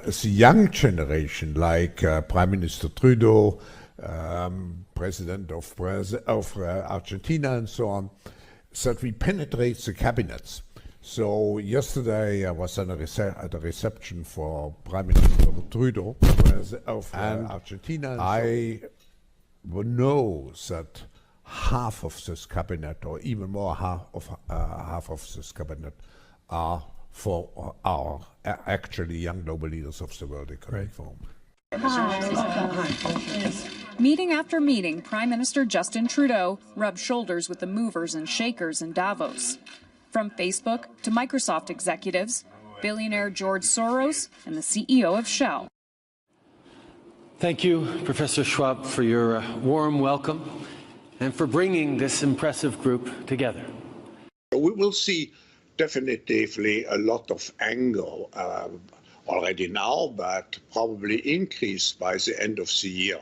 the young generation, like Prime Minister Trudeau, President of Argentina, and so on, that we penetrate the cabinets. So yesterday I was at a reception for Prime Minister Trudeau of Argentina. And I know that half of this cabinet, or even more, half of this cabinet, are for our actually young global leaders of the World Economic Forum. Meeting after meeting, Prime Minister Justin Trudeau rubbed shoulders with the movers and shakers in Davos. From Facebook to Microsoft executives, billionaire George Soros, and the CEO of Shell. Thank you, Professor Schwab, for your warm welcome and for bringing this impressive group together. We will see definitively a lot of anger already now, but probably increased by the end of the year,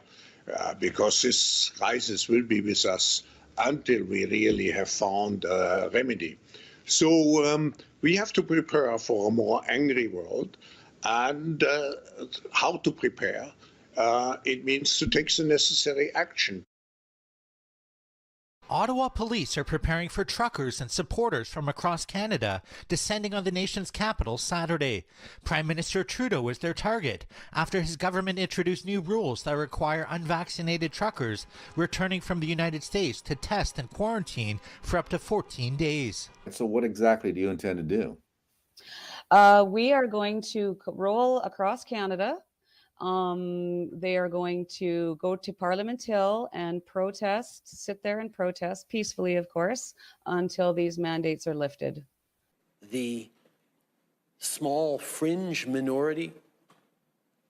because this crisis will be with us until we really have found a remedy. So we have to prepare for a more angry world, and how to prepare? It means to take the necessary action. Ottawa police are preparing for truckers and supporters from across Canada descending on the nation's capital Saturday. Prime Minister Trudeau is their target after his government introduced new rules that require unvaccinated truckers returning from the United States to test and quarantine for up to 14 days. So what exactly do you intend to do? We are going to roll across Canada. They are going to go to Parliament Hill and protest, sit there and protest peacefully, of course, until these mandates are lifted. The small fringe minority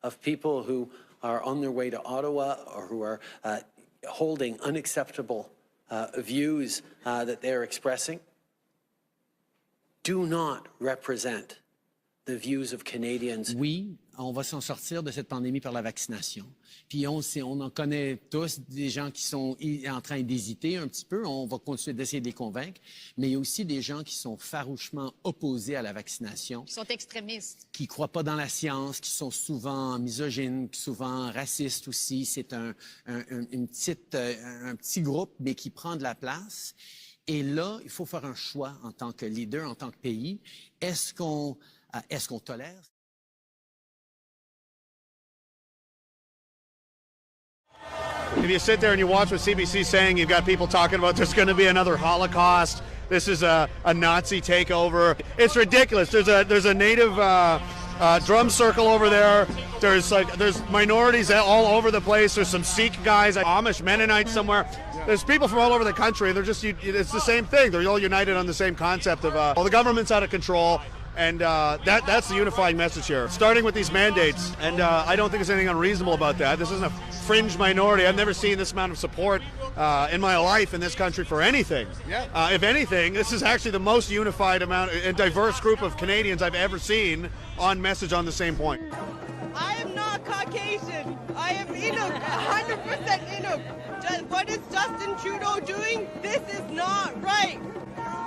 of people who are on their way to Ottawa or who are holding unacceptable views that they're expressing do not represent the views of Canadians. Oui, on va s'en sortir de cette pandémie par la vaccination. Puis on en connaît tous des gens qui sont en train d'hésiter un petit peu. On va continuer d'essayer de les convaincre. Mais il y a aussi des gens qui sont farouchement opposés à la vaccination. Qui sont extrémistes. Qui ne croient pas dans la science, qui sont souvent misogynes, souvent racistes aussi. C'est un petit groupe, mais qui prend de la place. Et là, il faut faire un choix en tant que leader, en tant que pays. Est-ce qu'on tolère? If you sit there and you watch what CBC's saying, you've got people talking about there's going to be another Holocaust. This is a Nazi takeover. It's ridiculous. There's a native drum circle over there. There's minorities all over the place. There's some Sikh guys, Amish Mennonites somewhere. There's people from all over the country. It's the same thing. They're all united on the same concept of the government's out of control. And that's the unifying message here, starting with these mandates. And I don't think there's anything unreasonable about that. This isn't a fringe minority. I've never seen this amount of support in my life in this country for anything. Yeah. If anything, this is actually the most unified amount and diverse group of Canadians I've ever seen on message on the same point. I am not Caucasian. I am Inuk, 100% Inuk. What is Justin Trudeau doing? This is not right.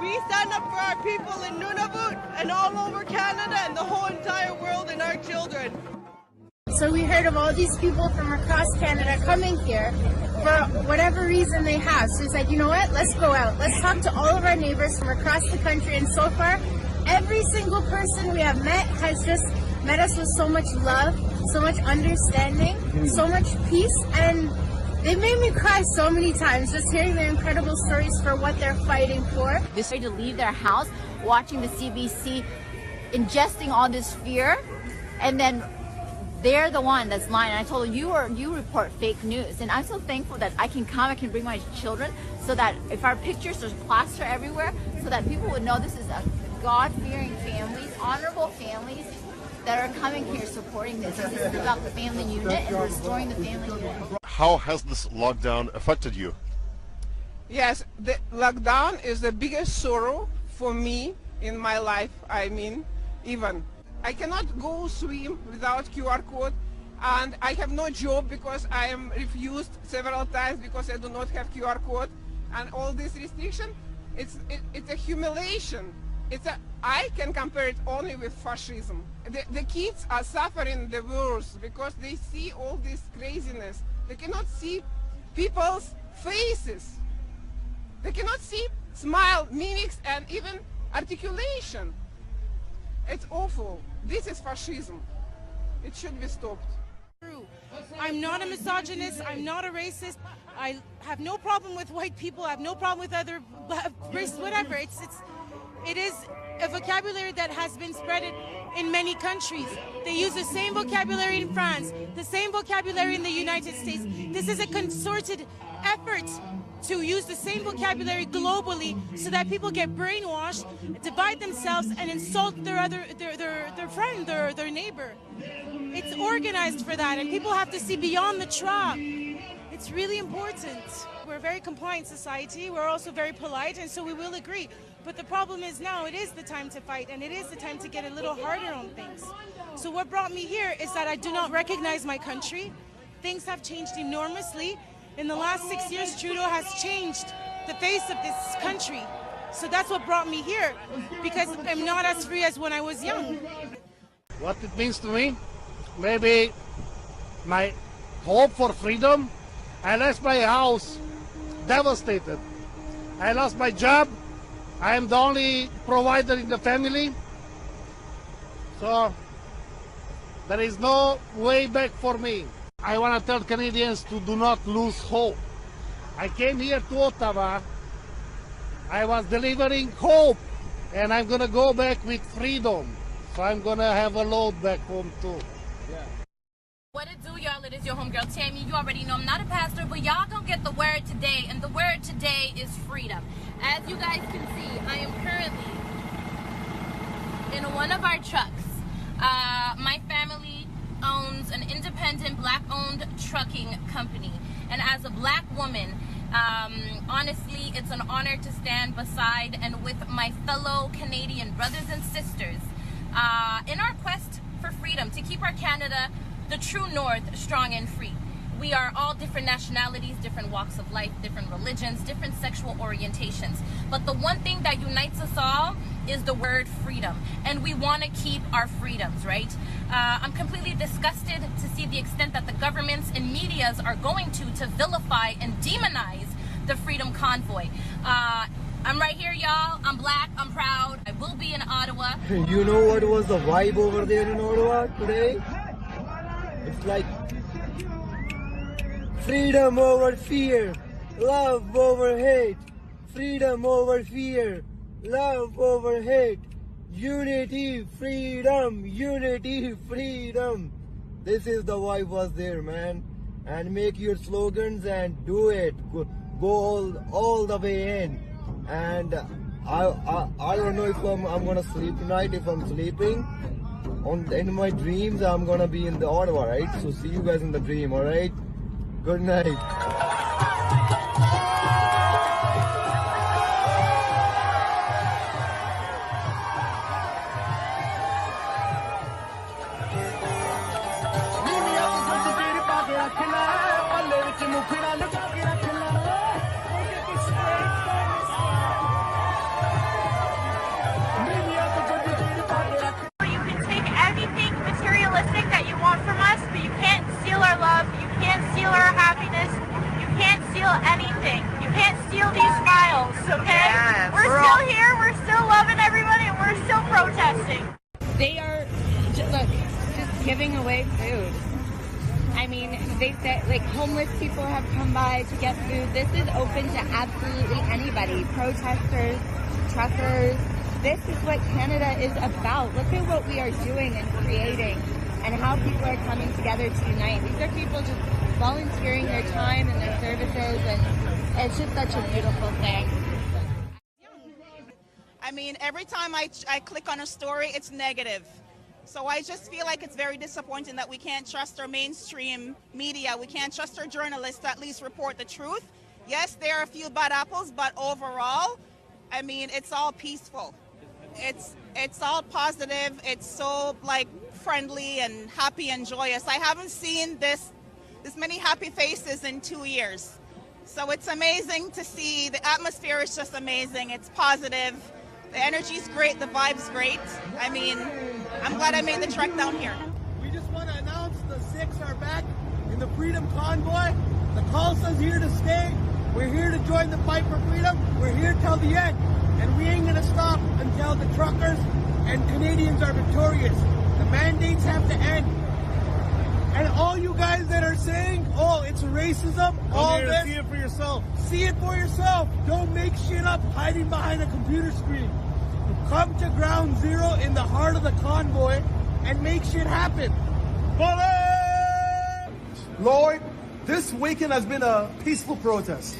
We stand up for our people in Nunavut and all over Canada and the whole entire world and our children. So we heard of all these people from across Canada coming here for whatever reason they have. So it's like, you know what? Let's go out. Let's talk to all of our neighbors from across the country. And so far, every single person we have met has just met us with so much love, so much understanding, so much peace. And they made me cry so many times just hearing their incredible stories for what they're fighting for. This way to leave their house, watching the CBC, ingesting all this fear, and then they're the one that's lying. And I told them, you report fake news. And I'm so thankful that I can bring my children, so that if our pictures, there's plaster everywhere, so that people would know this is a God-fearing families, honorable families that are coming here supporting this. This is about the family unit and restoring the family unit. How has this lockdown affected you? Yes, the lockdown is the biggest sorrow for me in my life. I mean, even I cannot go swim without QR code, and I have no job because I am refused several times because I do not have QR code, and all this restriction, it's a humiliation. It's an I can compare it only with fascism. The kids are suffering the worst because they see all this craziness. They cannot see people's faces. They cannot see smile, mimics, and even articulation. It's awful. This is fascism. It should be stopped. I'm not a misogynist. I'm not a racist. I have no problem with white people. I have no problem with other races, whatever. It is a vocabulary that has been spread in many countries. They use the same vocabulary in France, the same vocabulary in the United States. This is a concerted effort to use the same vocabulary globally so that people get brainwashed, divide themselves, and insult their friend, their neighbor. It's organized for that, and people have to see beyond the trap. It's really important. We're a very compliant society. We're also very polite, and so we will agree. But the problem is now it is the time to fight, and it is the time to get a little harder on things. So what brought me here is that I do not recognize my country. Things have changed enormously. In the last 6 years, Trudeau has changed the face of this country. So that's what brought me here, because I'm not as free as when I was young. What it means to me, maybe my hope for freedom. I lost my house, devastated. I lost my job. I am the only provider in the family. So there is no way back for me. I want to tell Canadians to do not lose hope. I came here to Ottawa. I was delivering hope, and I'm going to go back with freedom. So I'm going to have a load back home too. Yeah. What it do, y'all? It is your homegirl Tammy. You already know I'm not a pastor, but y'all gonna get the word today, and the word today is freedom. As you guys can see, I am currently in one of our trucks. My family owns an independent black-owned trucking company, and as a black woman, honestly, it's an honor to stand beside and with my fellow Canadian brothers and sisters in our quest for freedom, to keep our Canada, the true north, strong and free. We are all different nationalities, different walks of life, different religions, different sexual orientations. But the one thing that unites us all is the word freedom. And we want to keep our freedoms, right? I'm completely disgusted to see the extent that the governments and medias are going to vilify and demonize the Freedom Convoy. I'm right here, y'all. I'm black. I'm proud. I will be in Ottawa. You know what was the vibe over there in Ottawa today? It's like freedom over fear, love over hate, freedom over fear, love over hate, unity, freedom, unity, freedom. This is the vibe was there, man. And make your slogans and do it. Go all the way in. And I don't know if I'm gonna sleep tonight. If I'm sleeping, in my dreams I'm gonna be in the Ottawa, right? So see you guys in the dream, all right? Good night. That you want from us, but you can't steal our love, you can't steal our happiness, you can't steal anything. You can't steal these smiles, okay? Yes, we're still here, we're still loving everybody, and we're still protesting. They are, look, just giving away food. I mean, they said, like, homeless people have come by to get food. This is open to absolutely anybody. Protesters, truckers. This is what Canada is about. Look at what we are doing and creating, and how people are coming together to unite. These are people just volunteering their time and their services, and it's just such a beautiful thing. I mean, every time I click on a story, it's negative. So I just feel like it's very disappointing that we can't trust our mainstream media. We can't trust our journalists to at least report the truth. Yes, there are a few bad apples, but overall, I mean, it's all peaceful. It's all positive. It's so, like, friendly and happy and joyous. I haven't seen this many happy faces in 2 years. So it's amazing to see. The atmosphere is just amazing. It's positive. The energy's great, the vibe's great. I mean, I'm glad I made the trek down here. We just want to announce the 6 are back in the Freedom Convoy. The Khalsa's here to stay. We're here to join the fight for freedom. We're here till the end. And we ain't going to stop until the truckers and Canadians are victorious. The mandates have to end. And all you guys that are saying, oh, it's racism, all this. See it for yourself. See it for yourself. Don't make shit up hiding behind a computer screen. Come to ground zero in the heart of the convoy and make shit happen. Lord, this weekend has been a peaceful protest.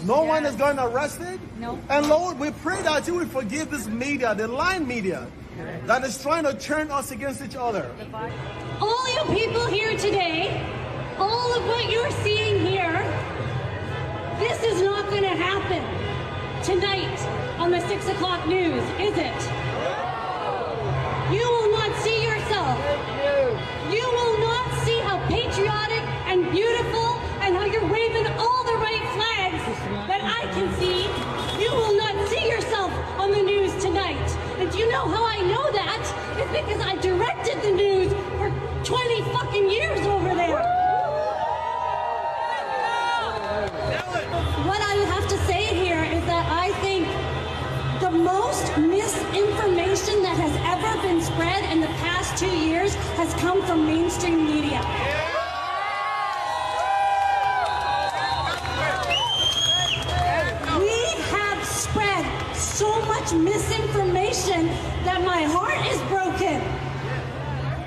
No one has gotten arrested. No. And Lord, we pray that you would forgive this media, the lying media, that is trying to turn us against each other. All you people here today, all of what you're seeing here, this is not going to happen tonight on the 6 o'clock news, is it? You will not see yourself. You will not see how patriotic and beautiful and how you're waving all the right flags that I can see. You will not see yourself on the news tonight. And do you know how I know that? It's because I directed the news for 20 fucking years over there. What I have to say here is that I think the most misinformation that has ever been spread in the past 2 years has come from mainstream media. We have spread so much misinformation that my heart is broken.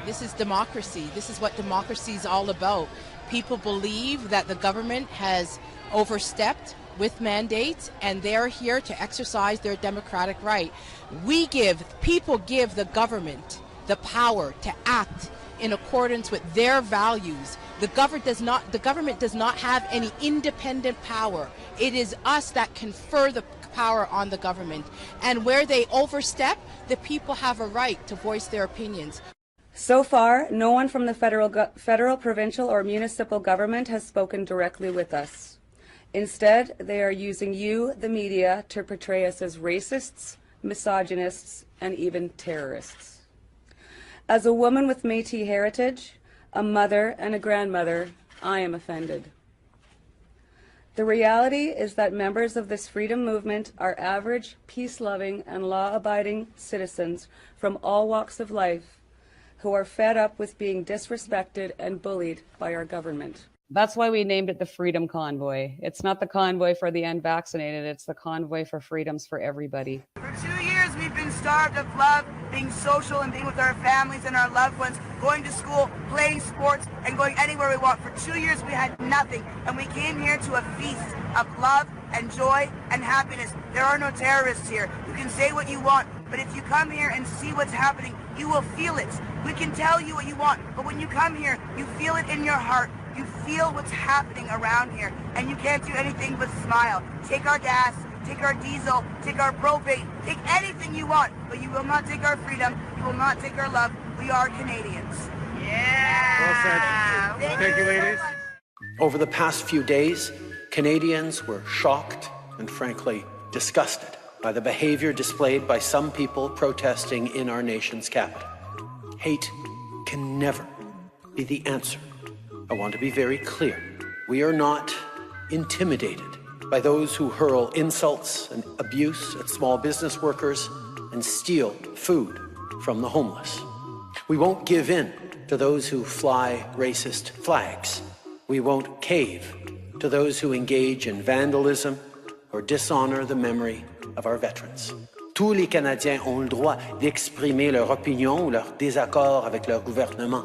This is democracy. This is what democracy is all about. People believe that the government has overstepped with mandates, and they're here to exercise their democratic right. People give the government the power to act in accordance with their values. The government does not have any independent power. It is us that confer the power on the government. And where they overstep, the people have a right to voice their opinions. So far, no one from the federal, provincial, or municipal government has spoken directly with us. Instead, they are using you, the media, to portray us as racists, misogynists, and even terrorists. As a woman with Métis heritage, a mother and a grandmother, I am offended. The reality is that members of this freedom movement are average, peace-loving, and law-abiding citizens from all walks of life who are fed up with being disrespected and bullied by our government. That's why we named it the Freedom Convoy. It's not the convoy for the unvaccinated, it's the convoy for freedoms for everybody. For 2 years, we've been starved of love, being social and being with our families and our loved ones, going to school, playing sports, and going anywhere we want. For 2 years, we had nothing, and we came here to a feast of love and joy and happiness. There are no terrorists here. You can say what you want, but if you come here and see what's happening, you will feel it. We can tell you what you want, but when you come here, you feel it in your heart. You feel what's happening around here, and you can't do anything but smile. Take our gas, take our diesel, take our propane, take anything you want, but you will not take our freedom, you will not take our love. We are Canadians. Yeah! Well said. Thank you, ladies. Over the past few days, Canadians were shocked and frankly disgusted by the behavior displayed by some people protesting in our nation's capital. Hate can never be the answer. I want to be very clear. We are not intimidated by those who hurl insults and abuse at small business workers and steal food from the homeless. We won't give in to those who fly racist flags. We won't cave to those who engage in vandalism or dishonor the memory of our veterans. Tous les Canadiens ont le droit d'exprimer leur opinion ou leur désaccord avec leur gouvernement,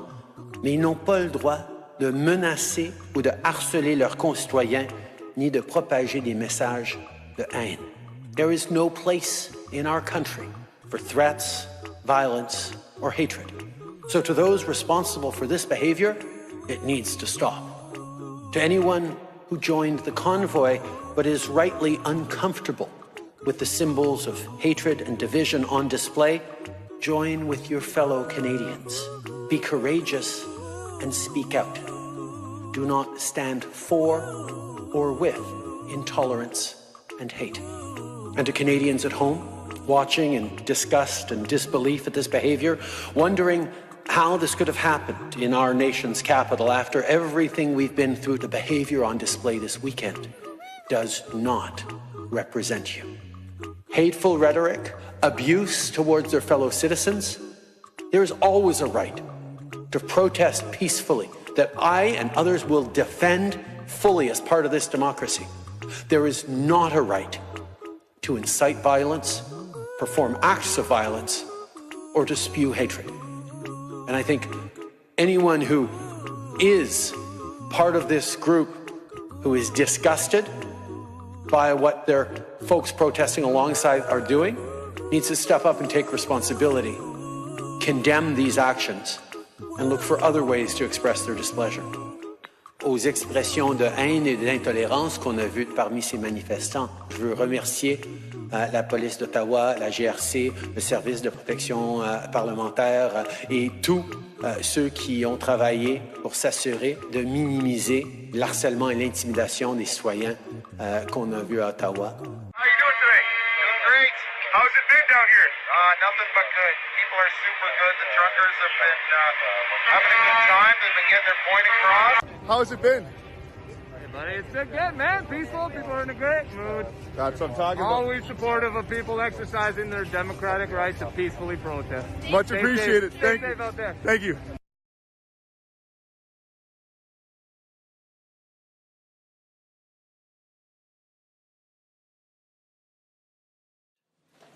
mais ils n'ont pas le droit de menacer ou de harceler leurs concitoyens, ni de propager des messages de haine. There is no place in our country for threats, violence, or hatred. So to those responsible for this behavior, it needs to stop. To anyone who joined the convoy but is rightly uncomfortable with the symbols of hatred and division on display, join with your fellow Canadians. Be courageous and speak out. Do not stand for or with intolerance and hate. And to Canadians at home, watching in disgust and disbelief at this behavior, wondering how this could have happened in our nation's capital after everything we've been through. The behavior on display this weekend does not represent you. Hateful rhetoric, abuse towards their fellow citizens. There is always a right to protest peacefully that I and others will defend fully as part of this democracy. There is not a right to incite violence, perform acts of violence, or to spew hatred. And I think anyone who is part of this group who is disgusted by what their folks protesting alongside are doing needs to step up and take responsibility, condemn these actions, and look for other ways to express their displeasure. Aux expressions de haine et d'intolérance qu'on a vues parmi ces manifestants, je veux remercier la police d'Ottawa, la GRC, le service de protection parlementaire et tous ceux qui ont travaillé pour s'assurer de minimiser l'harcèlement et l'intimidation des citoyens qu'on a vus à Ottawa. How are you doing today? Doing great. How's it been down here? Nothing but good. People are super good. The truckers have been having a good time. They've been getting their point across. How's it been? Hey, buddy, it's been good, man. Peaceful. People are in a great mood. That's what I'm talking about. Always supportive of people exercising their democratic right to peacefully protest. Much appreciated. Stay safe out there. Thank you.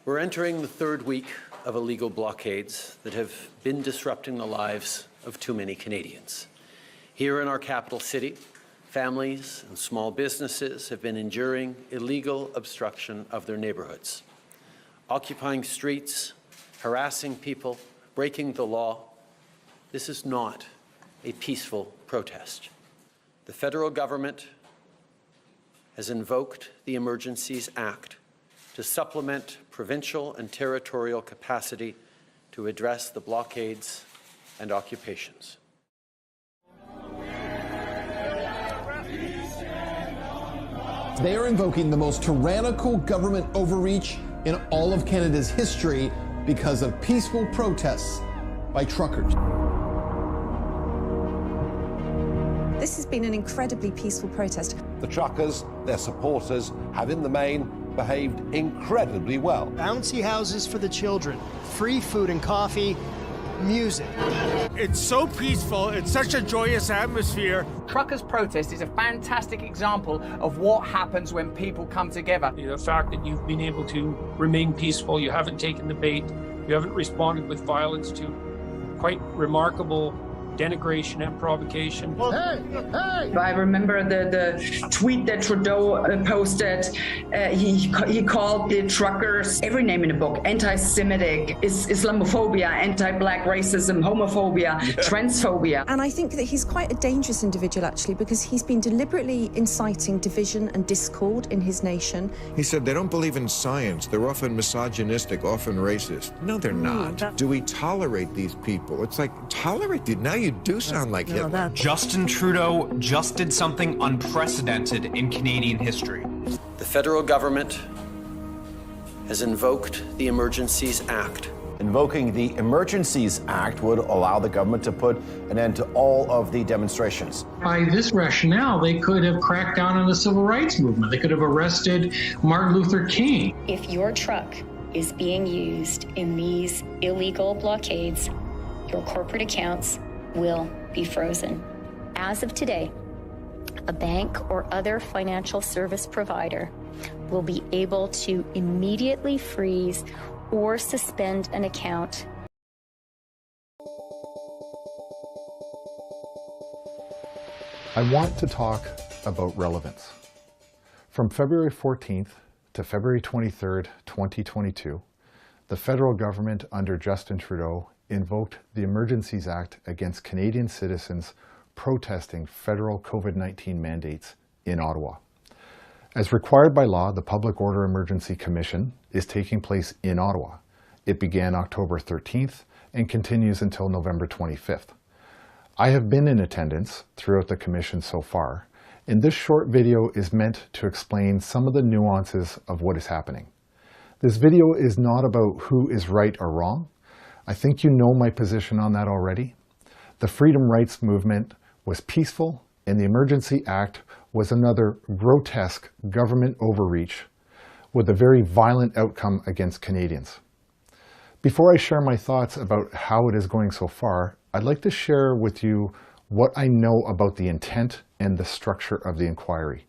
We're entering the third week of illegal blockades that have been disrupting the lives of too many Canadians. Here in our capital city, families and small businesses have been enduring illegal obstruction of their neighborhoods, occupying streets, harassing people, breaking the law. This is not a peaceful protest. The federal government has invoked the Emergencies Act to supplement provincial and territorial capacity to address the blockades and occupations. They are invoking the most tyrannical government overreach in all of Canada's history because of peaceful protests by truckers. This has been an incredibly peaceful protest. The truckers, their supporters, have in the main behaved incredibly well. Bouncy houses for the children, free food and coffee, music. It's so peaceful, it's such a joyous atmosphere. Truckers' protest is a fantastic example of what happens when people come together. The fact that you've been able to remain peaceful, you haven't taken the bait, you haven't responded with violence to quite remarkable denigration and provocation. Hey, hey! I remember the tweet that Trudeau posted. He called the truckers every name in the book: anti-Semitic, Islamophobia, anti-black racism, homophobia, transphobia. And I think that he's quite a dangerous individual, actually, because he's been deliberately inciting division and discord in his nation. He said they don't believe in science. They're often misogynistic, often racist. No, they're not. Do we tolerate these people? It's like, tolerate it. Now you do sound like Hitler. Justin Trudeau just did something unprecedented in Canadian history. The federal government has invoked the Emergencies Act. Invoking the Emergencies Act would allow the government to put an end to all of the demonstrations. By this rationale, they could have cracked down on the civil rights movement. They could have arrested Martin Luther King. If your truck is being used in these illegal blockades, your corporate accounts will be frozen. As of today, a bank or other financial service provider will be able to immediately freeze or suspend an account. I want to talk about relevance. From February 14th to February 23rd, 2022, the federal government under Justin Trudeau invoked the Emergencies Act against Canadian citizens protesting federal COVID-19 mandates in Ottawa. As required by law, the Public Order Emergency Commission is taking place in Ottawa. It began October 13th and continues until November 25th. I have been in attendance throughout the commission so far, and this short video is meant to explain some of the nuances of what is happening. This video is not about who is right or wrong. I think you know my position on that already. The Freedom Rights Movement was peaceful, and the Emergency Act was another grotesque government overreach with a very violent outcome against Canadians. Before I share my thoughts about how it is going so far, I'd like to share with you what I know about the intent and the structure of the inquiry.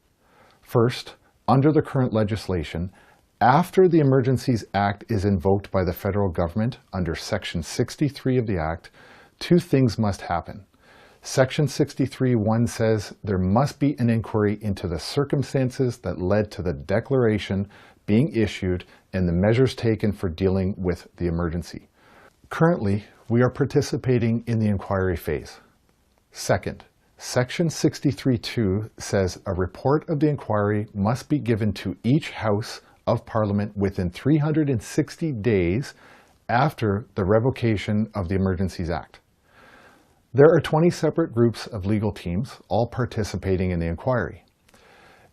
First, under the current legislation, after the Emergencies Act is invoked by the federal government under Section 63 of the Act, two things must happen. Section 63(1) says there must be an inquiry into the circumstances that led to the declaration being issued and the measures taken for dealing with the emergency. Currently, we are participating in the inquiry phase. Second, Section 63(2) says a report of the inquiry must be given to each House of Parliament within 360 days after the revocation of the Emergencies Act. There are 20 separate groups of legal teams, all participating in the inquiry.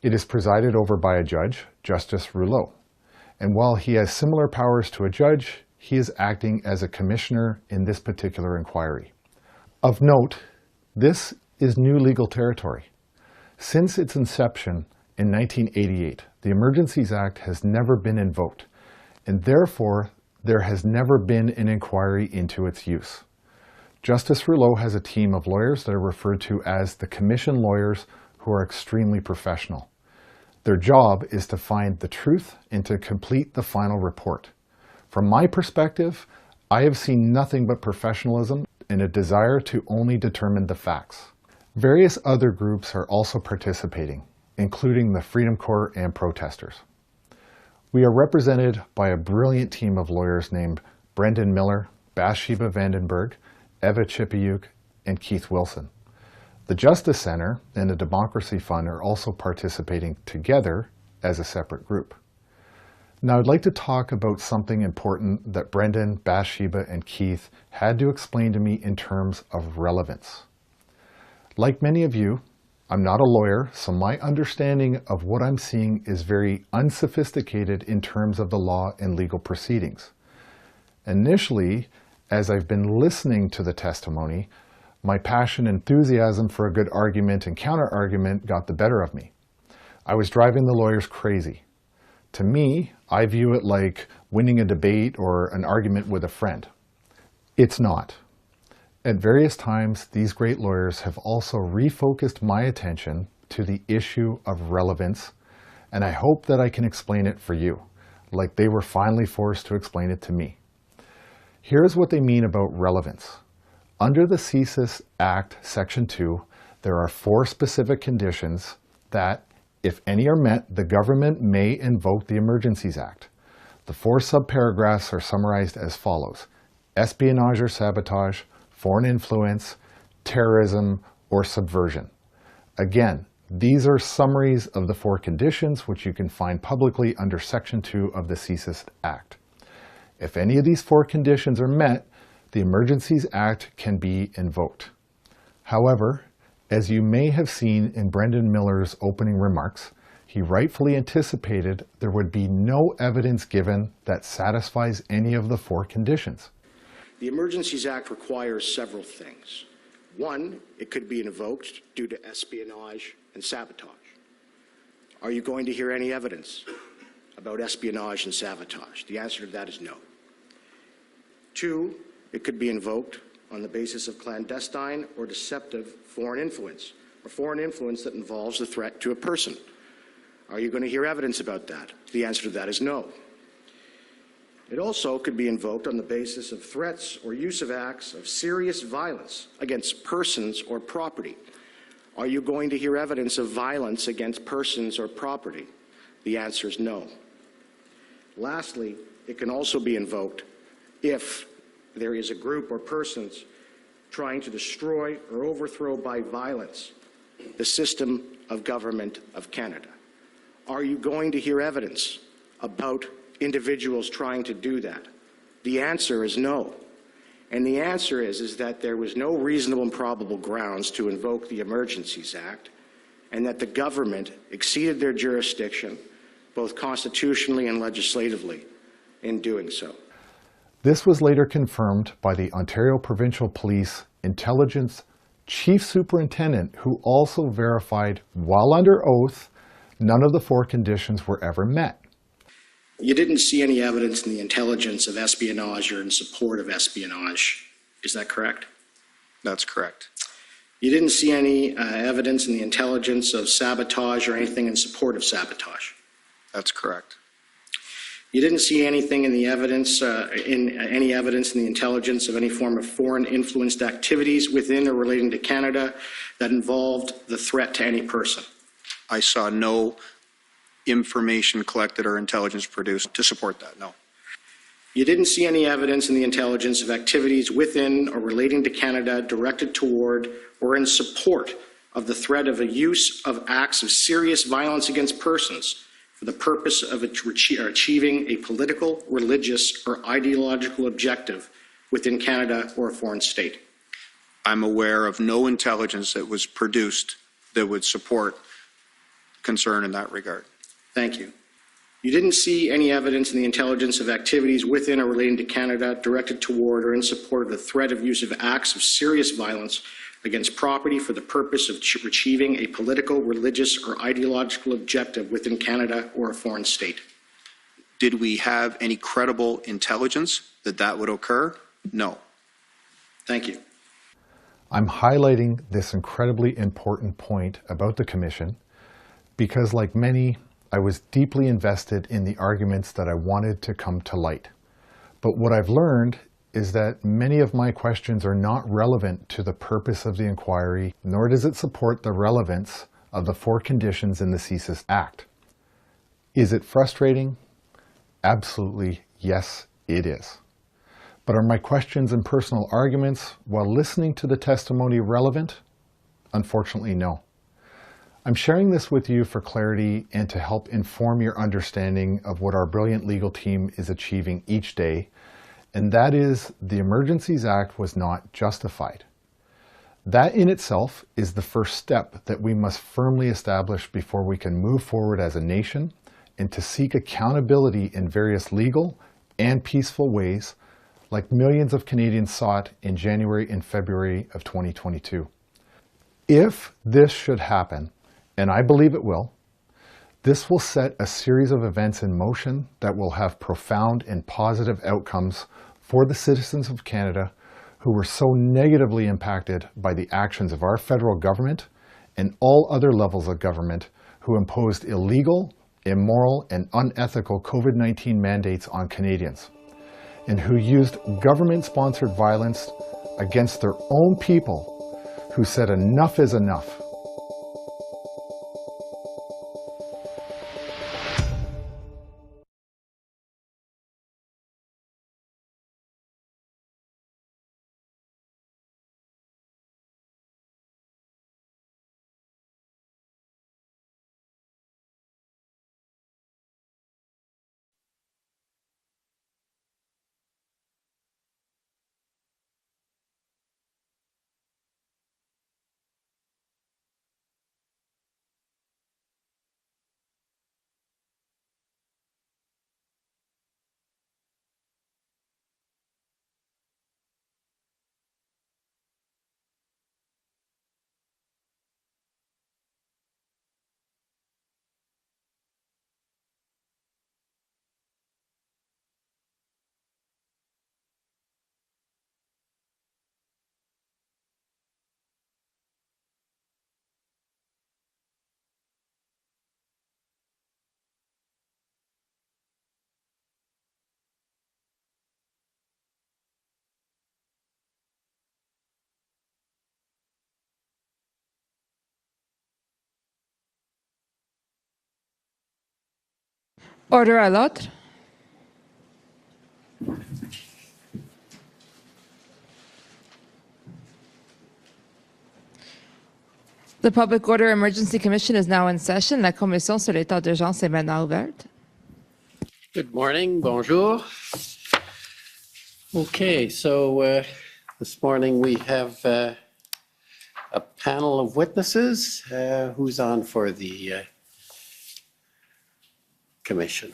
It is presided over by a judge, Justice Rouleau. And while he has similar powers to a judge, he is acting as a commissioner in this particular inquiry. Of note, this is new legal territory. Since its inception in 1988, the Emergencies Act has never been invoked, and therefore there has never been an inquiry into its use. Justice Rouleau has a team of lawyers that are referred to as the commission lawyers who are extremely professional. Their job is to find the truth and to complete the final report. From my perspective, I have seen nothing but professionalism and a desire to only determine the facts. Various other groups are also participating, including the Freedom Corps and protesters. We are represented by a brilliant team of lawyers named Brendan Miller, Bathsheba Vandenberg, Eva Chipiuk, and Keith Wilson. The Justice Center and the Democracy Fund are also participating together as a separate group. Now I'd like to talk about something important that Brendan, Bathsheba, and Keith had to explain to me in terms of relevance. Like many of you, I'm not a lawyer, so my understanding of what I'm seeing is very unsophisticated in terms of the law and legal proceedings. Initially, as I've been listening to the testimony, my passion and enthusiasm for a good argument and counter-argument got the better of me. I was driving the lawyers crazy. To me, I view it like winning a debate or an argument with a friend. It's not. At various times, these great lawyers have also refocused my attention to the issue of relevance, and I hope that I can explain it for you, like they were finally forced to explain it to me. Here's what they mean about relevance. Under the CSIS Act, Section 2, there are 4 specific conditions that, if any are met, the government may invoke the Emergencies Act. The 4 subparagraphs are summarized as follows: espionage or sabotage, foreign influence, terrorism, or subversion. Again, these are summaries of the 4 conditions which you can find publicly under Section 2 of the CSIS Act. If any of these 4 conditions are met, the Emergencies Act can be invoked. However, as you may have seen in Brendan Miller's opening remarks, he rightfully anticipated there would be no evidence given that satisfies any of the 4 conditions. The Emergencies Act requires several things. 1, it could be invoked due to espionage and sabotage. Are you going to hear any evidence about espionage and sabotage? The answer to that is no. 2, it could be invoked on the basis of clandestine or deceptive foreign influence, or foreign influence that involves the threat to a person. Are you going to hear evidence about that? The answer to that is no. It also could be invoked on the basis of threats or use of acts of serious violence against persons or property. Are you going to hear evidence of violence against persons or property? The answer is no. Lastly, it can also be invoked if there is a group or persons trying to destroy or overthrow by violence the system of government of Canada. Are you going to hear evidence about individuals trying to do that? The answer is no. And the answer is that there was no reasonable and probable grounds to invoke the Emergencies Act, and that the government exceeded their jurisdiction, both constitutionally and legislatively, in doing so. This was later confirmed by the Ontario Provincial Police Intelligence Chief Superintendent, who also verified, while under oath, none of the 4 conditions were ever met. You didn't see any evidence in the intelligence of espionage or in support of espionage. Is that correct? That's correct. You didn't see any evidence in the intelligence of sabotage or anything in support of sabotage. That's correct. You didn't see anything in the evidence, any evidence in the intelligence of any form of foreign influenced activities within or relating to Canada that involved the threat to any person. I saw no information collected or intelligence produced to support that, no. You didn't see any evidence in the intelligence of activities within or relating to Canada directed toward or in support of the threat of a use of acts of serious violence against persons for the purpose of achieving a political, religious, or ideological objective within Canada or a foreign state. I'm aware of no intelligence that was produced that would support concern in that regard. Thank you. You didn't see any evidence in the intelligence of activities within or relating to Canada directed toward or in support of the threat of use of acts of serious violence against property for the purpose of achieving a political, religious, or ideological objective within Canada or a foreign state. Did we have any credible intelligence that that would occur? No. Thank you. I'm highlighting this incredibly important point about the Commission because, like many, I was deeply invested in the arguments that I wanted to come to light. But what I've learned is that many of my questions are not relevant to the purpose of the inquiry, nor does it support the relevance of the 4 conditions in the CSIS Act. Is it frustrating? Absolutely, yes, it is. But are my questions and personal arguments while listening to the testimony relevant? Unfortunately, no. I'm sharing this with you for clarity and to help inform your understanding of what our brilliant legal team is achieving each day, and that is the Emergencies Act was not justified. That in itself is the first step that we must firmly establish before we can move forward as a nation and to seek accountability in various legal and peaceful ways like millions of Canadians sought in January and February of 2022. If this should happen, and I believe it will, this will set a series of events in motion that will have profound and positive outcomes for the citizens of Canada who were so negatively impacted by the actions of our federal government and all other levels of government who imposed illegal, immoral, and unethical COVID-19 mandates on Canadians, and who used government-sponsored violence against their own people who said enough is enough. Order à l'autre. The Public Order Emergency Commission is now in session. La commission sur l'état d'urgence est maintenant ouverte. Good morning, bonjour. Okay, so this morning we have a panel of witnesses. Who's on for the commission?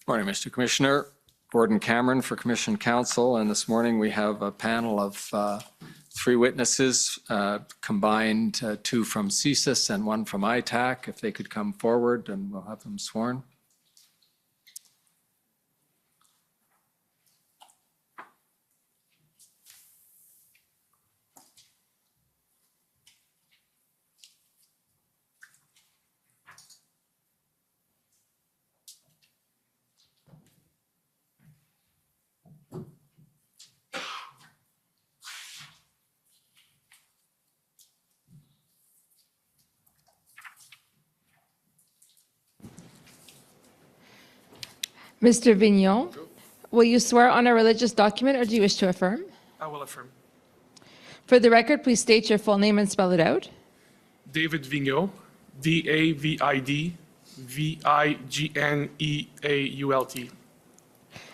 Morning, Mr. Commissioner. Gordon Cameron for Commission Counsel, and this morning we have a panel of 3 witnesses, combined 2 from CSIS and 1 from ITAC. If they could come forward, and we'll have them sworn. Mr. Vignon, will you swear on a religious document or do you wish to affirm? I will affirm. For the record, please state your full name and spell it out. David Vigneault, D-A-V-I-D, V-I-G-N-E-A-U-L-T.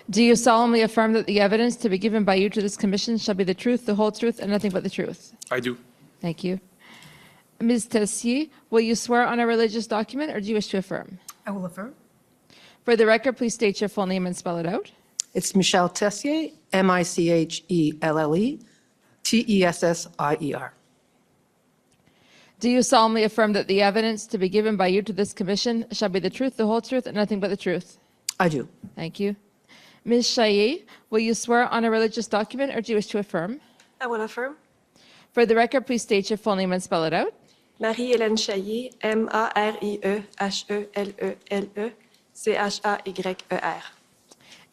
Do you solemnly affirm that the evidence to be given by you to this commission shall be the truth, the whole truth, and nothing but the truth? I do. Thank you. Ms. Tessier, will you swear on a religious document or do you wish to affirm? I will affirm. For the record, please state your full name and spell it out. It's Michelle Tessier, M-I-C-H-E-L-L-E, T-E-S-S-I-E-R. Do you solemnly affirm that the evidence to be given by you to this commission shall be the truth, the whole truth, and nothing but the truth? I do. Thank you. Ms. Chaillet, will you swear on a religious document or do you wish to affirm? I will affirm. For the record, please state your full name and spell it out. Marie-Hélène Chaillet, M-A-R-I-E-H-E-L-E-L-E, C-H-A-Y-E-R.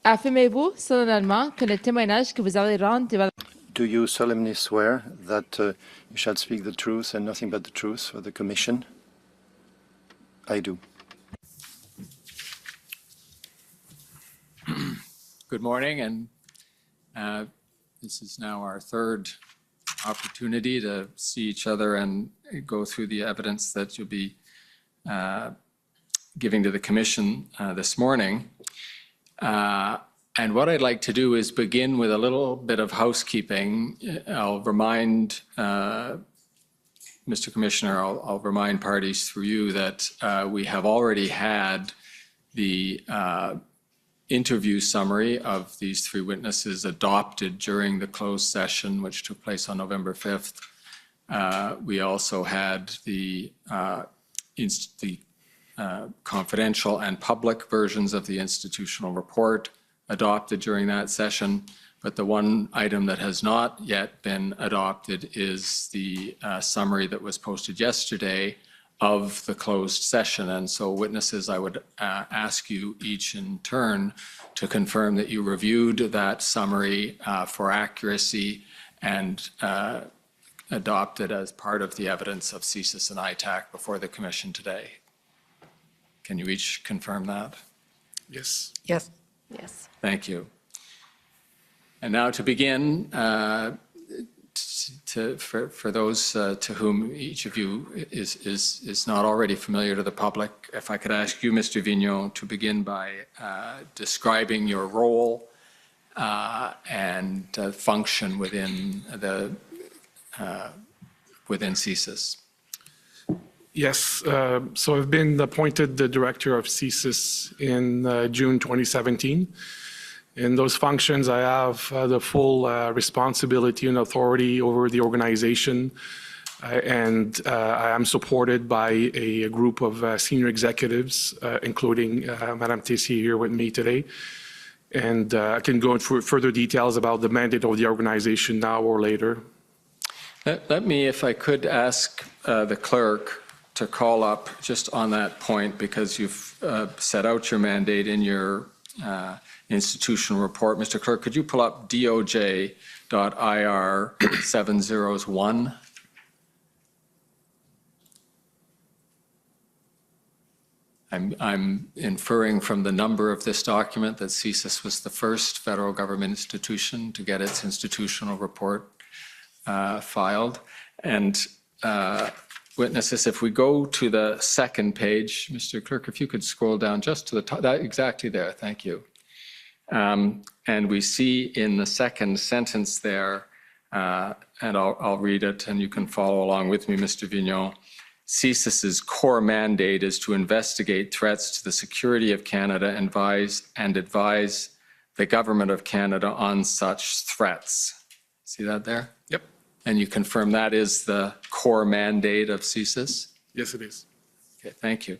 Affirmez-vous solennellement que le témoignage que vous allez rendre devant... Do you solemnly swear that you shall speak the truth and nothing but the truth for the Commission? I do. Good morning, and this is now our 3rd opportunity to see each other and go through the evidence that you'll be giving to the Commission this morning. And what I'd like to do is begin with a little bit of housekeeping. I'll remind Mr. Commissioner, I'll remind parties through you that we have already had the interview summary of these 3 witnesses adopted during the closed session, which took place on November 5th. We also had the confidential and public versions of the institutional report adopted during that session, but the one item that has not yet been adopted is the summary that was posted yesterday of the closed session. And so witnesses, I would ask you each in turn to confirm that you reviewed that summary for accuracy and adopted as part of the evidence of CSIS and ITAC before the Commission today. Can you each confirm that? Yes. Yes. Yes. Thank you. And now to begin, for those to whom each of you is not already familiar to the public, if I could ask you, Mr. Vigneault, to begin by describing your role and function within CSIS. Yes, so I've been appointed the director of CSIS in June 2017. In those functions, I have the full responsibility and authority over the organization, and I am supported by a group of senior executives, including Madame Tessier here with me today. And I can go into further details about the mandate of the organization now or later. Let me, if I could, ask the clerk to call up just on that point, because you've set out your mandate in your institutional report. Mr. Clerk, could you pull up DOJ.IR 701? I'm inferring from the number of this document that CSIS was the first federal government institution to get its institutional report filed. And witnesses, if we go to the second page, Mr. Clerk, if you could scroll down just to the top, exactly there, thank you. And we see in the second sentence there, and I'll read it and you can follow along with me, Mr. Vigneault. CSIS's core mandate is to investigate threats to the security of Canada and advise the Government of Canada on such threats. See that there? Yep. And you confirm that is the core mandate of CSIS? Yes, it is. Okay, thank you.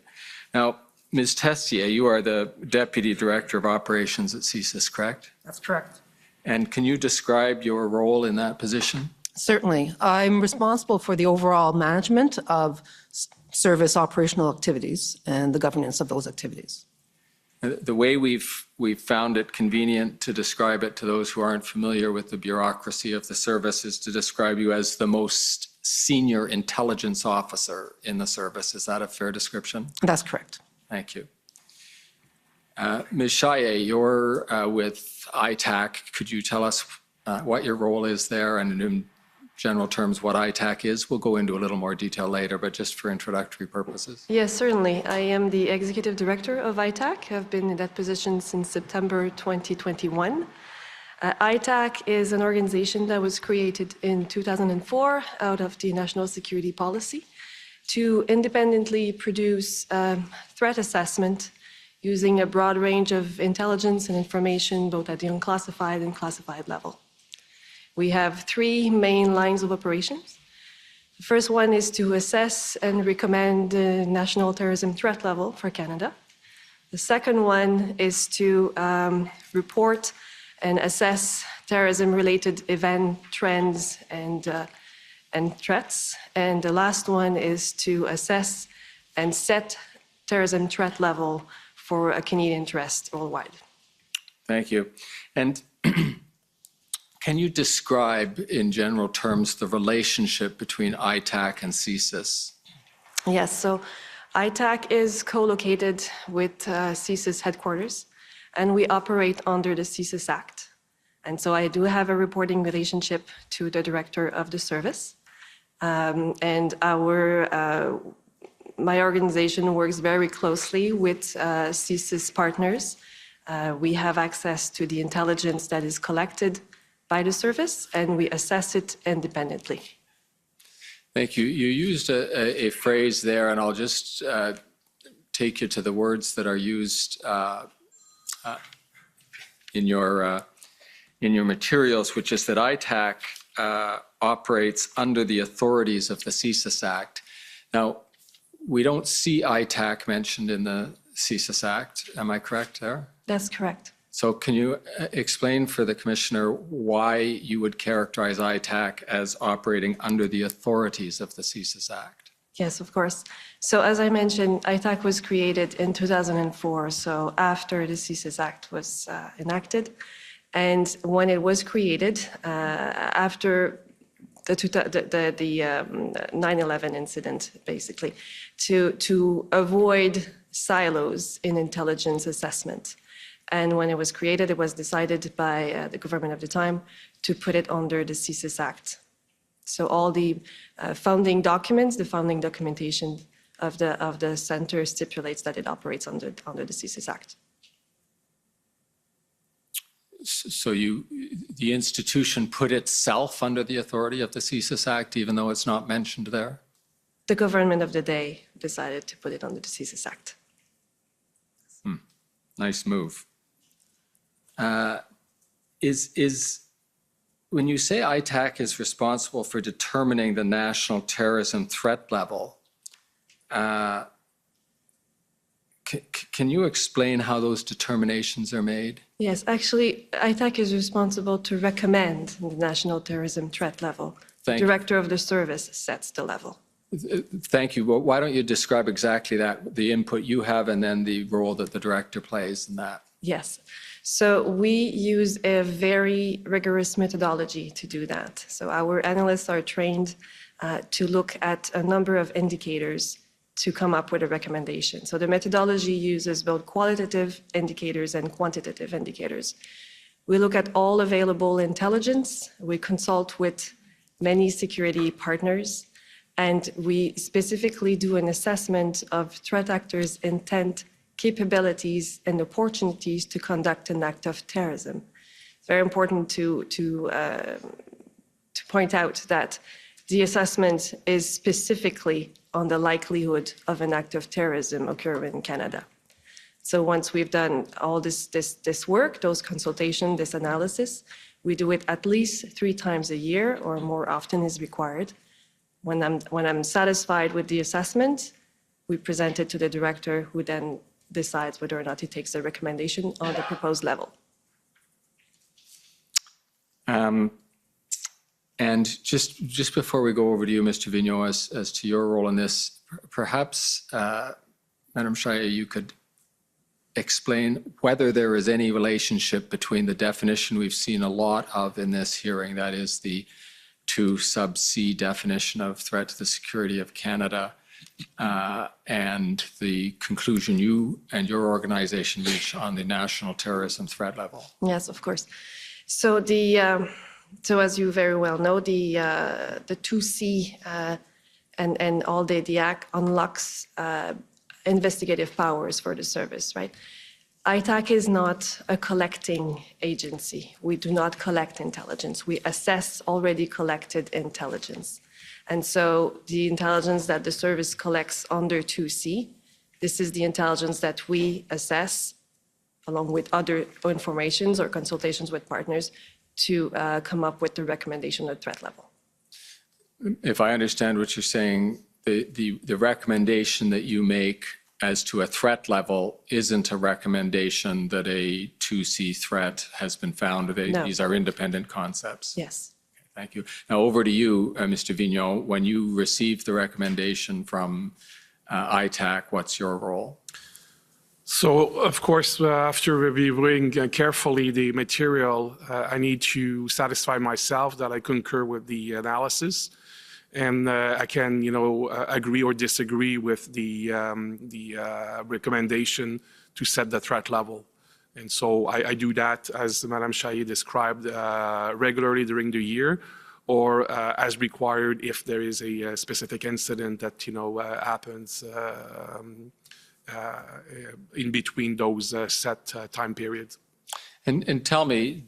Now, Ms. Tessier, you are the Deputy Director of Operations at CSIS, correct? That's correct. And can you describe your role in that position? Certainly. I'm responsible for the overall management of service operational activities and the governance of those activities. The way we've found it convenient to describe it to those who aren't familiar with the bureaucracy of the service is to describe you as the most senior intelligence officer in the service. Is that a fair description? That's correct. Thank you. Ms. Chaillet, you're with ITAC. Could you tell us what your role is there and in general terms what ITAC is? We'll go into a little more detail later, but just for introductory purposes. Yes, certainly. I am the Executive Director of ITAC. I've been in that position since September 2021. ITAC is an organization that was created in 2004 out of the National Security Policy to independently produce threat assessment using a broad range of intelligence and information both at the unclassified and classified level. We have three main lines of operations. The first one is to assess and recommend the national terrorism threat level for Canada. The second one is to report and assess terrorism-related event trends and threats. And the last one is to assess and set terrorism threat level for a Canadian interest worldwide. Thank you. And can you describe in general terms the relationship between ITAC and CSIS? Yes, so ITAC is co-located with CSIS headquarters, and we operate under the CSIS Act. And so I do have a reporting relationship to the director of the service. And my organization works very closely with CSIS partners. We have access to the intelligence that is collected by the service, and we assess it independently. Thank you. You used a phrase there, and I'll just take you to the words that are used in your materials, which is that ITAC operates under the authorities of the CSIS Act. Now, we don't see ITAC mentioned in the CSIS Act. Am I correct there? That's correct. So can you explain for the Commissioner why you would characterize ITAC as operating under the authorities of the CSIS Act? Yes, of course. So as I mentioned, ITAC was created in 2004, so after the CSIS Act was enacted. And when it was created, after the 9/11 incident, basically, to avoid silos in intelligence assessment. And when it was created, it was decided by the government of the time to put it under the CSIS Act. So all the founding documents, the founding documentation of the center stipulates that it operates under the CSIS Act. So the institution put itself under the authority of the CSIS Act, even though it's not mentioned there? The government of the day decided to put it under the CSIS Act. Nice move. When you say ITAC is responsible for determining the national terrorism threat level, can you explain how those determinations are made? Yes, actually, ITAC is responsible to recommend the national terrorism threat level. The director of the service sets the level. Thank you. Well, why don't you describe exactly that, the input you have and then the role that the director plays in that? Yes. So we use a very rigorous methodology to do that. So our analysts are trained to look at a number of indicators to come up with a recommendation. So the methodology uses both qualitative indicators and quantitative indicators. We look at all available intelligence. We consult with many security partners, and we specifically do an assessment of threat actors' intent, capabilities, and opportunities to conduct an act of terrorism. It's very important to point out that the assessment is specifically on the likelihood of an act of terrorism occurring in Canada. So once we've done all this work, those consultations, this analysis, we do it at least 3 times a year or more often is required. When I'm satisfied with the assessment, we present it to the director who then decides whether or not he takes the recommendation on the proposed level. And just before we go over to you, Mr. Vigneault, as to your role in this, perhaps, Madam Shaya, you could explain whether there is any relationship between the definition we've seen a lot of in this hearing, that is the 2 sub C definition of threat to the security of Canada, and the conclusion you and your organization reach on the national terrorism threat level. Yes, of course. So so as you very well know, the 2C and all the Act unlocks investigative powers for the service, right? ITAC is not a collecting agency. We do not collect intelligence. We assess already collected intelligence. And so the intelligence that the service collects under 2C, this is the intelligence that we assess along with other informations or consultations with partners to come up with the recommendation of threat level. If I understand what you're saying, the recommendation that you make as to a threat level isn't a recommendation that a 2C threat has been found. No. These are independent concepts. Yes. Thank you. Now over to you, Mr. Vigneault. When you receive the recommendation from ITAC, what's your role? So, of course, after reviewing carefully the material, I need to satisfy myself that I concur with the analysis, and I can, agree or disagree with the recommendation to set the threat level. And so I do that, as Madame Chaillet described, regularly during the year, or as required if there is a specific incident that happens in between those set time periods. And tell me,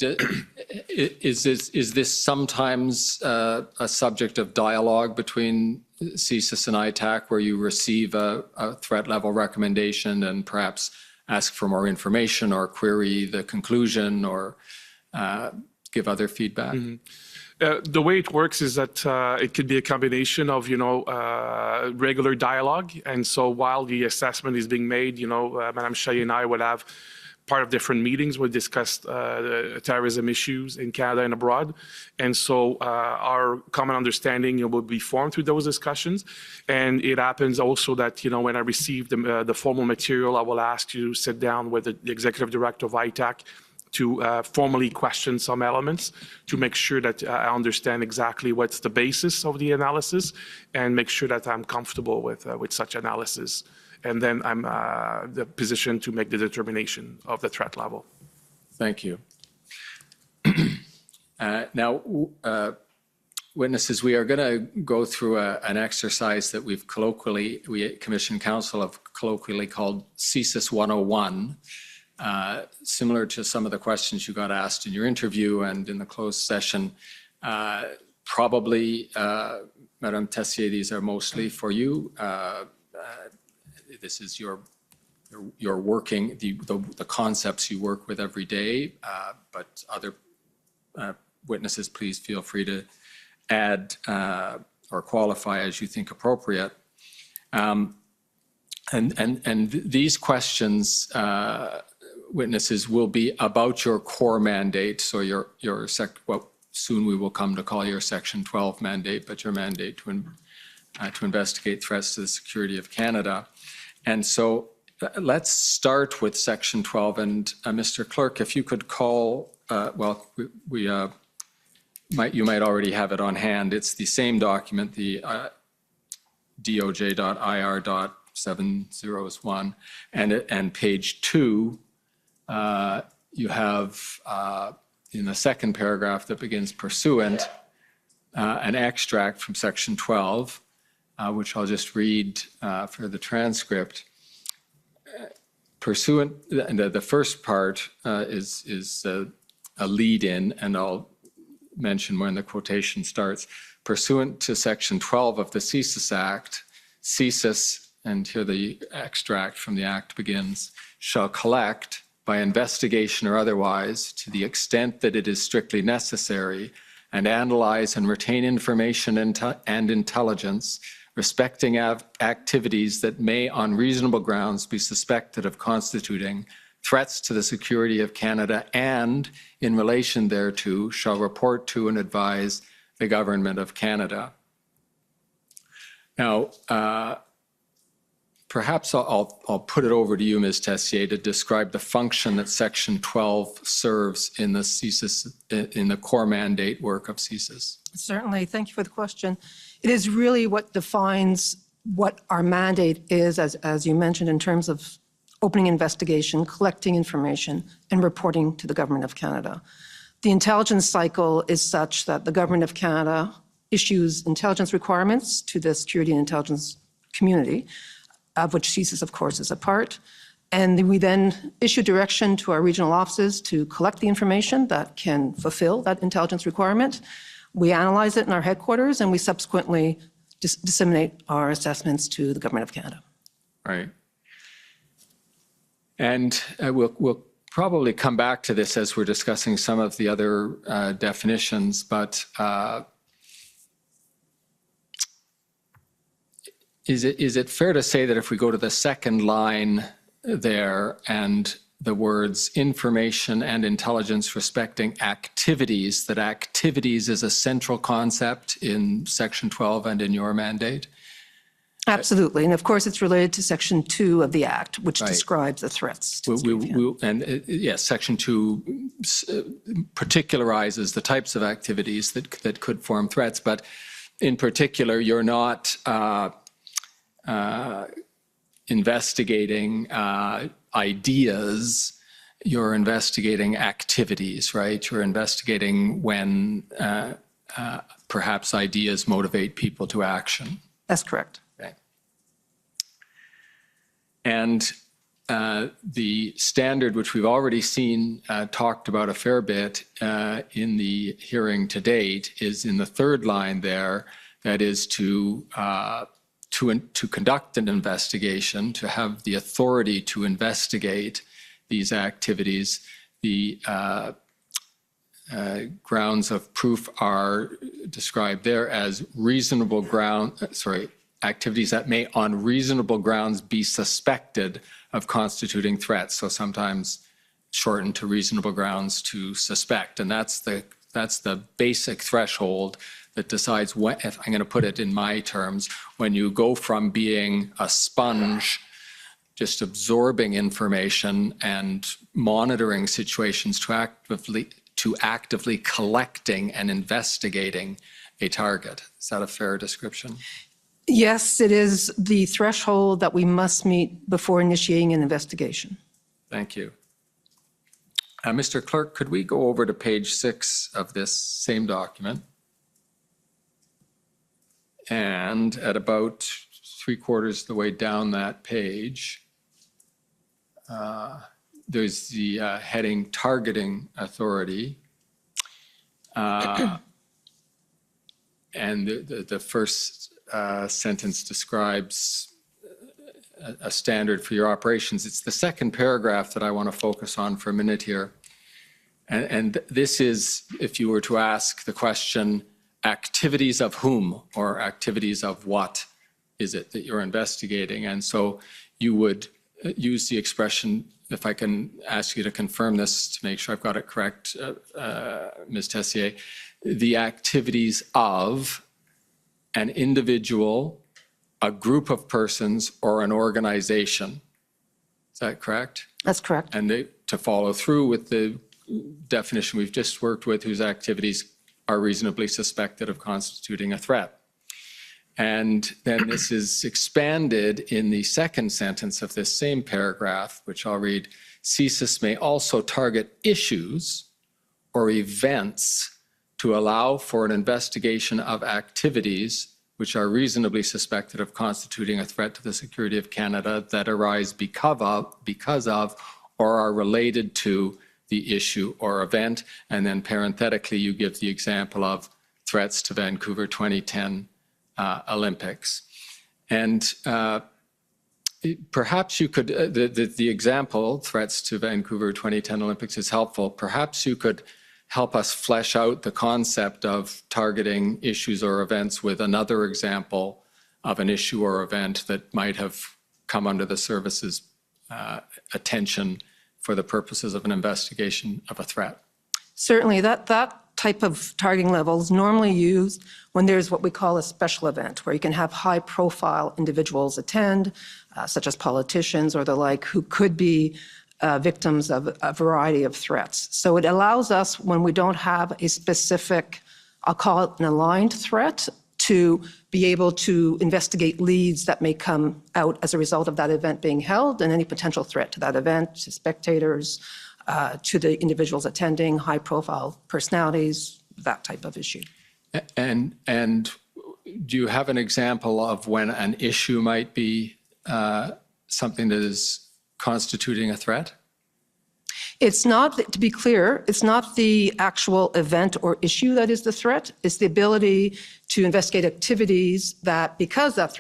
is this sometimes a subject of dialogue between CSIS and ITAC, where you receive a threat level recommendation and perhaps ask for more information or query the conclusion or give other feedback? Mm-hmm. The way it works is that it could be a combination of, regular dialogue. And so while the assessment is being made, Madame Chaillet and I will have part of different meetings. We'll discuss terrorism issues in Canada and abroad. And so our common understanding will be formed through those discussions. And it happens also that, when I receive the formal material, I will ask you to sit down with the executive director of ITAC to formally question some elements to make sure that I understand exactly what's the basis of the analysis and make sure that I'm comfortable with such analysis. And then I'm the position to make the determination of the threat level. Thank you. Now, witnesses, we are going to go through an exercise that we Commission Council have colloquially called CSIS 101. Similar to some of the questions you got asked in your interview and in the closed session. Probably, Madame Tessier, these are mostly for you. This is your working, the concepts you work with every day, but other witnesses, please feel free to add or qualify as you think appropriate. And these questions, witnesses, will be about your core mandate, so what soon we will come to call your Section 12 mandate, but your mandate to investigate threats to the security of Canada. And so let's start with Section 12. And Mr. Clerk, if you could call, you might already have it on hand. It's the same document, the DOJ.IR.701, and page 2. You have in the second paragraph that begins pursuant, an extract from Section 12, which I'll just read for the transcript. Pursuant, the first part is a lead-in, and I'll mention when the quotation starts. Pursuant to Section 12 of the CSIS Act, CSIS, and here the extract from the Act begins, shall collect by investigation or otherwise, to the extent that it is strictly necessary, and analyze and retain information and intelligence respecting activities that may on reasonable grounds be suspected of constituting threats to the security of Canada, and in relation thereto shall report to and advise the Government of Canada. Now, perhaps I'll put it over to you, Ms. Tessier, to describe the function that Section 12 serves in the CSIS, in the core mandate work of CSIS. Certainly. Thank you for the question. It is really what defines what our mandate is, as you mentioned, in terms of opening investigation, collecting information, and reporting to the Government of Canada. The intelligence cycle is such that the Government of Canada issues intelligence requirements to the security and intelligence community, of which CSIS, of course, is a part. And we then issue direction to our regional offices to collect the information that can fulfill that intelligence requirement. We analyze it in our headquarters, and we subsequently disseminate our assessments to the Government of Canada. Right. And we'll probably come back to this as we're discussing some of the other definitions, but is it fair to say that if we go to the second line there and the words information and intelligence respecting activities, that activities is a central concept in Section 12 and in your mandate? Absolutely. And of course, it's related to Section 2 of the Act, which describes the threats. Yes, Section 2 particularizes the types of activities that could form threats, but in particular, you're not investigating ideas, you're investigating activities, right? You're investigating when perhaps ideas motivate people to action. That's correct. Okay. And the standard, which we've already seen talked about a fair bit in the hearing to date, is in the third line there, that is to conduct an investigation, to have the authority to investigate these activities. The grounds of proof are described there as activities that may on reasonable grounds be suspected of constituting threats. So sometimes shortened to reasonable grounds to suspect. And that's the basic threshold that decides when, if I'm going to put it in my terms, when you go from being a sponge, just absorbing information and monitoring situations to actively collecting and investigating a target. Is that a fair description? Yes, it is the threshold that we must meet before initiating an investigation. Thank you. Mr. Clerk, could we go over to page 6 of this same document? And at about 3/4 of the way down that page, there's the heading Targeting Authority. And the first sentence describes a standard for your operations. It's the second paragraph that I want to focus on for a minute here. And this is, if you were to ask the question, activities of whom or activities of what is it that you're investigating? And so you would use the expression, if I can ask you to confirm this to make sure I've got it correct, Ms. Tessier, the activities of an individual, a group of persons, or an organization. Is that correct? That's correct. And to follow through with the definition we've just worked with, whose activities are reasonably suspected of constituting a threat. And then this is expanded in the second sentence of this same paragraph, which I'll read. CSIS may also target issues or events to allow for an investigation of activities which are reasonably suspected of constituting a threat to the security of Canada that arise because of or are related to the issue or event. And then parenthetically, you give the example of threats to Vancouver 2010 Olympics. And perhaps you could, the example, threats to Vancouver 2010 Olympics, is helpful. Perhaps you could help us flesh out the concept of targeting issues or events with another example of an issue or event that might have come under the service's attention for the purposes of an investigation of a threat. Certainly, that type of targeting level is normally used when there's what we call a special event, where you can have high-profile individuals attend, such as politicians or the like, who could be victims of a variety of threats. So it allows us, when we don't have a specific, I'll call it an aligned threat, to be able to investigate leads that may come out as a result of that event being held and any potential threat to that event, to spectators, to the individuals attending, high-profile personalities, that type of issue. And do you have an example of when an issue might be something that is constituting a threat? It's not, to be clear, it's not the actual event or issue that is the threat. It's the ability to investigate activities that, because that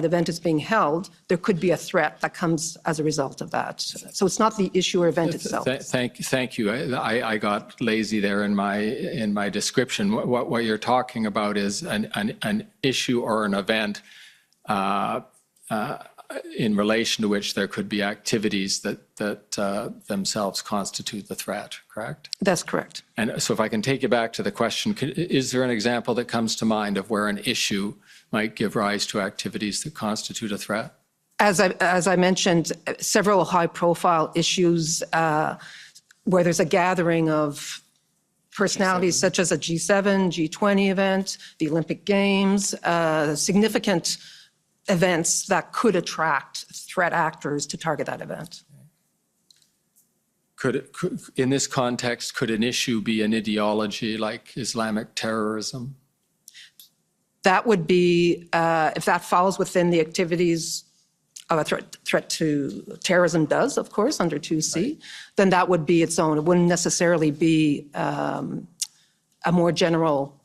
event is being held, there could be a threat that comes as a result of that. So it's not the issue or event itself. Thank you. I got lazy there in my description. What you're talking about is an issue or an event in relation to which there could be activities that themselves constitute the threat, correct? That's correct. And so if I can take you back to the question, is there an example that comes to mind of where an issue might give rise to activities that constitute a threat? As I mentioned, several high-profile issues where there's a gathering of personalities such as a G7, G20 event, the Olympic Games, significant events that could attract threat actors to target that event. In this context, could an issue be an ideology like Islamic terrorism? That would be, if that falls within the activities of a threat to terrorism does, of course, under 2C, right, then that would be its own. It wouldn't necessarily be a more general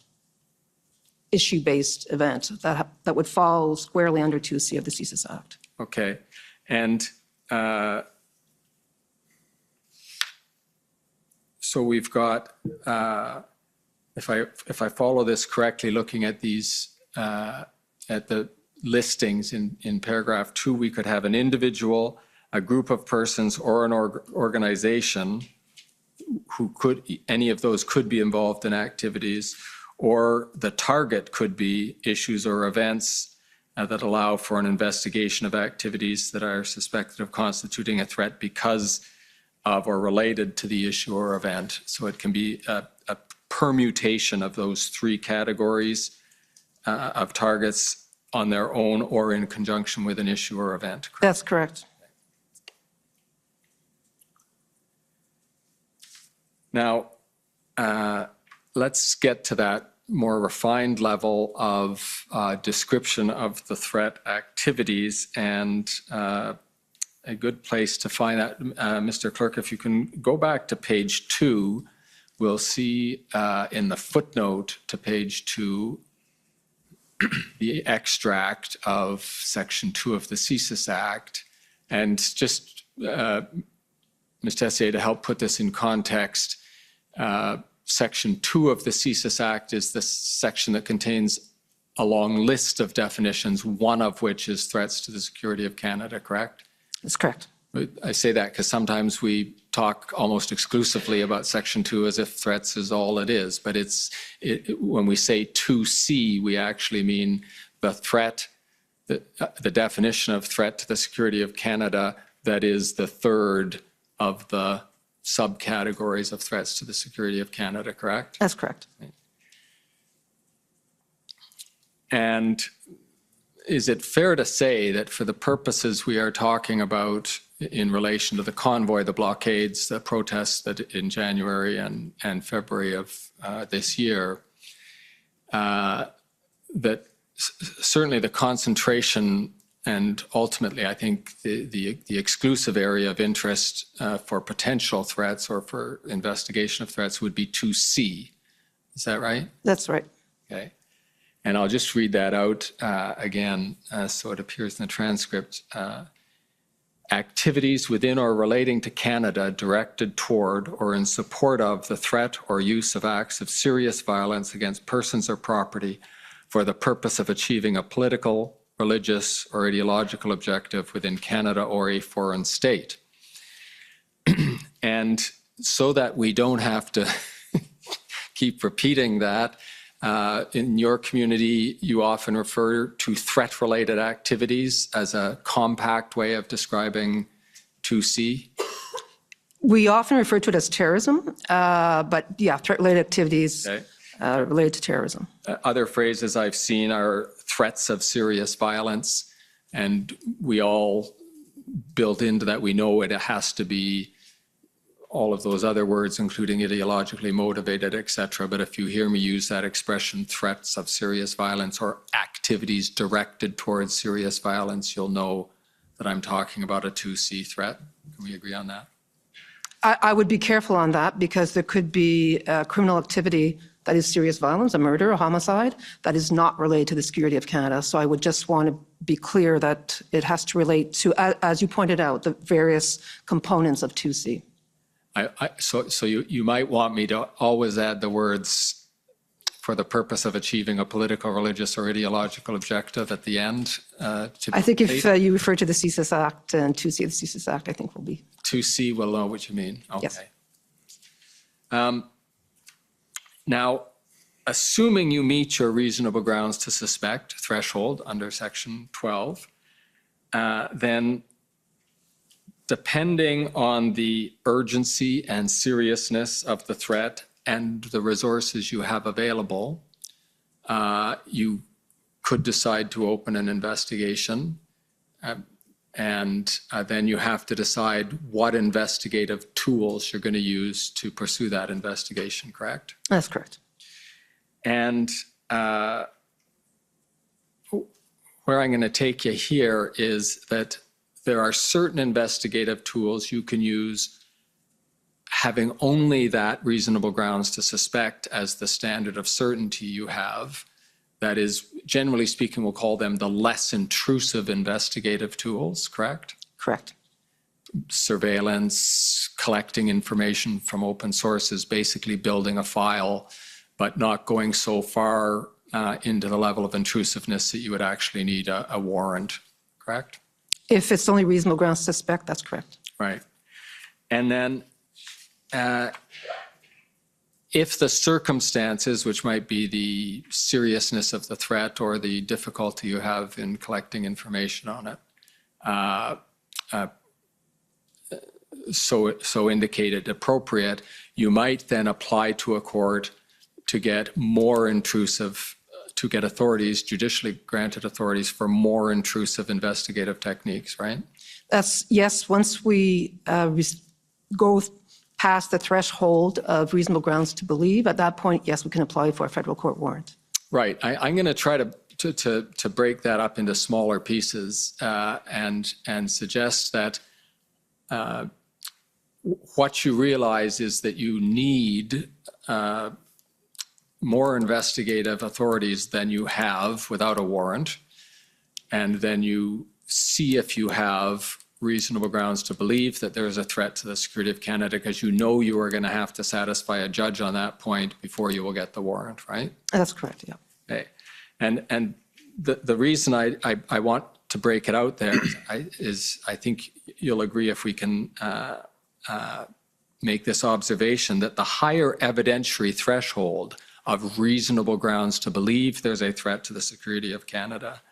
issue-based event that would fall squarely under 2C of the CSIS Act. Okay. And so we've got, if I follow this correctly, looking at these, at the listings in paragraph 2, we could have an individual, a group of persons, or an organization who could, any of those could be involved in activities, or the target could be issues or events that allow for an investigation of activities that are suspected of constituting a threat because of or related to the issue or event. So it can be a permutation of those three categories of targets on their own or in conjunction with an issue or event. Correct? That's correct. Now, let's get to that more refined level of description of the threat activities, and a good place to find that, Mr. Clerk, if you can go back to page 2, we'll see in the footnote to page 2 the extract of Section 2 of the CSIS Act. And just, Ms. Tessier, to help put this in context, Section 2 of the CSIS Act is the section that contains a long list of definitions, one of which is threats to the security of Canada, correct? That's correct. I say that because sometimes we talk almost exclusively about Section 2 as if threats is all it is. But when we say 2C, we actually mean the threat, the definition of threat to the security of Canada that is the third of the subcategories of threats to the security of Canada, correct? That's correct. And is it fair to say that for the purposes we are talking about in relation to the convoy, the blockades, the protests that in January and February of this year, that certainly the concentration and ultimately, I think the exclusive area of interest for potential threats or for investigation of threats would be 2C. Is that right? That's right. Okay. And I'll just read that out again so it appears in the transcript. Activities within or relating to Canada directed toward or in support of the threat or use of acts of serious violence against persons or property for the purpose of achieving a political, religious, or ideological objective within Canada or a foreign state. And so that we don't have to keep repeating that, in your community, you often refer to threat-related activities as a compact way of describing 2C. We often refer to it as terrorism, but yeah, threat-related activities related to terrorism. Other phrases I've seen are threats of serious violence, and we all built into that, we know it has to be all of those other words, including ideologically motivated, et cetera. But if you hear me use that expression, threats of serious violence or activities directed towards serious violence, you'll know that I'm talking about a 2C threat. Can we agree on that? I would be careful on that because there could be criminal activity that is serious violence, a murder, a homicide, that is not related to the security of Canada. So I would just want to be clear that it has to relate to, as you pointed out, the various components of 2C. So you might want me to always add the words for the purpose of achieving a political, religious, or ideological objective at the end. I think if you refer to the CSIS Act and 2C of the CSIS Act, I think will be. 2C will know what you mean. Okay. Yes. Now, assuming you meet your reasonable grounds to suspect threshold under Section 12, then depending on the urgency and seriousness of the threat and the resources you have available, you could decide to open an investigation. And then you have to decide what investigative tools you're going to use to pursue that investigation, correct? That's correct. And where I'm going to take you here is that there are certain investigative tools you can use having only that reasonable grounds to suspect as the standard of certainty you have. That is, generally speaking, we'll call them the less intrusive investigative tools, correct? Correct. Surveillance, collecting information from open sources, basically building a file, but not going so far into the level of intrusiveness that you would actually need a warrant, correct? If it's only reasonable grounds to suspect, that's correct. Right. And then if the circumstances, which might be the seriousness of the threat or the difficulty you have in collecting information on it, so indicated appropriate, you might then apply to a court to get more intrusive, to get authorities, judicially granted authorities for more intrusive investigative techniques, right? That's, yes, once we go past the threshold of reasonable grounds to believe, at that point, yes, we can apply for a federal court warrant. Right. I'm going to try to break that up into smaller pieces and suggest that what you realize is that you need more investigative authorities than you have without a warrant, and then you see if you have reasonable grounds to believe that there is a threat to the security of Canada, because you know you are going to have to satisfy a judge on that point before you will get the warrant, right? That's correct, yeah. Okay. And the reason I want to break it out there is I think you'll agree if we can make this observation that the higher evidentiary threshold of reasonable grounds to believe there's a threat to the security of Canada,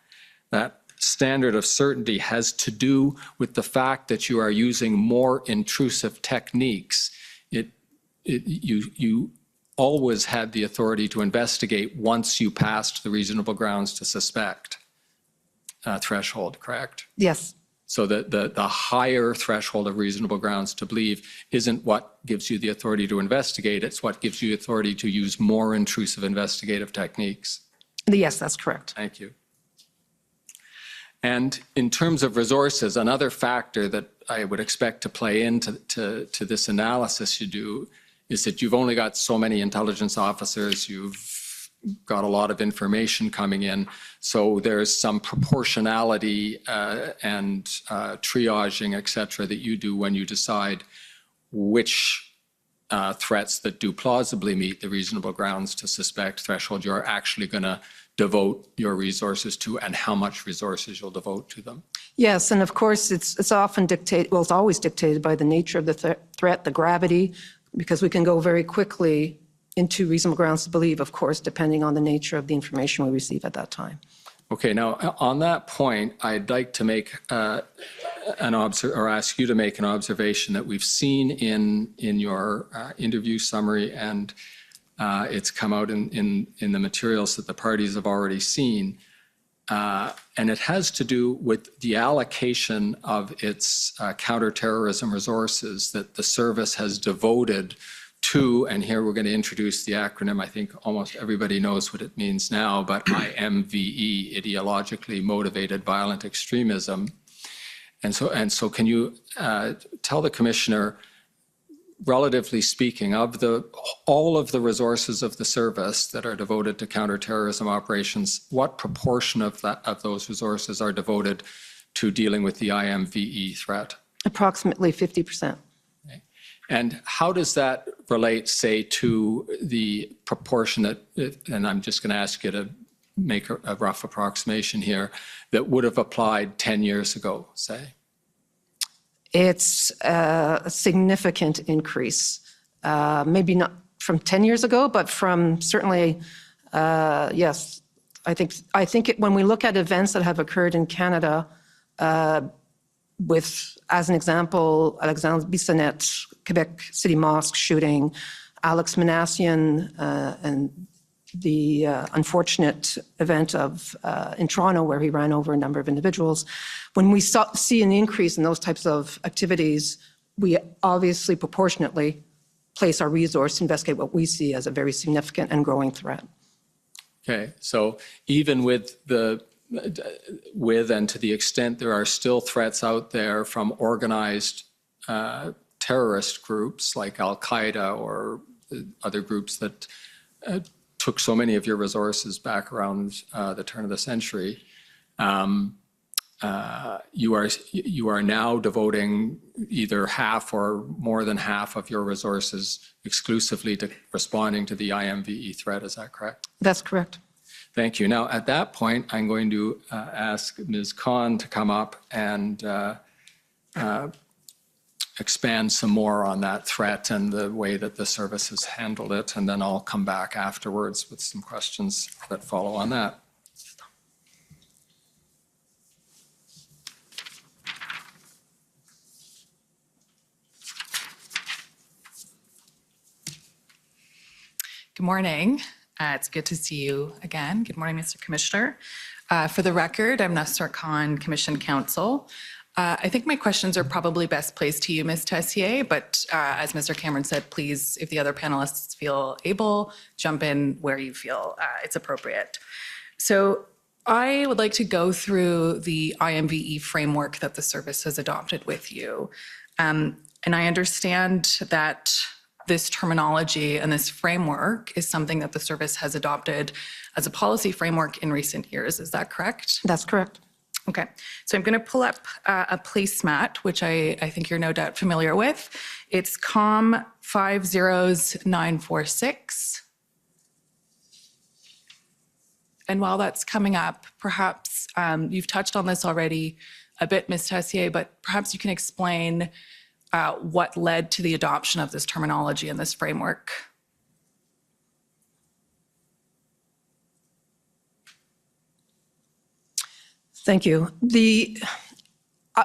that standard of certainty has to do with the fact that you are using more intrusive techniques. You always had the authority to investigate once you passed the reasonable grounds to suspect threshold, correct? Yes. So the higher threshold of reasonable grounds to believe isn't what gives you the authority to investigate, it's what gives you authority to use more intrusive investigative techniques. Yes, that's correct. Thank you. And in terms of resources, another factor that I would expect to play into this analysis you do is that you've only got so many intelligence officers, you've got a lot of information coming in. So there's some proportionality and triaging, et cetera, that you do when you decide which threats that do plausibly meet the reasonable grounds to suspect threshold you're actually going to devote your resources to, and how much resources you'll devote to them. Yes, and of course, it's often dictated, well, it's always dictated by the nature of the threat, the gravity, because we can go very quickly into reasonable grounds to believe, of course, depending on the nature of the information we receive at that time. Okay, now on that point, I'd like to make or ask you to make an observation that we've seen in your interview summary, and it's come out in the materials that the parties have already seen. And it has to do with the allocation of its counterterrorism resources that the service has devoted to, and here we're going to introduce the acronym. I think almost everybody knows what it means now, but IMVE, ideologically motivated violent extremism. And so can you tell the Commissioner, relatively speaking, of all of the resources of the service that are devoted to counterterrorism operations, what proportion of those resources are devoted to dealing with the IMVE threat? Approximately 50%. Okay. And how does that relate, say, to the proportion that, and I'm just going to ask you to make a rough approximation here, that would have applied 10 years ago, say? It's a significant increase, maybe not from 10 years ago, but from certainly, yes. I think when we look at events that have occurred in Canada, with, as an example, Alexandre Bissonnette, Quebec City Mosque shooting, Alex Manassian, and the unfortunate event in Toronto where he ran over a number of individuals. When we see an increase in those types of activities, we obviously proportionately place our resource to investigate what we see as a very significant and growing threat. Okay, so even with and to the extent there are still threats out there from organized terrorist groups like Al-Qaeda or other groups that took so many of your resources back around the turn of the century, you are now devoting either half or more than half of your resources exclusively to responding to the IMVE threat. Is that correct? That's correct. Thank you. Now, at that point, I'm going to ask Ms. Khan to come up and expand some more on that threat and the way that the service has handled it, and then I'll come back afterwards with some questions that follow on that. Good morning. It's good to see you again. Good morning, Mr. Commissioner. For the record, I'm Nasser Khan, Commission Counsel. I think my questions are probably best placed to you, Ms. Tessier, but as Mr. Cameron said, please, if the other panelists feel able, jump in where you feel it's appropriate. So I would like to go through the IMVE framework that the service has adopted with you. And I understand that this terminology and this framework is something that the service has adopted as a policy framework in recent years. Is that correct? That's correct. Okay, so I'm going to pull up a placemat, which I think you're no doubt familiar with. It's COM 50946. And while that's coming up, perhaps you've touched on this already a bit, Ms. Tessier, but perhaps you can explain what led to the adoption of this terminology and this framework. Thank you.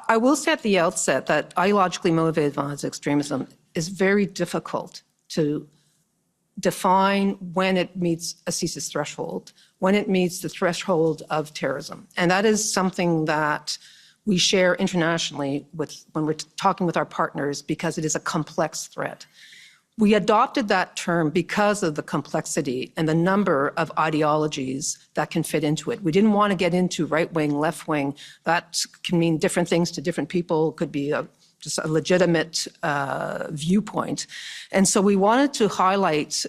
I will say at the outset that ideologically motivated violent extremism is very difficult to define when it meets a CSIS threshold, when it meets the threshold of terrorism. And that is something that we share internationally when we're talking with our partners, because it is a complex threat. We adopted that term because of the complexity and the number of ideologies that can fit into it. We didn't want to get into right wing, left wing. That can mean different things to different people. It could be just a legitimate viewpoint. And so we wanted to highlight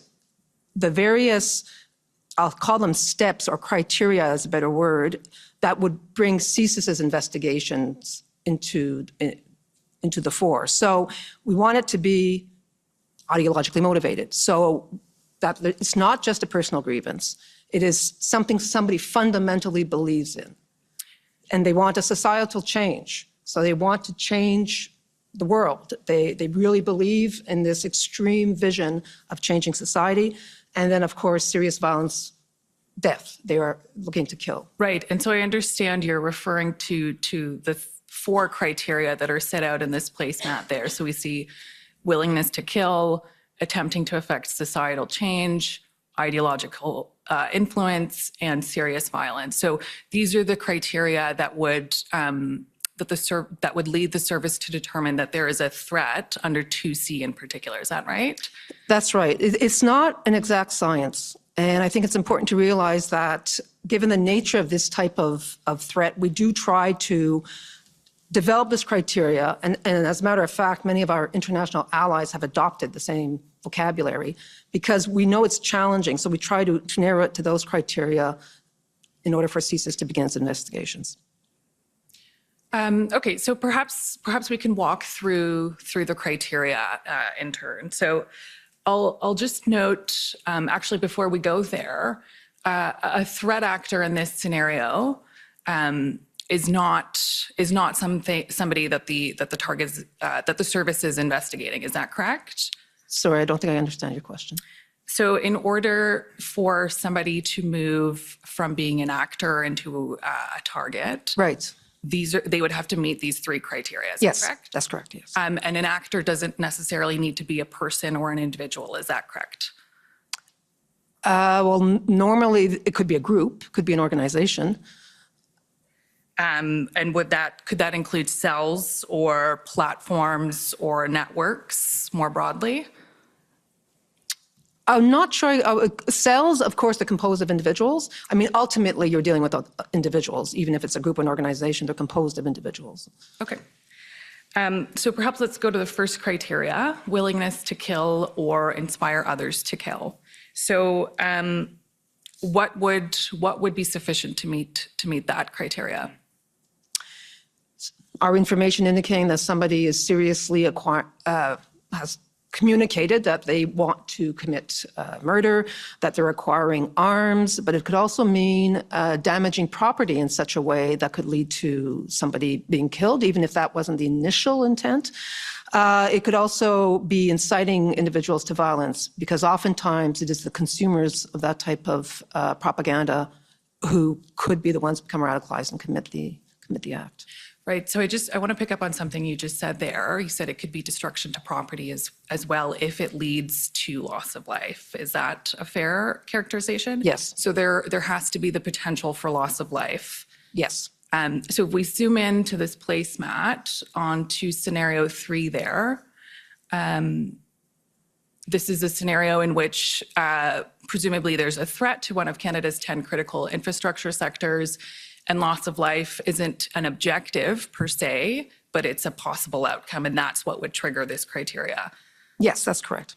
the various I'll call them steps or criteria is a better word, that would bring CSIS's investigations into the fore. So we want it to be ideologically motivated. So that it's not just a personal grievance. It is something somebody fundamentally believes in. And they want a societal change. So they want to change the world. They really believe in this extreme vision of changing society. And then, of course, serious violence, death. They are looking to kill. Right. And so I understand you're referring to the 4 criteria that are set out in this placemat there. So we see willingness to kill, attempting to affect societal change, ideological influence, and serious violence. So these are the criteria that would that would lead the service to determine that there is a threat under 2C in particular. Is that right? That's right. It's not an exact science. And I think it's important to realize that given the nature of this type of threat, we do try to develop this criteria. And as a matter of fact, many of our international allies have adopted the same vocabulary because we know it's challenging. So we try to narrow it to those criteria in order for CSIS to begin its investigations. Okay, so perhaps we can walk through the criteria in turn. So I'll just note, actually, before we go there, a threat actor in this scenario is not somebody that the target that the service is investigating. Is that correct? Sorry, I don't think I understand your question. So in order for somebody to move from being an actor into a target, right? They would have to meet these 3 criteria. Is yes, that correct? That's correct. Yes. And an actor doesn't necessarily need to be a person or an individual. Is that correct? Well, normally it could be a group, could be an organization. And could that include cells or platforms or networks more broadly? I'm not sure. Cells, of course, are composed of individuals. I mean, ultimately, you're dealing with individuals. Even if it's a group or an organization, they're composed of individuals. Okay. So perhaps let's go to the first criteria, willingness to kill or inspire others to kill. So what would be sufficient to meet that criteria? Our information indicating that somebody is seriously has communicated that they want to commit murder, that they're acquiring arms, but it could also mean damaging property in such a way that could lead to somebody being killed, even if that wasn't the initial intent. It could also be inciting individuals to violence, because oftentimes it is the consumers of that type of propaganda who could be the ones who become radicalized and commit the act. Right. So I want to pick up on something you just said there. You said it could be destruction to property as well if it leads to loss of life. Is that a fair characterization? Yes. So there has to be the potential for loss of life. Yes. So if we zoom into this placemat onto scenario 3 there, this is a scenario in which presumably there's a threat to one of Canada's 10 critical infrastructure sectors. And loss of life isn't an objective per se, but it's a possible outcome, and that's what would trigger this criteria. Yes, that's correct.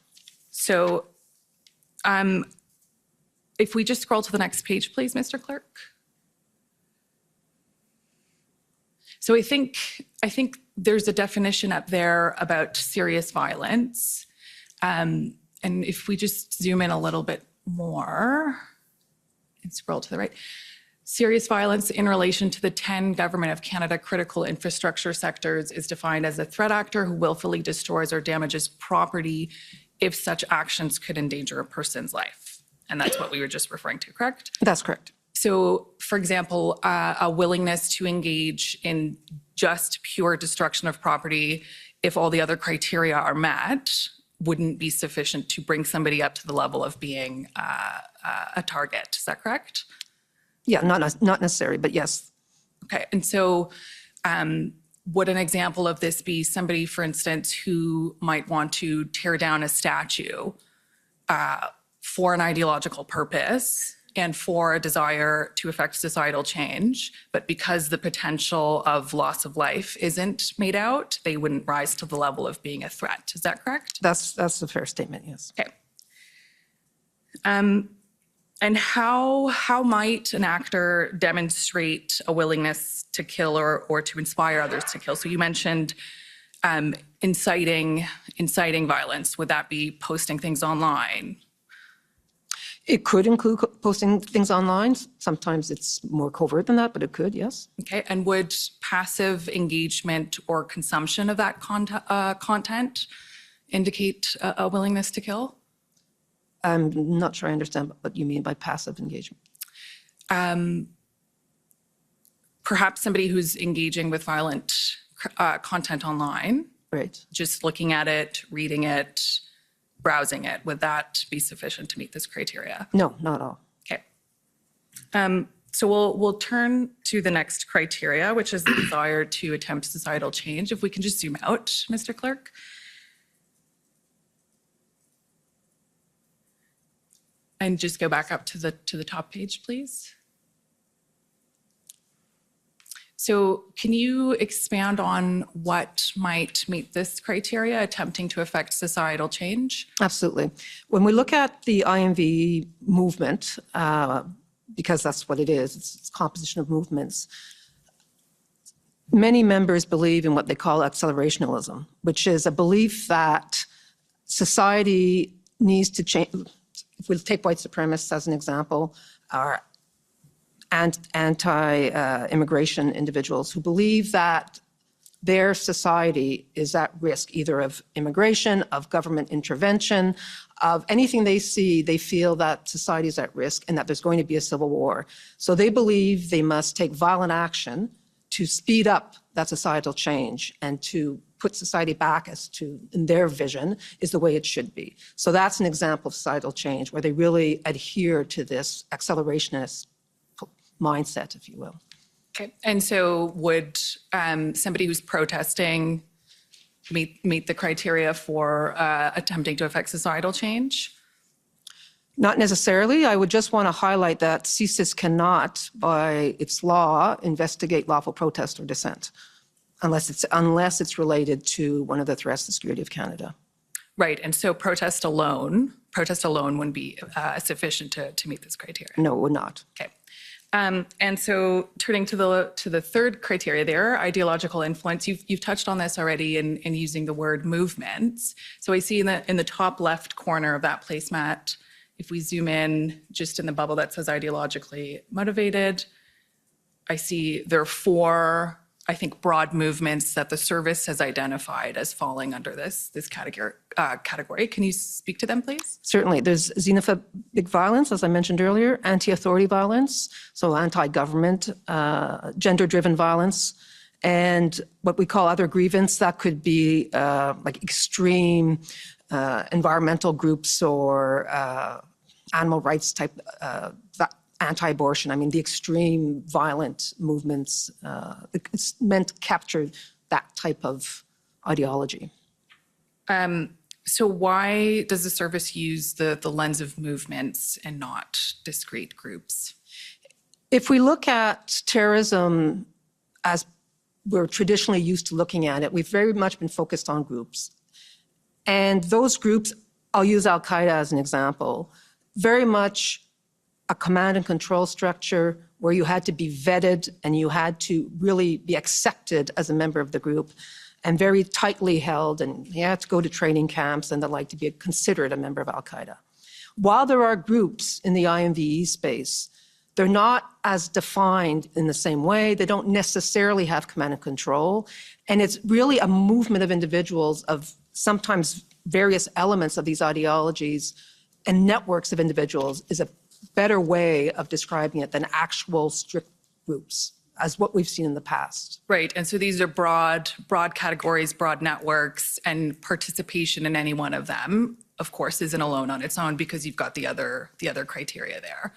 So if we just scroll to the next page, please, Mr. Clerk. So I think there's a definition up there about serious violence. And if we just zoom in a little bit more and scroll to the right. Serious violence in relation to the 10 Government of Canada critical infrastructure sectors is defined as a threat actor who willfully destroys or damages property if such actions could endanger a person's life. And that's what we were just referring to, correct? That's correct. So, for example, a willingness to engage in just pure destruction of property, if all the other criteria are met, wouldn't be sufficient to bring somebody up to the level of being a target. Is that correct? Yeah, not necessary, but yes. Okay, and so would an example of this be somebody, for instance, who might want to tear down a statue for an ideological purpose and for a desire to affect societal change, but because the potential of loss of life isn't made out, they wouldn't rise to the level of being a threat. Is that correct? That's a fair statement, yes. Okay. And how might an actor demonstrate a willingness to kill or to inspire others to kill? So you mentioned inciting violence. Would that be posting things online? It could include posting things online. Sometimes it's more covert than that, but it could, yes. Okay, and would passive engagement or consumption of that content indicate a willingness to kill? I'm not sure I understand what you mean by passive engagement. Perhaps somebody who's engaging with violent content online, right? Just looking at it, reading it, browsing it, would that be sufficient to meet this criteria? No, not at all. Okay. So we'll turn to the next criteria, which is the desire to attempt societal change. If we can just zoom out, Mr. Clerk. And just go back up to the top page, please. So can you expand on what might meet this criteria, attempting to affect societal change? Absolutely. When we look at the IMV movement, because that's what it is, it's a composition of movements, many members believe in what they call accelerationism, which is a belief that society needs to change. If we take white supremacists as an example, or anti-immigration individuals who believe that their society is at risk either of immigration, of government intervention, of anything they see, they feel that society is at risk and that there's going to be a civil war. So they believe they must take violent action to speed up that societal change and to put society back as to, in their vision, is the way it should be. So that's an example of societal change where they really adhere to this accelerationist mindset, if you will. Okay, and so would somebody who's protesting meet the criteria for attempting to affect societal change? Not necessarily. I would just want to highlight that CSIS cannot, by its law, investigate lawful protest or dissent, unless it's related to one of the threats to the security of Canada. Right, and so protest alone wouldn't be sufficient to meet this criteria? No, it would not. Okay. And so turning to the third criteria there, ideological influence, you've touched on this already in using the word movements. So I see in the top left corner of that placemat, if we zoom in just in the bubble that says ideologically motivated, I see there are 4, I think, broad movements that the service has identified as falling under this category. Can you speak to them, please? Certainly. There's xenophobic violence, as I mentioned earlier, anti-authority violence, so anti-government, gender-driven violence, and what we call other grievance. That could be like extreme environmental groups or animal rights type anti-abortion. I mean, the extreme violent movements, it's meant to capture that type of ideology. So why does the service use the lens of movements and not discrete groups? If we look at terrorism as we're traditionally used to looking at it, we've very much been focused on groups. And those groups, I'll use Al-Qaeda as an example, very much a command and control structure where you had to be vetted and you had to really be accepted as a member of the group and very tightly held, and you had to go to training camps and the like to be considered a member of Al-Qaeda. While there are groups in the IMVE space, they're not as defined in the same way. They don't necessarily have command and control. And it's really a movement of individuals of sometimes various elements of these ideologies and networks of individuals is a better way of describing it than actual strict groups, as what we've seen in the past. Right, and so these are broad categories, broad networks, and participation in any one of them, of course, isn't alone on its own because you've got the other criteria there.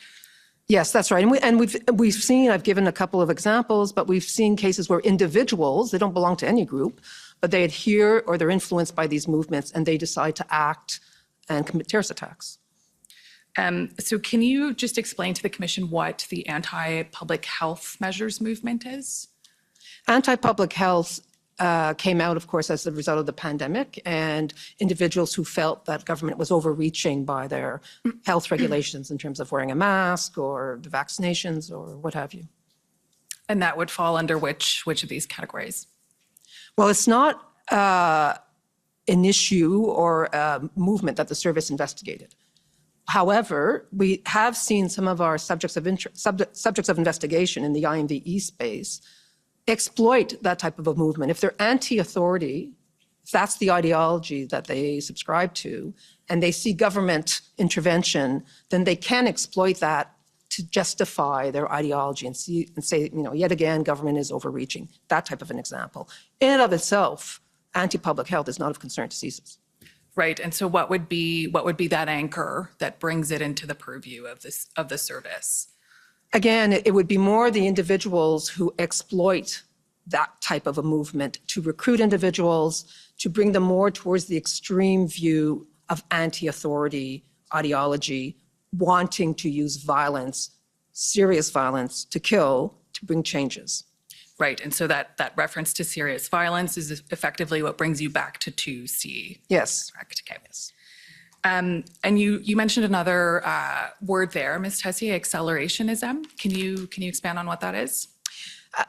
Yes, that's right. And we've seen, I've given a couple of examples, but we've seen cases where individuals, they don't belong to any group, but they adhere or they're influenced by these movements and they decide to act and commit terrorist attacks. So can you just explain to the Commission what the anti-public health measures movement is? Anti-public health came out, of course, as a result of the pandemic, and individuals who felt that government was overreaching by their health regulations in terms of wearing a mask or the vaccinations or what have you. And that would fall under which of these categories? Well, it's not an issue or a movement that the service investigated. However, we have seen some of our subjects of investigation in the IMVE space exploit that type of a movement. If they're anti-authority, if that's the ideology that they subscribe to, and they see government intervention, then they can exploit that to justify their ideology and say, yet again, government is overreaching. That type of an example. In and of itself, anti-public health is not of concern to CSIS. Right, and so what would be that anchor that brings it into the purview of the service? Again, it would be more the individuals who exploit that type of a movement to recruit individuals, to bring them more towards the extreme view of anti-authority ideology, wanting to use violence, serious violence, to kill, to bring changes. Right, and so that reference to serious violence is effectively what brings you back to 2C. Yes. Correct, okay. Yes. And you mentioned another word there, Ms. Tessier, accelerationism. Can you expand on what that is?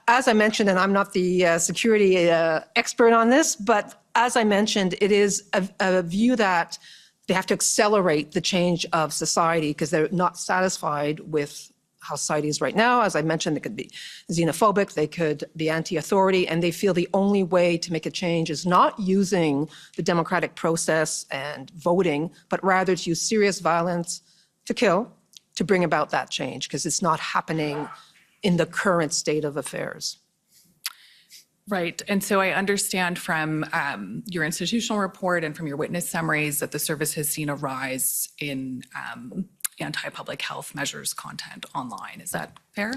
As I mentioned, and I'm not the security expert on this, but as I mentioned, it is a view that they have to accelerate the change of society because they're not satisfied with how society is right now. As I mentioned, they could be xenophobic, they could be anti-authority, and they feel the only way to make a change is not using the democratic process and voting, but rather to use serious violence to kill, to bring about that change, because it's not happening in the current state of affairs. Right, and so I understand from your institutional report and from your witness summaries that the service has seen a rise in anti-public health measures content online. Is that fair?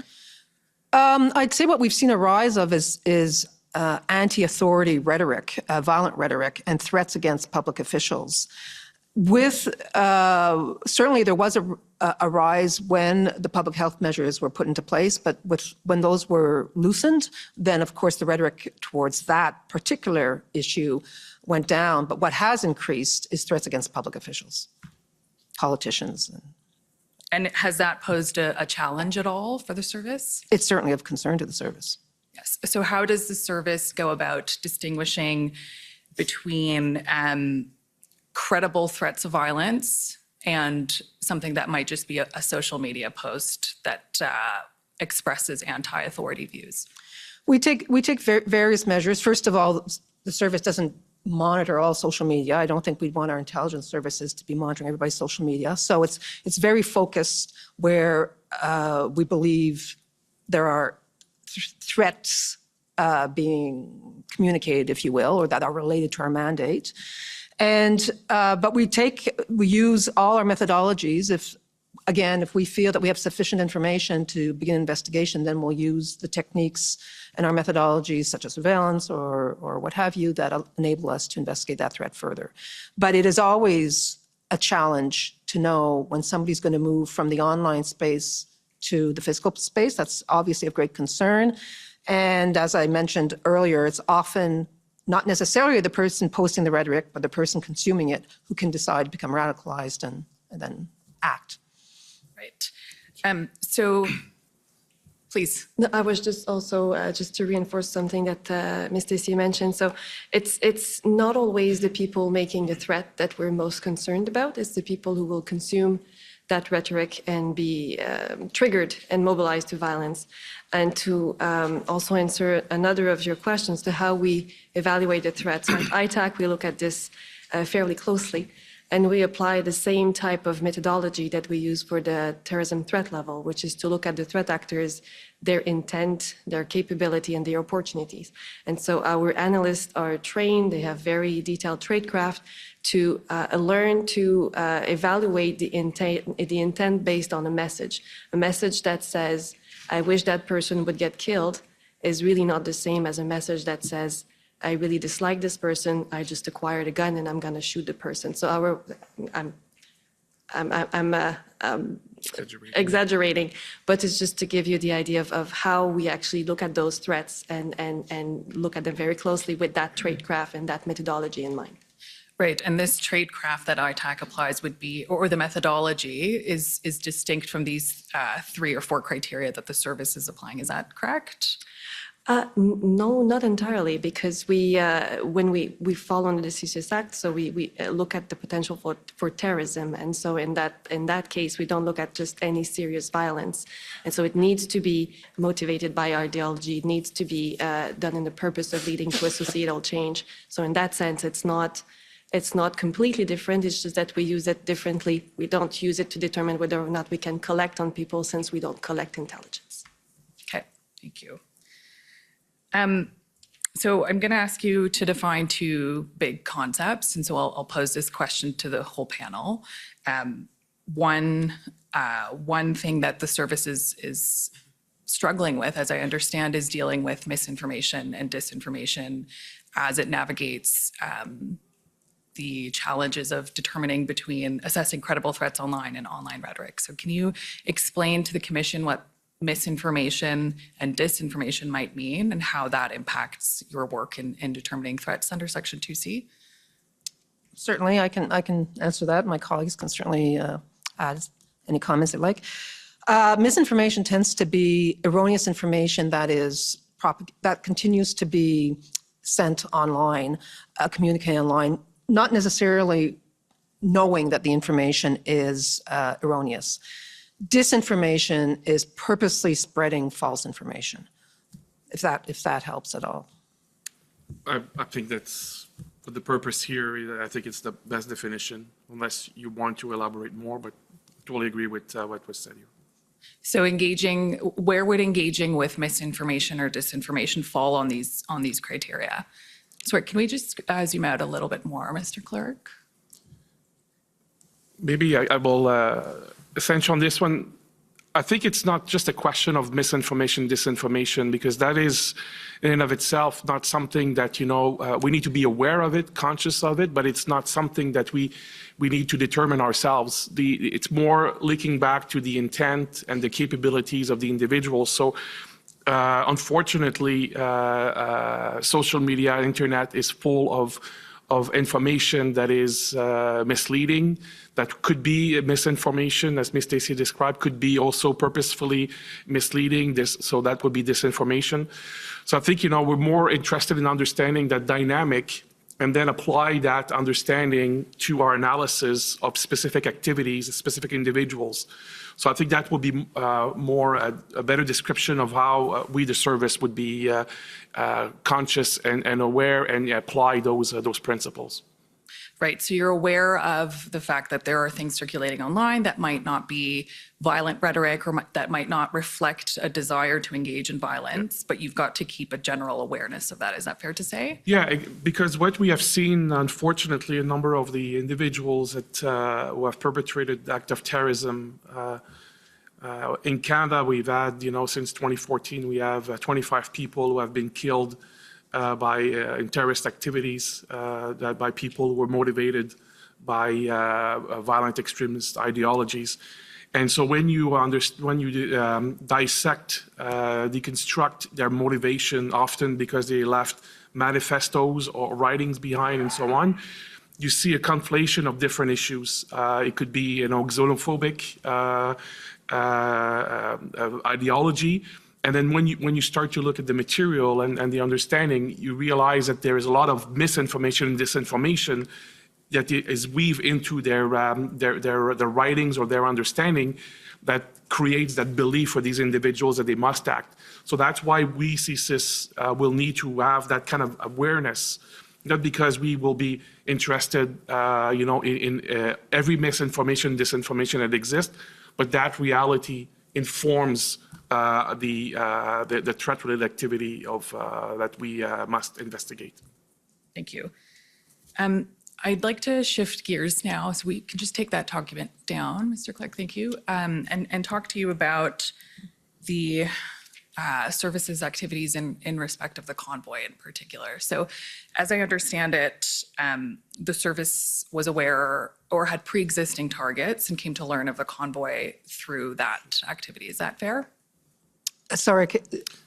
I'd say what we've seen a rise of is anti-authority rhetoric, violent rhetoric, and threats against public officials. Certainly there was a rise when the public health measures were put into place, but when those were loosened, then of course the rhetoric towards that particular issue went down. But what has increased is threats against public officials, politicians. And has that posed a challenge at all for the service? It's certainly of concern to the service. Yes. So how does the service go about distinguishing between credible threats of violence and something that might just be a social media post that expresses anti-authority views? We take various measures. First of all, the service doesn't monitor all social media. I don't think we'd want our intelligence services to be monitoring everybody's social media. So it's very focused where we believe there are threats being communicated, if you will, or that are related to our mandate. And but we use all our methodologies. If we feel that we have sufficient information to begin investigation, then we'll use the techniques and our methodologies, such as surveillance or what have you, that enable us to investigate that threat further. But it is always a challenge to know when somebody's going to move from the online space to the physical space. That's obviously of great concern. And as I mentioned earlier, it's often not necessarily the person posting the rhetoric, but the person consuming it who can decide to become radicalized and then act. Right. So, please. No, I was just also just to reinforce something that Ms. Tessier mentioned. So it's not always the people making the threat that we're most concerned about. It's the people who will consume that rhetoric and be triggered and mobilized to violence. And to also answer another of your questions to how we evaluate the threats. At ITAC, we look at this fairly closely. And we apply the same type of methodology that we use for the terrorism threat level, which is to look at the threat actors, their intent, their capability, and their opportunities. And so our analysts are trained, they have very detailed tradecraft to learn to evaluate the intent based on a message. A message that says, I wish that person would get killed, is really not the same as a message that says, I really dislike this person, I just acquired a gun and I'm going to shoot the person. So exaggerating, but it's just to give you the idea of how we actually look at those threats and look at them very closely with that tradecraft and that methodology in mind. Right, and this tradecraft that ITAC applies would be, or the methodology is distinct from these 3 or 4 criteria that the service is applying. Is that correct? No, not entirely, because when we fall under the CCS Act, so we look at the potential for terrorism, and so in that case, we don't look at just any serious violence, and so it needs to be motivated by ideology. It needs to be done in the purpose of leading to a societal change. So in that sense, it's not completely different. It's just that we use it differently. We don't use it to determine whether or not we can collect on people, since we don't collect intelligence. Okay, thank you. So I'm going to ask you to define 2 big concepts, and so I'll pose this question to the whole panel. One thing that the service is struggling with, as I understand, is dealing with misinformation and disinformation as it navigates the challenges of determining between assessing credible threats online and online rhetoric. So can you explain to the Commission what misinformation and disinformation might mean and how that impacts your work in determining threats under Section 2C? Certainly, I can answer that. My colleagues can certainly add any comments they like. Misinformation tends to be erroneous information that continues to be sent online, communicated online, not necessarily knowing that the information is erroneous. Disinformation is purposely spreading false information, if that helps at all. I think that's, for the purpose here, I think it's the best definition, unless you want to elaborate more, but I totally agree with what was said here. So where would engaging with misinformation or disinformation fall on these criteria? Sorry, can we just zoom out a little bit more, Mr. Clerk? Maybe I will essentially on this one. I think it's not just a question of misinformation, disinformation, because that is in and of itself not something that, we need to be aware of it, conscious of it, but it's not something that we need to determine ourselves. It's more linking back to the intent and the capabilities of the individual. So unfortunately, social media, internet is full of information that is misleading, that could be misinformation, as Ms. Stacey described, could be also purposefully misleading. So that would be disinformation. So I think, we're more interested in understanding that dynamic and then apply that understanding to our analysis of specific activities, specific individuals. So I think that would be a better description of how we, the service, would be conscious and aware and apply those principles. Right, so you're aware of the fact that there are things circulating online that might not be violent rhetoric or that might not reflect a desire to engage in violence, but you've got to keep a general awareness of that. Is that fair to say? Yeah, because what we have seen, unfortunately, a number of the individuals who have perpetrated acts of terrorism in Canada, we've had, since 2014, we have 25 people who have been killed in terrorist activities, by people who were motivated by violent extremist ideologies. And so when you dissect, deconstruct their motivation, often because they left manifestos or writings behind and so on, you see a conflation of different issues. It could be, xenophobic ideology. And then when you start to look at the material and the understanding, you realize that there is a lot of misinformation and disinformation that is weaved into their writings or their understanding that creates that belief for these individuals that they must act. So that's why we, CSIS, will need to have that kind of awareness, not because we will be interested, in every misinformation, disinformation that exists, but that reality informs the threat-related activity that we must investigate. Thank you. I'd like to shift gears now, so we can just take that document down, Mr. Clerk, thank you, and talk to you about the services activities in respect of the convoy in particular. So as I understand it, the service was aware or had pre-existing targets and came to learn of the convoy through that activity. Is that fair? Sorry,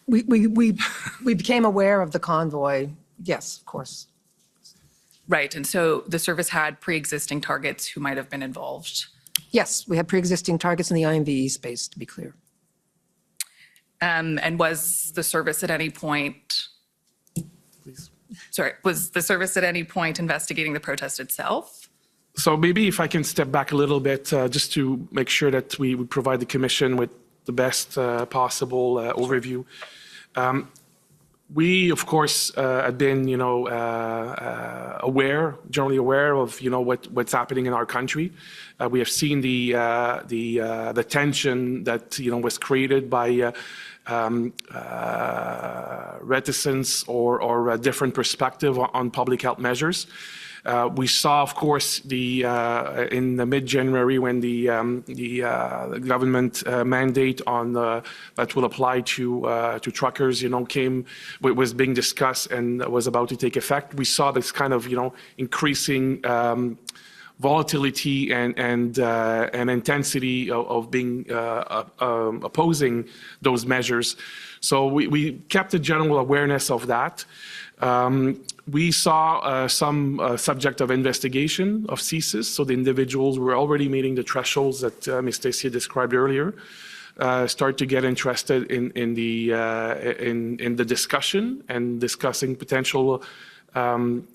we became aware of the convoy. Yes, of course. Right, and so the service had pre-existing targets who might have been involved. Yes, we had pre-existing targets in the IMVE space, to be clear. And was the service at any point, was the service at any point investigating the protest itself? So maybe if I can step back a little bit, just to make sure that we provide the commission with the best possible overview. We, of course, have been, generally aware of, what's happening in our country. We have seen the tension that, was created by reticence or a different perspective on public health measures. We saw, of course, in the mid-January when the government mandate on that will apply to truckers, was being discussed and was about to take effect. We saw this kind of, increasing volatility and intensity of being opposing those measures. So we kept a general awareness of that. We saw some subject of investigation of CSIS, so the individuals were already meeting the thresholds that Ms. Tessier described earlier, start to get interested in the discussion and discussing potential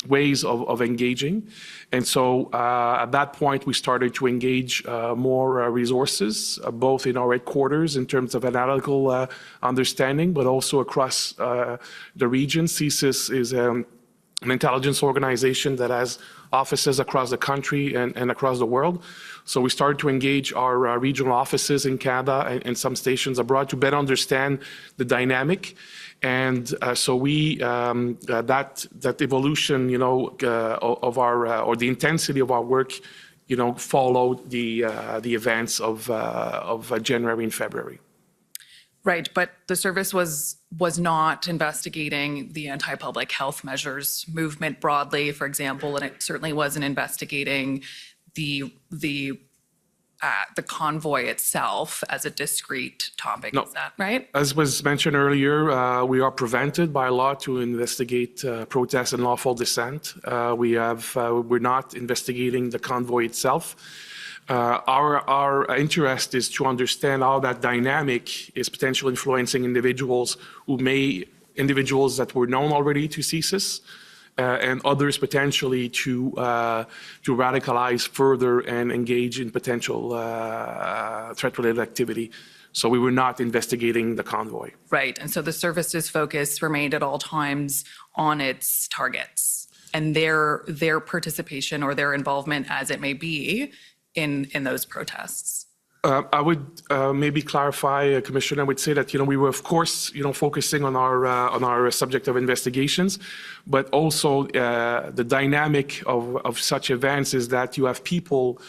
ways of engaging. And so at that point, we started to engage more resources, both in our headquarters in terms of analytical understanding, but also across the region. CSIS is an intelligence organization that has offices across the country and across the world. So we started to engage our regional offices in Canada and some stations abroad to better understand the dynamic. And so we that evolution, of our or the intensity of our work, followed the events of January and February. Right, but the service was not investigating the anti-public health measures movement broadly, for example, and it certainly wasn't investigating the convoy itself as a discrete topic. No. Is that right? As was mentioned earlier, we are prevented by law to investigate protests and lawful dissent. We're not investigating the convoy itself. Our interest is to understand how that dynamic is potentially influencing individuals that were known already to CSIS, and others potentially to radicalize further and engage in potential threat-related activity. So we were not investigating the convoy. Right, and so the service's focus remained at all times on its targets and their participation or their involvement, as it may be, in those protests. I would maybe clarify, Commissioner. I would say that we were, of course, focusing on our subject of investigations, but also the dynamic of such events is that you have people.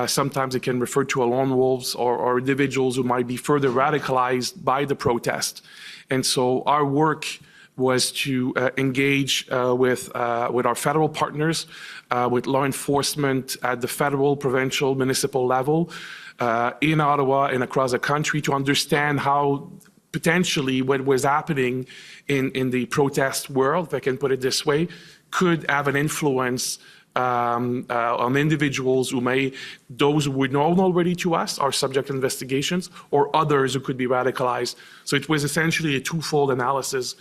Sometimes it can refer to lone wolves or individuals who might be further radicalized by the protest, and so our work was to engage with our federal partners, with law enforcement at the federal, provincial, municipal level, in Ottawa and across the country, to understand how potentially what was happening in the protest world, if I can put it this way, could have an influence on individuals those who were known already to us, are subject to investigations, or others who could be radicalized. So it was essentially a twofold analysis,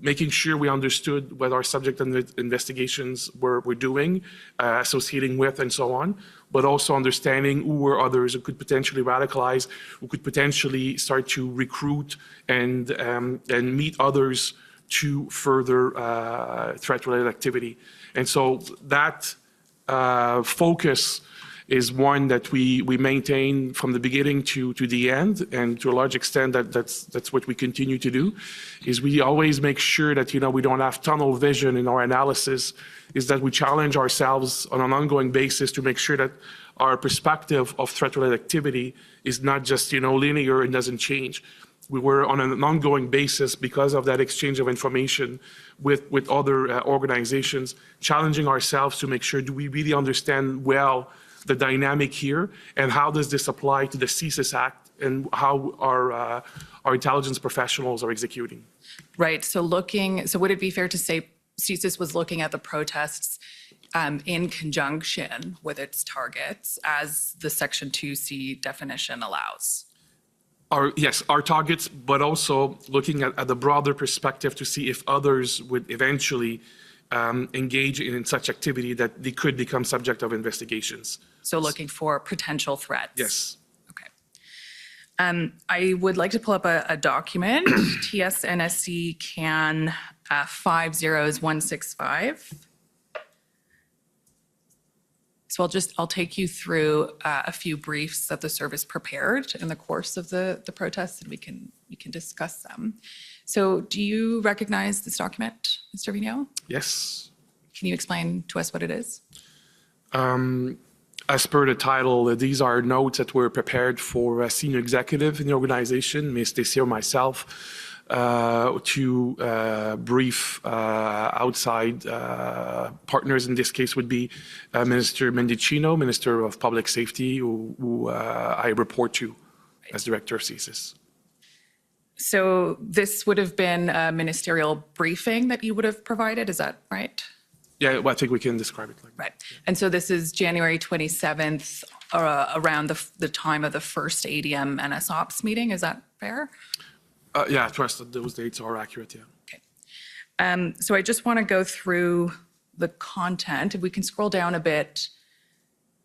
making sure we understood what our subject investigations were doing, associating with, and so on, but also understanding who were others who could potentially radicalize, who could potentially start to recruit and meet others to further threat-related activity. And so that focus is one that we maintain from the beginning to the end, and to a large extent that's what we continue to do, is we always make sure that we don't have tunnel vision in our analysis, is that we challenge ourselves on an ongoing basis to make sure that our perspective of threat-related activity is not just linear and doesn't change. we were on an ongoing basis because of that exchange of information with other organizations, challenging ourselves to make sure, do we really understand well the dynamic here, and how does this apply to the CSIS Act, and how our intelligence professionals are executing? Right, so would it be fair to say CSIS was looking at the protests in conjunction with its targets as the Section 2C definition allows? Yes, our targets, but also looking at the broader perspective to see if others would eventually engage in such activity that they could become subject of investigations. So looking for potential threats? Yes. Okay. I would like to pull up a document, TSNSC CAN 50165. So I'll take you through a few briefs that the service prepared in the course of the protests, and we can discuss them. So do you recognize this document, Mr. Vigneault? Yes. Can you explain to us what it is? As per the title, these are notes that were prepared for a senior executive in the organization, Ms. Tessier or myself, to brief outside partners. In this case would be Minister Mendicino, Minister of Public Safety, who I report to as Director of CSIS. So this would have been a ministerial briefing that you would have provided, is that right? Yeah, well, I think we can describe it like that. Right. And so this is January 27th, around the time of the first ADM NSOPS meeting, is that fair? Yeah, I trust that those dates are accurate, yeah. Okay. So I just want to go through the content. If we can scroll down a bit,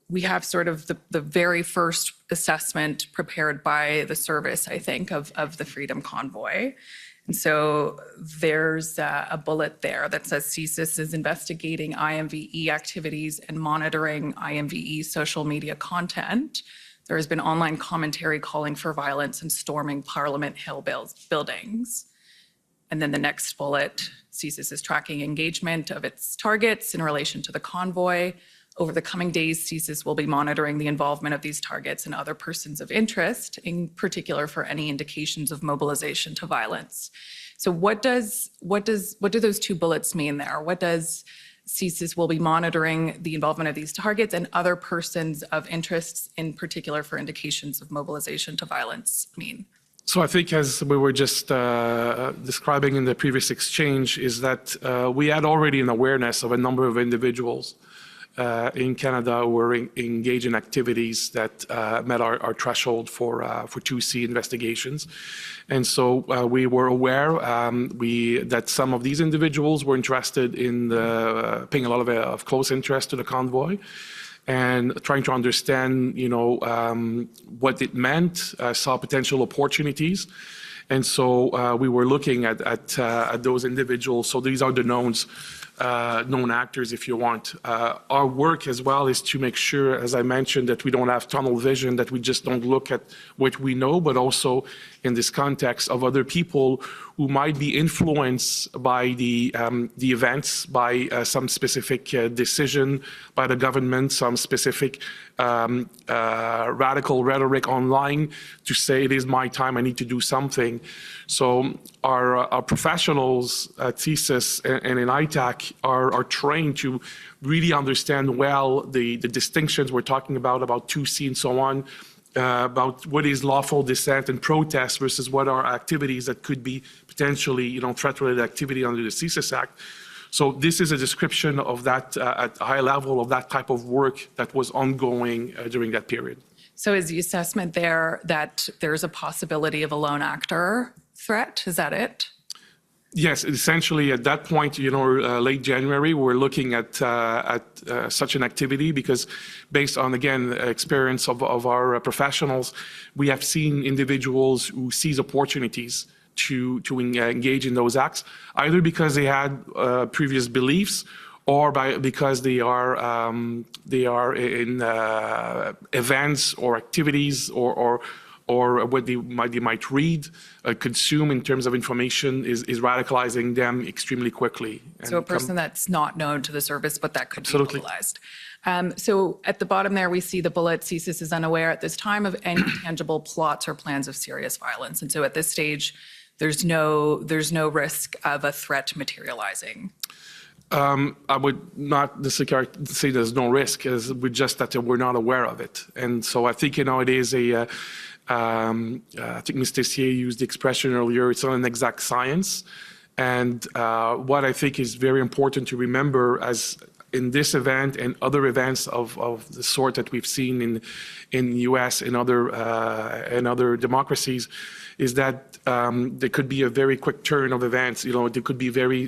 we have sort of the very first assessment prepared by the service, I think, of the Freedom Convoy. And so there's a bullet there that says CSIS is investigating IMVE activities and monitoring IMVE social media content. There has been online commentary calling for violence and storming Parliament Hill buildings. And then the next bullet, CSIS is tracking engagement of its targets in relation to the convoy. Over the coming days, CSIS will be monitoring the involvement of these targets and other persons of interest, in particular for any indications of mobilization to violence. So what do those two bullets mean there? What does CSIS will be monitoring the involvement of these targets and other persons of interest, in particular for indications of mobilization to violence, mean? So I think, as we were just describing in the previous exchange, is that we had already an awareness of a number of individuals in Canada who were engaged in activities that met our threshold for 2C investigations. And so we were aware that some of these individuals were interested in paying a lot of close interest to the convoy and trying to understand, what it meant, saw potential opportunities. And so we were looking at those individuals. So these are the known actors, if you want. Our work as well is to make sure, as I mentioned, that we don't have tunnel vision, that we just don't look at what we know, but also in this context of other people who might be influenced by the events, by some specific decision by the government, some specific radical rhetoric online to say, it is my time, I need to do something. So our professionals at CSIS and in ITAC are trained to really understand well the distinctions we're talking about 2C and so on, about what is lawful dissent and protest versus what are activities that could be potentially, threat-related activity under the CSIS Act. So this is a description of that at a high level of that type of work that was ongoing during that period. So is the assessment there that there's a possibility of a lone actor threat? Is that it? Yes, essentially at that point, late January, we're looking at such an activity because based on, again, experience of our professionals, we have seen individuals who seize opportunities to engage in those acts, either because they had previous beliefs or because they are in events or activities or or what they might read, consume in terms of information is radicalizing them extremely quickly. So a person that's not known to the service, but that could Absolutely. be mobilized. So at the bottom there, we see the bullet, CSIS is unaware at this time of any tangible plots or plans of serious violence. And so at this stage, there's no risk of a threat materializing. I would not necessarily say there's no risk, we're just that we're not aware of it. And so I think, it is I think Ms. Tessier used the expression earlier, it's not an exact science. And what I think is very important to remember as in this event and other events of the sort that we've seen in the US and other democracies is that there could be a very quick turn of events. There could be very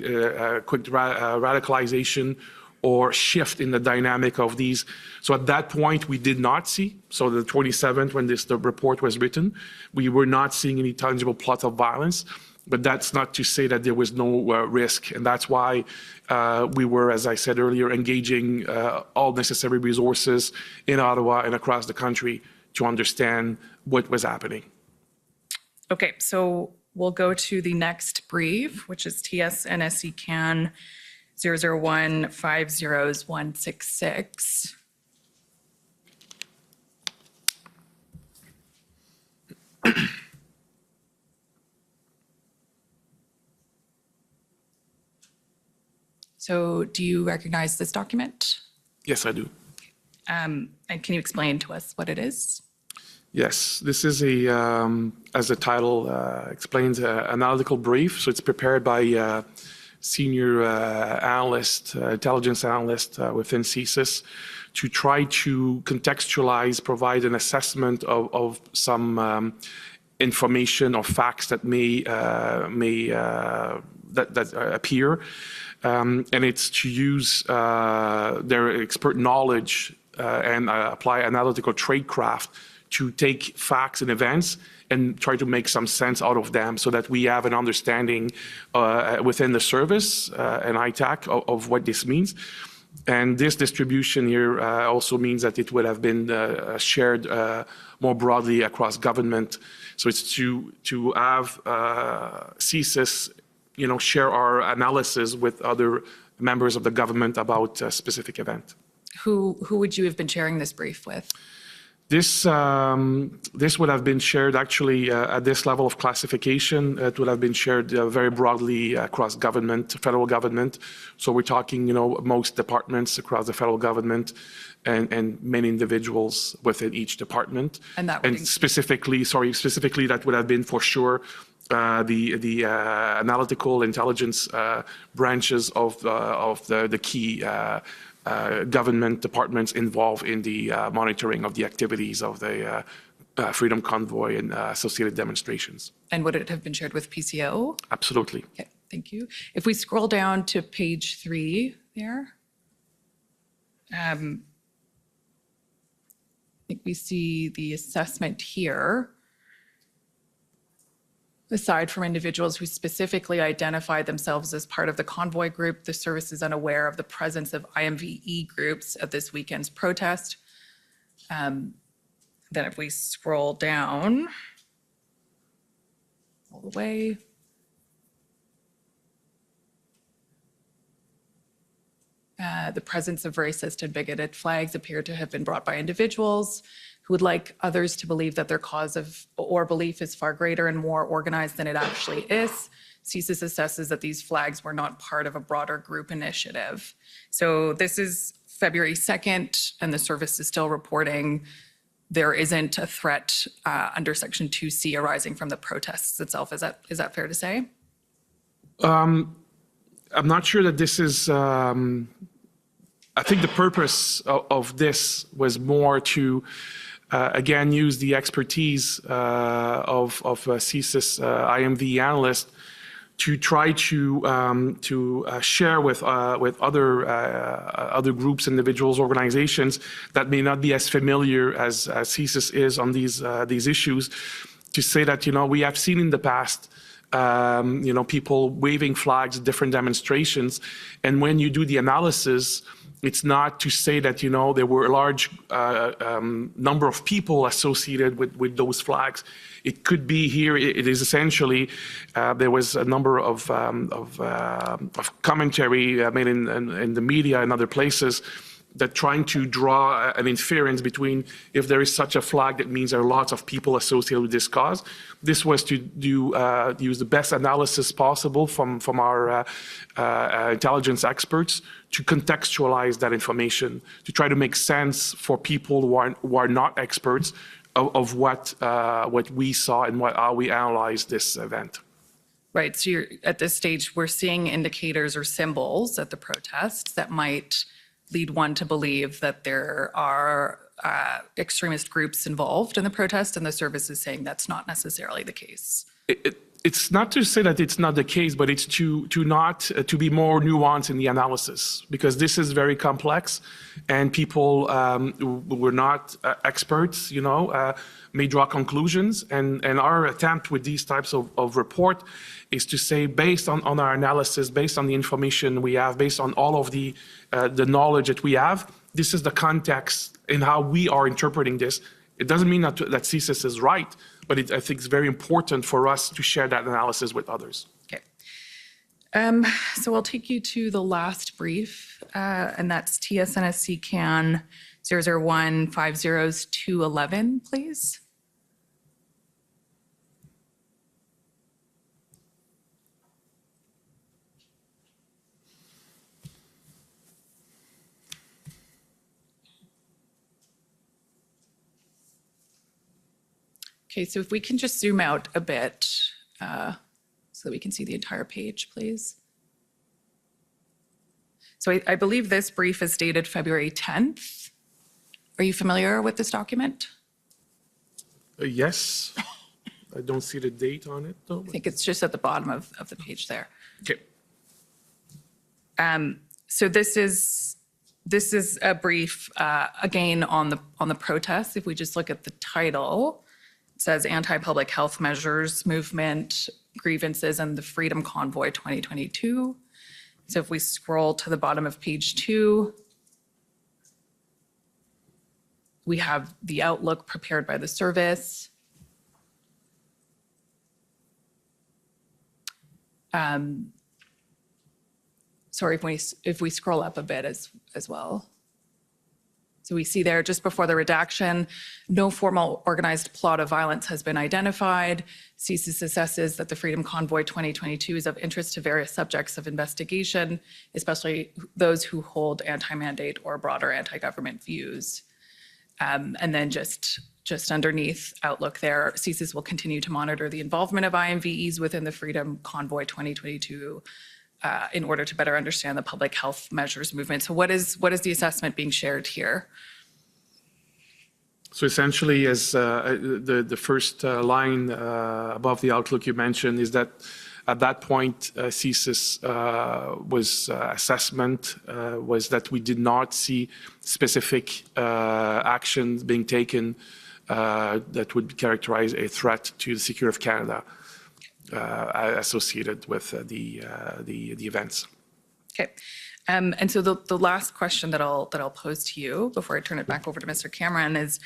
quick radicalization or shift in the dynamic of these. So at that point, we did not see. So the 27th, when the report was written, we were not seeing any tangible plots of violence. But that's not to say that there was no risk. And that's why we were, as I said earlier, engaging all necessary resources in Ottawa and across the country to understand what was happening. Okay, so we'll go to the next brief, which is TSNSC CAN 001500166. So do you recognize this document? Yes, I do. And can you explain to us what it is? Yes, this is as the title explains, analytical brief. So it's prepared by senior intelligence analyst within CSIS to try to contextualize, provide an assessment of some information or facts that may appear. And it's to use their expert knowledge and apply analytical tradecraft to take facts and events and try to make some sense out of them so that we have an understanding within the service and ITAC of what this means. And this distribution here also means that it would have been shared more broadly across government. So it's to have CSIS share our analysis with other members of the government about a specific event. Who would you have been sharing this brief with? This would have been shared actually at this level of classification. It would have been shared very broadly across government, federal government. So we're talking, most departments across the federal government and many individuals within each department. And specifically, that would have been for sure the analytical intelligence branches of the key government departments involved in the monitoring of the activities of the Freedom Convoy and associated demonstrations. And would it have been shared with PCO? Absolutely. Okay, thank you. If we scroll down to page 3 there, I think we see the assessment here. Aside from individuals who specifically identified themselves as part of the convoy group, the service is unaware of the presence of IMVE groups at this weekend's protest. Then if we scroll down all the way, the presence of racist and bigoted flags appear to have been brought by individuals who would like others to believe that their cause or belief is far greater and more organized than it actually is. CSIS assesses that these flags were not part of a broader group initiative. So this is February 2nd, and the service is still reporting there isn't a threat under Section 2C arising from the protests itself. Is that fair to say? I'm not sure that this is, I think the purpose of this was more to again, use the expertise of CSIS IMV analyst to try to share with other groups, individuals, organizations that may not be as familiar as CSIS is on these issues, to say that we have seen in the past people waving flags at different demonstrations, and when you do the analysis, It's not to say that, there were a large number of people associated with those flags. It could be here, it is essentially, there was a number of commentary made in the media and other places that trying to draw an inference between if there is such a flag, that means there are lots of people associated with this cause. This was to use the best analysis possible from our intelligence experts to contextualize that information, to try to make sense for people who are not experts of what we saw and how we analyzed this event. Right, so at this stage, we're seeing indicators or symbols at the protests that might lead one to believe that there are extremist groups involved in the protest, and the service is saying that's not necessarily the case. It's not to say that it's not the case, but it's to be more nuanced in the analysis, because this is very complex, and people who were not experts, may draw conclusions. And our attempt with these types of report is to say, based on our analysis, based on the information we have, based on all of the knowledge that we have, this is the context in how we are interpreting this. It doesn't mean that CSIS is right, but I think it's very important for us to share that analysis with others. Okay. So I'll take you to the last brief, and that's TSNSC CAN 00150-211, please. Okay, so if we can just zoom out a bit so that we can see the entire page, please. So I believe this brief is dated February 10th. Are you familiar with this document? Yes. I don't see the date on it, though. I think it's just at the bottom of the page there. Okay. So this is a brief, again, on the protests. If we just look at the title, it says Anti-Public Health Measures Movement, Grievances, and the Freedom Convoy 2022. So if we scroll to the bottom of page 2, we have the outlook prepared by the service. Sorry, if we scroll up a bit as well. So we see there, just before the redaction, no formal organized plot of violence has been identified. CSIS assesses that the Freedom Convoy 2022 is of interest to various subjects of investigation, especially those who hold anti-mandate or broader anti-government views. And then just underneath outlook there, CSIS will continue to monitor the involvement of IMVEs within the Freedom Convoy 2022 in order to better understand the public health measures movement. So what is the assessment being shared here? So essentially, as the first line above the outlook you mentioned, is that at that point, CSIS assessment was that we did not see specific actions being taken that would characterize a threat to the security of Canada associated with the events. Okay. And so the last question that I'll pose to you before I turn it back over to Mr. Cameron is,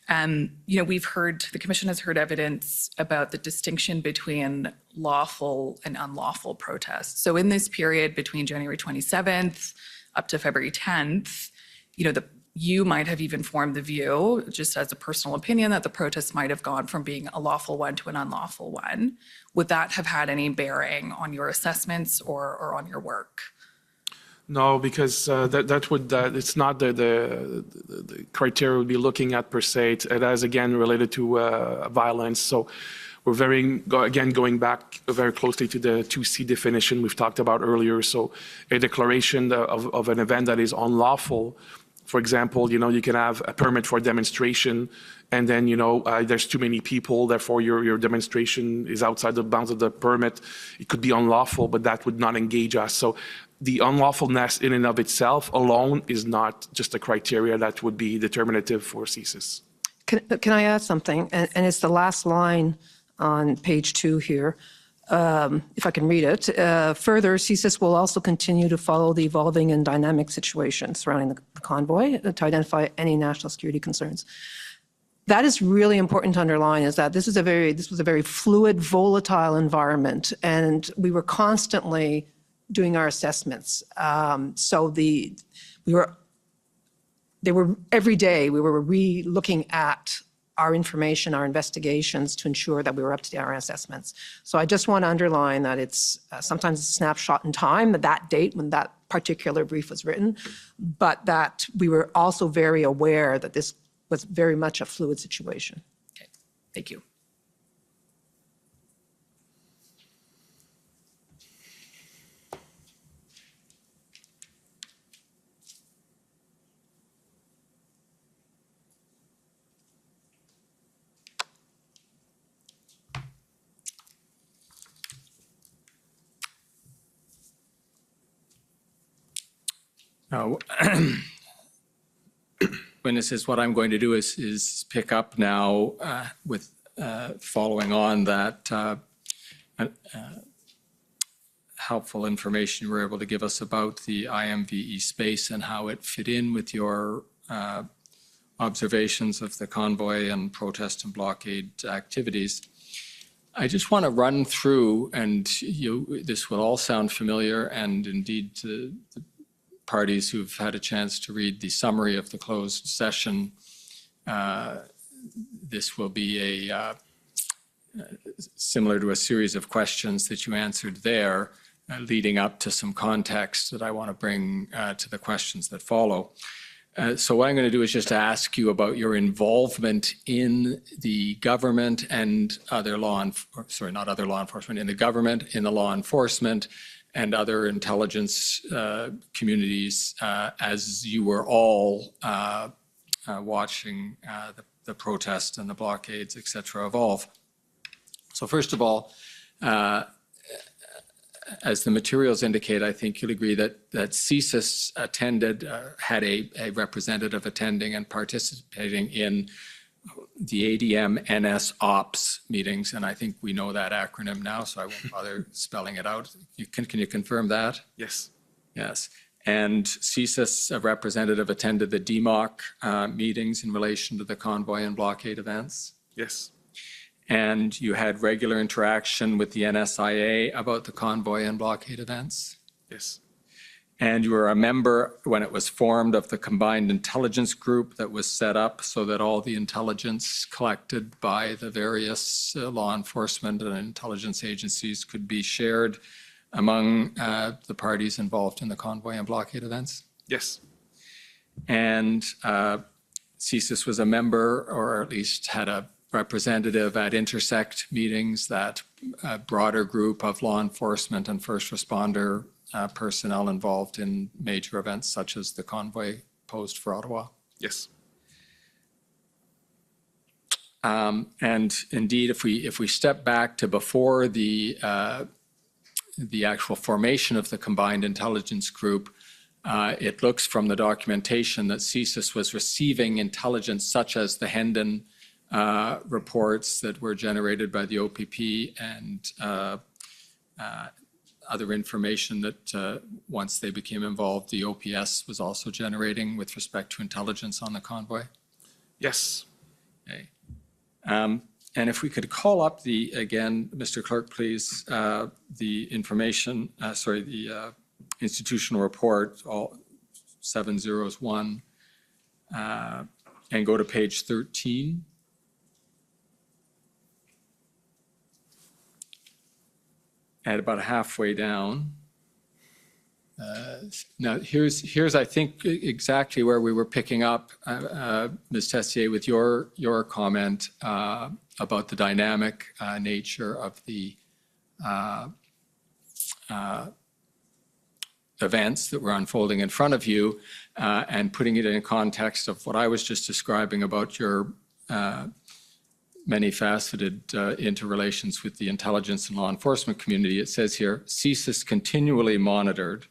the commission has heard evidence about the distinction between lawful and unlawful protests. So in this period between January 27th up to February 10th, you might have even formed the view, just as a personal opinion, that the protests might have gone from being a lawful one to an unlawful one. Would that have had any bearing on your assessments or on your work? No, because it's not the criteria we'll be looking at per se. It is again related to violence. So we're going back very closely to the 2C definition we've talked about earlier. So a declaration of an event that is unlawful. For example, you can have a permit for a demonstration, and then there's too many people, therefore your demonstration is outside the bounds of the permit. It could be unlawful, but that would not engage us. So the unlawfulness in and of itself alone is not just a criteria that would be determinative for CSIS. Can I add something? And it's the last line on page 2 here. if I can read it. Further, CSIS will also continue to follow the evolving and dynamic situation surrounding the convoy to identify any national security concerns. That is really important to underline, is that this was a very fluid, volatile environment, and we were constantly doing our assessments. Every day we were re-looking at our information, our investigations, to ensure that we were up to date on our assessments. So I just want to underline that it's sometimes a snapshot in time, that date when that particular brief was written, but that we were also very aware that this was very much a fluid situation. Okay, thank you. Now, witnesses, what I'm going to do is pick up now with following on that helpful information you were able to give us about the IMVE space and how it fit in with your observations of the convoy and protest and blockade activities. I just want to run through, and this will all sound familiar, and indeed the parties who've had a chance to read the summary of the closed session, this will be similar to a series of questions that you answered there, leading up to some context that I want to bring to the questions that follow. So what I'm going to do is just ask you about your involvement in the government and other in the government, in the law enforcement, and other intelligence communities as you were all watching the protests and the blockades, et cetera, evolve. So first of all, as the materials indicate, I think you'll agree that CSIS attended, had a representative attending and participating in the ADM NS Ops meetings, and I think we know that acronym now, so I won't bother spelling it out. Can you confirm that? Yes. Yes. And CSIS, a representative, attended the DMOC meetings in relation to the convoy and blockade events? Yes. And you had regular interaction with the NSIA about the convoy and blockade events? Yes. And you were a member when it was formed of the combined intelligence group that was set up so that all the intelligence collected by the various law enforcement and intelligence agencies could be shared among the parties involved in the convoy and blockade events? Yes. And CSIS was a member, or at least had a representative at Intersect meetings, that broader group of law enforcement and first responder personnel involved in major events such as the convoy posed for Ottawa? Yes. And indeed, if we step back to before the actual formation of the combined intelligence group, it looks from the documentation that CSIS was receiving intelligence such as the Hendon reports that were generated by the OPP and other information that once they became involved, the OPS was also generating with respect to intelligence on the convoy? Yes. Okay. And if we could call up again, Mr. Clerk, please, the information, the institutional report, all 701, and go to page 13. At about halfway down. Now, here's I think exactly where we were picking up, Ms. Tessier, with your comment about the dynamic nature of the events that were unfolding in front of you, and putting it in context of what I was just describing about your many-faceted interrelations with the intelligence and law enforcement community. It says here, CSIS continually monitored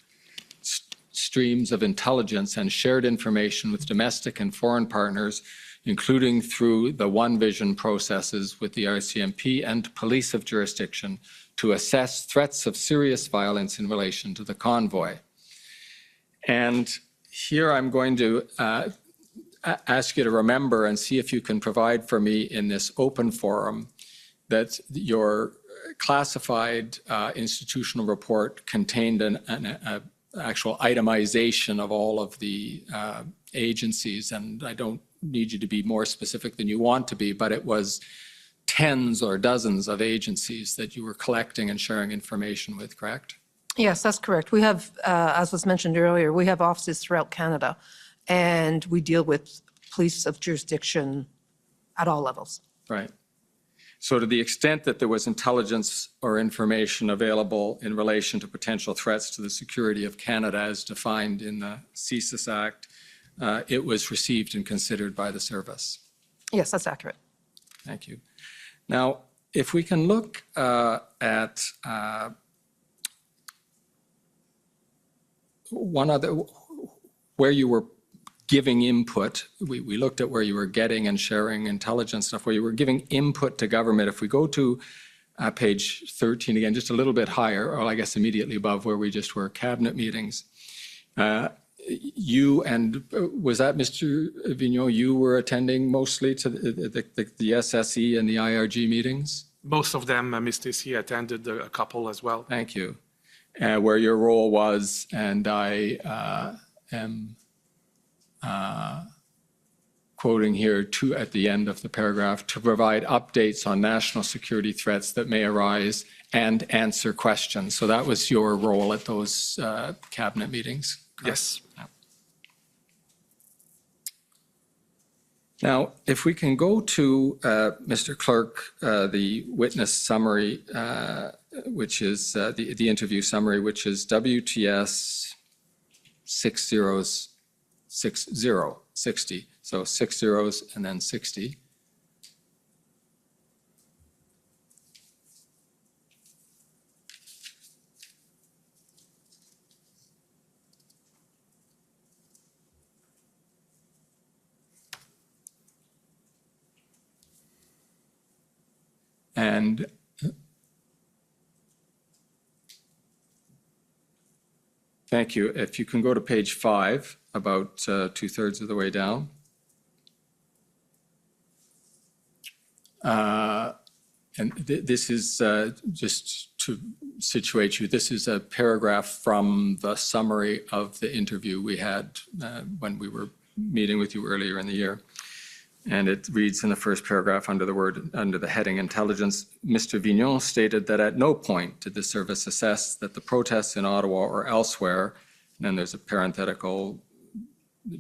streams of intelligence and shared information with domestic and foreign partners, including through the One Vision processes with the RCMP and police of jurisdiction to assess threats of serious violence in relation to the convoy. And here I'm going to ask you to remember and see if you can provide for me in this open forum that your classified institutional report contained an actual itemization of all of the agencies. And I don't need you to be more specific than you want to be, but it was tens or dozens of agencies that you were collecting and sharing information with, correct? Yes, that's correct. We have, as was mentioned earlier, we have offices throughout Canada, and we deal with police of jurisdiction at all levels. Right. So to the extent that there was intelligence or information available in relation to potential threats to the security of Canada as defined in the CSIS Act, it was received and considered by the service. Yes, that's accurate. Thank you. Now, if we can look at one other, where you were giving input, we looked at where you were getting and sharing intelligence stuff, where you were giving input to government. If we go to page 13 again, just a little bit higher, or I guess immediately above where we just were, cabinet meetings. You and, was that Mr. Vigneault, you were attending mostly to the SSE and the IRG meetings? Most of them, Ms. Stacey attended a couple as well. Thank you. Where your role was, and I am quoting here at the end of the paragraph, to provide updates on national security threats that may arise and answer questions. So that was your role at those cabinet meetings? Correct? Yes. Now, if we can go to, Mr. Clerk, the witness summary, which is the interview summary, which is WTS 60. So 6 zeros and then 60. And thank you. If you can go to page 5, about 2/3 of the way down. And this is just to situate you. This is a paragraph from the summary of the interview we had when we were meeting with you earlier in the year. And it reads in the first paragraph under the heading intelligence, Mr. Vigneault stated that at no point did the service assess that the protests in Ottawa or elsewhere, and then there's a parenthetical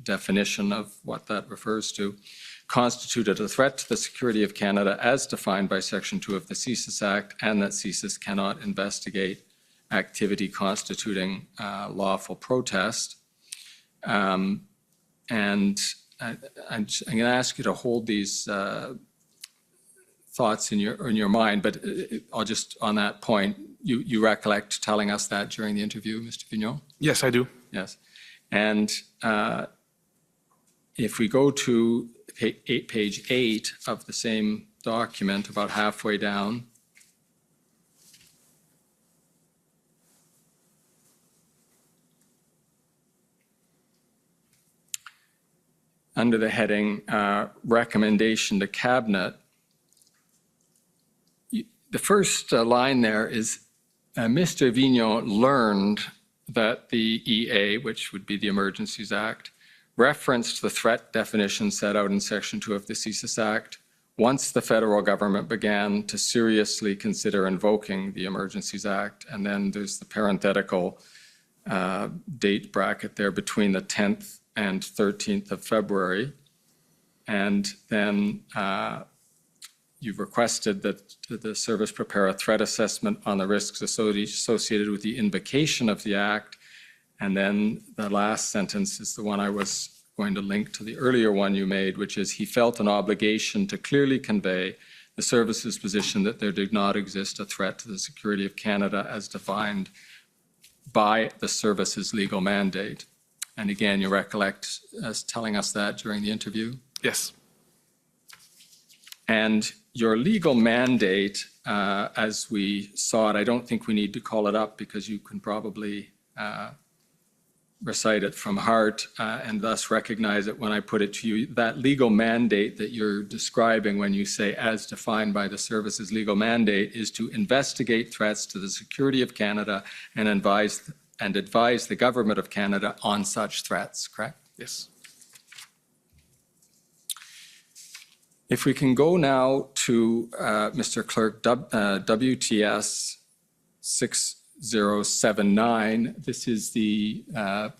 definition of what that refers to, constituted a threat to the security of Canada as defined by Section 2 of the CSIS Act, and that CSIS cannot investigate activity constituting lawful protest. And I'm going to ask you to hold these thoughts in your mind, but I'll just, on that point, you recollect telling us that during the interview, Mr. Vigneault? Yes, I do. Yes. And if we go to page 8 of the same document, about halfway down, under the heading recommendation to cabinet, the first line there is Mr. Vigneault learned that the EA, which would be the Emergencies Act, referenced the threat definition set out in Section 2 of the CSIS Act once the federal government began to seriously consider invoking the Emergencies Act. And then there's the parenthetical date bracket there between the 10th and 13th of February. And then you've requested that the service prepare a threat assessment on the risks associated with the invocation of the Act. And then the last sentence is the one I was going to link to the earlier one you made, which is he felt an obligation to clearly convey the service's position that there did not exist a threat to the security of Canada as defined by the service's legal mandate. And again, you recollect us telling us that during the interview? Yes. And your legal mandate, as we saw it, I don't think we need to call it up because you can probably recite it from heart and thus recognize it when I put it to you. That legal mandate that you're describing when you say as defined by the service's legal mandate is to investigate threats to the security of Canada and advise the government of Canada on such threats, correct? Yes. If we can go now to, Mr. Clerk, WTS 6079, this is the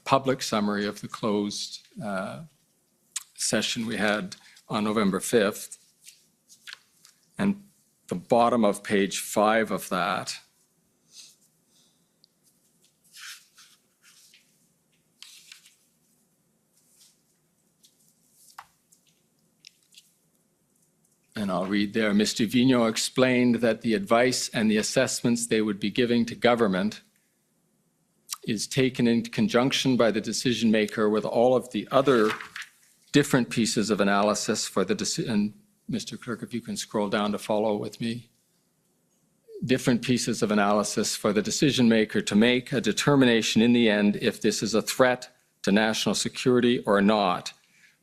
public summary of the closed session we had on November 5th. And the bottom of page 5 of that and I'll read there. Mr. Vigneault explained that the advice and the assessments they would be giving to government is taken in conjunction by the decision maker with all of the other different pieces of analysis for the decision. And Mr. Clerk, if you can scroll down to follow with me. Different pieces of analysis for the decision maker to make a determination in the end if this is a threat to national security or not.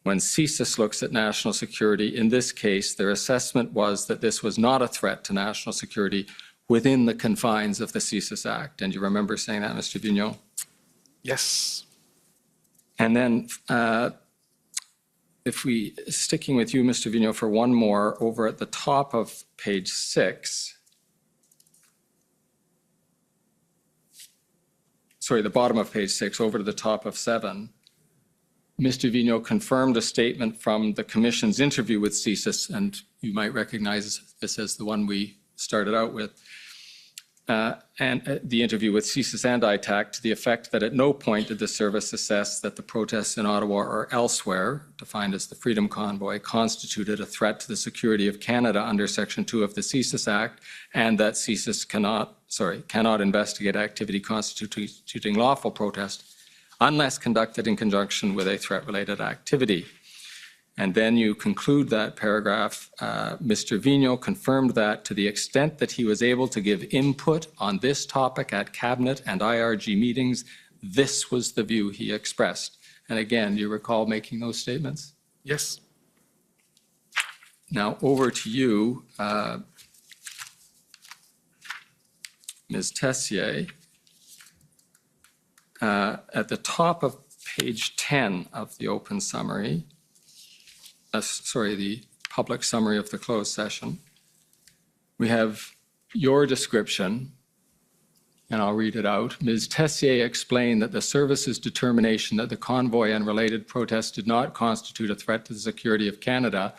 When CSIS looks at national security, in this case, their assessment was that this was not a threat to national security within the confines of the CSIS Act. And you remember saying that, Mr. Vigneault? Yes. And then sticking with you, Mr. Vigneault, for one more, over at the top of page 6, sorry, the bottom of page 6, over to the top of 7, Mr. Vigneault confirmed a statement from the Commission's interview with CSIS, and you might recognize this as the one we started out with, and the interview with CSIS and ITAC, to the effect that at no point did the service assess that the protests in Ottawa or elsewhere, defined as the Freedom Convoy, constituted a threat to the security of Canada under Section 2 of the CSIS Act, and that CSIS cannot investigate activity constituting lawful protest unless conducted in conjunction with a threat-related activity. And then you conclude that paragraph, Mr. Vigneault confirmed that to the extent that he was able to give input on this topic at Cabinet and IRG meetings, this was the view he expressed. And again, do you recall making those statements? Yes. Now over to you, Ms. Tessier. At the top of page 10 of the open summary, the public summary of the closed session, we have your description, and I'll read it out. Ms. Tessier explained that the service's determination that the convoy and related protests did not constitute a threat to the security of Canada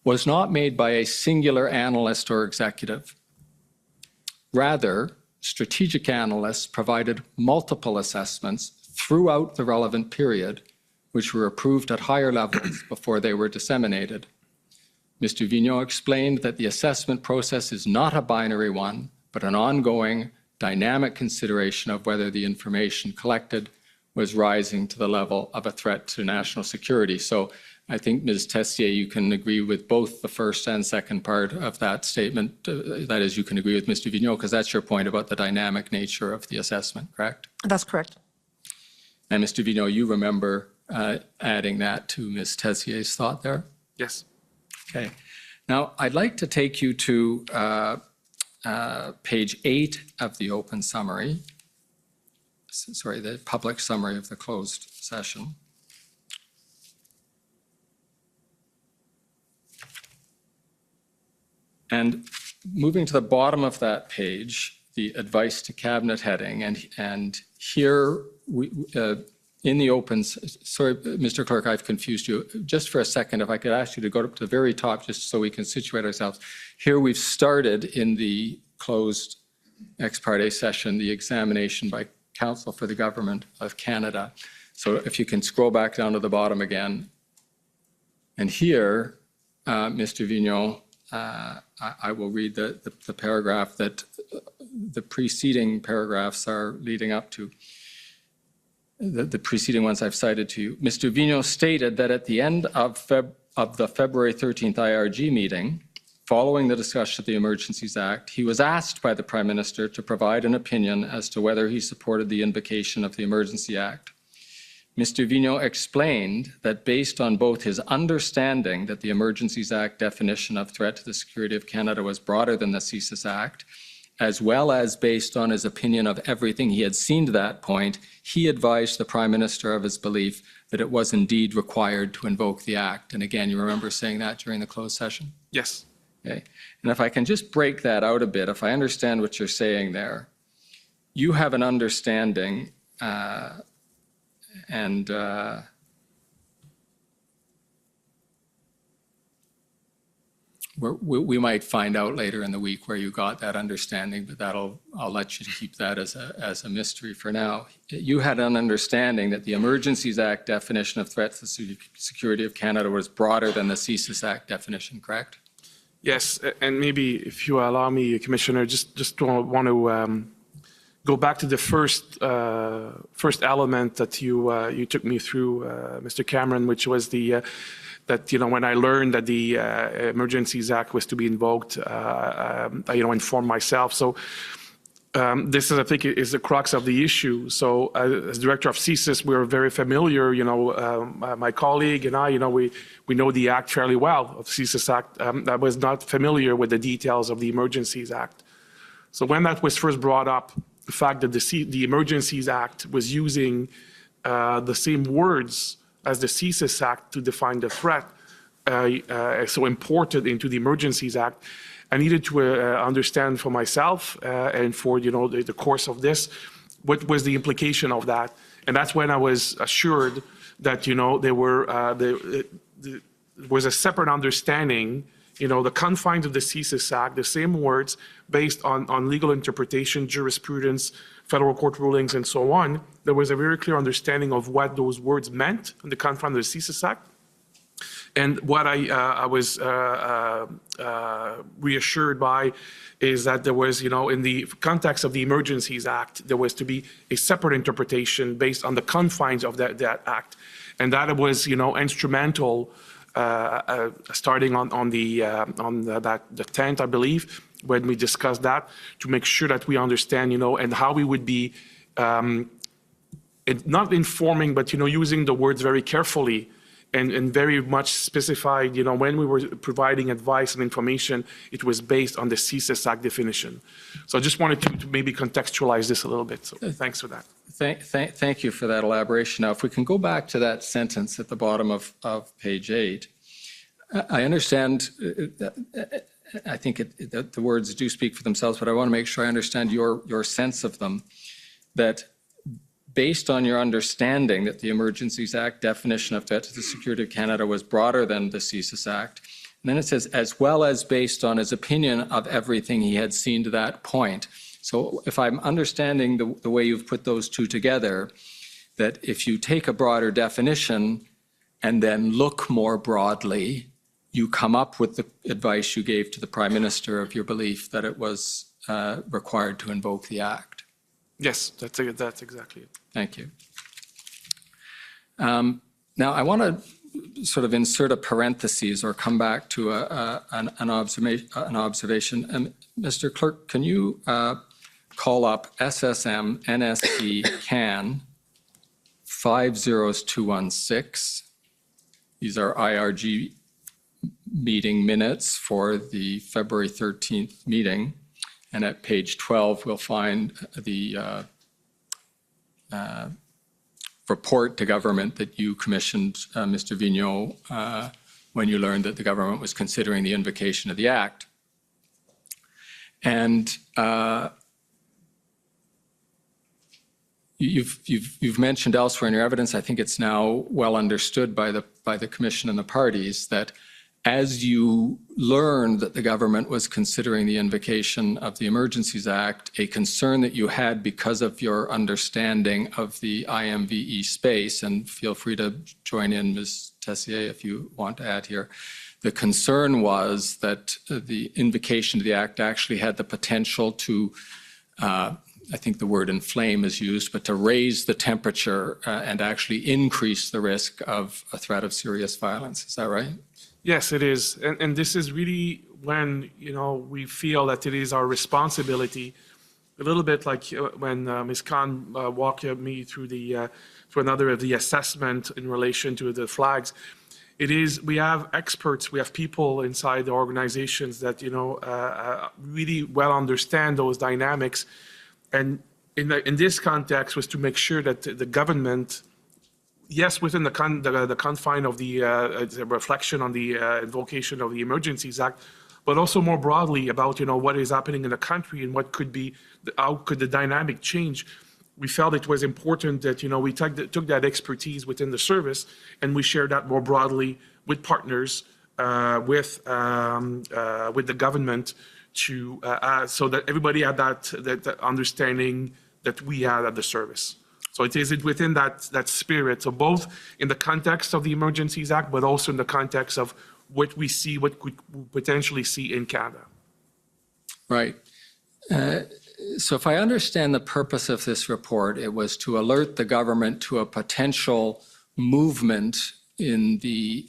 was not made by a singular analyst or executive. Rather, strategic analysts provided multiple assessments throughout the relevant period, which were approved at higher levels before they were disseminated. Mr. Vigneault explained that the assessment process is not a binary one, but an ongoing, dynamic consideration of whether the information collected was rising to the level of a threat to national security. So I think, Ms. Tessier, you can agree with both the first and second part of that statement. That is, you can agree with Mr. Vigneault, because that's your point about the dynamic nature of the assessment, correct? That's correct. And Mr. Vigneault, you remember adding that to Ms. Tessier's thought there? Yes. Okay. Now, I'd like to take you to page 8 of the open summary. Sorry, the public summary of the closed session. And moving to the bottom of that page, the advice to cabinet heading, and here we, in the open, sorry, Mr. Clerk, I've confused you. Just for a second, if I could ask you to go up to the very top, just so we can situate ourselves. Here we've started in the closed ex parte session, the examination by Counsel for the Government of Canada. So if you can scroll back down to the bottom again. And here, Mr. Vigneault, I will read the paragraph that the preceding paragraphs are leading up to. The preceding ones I've cited to you. Mr. Vigneault stated that at the end of the February 13th IRG meeting, following the discussion of the Emergencies Act, he was asked by the Prime Minister to provide an opinion as to whether he supported the invocation of the Emergency Act. Mr. Vigneault explained that based on both his understanding that the Emergencies Act definition of threat to the security of Canada was broader than the CSIS Act, as well as based on his opinion of everything he had seen to that point, he advised the Prime Minister of his belief that it was indeed required to invoke the Act. And again, you remember saying that during the closed session? Yes. Okay. And if I can just break that out a bit, if I understand what you're saying there, you have an understanding we might find out later in the week where you got that understanding, but I'll let you keep that as a mystery for now. You had an understanding that the Emergencies Act definition of threat to the security of Canada was broader than the CSIS Act definition, correct? Yes, and maybe if you allow me, Commissioner, just want to go back to the first element that you took me through, Mr. Cameron, which was that when I learned that the Emergencies Act was to be invoked, I informed myself. So this is, I think, is the crux of the issue. So as director of CSIS, we're very familiar. My colleague and I, we know the Act fairly well, of CSIS Act. I was not familiar with the details of the Emergencies Act. So when that was first brought up, the fact that the Emergencies Act was using the same words as the CSIS Act to define the threat, so imported into the Emergencies Act, I needed to understand for myself and for the course of this, what was the implication of that, and that's when I was assured that there was a separate understanding. The confines of the CSIS Act, the same words based on legal interpretation, jurisprudence, federal court rulings, and so on. There was a very clear understanding of what those words meant in the confines of the CSIS Act. And what I was reassured by is that there was, in the context of the Emergencies Act, there was to be a separate interpretation based on the confines of that act. And that was, instrumental starting on the 10th, I believe, when we discussed that, to make sure that we understand, and how we would be not informing, but using the words very carefully and very much specified. When we were providing advice and information, it was based on the CSIS Act definition. So I just wanted to maybe contextualize this a little bit. So thanks for that. Thank you for that elaboration. Now, if we can go back to that sentence at the bottom of page 8, I understand, I think that the words do speak for themselves, but I want to make sure I understand your sense of them, that based on your understanding that the Emergencies Act definition of threat to the security of Canada was broader than the CSIS Act, and then it says, as well as based on his opinion of everything he had seen to that point. So if I'm understanding the way you've put those two together, that if you take a broader definition and then look more broadly, you come up with the advice you gave to the Prime Minister of your belief that it was required to invoke the Act. Yes, that's exactly it. Thank you. Now, I want to sort of insert a parenthesis or come back to an observation. Mr. Clerk, can you call up SSM NSC CAN 50216. These are IRG meeting minutes for the February 13th meeting. And at page 12, we'll find the report to government that you commissioned, Mr. Vigneault, when you learned that the government was considering the invocation of the Act. And you've mentioned elsewhere in your evidence, I think it's now well understood by the Commission and the parties, that as you learned that the government was considering the invocation of the Emergencies Act, a concern that you had because of your understanding of the IMVE space, and feel free to join in, Ms. Tessier, if you want to add here. The concern was that the invocation of the Act actually had the potential to, I think the word inflame is used, but to raise the temperature and actually increase the risk of a threat of serious violence. Is that right? Yes, it is. And this is really when, we feel that it is our responsibility, a little bit like when Ms. Khan walked me through through another of the assessment in relation to the flags. We have experts, we have people inside the organizations that, really well understand those dynamics. And in this context was to make sure that the government, yes, within the confine of the reflection on the invocation of the Emergencies Act, but also more broadly about, what is happening in the country and how could the dynamic change. We felt it was important that, we took that expertise within the service and we shared that more broadly with partners, with the government so that everybody had that understanding that we had at the service. So it is within that spirit, so both in the context of the Emergencies Act, but also in the context of what we potentially see in Canada. Right. So if I understand the purpose of this report, it was to alert the government to a potential movement in the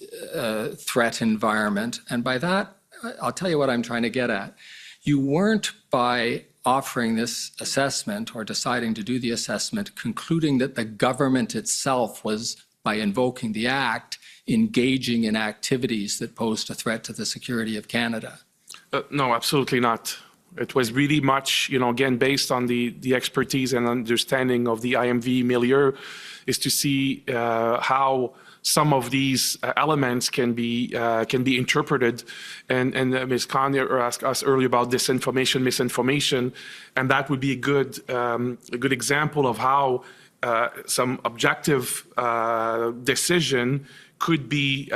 threat environment. And by that, I'll tell you what I'm trying to get at. You weren't, by offering this assessment or deciding to do the assessment, concluding that the government itself was, by invoking the Act, engaging in activities that posed a threat to the security of Canada. No, absolutely not. It was really much, again, based on the expertise and understanding of the IMV milieu, is to see how some of these elements can be interpreted. And Ms. Conner asked us earlier about disinformation, misinformation, and that would be a good example of how some objective decision could be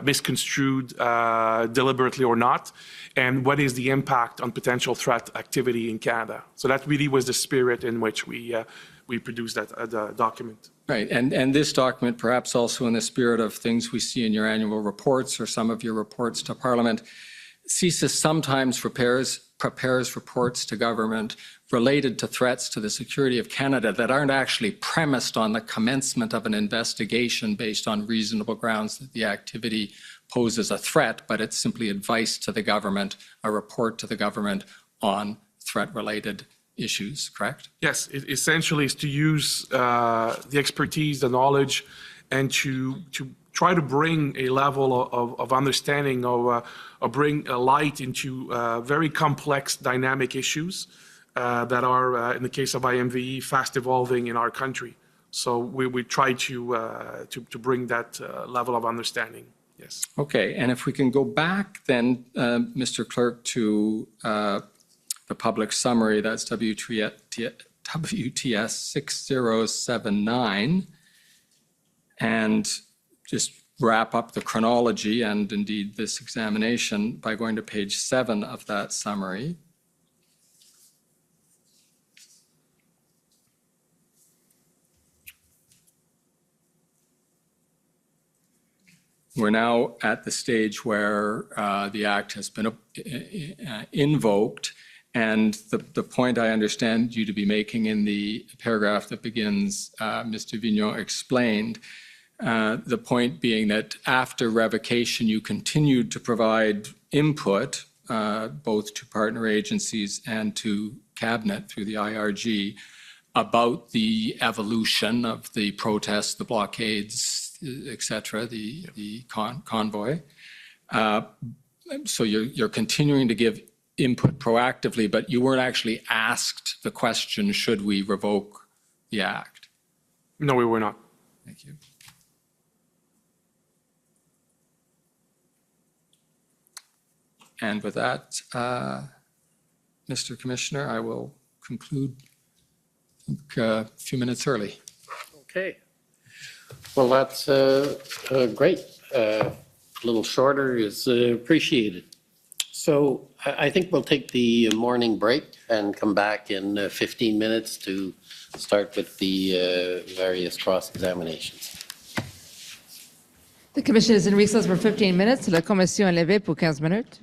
misconstrued deliberately or not, and what is the impact on potential threat activity in Canada. So that really was the spirit in which we produced that document. Right, and this document, perhaps also in the spirit of things we see in your annual reports or some of your reports to Parliament, CSIS sometimes prepares reports to government related to threats to the security of Canada that aren't actually premised on the commencement of an investigation based on reasonable grounds that the activity poses a threat, but it's simply advice to the government, a report to the government on threat-related issues, correct? Yes, it essentially is to use the expertise, the knowledge, and to try to bring a level of understanding or bring a light into very complex dynamic issues that are, in the case of IMVE, fast evolving in our country. So we try to bring that level of understanding, yes. Okay, and if we can go back then, Mr. Clerk, to the public summary, that's WTS 6079, and just wrap up the chronology and indeed this examination by going to page 7 of that summary. We're now at the stage where the Act has been invoked, and the point I understand you to be making in the paragraph that begins, Mr. Vignon explained, the point being that after revocation, you continued to provide input, both to partner agencies and to Cabinet through the IRG, about the evolution of the protests, the blockades, etc., the convoy. So you're continuing to give input proactively, but you weren't actually asked the question, should we revoke the Act? No, we were not. Thank you. And with that, Mr. Commissioner, I will conclude a few minutes early. Okay. Well, that's great. A little shorter is appreciated. So I think we'll take the morning break and come back in 15 minutes to start with the various cross-examinations. The commission is in recess for 15 minutes. La commission est levée pour 15 minutes.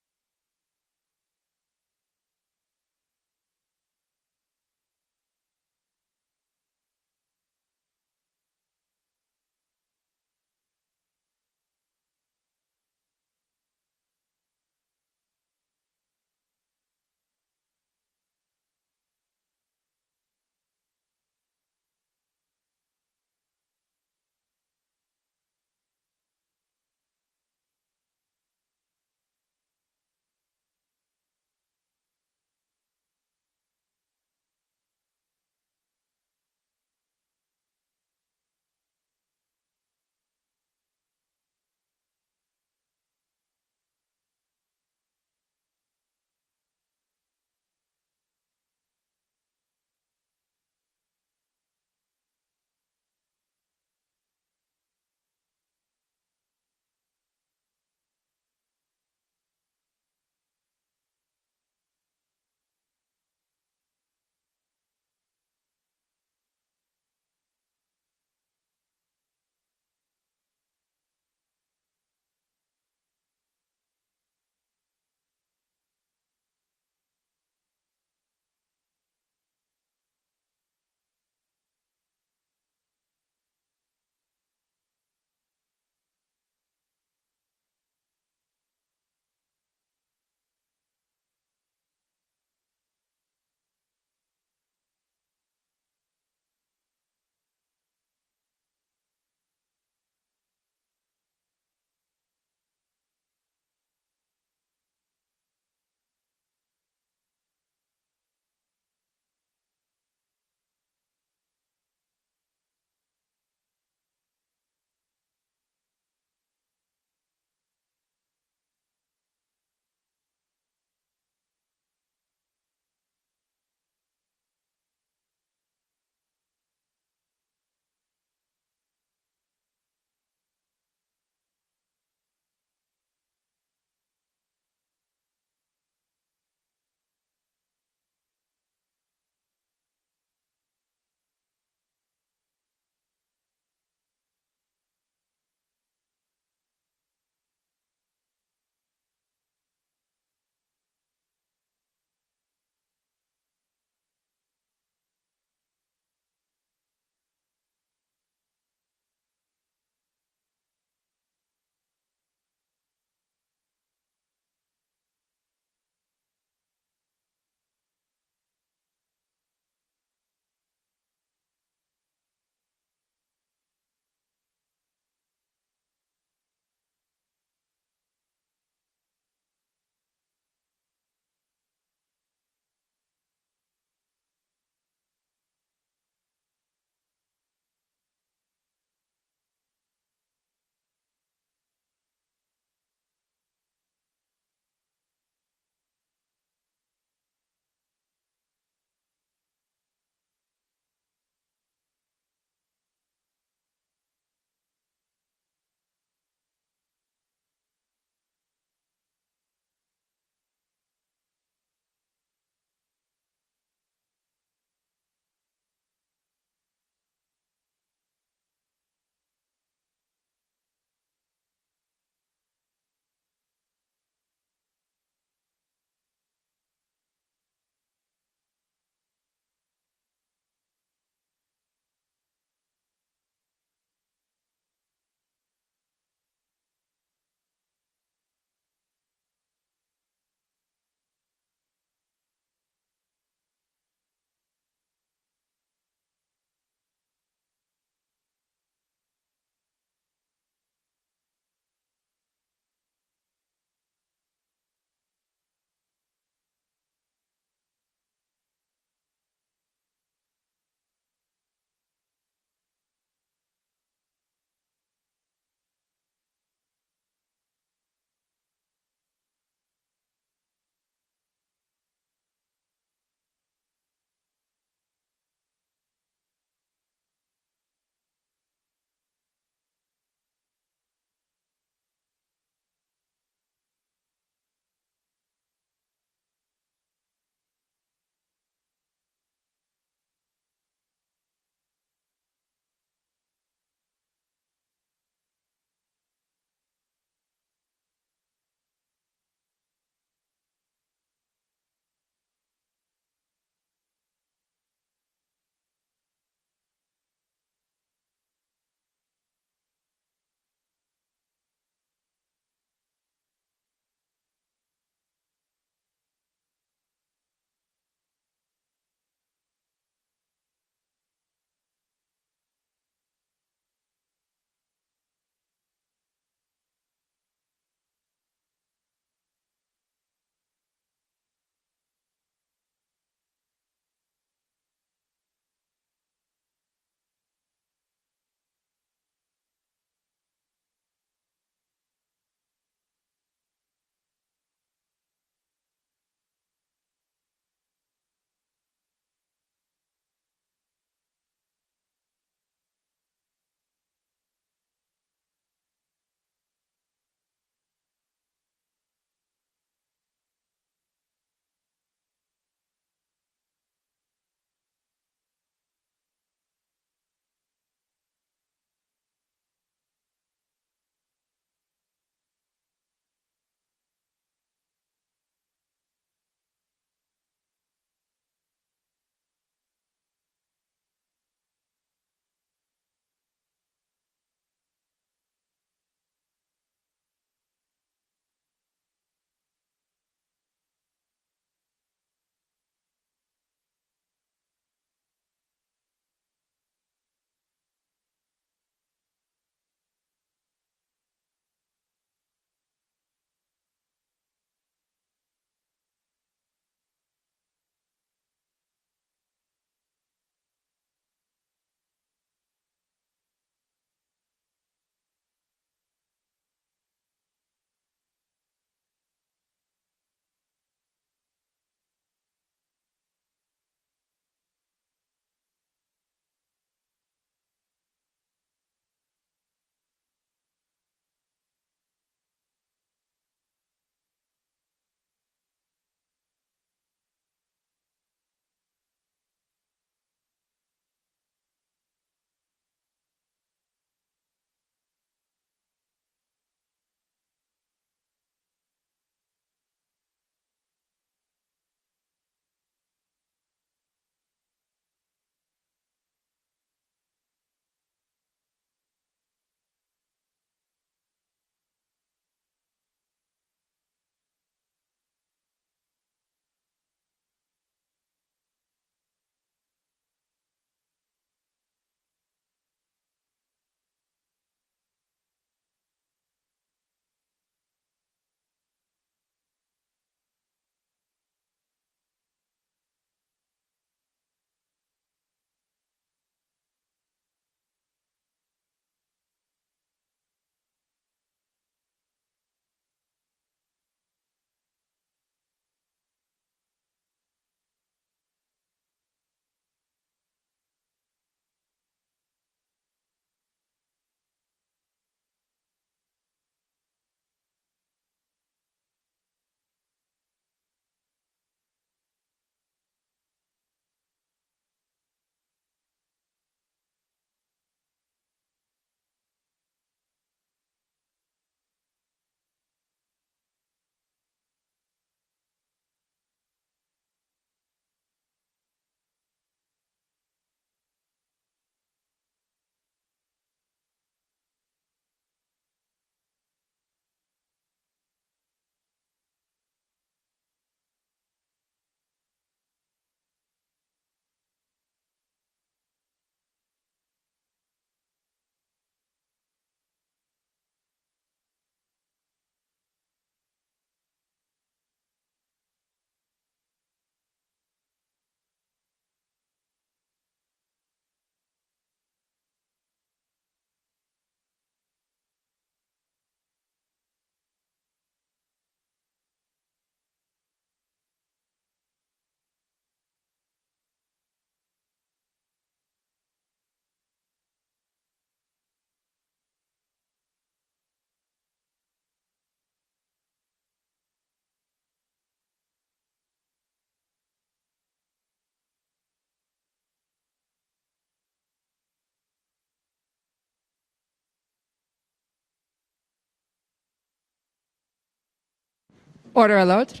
Order allowed.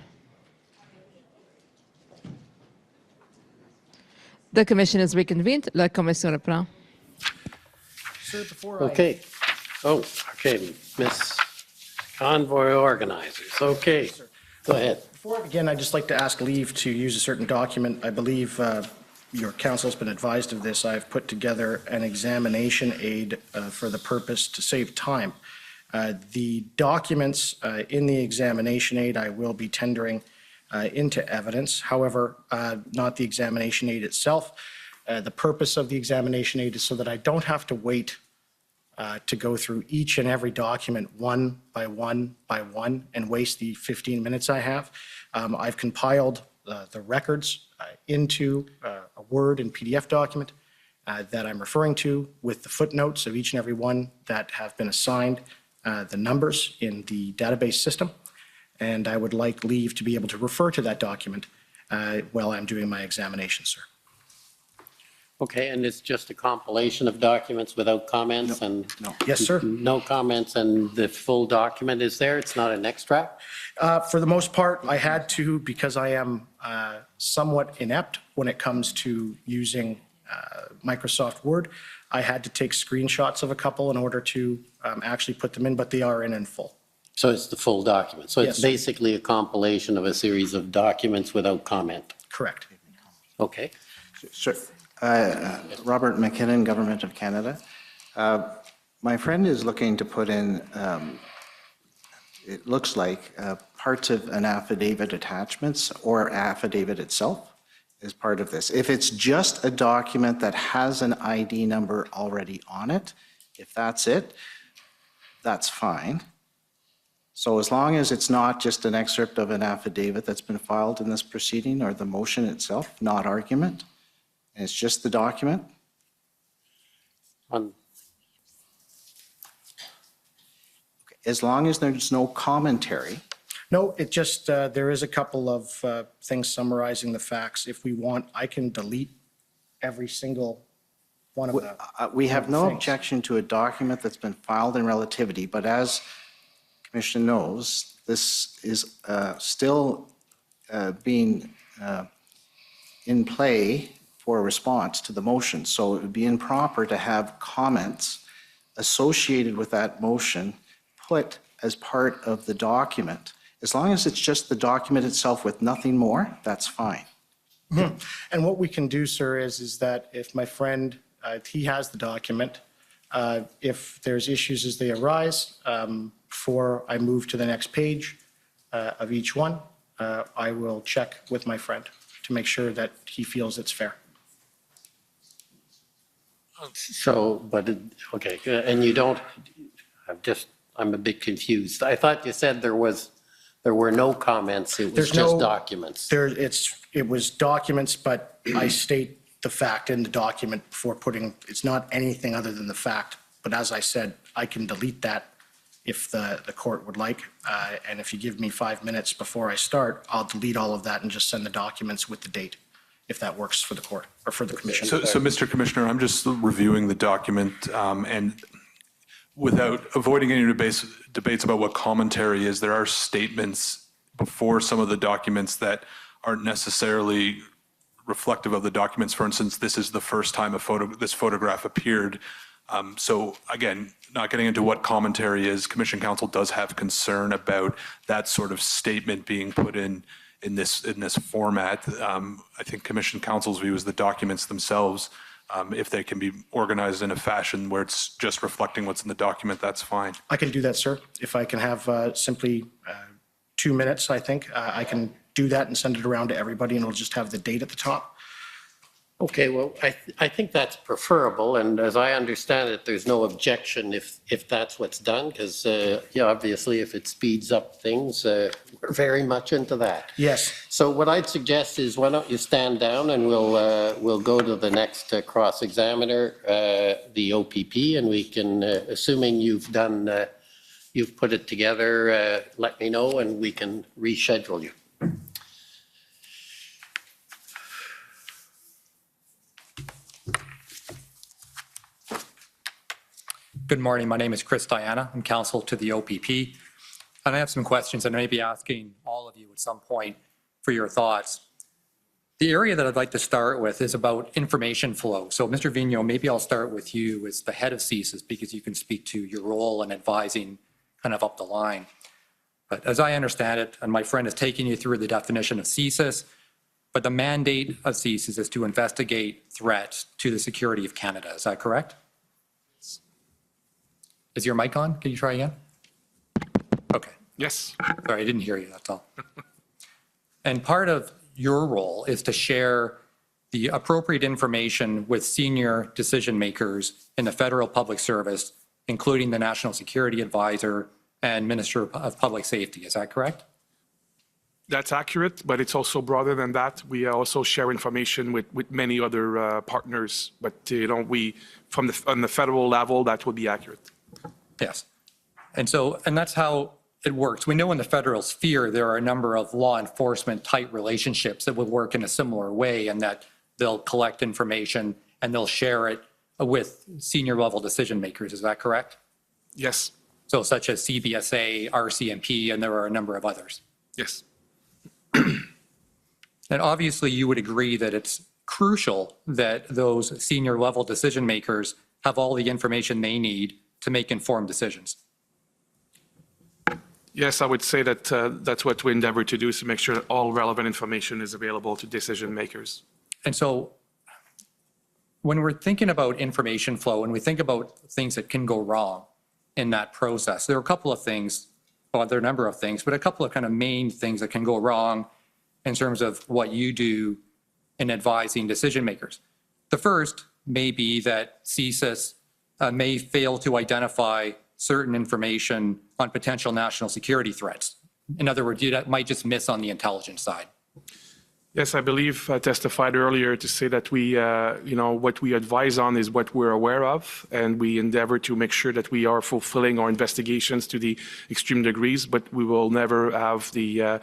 The commission is reconvened. La commission reprend. Sir, before Okay. Oh, okay, Miss Convoy Organizers. Okay, go ahead. Before I begin, I'd just like to ask leave to use a certain document. I believe your council has been advised of this. I've put together an examination aid for the purpose to save time. The documents in the examination aid I will be tendering into evidence. However, not the examination aid itself. The purpose of the examination aid is so that I don't have to wait to go through each and every document one by one by one and waste the 15 minutes I have. I've compiled the records into a Word and PDF document that I'm referring to with the footnotes of each and every one that have been assigned the numbers in the database system. And I would like leave to be able to refer to that document while I'm doing my examination, sir. Okay, and it's just a compilation of documents without comments and? No. Yes, sir. No comments and the full document is there? It's not an extract? For the most part, I had to because I am somewhat inept when it comes to using Microsoft Word. I had to take screenshots of a couple in order to actually put them in, but they are in full. So it's the full document. So it's Yes. basically a compilation of a series of documents without comment. Correct. Okay. Sir, Robert McKinnon, Government of Canada. My friend is looking to put in, it looks like, parts of an affidavit attachments or affidavit itself as part of this. If it's just a document that has an ID number already on it, if that's it, that's fine. So as long as it's not just an excerpt of an affidavit that's been filed in this proceeding or the motion itself, not argument, and it's just the document. As long as there's no commentary. No, it just, there is a couple of things summarizing the facts. If we want, I can delete every single one of them. We have no objection to a document that's been filed in relativity, but as Commission knows, this is still being in play for a response to the motion. So it would be improper to have comments associated with that motion put as part of the document. As long as it's just the document itself with nothing more, that's fine. Mm-hmm. And what we can do, sir, is that if my friend, he has the document, if there's issues as they arise, before I move to the next page of each one, I will check with my friend to make sure that he feels it's fair. So, but, okay, and you don't, I'm a bit confused. I thought you said there were no comments, it was just documents. It was documents, but I state the fact in the document before putting, it's not anything other than the fact. But as I said, I can delete that if the court would like. And if you give me 5 minutes before I start, I'll delete all of that and just send the documents with the date, if that works for the court or for the commission. So Mr. Commissioner, I'm just reviewing the document and without avoiding any debates about what commentary is, there are statements before some of the documents that aren't necessarily reflective of the documents. For instance, this is the first time this photograph appeared. So again, not getting into what commentary is, Commission Counsel does have concern about that sort of statement being put in this format. I think Commission Counsel's view is the documents themselves, if they can be organized in a fashion where it's just reflecting what's in the document, that's fine. I can do that, sir. If I can have simply 2 minutes, I think, I can do that and send it around to everybody and it'll just have the date at the top. Okay, well, I think that's preferable, and as I understand it, there's no objection if that's what's done, because, yeah, obviously, if it speeds up things, we're very much into that. Yes. So what I'd suggest is, why don't you stand down, and we'll go to the next cross-examiner, the OPP, and we can, assuming you've put it together, let me know, and we can reschedule you. Good morning. My name is Chris Diana. I'm counsel to the OPP. And I have some questions, and I may be asking all of at some point for your thoughts. The area that I'd like to start with is about information flow. So Mr. Vigneault, maybe I'll start with you as the head of CSIS because you can speak to your role in advising kind of up the line. But as I understand it, and my friend has taken you through the definition of CSIS, but the mandate of CSIS is to investigate threats to the security of Canada. Is that correct? Is your mic on? Can you try again? Okay. Yes. Sorry, I didn't hear you, that's all. And part of your role is to share the appropriate information with senior decision makers in the federal public service, including the National Security Advisor and Minister of Public Safety. Is that correct? That's accurate, but it's also broader than that. We also share information with many other partners, but we on the federal level, that would be accurate. Yes. And that's how it works. We know in the federal sphere, there are a number of law enforcement type relationships that would work in a similar way, and that they'll collect information and they'll share it with senior level decision makers. Is that correct? Yes. So such as CBSA, RCMP, and there are a number of others. Yes. And obviously you would agree that it's crucial that those senior level decision makers have all the information they need to make informed decisions. Yes, I would say that that's what we endeavor to do, is to make sure that all relevant information is available to decision makers. And so when we're thinking about information flow and we think about things that can go wrong in that process, there are a couple of things, well, there are a number of things, but a couple of kind of main things that can go wrong in terms of what you do in advising decision makers. The first may be that CSIS may fail to identify certain information on potential national security threats. In other words, you might just miss on the intelligence side. Yes, I believe I testified earlier to say that we, what we advise on is what we're aware of, and we endeavor to make sure that we are fulfilling our investigations to the extreme degrees, but we will never have the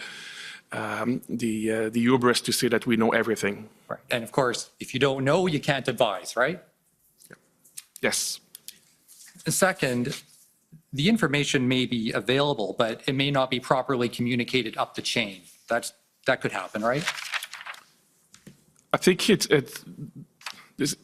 hubris to say that we know everything. Right. And of course, if you don't know, you can't advise, right? Yes. Second, the information may be available, but it may not be properly communicated up the chain. That could happen, right? I think it's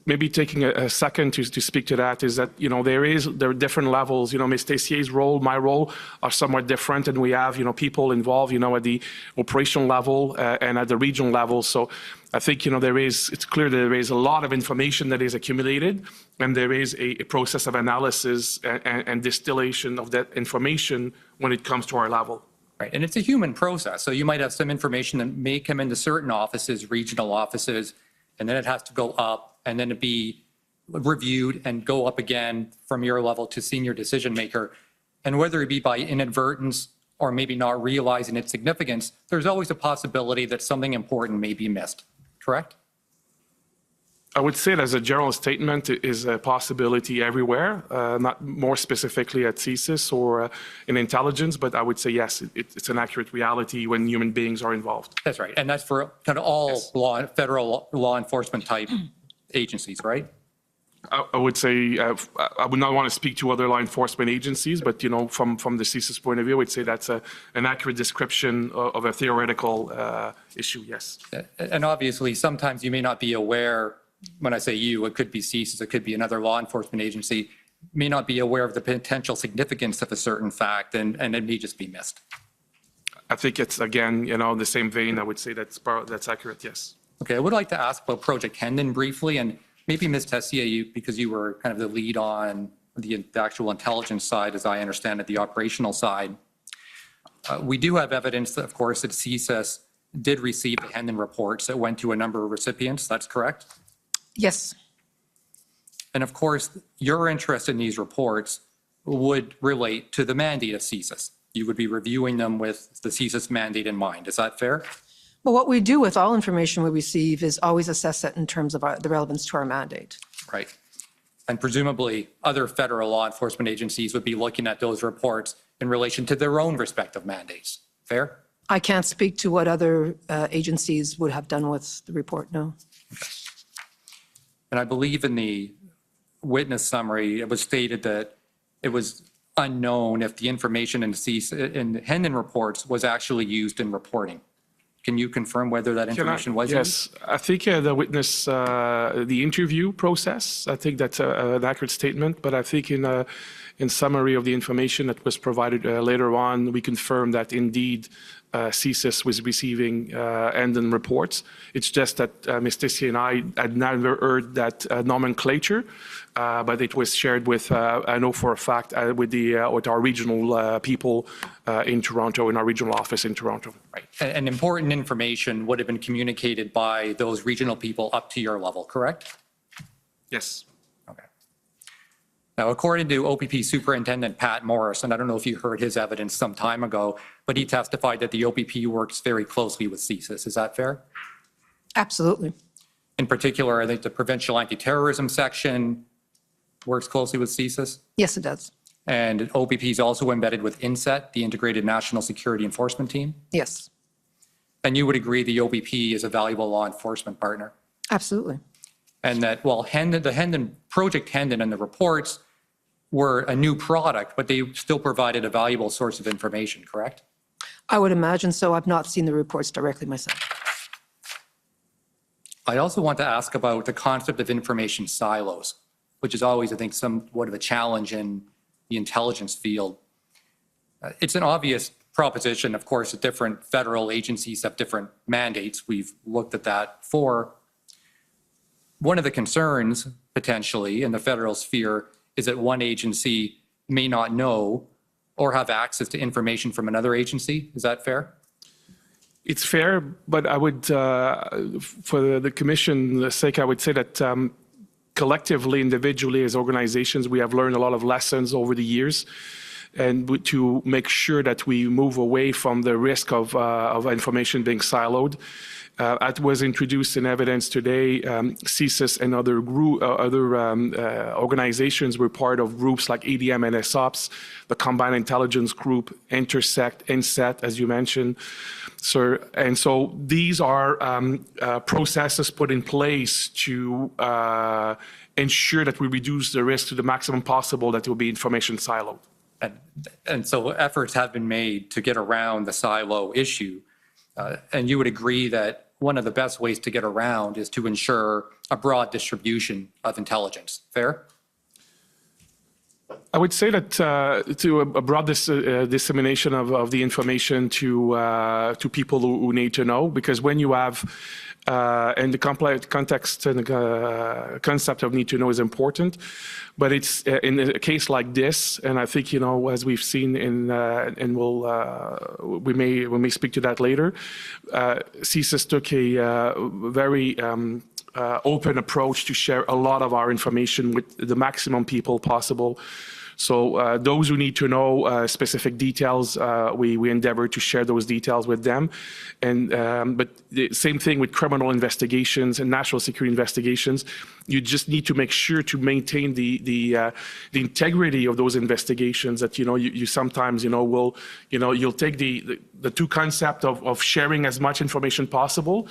maybe taking a second to speak to that is that, there are different levels. Ms. Tessier's role, my role are somewhat different, and we have, people involved, at the operational level and at the regional level. So I think, it's clear that there is a lot of information that is accumulated, and there is a process of analysis and distillation of that information when it comes to our level. Right, and it's a human process. So you might have some information that may come into certain offices, regional offices, and then it has to go up and then to be reviewed and go up again from your level to senior decision maker. And whether it be by inadvertence or maybe not realizing its significance, there's always a possibility that something important may be missed, correct? I would say it as a general statement is a possibility everywhere, not more specifically at CSIS or in intelligence, but I would say yes, it's an accurate reality when human beings are involved. That's right, and that's for kind of all federal law enforcement type agencies, right? I would say I would not want to speak to other law enforcement agencies, but from the CSIS point of view, I would say that's an accurate description of a theoretical issue. Yes, and obviously sometimes you may not be aware. When I say you, it could be CSIS, it could be another law enforcement agency, may not be aware of the potential significance of a certain fact, and it may just be missed. I think it's, again, the same vein. I would say that's accurate, yes. Okay, I would like to ask about Project Hendon briefly, and maybe Ms. Tessier, because you were kind of the lead on the actual intelligence side, as I understand it, the operational side. We do have evidence, of course, that CSIS did receive the Hendon reports that went to a number of recipients. That's correct? Yes. And of course, your interest in these reports would relate to the mandate of CSIS. You would be reviewing them with the CSIS mandate in mind. Is that fair? Well, what we do with all information we receive is always assess it in terms of the relevance to our mandate. Right. And presumably other federal law enforcement agencies would be looking at those reports in relation to their own respective mandates. Fair? I can't speak to what other agencies would have done with the report, no. Okay. And I believe in the witness summary, it was stated that it was unknown if the information in the Hendon reports was actually used in reporting. Can you confirm whether that information was used? Yes, I think the witness, the interview process, I think that's an accurate statement, but I think in summary of the information that was provided later on, we confirm that indeed CSIS was receiving Hendon reports. It's just that Ms. Tessier and I had never heard that nomenclature, but it was shared with, I know for a fact, with our regional people in Toronto, in our regional office in Toronto. Right. And important information would have been communicated by those regional people up to your level, correct? Yes. Okay. Now, according to OPP Superintendent Pat Morris, and I don't know if you heard his evidence some time ago, but he testified that the OPP works very closely with CSIS. Is that fair? Absolutely. In particular, I think the Provincial Anti-Terrorism Section works closely with CSIS. Yes, it does. And OPP is also embedded with INSET, the Integrated National Security Enforcement Team. Yes, And you would agree the OPP is a valuable law enforcement partner. absolutely. And that, well, Project Hendon and the reports were a new product, but they still provided a valuable source of information, correct? I would imagine so. I've not seen the reports directly myself. I also want to ask about the concept of information silos, which is always, I think, somewhat of a challenge in the intelligence field. It's an obvious proposition, of course, that different federal agencies have different mandates. We've looked at that before. One of the concerns, potentially, in the federal sphere is that one agency may not know or have access to information from another agency. Is that fair? It's fair, but I would, for the commission's sake, I would say that collectively, individually, as organizations, we have learned a lot of lessons over the years, and to make sure that we move away from the risk of information being siloed. As was introduced in evidence today, CSIS and other organizations were part of groups like ADM and SOPS, the Combined Intelligence Group, Intersect, INSET, as you mentioned. And so these are processes put in place to ensure that we reduce the risk to the maximum possible that there will be information siloed. And so efforts have been made to get around the silo issue. And you would agree that one of the best ways to get around is to ensure a broad distribution of intelligence. Fair? I would say that to a broad dissemination of the information to people who need to know, because when you have, and the complex context and the concept of need to know is important, but it's in a case like this, and I think, as we've seen and we may speak to that later, CSIS took a very open approach to share a lot of our information with the maximum people possible. So those who need to know specific details, we endeavor to share those details with them. And but the same thing with criminal investigations and national security investigations. You just need to make sure to maintain the integrity of those investigations. That you sometimes will you'll take the two concept of sharing as much information possible.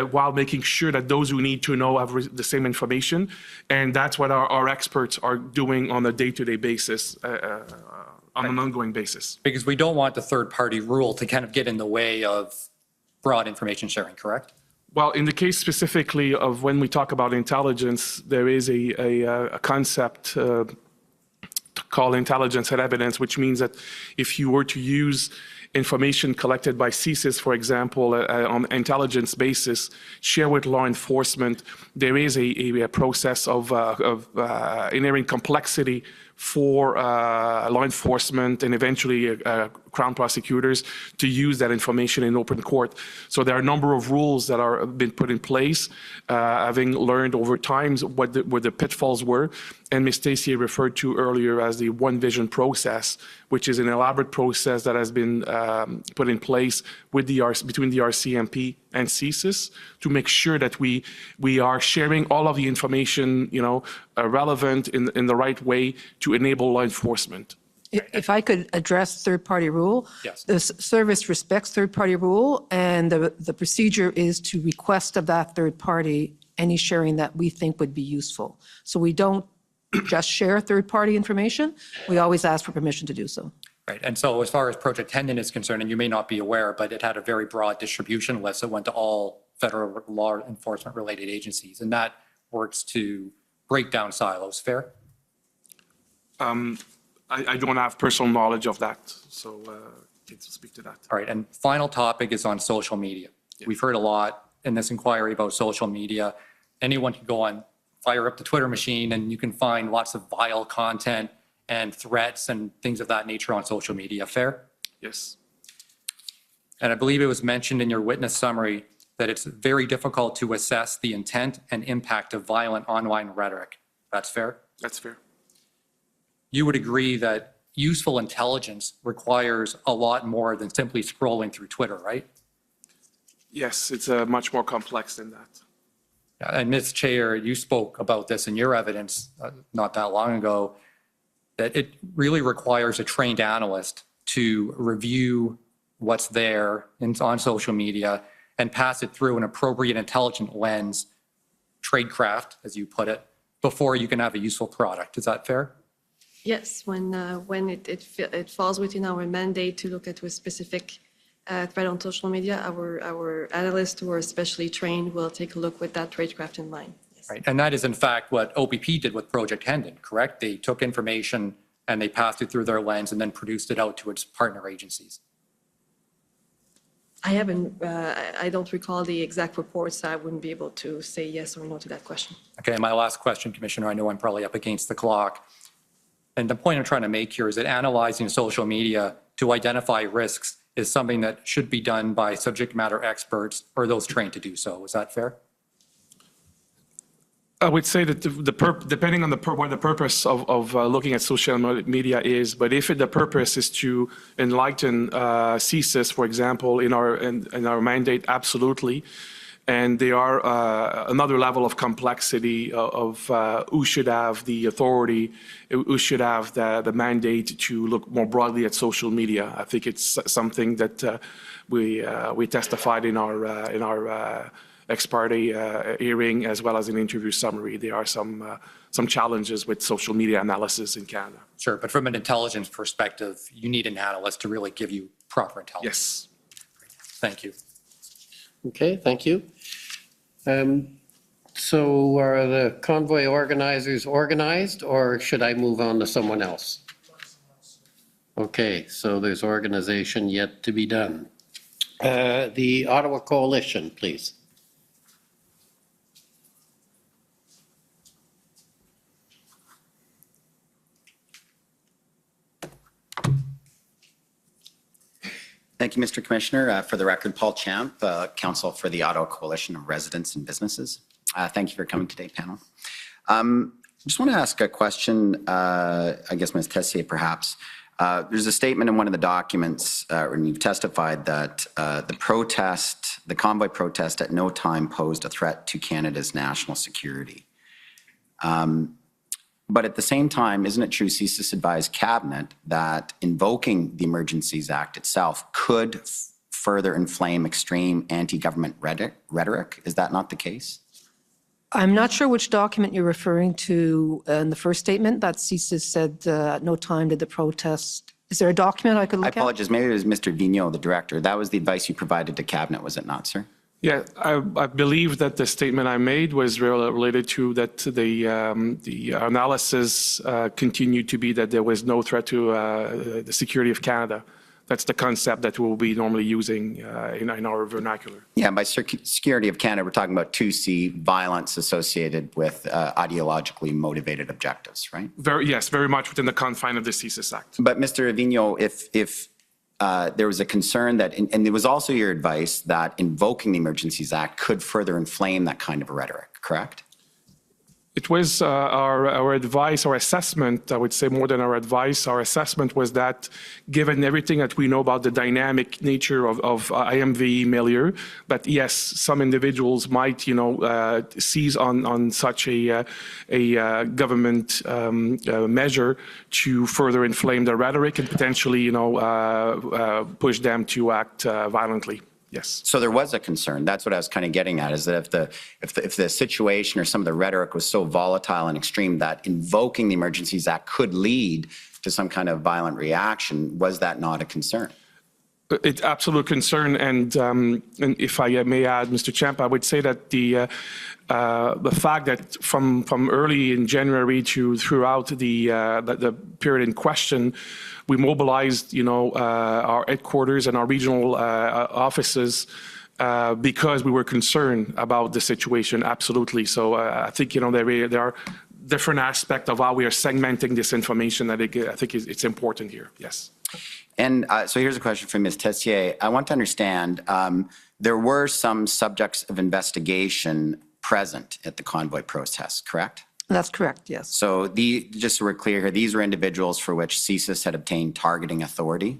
While making sure that those who need to know have the same information. And that's what our experts are doing on a day-to-day basis, on an ongoing basis. Because we don't want the third-party rule to kind of get in the way of broad information sharing, correct? Well, in the case specifically of when we talk about intelligence, there is a concept called intelligence and evidence, which means that if you were to use information collected by CSIS, for example, on intelligence basis, share with law enforcement, there is a process of inherent complexity for law enforcement and eventually Crown prosecutors to use that information in open court. So there are a number of rules that are been put in place, having learned over time what the pitfalls were. And Ms. Tessier referred to earlier as the One Vision process, which is an elaborate process that has been put in place with between the RCMP and CSIS to make sure that we are sharing all of the information, relevant in the right way to enable law enforcement. If I could address third-party rule. Yes. The service respects third-party rule, and the procedure is to request of that third party any sharing that we think would be useful. So we don't just share third-party information, we always ask for permission to do so. Right. And so as far as Project Hendon is concerned, and you may not be aware, but it had a very broad distribution list that went to all federal law enforcement related agencies. And that works to break down silos. Fair? I don't have personal knowledge of that, so can't speak to that. All right. And final topic is on social media. Yeah. We've heard a lot in this inquiry about social media. Anyone can go on, fire up the Twitter machine, and you can find lots of vile content and threats and things of that nature on social media. Fair? Yes. And I believe it was mentioned in your witness summary that it's very difficult to assess the intent and impact of violent online rhetoric. That's fair? That's fair. You would agree that useful intelligence requires a lot more than simply scrolling through Twitter, right? Yes, it's much more complex than that. And Ms. Chair, you spoke about this in your evidence not that long ago, that it really requires a trained analyst to review what's there on social media and pass it through an appropriate intelligent lens, tradecraft, as you put it, before you can have a useful product. Is that fair? Yes, when it falls within our mandate to look at a specific threat on social media, our analysts who are specially trained will take a look with that tradecraft in mind. Yes. Right. And that is in fact what OPP did with Project Hendon, correct? They took information and they passed it through their lens and then produced it out to its partner agencies. I don't recall the exact reports, so I wouldn't be able to say yes or no to that question. Okay, my last question, Commissioner, I know I'm probably up against the clock. And the point I'm trying to make here is that analyzing social media to identify risks is something that should be done by subject matter experts or those trained to do so. Is that fair? I would say that depending on what the purpose of looking at social media is, but if the purpose is to enlighten CSIS, for example, in our mandate, absolutely. And there are another level of complexity of who should have the authority, who should have the mandate to look more broadly at social media. I think it's something that we testified in our ex parte hearing as well as an interview summary. There are some challenges with social media analysis in Canada. Sure, but from an intelligence perspective, you need an analyst to really give you proper intelligence. Yes. Thank you. Okay, thank you. So are the convoy organizers organized, or should I move on to someone else? Okay, so there's organization yet to be done. The Ottawa Coalition, please. Thank you, Mr. Commissioner. For the record, Paul Champ, Counsel for the Ottawa Coalition of Residents and Businesses. Thank you for coming today, panel. I just want to ask a question, I guess Ms. Tessier perhaps. There's a statement in one of the documents, and you've testified that the convoy protest at no time posed a threat to Canada's national security. But at the same time, isn't it true CSIS advised Cabinet that invoking the Emergencies Act itself could further inflame extreme anti-government rhetoric? Is that not the case? I'm not sure which document you're referring to in the first statement that CSIS said at no time did the protest. Is there a document I could look at? I apologize. Maybe it was Mr. Vigneault, the director. That was the advice you provided to Cabinet, was it not, sir? Yeah, I believe that the statement I made was related to that the analysis continued to be that there was no threat to the security of Canada. That's the concept that we'll be normally using in our vernacular. Yeah, by security of Canada, we're talking about 2C, violence associated with ideologically motivated objectives, right? Yes, very much within the confine of the CSIS Act. But Mr. Vigneault, if there was a concern that, and it was also your advice that invoking the Emergencies Act could further inflame that kind of rhetoric, correct? It was our advice, our assessment, I would say more than our advice, our assessment was that given everything that we know about the dynamic nature of IMV milieu, that yes, some individuals might, seize on such a government measure to further inflame the rhetoric and potentially, push them to act violently. yes. So there was a concern. That's what I was kind of getting at, is that if the situation or some of the rhetoric was so volatile and extreme that invoking the Emergencies Act could lead to some kind of violent reaction, was that not a concern? It's absolute concern, and if I may add, Mr. Champ, I would say that the fact that from early in January to throughout the period in question, we mobilized, our headquarters and our regional offices because we were concerned about the situation. Absolutely. So I think there are different aspects of how we are segmenting this information that I think it's important here. Yes. And so here's a question from Ms. Tessier. I want to understand, there were some subjects of investigation present at the convoy protest, correct? That's correct, yes. So just so we're clear here, these were individuals for which CSIS had obtained targeting authority?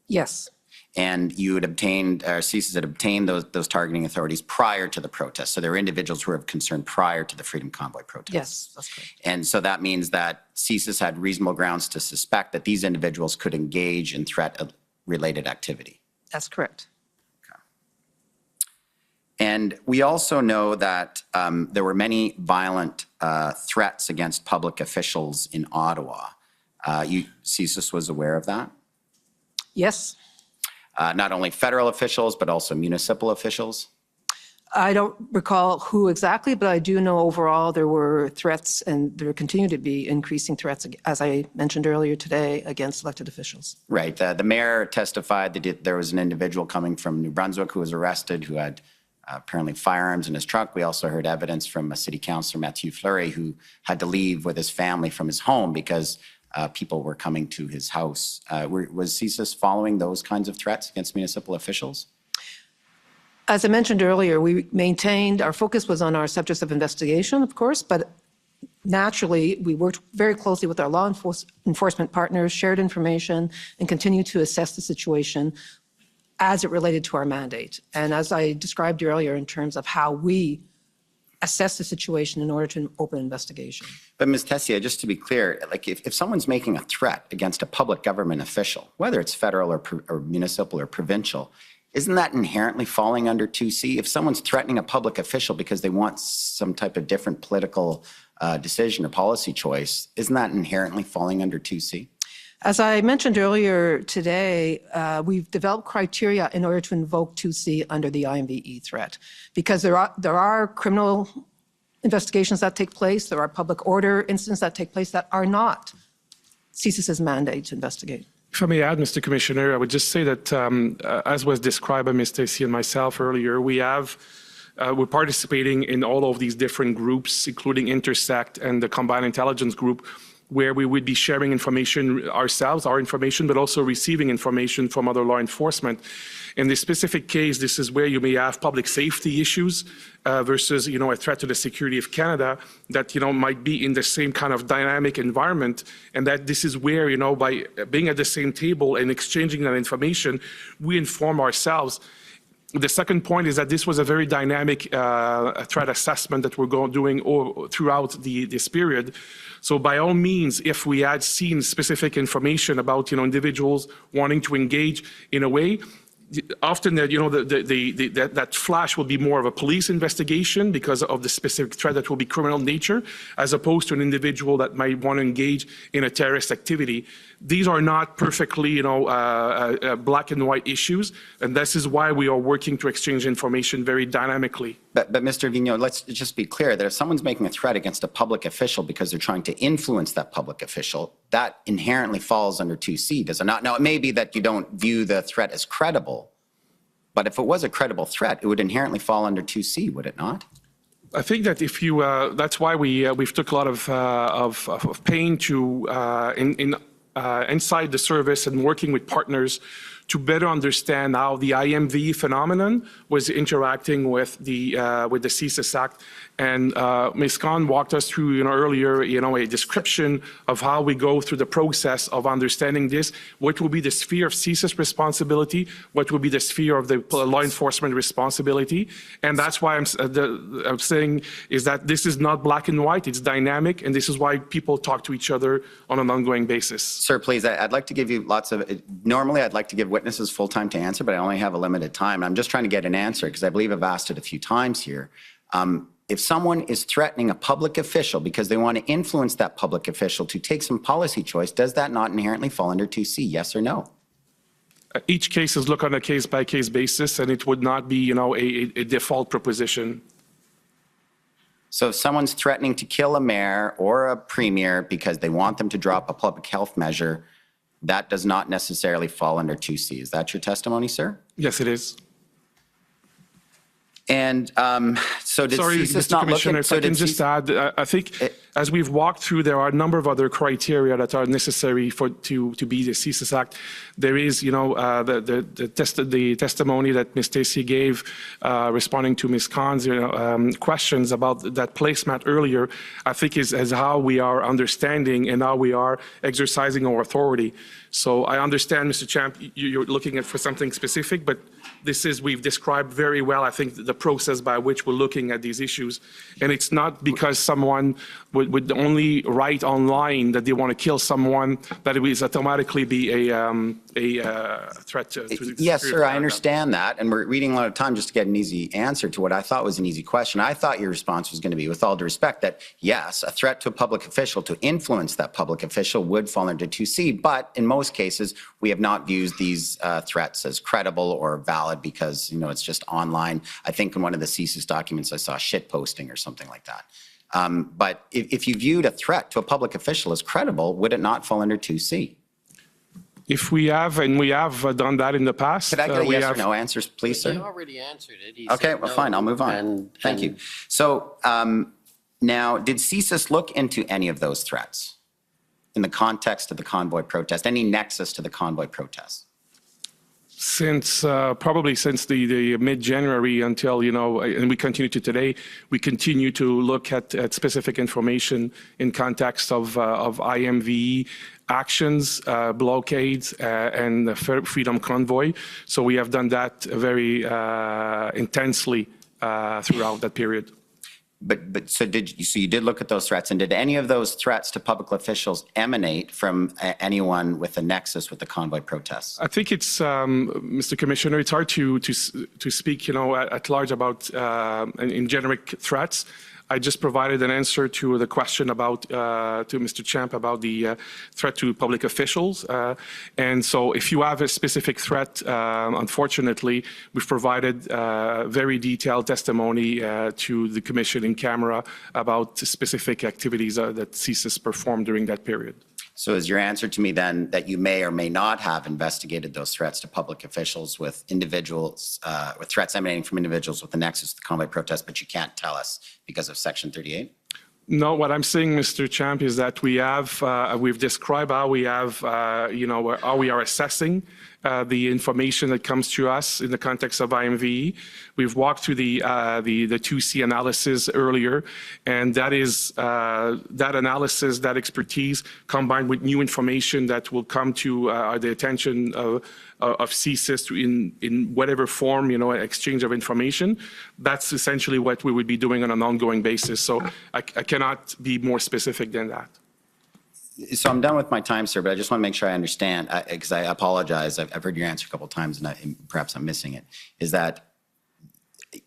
Yes. And you had obtained, or CSIS had obtained those targeting authorities prior to the protest. So there were individuals who were of concern prior to the Freedom Convoy protest. Yes, that's correct. And so that means that CSIS had reasonable grounds to suspect that these individuals could engage in threat-related activity. That's correct. Okay. And we also know that there were many violent threats against public officials in Ottawa. CSIS was aware of that? Yes. Not only federal officials, but also municipal officials? I don't recall who exactly, but I do know overall there were threats, and there continue to be increasing threats, as I mentioned earlier today, against elected officials. Right. The mayor testified that there was an individual coming from New Brunswick who was arrested who had apparently firearms in his truck. We also heard evidence from a city councillor, Mathieu Fleury, who had to leave with his family from his home because people were coming to his house. Was CSIS following those kinds of threats against municipal officials? As I mentioned earlier, we maintained, our focus was on our subjects of investigation, of course, but naturally, we worked very closely with our law enforcement partners, shared information, and continued to assess the situation as it related to our mandate. And as I described earlier in terms of how we assess the situation in order to open investigation. But Ms. Tessier, just to be clear, like if someone's making a threat against a public government official, whether it's federal or municipal or provincial, isn't that inherently falling under 2C? If someone's threatening a public official because they want some type of different political decision or policy choice, isn't that inherently falling under 2C? As I mentioned earlier today, we've developed criteria in order to invoke 2C under the IMVE threat, because there are criminal investigations that take place, there are public order incidents that take place that are not CSIS's mandate to investigate. If I may add, Mr. Commissioner, I would just say that, as was described by Ms. Stacey and myself earlier, we're participating in all of these different groups, including Intersect and the Combined Intelligence Group, where we would be sharing information ourselves, our information, but also receiving information from other law enforcement. In this specific case, this is where you may have public safety issues versus, a threat to the security of Canada that, might be in the same kind of dynamic environment. And that this is where, by being at the same table and exchanging that information, we inform ourselves. The second point is that this was a very dynamic threat assessment that we're doing throughout this period. So by all means, if we had seen specific information about individuals wanting to engage in a way, often that flash will be more of a police investigation because of the specific threat that will be criminal nature, as opposed to an individual that might want to engage in a terrorist activity. These are not perfectly, black and white issues, and this is why we are working to exchange information very dynamically. But Mr. Vigneault, let's just be clear that if someone's making a threat against a public official because they're trying to influence that public official, that inherently falls under 2C, does it not? Now, it may be that you don't view the threat as credible, but if it was a credible threat, it would inherently fall under 2C, would it not? I think that if you, that's why we've took a lot of pain to inside the service and working with partners to better understand how the IMV phenomenon was interacting with the CSIS Act. And Ms. Khan walked us through earlier a description of how we go through the process of understanding this, what will be the sphere of CSIS responsibility, what will be the sphere of the law enforcement responsibility. And that's why I'm saying is that this is not black and white, it's dynamic, and this is why people talk to each other on an ongoing basis. Sir, please, I'd like to give you normally I'd like to give witnesses full time to answer, but I only have a limited time. I'm just trying to get an answer because I believe I've asked it a few times here. If someone is threatening a public official because they want to influence that public official to take some policy choice, does that not inherently fall under 2C? Yes or no? Each case is looked on a case-by-case basis, and it would not be, a default proposition. So if someone's threatening to kill a mayor or a premier because they want them to drop a public health measure, that does not necessarily fall under 2C. Is that your testimony, sir? Yes, it is. And so did Sorry, CSIS Mr. not Commissioner, look if I can just add, I think as we've walked through, there are a number of other criteria that are necessary to be the CSIS Act. There is, the testimony that Ms. Stacey gave responding to Ms. Khan's questions about that placemat earlier, I think is how we are understanding and how we are exercising our authority. So I understand, Mr. Champ, you're looking for something specific, but we've described very well, I think, the process by which we're looking at these issues. And it's not because someone would only write online that they want to kill someone that it will automatically be a threat to the Yes, security sir, I of understand that. And we're reading a lot of time just to get an easy answer to what I thought was an easy question. I thought your response was going to be, with all due respect, that yes, a threat to a public official to influence that public official would fall under 2C. But in most cases, we have not viewed these threats as credible or valid because, it's just online. I think in one of the CSIS documents, I saw shit posting or something like that. But if you viewed a threat to a public official as credible, would it not fall under 2C? If we have, and we have done that in the past. Could I get a yes or no answers, please, sir? He already answered it. He Okay, said well, no, fine, I'll move on. Thank you. So now, did CSIS look into any of those threats in the context of the convoy protest, any nexus to the convoy protest? Probably since the mid-January until, and we continue to today, we continue to look at specific information in context of IMVE actions, blockades, and the Freedom Convoy. So we have done that very intensely throughout that period. So you did look at those threats, and did any of those threats to public officials emanate from anyone with a nexus with the convoy protests? I think it's, Mr. Commissioner, it's hard to speak, at large about in generic threats. I just provided an answer to the question about to Mr. Champ about the threat to public officials. And so if you have a specific threat, unfortunately, we've provided very detailed testimony to the commission in camera about specific activities that CSIS performed during that period. So is your answer to me then that you may or may not have investigated those threats to public officials with individuals, with threats emanating from individuals with a nexus to the convoy protest, but you can't tell us because of Section 38? No, what I'm saying, Mr. Champ, is that we've described how we have, how we are assessing the information that comes to us in the context of IMVE. We've walked through the 2C analysis earlier, and that is that analysis, that expertise, combined with new information that will come to the attention of CSIS in whatever form, exchange of information. That's essentially what we would be doing on an ongoing basis. So I cannot be more specific than that. So I'm done with my time, sir, but I just want to make sure I understand, because I apologize. I've heard your answer a couple of times, and perhaps I'm missing it. Is that,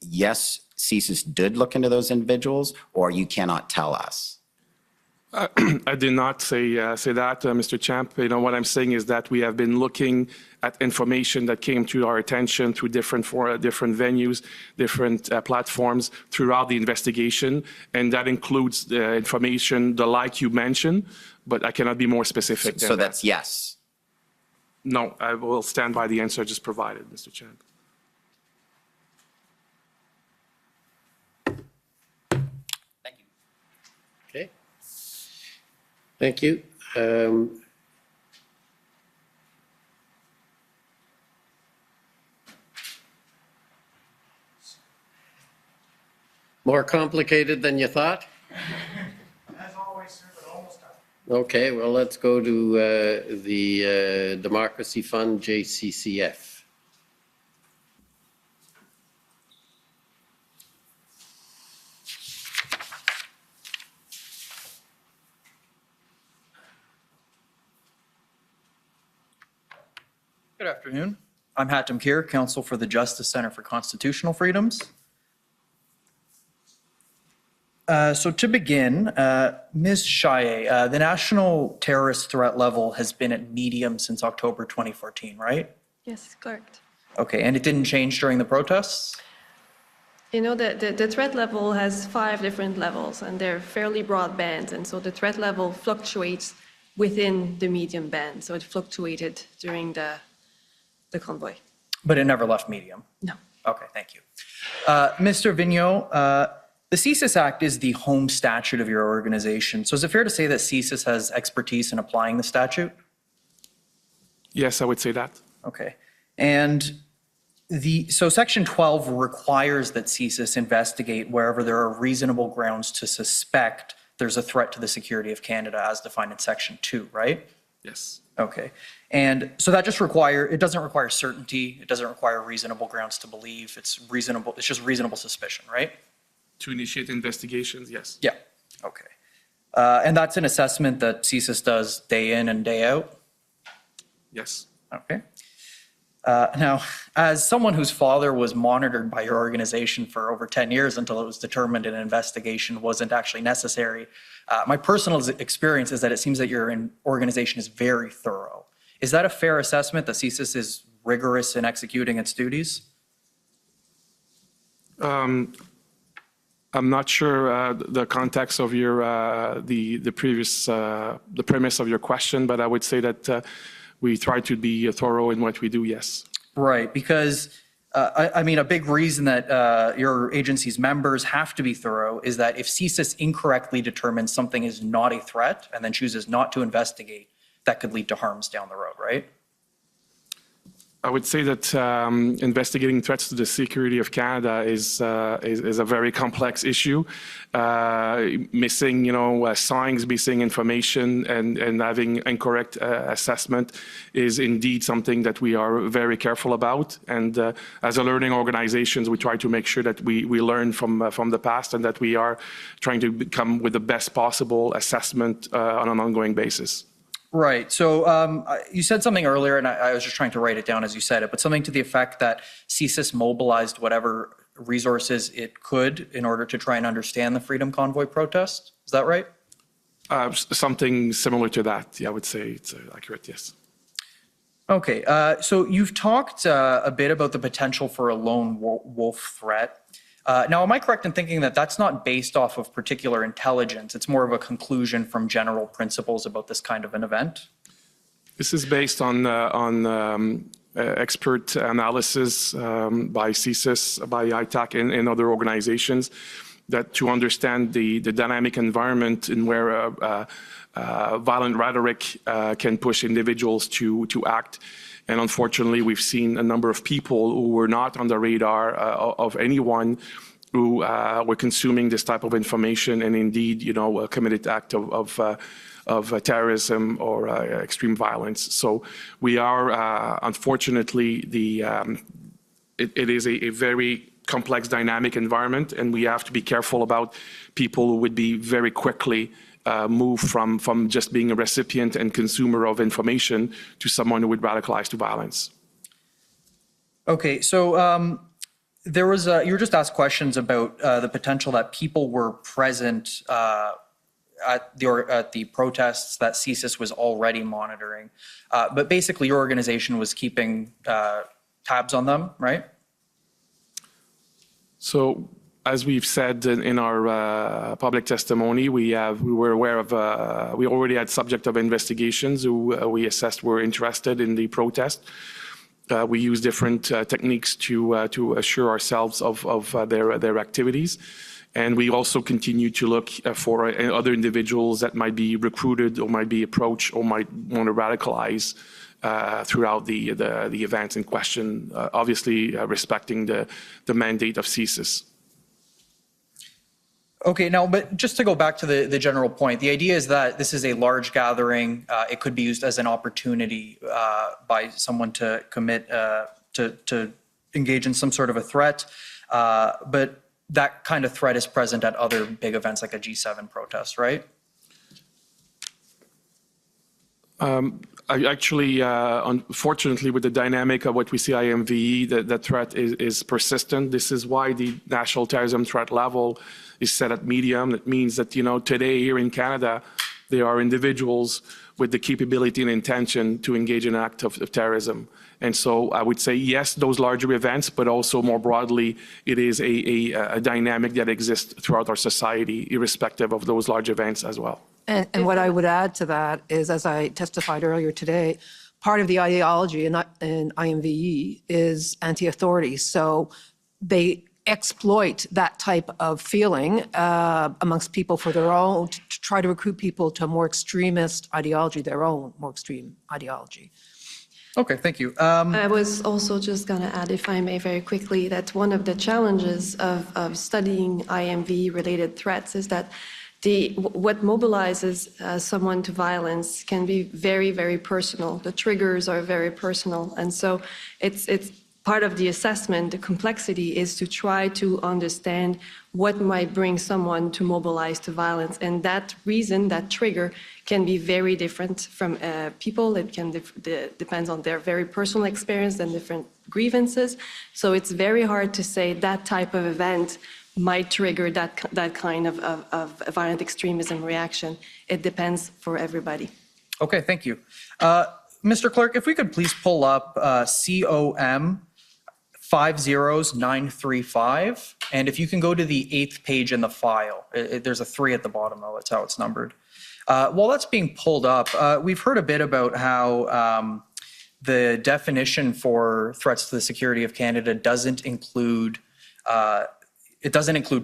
yes, CSIS did look into those individuals, or you cannot tell us? I did not say that, Mr. Champ. What I'm saying is that we have been looking at information that came to our attention through different venues, different platforms throughout the investigation, and that includes the information, the like you mentioned, but I cannot be more specific than that. So that's yes? No, I will stand by the answer I just provided, Mr. Champ. Okay. Thank you. More complicated than you thought? As always, sir, but almost done. Okay, well, let's go to the Democracy Fund, JCCF. Good afternoon. I'm Hatem Kir, Counsel for the Justice Center for Constitutional Freedoms. So to begin, Ms. Chaillet, the national terrorist threat level has been at medium since October 2014, right? Yes, correct. Okay, and it didn't change during the protests? You know, the threat level has 5 different levels, and they're fairly broad bands, and so the threat level fluctuates within the medium band, so it fluctuated during the convoy. But it never left medium? No. Okay, thank you. Mr. Vigneault, the CSIS Act is the home statute of your organization, so is it fair to say that CSIS has expertise in applying the statute? Yes, I would say that. Okay, and so Section 12 requires that CSIS investigate wherever there are reasonable grounds to suspect there's a threat to the security of Canada as defined in Section 2, right? Yes. Okay, and so that just it doesn't require certainty, it doesn't require reasonable grounds to believe, it's just reasonable suspicion, right? To initiate investigations, yes. Yeah, okay. And that's an assessment that CSIS does day in and day out? Yes. Okay. Now, as someone whose father was monitored by your organization for over 10 years until it was determined an investigation wasn't actually necessary, my personal experience is that it seems that your organization is very thorough. Is that a fair assessment, that CSIS is rigorous in executing its duties? I'm not sure the context of your the premise of your question, but I would say that we try to be thorough in what we do. Yes. Right, because I mean, a big reason that your agency's members have to be thorough is that if CSIS incorrectly determines something is not a threat and then chooses not to investigate, that could lead to harms down the road, right? I would say that investigating threats to the security of Canada is a very complex issue. Missing, signs, missing information, and having incorrect assessment is indeed something that we are very careful about. And as a learning organizations, we try to make sure that we learn from the past and that we are trying to come with the best possible assessment on an ongoing basis. Right. So you said something earlier, and I was just trying to write it down as you said it, but something to the effect that CSIS mobilized whatever resources it could in order to try and understand the Freedom Convoy protest. Is that right? Something similar to that. Yeah, I would say it's accurate, yes. Okay. So you've talked a bit about the potential for a lone wolf threat. Now, am I correct in thinking that that's not based off of particular intelligence? It's more of a conclusion from general principles about this kind of an event? This is based on expert analysis by CSIS, by ITAC, and other organizations that to understand the dynamic environment in where violent rhetoric can push individuals to act. And unfortunately, we've seen a number of people who were not on the radar of anyone who were consuming this type of information and indeed, committed act of terrorism or extreme violence. So we are, unfortunately, it is a very complex, dynamic environment, and we have to be careful about people who would be very quickly move from just being a recipient and consumer of information to someone who would radicalize to violence. Okay, so there was you were just asked questions about the potential that people were present at the protests that CSIS was already monitoring, but basically your organization was keeping tabs on them, right? So, as we've said in our public testimony, we were aware of, we already had subject of investigations who we assessed were interested in the protest. We use different techniques to assure ourselves of their activities. And we also continue to look for other individuals that might be recruited or might be approached or might want to radicalize throughout the events in question, obviously respecting the mandate of CSIS. Okay, now, but just to go back to the general point, the idea is that this is a large gathering. It could be used as an opportunity by someone to commit, to engage in some sort of a threat. But that kind of threat is present at other big events like a G7 protest, right? Actually, unfortunately, with the dynamic of what we see IMVE, the threat is persistent. This is why the national terrorism threat level is set at medium. That means that, today here in Canada, there are individuals with the capability and intention to engage in an act of terrorism. And so I would say, yes, those larger events, but also more broadly, it is a dynamic that exists throughout our society, irrespective of those large events as well. And what I would add to that is, as I testified earlier today, part of the ideology in IMVE is anti-authority. So they exploit that type of feeling amongst people for their own, to try to recruit people to a more extremist ideology, their own more extreme ideology. Okay, thank you. I was also just going to add, if I may, very quickly, that one of the challenges of studying IMV-related threats is that what mobilizes someone to violence can be very, very personal. The triggers are very personal. And so it's part of the assessment, the complexity is to try to understand what might bring someone to mobilize to violence. And that reason, that trigger, can be very different from people. It can depends on their very personal experience and different grievances. So it's very hard to say that type of event might trigger that kind of violent extremism reaction. It depends for everybody. Okay, thank you. Mr. Clerk, if we could please pull up COM 50935, and if you can go to the 8th page in the file. There's a 3 at the bottom, though. That's how it's numbered. While that's being pulled up, we've heard a bit about how the definition for threats to the security of Canada doesn't include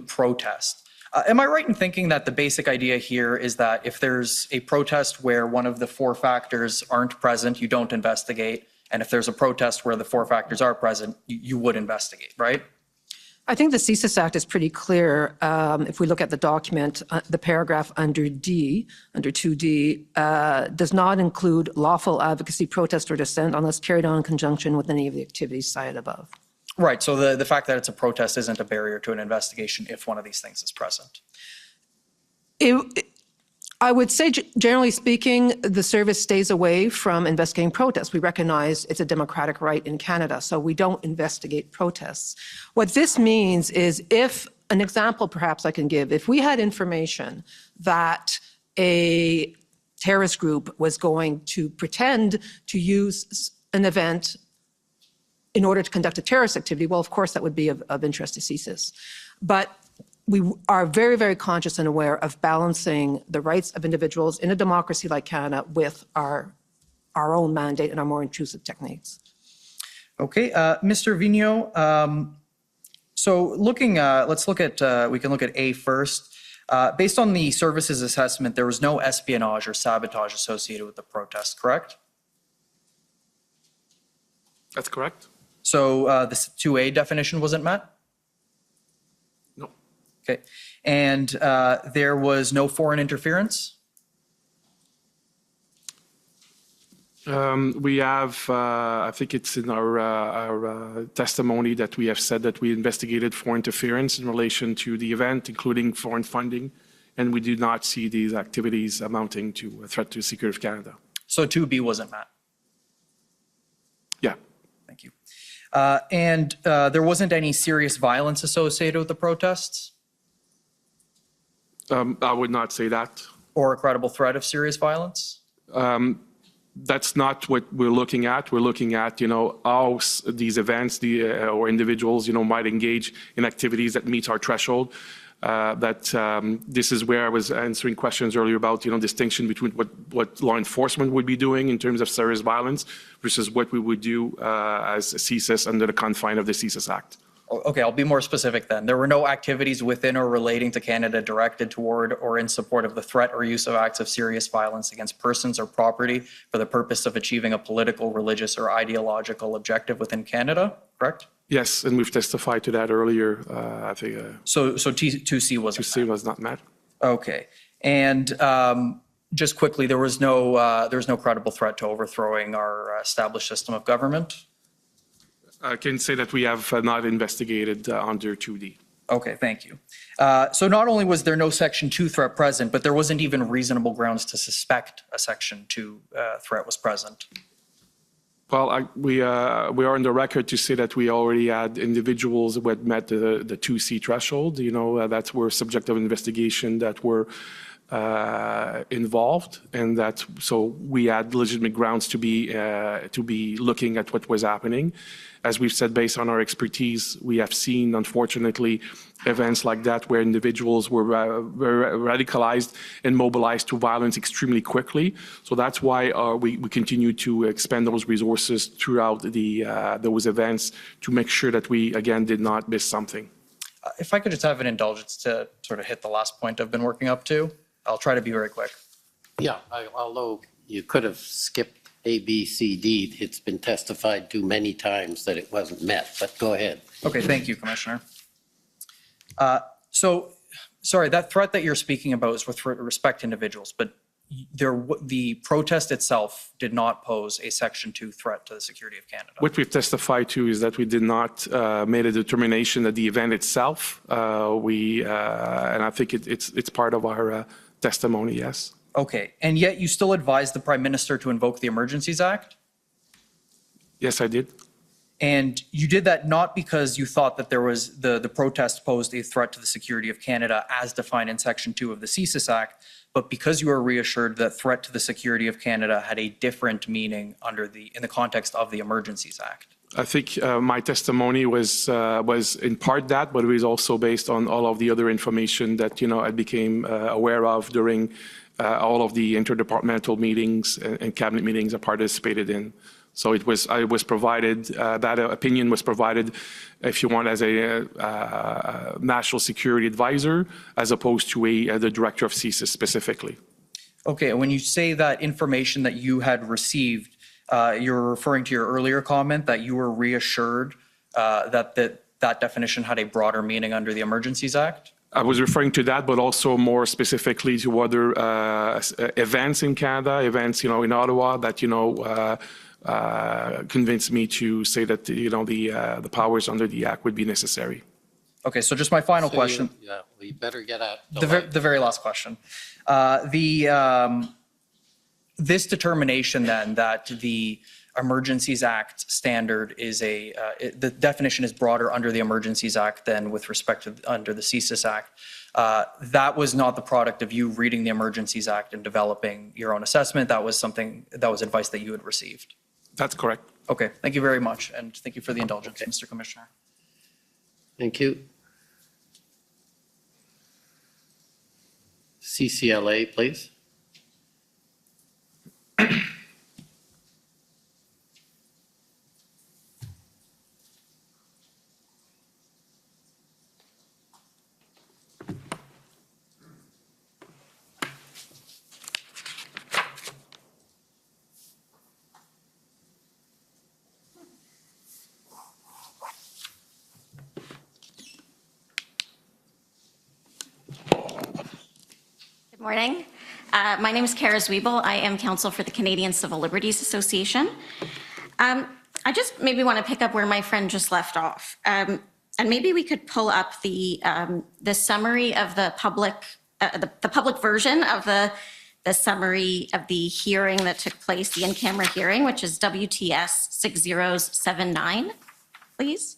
protest. Am I right in thinking that the basic idea here is that if there's a protest where one of the 4 factors aren't present, you don't investigate, and if there's a protest where the 4 factors are present, you would investigate, right? I think the CSIS Act is pretty clear. If we look at the document, the paragraph under D, under 2D, does not include lawful advocacy, protest, or dissent unless carried on in conjunction with any of the activities cited above. Right, so the fact that it's a protest isn't a barrier to an investigation if one of these things is present. I would say, generally speaking, the service stays away from investigating protests. We recognize it's a democratic right in Canada, so we don't investigate protests. What this means is, if an example perhaps I can give, if we had information that a terrorist group was going to pretend to use an event in order to conduct a terrorist activity, well, of course, that would be of interest to CSIS. But we are very, very conscious and aware of balancing the rights of individuals in a democracy like Canada with our own mandate and our more intrusive techniques. Okay, Mr. Vigneault, so let's look at, we can look at A first. Based on the services assessment, there was no espionage or sabotage associated with the protest, correct? That's correct. So the 2A definition wasn't met? No. Okay. And there was no foreign interference? We have, I think it's in our testimony that we have said that we investigated foreign interference in relation to the event, including foreign funding, and we do not see these activities amounting to a threat to the security of Canada. So 2B wasn't met? Yeah. Thank you. And there wasn't any serious violence associated with the protests? I would not say that. Or a credible threat of serious violence? That's not what we're looking at. We're looking at, how these events or individuals, might engage in activities that meet our threshold. This is where I was answering questions earlier about, distinction between what law enforcement would be doing in terms of serious violence versus what we would do as a CSIS under the confine of the CSIS Act. Okay, I'll be more specific then. There were no activities within or relating to Canada directed toward or in support of the threat or use of acts of serious violence against persons or property for the purpose of achieving a political, religious, or ideological objective within Canada, correct? Yes, and we've testified to that earlier. I think. So 2C wasn't 2C was not met. Okay, and just quickly, there was no credible threat to overthrowing our established system of government. I can say that we have not investigated under 2D. Okay, thank you. So not only was there no Section 2 threat present, but there wasn't even reasonable grounds to suspect a Section 2 threat was present. Well, we are on the record to say that we already had individuals who had met the 2C threshold. You know, that were subject of investigation that were involved, and that so we had legitimate grounds to be looking at what was happening. As we've said, based on our expertise, we have seen, unfortunately, events like that where individuals were radicalized and mobilized to violence extremely quickly. So that's why we continue to expend those resources throughout those events to make sure that we, again, did not miss something. If I could just have an indulgence to sort of hit the last point I've been working up to, I'll try to be very quick. Yeah, although you could have skipped A, B, C, D, it's been testified to many times that it wasn't met, but go ahead. Okay, thank you, Commissioner. So, sorry, that threat that you're speaking about is with respect to individuals, but the protest itself did not pose a Section 2 threat to the security of Canada. What we've testified to is that we did not made a determination that the event itself, and I think it's part of our testimony, yes. Okay, and yet you still advised the Prime Minister to invoke the Emergencies Act? Yes, I did. And you did that not because you thought that there was the protest posed a threat to the security of Canada as defined in Section 2 of the CSIS Act, but because you were reassured that threat to the security of Canada had a different meaning in the context of the Emergencies Act. I think my testimony was in part that, but it was also based on all of the other information that I became aware of during all of the interdepartmental meetings and cabinet meetings I participated in. So I was provided, that opinion was provided, if you want, as a national security advisor, as opposed to the director of CSIS specifically. Okay, when you say that information that you had received, you're referring to your earlier comment that you were reassured that definition had a broader meaning under the Emergencies Act? I was referring to that, but also more specifically to other events in Canada, events, in Ottawa that, convinced me to say that, the powers under the Act would be necessary. Okay, so just my final question. Yeah, we better get at the very last question. This determination then that the Emergencies Act standard is the definition is broader under the Emergencies Act than with respect to under the CSIS Act. That was not the product of you reading the Emergencies Act and developing your own assessment. That was advice that you had received. That's correct. Okay, thank you very much, and thank you for the indulgence, Mr. Commissioner. Thank you. CCLA, please. Good morning. My name is Kara Zwiebel. I am counsel for the Canadian Civil Liberties Association. I just maybe want to pick up where my friend just left off. And maybe we could pull up the summary of the public version of the summary of the hearing that took place, the in-camera hearing, which is WTS 6079, please.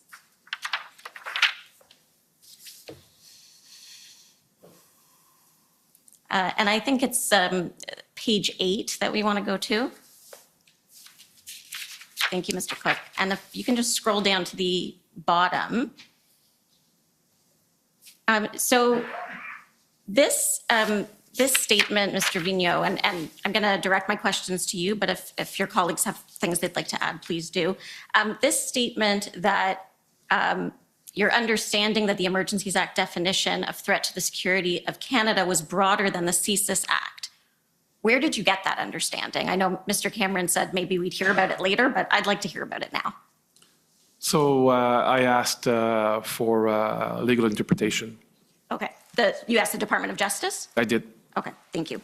And I think it's page 8 that we want to go to. Thank you, Mr. Clerk. And if you can just scroll down to the bottom. So this statement, Mr. Vigneault, and I'm going to direct my questions to you, but if your colleagues have things they'd like to add, please do. This statement that your understanding that the Emergencies Act definition of threat to the security of Canada was broader than the CSIS Act. Where did you get that understanding? I know Mr. Cameron said maybe we'd hear about it later, but I'd like to hear about it now. So I asked for legal interpretation. Okay. You asked the Department of Justice? I did. Okay, thank you.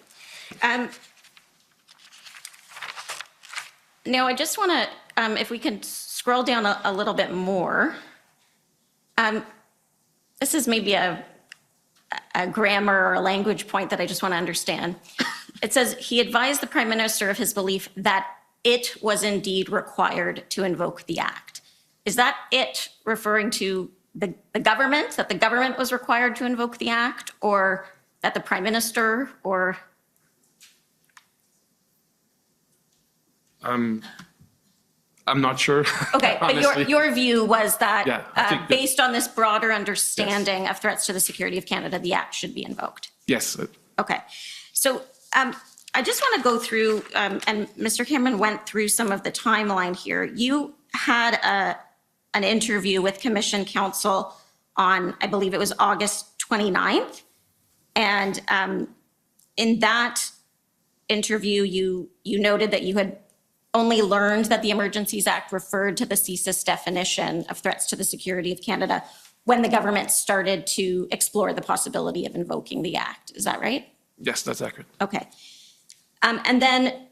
Now, I just want to, if we can scroll down a little bit more. this is maybe a grammar or a language point that I just want to understand. It says he advised the Prime Minister of his belief that it was indeed required to invoke the act. Is that it referring to the government, that the government was required to invoke the act, or that the Prime Minister, or? I'm not sure. Okay, but your view was that I think based on this broader understanding of threats to the security of Canada, the act should be invoked. Yes. Okay, so I just want to go through, and Mr. Cameron went through some of the timeline here. You had an interview with Commission Counsel on, I believe it was August 29th. And in that interview, you noted that you had only learned that the Emergencies Act referred to the CSIS definition of threats to the security of Canada when the government started to explore the possibility of invoking the act. Is that right? Yes, that's accurate. Okay. And then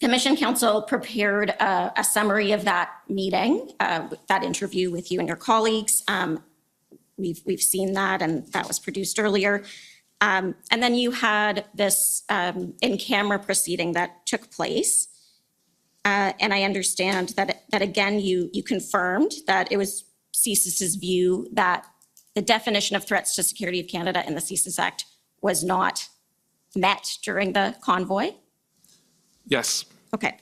Commission Counsel prepared a summary of that meeting, that interview with you and your colleagues. We've seen that, and that was produced earlier. And then you had this in-camera proceeding that took place. And I understand that again, you confirmed that it was CSIS's view that the definition of threats to security of Canada in the CSIS Act was not met during the convoy? Yes. Okay.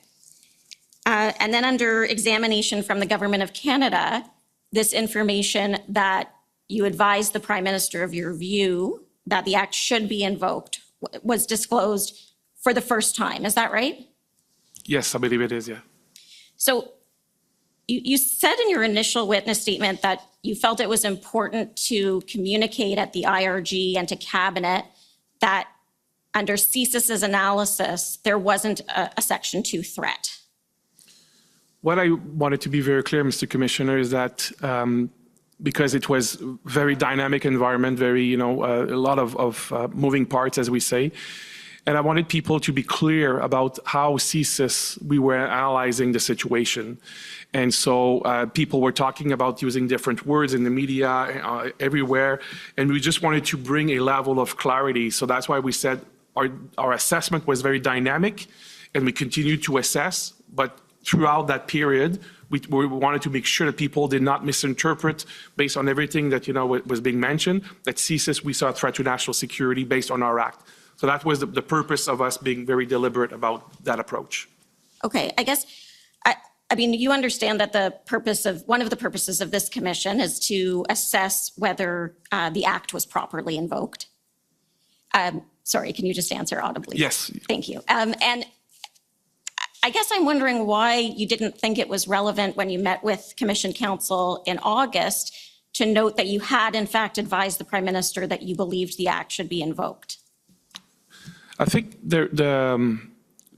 And then under examination from the Government of Canada, this information that you advised the Prime Minister of your view that the act should be invoked was disclosed for the first time. Is that right? Yes, I believe it is, yeah. So you said in your initial witness statement that you felt it was important to communicate at the IRG and to Cabinet that under CSIS's analysis, there wasn't a Section 2 threat. What I wanted to be very clear, Mr. Commissioner, is that because it was very dynamic environment, very, a lot of moving parts, as we say. And I wanted people to be clear about how CSIS, we were analyzing the situation. And so people were talking about using different words in the media, everywhere. And we just wanted to bring a level of clarity. So that's why we said our assessment was very dynamic, and we continued to assess. But throughout that period, we wanted to make sure that people did not misinterpret based on everything that was being mentioned, that CSIS, we saw a threat to national security based on our act. So that was the purpose of us being very deliberate about that approach. Okay, I guess, I mean, you understand that one of the purposes of this commission is to assess whether the act was properly invoked. Sorry, can you just answer audibly? Yes. Thank you. And I guess I'm wondering why you didn't think it was relevant when you met with Commission Counsel in August to note that you had in fact advised the Prime Minister that you believed the act should be invoked. I think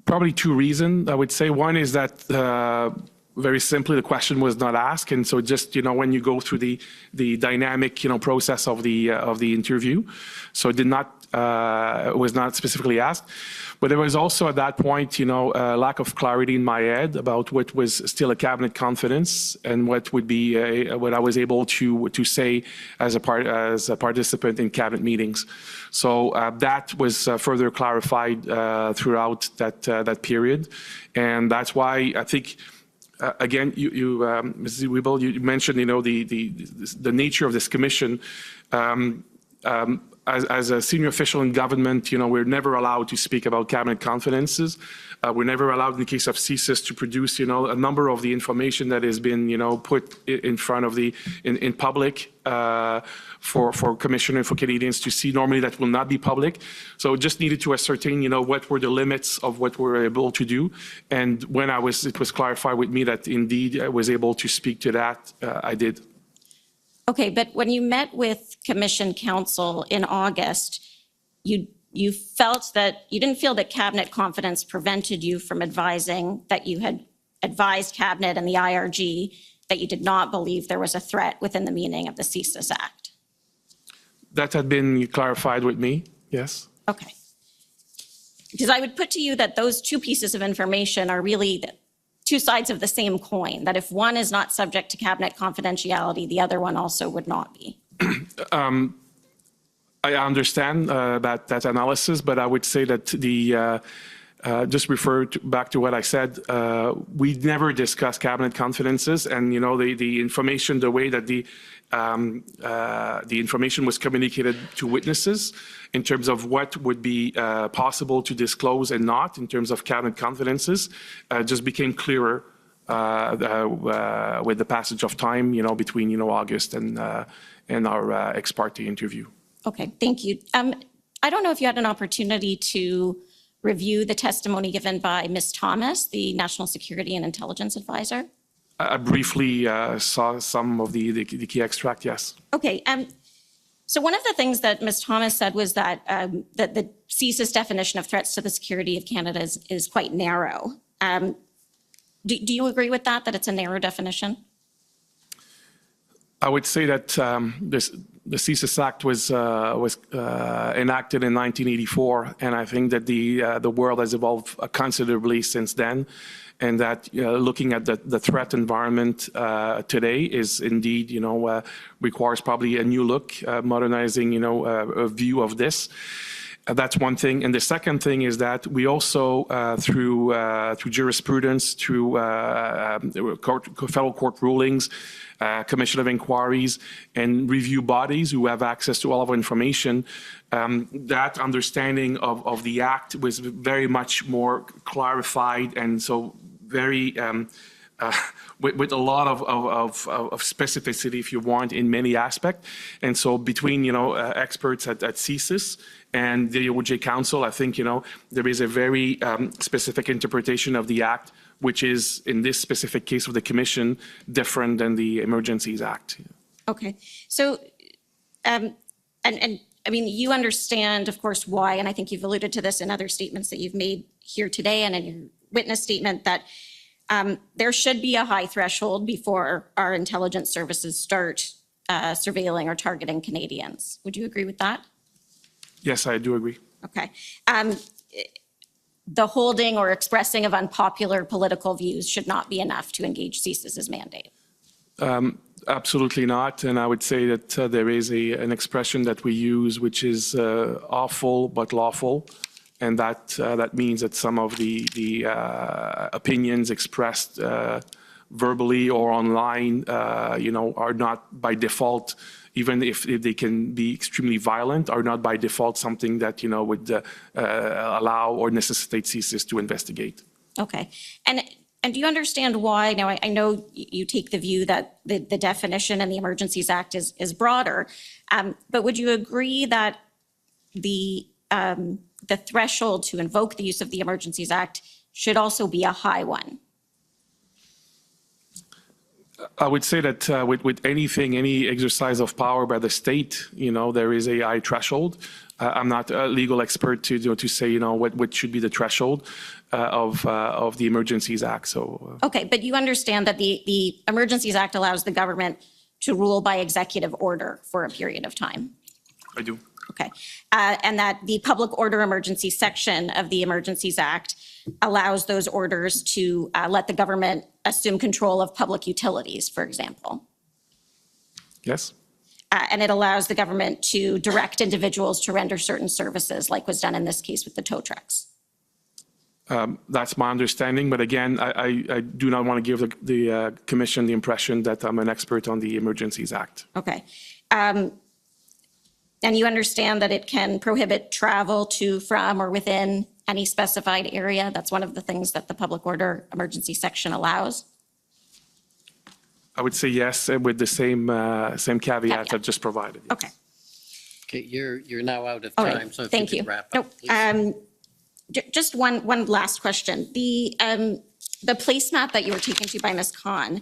probably two reasons, I would say. One is that very simply the question was not asked. And so just, when you go through the dynamic, process of the interview, so it was not specifically asked. But there was also at that point, a lack of clarity in my head about what was still a cabinet confidence and what would be what I was able to say as a participant in cabinet meetings. So that was further clarified throughout that period, and that's why I think. Again, Mrs. Wiebel, you mentioned, the nature of this commission. As a senior official in government, we're never allowed to speak about cabinet confidences. We're never allowed, in the case of CSIS, to produce, a number of the information that has been, put in front of in public for Commissioner, for Canadians to see. Normally, that will not be public. So just needed to ascertain, what were the limits of what we're able to do. And when it was clarified with me that indeed I was able to speak to that, I did. Okay, but when you met with Commission Counsel in August, you didn't feel that cabinet confidence prevented you from advising that you had advised cabinet and the IRG that you did not believe there was a threat within the meaning of the CSIS Act. That had been clarified with me, yes. Okay. Because I would put to you that those two pieces of information are really two sides of the same coin, that if one is not subject to cabinet confidentiality, the other one also would not be. I understand that analysis, but I would say that just back to what I said, we never discuss cabinet confidences, and the information, the way that the information was communicated to witnesses in terms of what would be possible to disclose and not in terms of cabinet confidences just became clearer with the passage of time, between August and our ex parte interview. Okay, thank you. I don't know if you had an opportunity to review the testimony given by Ms. Thomas, the National Security and Intelligence Advisor. I briefly saw some of the key extract, yes. Okay, so one of the things that Ms. Thomas said was that that the CSIS definition of threats to the security of Canada is quite narrow. Do you agree with that it's a narrow definition? I would say that the CSIS Act was enacted in 1984, and I think that the world has evolved considerably since then, and that looking at the threat environment today is indeed, requires probably a new look, modernizing, a view of this. That's one thing. And the second thing is that we also, through jurisprudence, through federal court rulings, commission of inquiries, and review bodies who have access to all of our information, that understanding of the Act was very much more clarified, and so very with a lot of specificity, if you want, in many aspects. And so between, experts at CSIS and the OJ Council, I think, there is a very specific interpretation of the Act, which is, in this specific case of the Commission, different than the Emergencies Act. Okay, so, and I mean, you understand, of course, why, and I think you've alluded to this in other statements that you've made here today and in your witness statement, that there should be a high threshold before our intelligence services start surveilling or targeting Canadians. Would you agree with that? Yes, I do agree. Okay. The holding or expressing of unpopular political views should not be enough to engage CSIS's mandate. Absolutely not. And I would say that there is an expression that we use, which is awful but lawful. And that means that some of the opinions expressed verbally or online, are not by default, even if they can be extremely violent, are not by default something that, would allow or necessitate CSIS to investigate. Okay. And do you understand why? Now, I know you take the view that the definition in the Emergencies Act is broader, but would you agree that the threshold to invoke the use of the Emergencies Act should also be a high one? I would say that with anything, any exercise of power by the state, there is a high threshold. I'm not a legal expert to say, what should be the threshold of the Emergencies Act. So. Okay, but you understand that the Emergencies Act allows the government to rule by executive order for a period of time? I do. Okay, and that the public order emergency section of the Emergencies Act allows those orders to let the government assume control of public utilities, for example. Yes. And it allows the government to direct individuals to render certain services, like was done in this case with the tow trucks. That's my understanding, but again, I do not want to give the Commission the impression that I'm an expert on the Emergencies Act. Okay. And you understand that it can prohibit travel to, from, or within any specified area? That's one of the things that the public order emergency section allows? I would say yes, with the same caveat I've just provided. Yes. Okay. Okay, you're now out of All time, right. so if Thank you you. could wrap up, please. Just one last question. The placemat that you were taken to by Ms. Khan,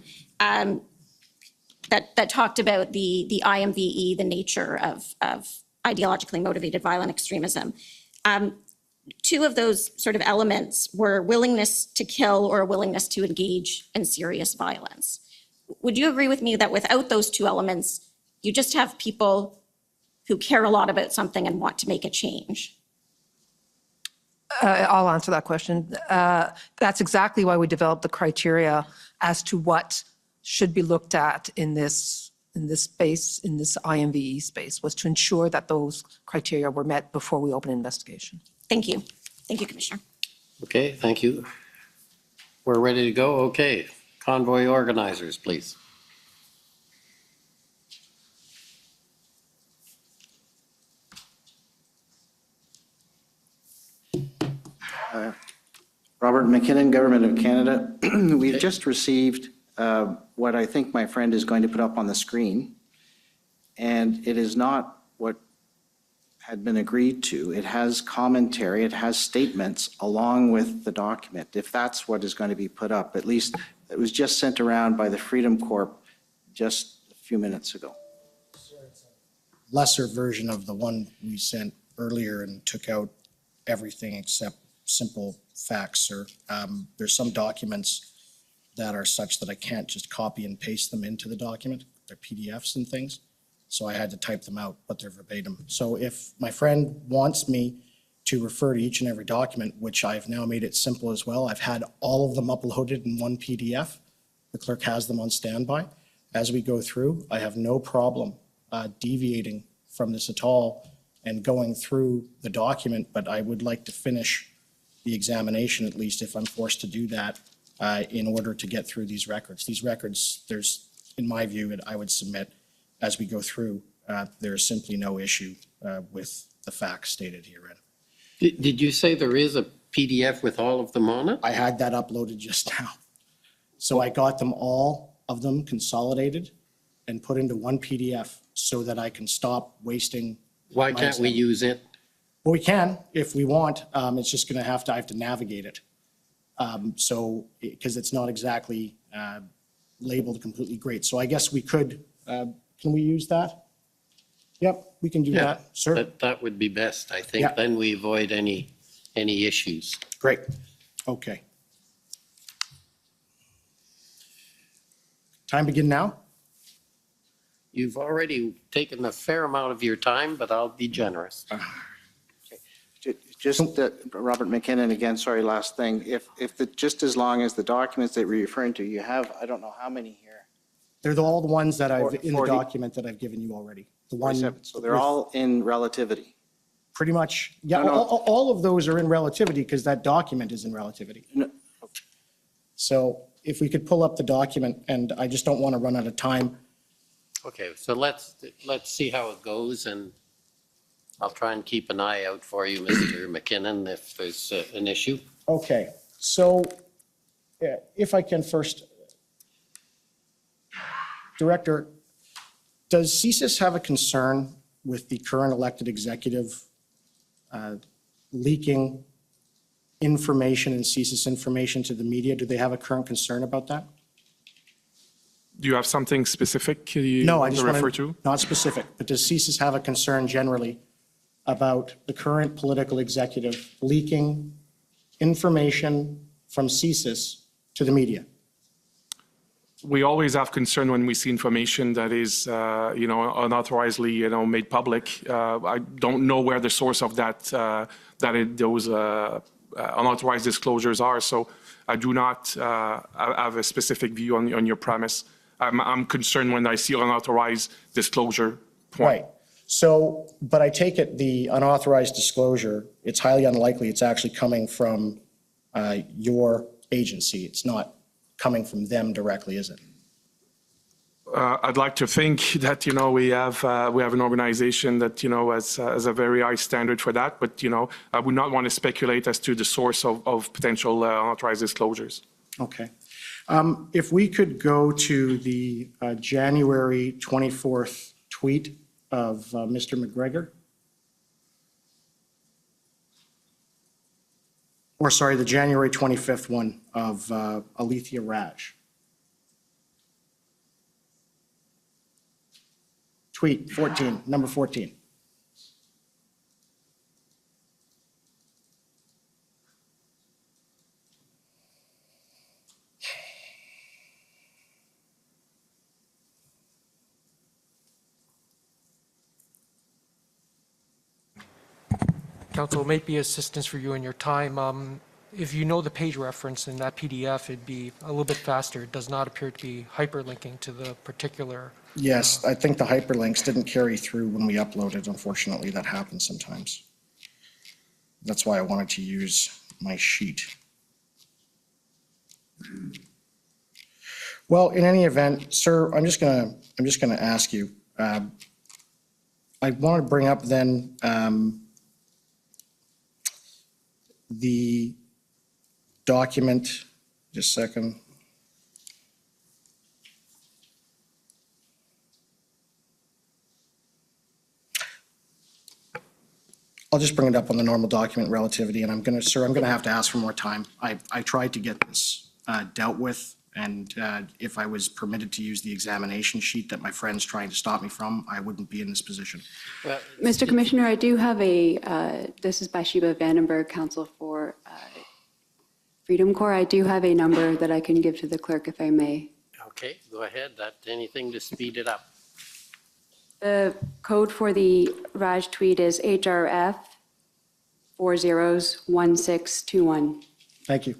that talked about the IMVE, the nature of ideologically motivated violent extremism. Two of those sort of elements were willingness to kill or a willingness to engage in serious violence. Would you agree with me that without those two elements, you just have people who care a lot about something and want to make a change? I'll answer that question. That's exactly why we developed the criteria as to what should be looked at in this in this space, in this IMVE space, was to ensure that those criteria were met before we open an investigation. Thank you. Thank you, Commissioner. Okay, thank you. We're ready to go. Okay, convoy organizers, please. Robert McKinnon, Government of Canada. We've just received what I think my friend is going to put up on the screen, and it is not what had been agreed to. It has commentary, it has statements along with the document, if that's what is going to be put up. At least it was just sent around by the Freedom Corp just a few minutes ago. Lesser version of the one we sent earlier and took out everything except simple facts, sir. There's some documents that are such that I can't just copy and paste them into the document. They're PDFs and things. So I had to type them out, but they're verbatim. So if my friend wants me to refer to each and every document, which I've now made it simple as well, I've had all of them uploaded in one PDF. The clerk has them on standby. As we go through, I have no problem deviating from this at all and going through the document, but I would like to finish the examination, at least if I'm forced to do that, in order to get through these records. These records, there's, in my view, I would submit, as we go through, there's simply no issue with the facts stated herein. Did you say there is a PDF with all of them on it? I had that uploaded just now. So I got them, all of them consolidated and put into one PDF so that I can stop wasting. Why can't we use it? Well, we can if we want. It's just going to I have to navigate it. So, because it's not exactly labeled completely great. So I guess we could, can we use that? Yep, we can do Yeah, that, sir. That would be best, I think. Yeah. Then we avoid any issues. Great. Okay. Time begin now? You've already taken a fair amount of your time, but I'll be generous. Just that, Robert McKinnon, again, sorry, last thing. Just as long as the documents that you're referring to, you have, I don't know how many here. They're all the ones that I've, in the 40. document that I've given you already. The one. 47. So they're with- all in relativity. Pretty much, yeah, No, no. all of those are in relativity because that document is in relativity. No. So if we could pull up the document, and I just don't want to run out of time. Okay, so let's see how it goes, and I'll try and keep an eye out for you, Mr. McKinnon, if there's an issue. Okay, so if I can first, Director, does CSIS have a concern with the current elected executive leaking information and CSIS information to the media? Do they have a current concern about that? Do you have something specific you No, I want just to refer want to? not specific, but does CSIS have a concern generally about the current political executive leaking information from CSIS to the media? We always have concern when we see information that is, unauthorizedly, made public. I don't know where the source of those unauthorized disclosures are, so I do not have a specific view on your premise. I'm concerned when I see unauthorized disclosure point. Right. So, but I take it the unauthorized disclosure, it's highly unlikely it's actually coming from your agency. It's not coming from them directly, is it? I'd like to think that, we have an organization that, has a very high standard for that, but, I would not want to speculate as to the source of potential unauthorized disclosures. Okay. If we could go to the January 24th tweet of Mr. McGregor. Or sorry, the January 25th one of Alethea Raj. Tweet 14, number 14. Council, it might be assistance for you in your time. If you know the page reference in that PDF, it'd be a little bit faster. It does not appear to be hyperlinking to the particular Yes, I think the hyperlinks didn't carry through when we uploaded. Unfortunately, that happens sometimes. That's why I wanted to use my sheet. Well, in any event, sir, I'm just gonna ask you. I want to bring up then the document. Just a second. I'll just bring it up on the normal document relativity, and I'm going to have to ask for more time. I tried to get this dealt with, and if I was permitted to use the examination sheet that my friend's trying to stop me from, I wouldn't be in this position. Well, Mr. Commissioner, I do have this is Bathsheba Vandenberg, counsel for Freedom Corps. I do have a number that I can give to the clerk if I may. Okay, go ahead. Anything to speed it up. The code for the Raj tweet is HRF 401621. Thank you.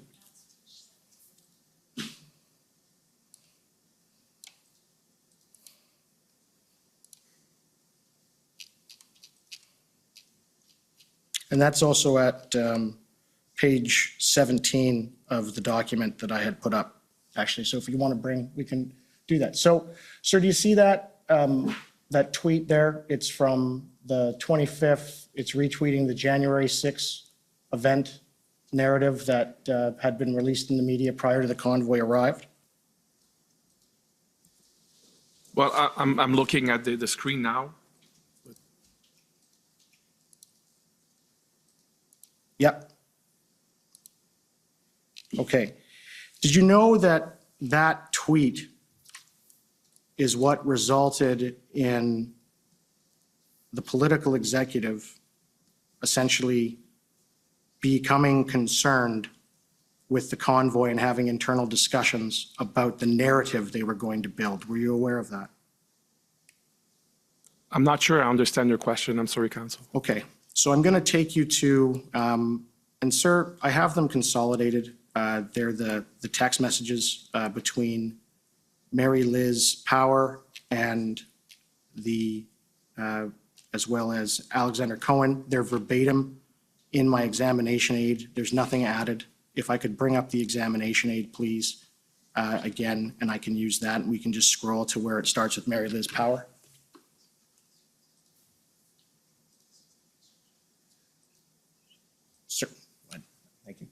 And that's also at page 17 of the document that I had put up, actually. So if you want to bring, we can do that. So, sir, do you see that? That tweet there, it's from the 25th. It's retweeting the January 6th event narrative that had been released in the media prior to the convoy arrived. Well, I'm looking at the screen now. Yep. Okay. Did you know that that tweet is what resulted in the political executive essentially becoming concerned with the convoy and having internal discussions about the narrative they were going to build? Were you aware of that? I'm not sure I understand your question. I'm sorry, Council. Okay, so I'm going to take you to, and sir, I have them consolidated. They're the text messages between Mary Liz Power and as well as Alexander Cohen. They're verbatim in my examination aid. There's nothing added. If I could bring up the examination aid, please, again, and I can use that, and we can just scroll to where it starts with Mary Liz Power. Sir, thank you.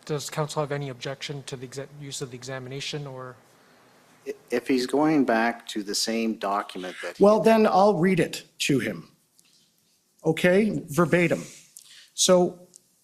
Does council have any objection to the use of the examination or? If he's going back to the same document that. Well, then I'll read it to him. Okay, verbatim. So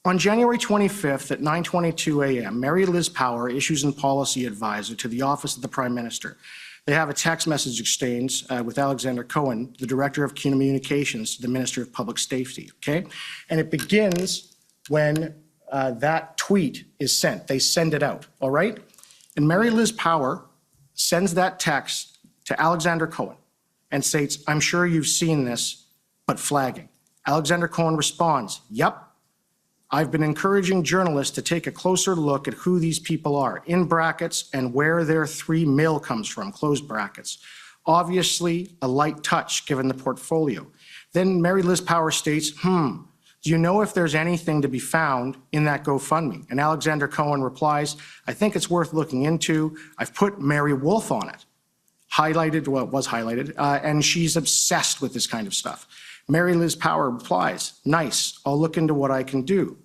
on January 25th at 9:22 a.m., Mary Liz Power, Issues and Policy Advisor to the Office of the Prime Minister. They have a text message exchange with Alexander Cohen, the Director of Communications to the Minister of Public Safety, okay? And it begins when that tweet is sent. They send it out, all right? And Mary Liz Power sends that text to Alexander Cohen and states, "I'm sure you've seen this, but flagging." Alexander Cohen responds, "Yep. I've been encouraging journalists to take a closer look at who these people are, in brackets, and where their 3 mil comes from, close brackets. Obviously, a light touch given the portfolio." Then Mary Liz Power states, "Do you know if there's anything to be found in that GoFundMe?" And Alexander Cohen replies, "I think it's worth looking into. I've put Mary Wolf on it." Highlighted, well, it was highlighted, and she's obsessed with this kind of stuff. Mary Liz Power replies, "Nice, I'll look into what I can do."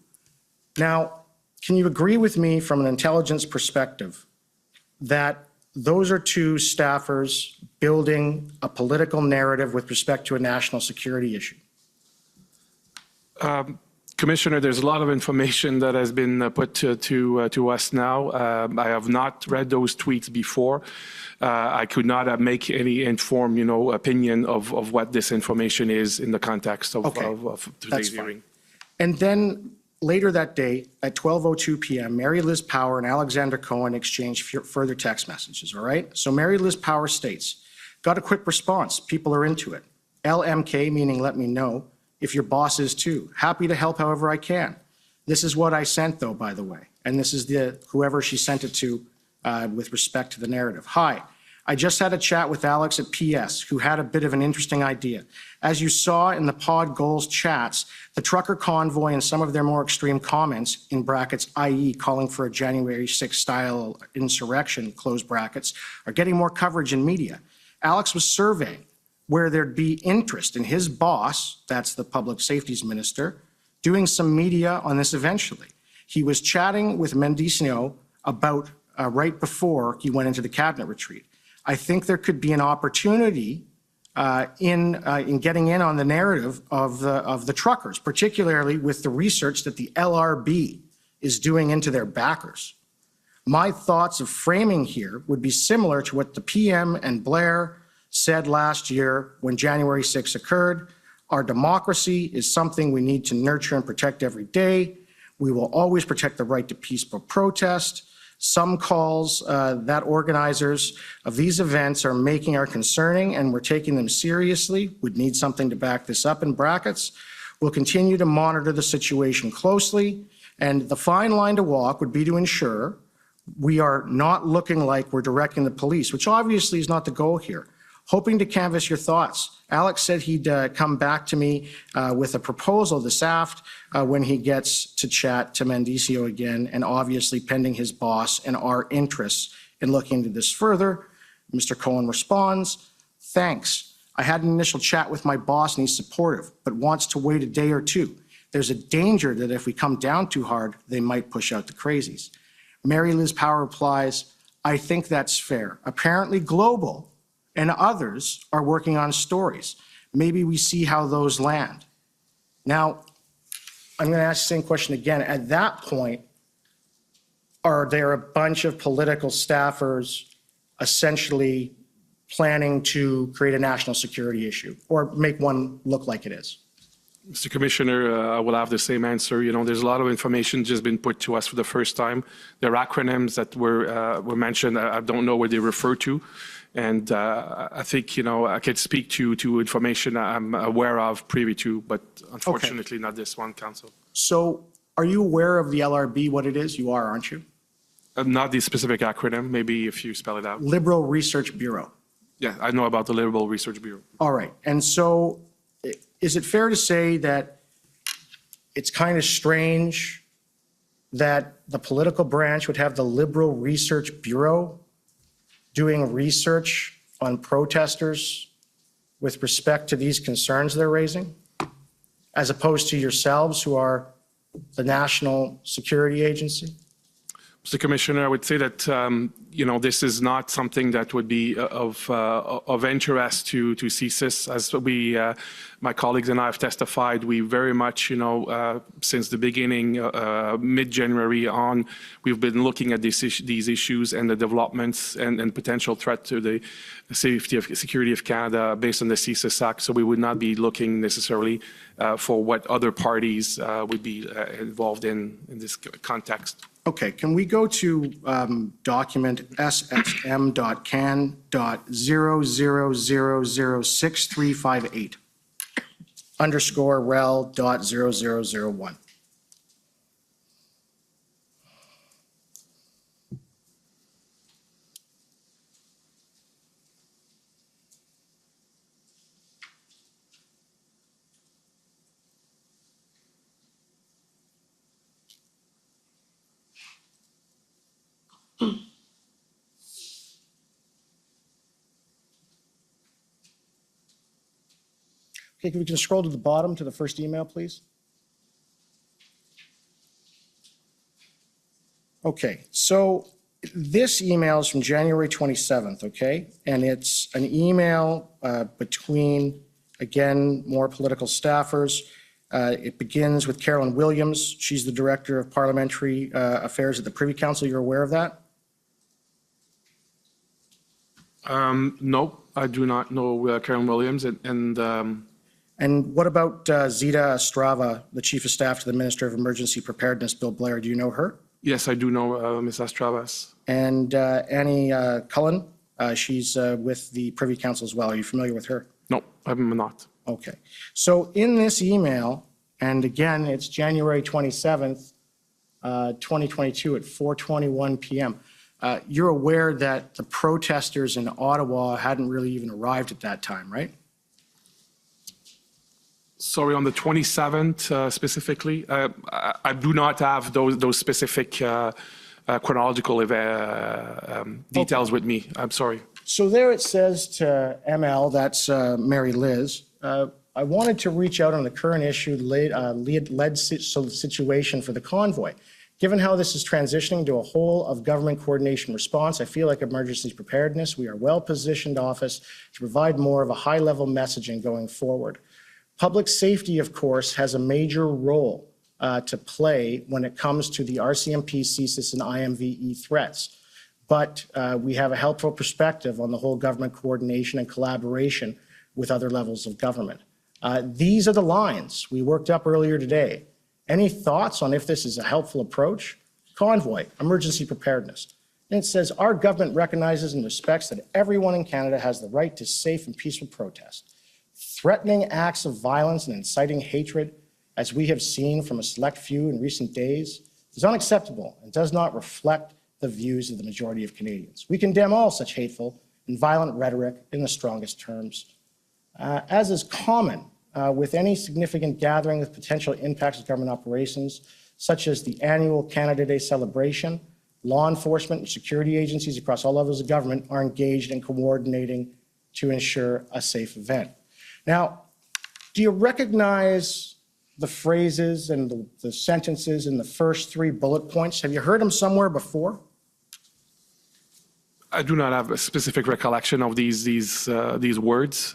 Now, can you agree with me from an intelligence perspective that those are two staffers building a political narrative with respect to a national security issue? Commissioner, there's a lot of information that has been put to us now. I have not read those tweets before. I could not make any informed, opinion of what this information is in the context of today's hearing. And then later that day at 12:02 p.m., Mary Liz Power and Alexander Cohen exchanged further text messages, all right? So Mary Liz Power states, "Got a quick response. People are into it. LMK, meaning let me know. If your boss is too. Happy to help however I can. This is what I sent, though, by the way, and this is whoever she sent it to with respect to the narrative. Hi, I just had a chat with Alex at PS, who had a bit of an interesting idea. As you saw in the pod goals chats, the trucker convoy and some of their more extreme comments, in brackets, i.e. calling for a January 6th style insurrection, close brackets, are getting more coverage in media. Alex was surveying where there'd be interest in his boss, that's the public safety's minister, doing some media on this eventually. He was chatting with Mendicino about right before he went into the cabinet retreat. I think there could be an opportunity in getting in on the narrative of the truckers, particularly with the research that the LRB is doing into their backers. My thoughts of framing here would be similar to what the PM and Blair said last year when January 6th occurred. Our democracy is something we need to nurture and protect every day. We will always protect the right to peaceful protest. Some calls that organizers of these events are making are concerning, and we're taking them seriously. We'd need something to back this up in brackets. We'll continue to monitor the situation closely, and the fine line to walk would be to ensure we are not looking like we're directing the police, which obviously is not the goal here. Hoping to canvass your thoughts. Alex said he'd come back to me with a proposal this aft when he gets to chat to Mendicio again, and obviously pending his boss and our interests in looking into this further. Mr. Cohen responds, thanks. I had an initial chat with my boss and he's supportive, but wants to wait a day or two. There's a danger that if we come down too hard, they might push out the crazies. Mary Liz Power replies, I think that's fair. Apparently Global and others are working on stories. Maybe we see how those land. Now, I'm going to ask the same question again. At that point, are there a bunch of political staffers essentially planning to create a national security issue or make one look like it is? Mr. Commissioner, I will have the same answer. You know, there's a lot of information just been put to us for the first time. There are acronyms that were mentioned. I don't know what they refer to. And I think, you know, I could speak to information I'm aware of, privy to, but unfortunately not this one, Council. So are you aware of the LRB, what it is? You are, aren't you? Not the specific acronym, maybe if you spell it out. Liberal Research Bureau. Yeah, I know about the Liberal Research Bureau. All right. And so is it fair to say that it's kind of strange that the political branch would have the Liberal Research Bureau doing research on protesters with respect to these concerns they're raising, as opposed to yourselves who are the National Security Agency? Mr. Commissioner, I would say that, you know, this is not something that would be of interest to CSIS. As my colleagues and I have testified, we very much, you know, since the beginning, mid-January on, we've been looking at these issues and the developments and potential threat to the security of Canada based on the CSIS Act. So we would not be looking necessarily for what other parties would be involved in this context. Okay, can we go to document ssm.can.00006358 underscore rel.0001? Okay, can we just scroll to the bottom to the first email, please? Okay, so this email is from January 27th, okay? And it's an email between, again, more political staffers. It begins with Carolyn Williams. She's the Director of Parliamentary Affairs at the Privy Council. You're aware of that? No, I do not know Karen Williams. And what about Zita Estrava, the Chief of Staff to the Minister of Emergency Preparedness, Bill Blair? Do you know her? Yes, I do know Ms. Estravas. And Annie Cullen, she's with the Privy Council as well. Are you familiar with her? No, I'm not. Okay. So in this email, and again, it's January 27th, 2022 at 4:21 p.m. You're aware that the protesters in Ottawa hadn't really even arrived at that time, right? Sorry, on the 27th specifically, I do not have those specific chronological details with me. I'm sorry. So there it says to ML, that's Mary Liz, I wanted to reach out on the current issue led situation for the convoy. Given how this is transitioning to a whole of government coordination response, I feel like emergency preparedness, we are well-positioned office to provide more of a high-level messaging going forward. Public safety, of course, has a major role to play when it comes to the RCMP, CSIS, and IMVE threats. But we have a helpful perspective on the whole government coordination and collaboration with other levels of government. These are the lines we worked up earlier today. Any thoughts on if this is a helpful approach? Convoy, emergency preparedness. And it says, our government recognizes and respects that everyone in Canada has the right to safe and peaceful protest. Threatening acts of violence and inciting hatred, as we have seen from a select few in recent days, is unacceptable and does not reflect the views of the majority of Canadians. We condemn all such hateful and violent rhetoric in the strongest terms. As is common with any significant gathering with potential impacts of government operations, such as the annual Canada Day celebration, law enforcement and security agencies across all levels of government are engaged in coordinating to ensure a safe event. Now, do you recognize the phrases and the sentences in the first three bullet points? Have you heard them somewhere before? I do not have a specific recollection of these words.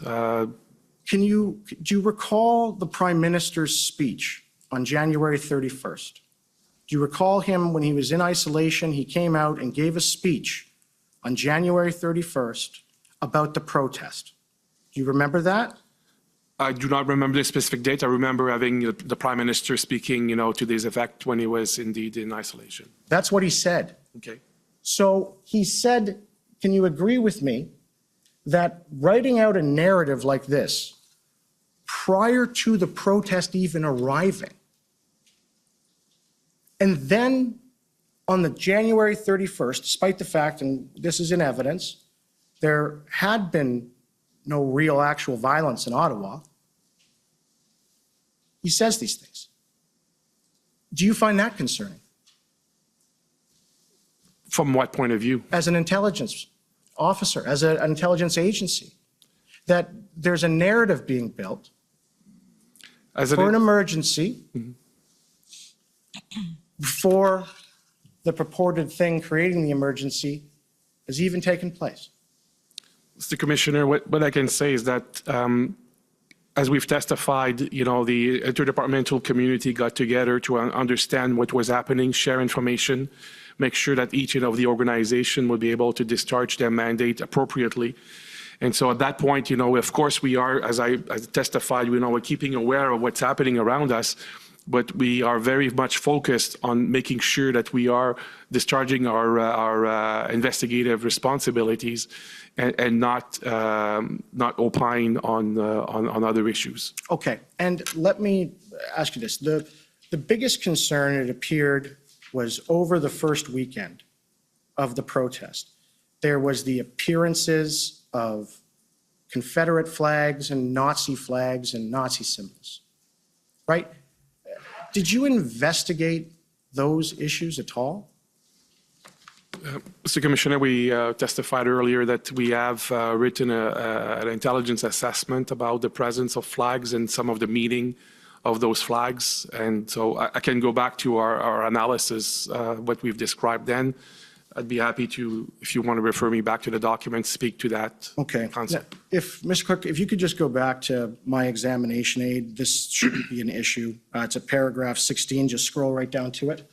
Do you recall the Prime Minister's speech on January 31st? Do you recall him when he was in isolation, he came out and gave a speech on January 31st about the protest? Do you remember that? I do not remember the specific date. I remember having the Prime Minister speaking, to this effect when he was indeed in isolation. That's what he said. Okay. So he said, can you agree with me that writing out a narrative like this prior to the protest even arriving, and then on the January 31st, despite the fact, and this is in evidence, there had been no real actual violence in Ottawa, he says these things. Do you find that concerning? From what point of view? As an intelligence officer, as an intelligence agency, that there's a narrative being built for an emergency before the purported thing creating the emergency has even taken place. Mr. Commissioner, what I can say is that as we've testified, the interdepartmental community got together to understand what was happening, share information, make sure that each of the organization would be able to discharge their mandate appropriately. And so at that point, of course we are, as I testified, we're keeping aware of what's happening around us, but we are very much focused on making sure that we are discharging our investigative responsibilities and not opine on other issues. Okay, and let me ask you this. The biggest concern, it appeared, was over the first weekend of the protest. There was the appearances of Confederate flags and Nazi symbols, right? Did you investigate those issues at all? Mr. Commissioner, we testified earlier that we have written an intelligence assessment about the presence of flags and some of the meaning of those flags. And so I can go back to our analysis, what we've described then. I'd be happy to, if you want to refer me back to the document, speak to that concept. Now, Mr. Clerk, if you could just go back to my examination aid, this shouldn't be an issue. It's at paragraph 16, just scroll right down to it.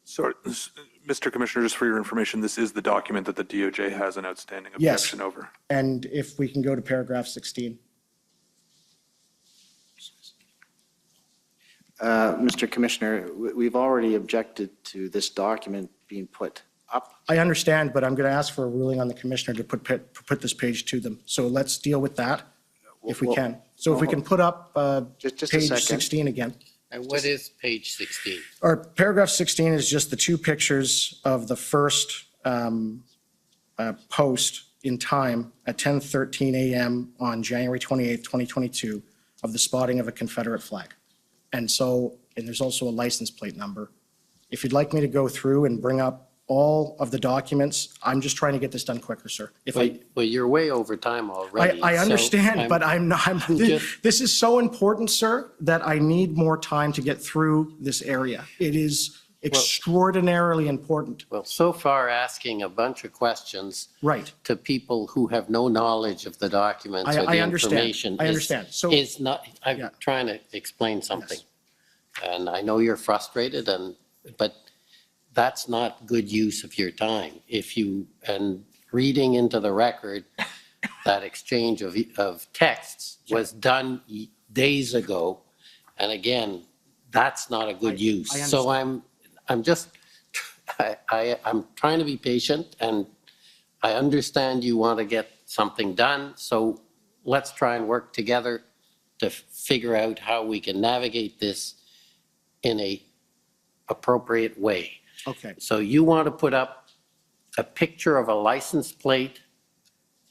Sorry, Mr. Commissioner, just for your information, this is the document that the DOJ has an outstanding objection over. And if we can go to paragraph 16. Mr. Commissioner, we've already objected to this document being put up. I understand, but I'm going to ask for a ruling on the commissioner to put this page to them. So let's deal with that if we can. So if we can put up just page a second. 16 again. And what is page 16? Or paragraph 16 is just the two pictures of the first post in time at 10:13 a.m. on January 28th, 2022, of the spotting of a Confederate flag. And there's also a license plate number. If you'd like me to go through and bring up all of the documents, I'm just trying to get this done quicker, sir. Well, you're way over time already. I so understand, but I'm not, this is so important, sir, that I need more time to get through this area. It is extraordinarily important. Well, so far asking a bunch of questions Right. to people who have no knowledge of the documents or the I understand. information I understand. So is not, I'm trying to explain something. And I know you're frustrated, but that's not good use of your time. And reading into the record, that exchange of texts was done days ago. And again, that's not a good use. So I'm trying to be patient, and I understand you want to get something done. So let's try and work together to figure out how we can navigate this in a appropriate way. Okay. So you want to put up a picture of a license plate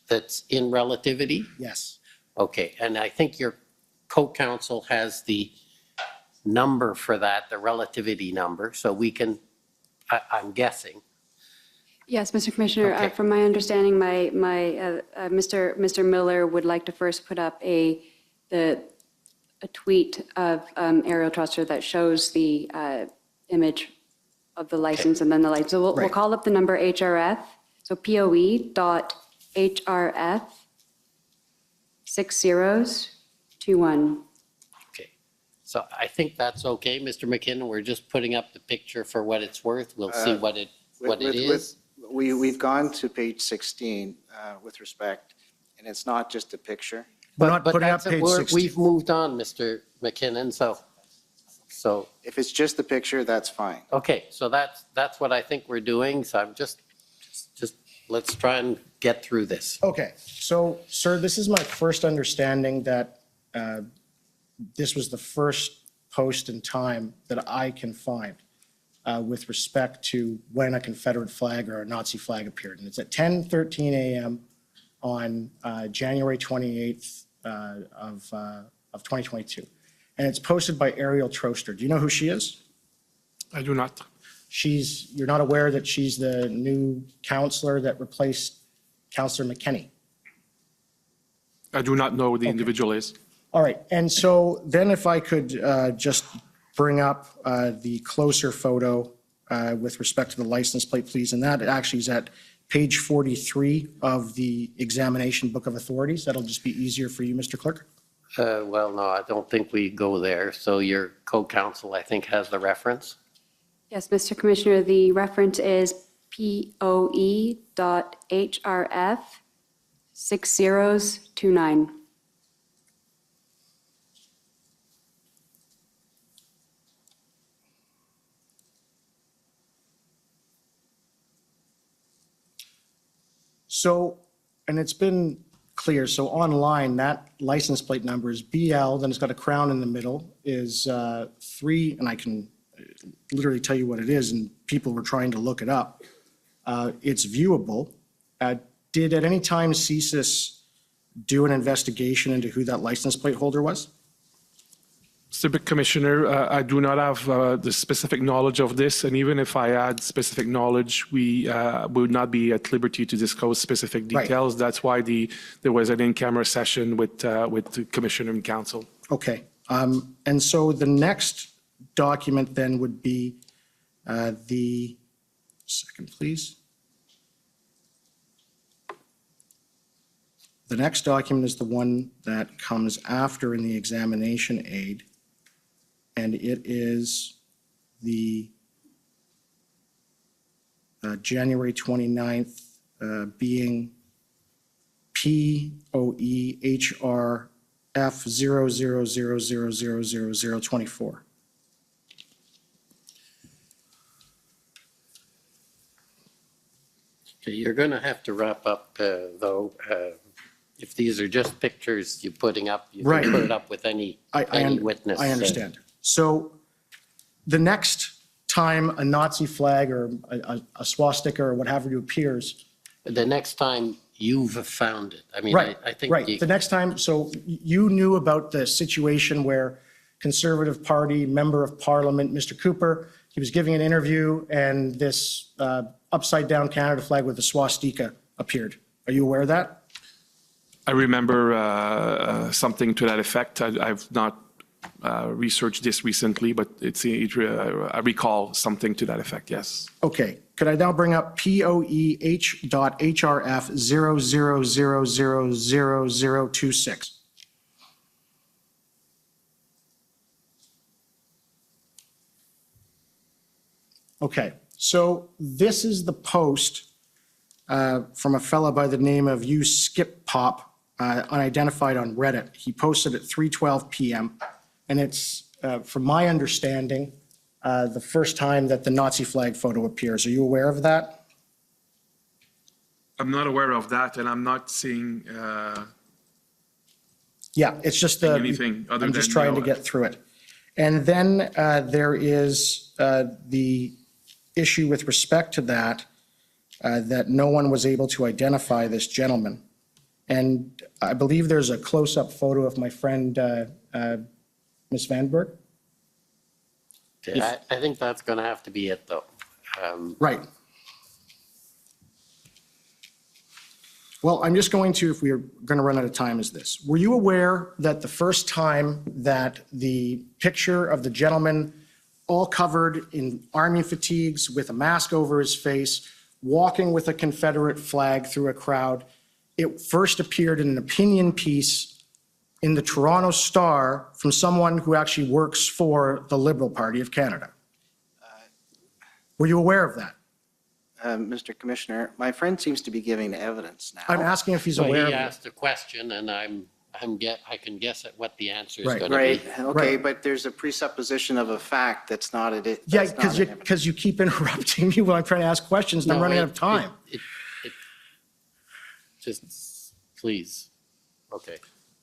that's in relativity? Yes. Okay, and I think your co-counsel has the number for that, the relativity number, so we can, I'm guessing. Yes, Mr. Commissioner, Okay. from my understanding, Mr. Miller would like to first put up a tweet of Ariel Trusser that shows the image of the license and then the light. So we'll call up the number HRF, so POE.HRF 6021. Okay, so I think that's okay, Mr. McKinnon. We're just putting up the picture for what it's worth. We'll see what it is. We've gone to page 16 with respect, and it's not just a picture. We're not putting up that's it. page 16. We've moved on, Mr. McKinnon, so If it's just the picture, that's fine. okay, so that's what I think we're doing. So I'm just let's try and get through this. Okay, so, sir, this is my first understanding that this was the first post in time that I can find with respect to when a Confederate flag or a Nazi flag appeared. And it's at 10:13 a.m. on January 28th of 2022. And it's posted by Ariel Troster. Do you know who she is? I do not. You're not aware that she's the new counselor that replaced Counselor McKenney? I do not know who the individual is. All right, and so then if I could just bring up the closer photo with respect to the license plate, please, and that actually is at page 43 of the examination book of authorities. That'll just be easier for you, Mr. Clerk. Well, no, I don't think we go there. So your co-counsel, I think, has the reference. Yes, Mr. Commissioner, the reference is POE.HRF 6029. So, and it's been clear, so online, that license plate number is BL, then it's got a crown in the middle, is 3, and I can literally tell you what it is, and people were trying to look it up. It's viewable. Did at any time CSIS do an investigation into who that license plate holder was? Mr. Commissioner, I do not have the specific knowledge of this, and even if I had specific knowledge, we would not be at liberty to disclose specific details. Right. That's why there was an in-camera session with the Commissioner and Council. Okay, and so the next document then would be second, please. The next document is the one that comes after in the examination aid, and it is the January 29th being POEHRF 0000000024. Okay, you're going to have to wrap up, though. If these are just pictures you're putting up, you can put it up with any witness. I understand. So the next time a Nazi flag or a swastika or what have you appears. The next time you've found it. I mean, Right, I think. right. The next time, so you knew about the situation where Conservative Party Member of Parliament, Mr. Cooper, he was giving an interview and this upside down Canada flag with the swastika appeared. Are you aware of that? I remember something to that effect. I've not researched this recently, but I recall something to that effect, yes. Okay. Could I now bring up POEH.HRF 00000026? Okay, so this is the post from a fella by the name of Skip Pop, unidentified on Reddit. He posted at 3:12 p.m. and it's, from my understanding, the first time that the Nazi flag photo appears. Are you aware of that? I'm not aware of that, and I'm not seeing Yeah, it's just anything other I'm than, just trying to get through it. And then there is the issue with respect to that, that no one was able to identify this gentleman. And I believe there's a close-up photo of my friend, Ms. Vanberg. I think that's going to have to be it, though. Right. Well, I'm just going to, if we're going to run out of time, is this. Were you aware that the first time that the picture of the gentleman all covered in army fatigues with a mask over his face, walking with a Confederate flag through a crowd, it first appeared in an opinion piece in the Toronto Star from someone who actually works for the Liberal Party of Canada? Were you aware of that? Mr. Commissioner, my friend seems to be giving evidence now. I'm asking if he's Well, aware of he it. asked a question, and I can guess at what the answer is Right. going to Right, be. okay, but there's a presupposition of a fact that's not it. Yeah, because you keep interrupting me when I'm trying to ask questions and I'm No, running out of time. Just, please. Okay.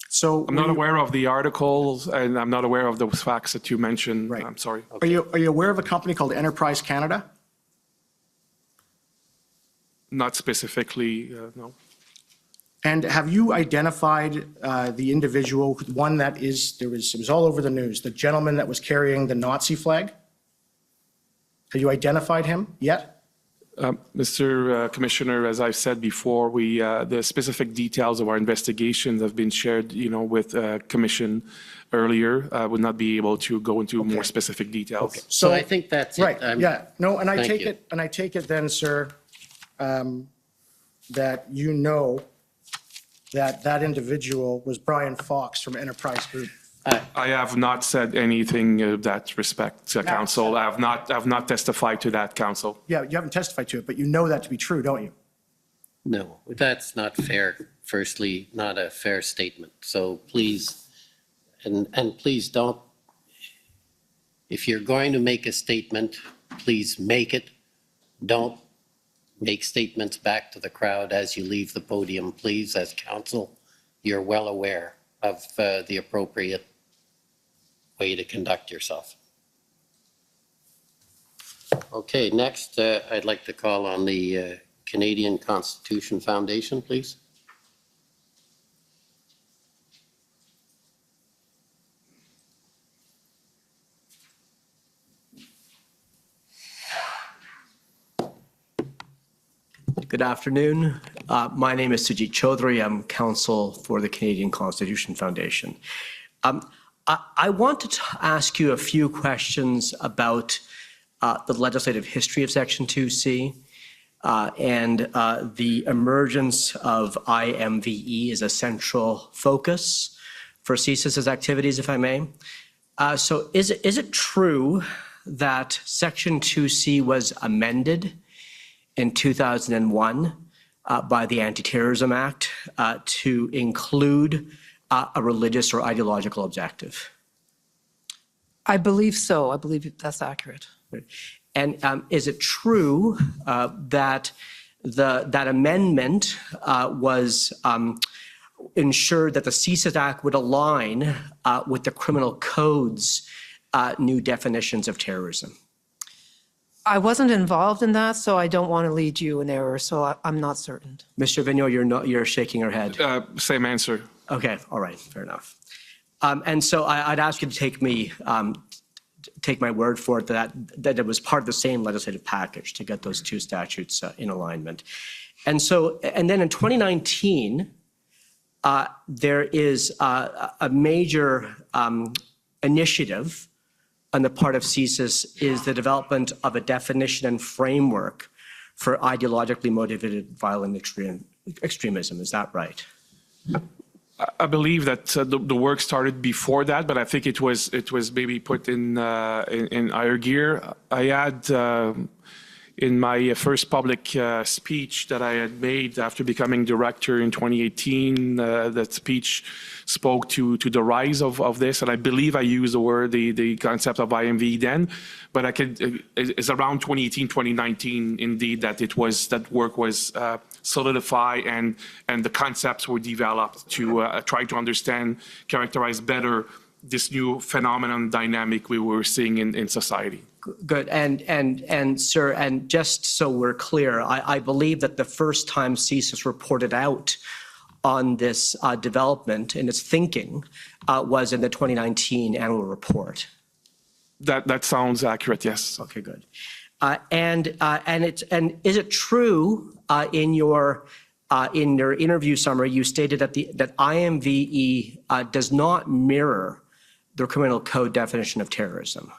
So I'm not aware of the articles, and I'm not aware of those facts that you mentioned. Right. I'm sorry. Are you aware of a company called Enterprise Canada? Not specifically, no. And have you identified the individual, one that is, it was all over the news, the gentleman that was carrying the Nazi flag? Have you identified him yet? Mr. Commissioner, as I've said before, the specific details of our investigations have been shared, with Commission earlier. I would not be able to go into more specific details. Okay. So I think that's it. Right, yeah. No, and I Thank take you. it, then, sir, that you know that individual was Brian Fox from Enterprise Group. I have not said anything of that respect to council. I have not testified to that, council. Yeah, you haven't testified to it, but you know that to be true, don't you? No, that's not fair. Firstly, not a fair statement. So please, and please don't, if you're going to make a statement, please make it. Don't make statements back to the crowd as you leave the podium, please. As council, you're well aware of the appropriate way to conduct yourself. Okay, next, I'd like to call on the Canadian Constitution Foundation, please. Good afternoon. My name is Sujit Chaudhary. I'm counsel for the Canadian Constitution Foundation. I wanted to ask you a few questions about the legislative history of Section 2C and the emergence of IMVE as a central focus for CSIS's activities, if I may. So is it true that Section 2C was amended in 2001 by the Anti-Terrorism Act to include a religious or ideological objective? I believe so. I believe that's accurate. And is it true that that amendment was ensured that the CSIS Act would align with the criminal codes new definitions of terrorism? I wasn't involved in that, so I don't want to lead you in error, so I'm not certain. Mr. Vigneault, you're shaking your head. Same answer. Okay, all right, fair enough. And so I'd ask you to take my word for it that it was part of the same legislative package to get those two statutes in alignment. And then in 2019, there is a major initiative on the part of CSIS is the development of a definition and framework for ideologically motivated violent extremism. Is that right? I believe that the work started before that, but I think it was maybe put in higher gear. I had in my first public speech that I had made after becoming director in 2018, that speech spoke to the rise of this, and I believe I used the concept of IMV then, but it's around 2018, 2019 indeed that work was solidified and the concepts were developed to try to understand, characterize better this new phenomenon dynamic we were seeing in society. Good. And sir, and just so we're clear, I believe that the first time CSIS reported out on this development and its thinking was in the 2019 annual report. That sounds accurate, yes. Okay, good. And is it true in your interview summary you stated that IMVE does not mirror the criminal code definition of terrorism?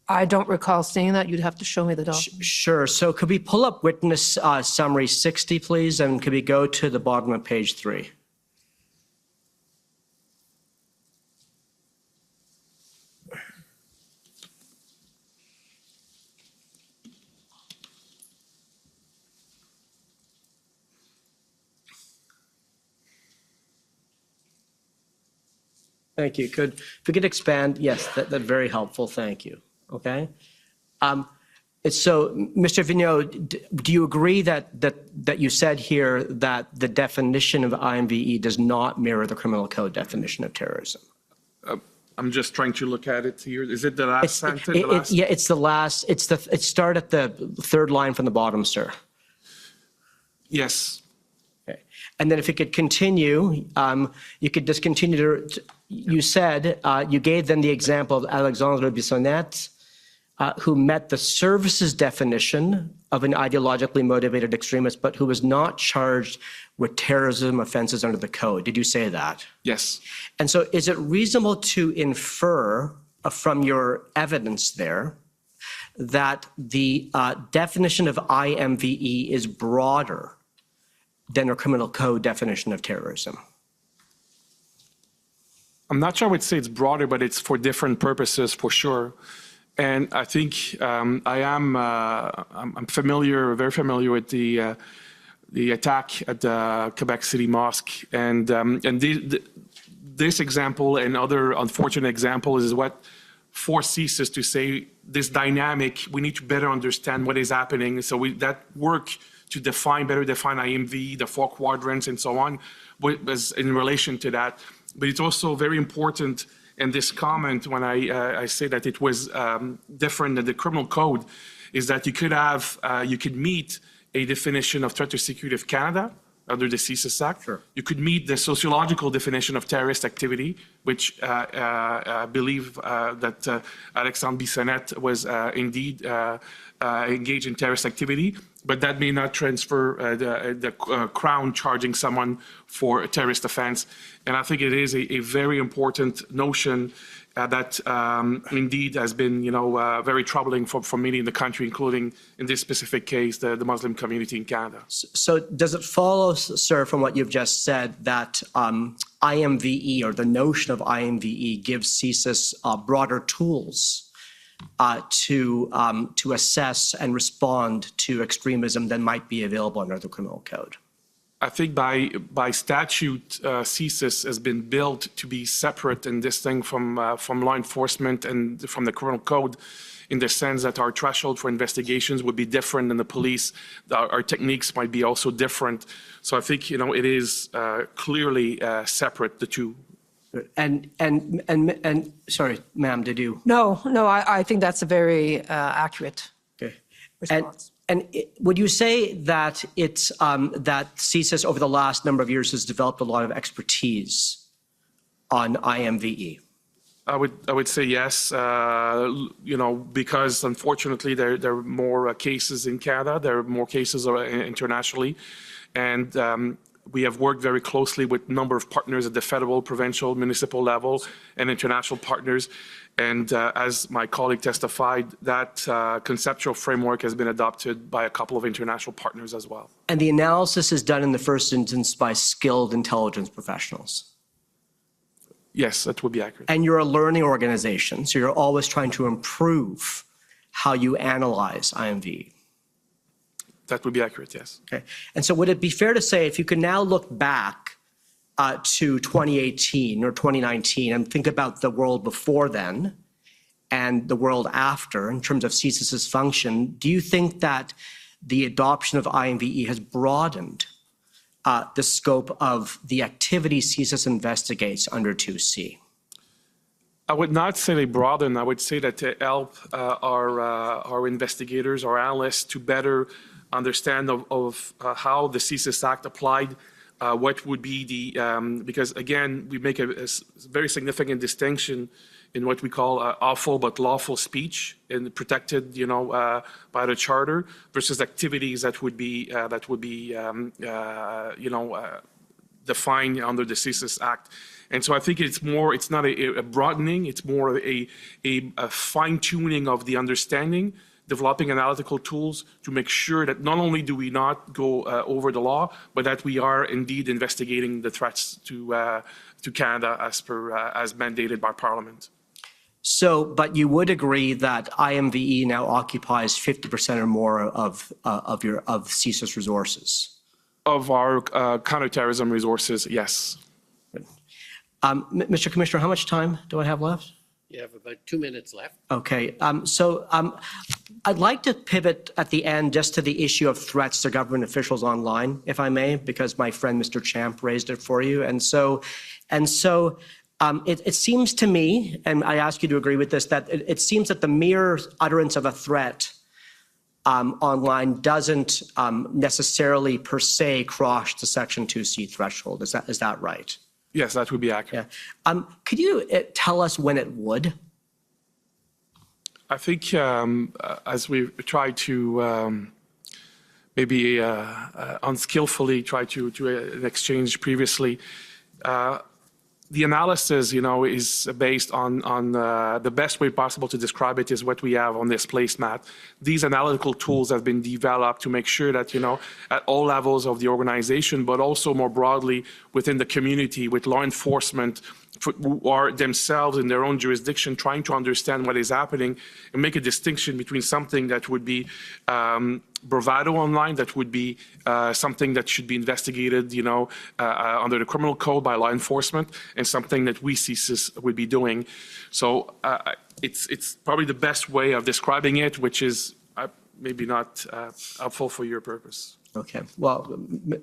I don't recall seeing that. You'd have to show me the document. Sure. So could we pull up witness summary 60, please? And could we go to the bottom of page 3? Thank you. If we could expand, yes, that's very helpful. Thank you. Okay. So, Mr. Vigneault, do you agree that you said here that the definition of IMVE does not mirror the criminal code definition of terrorism? I'm just trying to look at it here. Is it the last sentence? Yeah, it's the last. It starts at the third line from the bottom, sir. Yes. Okay. And then if you could continue, you could just continue to. You said you gave them the example of Alexandre Bissonnette, who met the services definition of an ideologically motivated extremist, but who was not charged with terrorism offenses under the code. Did you say that? Yes. And so is it reasonable to infer from your evidence there that the definition of IMVE is broader than a criminal code definition of terrorism? I'm not sure I would say it's broader, but it's for different purposes for sure. And I think I'm very familiar with the attack at the Quebec City Mosque, and this example and other unfortunate examples is what forces us to say this dynamic. We need to better understand what is happening. So that work to better define IMV, the 4 quadrants, and so on, was in relation to that. But it's also very important. And this comment, when I say that it was different than the criminal code, is that you could meet a definition of threat to security of Canada under the CSIS Act. Sure. You could meet the sociological definition of terrorist activity, which I believe that Alexandre Bissonnette was indeed engaged in terrorist activity, but that may not transfer the Crown charging someone for a terrorist offense. And I think it is a very important notion that indeed has been, very troubling for many in the country, including in this specific case, the Muslim community in Canada. So does it follow, sir, from what you've just said, that IMVE or the notion of IMVE gives CSIS broader tools to assess and respond to extremism than might be available under the criminal code? I think by statute, CSIS has been built to be separate and distinct from law enforcement and from the criminal code, in the sense that our threshold for investigations would be different than the police. Our techniques might be also different. So I think it is clearly separate, the two. And sorry, ma'am, did you? No, I think that's a very accurate Okay. response. Would you say that it's that CSIS over the last number of years has developed a lot of expertise on IMVE? I would say yes, because unfortunately there are more cases in Canada, there are more cases internationally, and we have worked very closely with a number of partners at the federal, provincial, municipal level, and international partners. And as my colleague testified, that conceptual framework has been adopted by a couple of international partners as well. And the analysis is done in the first instance by skilled intelligence professionals. Yes, that would be accurate. And you're a learning organization, so you're always trying to improve how you analyze IMVE. That would be accurate, yes. Okay. And so would it be fair to say, if you can now look back to 2018 or 2019 and think about the world before then and the world after in terms of CSIS's function, do you think that the adoption of IMVE has broadened the scope of the activities CSIS investigates under 2C? I would not say they broaden. I would say that they help our investigators, our analysts, to better understand of how the CSIS Act applied, what would be the, because again, we make a very significant distinction in what we call awful but lawful speech and protected, by the charter versus activities that would be, defined under the CSIS Act. And so I think it's not a broadening, it's more a fine tuning of the understanding, developing analytical tools to make sure that not only do we not go over the law, but that we are indeed investigating the threats to Canada as mandated by Parliament. So, but you would agree that IMVE now occupies 50% or more of CSIS resources? Of our counterterrorism resources, yes. Mr. Commissioner, how much time do I have left? You have about 2 minutes left. Okay, I'd like to pivot at the end just to the issue of threats to government officials online, if I may, because my friend Mr. Champ raised it for you. And so it seems to me, and I ask you to agree with this, that it seems that the mere utterance of a threat online doesn't necessarily per se cross the Section 2C threshold. Is that right? Yes, that would be accurate. Yeah. Could you tell us when it would? I think as we try to maybe unskillfully try to exchange previously, the analysis, is based on the best way possible to describe it is what we have on this placemat. These analytical tools have been developed to make sure that, at all levels of the organization, but also more broadly within the community with law enforcement, who are themselves in their own jurisdiction trying to understand what is happening and make a distinction between something that would be bravado online, that would be something that should be investigated, under the criminal code by law enforcement, and something that we CSIS would be doing. So it's probably the best way of describing it, which is maybe not helpful for your purpose. Okay. Well,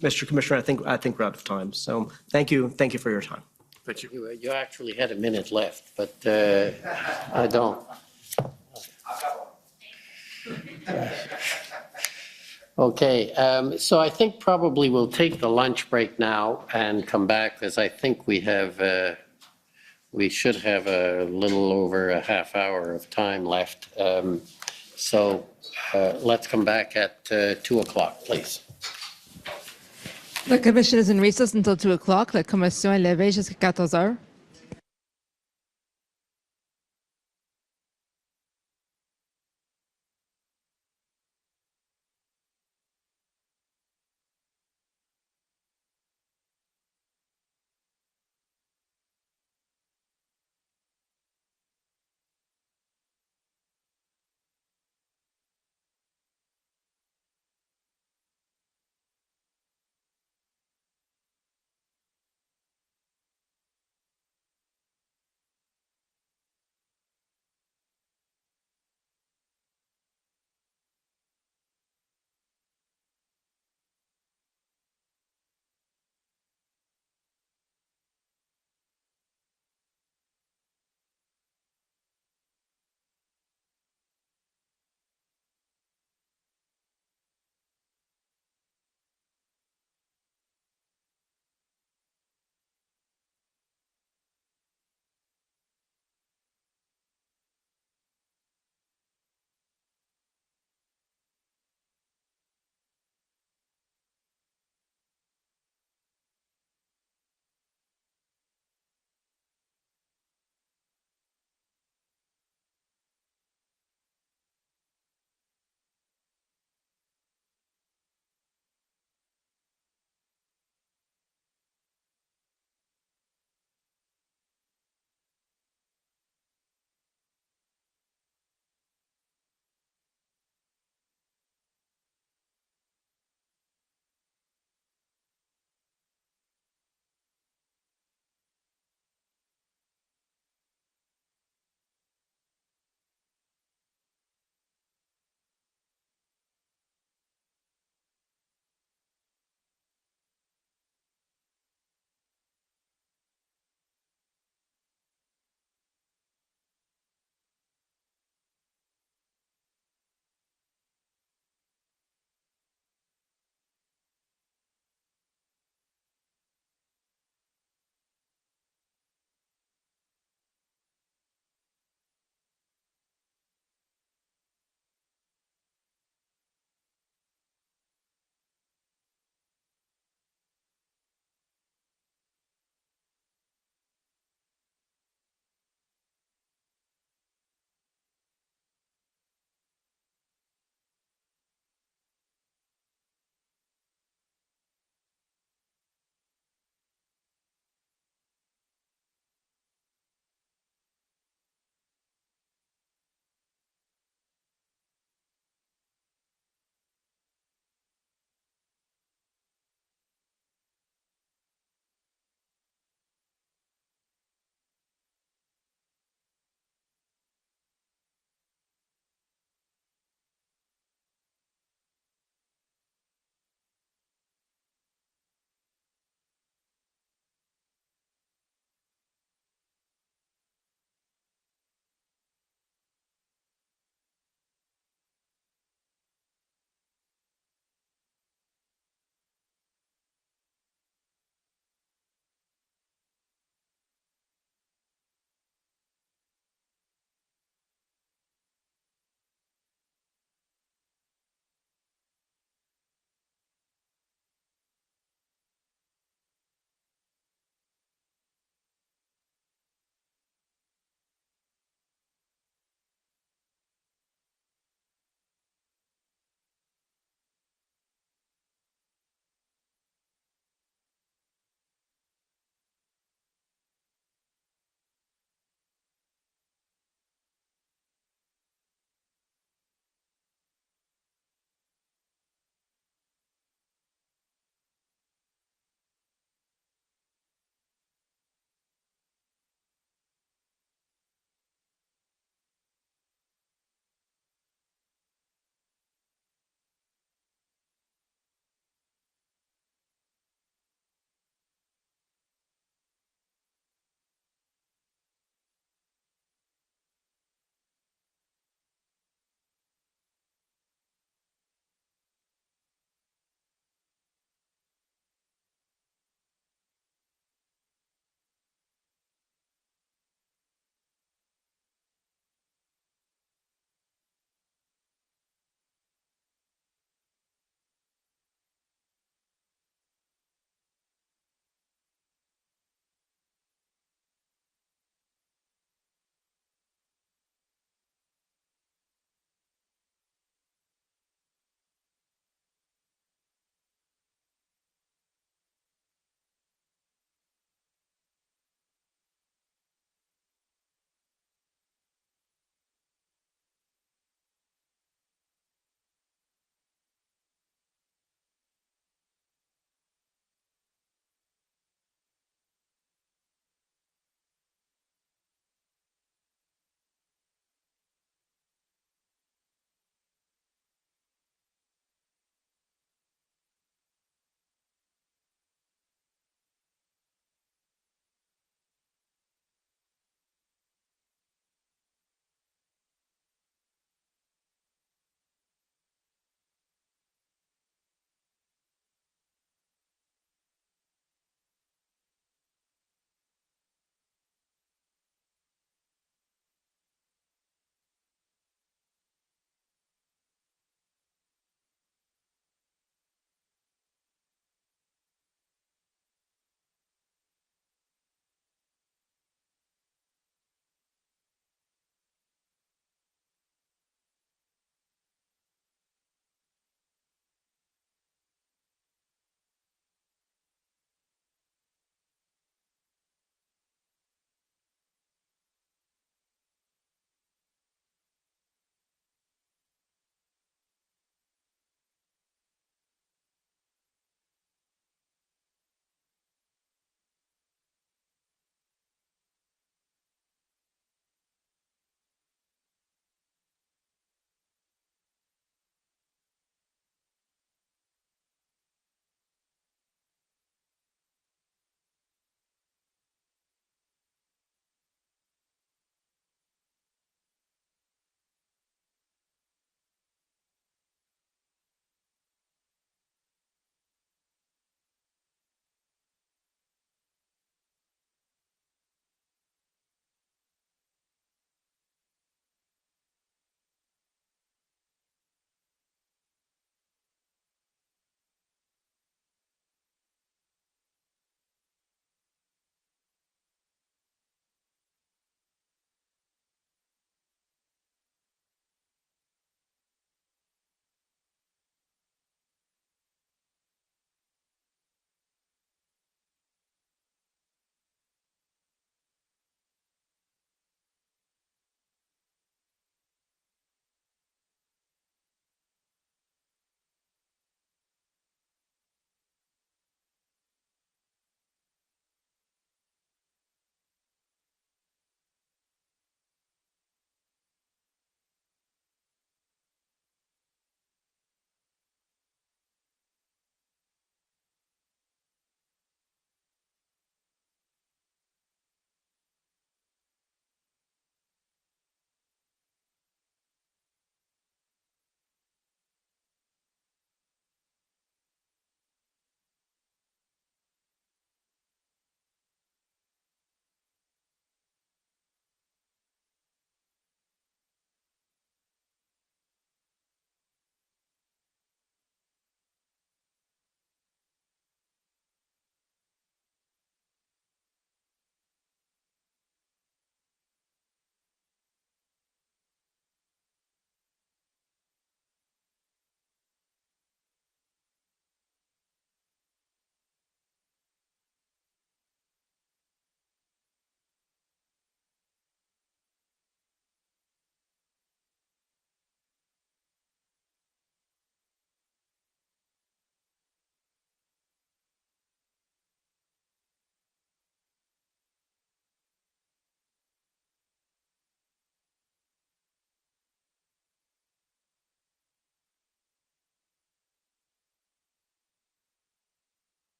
Mr. Commissioner, I think we're out of time. So thank you for your time. Thank you. You actually had a minute left, but I don't. Okay, so I think probably we'll take the lunch break now and come back, because I think we should have a little over a half hour of time left. So let's come back at 2 o'clock, please. La commission is in recess until 2 o'clock. La commission est levée jusqu'à 14 heures.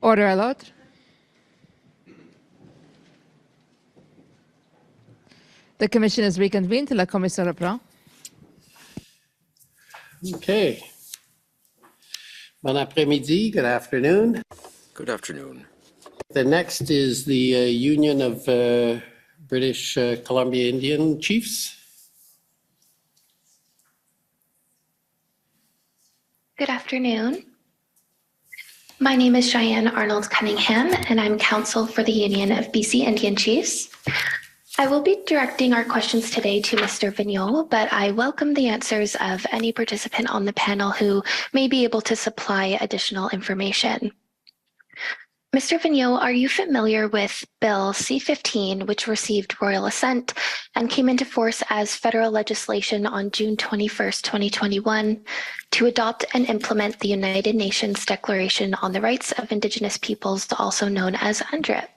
Order à l'autre. The commission is reconvened. La commission reprend. Okay. Bon après-midi, good afternoon. Good afternoon. The next is the Union of British Columbia Indian Chiefs. Good afternoon. My name is Cheyenne Arnold Cunningham, and I'm counsel for the Union of BC Indian Chiefs. I will be directing our questions today to Mr. Vigneault, but I welcome the answers of any participant on the panel who may be able to supply additional information. Mr. Vigneault, are you familiar with Bill C-15, which received royal assent and came into force as federal legislation on June 21st, 2021, to adopt and implement the United Nations Declaration on the Rights of Indigenous Peoples, also known as UNDRIP?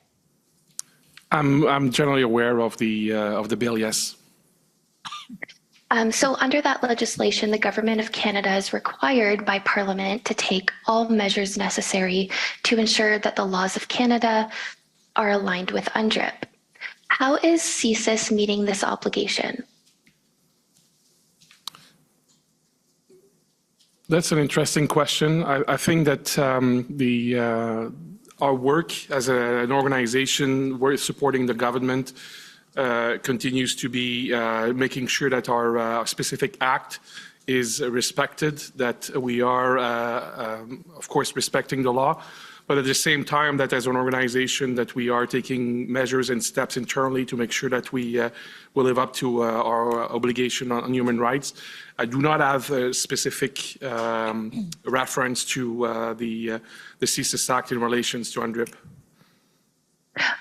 I'm generally aware of the bill, yes. So under that legislation, the Government of Canada is required by Parliament to take all measures necessary to ensure that the laws of Canada are aligned with UNDRIP. How is CSIS meeting this obligation? That's an interesting question. I think that our work as an organization, we're supporting the government, continues to be making sure that our specific act is respected, that we are, of course, respecting the law, but at the same time that as an organization that we are taking measures and steps internally to make sure that we will live up to our obligation on human rights. I do not have a specific reference to the CSIS Act in relation to UNDRIP.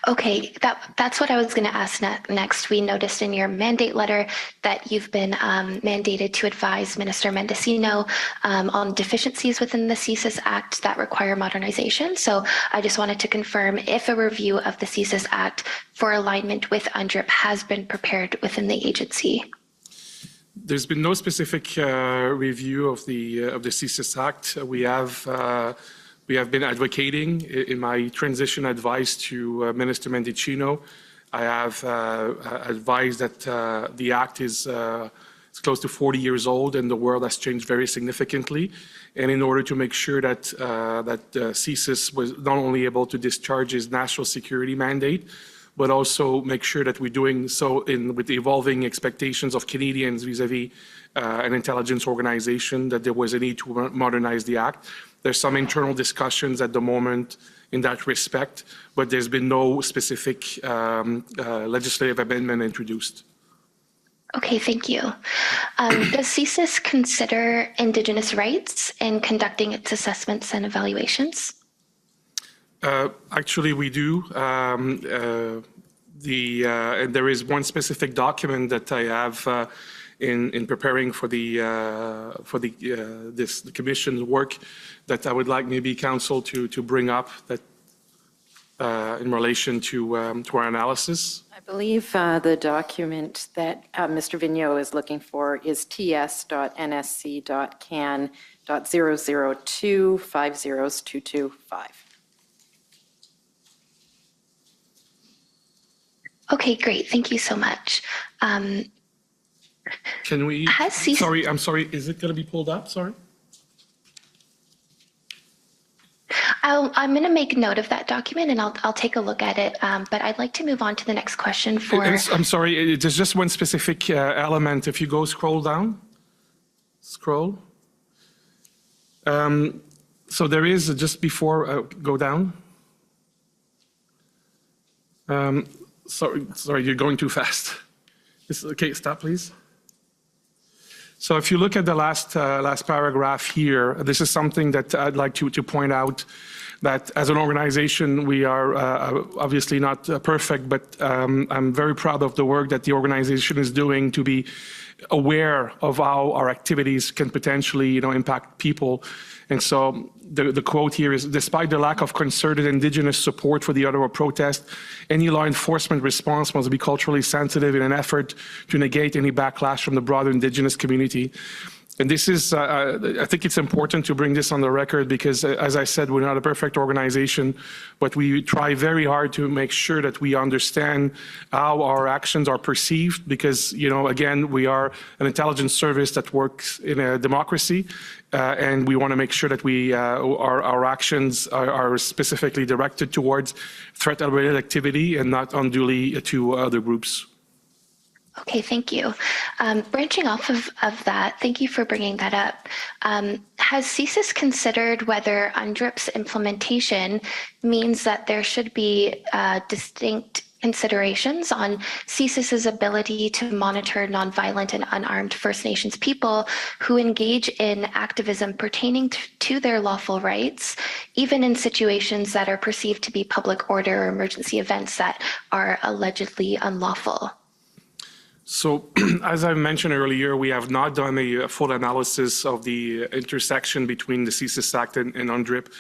Okay, that's what I was going to ask next. We noticed in your mandate letter that you've been mandated to advise Minister Mendocino on deficiencies within the CSIS Act that require modernization. So I just wanted to confirm if a review of the CSIS Act for alignment with UNDRIP has been prepared within the agency. There's been no specific review of the CSIS Act. We have been advocating in my transition advice to Minister Mendocino. I have advised that the Act is close to 40 years old and the world has changed very significantly. And in order to make sure that CSIS was not only able to discharge its national security mandate, but also make sure that we're doing so with the evolving expectations of Canadians vis-a-vis an intelligence organization, that there was a need to modernize the Act. There's some internal discussions at the moment in that respect, but there's been no specific legislative amendment introduced. Okay, thank you. Does CSIS consider Indigenous rights in conducting its assessments and evaluations? Actually, we do. And there is one specific document that I have in preparing for the commission's work that I would like maybe council to bring up that in relation to our analysis. I believe the document that Mr. Vigneault is looking for is ts.nsc.can.002502225. Okay, great. Thank you so much. Can we, sorry, I'm sorry, is it going to be pulled up? Sorry. I'm going to make note of that document and I'll take a look at it, but I'd like to move on to the next question for... I'm sorry, there's just one specific element. If you go scroll down, scroll. So there is, just before, go down. Sorry, you're going too fast. Okay, stop please. So if you look at the last paragraph here, this is something that I'd like to point out, that as an organization, we are obviously not perfect, but I'm very proud of the work that the organization is doing to be aware of how our activities can potentially, impact people. And so the quote here is, despite the lack of concerted Indigenous support for the Ottawa protest, any law enforcement response must be culturally sensitive in an effort to negate any backlash from the broader Indigenous community. And this is, I think it's important to bring this on the record because, as I said, we're not a perfect organization, but we try very hard to make sure that we understand how our actions are perceived because, again, we are an intelligence service that works in a democracy, and we want to make sure that our actions are specifically directed towards threat-related activity and not unduly to other groups. Okay, thank you. Branching off of that, thank you for bringing that up. Has CSIS considered whether UNDRIP's implementation means that there should be distinct considerations on CSIS's ability to monitor nonviolent and unarmed First Nations people who engage in activism pertaining to their lawful rights, even in situations that are perceived to be public order or emergency events that are allegedly unlawful? So, as I mentioned earlier, we have not done a full analysis of the intersection between the CSIS Act and UNDRIP.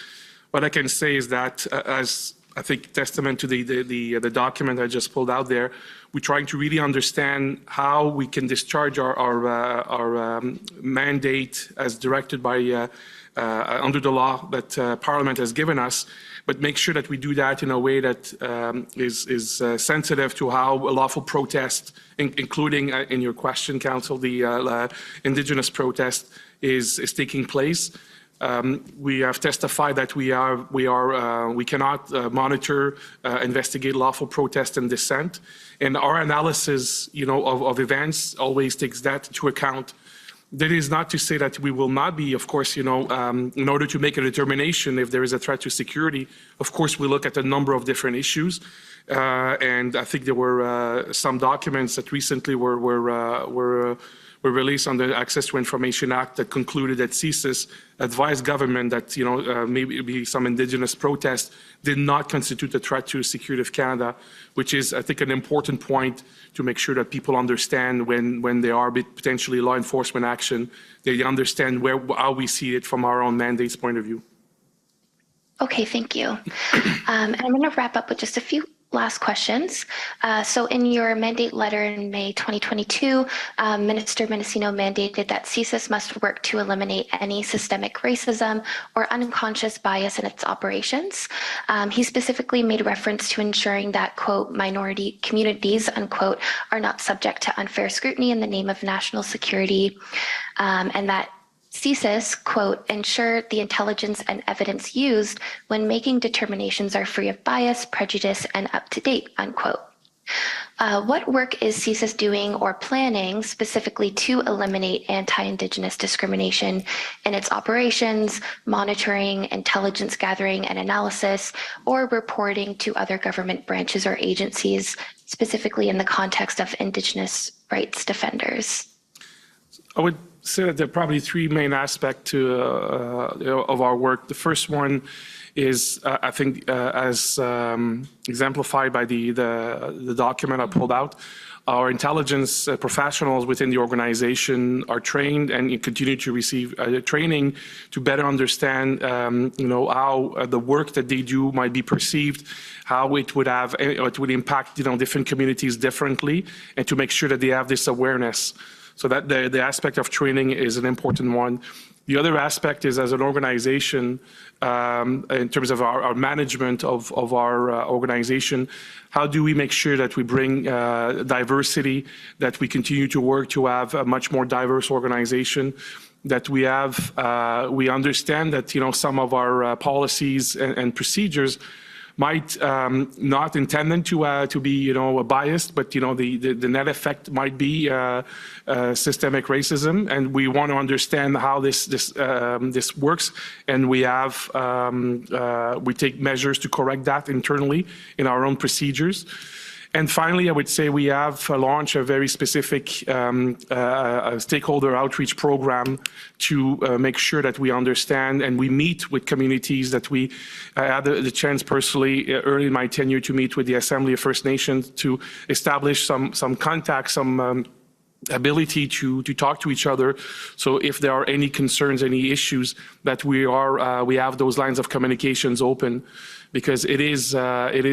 What I can say is that, as I think testament to the document I just pulled out there, we're trying to really understand how we can discharge our mandate as directed by under the law that Parliament has given us, but make sure that we do that in a way that is sensitive to how lawful protest, including in your question, Council, the Indigenous protest is taking place. We have testified that we cannot monitor, investigate lawful protest and dissent, and our analysis, of events always takes that into account. That is not to say that we will not be, of course, in order to make a determination if there is a threat to security. Of course, we look at a number of different issues, and I think there were some documents that recently were released under the Access to Information Act that concluded that CSIS advised government that maybe some Indigenous protests did not constitute a threat to the security of Canada, which is, I think, an important point to make sure that people understand when there are potentially law enforcement action, they understand how we see it from our own mandate's point of view. Okay, thank you. And I'm going to wrap up with just a few last questions. So in your mandate letter in May 2022, Minister Mendocino mandated that CSIS must work to eliminate any systemic racism or unconscious bias in its operations. He specifically made reference to ensuring that, quote, minority communities, unquote, are not subject to unfair scrutiny in the name of national security, and that CSIS, quote, ensure the intelligence and evidence used when making determinations are free of bias, prejudice, and up to date, unquote. What work is CSIS doing or planning specifically to eliminate anti-Indigenous discrimination in its operations, monitoring, intelligence gathering and analysis, or reporting to other government branches or agencies, specifically in the context of Indigenous rights defenders? I would say that there are probably three main aspects of our work. The first one is, I think, as exemplified by the document I pulled out, our intelligence professionals within the organization are trained and continue to receive training to better understand, how the work that they do might be perceived, how it would impact, different communities differently, and to make sure that they have this awareness. So that the aspect of training is an important one. The other aspect is, as an organization, in terms of our management of our organization, how do we make sure that we bring diversity, that we continue to work to have a much more diverse organization, that we understand that, some of our policies and procedures might not intended to be biased, but the net effect might be systemic racism, and we want to understand how this works, and we take measures to correct that internally in our own procedures. And finally, I would say we have launched a very specific stakeholder outreach program to make sure that we understand and we meet with communities that we had the chance personally early in my tenure to meet with the Assembly of First Nations to establish some contacts, some ability to talk to each other. So if there are any concerns, any issues, that we have those lines of communications open, because it is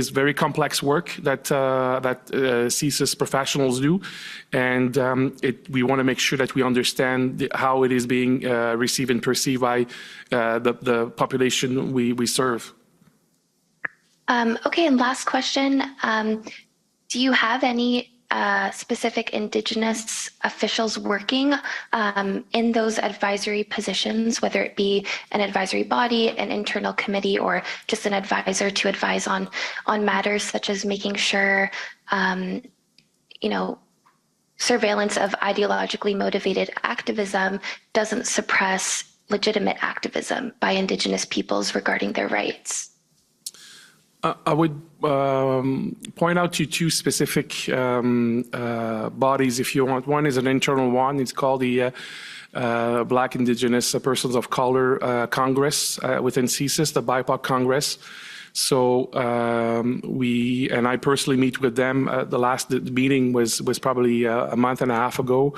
very complex work that CSIS professionals do, and we want to make sure that we understand how it is being received and perceived by the population we serve. Okay, and last question. Do you have any specific Indigenous officials working in those advisory positions, whether it be an advisory body, an internal committee, or just an advisor to advise on matters such as making sure, surveillance of ideologically motivated activism doesn't suppress legitimate activism by Indigenous peoples regarding their rights? I would point out to two specific bodies, if you want. One is an internal one. It's called the Black Indigenous Persons of Color Congress within CSIS, the BIPOC Congress. So I personally meet with them. The last meeting was probably a month and a half ago,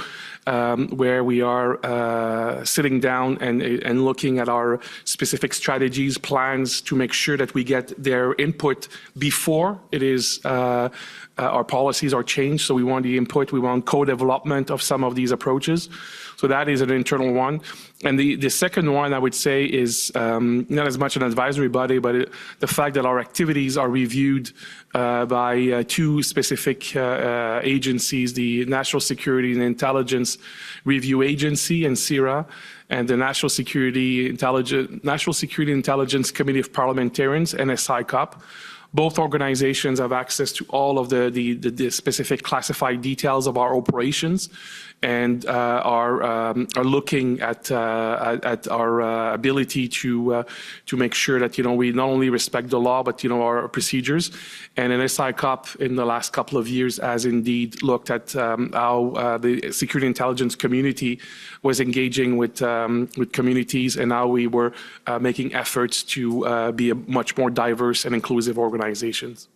where we are sitting down and looking at our specific strategies, plans to make sure that we get their input before it is our policies are changed. So we want the input, we want co-development of some of these approaches. So that is an internal one. And the second one, I would say, is not as much an advisory body, but the fact that our activities are reviewed by two specific agencies, the National Security and Intelligence Review Agency, NSIRA, and the National Security Intelligence Committee of Parliamentarians, NSICOP. Both organizations have access to all of the specific classified details of our operations, and are looking at our ability to make sure that we not only respect the law but our procedures. And NSICOP in the last couple of years has indeed looked at how the security intelligence community was engaging with communities, and how we were making efforts to be a much more diverse and inclusive organizations.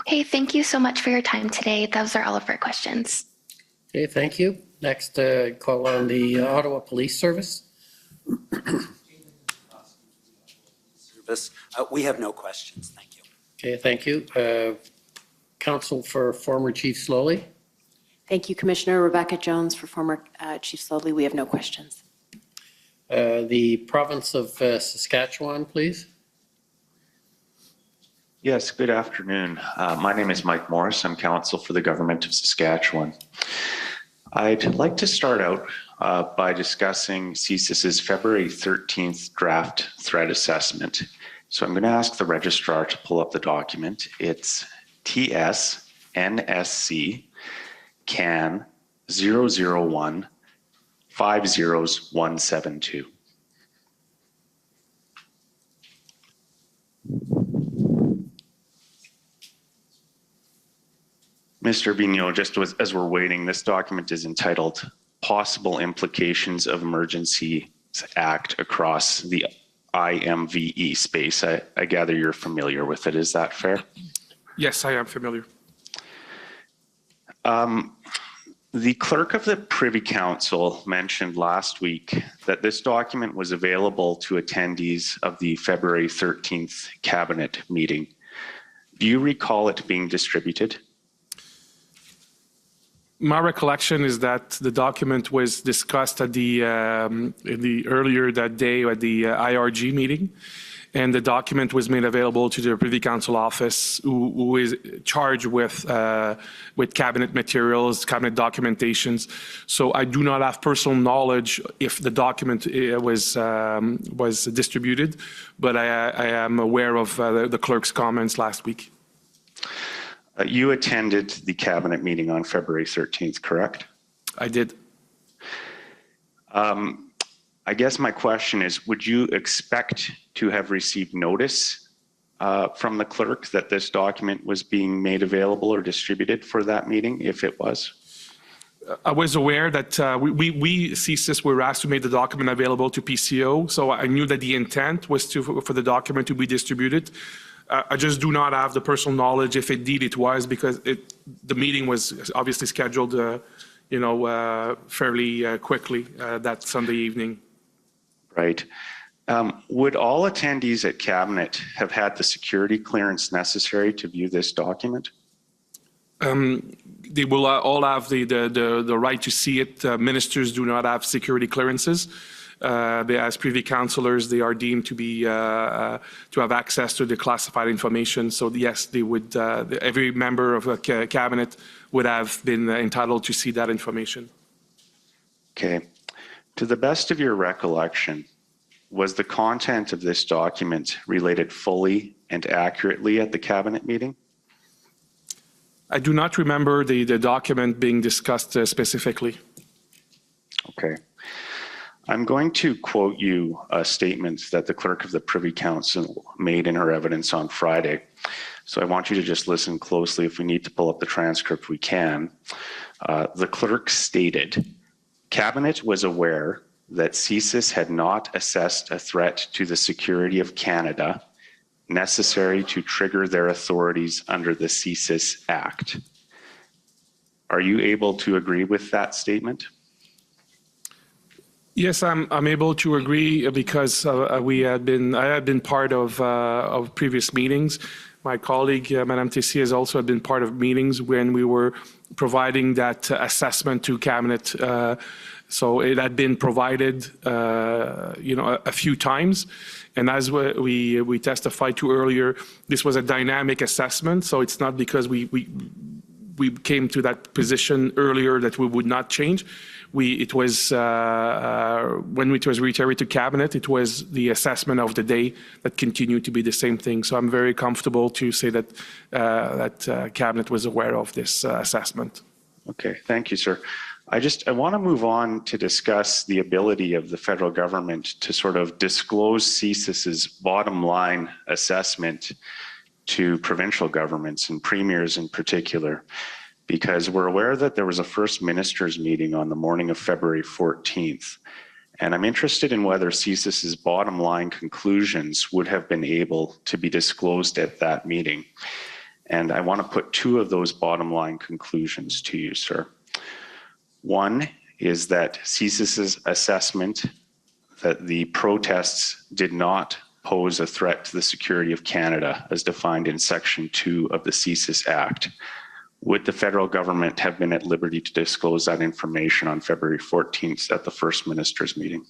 Okay, thank you so much for your time today. Those are all of our questions. Okay, thank you. Next, call on the Ottawa Police Service. We have no questions. Thank you. Okay, thank you. Counsel for former Chief Slowly. Thank you, Commissioner. Rebecca Jones for former Chief Slowly. We have no questions. The province of Saskatchewan, please. Yes, good afternoon. My name is Mike Morris. I'm counsel for the government of Saskatchewan. I'd like to start out by discussing CSIS's February 13th draft threat assessment. So I'm going to ask the registrar to pull up the document. It's TS-NSC CAN 001 50172. Mr. Vigneault, just as we're waiting, this document is entitled Possible Implications of Emergencies Act Across the IMVE Space. I gather you're familiar with it. Is that fair? Yes, I am familiar. The clerk of the Privy Council mentioned last week that this document was available to attendees of the February 13th cabinet meeting. Do you recall it being distributed? My recollection is that the document was discussed at the earlier that day at the IRG meeting, and the document was made available to the Privy Council office, who is charged with cabinet materials, cabinet documentations. So I do not have personal knowledge if the document was distributed, but I am aware of the clerk's comments last week. You attended the cabinet meeting on February 13th, correct? I did. I guess my question is, would you expect to have received notice from the clerk that this document was being made available or distributed for that meeting, if it was? I was aware that we CSIS were asked to make the document available to PCO, so I knew that the intent was for the document to be distributed. I just do not have the personal knowledge if indeed it was, because the meeting was obviously scheduled, fairly quickly that Sunday evening. Right. Would all attendees at Cabinet have had the security clearance necessary to view this document? They will all have the right to see it. Ministers do not have security clearances. As privy councillors, they are deemed to be to have access to the classified information. So yes, they would. Every member of a cabinet would have been entitled to see that information. Okay. To the best of your recollection, was the content of this document related fully and accurately at the cabinet meeting? I do not remember the document being discussed specifically. Okay. I'm going to quote you a statement that the clerk of the Privy Council made in her evidence on Friday. So I want you to just listen closely. If we need to pull up the transcript, we can. The clerk stated, Cabinet was aware that CSIS had not assessed a threat to the security of Canada necessary to trigger their authorities under the CSIS Act. Are you able to agree with that statement? Yes, I'm able to agree because I had been part of previous meetings. My colleague, Madame Tessier, has also been part of meetings when we were providing that assessment to Cabinet. So it had been provided, a few times. And as we testified to earlier, this was a dynamic assessment. So it's not because we came to that position earlier that we would not change. It was when it was reiterated to Cabinet, it was the assessment of the day that continued to be the same thing. So I'm very comfortable to say that Cabinet was aware of this assessment. Okay, thank you, sir. I want to move on to discuss the ability of the federal government to sort of disclose CSIS's bottom line assessment to provincial governments and premiers in particular, because we're aware that there was a first ministers meeting on the morning of February 14th. And I'm interested in whether CSIS's bottom line conclusions would have been able to be disclosed at that meeting. And I want to put two of those bottom line conclusions to you, sir. One is that CSIS's assessment that the protests did not pose a threat to the security of Canada as defined in Section 2 of the CSIS Act. Would the federal government have been at liberty to disclose that information on February 14th at the first ministers meeting?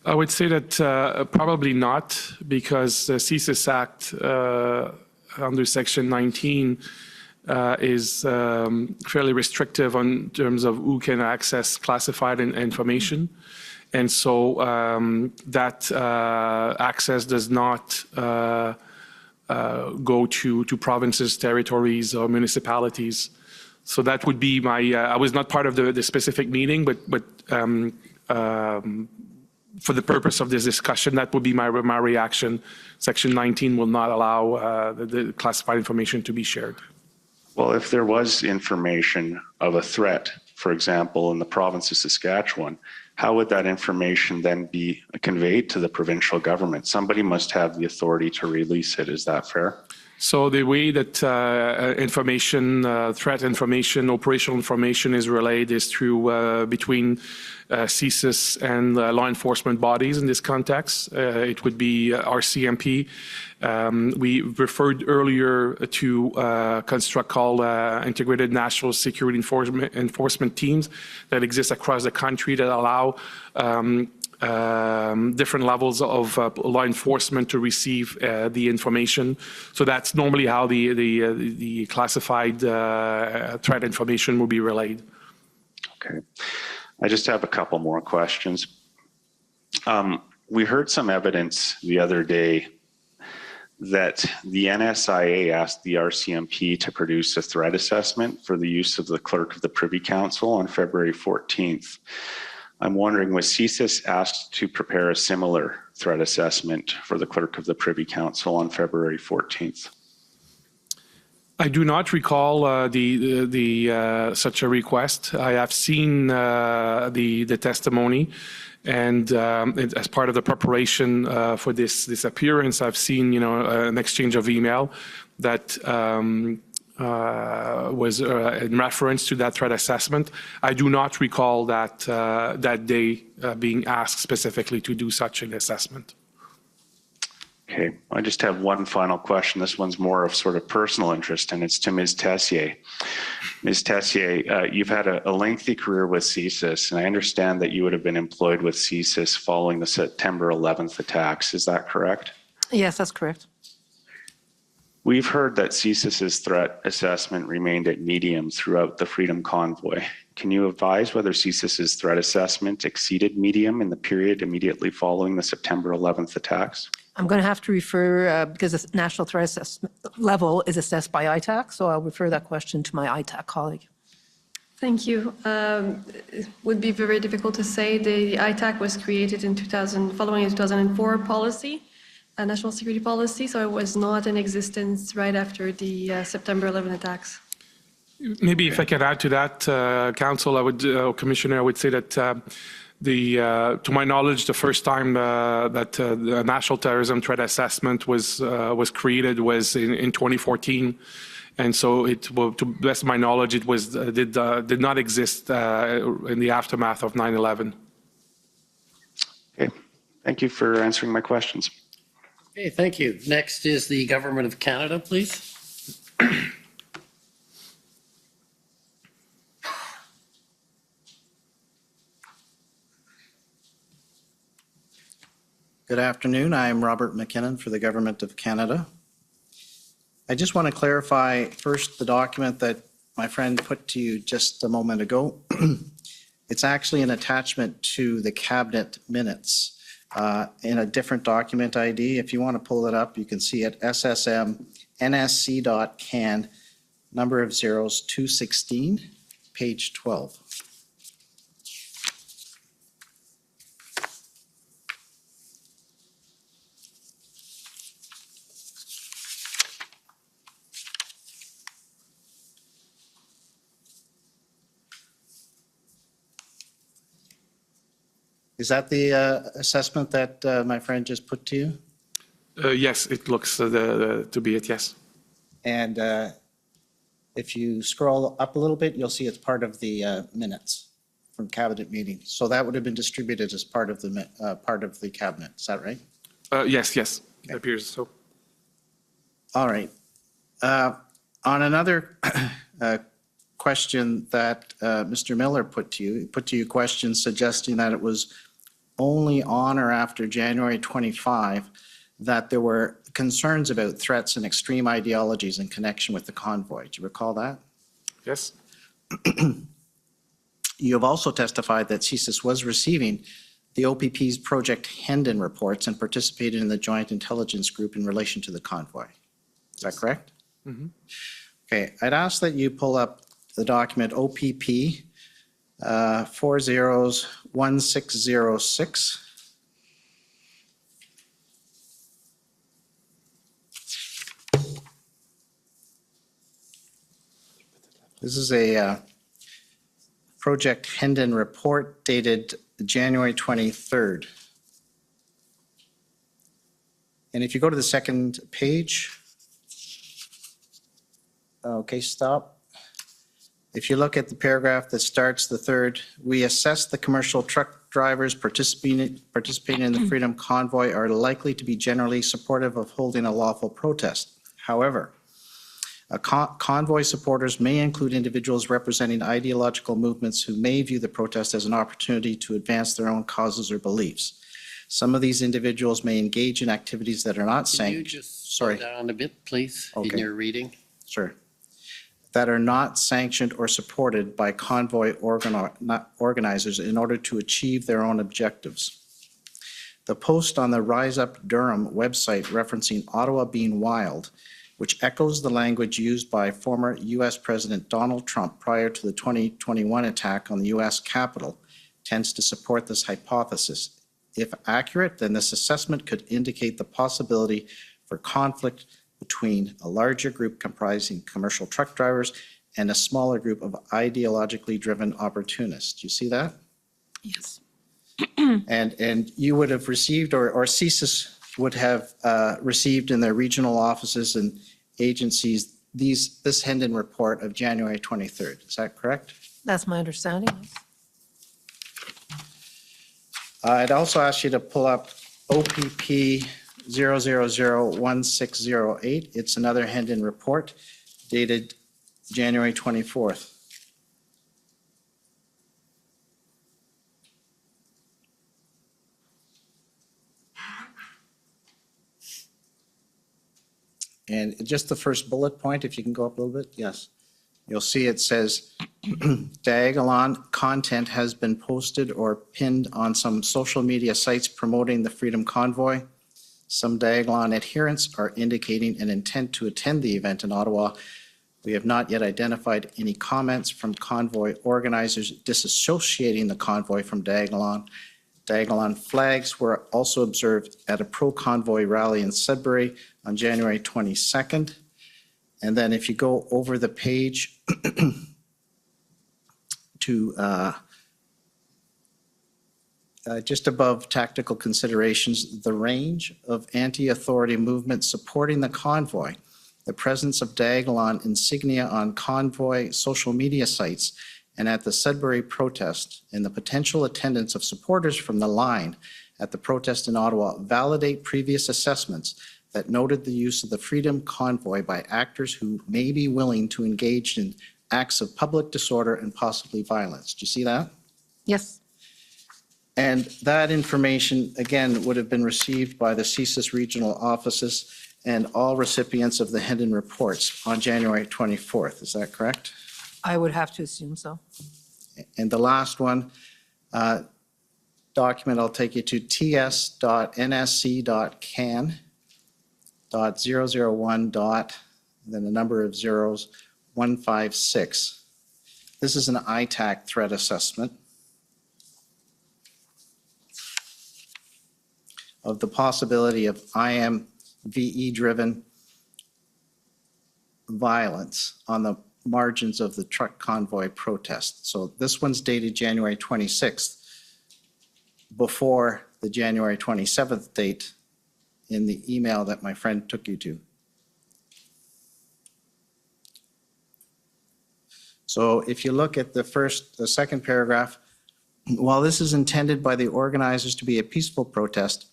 I would say that probably not, because the CSIS Act under Section 19 is fairly restrictive in terms of who can access classified information. And so that access does not go to provinces, territories, or municipalities. So that would be my, I was not part of the specific meeting, but for the purpose of this discussion, that would be my reaction. Section 19 will not allow the classified information to be shared. Well, if there was information of a threat, for example, in the province of Saskatchewan, how would that information then be conveyed to the provincial government? Somebody must have the authority to release it. Is that fair? So the way that information, threat information, operational information is relayed is through between CSIS and law enforcement bodies in this context. It would be RCMP. We referred earlier to construct called Integrated National Security Enforcement Teams that exist across the country that allow different levels of law enforcement to receive the information. So that's normally how the classified threat information will be relayed. Okay. I just have a couple more questions. We heard some evidence the other day that the NSIA asked the RCMP to produce a threat assessment for the use of the clerk of the Privy Council on February 14th. I'm wondering, was CSIS asked to prepare a similar threat assessment for the clerk of the Privy Council on February 14th? I do not recall such a request. I have seen the testimony, and as part of the preparation for this appearance, I've seen an exchange of email that was in reference to that threat assessment. I do not recall that day being asked specifically to do such an assessment. Okay, I just have one final question. This one's more of sort of personal interest, and it's to Ms. Tessier. Ms. Tessier, you've had a lengthy career with CSIS, and I understand that you would have been employed with CSIS following the September 11th attacks. Is that correct? Yes, that's correct. We've heard that CSIS's threat assessment remained at medium throughout the Freedom Convoy. Can you advise whether CSIS's threat assessment exceeded medium in the period immediately following the September 11th attacks? I'm going to have to refer, because the national threat assessment level is assessed by ITAC, so I'll refer that question to my ITAC colleague. Thank you. It would be very difficult to say. The ITAC was created in following a 2004 policy, a national security policy, so it was not in existence right after the September 11 attacks. Maybe if I can add to that, Council, Commissioner, I would say that to my knowledge, the first time that the National Terrorism Threat Assessment was created was in 2014, and so to the best of my knowledge, it did not exist in the aftermath of 9/11. Okay, thank you for answering my questions. Okay, thank you. Next is the Government of Canada, please. Good afternoon. I'm Robert McKinnon for the Government of Canada. I just want to clarify first the document that my friend put to you just a moment ago. It's actually an attachment to the cabinet minutes in a different document ID. If you want to pull it up, you can see it SSM NSC.can, number of zeros 216, page 12. Is that the assessment that my friend just put to you? Yes, it looks to be it, yes. And if you scroll up a little bit, you'll see it's part of the minutes from cabinet meeting. So that would have been distributed as part of the cabinet. Is that right? Yes, it appears so. All right. On another question that Mr. Miller put to you, he put to you questions suggesting that it was only on or after January 25 that there were concerns about threats and extreme ideologies in connection with the convoy. Do you recall that? Yes. You have also testified that CSIS was receiving the OPP's Project Hendon reports and participated in the Joint Intelligence Group in relation to the convoy. Is that correct? Mm-hmm. Okay, I'd ask that you pull up the document OPP 401606. This is a Project Hendon report dated January 23rd. And if you go to the second page, okay, stop. If you look at the paragraph that starts the third, we assess the commercial truck drivers participating in the Freedom Convoy are likely to be generally supportive of holding a lawful protest. However, convoy supporters may include individuals representing ideological movements who may view the protest as an opportunity to advance their own causes or beliefs. Some of these individuals may engage in activities that are not sanctioned. Can you just slow down a bit, please, in your reading? Sure. That are not sanctioned or supported by convoy organizers in order to achieve their own objectives. The post on the Rise Up Durham website referencing Ottawa being wild, which echoes the language used by former U.S. President Donald Trump prior to the 2021 attack on the U.S. Capitol, tends to support this hypothesis. If accurate, then this assessment could indicate the possibility for conflict between a larger group comprising commercial truck drivers and a smaller group of ideologically driven opportunists. Do you see that? Yes. And you would have received, or CSIS would have received in their regional offices and agencies this Hendon report of January 23rd. Is that correct? That's my understanding. Yes. I'd also ask you to pull up OPP 0001608. It's another Hendon report dated January 24th. And just the first bullet point, if you can go up a little bit, yes. You'll see it says, Diagolon content has been posted or pinned on some social media sites promoting the Freedom Convoy. Some Diagolon adherents are indicating an intent to attend the event in Ottawa. We have not yet identified any comments from convoy organizers disassociating the convoy from Diagolon. Diagolon flags were also observed at a pro-convoy rally in Sudbury on January 22nd. And then if you go over the page to just above tactical considerations, the range of anti-authority movements supporting the convoy, the presence of Diagolon insignia on convoy social media sites and at the Sudbury protest, and the potential attendance of supporters from the line at the protest in Ottawa validate previous assessments that noted the use of the Freedom Convoy by actors who may be willing to engage in acts of public disorder and possibly violence. Do you see that? Yes. And that information, again, would have been received by the CSIS regional offices and all recipients of the Hendon reports on January 24th. Is that correct? I would have to assume so. And the last one, document I'll take you to ts.nsc.can.001. Then a number of zeros, 156. This is an ITAC threat assessment of the possibility of IMVE-driven violence on the margins of the truck convoy protest. So this one's dated January 26th, before the January 27th date in the email that my friend took you to. So if you look at the second paragraph, while this is intended by the organizers to be a peaceful protest,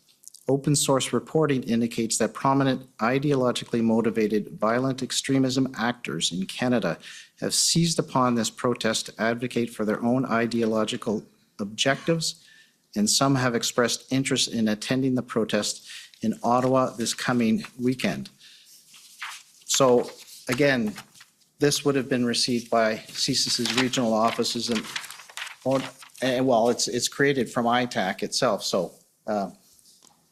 open source reporting indicates that prominent ideologically motivated violent extremism actors in Canada have seized upon this protest to advocate for their own ideological objectives, and some have expressed interest in attending the protest in Ottawa this coming weekend. So again, this would have been received by CSIS's regional offices and well, it's created from ITAC itself. So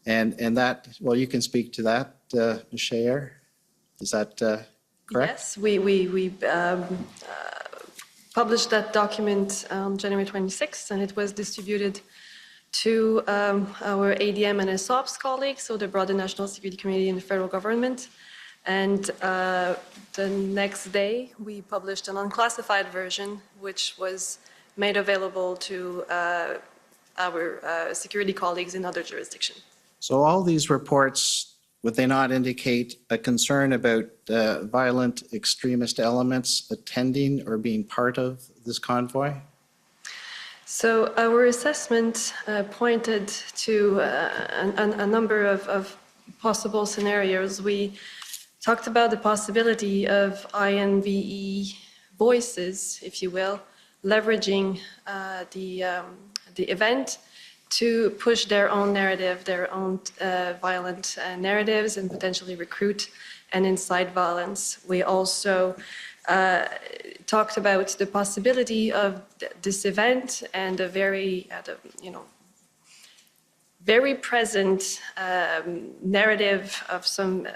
and that, well, you can speak to that, Ms. Shayer. Is that correct? Yes, we published that document on January 26th, and it was distributed to our ADM and SOPS colleagues, so the broader National Security Committee in the federal government. And the next day, we published an unclassified version, which was made available to our security colleagues in other jurisdictions. So all these reports, would they not indicate a concern about violent extremist elements attending or being part of this convoy? So our assessment pointed to a number of possible scenarios. We talked about the possibility of INVE voices, if you will, leveraging the event to push their own narrative, their own violent narratives, and potentially recruit and incite violence. We also talked about the possibility of this event and a very, very present narrative of some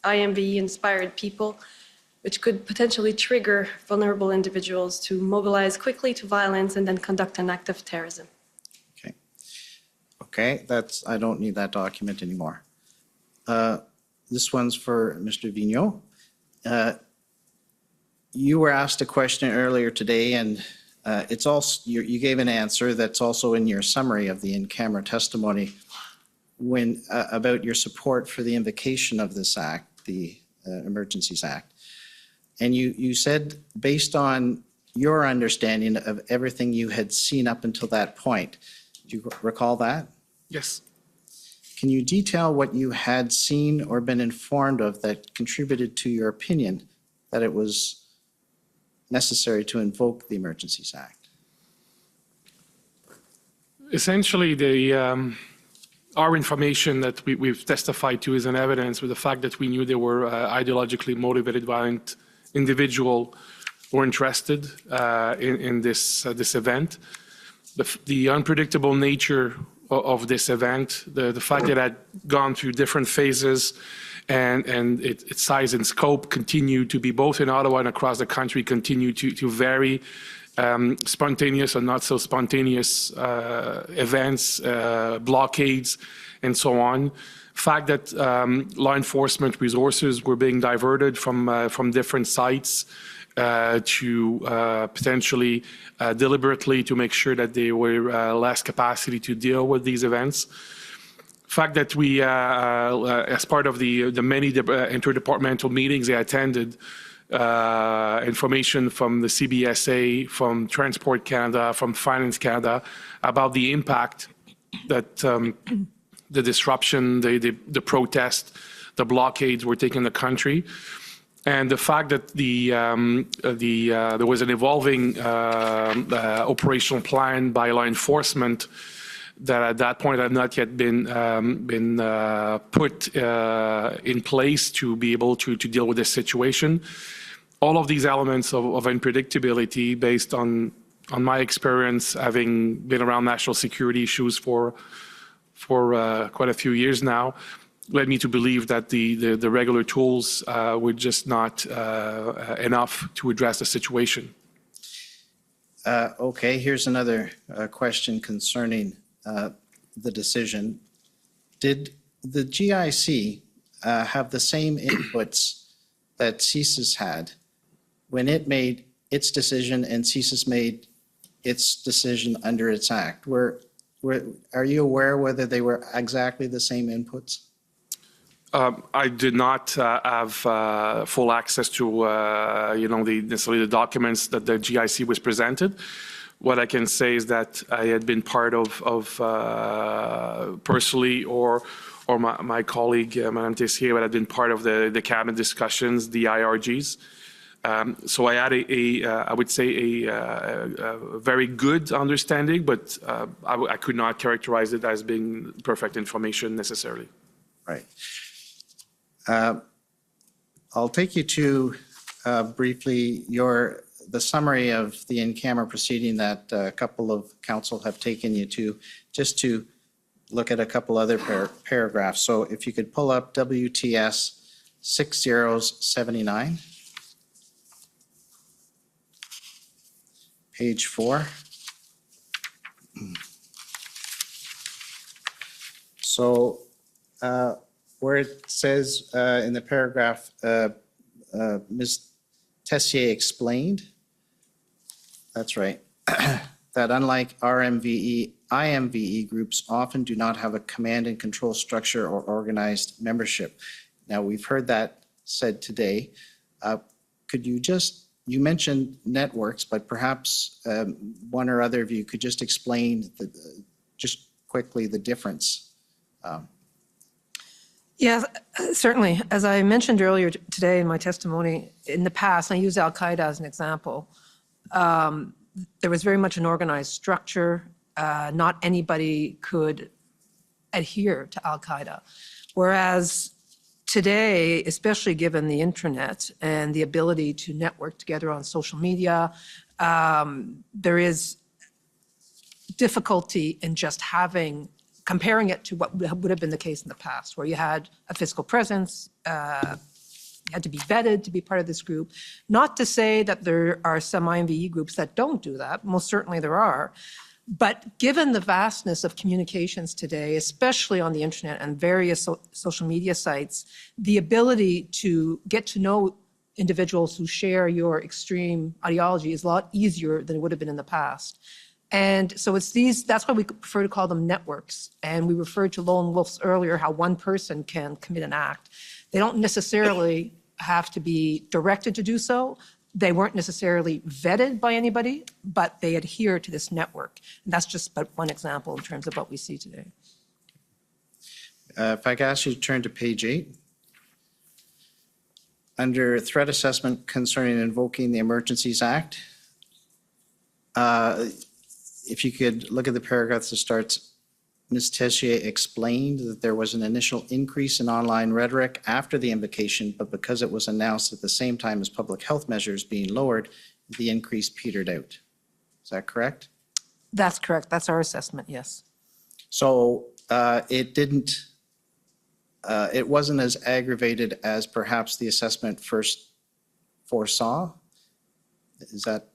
IMV-inspired people, which could potentially trigger vulnerable individuals to mobilize quickly to violence and then conduct an act of terrorism. Okay, I don't need that document anymore. This one's for Mr. Vigneault. You were asked a question earlier today, and it's also, you gave an answer that's also in your summary of the in-camera testimony when about your support for the invocation of this act, the Emergencies Act. And you said, based on your understanding of everything you had seen up until that point, do you recall that? Yes. Can you detail what you had seen or been informed of that contributed to your opinion that it was necessary to invoke the Emergencies Act? Essentially, our information that we've testified to is an evidence with the fact that we knew there were ideologically motivated violent individuals who were interested in this event. The unpredictable nature of this event, the fact that it had gone through different phases and its size and scope continue to be, both in Ottawa and across the country, continue to vary. Spontaneous or not so spontaneous events, blockades, and so on. Fact that law enforcement resources were being diverted from different sites to potentially deliberately to make sure that there were less capacity to deal with these events. Fact that we, as part of the many interdepartmental meetings I attended, information from the CBSA, from Transport Canada, from Finance Canada, about the impact that the disruption, the protest, the blockades were taking the country. And the fact that there was an evolving operational plan by law enforcement that at that point had not yet been put in place to be able to deal with this situation. All of these elements of unpredictability, based on my experience, having been around national security issues for quite a few years now, led me to believe that the regular tools were just not enough to address the situation. Okay, here's another question concerning the decision. Did the GIC have the same inputs that CSIS had when it made its decision and CSIS made its decision under its act? Are you aware whether they were exactly the same inputs? I did not have full access to, necessarily the documents that the GIC was presented. What I can say is that I had been part of personally, or my colleague, Madame Tessier, had been part of the cabinet discussions, the IRGs. So I had I would say a very good understanding, but I could not characterize it as being perfect information necessarily. Right. I'll take you to briefly the summary of the in-camera proceeding that a couple of council have taken you to, just to look at a couple other paragraphs. So if you could pull up WTS 6079, page 4. So where it says in the paragraph, Ms. Tessier explained, that's right, that unlike RMVE, IMVE groups often do not have a command and control structure or organized membership. Now, we've heard that said today. Could you you mentioned networks, but perhaps one or other of you could just explain just quickly the difference. Yeah, certainly. As I mentioned earlier today in my testimony, in the past, I use Al-Qaeda as an example. There was very much an organized structure. Not anybody could adhere to Al-Qaeda. Whereas today, especially given the internet and the ability to network together on social media, there is difficulty in just comparing it to what would have been the case in the past, where you had a physical presence, you had to be vetted to be part of this group. Not to say that there are some IMVE groups that don't do that, most certainly there are, But given the vastness of communications today, especially on the internet and various social media sites, the ability to get to know individuals who share your extreme ideology is a lot easier than it would have been in the past. And so that's why we prefer to call them networks. And we referred to lone wolves earlier, how one person can commit an act. They don't necessarily have to be directed to do so. They weren't necessarily vetted by anybody, but they adhere to this network. And that's just but one example in terms of what we see today. If I could ask you to turn to page 8. Under threat assessment concerning invoking the Emergencies Act, if you could look at the paragraph that starts, Ms. Tessier explained that there was an initial increase in online rhetoric after the invocation, but because it was announced at the same time as public health measures being lowered, the increase petered out. Is that correct? That's correct. That's our assessment, yes. So it wasn't as aggravated as perhaps the assessment first foresaw? Is that?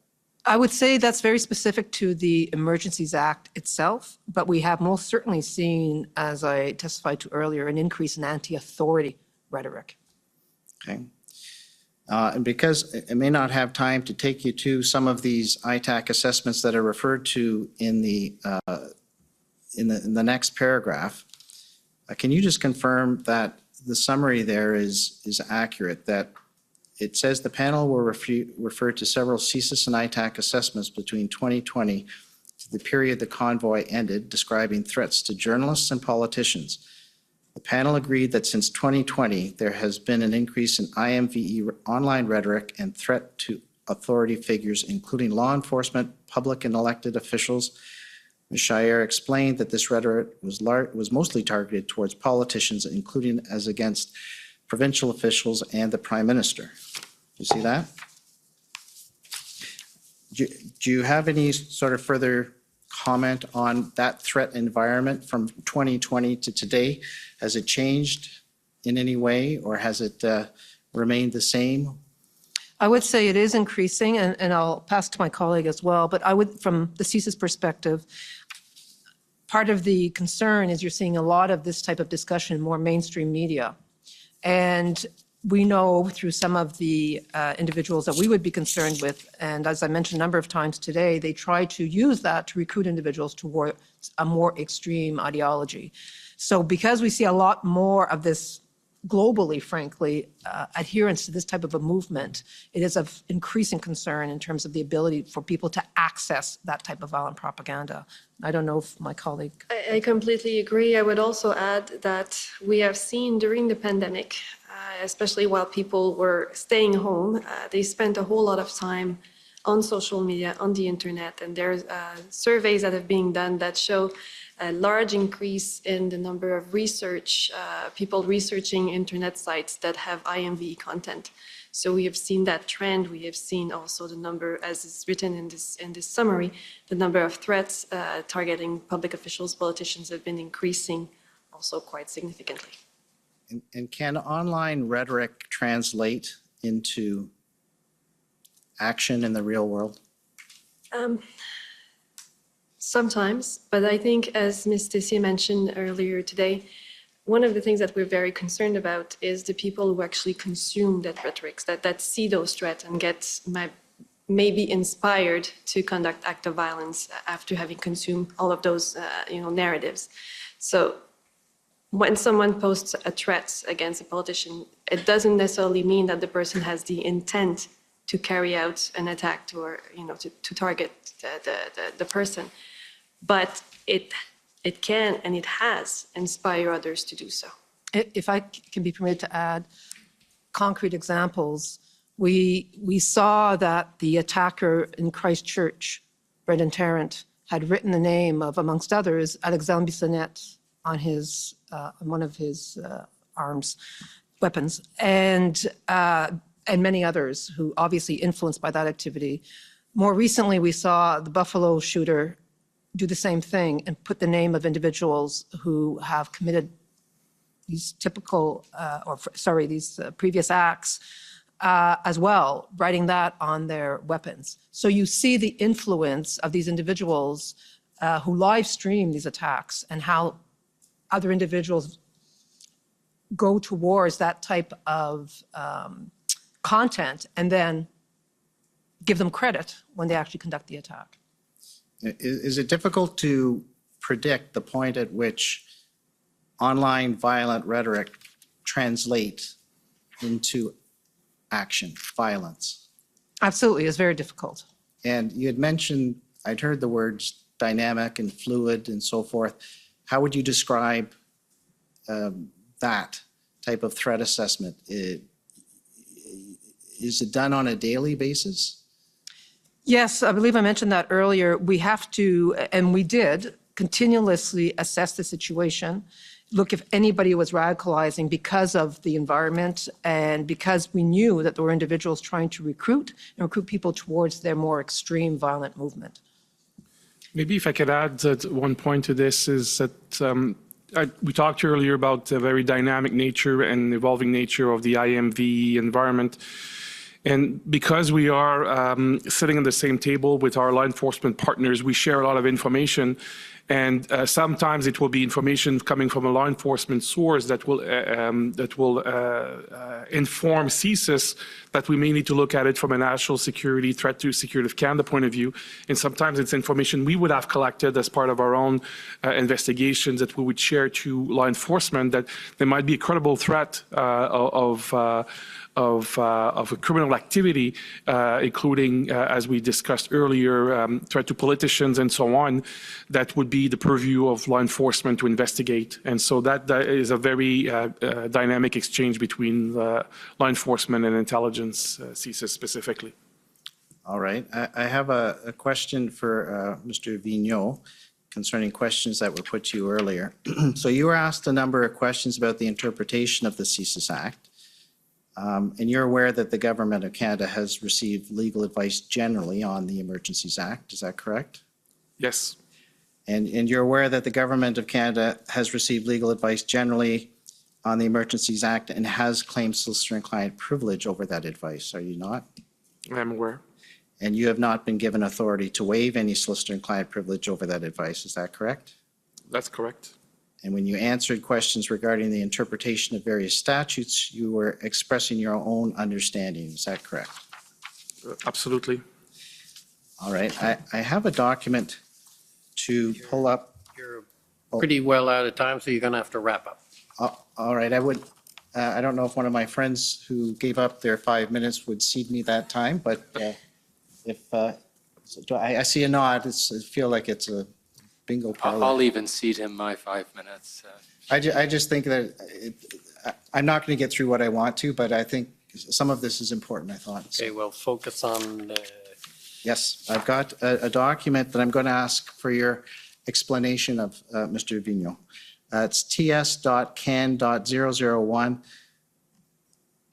I would say that's very specific to the Emergencies Act itself, but we have most certainly seen, as I testified to earlier, an increase in anti-authority rhetoric. Okay. And because I may not have time to take you to some of these ITAC assessments that are referred to in the next paragraph, can you just confirm that the summary there is accurate, that it says the panel will refer to several CSIS and ITAC assessments between 2020 to the period the convoy ended, describing threats to journalists and politicians. The panel agreed that since 2020, there has been an increase in IMVE online rhetoric and threat to authority figures, including law enforcement, public and elected officials. Ms. Shire explained that this rhetoric was mostly targeted towards politicians, including as against provincial officials and the Prime Minister. You see that? Do you have any sort of further comment on that threat environment from 2020 to today? Has it changed in any way, or has it remained the same? I would say it is increasing, and I'll pass to my colleague as well, but I would, from the CSIS perspective, part of the concern is you're seeing a lot of this type of discussion in more mainstream media. And we know through some of the individuals that we would be concerned with, and as I mentioned a number of times today, they try to use that to recruit individuals toward a more extreme ideology. So because we see a lot more of this globally, frankly, adherence to this type of a movement, it is of increasing concern in terms of the ability for people to access that type of violent propaganda. I don't know if my colleague... I completely agree. I would also add that we have seen during the pandemic, especially while people were staying home, they spent a whole lot of time on social media, on the internet, and there's surveys that have been done that show a large increase in the number of people researching internet sites that have IMVE content. So we have seen that trend. We have seen also the number, as is written in this summary, the number of threats targeting public officials, politicians have been increasing also quite significantly. And can online rhetoric translate into action in the real world? Sometimes, but I think, as Ms. Tessier mentioned earlier today, one of the things that we're very concerned about is the people who actually consume that rhetoric, that see those threats and get maybe inspired to conduct acts of violence after having consumed all of those narratives. So when someone posts a threat against a politician, it doesn't necessarily mean that the person has the intent to carry out an attack or to target the person. But it can and it has inspired others to do so. If I can be permitted to add concrete examples, we saw that the attacker in Christchurch, Brendan Tarrant, had written the name of, amongst others, Alexandre Bissonnette on one of his weapons, and many others who obviously influenced by that activity. More recently, we saw the Buffalo shooter do the same thing and put the name of individuals who have committed these these previous acts as well, writing that on their weapons. So you see the influence of these individuals who live stream these attacks and how other individuals go towards that type of content and then give them credit when they actually conduct the attack. Is it difficult to predict the point at which online violent rhetoric translates into action, violence? Absolutely, it's very difficult. And you had mentioned, I'd heard the words dynamic and fluid and so forth. How would you describe that type of threat assessment? Is it done on a daily basis? Yes, I believe I mentioned that earlier. We have to, and we did, continuously assess the situation, look if anybody was radicalizing because of the environment and because we knew that there were individuals trying to recruit people towards their more extreme violent movement. Maybe if I could add one point to this is that we talked earlier about the very dynamic nature and evolving nature of the IMV environment. And because we are sitting at the same table with our law enforcement partners, we share a lot of information. And sometimes it will be information coming from a law enforcement source that will inform CSIS that we may need to look at it from a national security, threat to security of Canada point of view. And sometimes it's information we would have collected as part of our own investigations that we would share to law enforcement that there might be a credible threat of a criminal activity, including, as we discussed earlier, threat to politicians and so on, that would be the purview of law enforcement to investigate. And so that is a very dynamic exchange between law enforcement and intelligence, CSIS specifically. All right. I have a question for Mr. Vigneault concerning questions that were put to you earlier. So you were asked a number of questions about the interpretation of the CSIS Act. And you're aware that the Government of Canada has received legal advice generally on the Emergencies Act. Is that correct? Yes. And you're aware that the Government of Canada has received legal advice generally on the Emergencies Act and has claimed solicitor and client privilege over that advice, are you not? I'm aware. And you have not been given authority to waive any solicitor and client privilege over that advice, is that correct? That's correct. And when you answered questions regarding the interpretation of various statutes, you were expressing your own understanding. Is that correct? Absolutely. All right. I have a document to pull up. You're pretty well out of time, so you're going to have to wrap up. All right. I don't know if one of my friends who gave up their 5 minutes would cede me that time, but if I see a nod, I feel like it's a bingo parlor. I'll even cede him my 5 minutes. I just think that I'm not going to get through what I want to, but I think some of this is important, I thought. Okay, well, focus on. Yes, I've got a document that I'm going to ask for your explanation of, Mr. Vigneault. It's ts.can.001,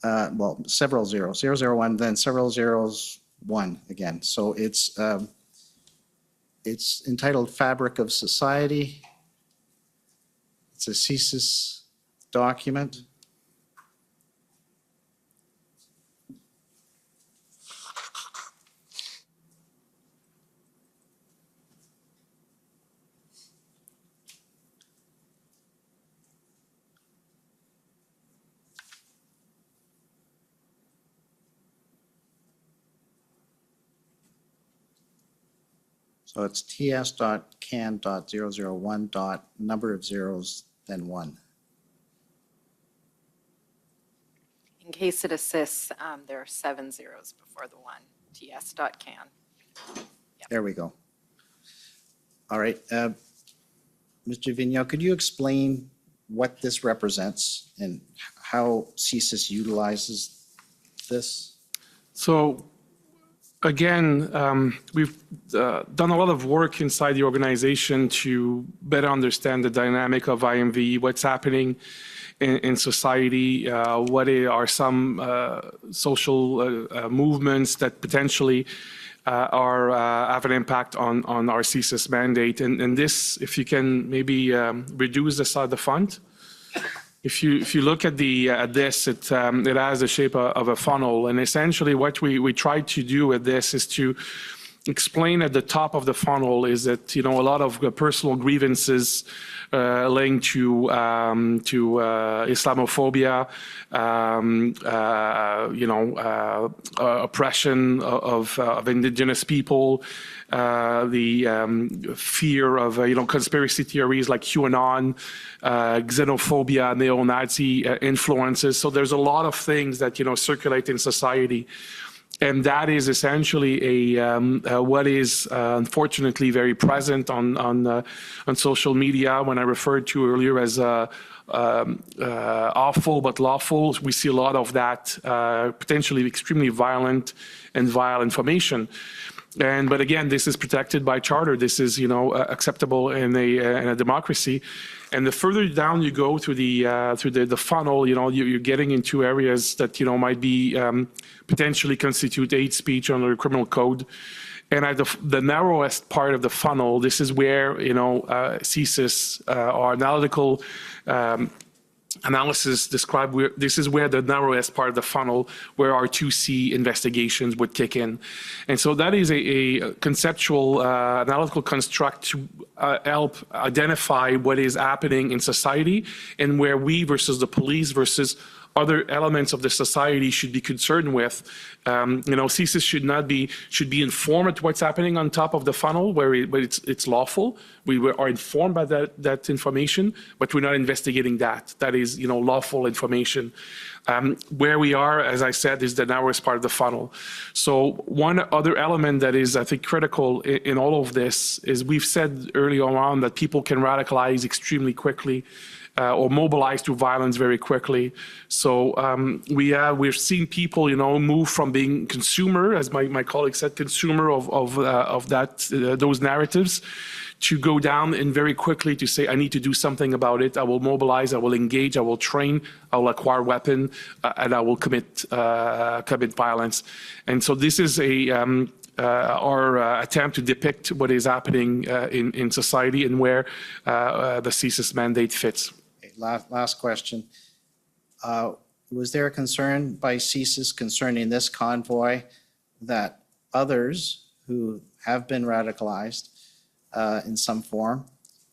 well, several zeros, 001, then several zeros, 1 again. So it's entitled Fabric of Society. It's a CSIS document. So it's ts.can.001. Number of zeros, then 1. In case it assists, there are 7 zeros before the 1. ts.can. There we go. All right. Mr. Vigneault, could you explain what this represents and how CSIS utilizes this? So again, we've done a lot of work inside the organization to better understand the dynamic of IMV, what's happening in society, what are some social movements that potentially have an impact on our CSIS mandate. And this, if you can maybe reduce the font. If you look at this, it has the shape of a funnel, and essentially what we try to do with this is to explain at the top of the funnel is that, a lot of personal grievances linked to Islamophobia, oppression of indigenous people, the fear of, conspiracy theories like QAnon, xenophobia, neo-Nazi influences. So there's a lot of things that, circulate in society. And that is essentially what is unfortunately very present on social media. When I referred to earlier as awful but lawful, we see a lot of that potentially extremely violent and vile information. But again, this is protected by charter. This is acceptable in a democracy. And the further down you go through the funnel, you're getting into areas that might be potentially constitute hate speech under the criminal code. And at the narrowest part of the funnel, this is where CSIS, our analytical analysis describe this is where the narrowest part of the funnel, where our 2C investigations would kick in. And so that is a conceptual analytical construct to help identify what is happening in society and where we versus the police versus other elements of the society should be concerned with. CSIS should be informed what's happening on top of the funnel where it's lawful. We are informed by that information, but we're not investigating that. That is, lawful information. Where we are, as I said, is the narrowest part of the funnel. So one other element that is, I think, critical in all of this is we've said earlier on that people can radicalize extremely quickly. Or mobilize to violence very quickly. So we've seen people, move from being consumer, as my colleague said, consumer of those narratives, to go down and very quickly to say, I need to do something about it. I will mobilize, I will engage, I will train, I will acquire weapon, and I will commit violence. And so this is our attempt to depict what is happening in society and where the CSIS mandate fits. Last question. Was there a concern by CSIS concerning this convoy that others who have been radicalized in some form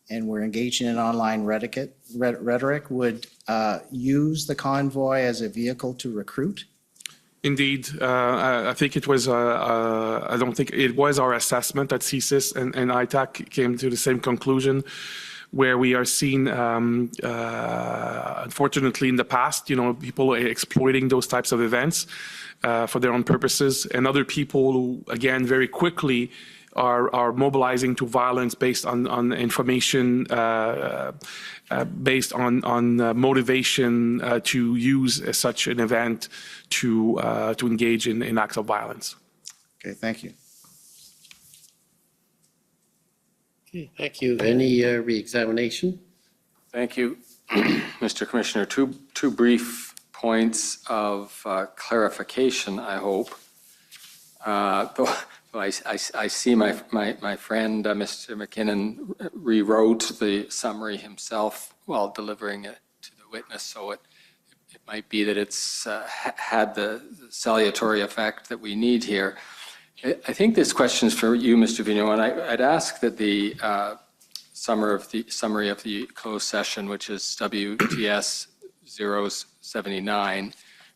and were engaging in online rhetoric would use the convoy as a vehicle to recruit? Indeed, I think it was. I don't think it was our assessment that CSIS and ITAC came to the same conclusion, where we are seeing, unfortunately, in the past, people exploiting those types of events for their own purposes, and other people who, again, very quickly are mobilizing to violence based on information, based on motivation to use such an event to engage in acts of violence. Okay, thank you. Okay, thank you. Any re-examination? Thank you, Mr. Commissioner. Two brief points of clarification, I hope. Though I see my friend, Mr. McKinnon, rewrote the summary himself while delivering it to the witness, so it might be that it's had the salutary effect that we need here. I think this question is for you, Mr. Vigneault, and I'd ask that the summary of the closed session, which is WTS 079,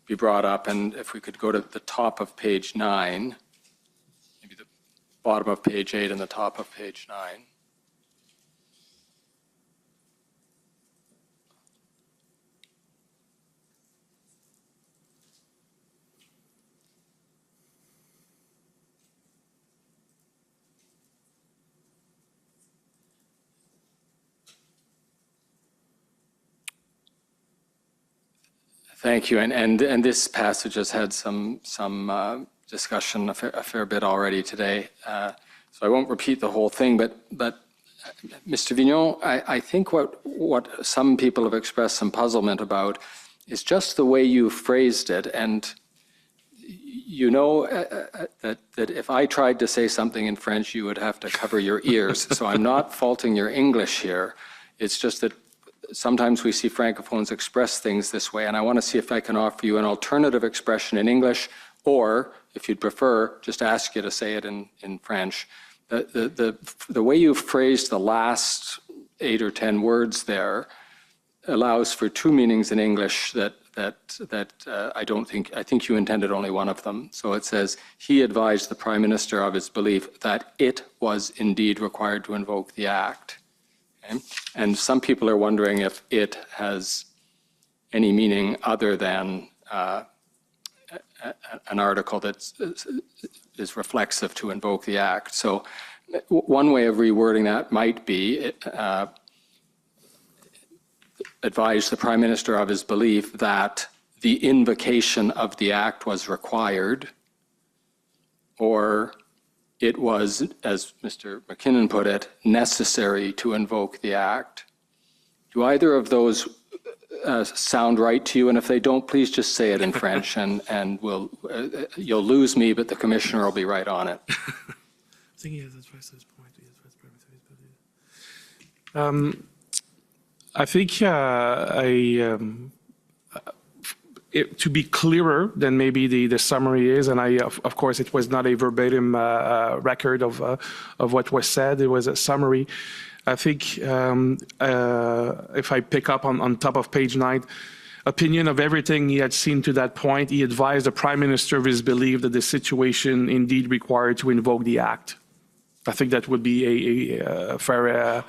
be brought up, and if we could go to the top of page 9, maybe the bottom of page 8 and the top of page 9. Thank you. And this passage has had some discussion a fair bit already today. So I won't repeat the whole thing, but Mr. Vigneault, I think what some people have expressed some puzzlement about is just the way you phrased it. And that if I tried to say something in French, you would have to cover your ears. So I'm not faulting your English here. It's just that sometimes we see Francophones express things this way, and I want to see if I can offer you an alternative expression in English, or if you'd prefer, just ask you to say it in French. The way you phrased the last 8 or 10 words there allows for two meanings in English that I think you intended only one of them. So it says, he advised the Prime Minister of his belief that it was indeed required to invoke the Act. Okay? And some people are wondering if it has any meaning other than an article that is reflexive to invoke the Act. So one way of rewording that might be advised the Prime Minister of his belief that the invocation of the Act was required, or it was, as Mr. McKinnon put it, necessary to invoke the Act. Do either of those sound right to you? And if they don't, please just say it in French, and you'll lose me, but the Commissioner will be right on it. I think to be clearer than maybe the summary is, and of course it was not a verbatim record of what was said, it was a summary. I think if I pick up on top of page 9, opinion of everything he had seen to that point, he advised the Prime Minister of his belief that the situation indeed required to invoke the Act. I think that would be a fair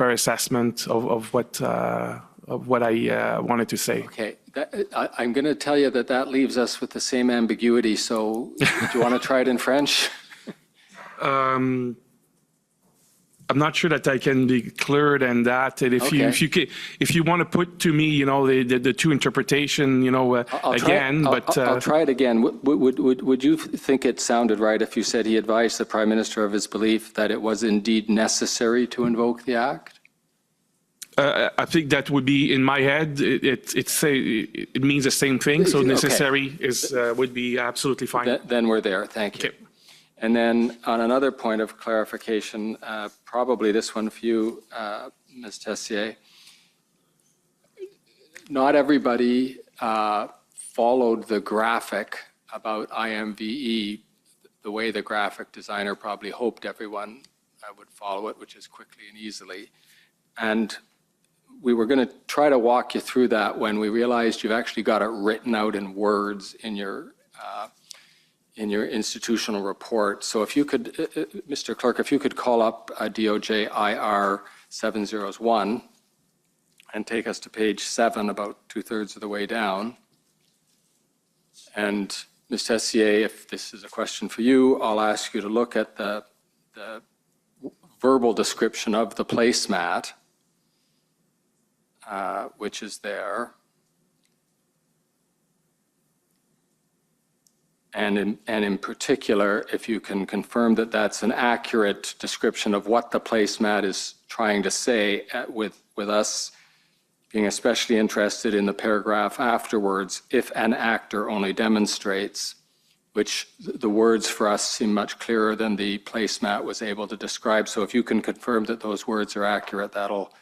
assessment of what I wanted to say. Okay, I'm going to tell you that leaves us with the same ambiguity. So, do you want to try it in French? I'm not sure that I can be clearer than that. And if you want to put to me, the two interpretation, I'll try it again. Would you think it sounded right if you said he advised the Prime Minister of his belief that it was indeed necessary to invoke the Act? I think that would be in my head. It means the same thing. So necessary would be absolutely fine. Then we're there. Thank you. Okay. And then on another point of clarification, probably this one for you, Ms. Tessier. Not everybody followed the graphic about IMVE the way the graphic designer probably hoped everyone would follow it, which is quickly and easily. And we were going to try to walk you through that when we realized you've actually got it written out in words in your institutional report. So if you could, Mr. Clerk, if you could call up DOJ IR 701 and take us to page 7, about 2/3 of the way down. And Ms. Tessier, if this is a question for you, I'll ask you to look at the verbal description of the placemat, which is there. And in particular, if you can confirm that that's an accurate description of what the placemat is trying to say, with us being especially interested in the paragraph afterwards, if an actor only demonstrates, which the words for us seem much clearer than the placemat was able to describe. So if you can confirm that those words are accurate, that'll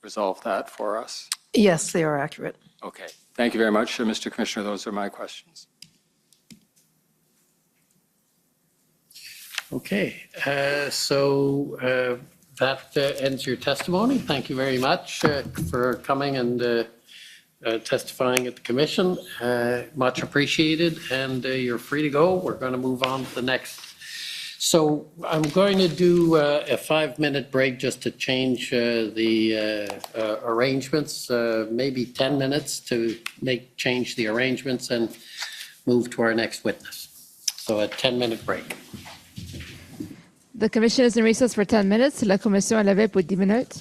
resolve that for us. Yes, they are accurate. Okay. Thank you very much, Mr. Commissioner. Those are my questions. Okay, so that ends your testimony. Thank you very much for coming and testifying at the commission. Much appreciated, and you're free to go. We're going to move on to the next. So I'm going to do a 5-minute break just to change the arrangements, maybe 10 minutes to change the arrangements and move to our next witness. So a 10-minute break. The commission is in recess for 10 minutes. La commission est levée pour 10 minutes.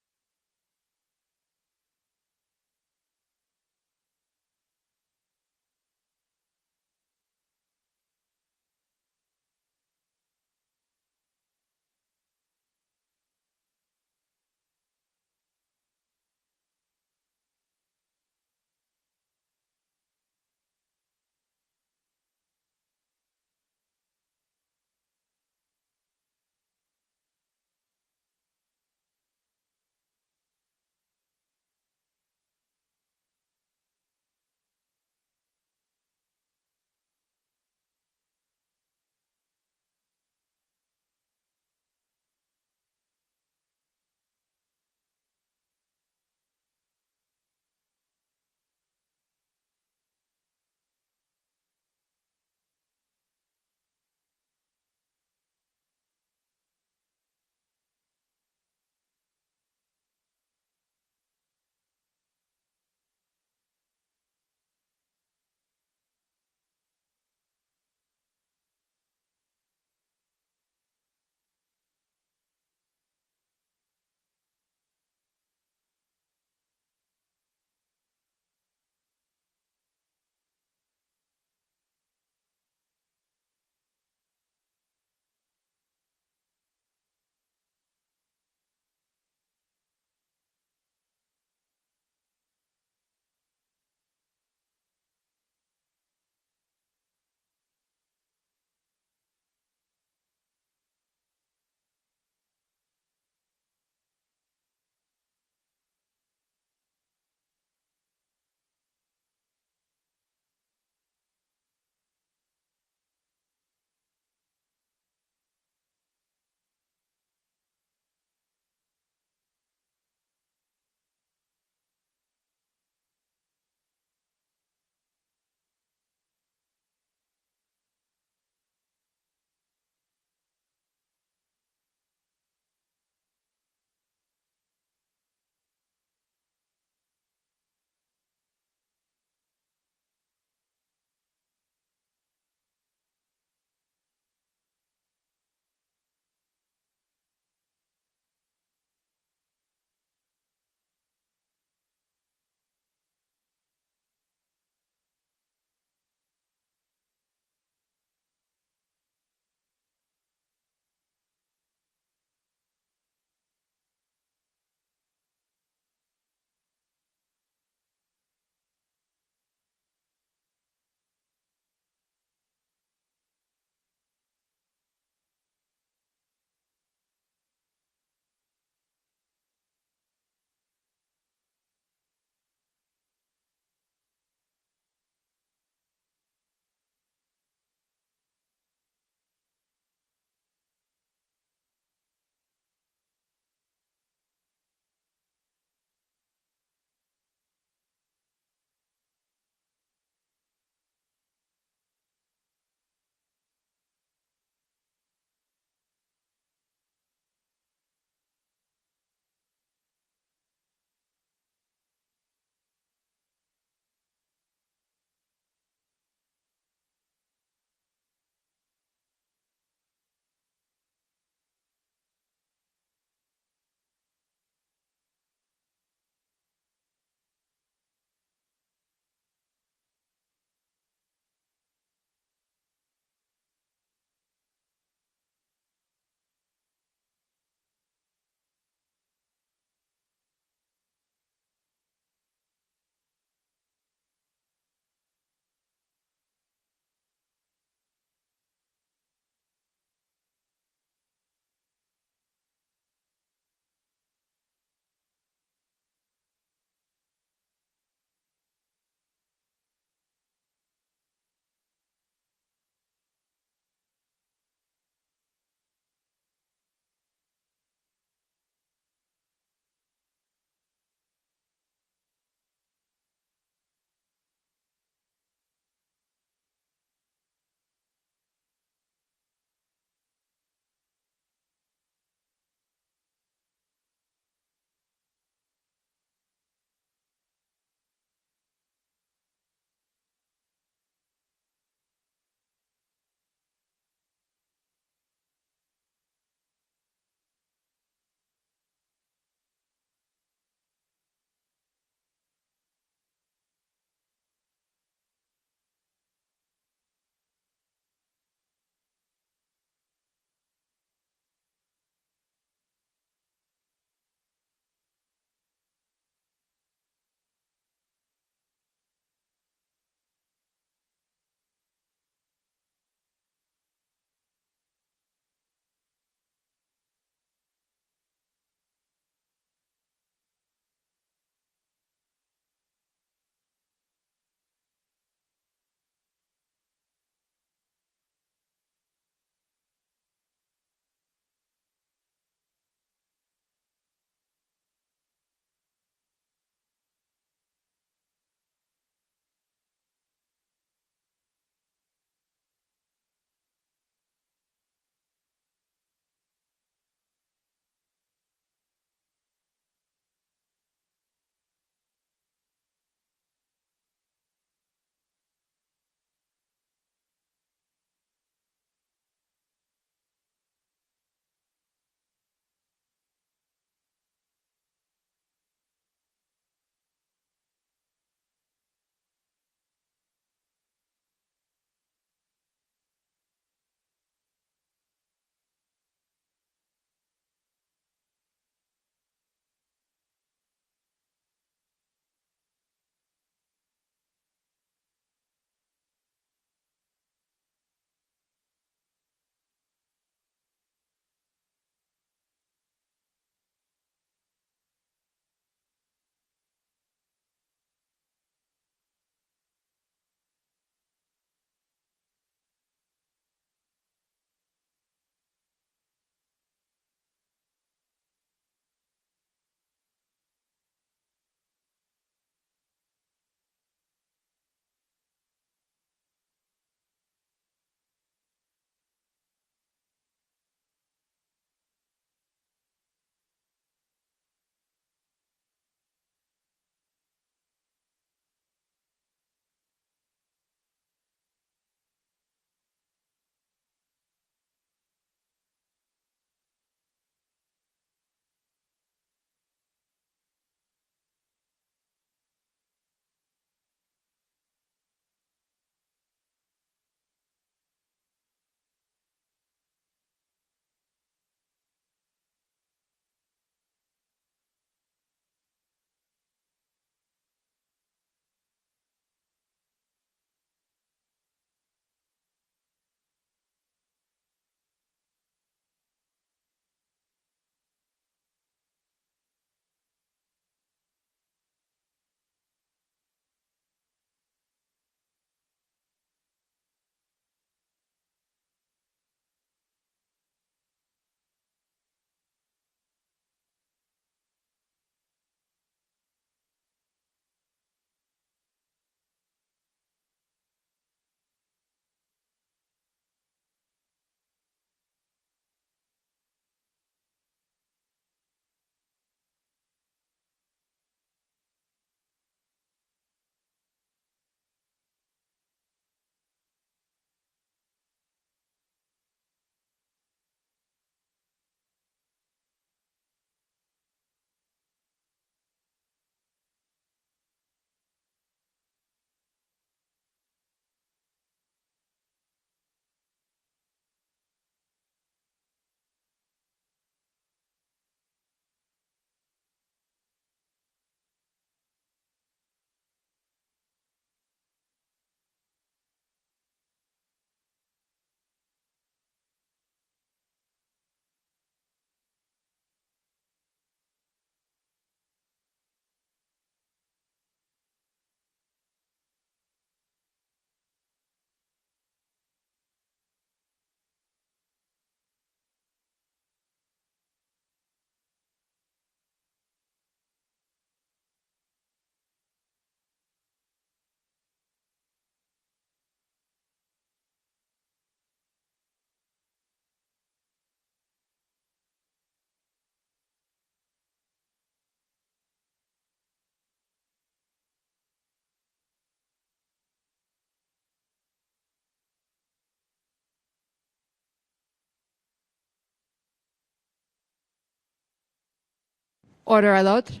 Order à l'autre.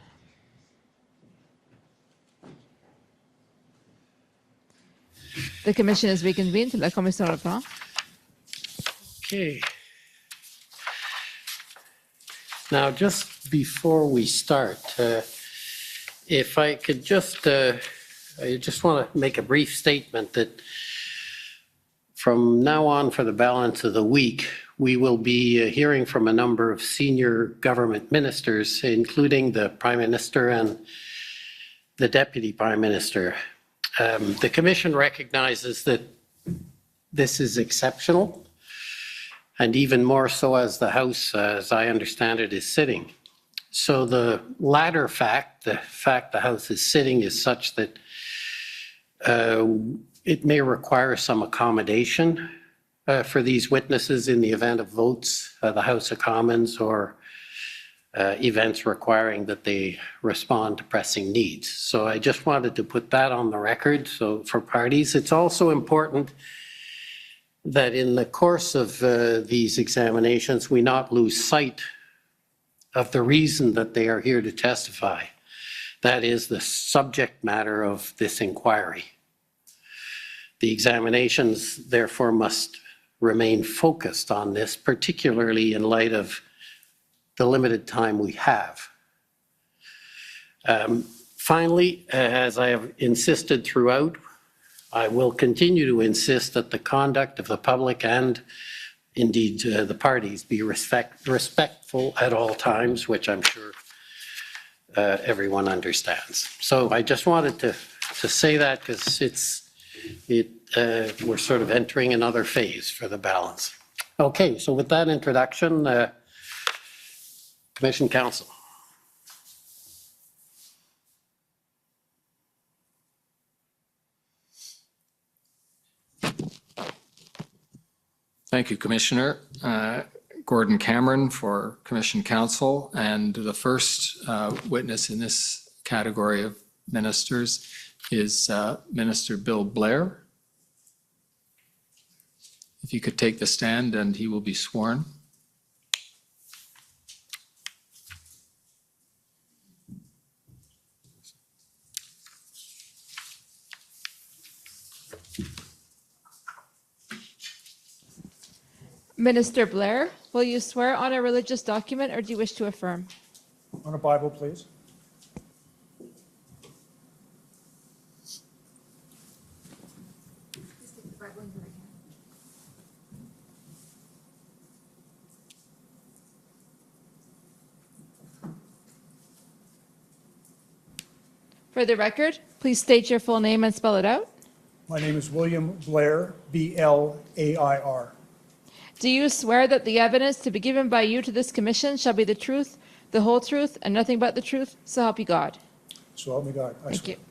The commission is reconvened. La commission reprend. Okay. Now, just before we start, if I could I just want to make a brief statement that from now on for the balance of the week, we will be hearing from a number of senior government ministers, including the Prime Minister and the Deputy Prime Minister. The Commission recognizes that this is exceptional, and even more so as the House, as I understand it, is sitting. So the latter fact, the fact the House is sitting, is such that it may require some accommodation for these witnesses in the event of votes, the House of Commons, or events requiring that they respond to pressing needs. So I just wanted to put that on the record. So for parties, it's also important that in the course of these examinations, we not lose sight of the reason that they are here to testify. That is the subject matter of this inquiry. The examinations, therefore, must remain focused on this, particularly in light of the limited time we have. Finally, as I have insisted throughout, I will continue to insist that the conduct of the public and indeed the parties be respectful at all times, which I'm sure everyone understands. So I just wanted to say that because we're sort of entering another phase for the balance. Okay, so with that introduction, Commission Counsel. Thank you, Commissioner. Gordon Cameron for Commission Counsel. And the first witness in this category of ministers is Minister Bill Blair. If you could take the stand and he will be sworn. Minister Blair, will you swear on a religious document or do you wish to affirm? On a Bible, please. For the record, please state your full name and spell it out. My name is William Blair, B-L-A-I-R. Do you swear that the evidence to be given by you to this commission shall be the truth, the whole truth, and nothing but the truth? So help you God. So help me God. I Thank swear. you.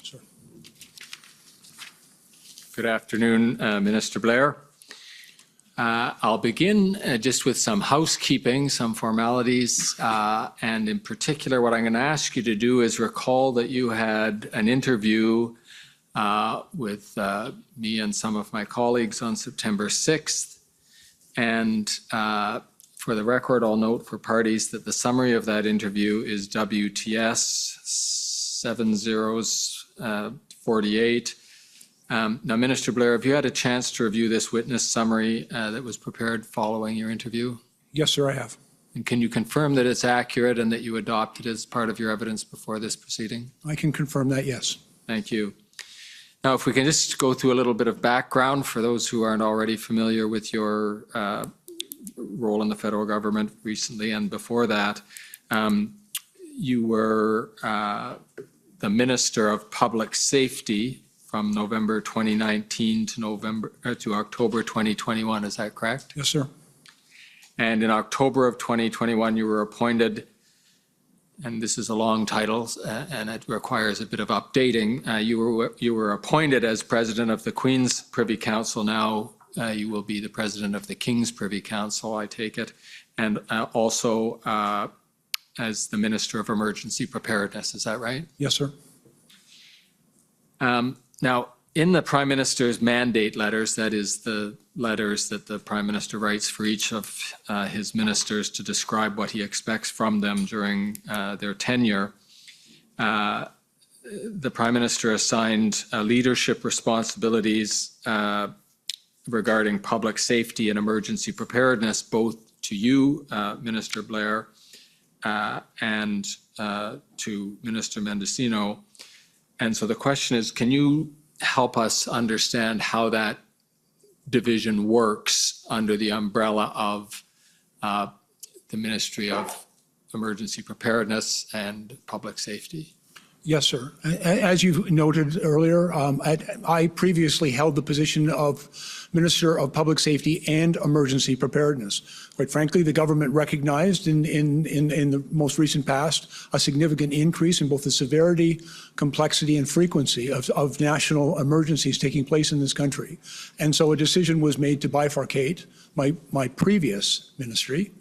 Sir. Good afternoon, Minister Blair. I'll begin just with some housekeeping, some formalities, and in particular, what I'm going to ask you to do is recall that you had an interview with me and some of my colleagues on September 6th. And for the record, I'll note for parties that the summary of that interview is WTS 7048. Now, Minister Blair, have you had a chance to review this witness summary that was prepared following your interview? Yes, sir, I have. And can you confirm that it's accurate and that you adopted it as part of your evidence before this proceeding? I can confirm that, yes. Thank you. Now, if we can just go through a little bit of background for those who aren't already familiar with your role in the federal government recently and before that, you were the Minister of Public Safety from November 2019 to October 2021, is that correct? Yes, sir. And in October of 2021, you were appointed, and this is a long title, and it requires a bit of updating. You were appointed as President of the Queen's Privy Council. Now you will be the President of the King's Privy Council, I take it, and also as the Minister of Emergency Preparedness. Is that right? Yes, sir. Now, in the Prime Minister's mandate letters, that is the letters that the Prime Minister writes for each of his ministers to describe what he expects from them during their tenure, the Prime Minister assigned leadership responsibilities regarding public safety and emergency preparedness, both to you, Minister Blair, and to Minister Mendocino. And so the question is, can you help us understand how that division works under the umbrella of the Ministry of Emergency Preparedness and Public Safety? Yes, sir. As you noted earlier, I previously held the position of Minister of Public Safety and Emergency Preparedness. Quite frankly, the government recognized in the most recent past a significant increase in both the severity, complexity, and frequency of national emergencies taking place in this country. And so a decision was made to bifurcate my previous ministry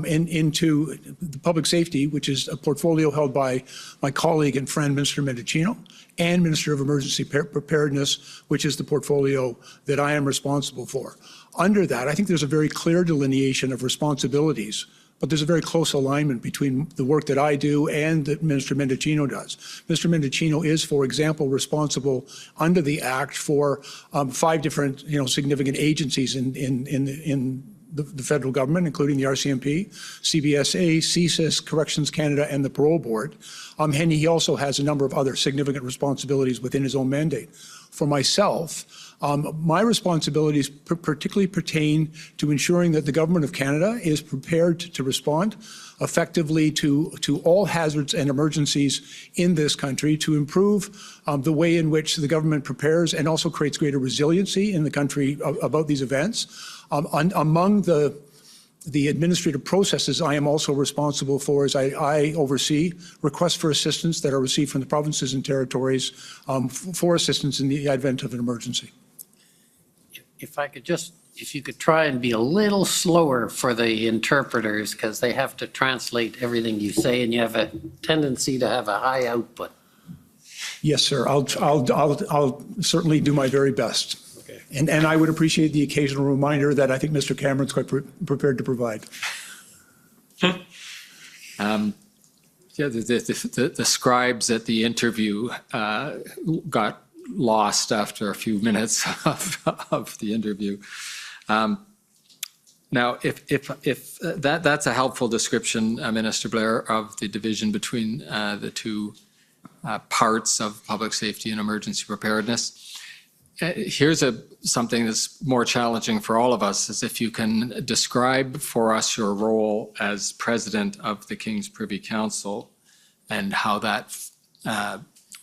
into the public safety, which is a portfolio held by my colleague and friend, Minister Mendocino, and Minister of Emergency Preparedness, which is the portfolio that I am responsible for. Under that, I think there's a very clear delineation of responsibilities, but there's a very close alignment between the work that I do and that Minister Mendocino does. Mr. Mendocino is, for example, responsible under the Act for 5 different, significant agencies in the federal government, including the RCMP, CBSA, CSIS, Corrections Canada, and the Parole Board. And he also has a number of other significant responsibilities within his own mandate. For myself, my responsibilities particularly pertain to ensuring that the Government of Canada is prepared to respond effectively to all hazards and emergencies in this country, to improve the way in which the government prepares and also creates greater resiliency in the country about these events. Among the administrative processes I am also responsible for is I oversee requests for assistance that are received from the provinces and territories for assistance in the advent of an emergency. If you could try and be a little slower for the interpreters, because they have to translate everything you say, and you have a tendency to have a high output. Yes, sir. I'll certainly do my very best. Okay. And I would appreciate the occasional reminder that I think Mr. Cameron's quite prepared to provide. The scribes at the interview got lost after a few minutes of the interview. Now, if that's a helpful description, Minister Blair, of the division between the two parts of public safety and emergency preparedness. Here's something that's more challenging for all of us, is if you can describe for us your role as President of the King's Privy Council and how that,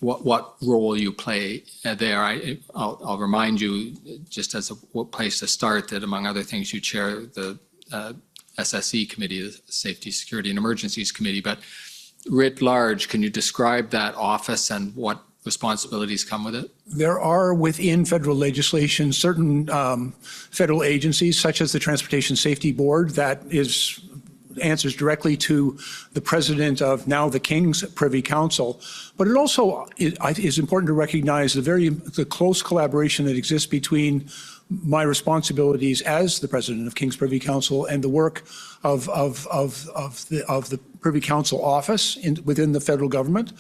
what role you play there. I'll remind you, just as a place to start, that among other things you chair the SSE committee, the Safety, Security and Emergencies Committee, but writ large, can you describe that office and what responsibilities come with it? There are within federal legislation certain federal agencies, such as the Transportation Safety Board, that answers directly to the President of now the King's Privy Council. But it also is important to recognize the close collaboration that exists between my responsibilities as the President of King's Privy Council and the work of the Privy Council office within the federal government.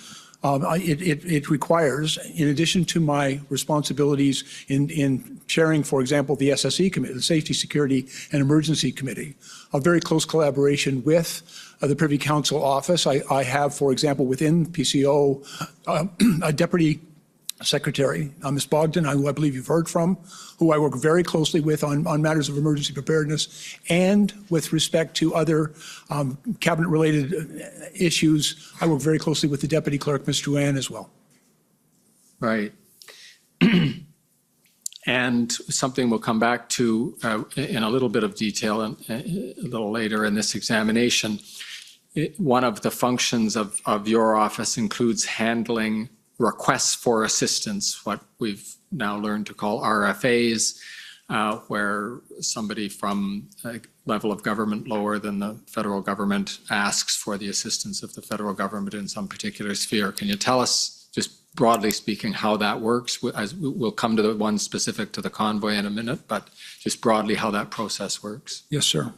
It requires, in addition to my responsibilities in chairing, for example, the SSE Committee, the Safety, Security and Emergency Committee, a very close collaboration with the Privy Council office. I have, for example, within PCO, a Deputy Secretary, Ms. Bogdan, who I believe you've heard from, who I work very closely with on matters of emergency preparedness, and with respect to other cabinet-related issues, I work very closely with the Deputy Clerk, Ms. Drouin, as well. Right. And something we'll come back to in a little bit of detail a little later in this examination. One of the functions of your office includes handling requests for assistance, what we've now learned to call RFAs, where somebody from a level of government lower than the federal government asks for the assistance of the federal government in some particular sphere. Can you tell us, just broadly speaking, how that works? We'll come to the one specific to the convoy in a minute, but just broadly how that process works. Yes, sir.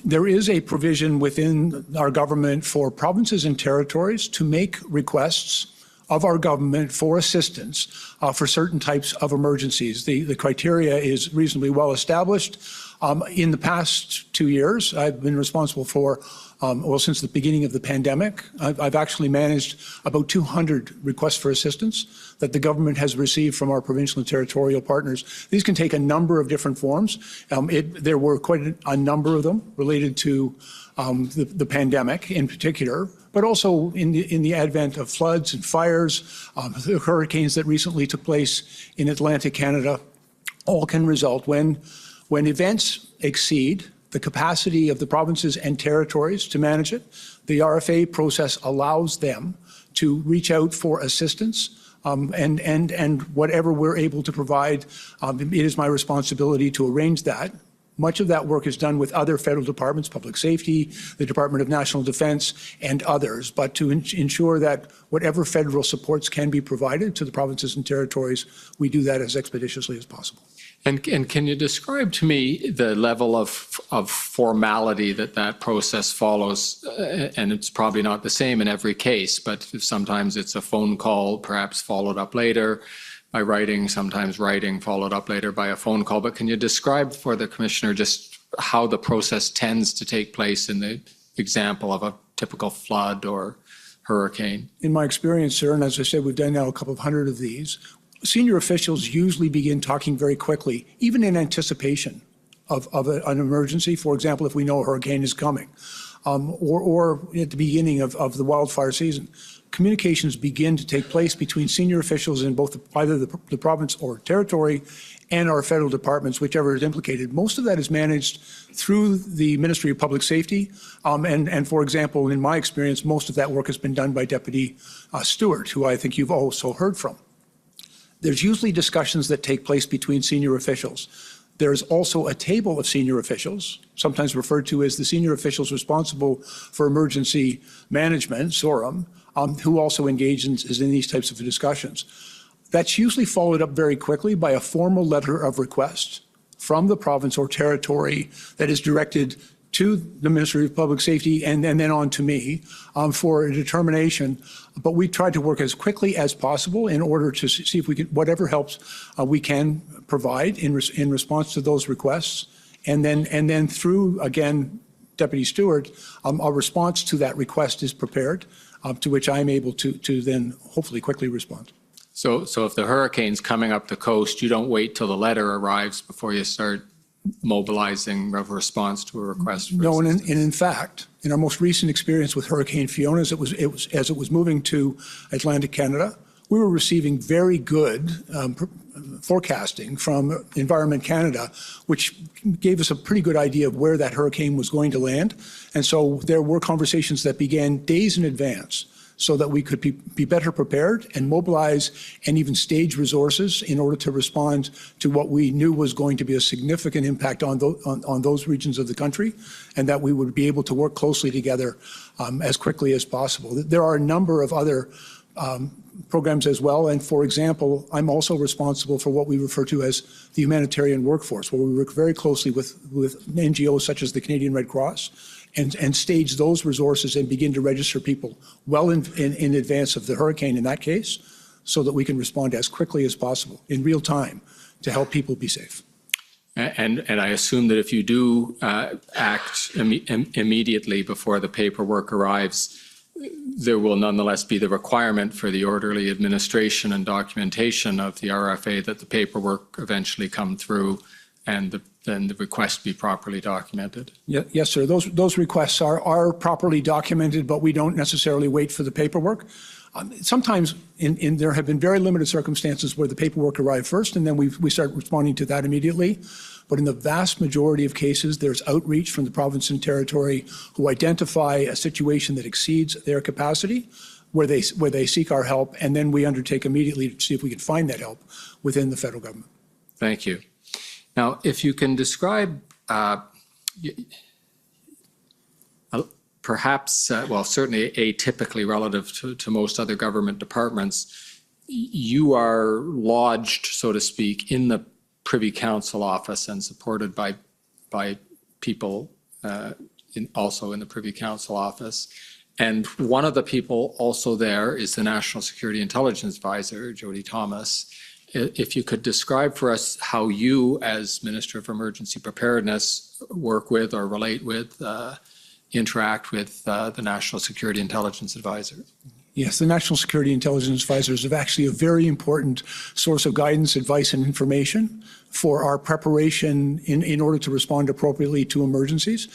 There is a provision within our government for provinces and territories to make requests of our government for assistance for certain types of emergencies. The criteria is reasonably well established. In the past 2 years, I've been responsible for, since the beginning of the pandemic, I've actually managed about 200 requests for assistance that the government has received from our provincial and territorial partners. These can take a number of different forms. There were quite a number of them related to the pandemic in particular, but also in the advent of floods and fires, the hurricanes that recently took place in Atlantic Canada, all can result when events exceed the capacity of the provinces and territories to manage it. The RFA process allows them to reach out for assistance, and whatever we're able to provide, it is my responsibility to arrange that. Much of that work is done with other federal departments, public safety, the Department of National Defense, and others. But to ensure that whatever federal supports can be provided to the provinces and territories, we do that as expeditiously as possible. And can you describe to me the level of formality that process follows? And it's probably not the same in every case, but sometimes it's a phone call, perhaps followed up later by writing, sometimes writing followed up later by a phone call. But can you describe for the Commissioner just how the process tends to take place in the example of a typical flood or hurricane? In my experience, sir, and as I said, we've done now a couple of hundred of these, senior officials usually begin talking very quickly, even in anticipation of an emergency. For example, if we know a hurricane is coming, or at the beginning of the wildfire season. Communications begin to take place between senior officials in both either the province or territory and our federal departments, whichever is implicated. Most of that is managed through the Ministry of Public Safety. And for example, in my experience, most of that work has been done by Deputy Stewart, who I think you've also heard from. There's usually discussions that take place between senior officials. There's also a table of senior officials, sometimes referred to as the senior officials responsible for emergency management, SORM, who also engage in these types of discussions. That's usually followed up very quickly by a formal letter of request from the province or territory that is directed to the Ministry of Public Safety and then on to me for a determination. But we try to work as quickly as possible in order to see if we can, whatever helps we can provide in response to those requests. And then through, again, Deputy Stewart, a response to that request is prepared, to which I'm able to then hopefully quickly respond. So if the hurricane's coming up the coast, you don't wait till the letter arrives before you start mobilizing a response to a request for No, assistance. and in fact, in our most recent experience with Hurricane Fiona, as it was moving to Atlantic Canada, we were receiving very good forecasting from Environment Canada, which gave us a pretty good idea of where that hurricane was going to land. And so there were conversations that began days in advance so that we could be better prepared and mobilize and even stage resources in order to respond to what we knew was going to be a significant impact on those regions of the country, and that we would be able to work closely together as quickly as possible. There are a number of other programs as well, and for example, I'm also responsible for what we refer to as the humanitarian workforce, where we work very closely with NGOs such as the Canadian Red Cross, and stage those resources and begin to register people well in advance of the hurricane in that case, so that we can respond as quickly as possible in real time to help people be safe. And I assume that if you do act immediately before the paperwork arrives, there will nonetheless be the requirement for the orderly administration and documentation of the RFA that the paperwork eventually come through and then the request be properly documented. Yes, sir. Those requests are properly documented, but we don't necessarily wait for the paperwork. Sometimes there have been very limited circumstances where the paperwork arrived first, and then we start responding to that immediately. But in the vast majority of cases, there's outreach from the province and territory who identify a situation that exceeds their capacity, where they seek our help, and then we undertake immediately to see if we can find that help within the federal government. Thank you. Now, if you can describe perhaps, well, certainly atypically relative to most other government departments, you are lodged, so to speak, in the Privy Council office and supported by people also in the Privy Council office. And one of the people also there is the National Security Intelligence Advisor, Jody Thomas. If you could describe for us how you, as Minister of Emergency Preparedness, work with or relate with, interact with the National Security Intelligence Advisor. Yes, the National Security Intelligence Advisor is actually a very important source of guidance, advice, and information for our preparation in order to respond appropriately to emergencies.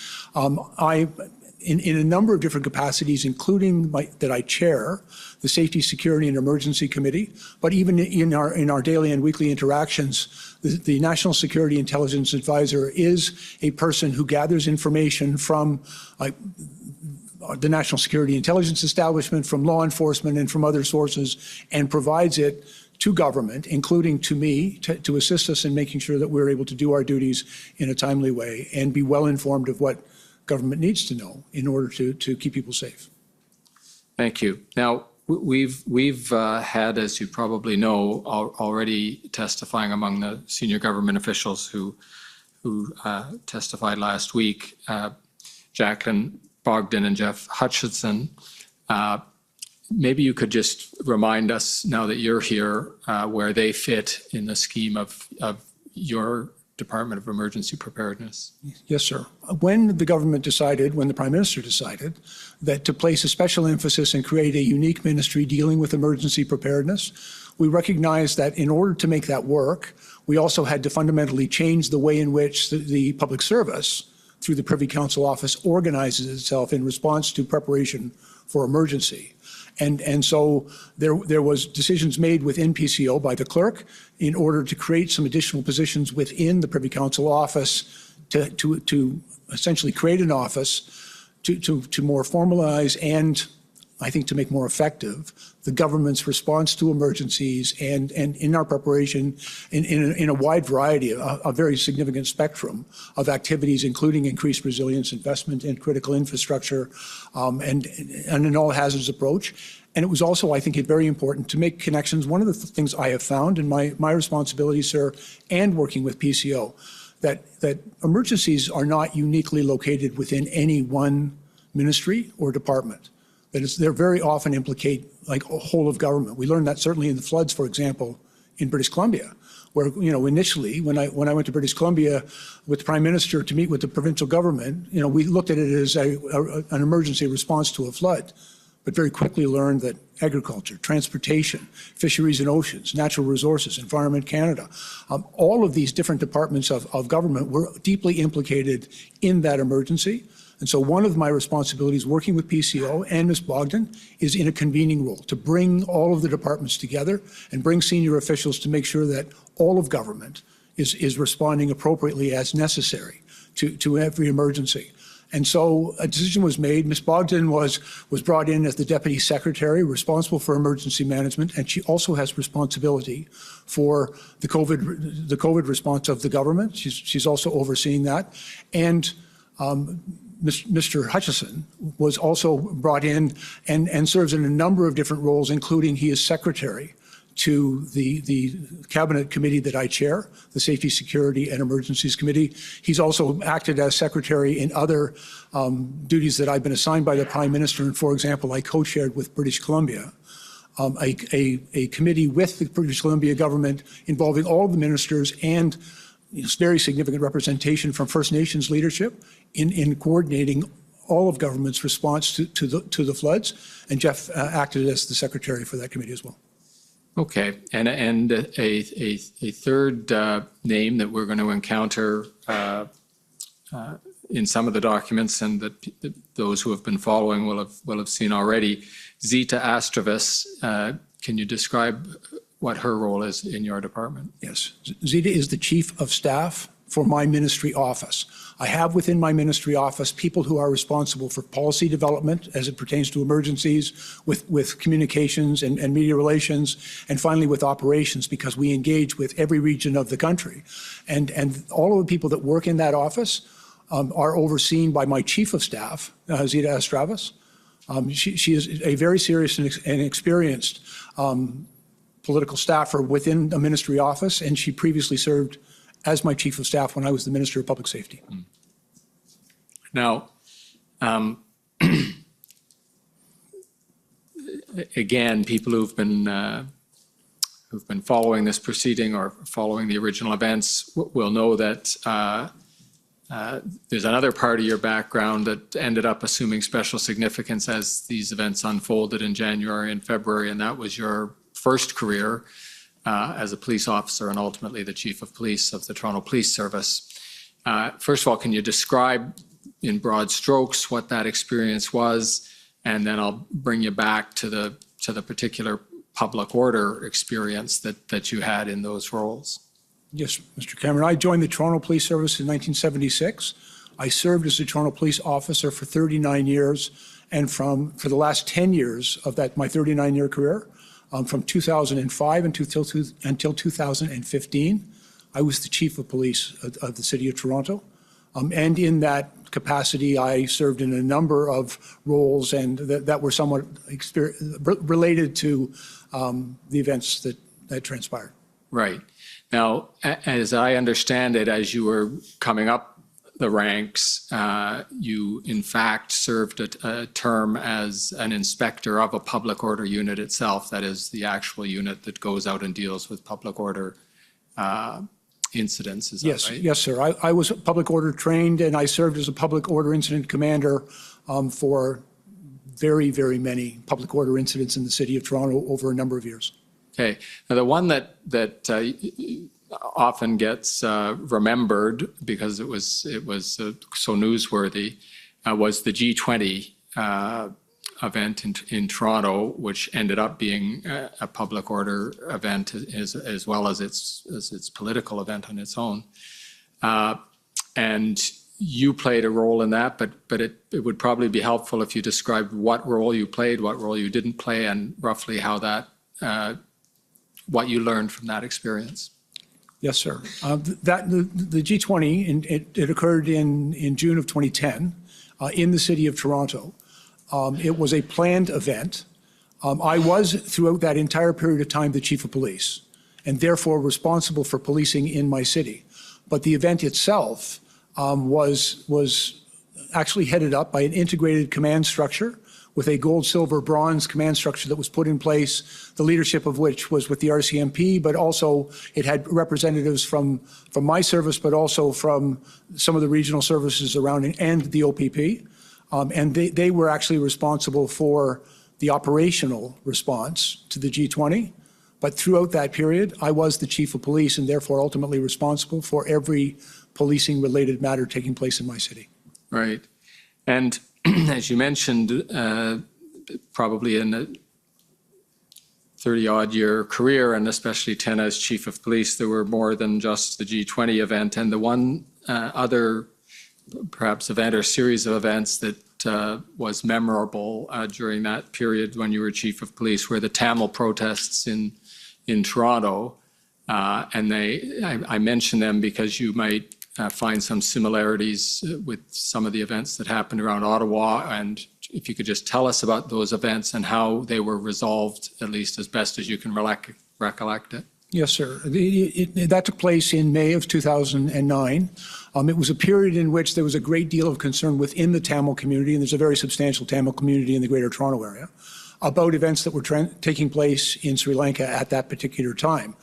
In a number of different capacities, including that I chair the Safety, Security, and Emergency Committee, but even in our daily and weekly interactions, the National Security Intelligence Advisor is a person who gathers information from the National Security Intelligence Establishment, from law enforcement, and from other sources, and provides it to government, including to me, to assist us in making sure that we're able to do our duties in a timely way and be well informed of what government needs to know in order to keep people safe. Thank you. Now, we've had, as you probably know, already testifying among the senior government officials who testified last week, Jacqueline Bogdan and Jeff Hutchinson. Maybe you could just remind us, now that you're here, where they fit in the scheme of your Department of Emergency Preparedness. Yes, sir. When the government decided, when the Prime Minister decided, that to place a special emphasis and create a unique ministry dealing with emergency preparedness, we recognized that in order to make that work, we also had to fundamentally change the way in which the public service, through the Privy Council office, organizes itself in response to preparation for emergency. And so there was decisions made within PCO by the clerk in order to create some additional positions within the Privy Council office to essentially create an office to more formalize and, I think, to make more effective the government's response to emergencies and in our preparation in a wide variety, a very significant spectrum of activities, including increased resilience, investment in critical infrastructure, and an all hazards approach. And it was also, I think, very important to make connections. One of the things I have found in my responsibility, sir, and working with PCO, that emergencies are not uniquely located within any one ministry or department. They're very often implicate like a whole of government. We learned that certainly in the floods, for example, in British Columbia, where, initially when I went to British Columbia with the Prime Minister to meet with the provincial government, we looked at it as an emergency response to a flood, but very quickly learned that agriculture, transportation, fisheries and oceans, natural resources, Environment Canada, all of these different departments of government were deeply implicated in that emergency. And so one of my responsibilities working with PCO and Ms. Bogdan is in a convening role to bring all of the departments together and bring senior officials to make sure that all of government is responding appropriately as necessary to every emergency. And so a decision was made. Ms. Bogdan was brought in as the Deputy Secretary responsible for emergency management, and she also has responsibility for the COVID response of the government. She's also overseeing that. And Mr. Hutchison was also brought in and serves in a number of different roles, including he is secretary to the cabinet committee that I chair, the Safety, Security, and Emergencies Committee. He's also acted as secretary in other duties that I've been assigned by the Prime Minister. And for example, I co-chaired with British Columbia a committee with the British Columbia government involving all of the ministers and very significant representation from First Nations leadership in coordinating all of government's response to the floods. And Jeff acted as the secretary for that committee as well. Okay, and a third name that we're going to encounter in some of the documents and that those who have been following will have seen already, Zita Astravis. Can you describe what her role is in your department? Yes, Zita is the Chief of Staff for my ministry office. I have within my ministry office people who are responsible for policy development as it pertains to emergencies, with communications and media relations, and finally with operations, because we engage with every region of the country. And all of the people that work in that office are overseen by my chief of staff, Zita Estravis. She is a very serious and experienced political staffer within a ministry office, and she previously served as my chief of staff when I was the Minister of Public Safety. Now, again, people who've been following this proceeding or following the original events will know that there's another part of your background that ended up assuming special significance as these events unfolded in January and February, and that was your first career as a police officer and ultimately the chief of police of the Toronto Police Service. First of all, can you describe in broad strokes what that experience was, and then I'll bring you back to the particular public order experience that you had in those roles. Yes, Mr. Cameron. I joined the Toronto Police Service in 1976. I served as a Toronto police officer for 39 years, and for the last 10 years of my 39-year career, from 2005 until 2015, I was the chief of police of the city of Toronto. And in that capacity, I served in a number of roles and that were somewhat related to the events that transpired. Right. Now, as I understand it, as you were coming up the ranks, you in fact served a term as an inspector of a public order unit itself, that is the actual unit that goes out and deals with public order incidents. Is that right? Yes, sir. I was public order trained, and I served as a public order incident commander for very, very many public order incidents in the city of Toronto over a number of years. Okay. Now, the one that often gets remembered because it was so newsworthy was the G20 event in Toronto, which ended up being a public order event as well as its political event on its own. And you played a role in that, but it would probably be helpful if you described what role you played, what role you didn't play, and roughly how that what you learned from that experience. Yes, sir. The G20, it occurred in June of 2010 in the city of Toronto. It was a planned event. I was, throughout that entire period of time, the chief of police, and therefore responsible for policing in my city. But the event itself was actually headed up by an integrated command structure with a gold, silver, bronze command structure that was put in place, the leadership of which was with the RCMP, but also it had representatives from my service, but also from some of the regional services around and the OPP. And they were actually responsible for the operational response to the G20. But throughout that period, I was the chief of police and therefore ultimately responsible for every policing-related matter taking place in my city. Right. And as you mentioned, probably in a 30-odd-year career, and especially 10 as chief of police, there were more than just the G20 event. And the one other, perhaps, event or series of events that was memorable during that period when you were chief of police were the Tamil protests in Toronto. And I mention them because you might find some similarities with some of the events that happened around Ottawa, and if you could just tell us about those events and how they were resolved, at least as best as you can recollect it. Yes, sir. That took place in May of 2009. It was a period in which there was a great deal of concern within the Tamil community, and there's a very substantial Tamil community in the Greater Toronto Area, about events that were taking place in Sri Lanka at that particular time.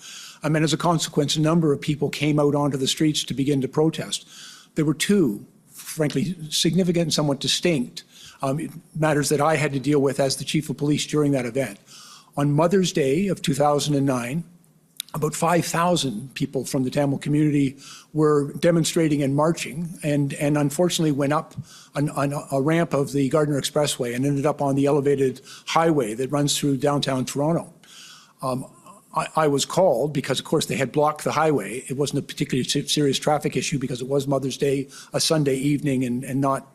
And as a consequence, a number of people came out onto the streets to begin to protest. There were two, frankly, significant and somewhat distinct matters that I had to deal with as the chief of police during that event. On Mother's Day of 2009, about 5,000 people from the Tamil community were demonstrating and marching, and unfortunately went up on a ramp of the Gardiner Expressway and ended up on the elevated highway that runs through downtown Toronto. I was called because, of course, they had blocked the highway. It wasn't a particularly serious traffic issue because it was Mother's Day, a Sunday evening, and not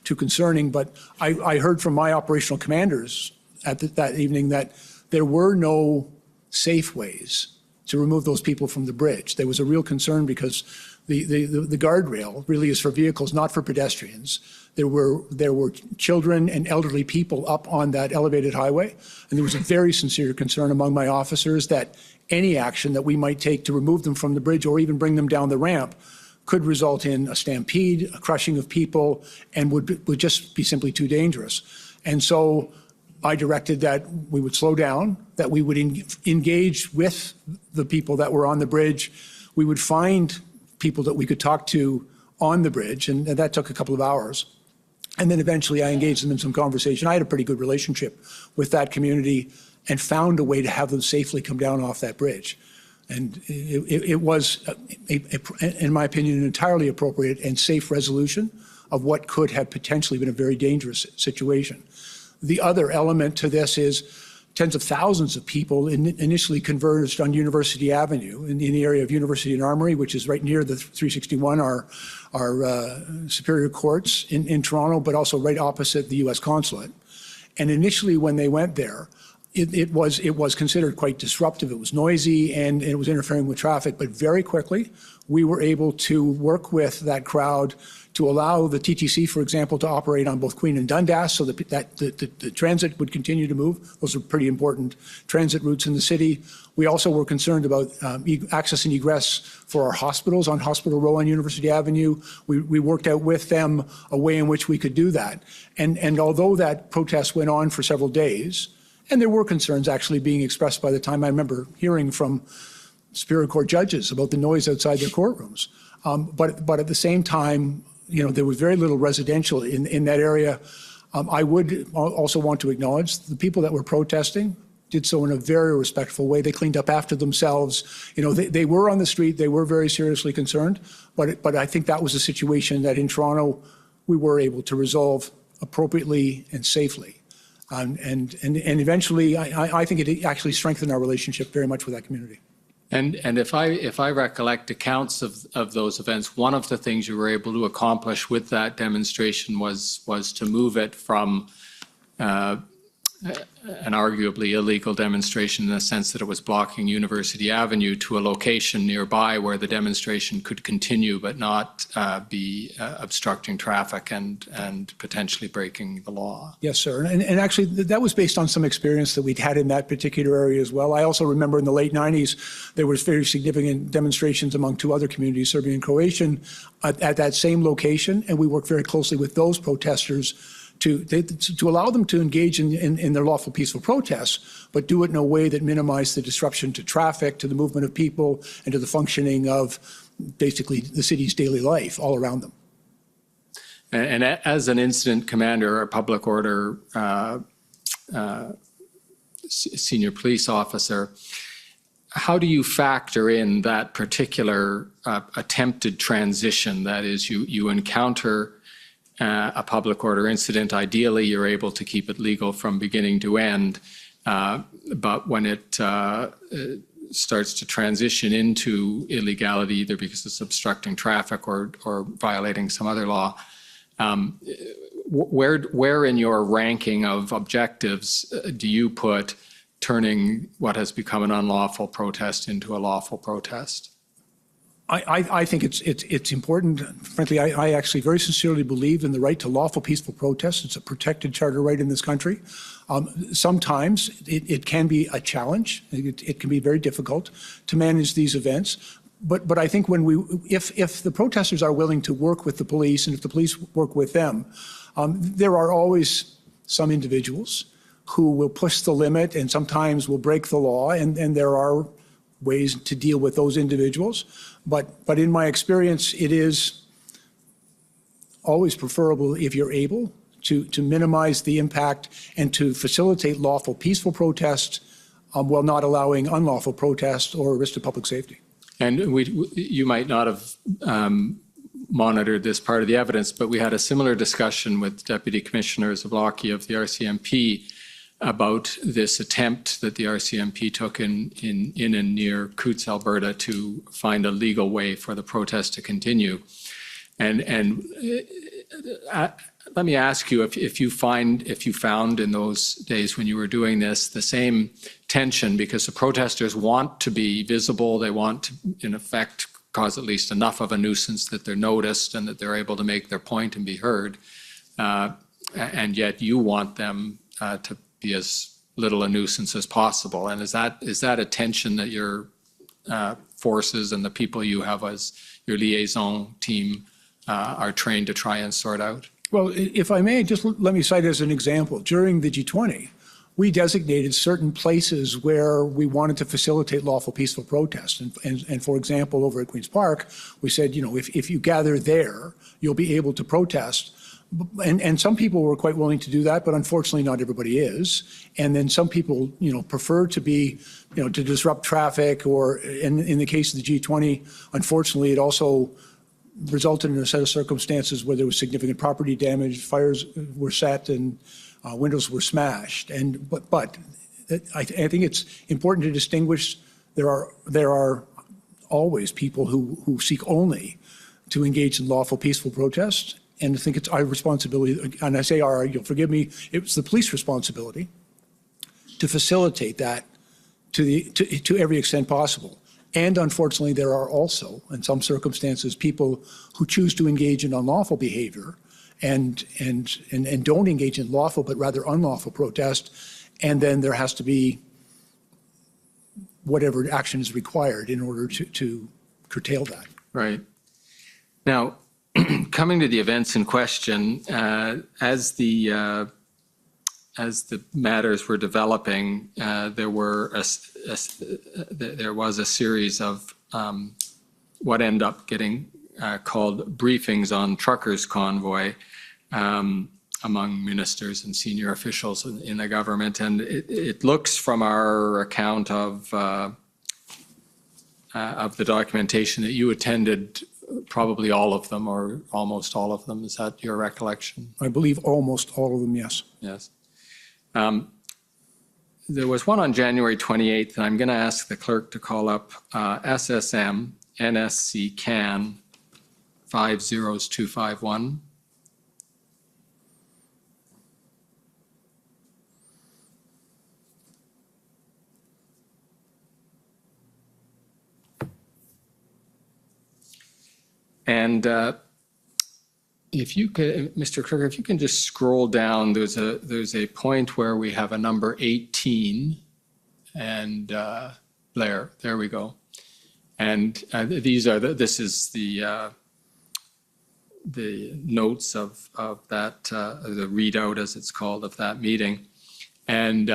too concerning. But I heard from my operational commanders that evening that there were no safe ways to remove those people from the bridge. There was a real concern because the guardrail really is for vehicles, not for pedestrians. There were children and elderly people up on that elevated highway, and there was a very sincere concern among my officers that any action that we might take to remove them from the bridge or even bring them down the ramp could result in a stampede, a crushing of people, and would just be simply too dangerous. And so I directed that we would slow down, that we would engage with the people that were on the bridge. We would find people that we could talk to on the bridge, and that took a couple of hours. And then eventually I engaged them in some conversation. I had a pretty good relationship with that community and found a way to have them safely come down off that bridge. And it was, in my opinion, an entirely appropriate and safe resolution of what could have potentially been a very dangerous situation. The other element to this is tens of thousands of people initially converged on University Avenue in the area of University and Armory, which is right near the 361, our Superior Courts in Toronto, but also right opposite the U.S. Consulate. And initially when they went there, it was considered quite disruptive. It was noisy and it was interfering with traffic, but very quickly we were able to work with that crowd to allow the TTC, for example, to operate on both Queen and Dundas so that the transit would continue to move. Those are pretty important transit routes in the city. We also were concerned about access and egress for our hospitals on Hospital Row on University Avenue. We worked out with them a way in which we could do that. And although that protest went on for several days, and there were concerns actually being expressed by the time I remember hearing from Superior Court judges about the noise outside their courtrooms. But at the same time, there was very little residential in that area. I would also want to acknowledge the people that were protesting did so in a very respectful way. They cleaned up after themselves. They were on the street. They were very seriously concerned. But I think that was a situation that in Toronto we were able to resolve appropriately and safely. And eventually, I think it actually strengthened our relationship very much with that community. And if I recollect accounts of those events, one of the things you were able to accomplish with that demonstration was to move it from an arguably illegal demonstration in the sense that it was blocking University Avenue to a location nearby where the demonstration could continue but not be obstructing traffic and potentially breaking the law. Yes, sir. And actually, that was based on some experience that we'd had in that particular area as well. I also remember in the late 90s, there was very significant demonstrations among two other communities, Serbian and Croatian, at that same location. And we worked very closely with those protesters to allow them to engage in their lawful peaceful protests, but do it in a way that minimized the disruption to traffic, to the movement of people, and to the functioning of basically the city's daily life all around them. And as an incident commander or public order senior police officer, how do you factor in that particular attempted transition? That is, you encounter a public order incident. Ideally, you're able to keep it legal from beginning to end. But when it starts to transition into illegality, either because it's obstructing traffic or violating some other law, where in your ranking of objectives do you put turning what has become an unlawful protest into a lawful protest? I think it's important. Frankly, I actually very sincerely believe in the right to lawful, peaceful protest. It's a protected charter right in this country. Sometimes it can be a challenge. It can be very difficult to manage these events. But I think if the protesters are willing to work with the police and if the police work with them, there are always some individuals who will push the limit and sometimes will break the law, and there are ways to deal with those individuals. But in my experience, it is always preferable if you're able to minimize the impact and to facilitate lawful, peaceful protests while not allowing unlawful protests or risk to public safety. And you might not have monitored this part of the evidence, but we had a similar discussion with Deputy Commissioner Zablocki of the RCMP about this attempt that the RCMP took in and near Coutts, Alberta, to find a legal way for the protest to continue. And let me ask you if you found in those days when you were doing this the same tension, because the protesters want to be visible, they want to, in effect, cause at least enough of a nuisance that they're noticed and that they're able to make their point and be heard, and yet you want them to be as little a nuisance as possible. And is that a tension that your forces and the people you have as your liaison team are trained to try and sort out? Well, if I may, just let me cite as an example. During the G20, we designated certain places where we wanted to facilitate lawful, peaceful protest. And for example, over at Queen's Park, we said, if you gather there, you'll be able to protest. And some people were quite willing to do that, but unfortunately not everybody is. And then some people, prefer to be, to disrupt traffic, or in the case of the G20, unfortunately, it also resulted in a set of circumstances where there was significant property damage, fires were set, and windows were smashed. But I think it's important to distinguish. There are always people who seek only to engage in lawful, peaceful protest. And I think it's our responsibility, and I say our, you'll forgive me, it's the police responsibility to facilitate that to every extent possible. And unfortunately, there are also, in some circumstances, people who choose to engage in unlawful behavior and don't engage in lawful, but rather unlawful protest. And then there has to be whatever action is required in order to curtail that. Right. Now, coming to the events in question, as the matters were developing, there was a series of what end up getting called briefings on truckers' convoy among ministers and senior officials in the government. And it looks from our account of the documentation that you attended probably all of them, or almost all of them. Is that your recollection? I believe almost all of them, yes. Yes. There was one on January 28th, and I'm going to ask the clerk to call up SSM NSC CAN 50251. And if you could, Mr. Kruger, if you can just scroll down, there's a point where we have a number 18, and there we go. And this is the notes of that, the readout, as it's called, of that meeting. And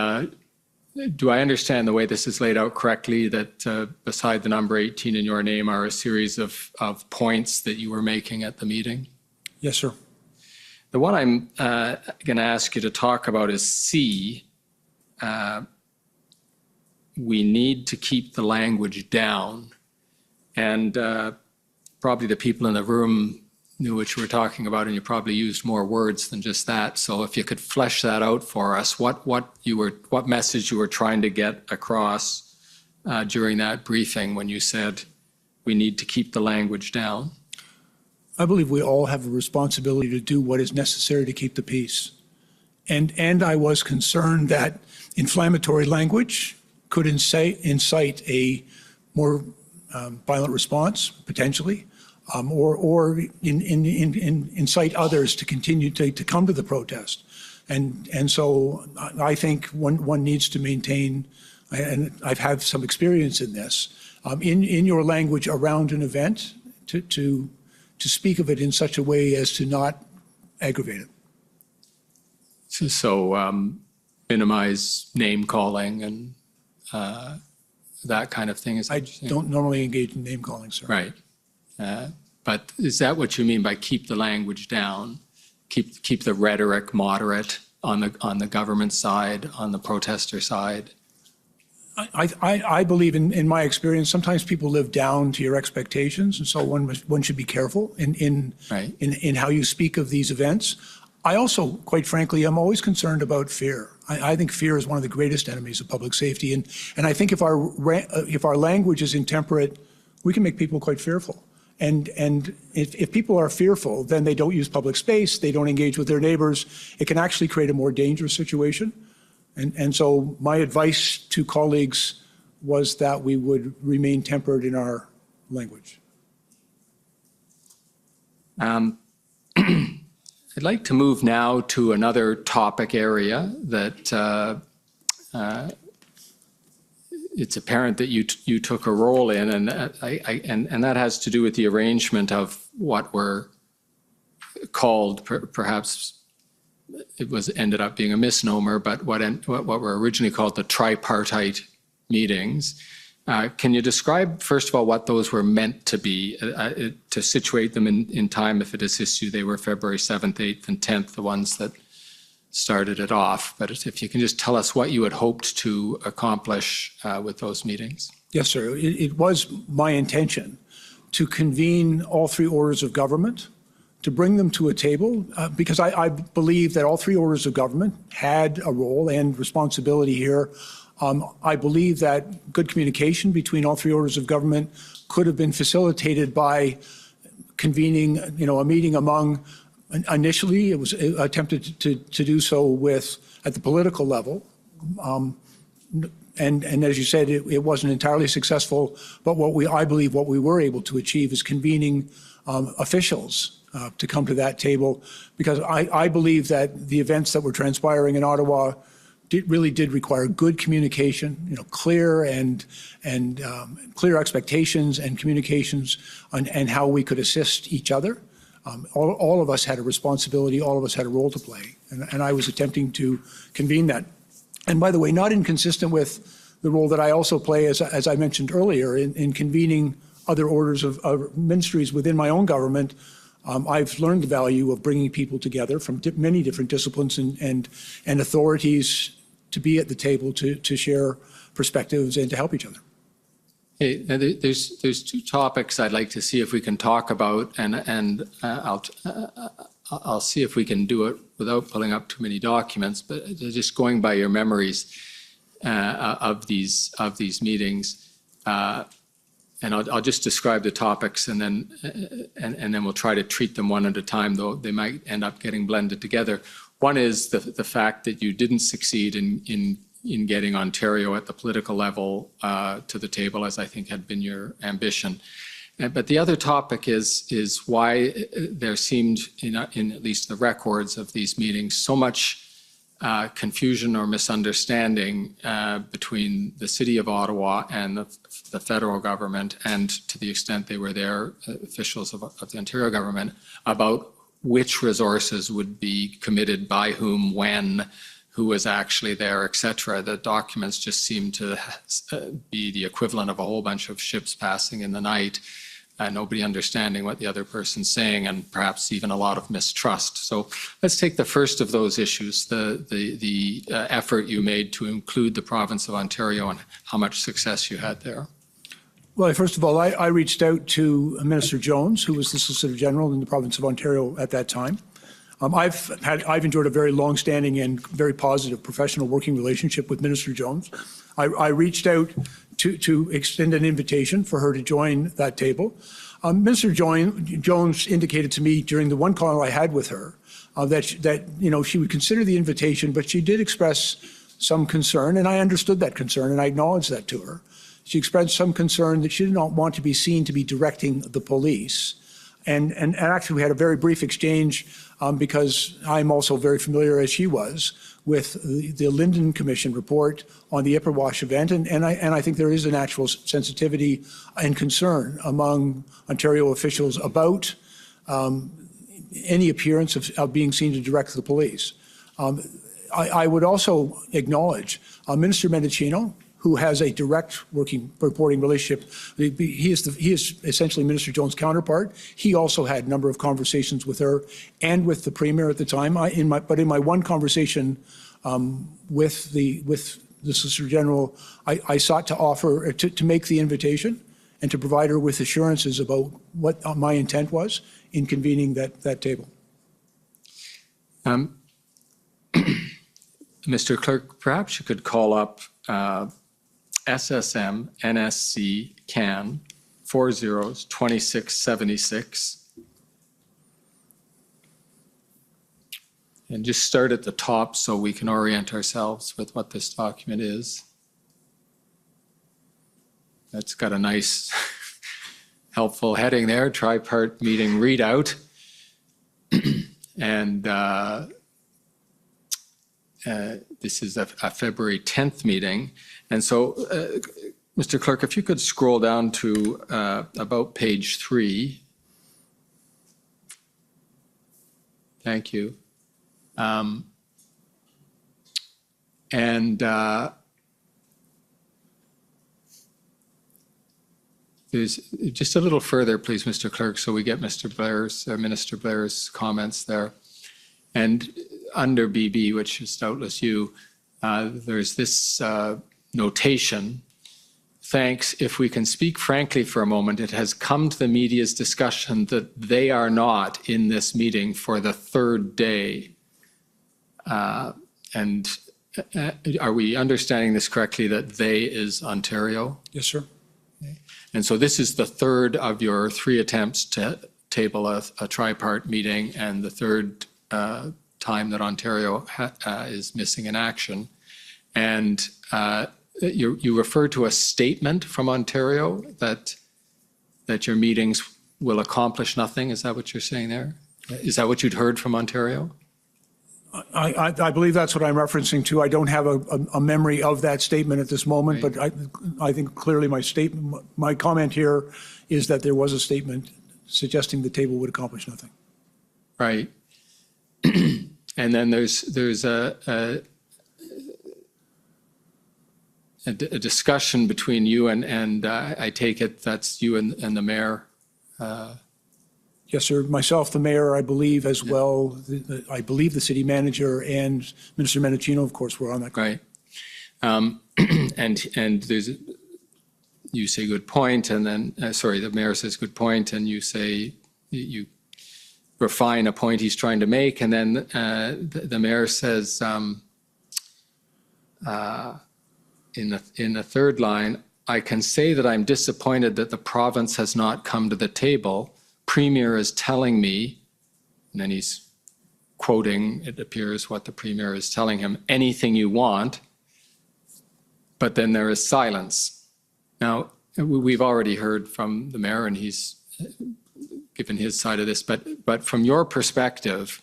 do I understand the way this is laid out correctly, that beside the number 18 in your name are a series of points that you were making at the meeting? Yes, sir. The one I'm going to ask you to talk about is C. We need to keep the language down. And probably the people in the room knew what you were talking about, and you probably used more words than just that. So if you could flesh that out for us, what message you were trying to get across during that briefing when you said we need to keep the language down? I believe we all have a responsibility to do what is necessary to keep the peace. And I was concerned that inflammatory language could incite a more violent response, potentially, or incite others to continue to come to the protest. And so I think one needs to maintain, and I've had some experience in this, in your language around an event, to speak of it in such a way as to not aggravate it. So minimize name calling and that kind of thing? I don't normally engage in name calling, sir. Right. But is that what you mean by keep the language down? Keep the rhetoric moderate on the government side, on the protester side? I believe in my experience, sometimes people live down to your expectations, and so one should be careful in how you speak of these events. I also, quite frankly, I'm always concerned about fear. I think fear is one of the greatest enemies of public safety. And I think if our language is intemperate, we can make people quite fearful. And if people are fearful, then they don't use public space, they don't engage with their neighbors. It can actually create a more dangerous situation. And so my advice to colleagues was that we would remain tempered in our language. I'd like to move now to another topic area that it's apparent that you took a role in, and that has to do with the arrangement of what were called, perhaps it was ended up being a misnomer, but what were originally called the tripartite meetings. Can you describe, first of all, what those were meant to be, to situate them in time, if it assists you? They were February 7th, 8th, and 10th, the ones that started it off. But if you can just tell us what you had hoped to accomplish with those meetings. Yes, sir. It was my intention to convene all three orders of government, to bring them to a table, because I believe that all three orders of government had a role and responsibility here. I believe that good communication between all three orders of government could have been facilitated by convening, a meeting among. Initially, it was attempted to do so at the political level, and as you said, it wasn't entirely successful. But I believe what we were able to achieve is convening officials to come to that table, because I believe that the events that were transpiring in Ottawa really did require good communication, clear and clear expectations and communications and how we could assist each other. All of us had a responsibility, all of us had a role to play, and I was attempting to convene that. And by the way, not inconsistent with the role that I also play, as I mentioned earlier, in convening other orders of ministries within my own government. I've learned the value of bringing people together from many different disciplines and authorities to be at the table to share perspectives and to help each other. Hey, there's two topics I'd like to see if we can talk about, and I'll see if we can do it without pulling up too many documents, but just going by your memories of these meetings, and I'll just describe the topics, and then we'll try to treat them one at a time, though they might end up getting blended together. One is the fact that you didn't succeed in getting Ontario at the political level to the table, as I think had been your ambition. But the other topic is why there seemed, in at least the records of these meetings, so much confusion or misunderstanding between the City of Ottawa and the federal government, and to the extent they were there, officials of the Ontario government, about which resources would be committed by whom, when, who was actually there, et cetera. The documents just seem to be the equivalent of a whole bunch of ships passing in the night, nobody understanding what the other person's saying, and perhaps even a lot of mistrust. So let's take the first of those issues, the effort you made to include the province of Ontario and how much success you had there. Well, first of all, I reached out to Minister Jones, who was the Solicitor General in the province of Ontario at that time. I've enjoyed a very long-standing and very positive professional working relationship with Minister Jones. I reached out to extend an invitation for her to join that table. Minister Jones indicated to me during the one call I had with her that she would consider the invitation, but she did express some concern, and I understood that concern, and I acknowledged that to her. She expressed some concern that she did not want to be seen to be directing the police. And actually, we had a very brief exchange because I'm also very familiar, as she was, with the Linden Commission report on the Ipperwash event. And I think there is a natural sensitivity and concern among Ontario officials about any appearance of being seen to direct the police. I would also acknowledge Minister Mendicino, who has a direct reporting relationship. He is essentially Minister Jones' counterpart. He also had a number of conversations with her and with the Premier at the time. But in my one conversation with the Solicitor General, I sought to offer to make the invitation and to provide her with assurances about what my intent was in convening that table. Mr. Clerk, perhaps you could call up SSM NSC CAN 402676 and just start at the top so we can orient ourselves with what this document is. That's got a nice helpful heading there, Tripart Meeting Readout. And this is a February 10th meeting. And so, Mr. Clerk, if you could scroll down to about page 3. Thank you. There's just a little further, please, Mr. Clerk, so we get Mr. Blair's, Minister Blair's comments there. And under BB, which is doubtless you, there's this notation. Thanks. If we can speak frankly for a moment, it has come to the media's discussion that they are not in this meeting for the third day. And are we understanding this correctly, that they is Ontario? Yes, sir. And so this is the third of your 3 attempts to table a tripart meeting, and the third time that Ontario is missing in action. And you refer to a statement from Ontario that your meetings will accomplish nothing. Is that what you're saying there? Is that what you'd heard from Ontario? I believe that's what I'm referencing to. I don't have a memory of that statement at this moment, but I think clearly my comment here is that there was a statement suggesting the table would accomplish nothing. Right. And then there's a discussion between you and I take it that's you and the mayor. Yes, sir. Myself, the mayor, I believe, as well. I believe the city manager and Minister Menachino, of course, were on that. Right. And there's, you say good point, and then, sorry, the mayor says good point, and you say, you refine a point he's trying to make, and then the mayor says, in the third line, I can say that I'm disappointed that the province has not come to the table. Premier is telling me, and then he's quoting, it appears, what the Premier is telling him, anything you want, but then there is silence. Now, we've already heard from the mayor, and he's given his side of this, but from your perspective,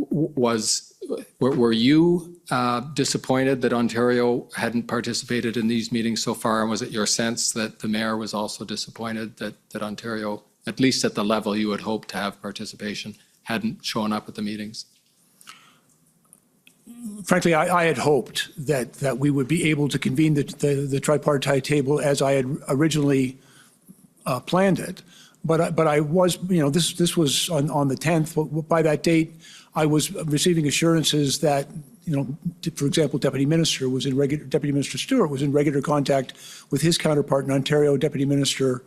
were you disappointed that Ontario hadn't participated in these meetings so far, and was it your sense that the mayor was also disappointed that Ontario, at least at the level you would hope to have participation, hadn't shown up at the meetings? Frankly, I had hoped that we would be able to convene the tripartite table as I had originally planned it. But I was, this was on the 10th. By that date, I was receiving assurances that, for example, Deputy Minister Stewart was in regular contact with his counterpart in Ontario, Deputy Minister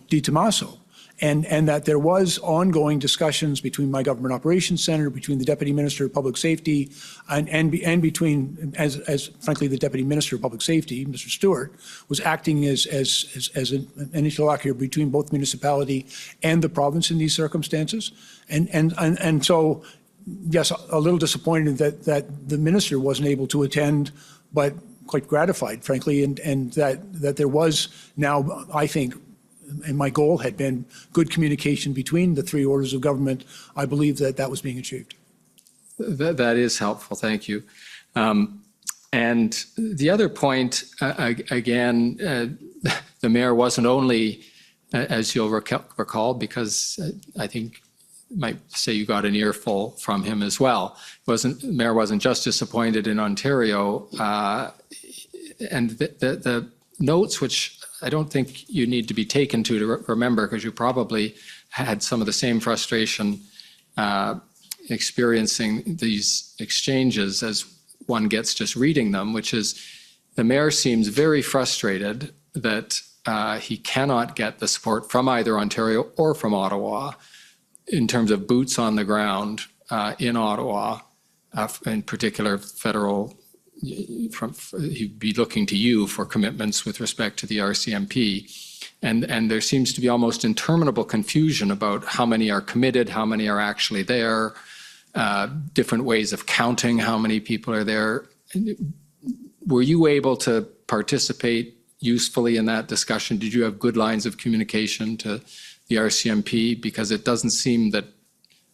Di Tommaso. And that there was ongoing discussions between my Government Operations Center, between the Deputy Minister of Public Safety, and between, as frankly, the Deputy Minister of Public Safety, Mr. Stewart, was acting as an interlocutor between both municipality and the province in these circumstances. And so, yes, a little disappointed that the minister wasn't able to attend, but quite gratified, frankly, and that there was now, I think, and my goal had been good communication between the 3 orders of government. I believe that was being achieved. That is helpful. Thank you. And the other point, again, the mayor wasn't only, as you'll recall, because I think you might say you got an earful from him as well. The mayor wasn't just disappointed in Ontario, and the notes, which I don't think you need to be taken to remember, because you probably had some of the same frustration experiencing these exchanges as one gets just reading them, which is the mayor seems very frustrated that he cannot get the support from either Ontario or from Ottawa in terms of boots on the ground in Ottawa, in particular federal, he'd be looking to you for commitments with respect to the RCMP. And there seems to be almost interminable confusion about how many are committed, how many are actually there, different ways of counting how many people are there. Were you able to participate usefully in that discussion? Did you have good lines of communication to the RCMP? Because it doesn't seem that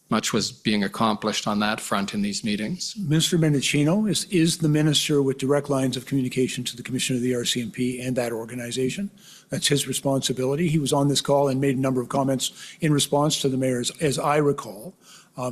much was being accomplished on that front in these meetings. Minister Mendicino is the minister with direct lines of communication to the Commissioner of the RCMP and that organization. That's his responsibility. He was on this call and made a number of comments in response to the mayor's, as I recall,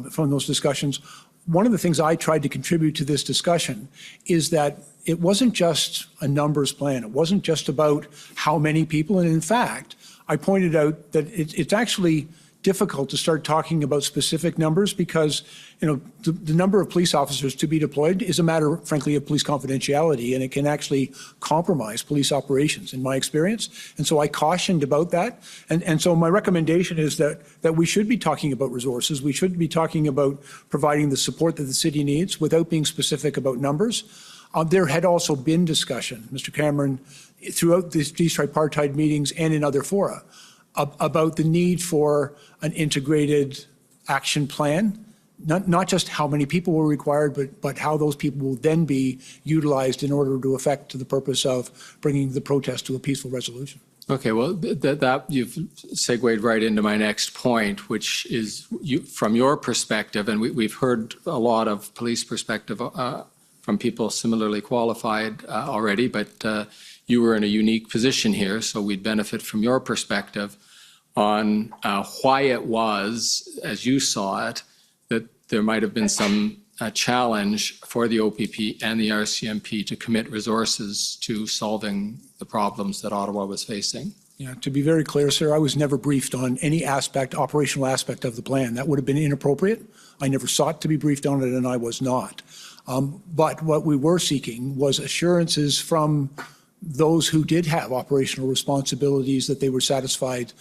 from those discussions. One of the things I tried to contribute to this discussion is that it wasn't just a numbers plan. It wasn't just about how many people. And in fact, I pointed out that it's actually difficult to start talking about specific numbers because, you know, the number of police officers to be deployed is a matter, frankly, of police confidentiality, and it can actually compromise police operations, in my experience. And so I cautioned about that. And so my recommendation is that we should be talking about resources. We should be talking about providing the support that the city needs without being specific about numbers. There had also been discussion, Mr. Cameron, throughout these tripartite meetings and in other fora, about the need for an integrated action plan, not just how many people were required, but how those people will then be utilized in order to effect the purpose of bringing the protest to a peaceful resolution. Okay, well, that you've segued right into my next point, which is from your perspective, and we've heard a lot of police perspective from people similarly qualified already, but you were in a unique position here, so we'd benefit from your perspective on why it was, as you saw it, that there might have been some challenge for the OPP and the RCMP to commit resources to solving the problems that Ottawa was facing. Yeah, to be very clear, sir, I was never briefed on any operational aspect of the plan. That would have been inappropriate. I never sought to be briefed on it, and I was not. But what we were seeking was assurances from those who did have operational responsibilities that they were satisfied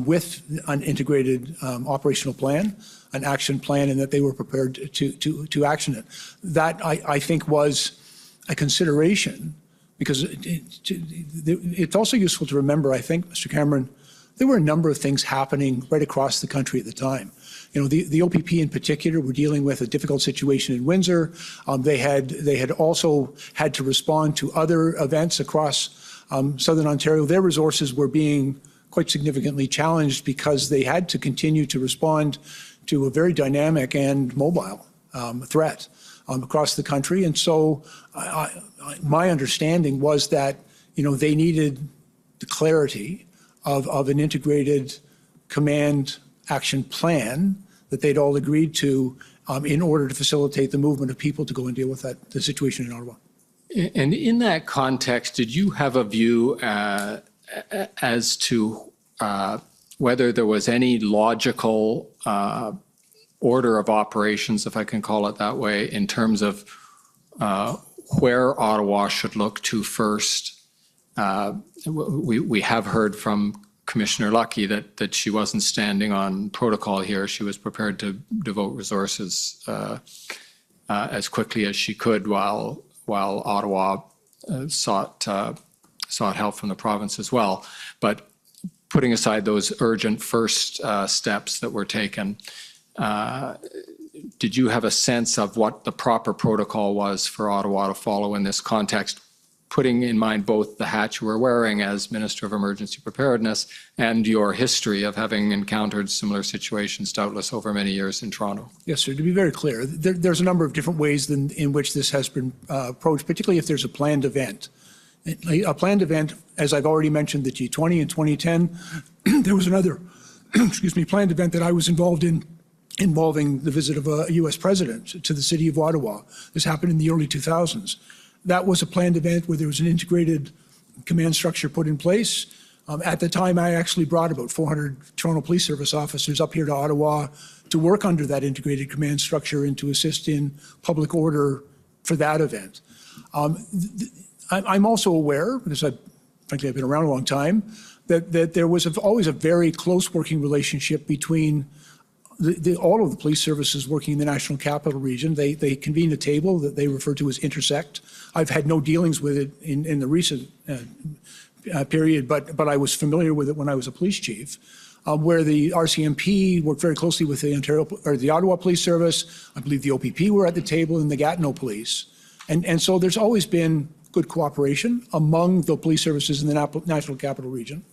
with an integrated operational plan, an action plan, and that they were prepared to action it. That, I think, was a consideration because it's also useful to remember, I think, Mr. Cameron, there were a number of things happening right across the country at the time. You know, the OPP in particular were dealing with a difficult situation in Windsor. They had also had to respond to other events across Southern Ontario. Their resources were being quite significantly challenged because they had to continue to respond to a very dynamic and mobile threat across the country. And so my understanding was that, you know, they needed the clarity of an integrated command action plan that they'd all agreed to in order to facilitate the movement of people to go and deal with the situation in Ottawa. And in that context, did you have a view as to whether there was any logical order of operations, if I can call it that way, in terms of where Ottawa should look to first? We have heard from Commissioner Lucky that she wasn't standing on protocol here. She was prepared to devote resources as quickly as she could while Ottawa sought help from the province as well. But putting aside those urgent first steps that were taken, did you have a sense of what the proper protocol was for Ottawa to follow in this context, putting in mind both the hat you were wearing as Minister of Emergency Preparedness and your history of having encountered similar situations, doubtless over many years in Toronto? Yes, sir. To be very clear, there's a number of different ways in which this has been approached, particularly if there's a planned event. A planned event, as I've already mentioned, the G20 in 2010, there was another, planned event that I was involved in involving the visit of a U.S. president to the city of Ottawa. This happened in the early 2000s. That was a planned event where there was an integrated command structure put in place. At the time, I actually brought about 400 Toronto Police Service officers up here to Ottawa to work under that integrated command structure and to assist in public order for that event. I'm also aware, because frankly I've been around a long time, that there was always a very close working relationship between all of the police services working in the National Capital Region, they convene a table that they refer to as Intersect. I've had no dealings with it in the recent period, but I was familiar with it when I was a police chief, where the RCMP worked very closely with the Ottawa Police Service. I believe the OPP were at the table and the Gatineau Police. And so there's always been good cooperation among the police services in the National Capital Region.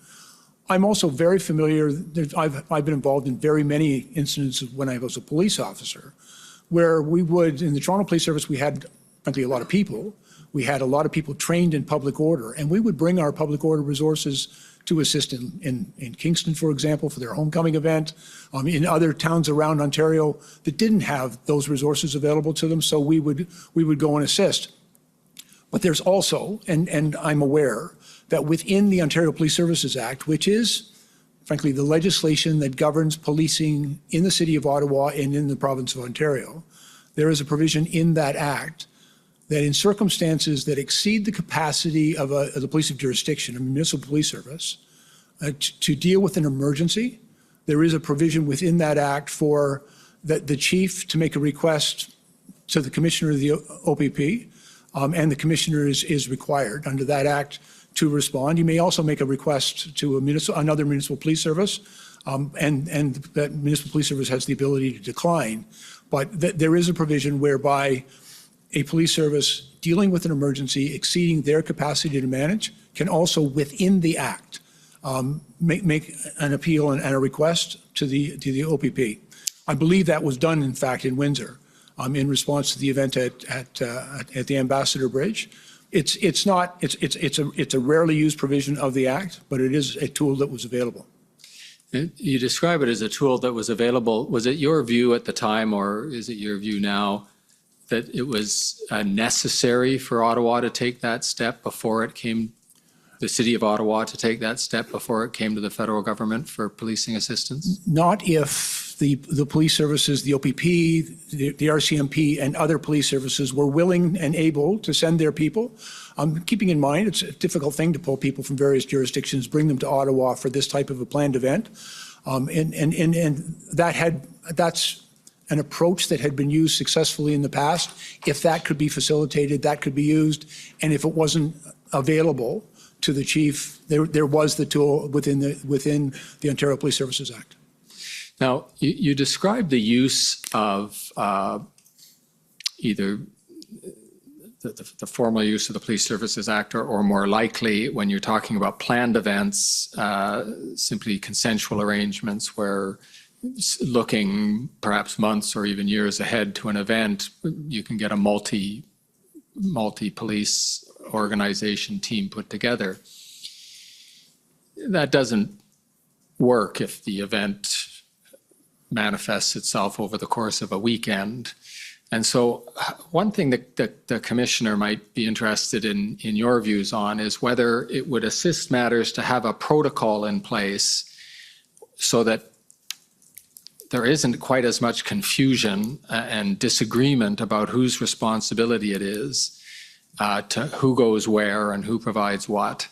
I'm also very familiar, I've been involved in very many incidents when I was a police officer, where we would, in the Toronto Police Service, we had, frankly, a lot of people. We had a lot of people trained in public order, and we would bring our public order resources to assist in Kingston, for example, for their homecoming event, in other towns around Ontario that didn't have those resources available to them, so we would go and assist. But there's also, and I'm aware, that within the Ontario Police Services Act, which is, frankly, the legislation that governs policing in the City of Ottawa and in the province of Ontario, there is a provision in that act that in circumstances that exceed the capacity of the police of jurisdiction, a municipal police service, to deal with an emergency, there is a provision within that act for the chief to make a request to the commissioner of the OPP, and the commissioner is required under that act to respond. You may also make a request to another municipal police service, and that municipal police service has the ability to decline. But there is a provision whereby a police service dealing with an emergency exceeding their capacity to manage can also, within the act, make an appeal and a request to the OPP. I believe that was done, in fact, in Windsor in response to the event at the Ambassador Bridge. It's a rarely used provision of the act, but it is a tool that was available. You describe it as a tool that was available. Was it your view at the time, or is it your view now, that it was necessary for Ottawa to take that step before it came, the City of Ottawa to take that step before it came to the federal government for policing assistance? Not if the police services, the OPP, the RCMP, and other police services were willing and able to send their people. Keeping in mind, it's a difficult thing to pull people from various jurisdictions, bring them to Ottawa for this type of a planned event. And that's an approach that had been used successfully in the past. If that could be facilitated, that could be used. And if it wasn't available to the chief, there was the tool within the Ontario Police Services Act. Now, you described the use of either the formal use of the Police Services Act, or more likely, when you're talking about planned events, simply consensual arrangements where looking perhaps months or even years ahead to an event, you can get a multi-police organization team put together. That doesn't work if the event manifests itself over the course of a weekend. And so one thing that the commissioner might be interested in your views on is whether it would assist matters to have a protocol in place so that there isn't quite as much confusion and disagreement about whose responsibility it is, to who goes where and who provides what,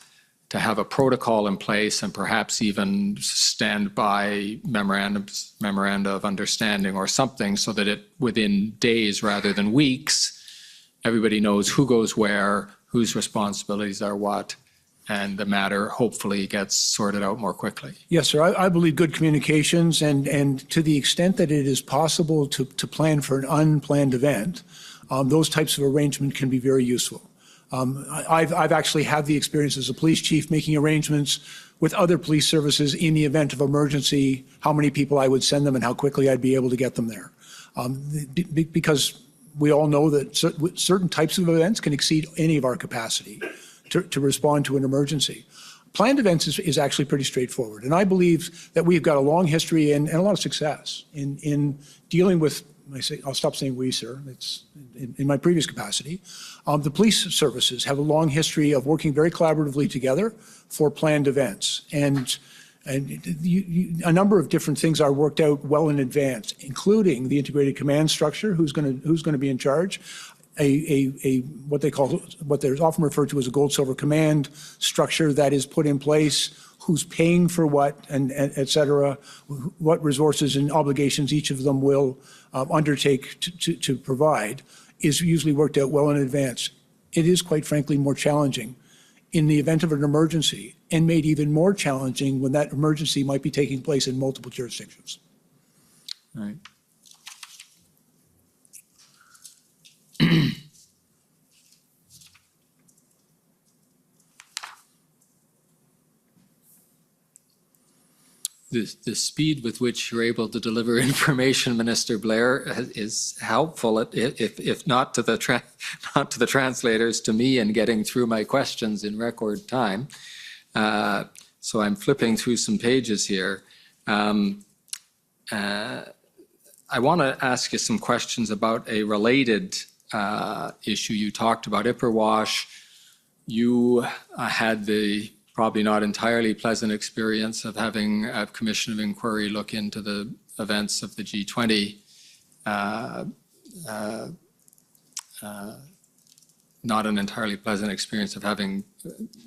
to have a protocol in place and perhaps even standby memoranda of understanding or something, so that it, within days rather than weeks, everybody knows who goes where, whose responsibilities are what, and the matter hopefully gets sorted out more quickly. Yes, sir. I believe good communications, and to the extent that it is possible to plan for an unplanned event, those types of arrangement can be very useful. I've actually had the experience as a police chief making arrangements with other police services in the event of emergency, how many people I would send them and how quickly I'd be able to get them there. Because we all know that certain types of events can exceed any of our capacity to respond to an emergency. Planned events is actually pretty straightforward. And I believe that we've got a long history and a lot of success in dealing with, I'll stop saying we, sir, it's in my previous capacity. The police services have a long history of working very collaboratively together for planned events. And a number of different things are worked out well in advance, including the integrated command structure, who's going to be in charge. what there's often referred to as a gold silver command structure that is put in place, who's paying for what, and et cetera, what resources and obligations each of them will undertake to provide, is usually worked out well in advance. It is, quite frankly, more challenging in the event of an emergency, and made even more challenging when that emergency might be taking place in multiple jurisdictions. All right. The speed with which you're able to deliver information, Minister Blair, is helpful, if not to the not to the translators, to me in getting through my questions in record time. So I'm flipping through some pages here. I want to ask you some questions about a related issue. You talked about Ipperwash. You had the probably not entirely pleasant experience of having a commission of inquiry look into the events of the G20. Not an entirely pleasant experience of having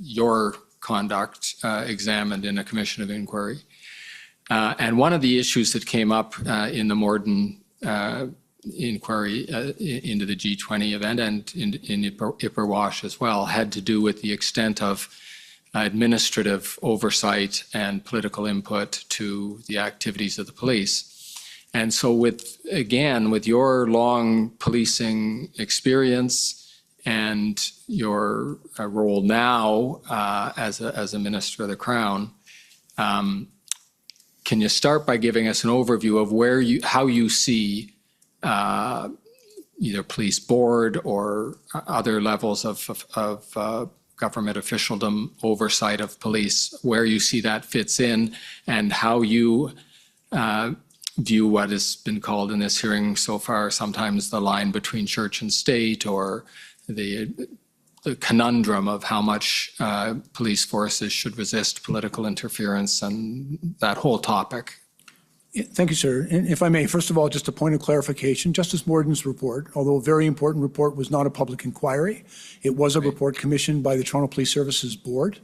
your conduct examined in a commission of inquiry. And one of the issues that came up in the Morden inquiry into the G20 event and in Ipperwash as well had to do with the extent of administrative oversight and political input to the activities of the police. And so with your long policing experience and your role now as a Minister of the Crown, can you start by giving us an overview of how you see either police board or other levels of government officialdom oversight of police, where you see that fits in, and how you view what has been called in this hearing so far sometimes the line between church and state, or the conundrum of how much police forces should resist political interference, and that whole topic. Thank you, sir. And if I may, first of all, just a point of clarification. Justice Morden's report, although a very important report, was not a public inquiry. It was a report commissioned by the Toronto Police Services Board.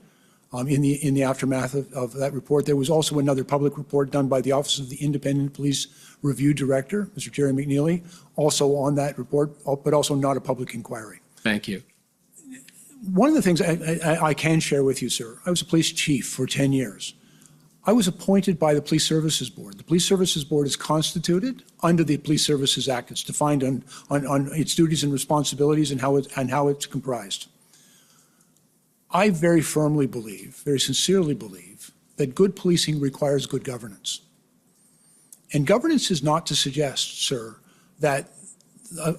In the aftermath of that report, there was also another public report done by the Office of the Independent Police Review Director, Mr. Jerry McNeely, also on that report, but also not a public inquiry. Thank you. One of the things I can share with you, sir, I was a police chief for 10 years. I was appointed by the Police Services Board. The Police Services Board is constituted under the Police Services Act. It's defined on its duties and responsibilities and how it's comprised. I very firmly believe, very sincerely believe, that good policing requires good governance. And governance is not to suggest, sir, that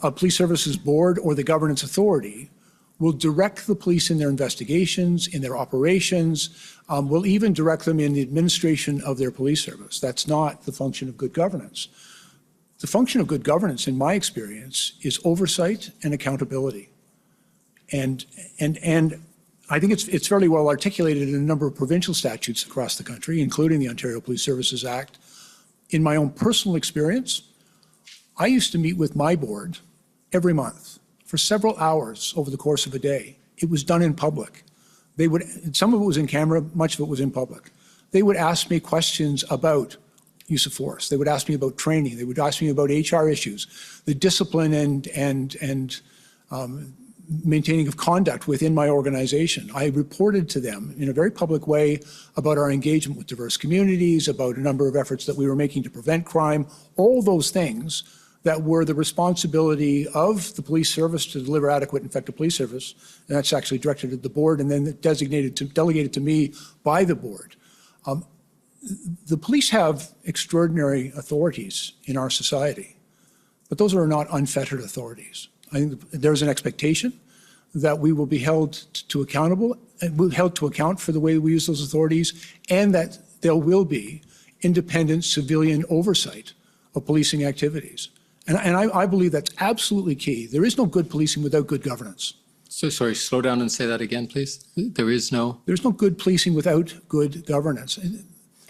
a Police Services Board or the governance authority will direct the police in their investigations, in their operations, will even direct them in the administration of their police service. That's not the function of good governance. The function of good governance, in my experience, is oversight and accountability. And I think it's fairly well articulated in a number of provincial statutes across the country, including the Ontario Police Services Act. In my own personal experience, I used to meet with my board every month for several hours over the course of a day. It was done in public. Some of it was in camera, much of it was in public. They would ask me questions about use of force. They would ask me about training. They would ask me about HR issues, the discipline and maintaining of conduct within my organization. I reported to them in a very public way about our engagement with diverse communities, about a number of efforts that we were making to prevent crime, all those things that were the responsibility of the police service to deliver adequate and effective police service. And that's actually directed at the board and then delegated to me by the board. The police have extraordinary authorities in our society, but those are not unfettered authorities. I think there's an expectation that we will be held to account for the way we use those authorities, and that there will be independent civilian oversight of policing activities. And I believe that's absolutely key. There is no good policing without good governance. So sorry, slow down and say that again, please. There's no good policing without good governance.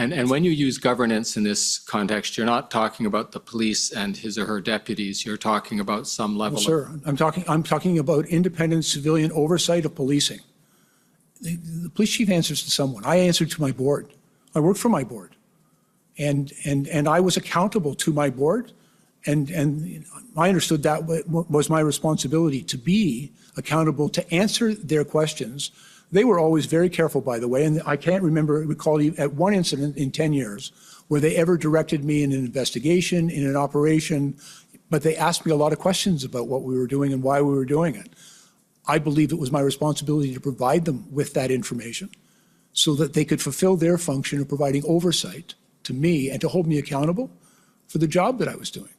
And when you use governance in this context, you're not talking about the police and his or her deputies. You're talking about some level Well, of... sir, I'm talking about independent civilian oversight of policing. The police chief answers to someone. I answer to my board. I work for my board. And I was accountable to my board. And I understood that was my responsibility, to be accountable, to answer their questions. They were always very careful, by the way, and I can't recall at one incident in 10 years where they ever directed me in an investigation, in an operation, but they asked me a lot of questions about what we were doing and why we were doing it. I believe it was my responsibility to provide them with that information so that they could fulfill their function of providing oversight to me and to hold me accountable for the job that I was doing.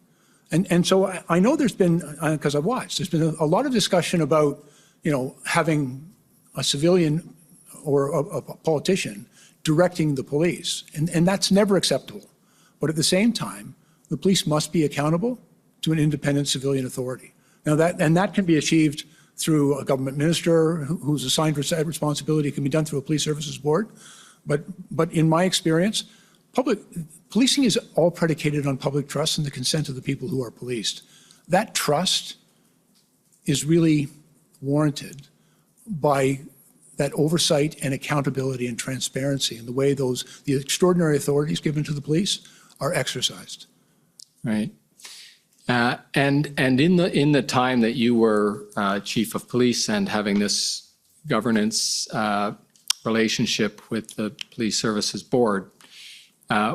And so I know there's been, because I've watched, there's been a lot of discussion about, having a civilian or a politician directing the police, and that's never acceptable. But at the same time, the police must be accountable to an independent civilian authority. Now that can be achieved through a government minister who's assigned that responsibility. It can be done through a police services board. But in my experience, policing is all predicated on public trust and the consent of the people who are policed. That trust is really warranted by that oversight and accountability and transparency in the way the extraordinary authorities given to the police are exercised. Right. And in the time that you were chief of police and having this governance relationship with the police services board,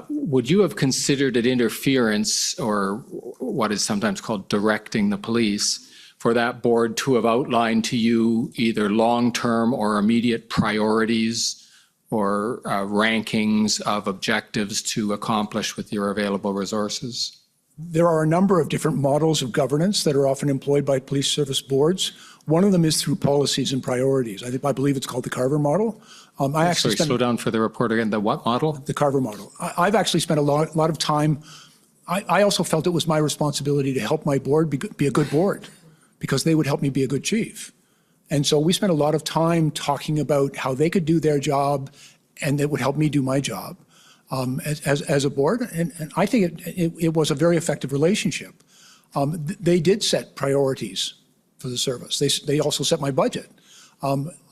would you have considered it interference, or what is sometimes called directing the police, for that board to have outlined to you either long-term or immediate priorities or rankings of objectives to accomplish with your available resources? There are a number of different models of governance that are often employed by police service boards. One of them is through policies and priorities. I believe it's called the Carver model. Sorry, slow down for the report again. The what model? The Carver model. I've actually spent a lot of time. I also felt it was my responsibility to help my board be a good board, because they would help me be a good chief. And so we spent a lot of time talking about how they could do their job and it would help me do my job as a board. And I think it was a very effective relationship. They did set priorities for the service. They also set my budget.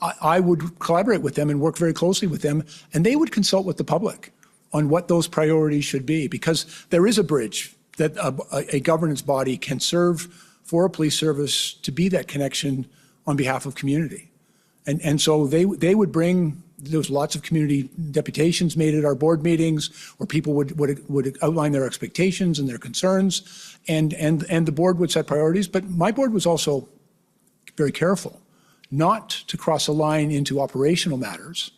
I would collaborate with them and work very closely with them, and they would consult with the public on what those priorities should be, because there is a bridge that a governance body can serve for a police service to be that connection on behalf of community. And so they would bring, there was lots of community deputations made at our board meetings where people would outline their expectations and their concerns, and the board would set priorities. But my board was also very careful not to cross a line into operational matters,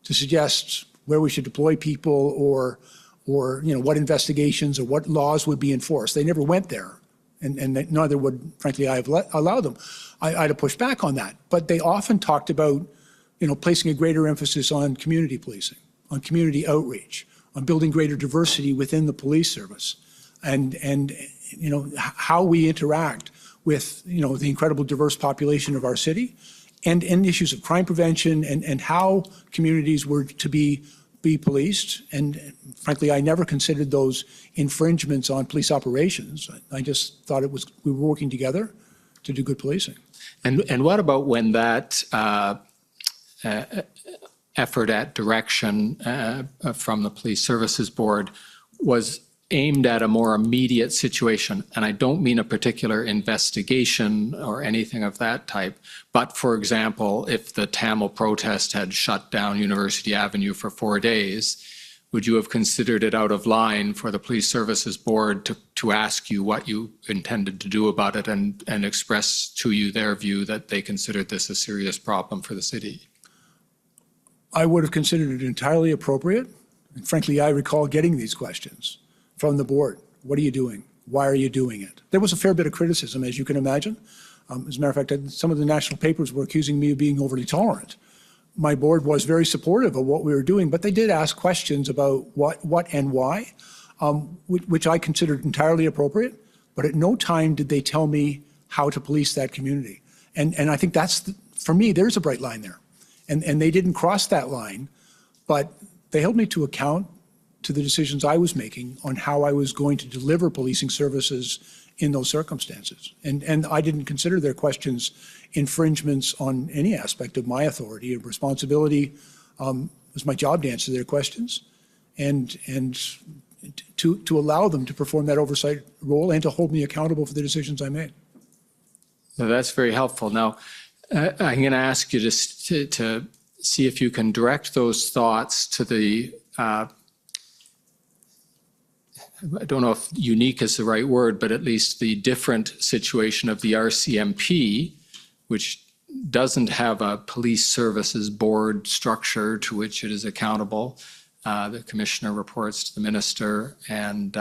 to suggest where we should deploy people or what investigations or what laws would be enforced. They never went there. And neither would, frankly, I have allowed them. I'd have pushed back on that. But they often talked about, placing a greater emphasis on community policing, on community outreach, on building greater diversity within the police service, and how we interact with, the incredible diverse population of our city, and issues of crime prevention and how communities were to be policed. And frankly, I never considered those infringements on police operations. I just thought we were working together to do good policing. And what about when that effort at direction from the Police Services Board was aimed at a more immediate situation? And I don't mean a particular investigation or anything of that type, but for example, if the Tamil protest had shut down University Avenue for 4 days, would you have considered it out of line for the Police Services Board to ask you what you intended to do about it and express to you their view that they considered this a serious problem for the city? I would have considered it entirely appropriate. And frankly, I recall getting these questions from the board. What are you doing? Why are you doing it? There was a fair bit of criticism, as you can imagine. As a matter of fact, some of the national papers were accusing me of being overly tolerant. My board was very supportive of what we were doing, but they did ask questions about what and why, which I considered entirely appropriate. But at no time did they tell me how to police that community. And I think that's, for me, there's a bright line there. And they didn't cross that line, but they held me to account to the decisions I was making on how I was going to deliver policing services in those circumstances. And I didn't consider their questions infringements on any aspect of my authority and responsibility. It was my job to answer their questions and to allow them to perform that oversight role and to hold me accountable for the decisions I made. So that's very helpful. Now, I'm going to ask you to see if you can direct those thoughts to the I don't know if unique is the right word, but at least the different situation of the RCMP, which doesn't have a police services board structure to which it is accountable. The commissioner reports to the minister and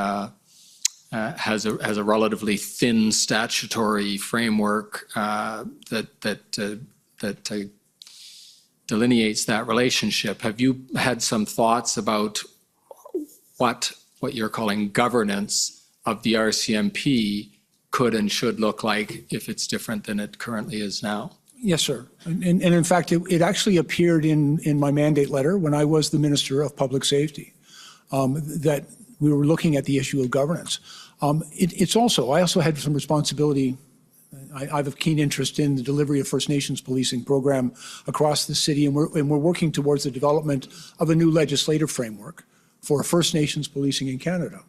has a relatively thin statutory framework that delineates that relationship. Have you had some thoughts about what you're calling governance of the RCMP could and should look like if it's different than it currently is now? Yes, sir. And in fact, it actually appeared in my mandate letter when I was the Minister of Public Safety, that we were looking at the issue of governance. I also had some responsibility. I have a keen interest in the delivery of First Nations policing program across the city, and we're working towards the development of a new legislative framework for First Nations policing in Canada.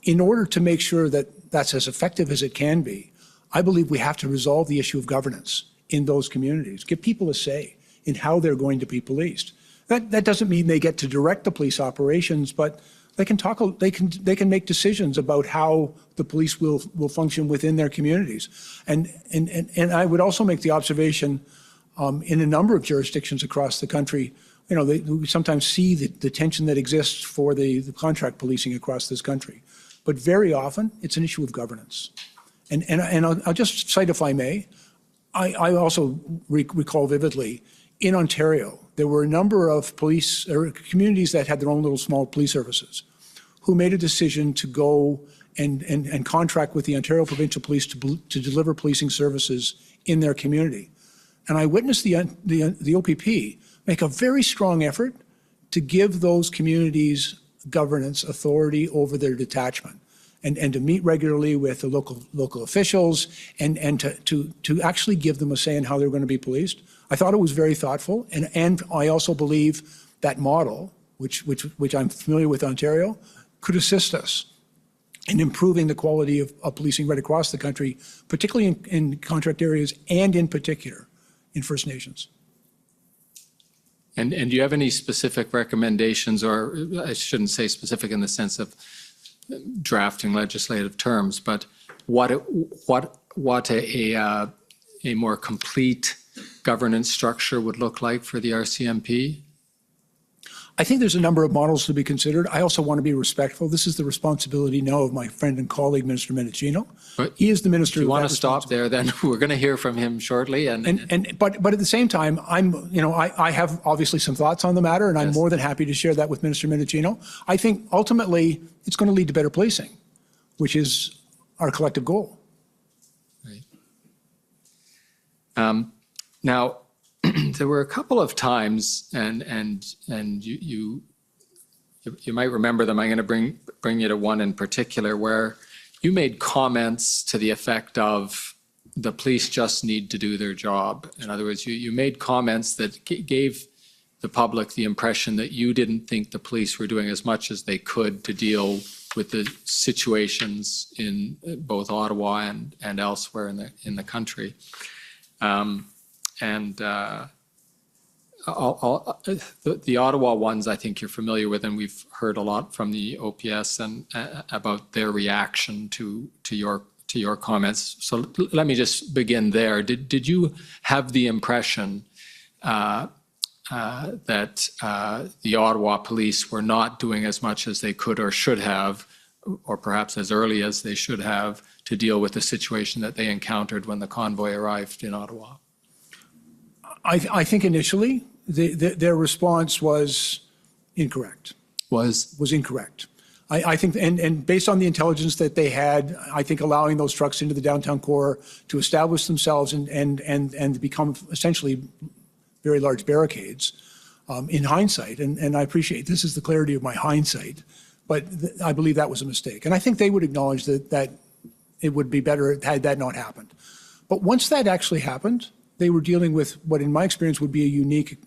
In order to make sure that that's as effective as it can be, I believe we have to resolve the issue of governance in those communities, give people a say in how they're going to be policed. That doesn't mean they get to direct the police operations, but they can make decisions about how the police will function within their communities. And I would also make the observation in a number of jurisdictions across the country, we sometimes see the tension that exists for the contract policing across this country. But very often, it's an issue of governance. And I'll just cite, if I may, I also recall vividly, in Ontario, there were a number of police or communities that had their own little small police services who made a decision to go and contract with the Ontario Provincial Police to deliver policing services in their community. And I witnessed the OPP make a very strong effort to give those communities governance authority over their detachment and to meet regularly with the local officials and to actually give them a say in how they're going to be policed. I thought it was very thoughtful, and I also believe that model, which I'm familiar with Ontario, could assist us in improving the quality of policing right across the country, particularly in contract areas and in particular in First Nations. And do you have any specific recommendations, or I shouldn't say specific in the sense of drafting legislative terms, but what a more complete governance structure would look like for the RCMP? I think there's a number of models to be considered. I also want to be respectful. This is the responsibility now of my friend and colleague, Minister Mendicino. He is the minister. If you want to stop there, then we're going to hear from him shortly. But at the same time, I have obviously some thoughts on the matter, and I'm more than happy to share that with Minister Mendicino. I think ultimately it's going to lead to better policing, which is our collective goal. Right. Now, there were a couple of times, and you might remember them. I'm going to bring you to one in particular where you made comments to the effect of the police just need to do their job. In other words, you made comments that gave the public the impression that you didn't think the police were doing as much as they could to deal with the situations in both Ottawa and elsewhere in the country. The Ottawa ones, I think you're familiar with, and we've heard a lot from the OPS and about their reaction to your comments. So let me just begin there. Did you have the impression that the Ottawa police were not doing as much as they could or should have, or perhaps as early as they should have, to deal with the situation that they encountered when the convoy arrived in Ottawa? I think initially their response was incorrect. Was incorrect. I think, and based on the intelligence that they had, I think allowing those trucks into the downtown core to establish themselves and become essentially very large barricades in hindsight, and I appreciate this is the clarity of my hindsight, but I believe that was a mistake. And I think they would acknowledge that it would be better had that not happened. But once that actually happened, they were dealing with what, in my experience, would be a unique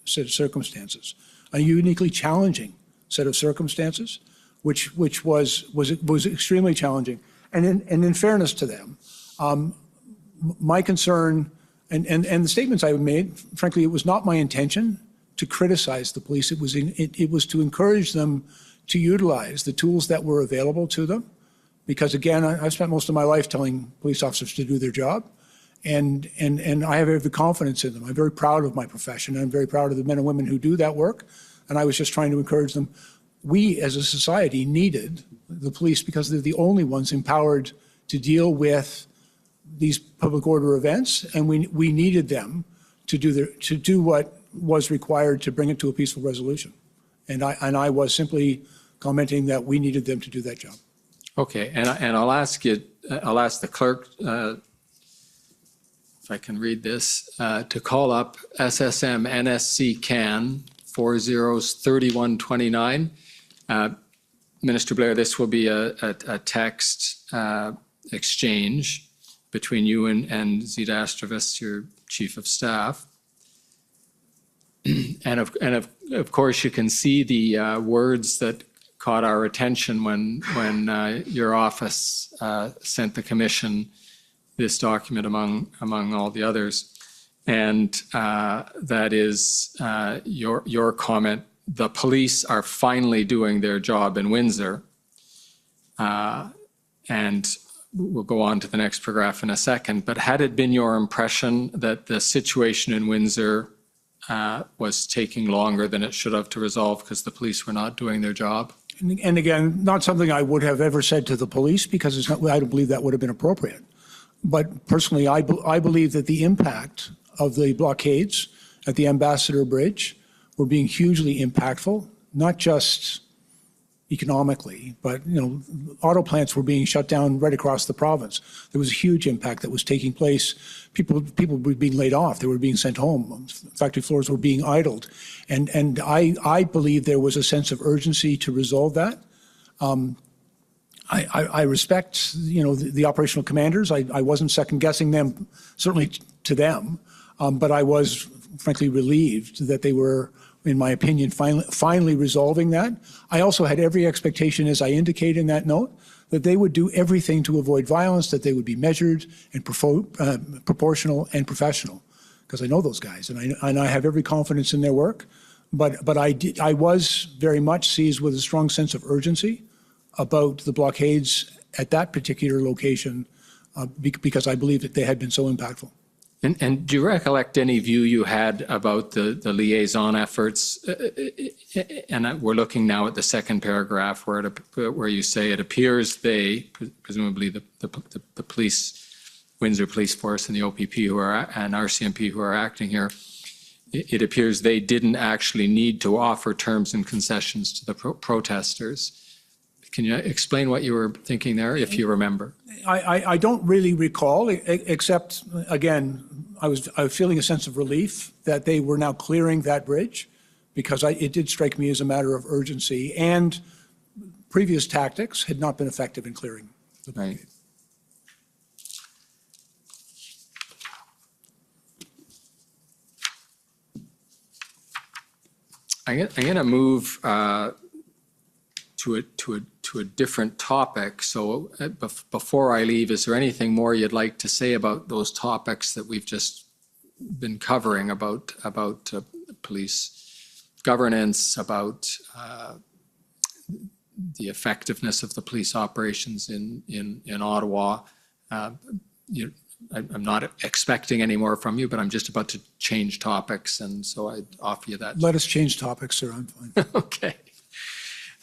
set of circumstances, a uniquely challenging set of circumstances, which was extremely challenging. And in fairness to them, my concern and the statements I made, frankly, it was not my intention to criticize the police. It was to encourage them to utilize the tools that were available to them. Because again, I've spent most of my life telling police officers to do their job, and I have every confidence in them. I'm very proud of my profession. I'm very proud of the men and women who do that work, and I was just trying to encourage them. We, as a society, needed the police because they're the only ones empowered to deal with these public order events, and we needed them to do what was required to bring it to a peaceful resolution. And I was simply commenting that we needed them to do that job. Okay, and I'll ask the clerk, if I can read this, to call up SSM NSC CAN 403129. Minister Blair, this will be a text exchange between you and Zita Astravis, your Chief of Staff. And of course, you can see the words that caught our attention when your office sent the commission this document among all the others. And that is your comment, the police are finally doing their job in Windsor. And we'll go on to the next paragraph in a second, but had it been your impression that the situation in Windsor was taking longer than it should have to resolve because the police were not doing their job? And again, not something I would have ever said to the police because it's not, I don't believe that would have been appropriate. But personally, I believe that the impact of the blockades at the Ambassador Bridge were being hugely impactful, not just economically, but auto plants were being shut down right across the province. There was a huge impact that was taking place. People were being laid off. They were being sent home. Factory floors were being idled. And I believe there was a sense of urgency to resolve that. I respect, the operational commanders. I wasn't second guessing them, certainly to them, but I was frankly relieved that they were, in my opinion, finally resolving that. I also had every expectation, as I indicate in that note, that they would do everything to avoid violence, that they would be measured and proportional and professional, because I know those guys and I have every confidence in their work. But I was very much seized with a strong sense of urgency about the blockades at that particular location because I believe that they had been so impactful. And do you recollect any view you had about the liaison efforts? And we're looking now at the second paragraph where you say it appears they, presumably the police, Windsor Police Force and the OPP and RCMP who are acting here, it appears they didn't actually need to offer terms and concessions to the protesters. Can you explain what you were thinking there, if you remember? I don't really recall, except, again, I was feeling a sense of relief that they were now clearing that bridge, because it did strike me as a matter of urgency, and previous tactics had not been effective in clearing the blockade. Right. I'm going to move to a different topic. So before I leave, is there anything more you'd like to say about those topics that we've just been covering about police governance, about the effectiveness of the police operations in Ottawa? I'm not expecting any more from you, but I'm just about to change topics, and so I'd offer you that. Let us change topics, sir. I'm fine. Okay.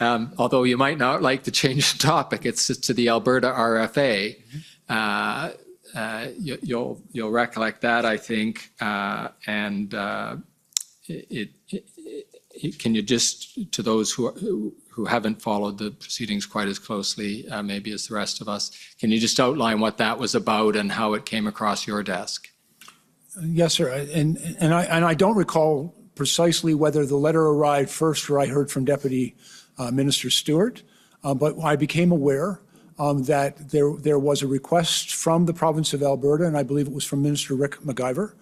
Although you might not like to change the topic, it's to the Alberta RFA. You'll recollect that, I think. And can you just, to those who haven't followed the proceedings quite as closely, maybe as the rest of us, can you just outline what that was about and how it came across your desk? Yes, sir. And I don't recall precisely whether the letter arrived first or I heard from Deputy Minister Stewart, but I became aware that there was a request from the province of Alberta, and I believe it was from Minister Rick McIver,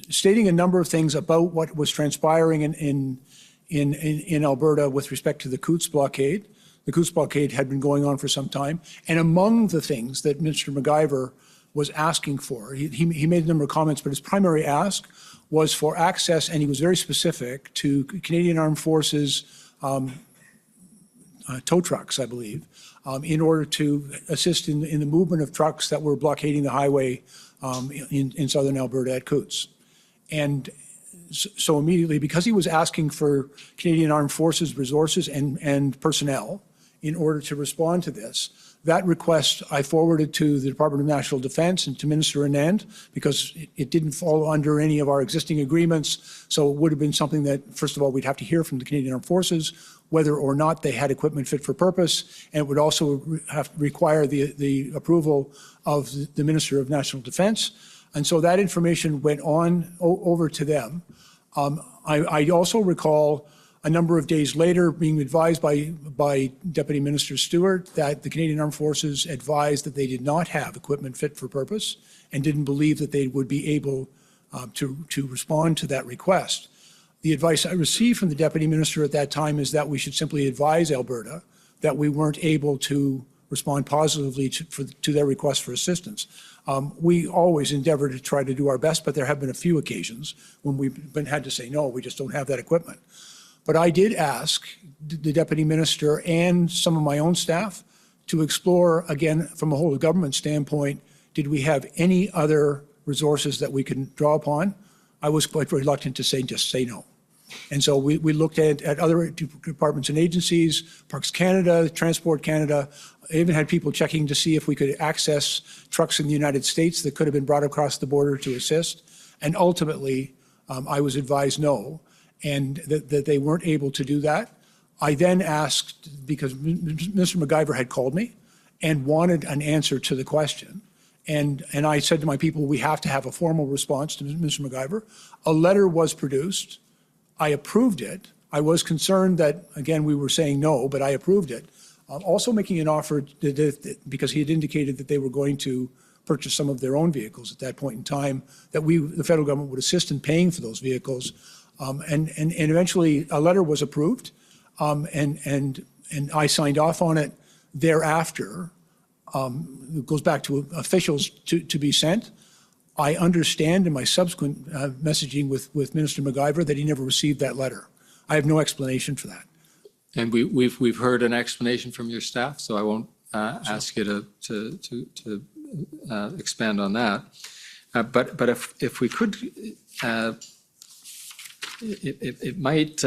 stating a number of things about what was transpiring in Alberta with respect to the Coutts blockade. The Coutts blockade had been going on for some time, and among the things that Minister McIver was asking for, he made a number of comments, but his primary ask was for access, and he was very specific, to Canadian Armed Forces tow trucks, I believe, in order to assist in the movement of trucks that were blockading the highway in southern Alberta at Coutts. And so immediately, because he was asking for Canadian Armed Forces resources and personnel in order to respond to this, that request I forwarded to the Department of National Defence and to Minister Anand, because it didn't fall under any of our existing agreements. So it would have been something that, first of all, we'd have to hear from the Canadian Armed Forces whether or not they had equipment fit for purpose, and it would also have to require the approval of the Minister of National Defence. And so that information went on over to them. I also recall a number of days later being advised by Deputy Minister Stewart that the Canadian Armed Forces advised that they did not have equipment fit for purpose and didn't believe that they would be able to respond to that request. The advice I received from the Deputy Minister at that time is that we should simply advise Alberta that we weren't able to respond positively to their request for assistance. We always endeavor to try to do our best, but there have been a few occasions when we've had to say, no, we just don't have that equipment. But I did ask the Deputy Minister and some of my own staff to explore, again, from a whole of government standpoint, did we have any other resources that we can draw upon? I was quite reluctant to just say no. And so we looked at other departments and agencies, Parks Canada, Transport Canada. I even had people checking to see if we could access trucks in the United States that could have been brought across the border to assist. And ultimately, I was advised no, and that they weren't able to do that. I then asked, because Mr. McIver had called me and wanted an answer to the question. And I said to my people, we have to have a formal response to Mr. McIver. A letter was produced. I approved it. I was concerned that, again, we were saying no, but I approved it. Also making an offer because he had indicated that they were going to purchase some of their own vehicles at that point in time, that the federal government would assist in paying for those vehicles. And eventually a letter was approved, and I signed off on it thereafter. It goes back to officials to be sent. I understand in my subsequent messaging with Minister McIver that he never received that letter. I have no explanation for that. And we've heard an explanation from your staff, so I won't ask you to expand on that. But if we could, it might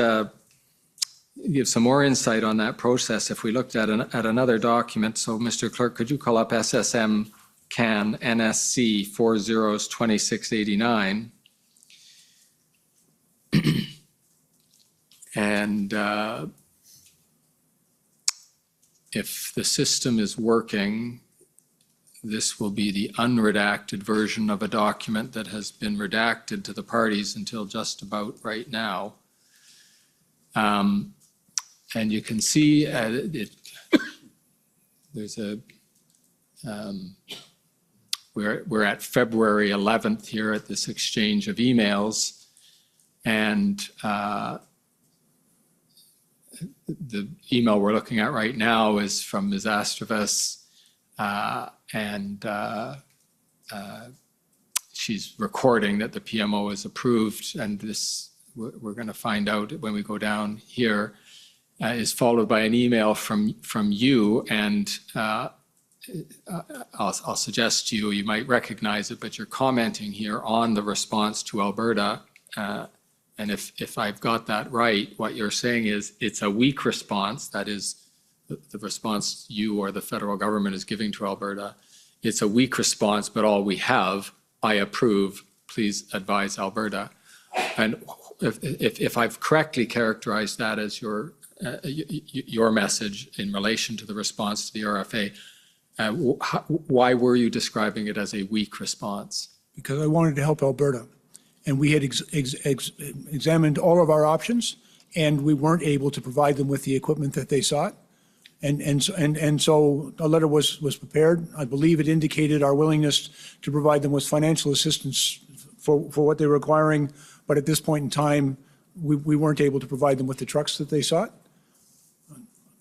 give some more insight on that process if we looked at another document. So, Mr. Clerk, could you call up SSM CAN NSC 402689? And if the system is working, this will be the unredacted version of a document that has been redacted to the parties until just about right now. And you can see there's a, we're at February 11th here at this exchange of emails, and the email we're looking at right now is from Ms. Astravas, and she's recording that the PMO is approved, and this, we're going to find out when we go down here, is followed by an email from you, and I'll suggest to you, you might recognize it, but you're commenting here on the response to Alberta. And if I've got that right, what you're saying is it's a weak response, that is the response you or the federal government is giving to Alberta. It's a weak response, but all we have, I approve, please advise Alberta. And if I've correctly characterized that as your message in relation to the response to the RFA, why were you describing it as a weak response? Because I wanted to help Alberta. and we had examined all of our options, and we weren't able to provide them with the equipment that they sought. And so a letter was prepared. I believe it indicated our willingness to provide them with financial assistance for what they were requiring, but at this point in time, we weren't able to provide them with the trucks that they sought.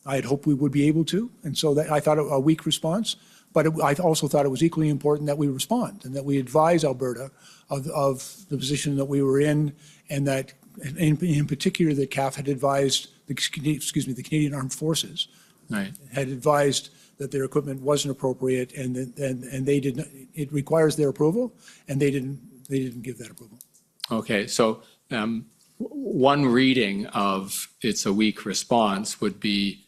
I had hoped we would be able to, and so I thought a weak response, but I also thought it was equally important that we respond and that we advise Alberta of the position that we were in, and that in particular that CAF had advised, the Canadian Armed Forces had advised that their equipment wasn't appropriate, and they did not, it requires their approval, and they didn't give that approval. Okay, so one reading of it's a weak response would be,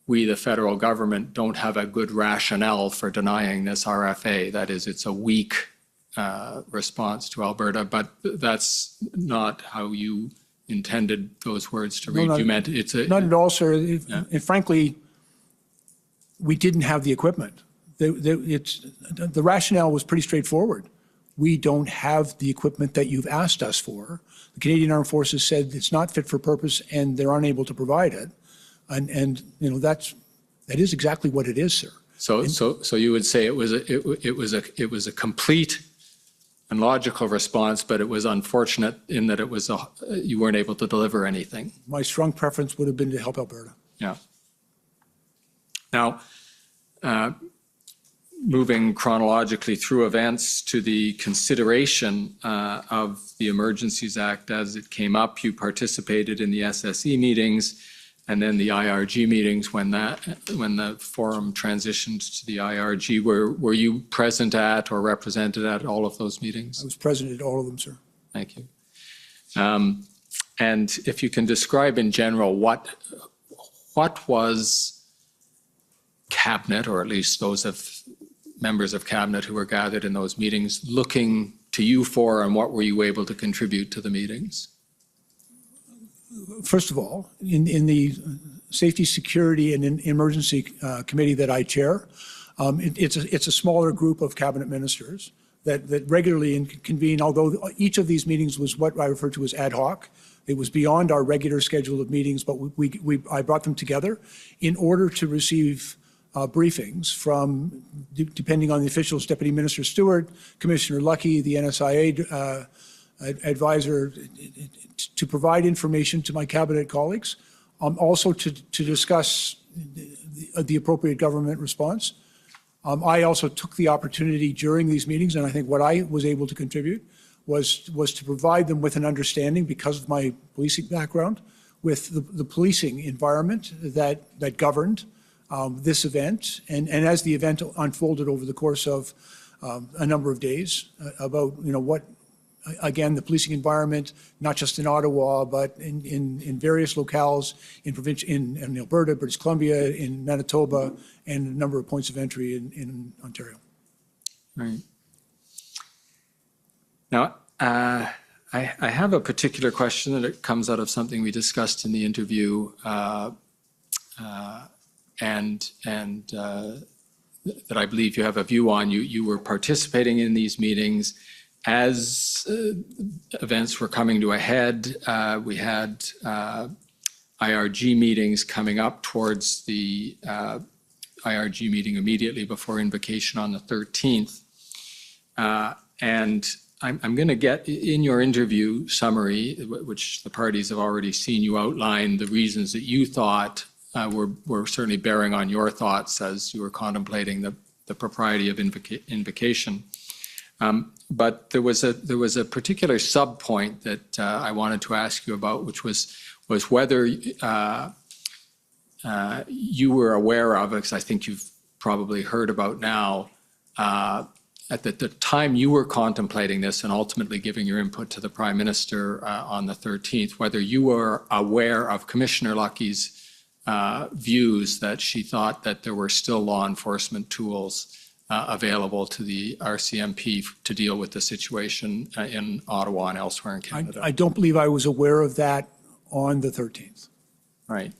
we, the federal government, don't have a good rationale for denying this RFA. That is, it's a weak response to Alberta, but that's not how you intended those words to read. No, you meant it's a... Not at all, sir. And frankly, we didn't have the equipment. The rationale was pretty straightforward. We don't have the equipment that you've asked us for. The Canadian Armed Forces said it's not fit for purpose, and they're unable to provide it. And you know, that is exactly what it is, sir. So you would say it was a complete and logical response, but it was unfortunate in that it was you weren't able to deliver anything. My strong preference would have been to help Alberta. Yeah. Now, moving chronologically through events to the consideration of the Emergencies Act as it came up, you participated in the SSE meetings and then the IRG meetings when the forum transitioned to the IRG. Were you present at or represented at all of those meetings? I was present at all of them, sir. Thank you. And if you can describe in general what was Cabinet, or at least those members of Cabinet who were gathered in those meetings, looking to you for, and what were you able to contribute to the meetings? First of all, in the Safety, Security, and Emergency Committee that I chair, it's a smaller group of Cabinet ministers that regularly convene, although each of these meetings was what I refer to as ad hoc. It was beyond our regular schedule of meetings, but I brought them together in order to receive briefings from, depending on the officials, Deputy Minister Stewart, Commissioner Lucky, the NSIA advisor, to provide information to my Cabinet colleagues, also to discuss the appropriate government response. I also took the opportunity during these meetings, and I think what I was able to contribute was to provide them with an understanding, because of my policing background, with the policing environment that governed this event, and as the event unfolded over the course of a number of days, about what, again, the policing environment, not just in Ottawa, but in various locales in Alberta, British Columbia, in Manitoba, and a number of points of entry in Ontario. Right. Now, I have a particular question that comes out of something we discussed in the interview, and that I believe you have a view on. You were participating in these meetings as events were coming to a head. We had IRG meetings coming up towards the IRG meeting immediately before invocation on the 13th. And I'm going to get in your interview summary, which the parties have already seen, you outline the reasons that you thought were certainly bearing on your thoughts as you were contemplating the propriety of invocation. But there was a particular sub-point that I wanted to ask you about, which was whether you were aware of, because I think you've probably heard about now, at the time you were contemplating this and ultimately giving your input to the Prime Minister on the 13th, whether you were aware of Commissioner Lucky's views that she thought that there were still law enforcement tools available to the RCMP to deal with the situation in Ottawa and elsewhere in Canada. I don't believe I was aware of that on the 13th. Right.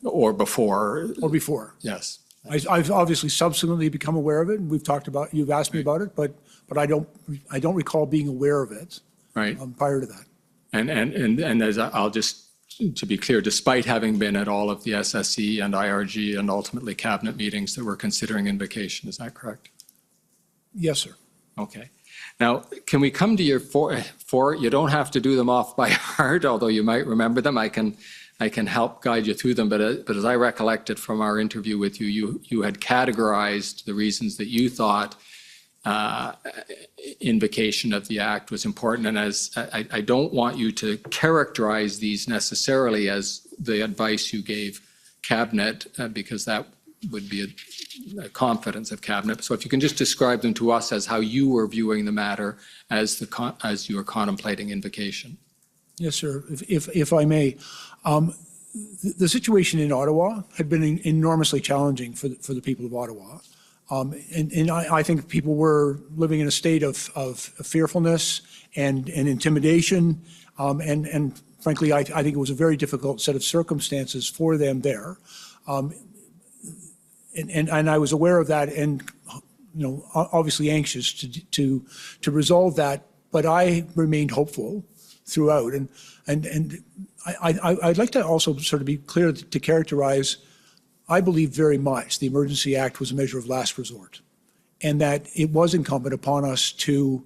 Or before. Or before. Yes. I've obviously subsequently become aware of it, and we've talked about, you've asked me about it, but I don't recall being aware of it. Right. prior to that. And as I'll just, to be clear, despite having been at all of the SSE and IRG and ultimately cabinet meetings that were considering invocation, is that correct? Yes, sir. Okay. Now, can we come to your four? You don't have to do them off by heart, although you might remember them. I can help guide you through them. But as I recollected from our interview with you, you had categorized the reasons that you thought invocation of the act was important. And as I don't want you to characterize these necessarily as the advice you gave cabinet, because that would be a confidence of cabinet. So if you can just describe them to us as how you were viewing the matter as you were contemplating invocation. Yes, sir. If I may, the situation in Ottawa had been enormously challenging for the people of Ottawa. And I think people were living in a state of fearfulness and intimidation. And frankly, I think it was a very difficult set of circumstances for them there. And I was aware of that and, obviously anxious to resolve that. But I remained hopeful throughout. And I'd like to also sort of be clear to characterize, I believe very much the Emergency Act was a measure of last resort, and that it was incumbent upon us to,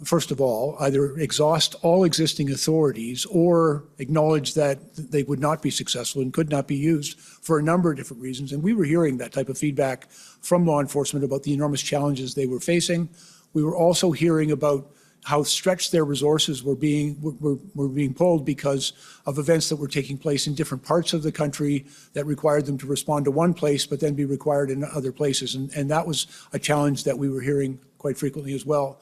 first of all, either exhaust all existing authorities or acknowledge that they would not be successful and could not be used for a number of different reasons. And we were hearing that type of feedback from law enforcement about the enormous challenges they were facing. We were also hearing about how stretched their resources were being pulled because of events that were taking place in different parts of the country that required them to respond to one place, but then be required in other places. And that was a challenge that we were hearing quite frequently as well.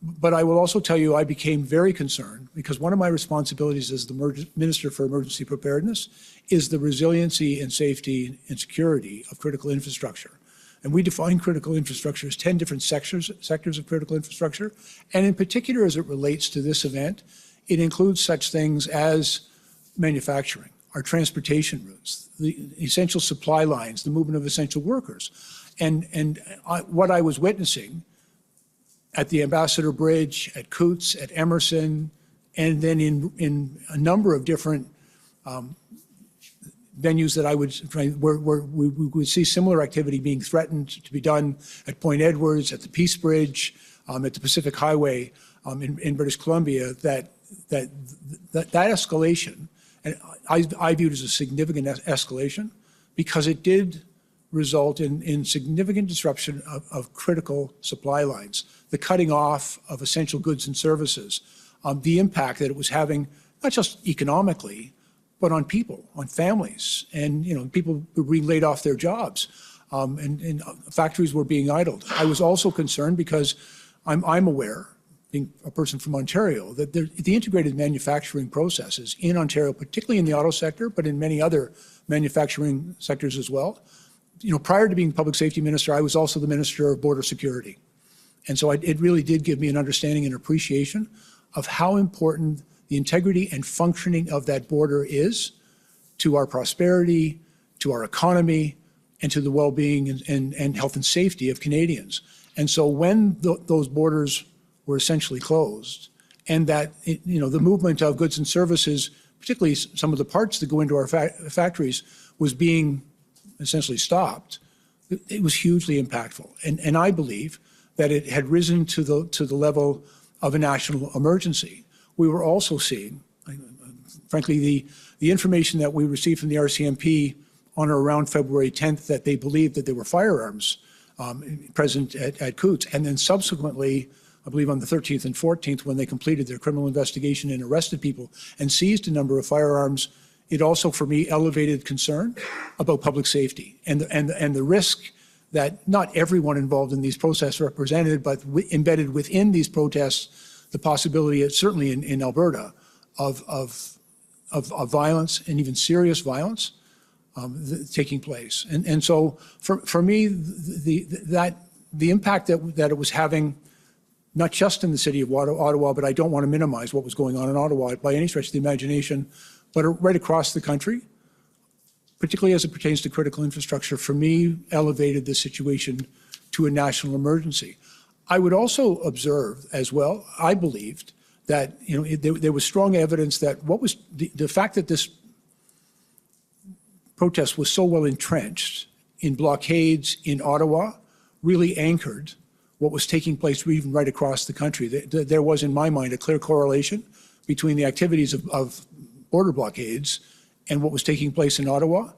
But I will also tell you, I became very concerned because one of my responsibilities as the Minister for Emergency Preparedness is the resiliency and safety and security of critical infrastructure. And we define critical infrastructure as 10 different sectors of critical infrastructure. And in particular, as it relates to this event, it includes such things as manufacturing, our transportation routes, the essential supply lines, the movement of essential workers. And what I was witnessing at the Ambassador Bridge, at Coots, at Emerson, and then in a number of different venues that I would where we would see similar activity being threatened to be done at Point Edwards, at the Peace Bridge, at the Pacific Highway in British Columbia, that escalation, and I viewed as a significant escalation because it did result in significant disruption of critical supply lines, the cutting off of essential goods and services, the impact that it was having, not just economically, but on people, on families, and people were being laid off their jobs, and factories were being idled. I was also concerned because I'm aware, being a person from Ontario, that the integrated manufacturing processes in Ontario, particularly in the auto sector, but in many other manufacturing sectors as well. Prior to being public safety minister, I was also the Minister of Border Security, and so it really did give me an understanding and appreciation of how important the integrity and functioning of that border is to our prosperity, to our economy, and to the well-being and health and safety of Canadians. And so when those borders were essentially closed, and that the movement of goods and services, particularly some of the parts that go into our factories, was being essentially stopped, it was hugely impactful. And I believe that it had risen to the level of a national emergency. We were also seeing, frankly, the information that we received from the RCMP on or around February 10th that they believed that there were firearms present at Coots. And then subsequently, I believe on the 13th and 14th, when they completed their criminal investigation and arrested people and seized a number of firearms, it also, for me, elevated concern about public safety and the risk that not everyone involved in these protests represented, but embedded within these protests, the possibility, certainly in Alberta, of violence and even serious violence taking place. And so for me, the impact that it was having, not just in the city of Ottawa, but I don't want to minimize what was going on in Ottawa by any stretch of the imagination, but right across the country, particularly as it pertains to critical infrastructure, for me, elevated the situation to a national emergency. I would also observe as well, I believed that, there was strong evidence that what was the fact that this protest was so well entrenched in blockades in Ottawa really anchored what was taking place even right across the country. There was, in my mind, a clear correlation between the activities of border blockades and what was taking place in Ottawa.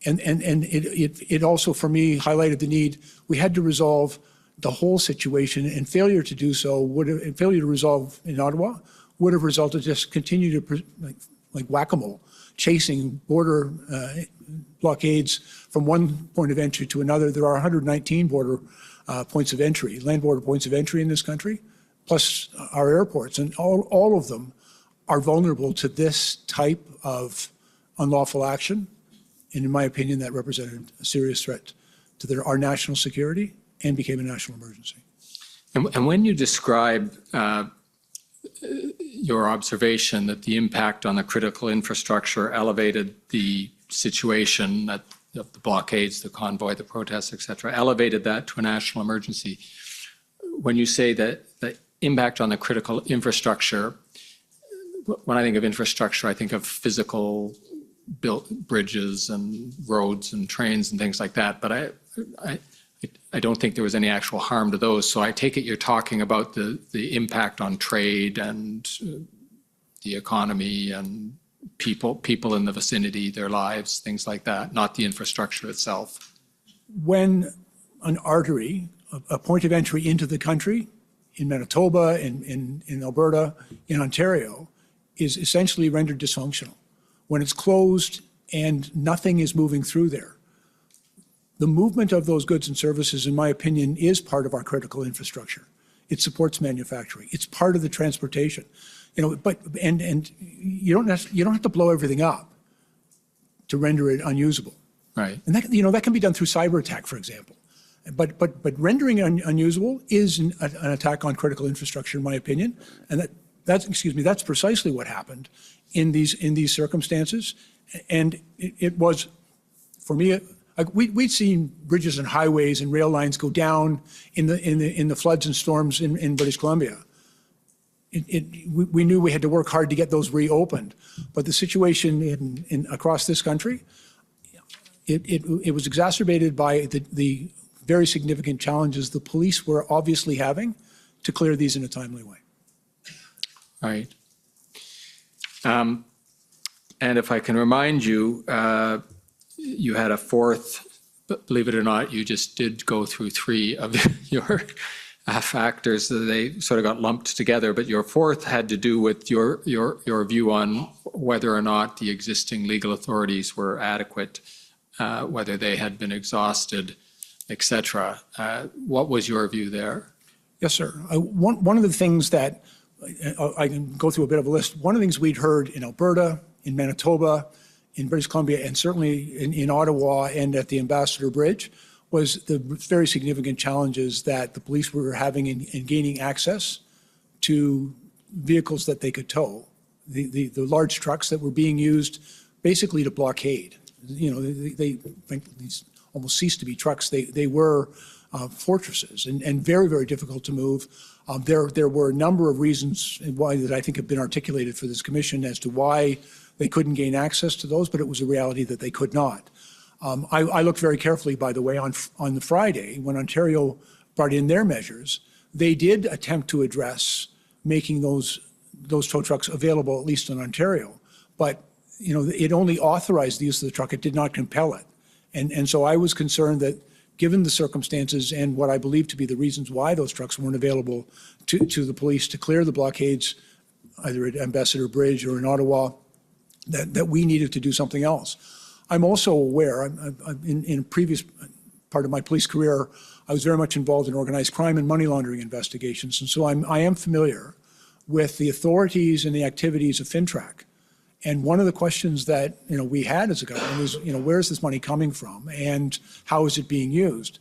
And it also, for me, highlighted the need. We had to resolve the whole situation, and failure to do so failure to resolve in Ottawa would have resulted just continue to like whack-a-mole, chasing border blockades from one point of entry to another. There are 119 border points of entry, land border points of entry in this country, plus our airports, and all of them are vulnerable to this type of unlawful action. And in my opinion, that represented a serious threat to our national security and became a national emergency. And when you describe your observation that the impact on the critical infrastructure elevated the situation, that the blockades, the convoy, the protests, et cetera, elevated that to a national emergency, when you say that the impact on the critical infrastructure, when I think of infrastructure, I think of physical built bridges and roads and trains and things like that, but I don't think there was any actual harm to those. So I take it you're talking about the impact on trade and the economy and people in the vicinity, their lives, things like that, not the infrastructure itself. When an artery, a point of entry into the country, in Manitoba, in Alberta, in Ontario, is essentially rendered dysfunctional, when it's closed and nothing is moving through there, the movement of those goods and services, in my opinion, is part of our critical infrastructure. It supports manufacturing. It's part of the transportation. But you don't have to blow everything up to render it unusable. Right. And that can be done through cyber attack, for example. But rendering it unusable is an attack on critical infrastructure, in my opinion. And that's precisely what happened in these circumstances. And it was, for me, we'd seen bridges and highways and rail lines go down in the floods and storms in British Columbia. We knew we had to work hard to get those reopened, but the situation across this country, it was exacerbated by the very significant challenges the police were obviously having to clear these in a timely way. Right. And if I can remind you, you had a fourth, believe it or not, you just did go through three of your factors. They sort of got lumped together, but your fourth had to do with your view on whether or not the existing legal authorities were adequate, whether they had been exhausted, et cetera. What was your view there? Yes, sir. One of the things that, I can go through a bit of a list. One of the things we'd heard in Alberta, in Manitoba, in British Columbia, and certainly in Ottawa and at the Ambassador Bridge, was the very significant challenges that the police were having in gaining access to vehicles that they could tow, the large trucks that were being used basically to blockade. They these almost ceased to be trucks. They were fortresses and very, very difficult to move. There were a number of reasons why that I think have been articulated for this commission as to why they couldn't gain access to those, but it was a reality that they could not. I looked very carefully, by the way, on the Friday when Ontario brought in their measures. They did attempt to address making those tow trucks available, at least in Ontario, but it only authorized the use of the truck. It did not compel it, and so I was concerned that, given the circumstances and what I believe to be the reasons why those trucks weren't available to the police to clear the blockades, either at Ambassador Bridge or in Ottawa, that we needed to do something else. I'm also aware, in a previous part of my police career, I was very much involved in organized crime and money laundering investigations, and so I am familiar with the authorities and the activities of FINTRAC. And one of the questions that we had as a government was, where is this money coming from and how is it being used?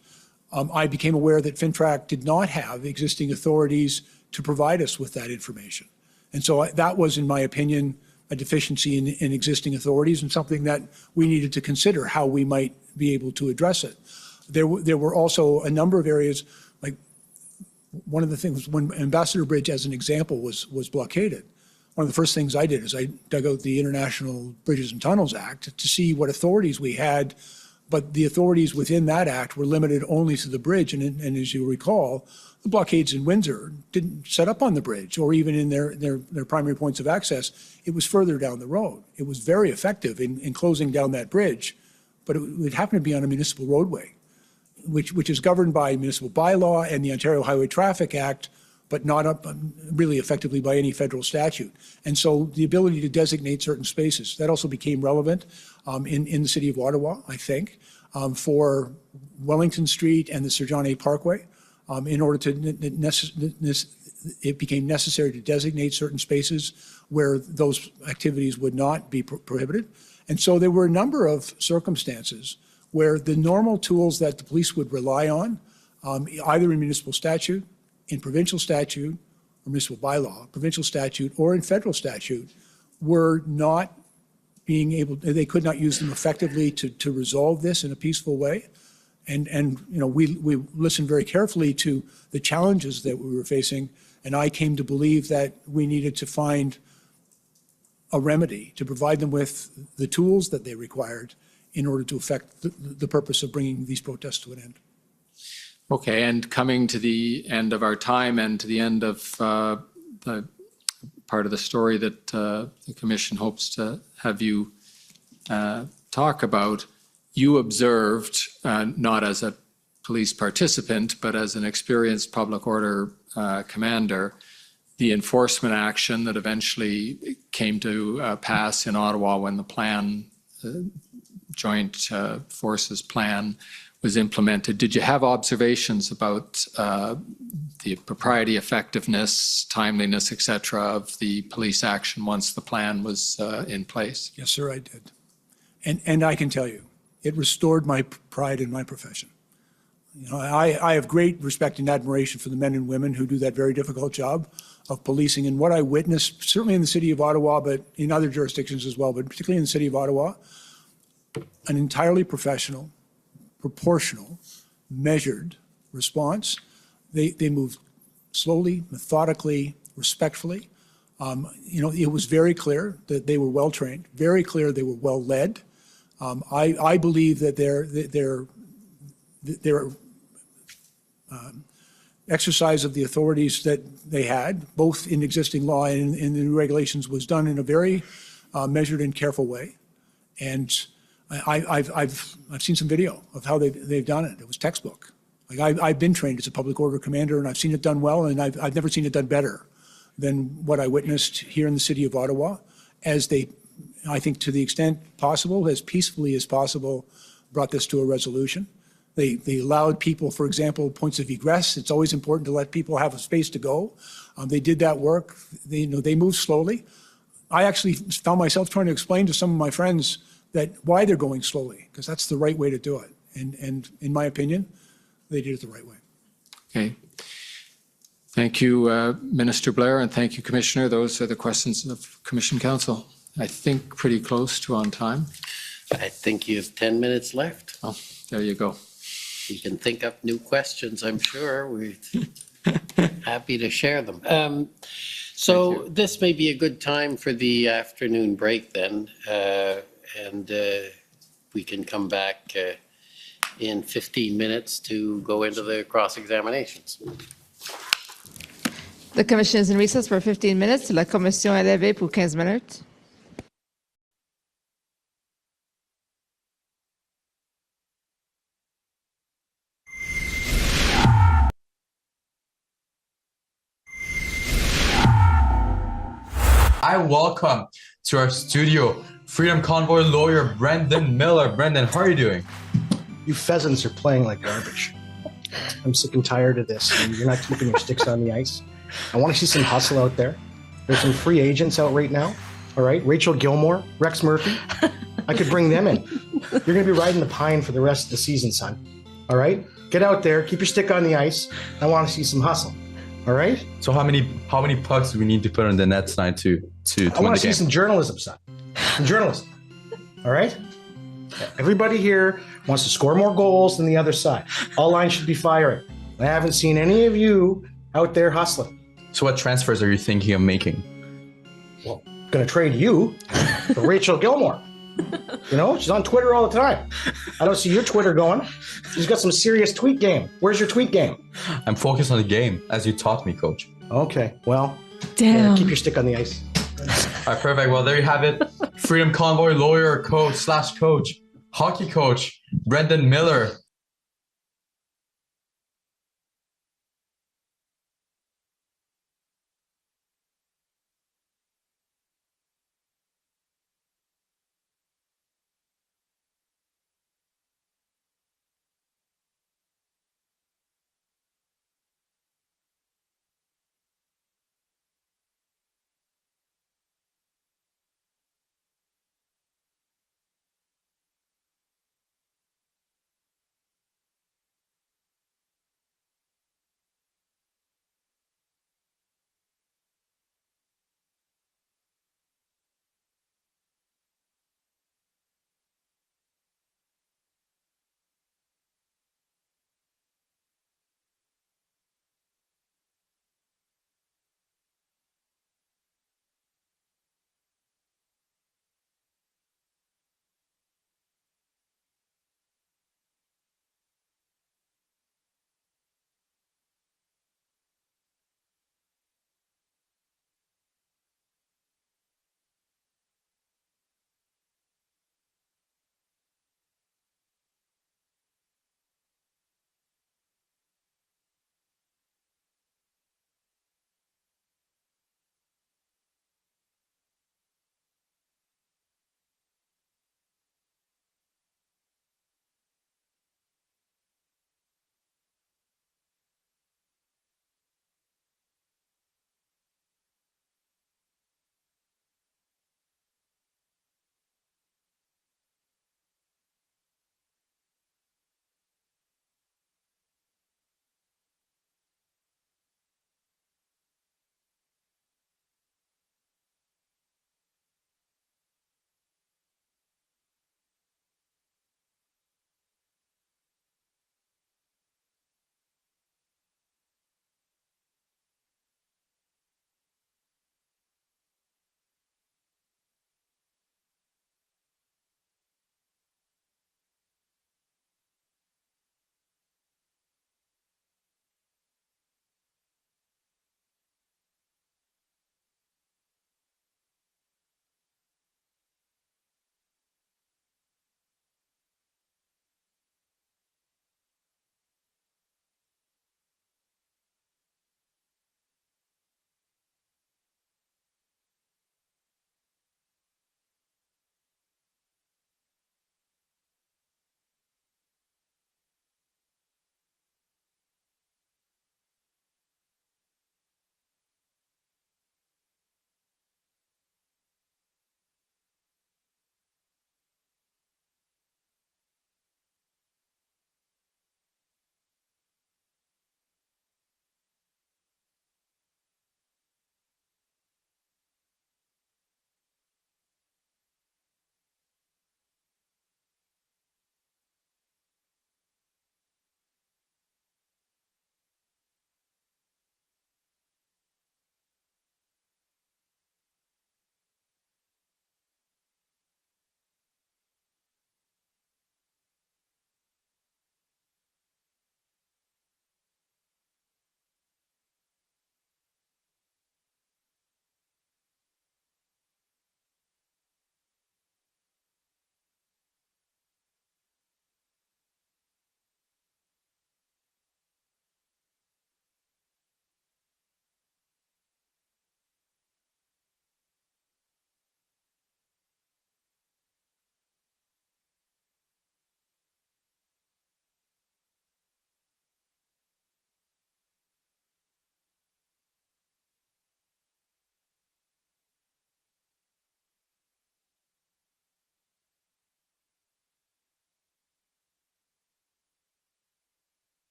I became aware that FINTRAC did not have existing authorities to provide us with that information. And so that was, in my opinion, a deficiency in existing authorities and something that we needed to consider how we might be able to address it. There were also a number of areas, like one of the things, when Ambassador Bridge, as an example, was blockaded, one of the first things I did is I dug out the International Bridges and Tunnels Act to see what authorities we had, but the authorities within that act were limited only to the bridge. And as you recall, the blockades in Windsor didn't set up on the bridge or even in their primary points of access. It was further down the road. It was very effective in closing down that bridge, but it happened to be on a municipal roadway, which is governed by municipal bylaw and the Ontario Highway Traffic Act, but not really effectively by any federal statute. And so the ability to designate certain spaces, that also became relevant in the city of Ottawa, I think, for Wellington Street and the Sir John A. Parkway, in order to, it became necessary to designate certain spaces where those activities would not be prohibited. And so there were a number of circumstances where the normal tools that the police would rely on, either in municipal statute, in provincial statute, or municipal bylaw, provincial statute, or in federal statute, were not being able, they could not use them effectively to resolve this in a peaceful way. And you know, we listened very carefully to the challenges that we were facing, and I came to believe that we needed to find a remedy to provide them with the tools that they required in order to effect the purpose of bringing these protests to an end. Okay, and coming to the end of our time and to the end of the part of the story that the Commission hopes to have you talk about, you observed, not as a police participant, but as an experienced public order commander, the enforcement action that eventually came to pass in Ottawa when the plan, Joint Forces Plan, was implemented. Did you have observations about the propriety, effectiveness, timeliness, et cetera, of the police action once the plan was in place? Yes, sir, I did. And I can tell you, it restored my pride in my profession. You know, I have great respect and admiration for the men and women who do that very difficult job of policing. And what I witnessed, certainly in the city of Ottawa, but in other jurisdictions as well, but particularly in the city of Ottawa, an entirely professional, proportional, measured response. They moved slowly, methodically, respectfully. You know, it was very clear that they were well trained, very clear they were well led. I believe that their exercise of the authorities that they had, both in existing law and in the new regulations, was done in a very measured and careful way. And I've seen some video of how they've done it. It was textbook. Like I've been trained as a public order commander, and I've seen it done well, and I've never seen it done better than what I witnessed here in the city of Ottawa, as they, I think, to the extent possible, as peacefully as possible, brought this to a resolution. They allowed people, for example, points of egress. It's always important to let people have a space to go. They did that work. They moved slowly. I actually found myself trying to explain to some of my friends that why they're going slowly, because that's the right way to do it. And in my opinion, they did it the right way. Okay. Thank you, Minister Blair, and thank you, Commissioner. Those are the questions of Commission Council. I think pretty close to on time. I think you have 10 minutes left. Oh, there you go. You can think up new questions, I'm sure. We're happy to share them. So this may be a good time for the afternoon break then, and we can come back in 15 minutes to go into the cross-examinations. The Commission is in recess for 15 minutes. La Commission est levée pour 15 minutes. I welcome to our studio Freedom Convoy lawyer Brendan Miller. Brendan, how are you doing? You pheasants are playing like garbage. I'm sick and tired of this. And you're not keeping your sticks on the ice. I want to see some hustle out there. There's some free agents out right now. All right, Rachel Gilmore, Rex Murphy. I could bring them in. You're going to be riding the pine for the rest of the season, son. All right, get out there, keep your stick on the ice. I want to see some hustle. All right. So how many pucks do we need to put on the net tonight to I want to see some journalism, son. Some journalism. All right. Everybody here wants to score more goals than the other side. All lines should be firing. I haven't seen any of you out there hustling. So what transfers are you thinking of making? Well, gonna trade you for Rachel Gilmore. You know, she's on Twitter all the time. I don't see your Twitter going. She's got some serious tweet game. Where's your tweet game? I'm focused on the game, as you taught me, coach. Okay, well, Damn. keep your stick on the ice. All right, perfect. Well, there you have it. Freedom Convoy lawyer, coach, hockey coach, Brendan Miller.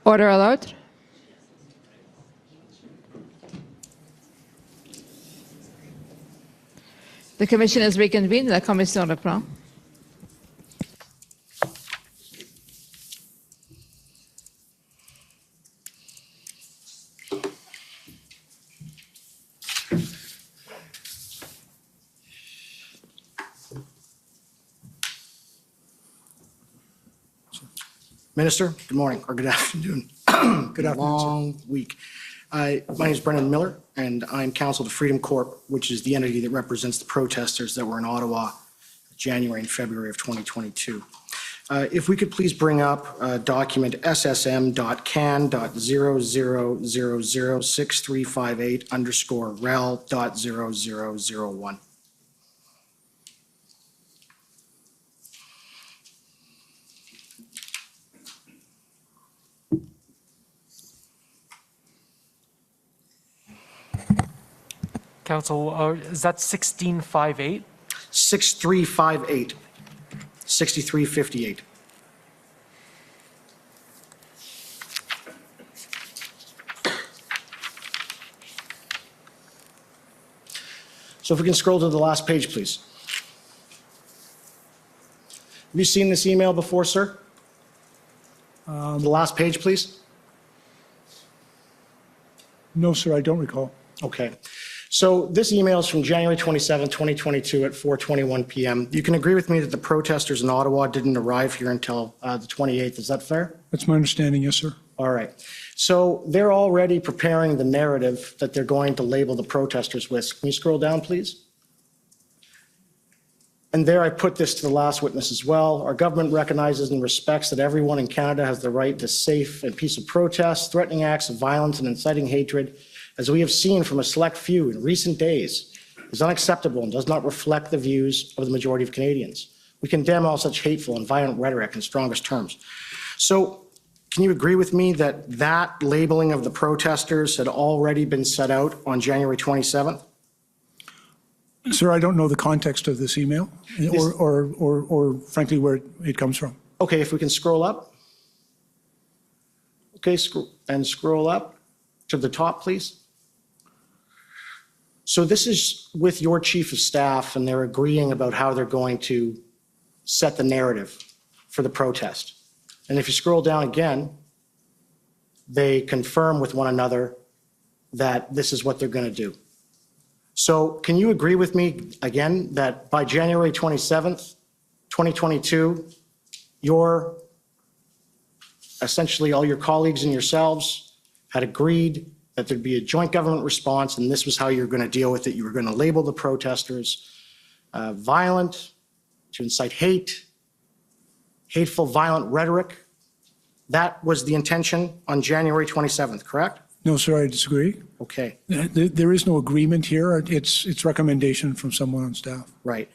Order allowed. The commission is reconvened. La commission reprend. Minister, good morning, or good afternoon. Good afternoon. Long week. My name is Brendan Miller, and I'm counsel to Freedom Corp, which is the entity that represents the protesters that were in Ottawa January and February of 2022. If we could please bring up document ssm.can.00006358_rel.0001. Council, is that 1658? 6358, 6358. So if we can scroll to the last page, please. Have you seen this email before, sir? The last page, please. No, sir, I don't recall. Okay. So this email is from January 27, 2022 at 4:21 p.m. You can agree with me that the protesters in Ottawa didn't arrive here until the 28th. Is that fair? That's my understanding, yes, sir. All right. So they're already preparing the narrative that they're going to label the protesters with. Can you scroll down, please? And there I put this to the last witness as well. Our government recognizes and respects that everyone in Canada has the right to safe and peaceful protest. Threatening acts of violence and inciting hatred, as we have seen from a select few in recent days, is unacceptable and does not reflect the views of the majority of Canadians. We condemn all such hateful and violent rhetoric in strongest terms. So can you agree with me that that labeling of the protesters had already been set out on January 27th? Sir, I don't know the context of this email or frankly where it comes from. Okay, if we can scroll up. Okay, scroll up to the top, please. So this is with your chief of staff, and they're agreeing about how they're going to set the narrative for the protest. And if you scroll down again, they confirm with one another that this is what they're going to do. So can you agree with me again that by January 27th, 2022, essentially all your colleagues and yourselves had agreed that there'd be a joint government response, and this was how you're going to deal with it. You were going to label the protesters violent, to incite hate, hateful, violent rhetoric. That was the intention on January 27th, correct? No, sir, I disagree. Okay. There is no agreement here. It's recommendation from someone on staff. Right.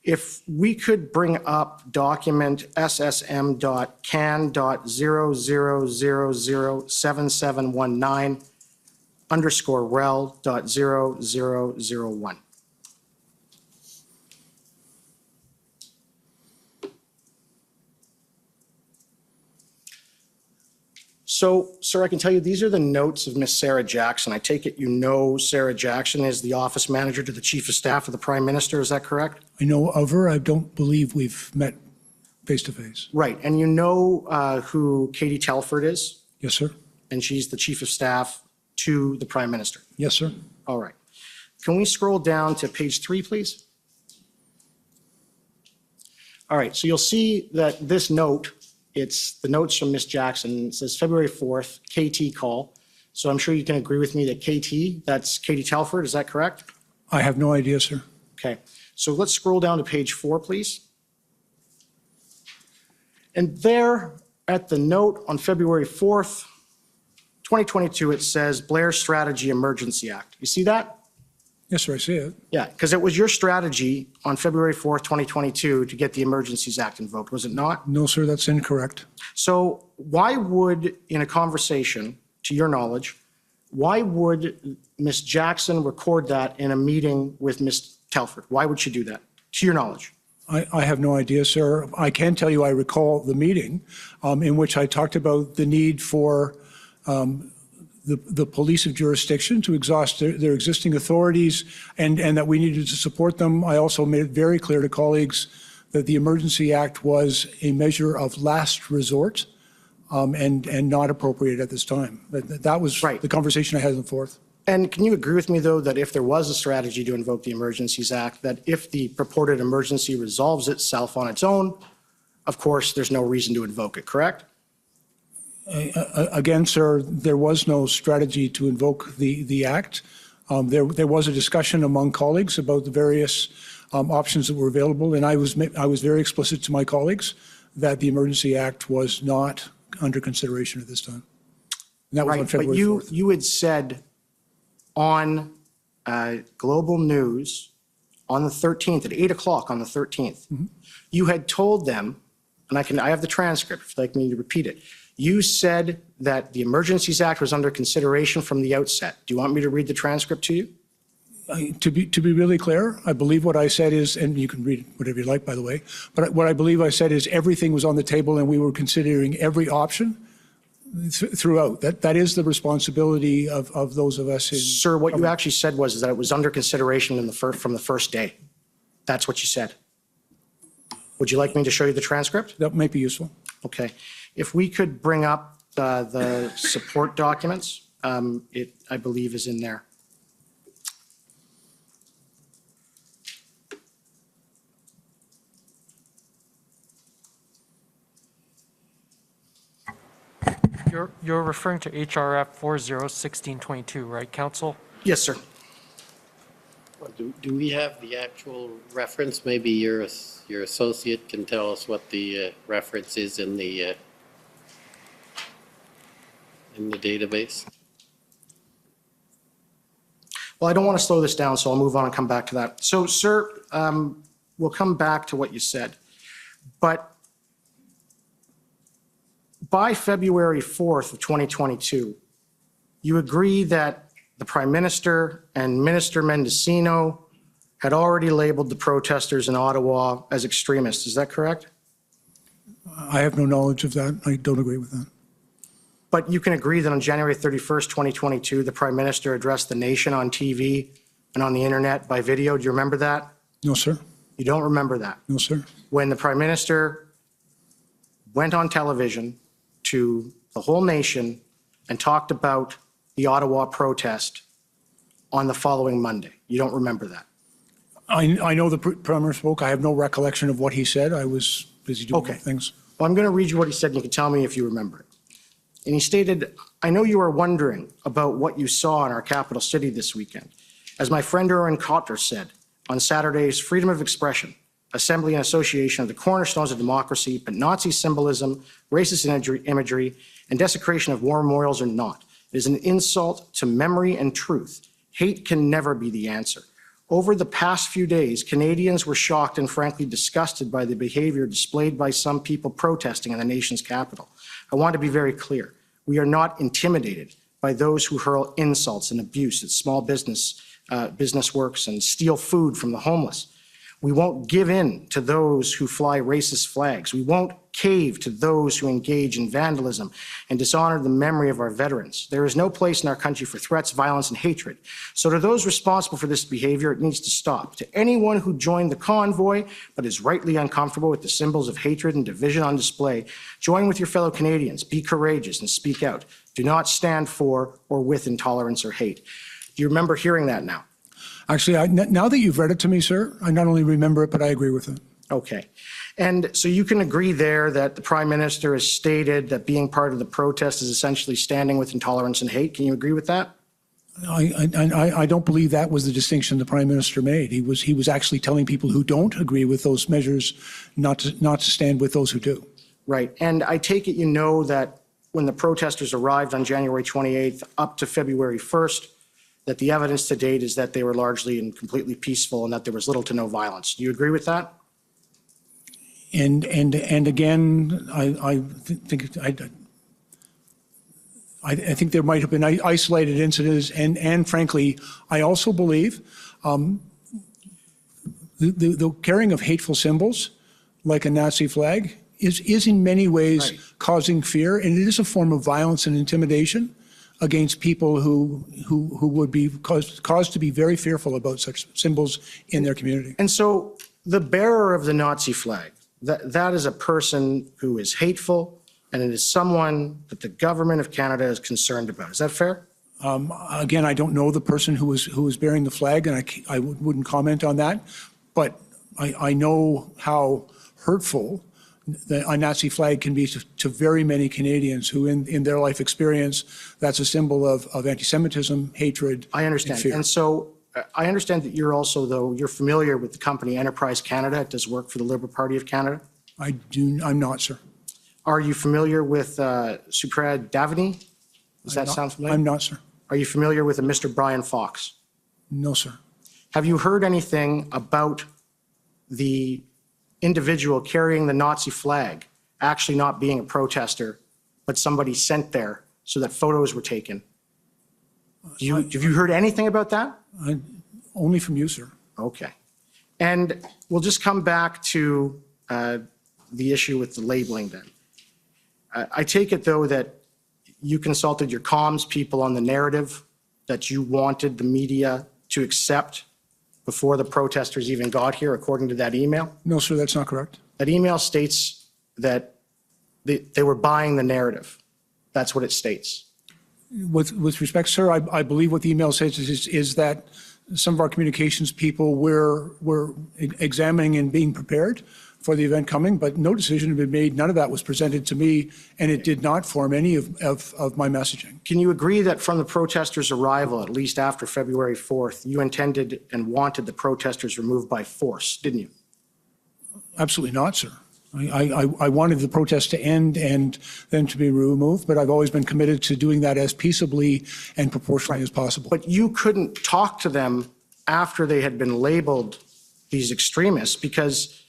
If we could bring up document ssm.can.00007719_rel.0001. So, sir, I can tell you these are the notes of Miss Sarah Jackson. I take it you know Sarah Jackson is the office manager to the Chief of Staff of the Prime Minister. Is that correct? I know of her. I don't believe we've met face to face. Right. And you know who Katie Telford is? Yes, sir. And she's the Chief of Staff to the Prime Minister. Yes, sir. All right. Can we scroll down to page 3, please? All right. So you'll see that this note, it's the notes from Miss Jackson. It says February 4th, KT call. So I'm sure you can agree with me that KT, that's Katie Telford. Is that correct? I have no idea, sir. Okay. So let's scroll down to page 4, please. And there at the note on February 4th, 2022, it says Blair Strategy Emergency Act. You see that? Yes, sir, I see it. Yeah, because it was your strategy on February 4th, 2022 to get the Emergencies Act invoked, was it not? No, sir, that's incorrect. So why would, in a conversation, to your knowledge, why would Ms. Jackson record that in a meeting with Ms. Telford? Why would she do that, to your knowledge? I have no idea, sir. I can tell you I recall the meeting in which I talked about the need for the police of jurisdiction to exhaust their existing authorities and that we needed to support them. I also made it very clear to colleagues that the Emergency Act was a measure of last resort and not appropriate at this time. That was the conversation I had on the 4th. And can you agree with me, though, that if there was a strategy to invoke the Emergencies Act, that if the purported emergency resolves itself on its own, of course, there's no reason to invoke it, correct? Again, sir, there was no strategy to invoke the Act. There was a discussion among colleagues about the various options that were available, and I was very explicit to my colleagues that the Emergency Act was not under consideration at this time. And that was on February 4th. But you had said on Global News on the 13th, at 8 o'clock on the 13th, you had told them, and I have the transcript if you'd like me to repeat it, you said that the Emergencies Act was under consideration from the outset. Do you want me to read the transcript to you? To be really clear, I believe what I said is, and you can read whatever you like, by the way, but what I believe I said is everything was on the table and we were considering every option throughout. That is the responsibility of those of us. Sir, what you actually said was that it was under consideration from the first day. That's what you said. Would you like me to show you the transcript? That might be useful. Okay. If we could bring up the support documents, it, I believe, is in there. You're referring to HRF 401622, right, Council? Yes, sir. Well, do we have the actual reference? Maybe your associate can tell us what the reference is in the database. Well, I don't want to slow this down, so I'll move on and come back to that. So, sir, we'll come back to what you said. But by February 4th of 2022, you agree that the Prime Minister and Minister Mendocino had already labeled the protesters in Ottawa as extremists. Is that correct? I have no knowledge of that. I don't agree with that. But you can agree that on January 31st, 2022, the Prime Minister addressed the nation on TV and on the internet by video. Do you remember that? No, sir. You don't remember that? No, sir. When the Prime Minister went on television to the whole nation and talked about the Ottawa protest on the following Monday. You don't remember that? I know the Premier spoke. I have no recollection of what he said. I was busy doing things. Well, I'm going to read you what he said, and you can tell me if you remember it. And he stated, I know you are wondering about what you saw in our capital city this weekend. As my friend Erwin Cotter said on Saturday's Freedom of Expression, Assembly and Association of the cornerstones of democracy, but Nazi symbolism, racist imagery, and desecration of war memorials are not. It is an insult to memory and truth. Hate can never be the answer. Over the past few days, Canadians were shocked and frankly disgusted by the behavior displayed by some people protesting in the nation's capital. I want to be very clear. We are not intimidated by those who hurl insults and abuse at small business works and steal food from the homeless. We won't give in to those who fly racist flags. We won't cave to those who engage in vandalism and dishonor the memory of our veterans. There is no place in our country for threats, violence, and hatred. So to those responsible for this behavior, it needs to stop. To anyone who joined the convoy but is rightly uncomfortable with the symbols of hatred and division on display, join with your fellow Canadians. Be courageous and speak out. Do not stand for or with intolerance or hate. Do you remember hearing that now? Actually, now that you've read it to me, sir, I not only remember it, but I agree with it. Okay. And so you can agree there that the Prime Minister has stated that being part of the protest is essentially standing with intolerance and hate. Can you agree with that? I don't believe that was the distinction the Prime Minister made. He was actually telling people who don't agree with those measures not to stand with those who do. Right. And I take it you know that when the protesters arrived on January 28th up to February 1st, that the evidence to date is that they were largely and completely peaceful and that there was little to no violence. Do you agree with that? And again, I think there might have been isolated incidents, and frankly, I also believe The carrying of hateful symbols, like a Nazi flag, is in many ways causing fear, and it is a form of violence and intimidation against people who would be caused to be very fearful about such symbols in their community. And so the bearer of the Nazi flag, that is a person who is hateful, and it is someone that the government of Canada is concerned about. Is that fair? Again, I don't know the person who was bearing the flag, and I wouldn't comment on that, but I know how hurtful a Nazi flag can be to very many Canadians who in their life experience, that's a symbol of anti-Semitism, hatred, I understand. and fear. And so I understand that you're also, though, you're familiar with the company Enterprise Canada. It does work for the Liberal Party of Canada. I'm not, sir. Are you familiar with Suprad Davini? Does that sound familiar? I'm not, sir. Are you familiar with a Mr. Brian Fox? No, sir. Have you heard anything about the individual carrying the Nazi flag actually not being a protester, but somebody sent there so that photos were taken? Have you heard anything about that? Only from you, sir. Okay. And we'll just come back to the issue with the labeling then. I take it, though, that you consulted your comms people on the narrative that you wanted the media to accept before the protesters even got here, according to that email? No, sir, that's not correct. That email states that they were buying the narrative. That's what it states. With respect, sir, I believe what the email says is that some of our communications people were examining and being prepared for the event coming, but no decision had been made. None of that was presented to me, and it did not form any of my messaging. Can you agree that from the protesters' arrival, at least after February 4th, you intended and wanted the protesters removed by force, didn't you? Absolutely not, sir. I wanted the protest to end and then to be removed, but I've always been committed to doing that as peaceably and proportionally as possible. But you couldn't talk to them after they had been labeled these extremists, because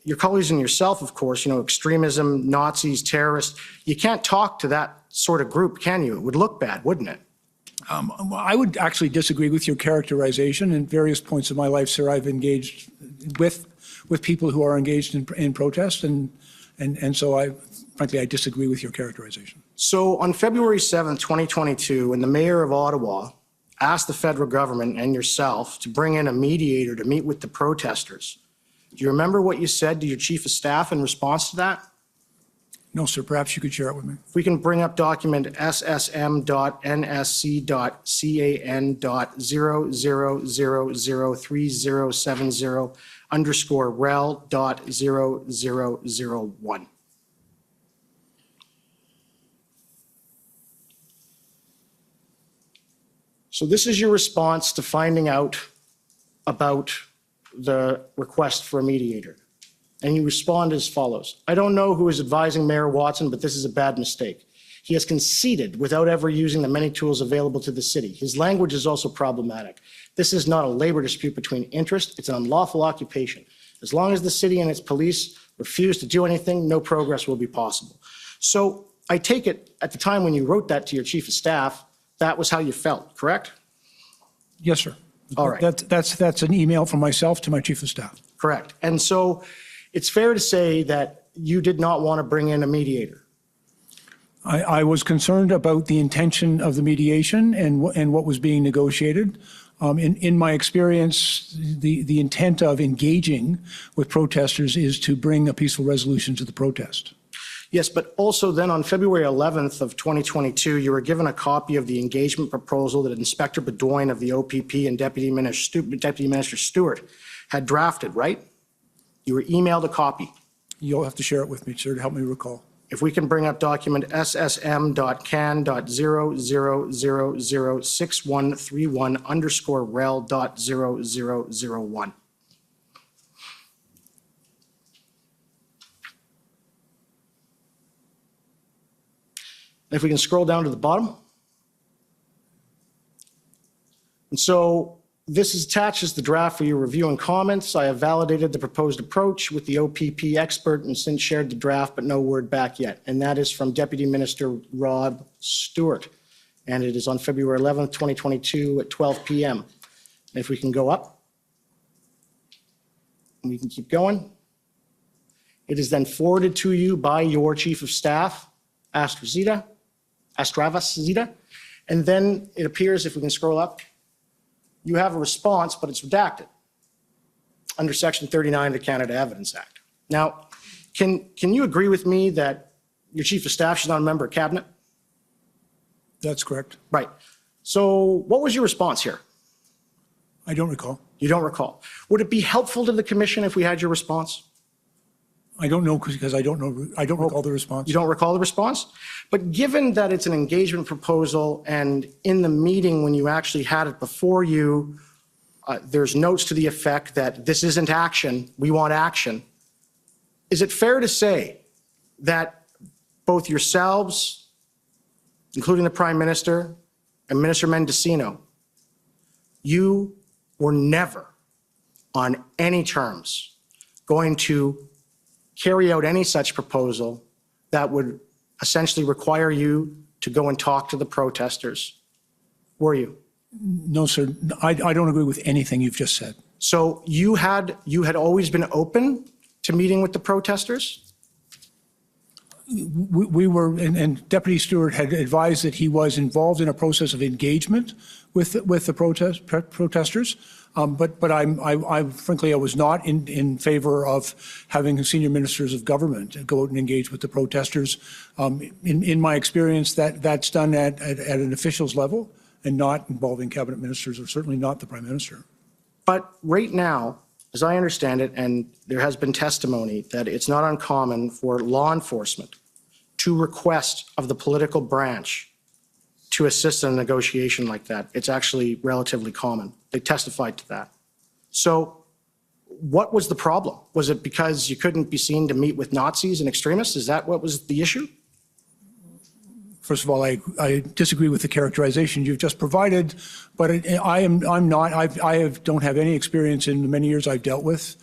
your colleagues and yourself, of course, extremism, Nazis, terrorists, you can't talk to that sort of group, can you? It would look bad, wouldn't it? I would actually disagree with your characterization. In various points of my life, sir, I've engaged with people who are engaged in protest, and so frankly, I disagree with your characterization. So on February 7th, 2022, when the mayor of Ottawa asked the federal government and yourself to bring in a mediator to meet with the protesters, do you remember what you said to your chief of staff in response to that? No, sir. Perhaps you could share it with me. If we can bring up document SSM.NSC.CAN.0003070_rel.0001. So this is your response to finding out about the request for a mediator. And you respond as follows. I don't know who is advising Mayor Watson, but this is a bad mistake. He has conceded without ever using the many tools available to the city. His language is also problematic. This is not a labor dispute between interests. It's an unlawful occupation. As long as the city and its police refuse to do anything, no progress will be possible. So I take it at the time when you wrote that to your chief of staff, that was how you felt, correct? Yes, sir. All right. That's an email from myself to my chief of staff. Correct. And so it's fair to say that you did not want to bring in a mediator. I was concerned about the intention of the mediation and what was being negotiated. In my experience, the intent of engaging with protesters is to bring a peaceful resolution to the protest. Yes, but also then on February 11th of 2022, you were given a copy of the engagement proposal that Inspector Bedoin of the OPP and Deputy Minister Stewart had drafted, right? You were emailed a copy. You'll have to share it with me, sir, to help me recall. If we can bring up document SSM.can.0006131_rel.0001. If we can scroll down to the bottom. And so this is attached as the draft for your review and comments. I have validated the proposed approach with the OPP expert and since shared the draft, but no word back yet. And that is from Deputy Minister Rob Stewart. And it is on February 11th, 2022 at 12 p.m. If we can go up. We can keep going. It is then forwarded to you by your chief of staff, Astravasida, and then it appears, if we can scroll up, you have a response, but it's redacted under Section 39 of the Canada Evidence Act. Now, can you agree with me that your chief of staff is not a member of cabinet? That's correct. Right. So what was your response here? I don't recall. You don't recall. Would it be helpful to the commission if we had your response? I don't know because I don't know. I don't recall the response. You don't recall the response? But given that it's an engagement proposal and in the meeting when you actually had it before you, there's notes to the effect that this isn't action, we want action. Is it fair to say that both yourselves, including the Prime Minister and Minister Mendocino, you were never on any terms going to carry out any such proposal that would essentially require you to go and talk to the protesters? Were you? No, sir. I don't agree with anything you've just said. So you had always been open to meeting with the protesters? We were, and Deputy Stewart had advised that he was involved in a process of engagement with the protesters. But I frankly, I was not in favor of having senior ministers of government go out and engage with the protesters. In my experience, that's done at an officials level and not involving cabinet ministers, or certainly not the Prime Minister. But right now, as I understand it, and there has been testimony that it's not uncommon for law enforcement to request of the political branch to assist in a negotiation like that. It's actually relatively common. They testified to that. So what was the problem? Was it because you couldn't be seen to meet with Nazis and extremists? Is that what was the issue? First of all, I disagree with the characterization you've just provided, but I'm not. I don't have any experience in the many years I've dealt with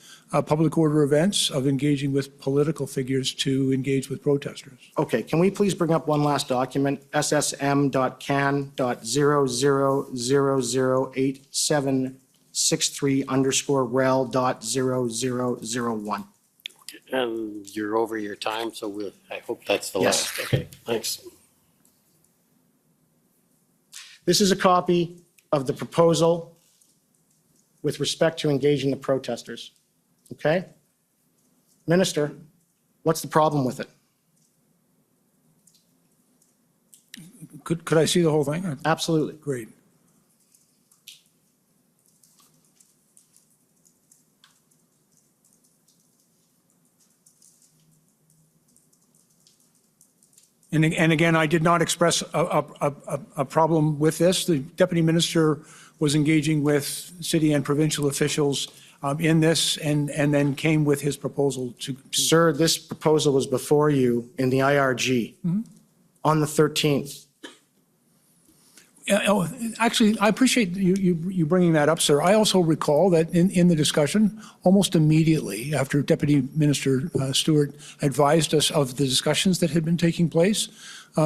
public order events of engaging with political figures to engage with protesters. Okay, can we please bring up one last document, ssm.can.00008763_rel.0001. And you're over your time, so I hope that's the Yes. last. Okay, thanks. This is a copy of the proposal with respect to engaging the protesters. Okay? Minister, what's the problem with it? Could I see the whole thing? Absolutely. Great. And again, I did not express a problem with this. The Deputy Minister was engaging with city and provincial officials in this and then came with his proposal to. Sir, this proposal was before you in the IRG on the 13th. Actually, I appreciate you bringing that up, sir. I also recall that in the discussion, almost immediately after Deputy Minister Stewart advised us of the discussions that had been taking place,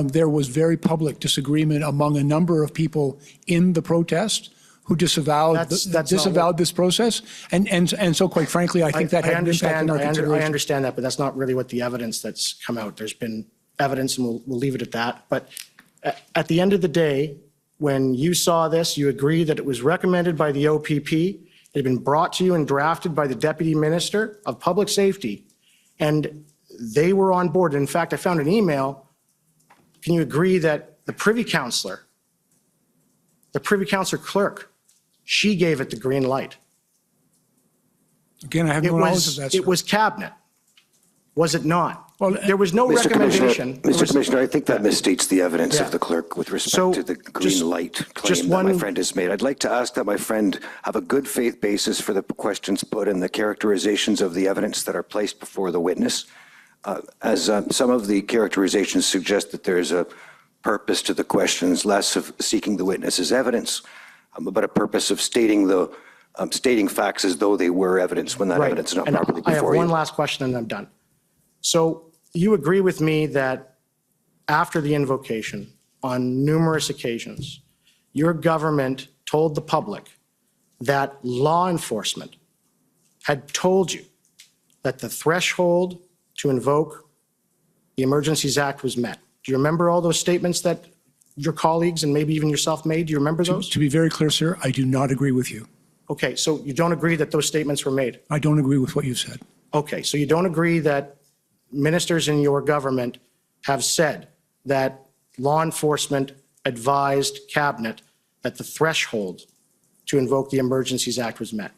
there was very public disagreement among a number of people in the protest who disavowed this process. And so, quite frankly, I think that had an impact on our consideration. I understand that, but that's not really what the evidence that's come out. There's been evidence, and we'll leave it at that. But at the end of the day, when you saw this, you agreed that it was recommended by the OPP, it had been brought to you and drafted by the Deputy Minister of Public Safety, and they were on board. In fact, I found an email. Can you agree that the Privy Councillor clerk, she gave it the green light? Again, I have no knowledge of that, sir. It was cabinet, was it not? Well, there was no recommendation. Mr. Commissioner, I think that misstates the evidence of the clerk with respect to the green light claim that my friend has made. I'd like to ask that my friend have a good faith basis for the questions put and the characterizations of the evidence that are placed before the witness. As some of the characterizations suggest that there's a purpose to the questions, less of seeking the witness's evidence, but a purpose of stating facts as though they were evidence when that evidence is not properly before you. I have one last question and I'm done. So you agree with me that after the invocation, on numerous occasions, your government told the public that law enforcement had told you that the threshold to invoke the Emergencies Act was met. Do you remember all those statements that your colleagues and maybe even yourself made? Do you remember those? To be very clear, sir, I do not agree with you. Okay, so you don't agree that those statements were made? I don't agree with what you've said. Okay, so you don't agree that ministers in your government have said that law enforcement advised cabinet that the threshold to invoke the Emergencies Act was met?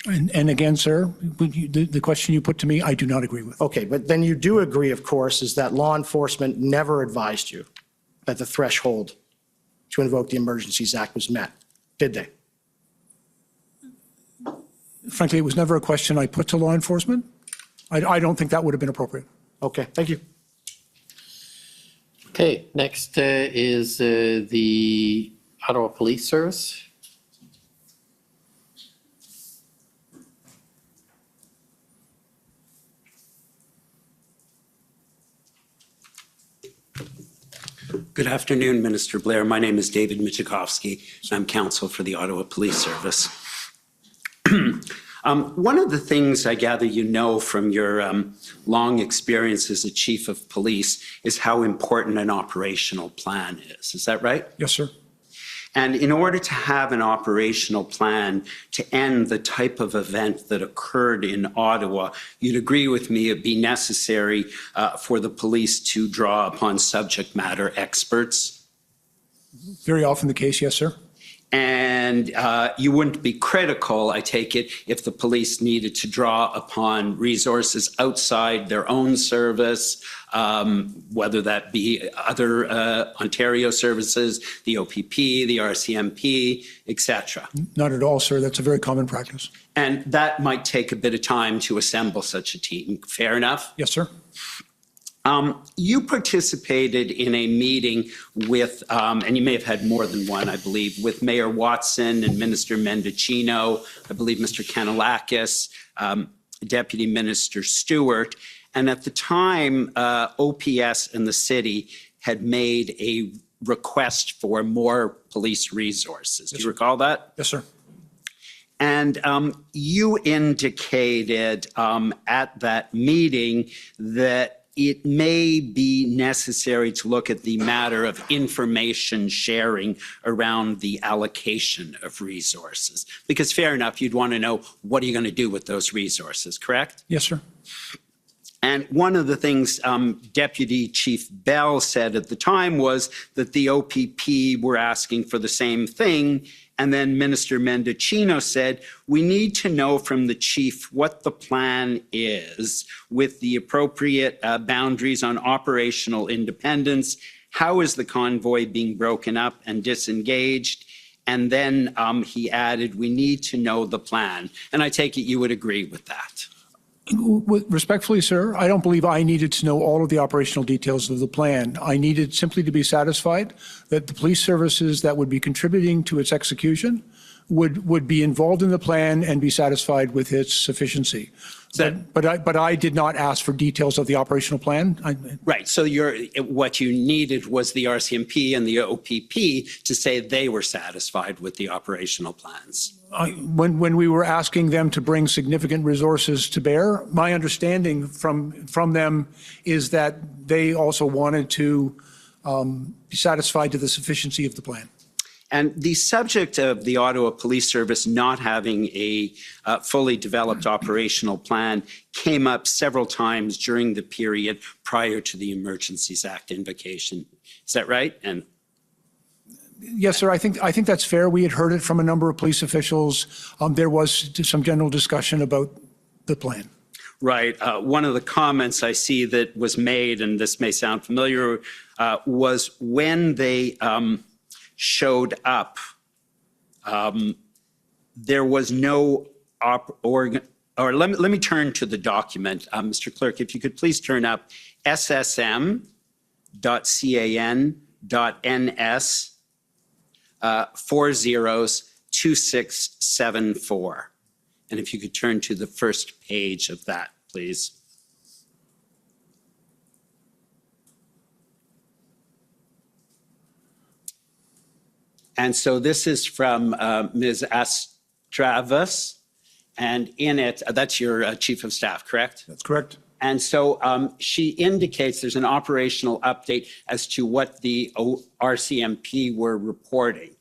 And again, sir, the question you put to me, I do not agree with. Okay, but then you do agree, of course, is that law enforcement never advised you that the threshold to invoke the Emergencies Act was met, did they? Frankly, it was never a question I put to law enforcement. I don't think that would have been appropriate. Okay, thank you. Okay, next is the Ottawa Police Service. Good afternoon, Minister Blair. My name is David Michikowski, and I'm counsel for the Ottawa Police Service. One of the things I gather you know from your long experience as a chief of police is how important an operational plan is. Is that right? Yes, sir. And in order to have an operational plan to end the type of event that occurred in Ottawa, you'd agree with me it'd be necessary for the police to draw upon subject matter experts? Very often the case, yes, sir. And you wouldn't be critical, I take it, if the police needed to draw upon resources outside their own service, whether that be other Ontario services, the OPP, the RCMP, etc. Not at all, sir. That's a very common practice. And that might take a bit of time to assemble such a team. Fair enough? Yes, sir. You participated in a meeting with, and you may have had more than one, I believe, with Mayor Watson and Minister Mendocino, I believe Mr. Kanalakis, Deputy Minister Stewart. And at the time, OPS and the city had made a request for more police resources. Do you recall that? Yes, sir. And you indicated at that meeting that it may be necessary to look at the matter of information sharing around the allocation of resources. Because fair enough, you'd want to know what are you going to do with those resources, correct? Yes, sir. And one of the things Deputy Chief Bell said at the time was that the OPP were asking for the same thing. And then Minister Mendocino said, we need to know from the chief what the plan is with the appropriate boundaries on operational independence. How is the convoy being broken up and disengaged? And then he added, we need to know the plan. And I take it you would agree with that. Respectfully, sir, I don't believe I needed to know all of the operational details of the plan. I needed simply to be satisfied that the police services that would be contributing to its execution would be involved in the plan and be satisfied with its sufficiency. But I did not ask for details of the operational plan. Right. So what you needed was the RCMP and the OPP to say they were satisfied with the operational plans. When we were asking them to bring significant resources to bear, my understanding from them is that they also wanted to be satisfied to the sufficiency of the plan. And the subject of the Ottawa Police Service not having a fully developed operational plan came up several times during the period prior to the Emergencies Act invocation. Is that right? And yes, sir. I think that's fair. We had heard it from a number of police officials. There was some general discussion about the plan. Right. One of the comments I see that was made, and this may sound familiar, was when they showed up, there was no let me turn to the document. Mr. Clerk, if you could please turn up ssm.can.ns 402674. And if you could turn to the first page of that, please. And so this is from Ms. Astravas, And in it, that's your chief of staff, correct? That's correct. And so she indicates there's an operational update as to what the RCMP were reporting.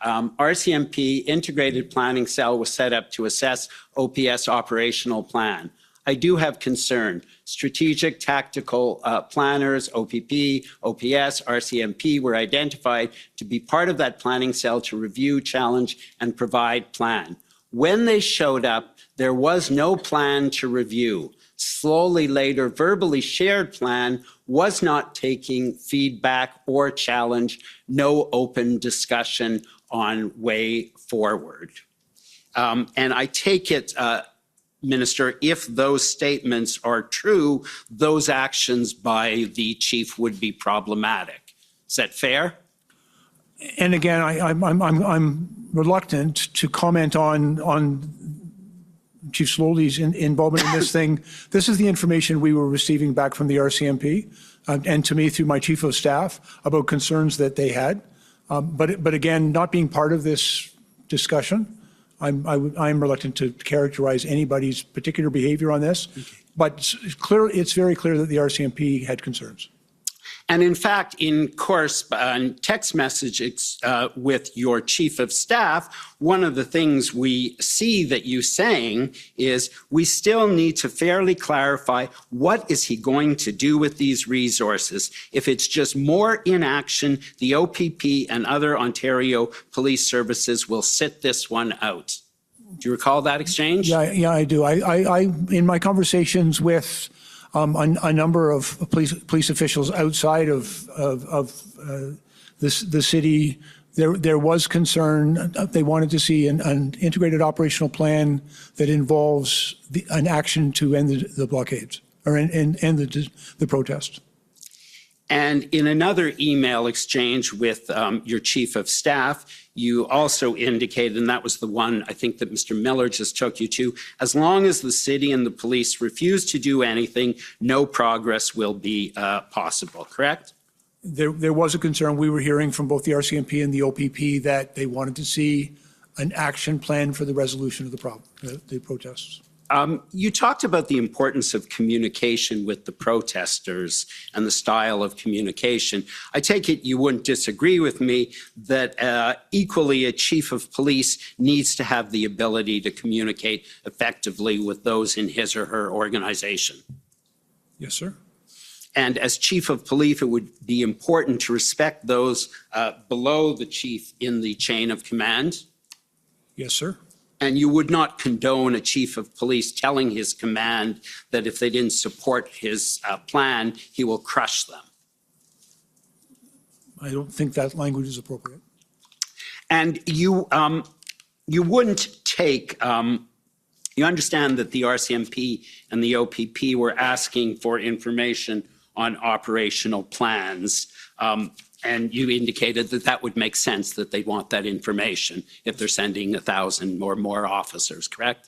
RCMP Integrated Planning Cell was set up to assess OPS operational plan. I do have concern. Strategic Tactical Planners, OPP, OPS, RCMP were identified to be part of that planning cell to review, challenge, and provide plan. When they showed up, there was no plan to review. Slowly later, verbally shared plan was not taking feedback or challenge, no open discussion on way forward. And I take it, Minister, if those statements are true, those actions by the chief would be problematic. Is that fair? And again, I'm reluctant to comment on Chief Slowly's involvement in this thing. This is the information we were receiving back from the RCMP and to me through my chief of staff about concerns that they had. But again, not being part of this discussion, I'm reluctant to characterize anybody's particular behavior on this. But it's very clear that the RCMP had concerns. And in fact, in text messages with your chief of staff, one of the things we see that you saying is we still need to fairly clarify what is he going to do with these resources. If it's just more inaction, the OPP and other Ontario police services will sit this one out. Do you recall that exchange? Yeah, I do. I in my conversations with a number of police officials outside of the city, there was concern. They wanted to see an integrated operational plan that involves an action to end the blockades or end the protest. And in another email exchange with your chief of staff, you also indicated, and that was the one I think that Mr. Miller just took you to, as long as the city and the police refuse to do anything, no progress will be possible, correct? There was a concern we were hearing from both the RCMP and the OPP that they wanted to see an action plan for the resolution of the problem, the protests. You talked about the importance of communication with the protesters and the style of communication. I take it you wouldn't disagree with me that equally a chief of police needs to have the ability to communicate effectively with those in his or her organization. Yes, sir. And as chief of police, it would be important to respect those below the chief in the chain of command. Yes, sir. And you would not condone a chief of police telling his command that if they didn't support his plan, he will crush them. I don't think that language is appropriate. And you wouldn't take, you understand that the RCMP and the OPP were asking for information on operational plans. And you indicated that that would make sense, that they want that information if they're sending 1,000 or more officers, correct?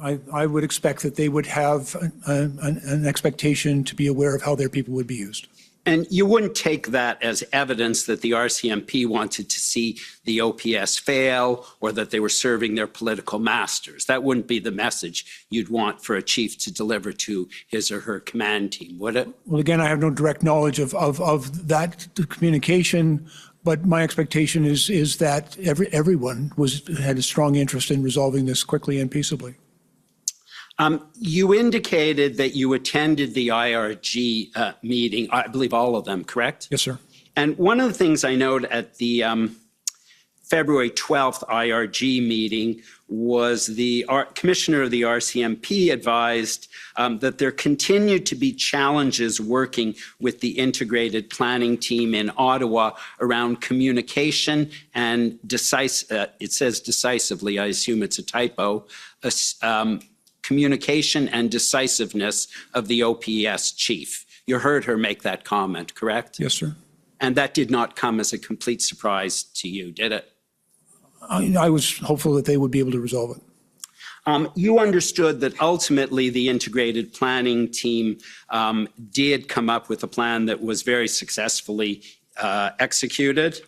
I would expect that they would have an expectation to be aware of how their people would be used. And you wouldn't take that as evidence that the RCMP wanted to see the OPS fail or that they were serving their political masters. That wouldn't be the message you'd want for a chief to deliver to his or her command team, would it? Well, again, I have no direct knowledge of that communication, but my expectation is that everyone had a strong interest in resolving this quickly and peaceably. You indicated that you attended the IRG meeting, I believe all of them, correct? Yes, sir. And one of the things I noted at the February 12th IRG meeting was the commissioner of the RCMP advised that there continued to be challenges working with the integrated planning team in Ottawa around communication and it says decisively, I assume it's a typo, communication and decisiveness of the OPS chief. You heard her make that comment, correct? Yes, sir. And that did not come as a complete surprise to you, did it? I was hopeful that they would be able to resolve it. You understood that ultimately the integrated planning team did come up with a plan that was very successfully executed?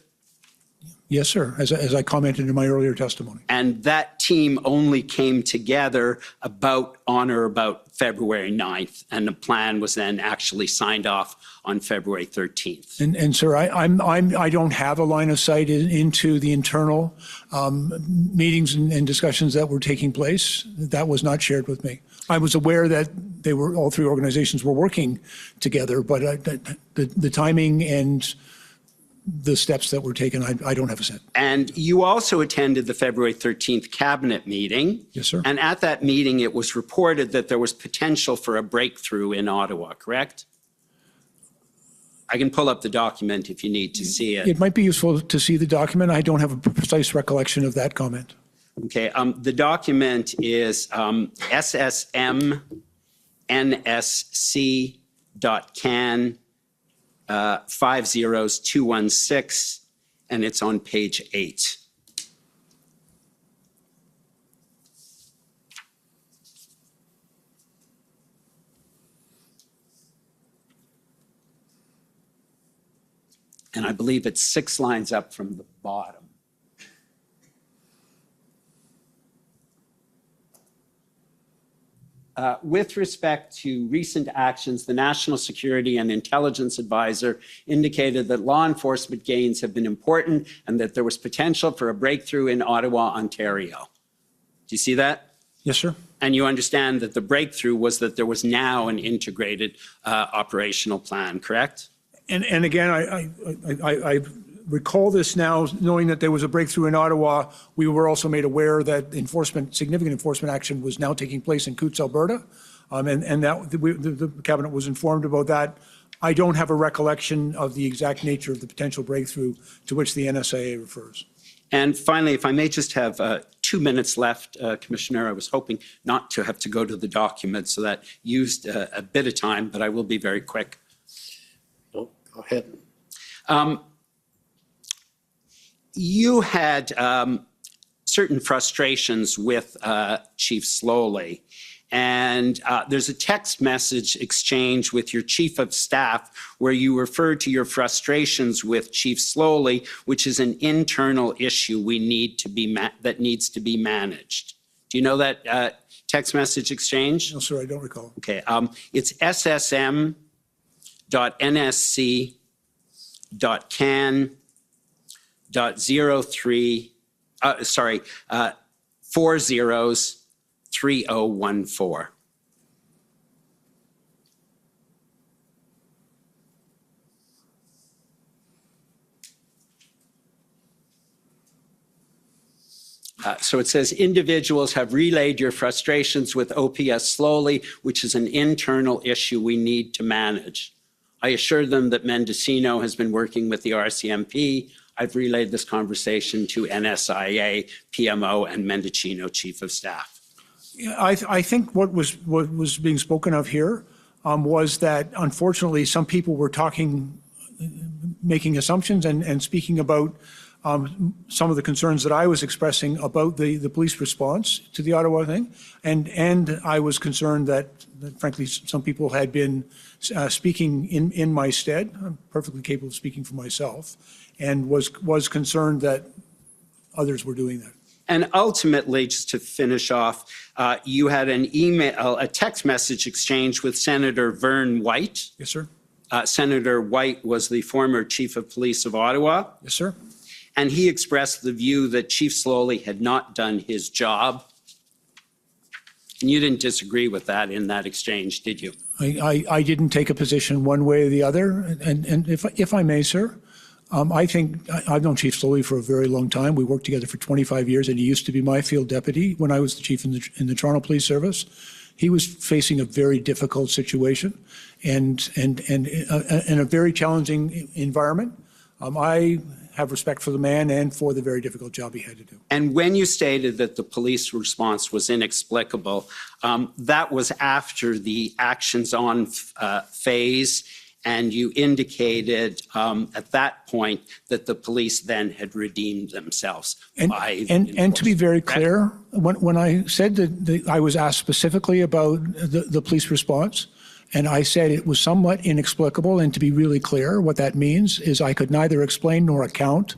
Yes, sir, as I commented in my earlier testimony. And that team only came together on or about February 9th, and the plan was then actually signed off on February 13th. And sir, I don't have a line of sight into the internal meetings and discussions that were taking place. That was not shared with me. I was aware that all three organizations were working together, but the timing and the steps that were taken, I don't have a sense. And you also attended the February 13th cabinet meeting. Yes, sir. And at that meeting, it was reported that there was potential for a breakthrough in Ottawa, correct? I can pull up the document if you need to see it. It might be useful to see the document. I don't have a precise recollection of that comment. Okay, the document is ssmnsc.can 50216, and it's on page 8. And I believe it's 6 lines up from the bottom. With respect to recent actions, the National Security and Intelligence Advisor indicated that law enforcement gains have been important and that there was potential for a breakthrough in Ottawa, Ontario. Do you see that? Yes, sir. And you understand that the breakthrough was that there was now an integrated operational plan, correct? And again, I recall this now, knowing that there was a breakthrough in Ottawa. We were also made aware that significant enforcement action was now taking place in Coutts, Alberta, and that the cabinet was informed about that. I don't have a recollection of the exact nature of the potential breakthrough to which the NSIA refers. And finally, if I may just have 2 minutes left, Commissioner, I was hoping not to have to go to the document, so that used a bit of time, but I will be very quick. No, go ahead. You had certain frustrations with Chief Slowly, and there's a text message exchange with your Chief of Staff where you refer to your frustrations with Chief Slowly, which is an internal issue that needs to be managed. Do you know that text message exchange? No, sir, I don't recall. Okay, it's ssm.nsc.can. 403014. So it says, individuals have relayed your frustrations with OPS Slowly, which is an internal issue we need to manage. I assured them that Mendocino has been working with the RCMP. I've relayed this conversation to NSIA, PMO, and Mendocino Chief of Staff. I think what was being spoken of here was that, unfortunately, some people were making assumptions and speaking about some of the concerns that I was expressing about the police response to the Ottawa thing. And I was concerned that frankly, some people had been speaking in my stead. I'm perfectly capable of speaking for myself, and was concerned that others were doing that. And ultimately, just to finish off, you had a text message exchange with Senator Vern White. Yes, sir. Senator White was the former Chief of Police of Ottawa. Yes, sir. And he expressed the view that Chief Slowly had not done his job. And you didn't disagree with that in that exchange, did you? I didn't take a position one way or the other. And if I may, sir, I think I've known Chief Slowly for a very long time. We worked together for 25 years, and he used to be my field deputy when I was the chief in the Toronto Police Service. He was facing a very difficult situation and a very challenging environment. I have respect for the man and for the very difficult job he had to do. And when you stated that the police response was inexplicable, that was after the actions on phase, and you indicated at that point that the police then had redeemed themselves. And to be very clear, when I said that I was asked specifically about the police response, and I said it was somewhat inexplicable, and to be really clear, what that means is I could neither explain nor account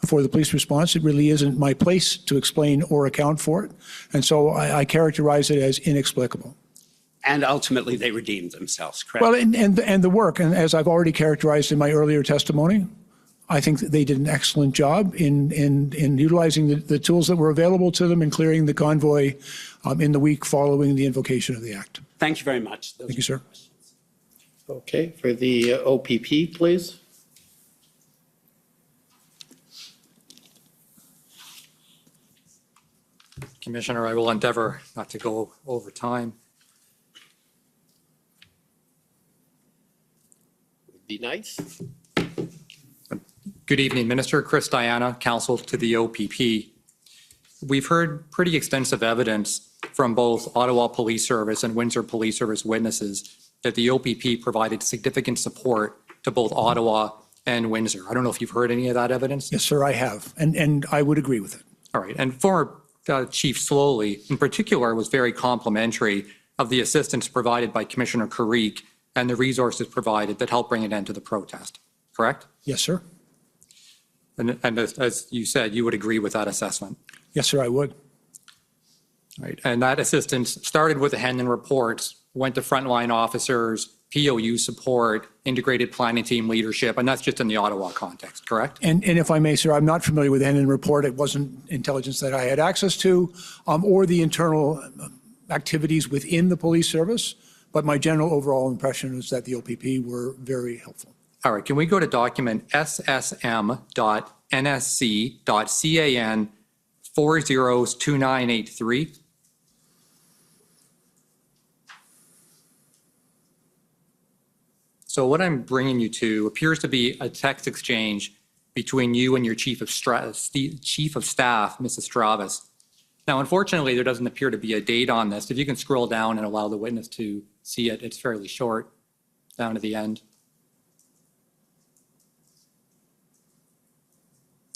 for the police response. It really isn't my place to explain or account for it. And so I characterize it as inexplicable. And ultimately, they redeemed themselves, correct? Well, and the work, and as I've already characterized in my earlier testimony, I think that they did an excellent job in utilizing the tools that were available to them and clearing the convoy in the week following the invocation of the act. Thank you very much. Thank you, sir. Okay, for the OPP, please. Commissioner, I will endeavor not to go over time. Would be nice. Good evening, Minister. Chris Diana, counsel to the OPP. We've heard pretty extensive evidence from both Ottawa Police Service and Windsor Police Service witnesses that the OPP provided significant support to both Ottawa and Windsor. I don't know if you've heard any of that evidence. Yes, sir, I have, and I would agree with it. All right, and former Chief Slowly, in particular, was very complimentary of the assistance provided by Commissioner Carrique and the resources provided that helped bring an end to the protest, correct? Yes, sir. And as you said, you would agree with that assessment? Yes, sir, I would. Right, and that assistance started with the Hendon reports, went to frontline officers, POU support, integrated planning team leadership, and that's just in the Ottawa context, correct? And if I may, sir, I'm not familiar with the Hendon report. It wasn't intelligence that I had access to, or the internal activities within the police service, but my general overall impression is that the OPP were very helpful. All right, can we go to document ssm.nsc.can 402983? So what I'm bringing you to appears to be a text exchange between you and your Chief of Staff, Mrs. Stravis. Now, unfortunately, there doesn't appear to be a date on this. If you can scroll down and allow the witness to see it, it's fairly short, down to the end.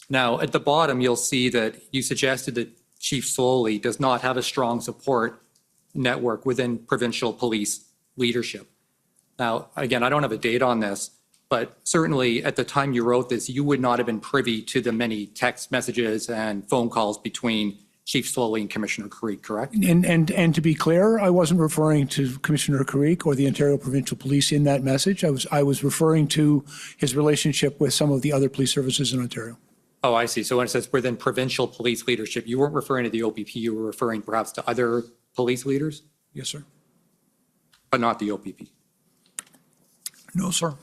Now, at the bottom, you'll see that you suggested that Chief Slowly does not have a strong support network within provincial police leadership. Now, again, I don't have a date on this, but certainly at the time you wrote this, you would not have been privy to the many text messages and phone calls between Chief Slowly and Commissioner Carrique, correct? And to be clear, I wasn't referring to Commissioner Carrique or the Ontario Provincial Police in that message. I was referring to his relationship with some of the other police services in Ontario. Oh, I see. So when it says within provincial police leadership, you weren't referring to the OPP, you were referring perhaps to other police leaders? Yes, sir. But not the OPP? No, sir.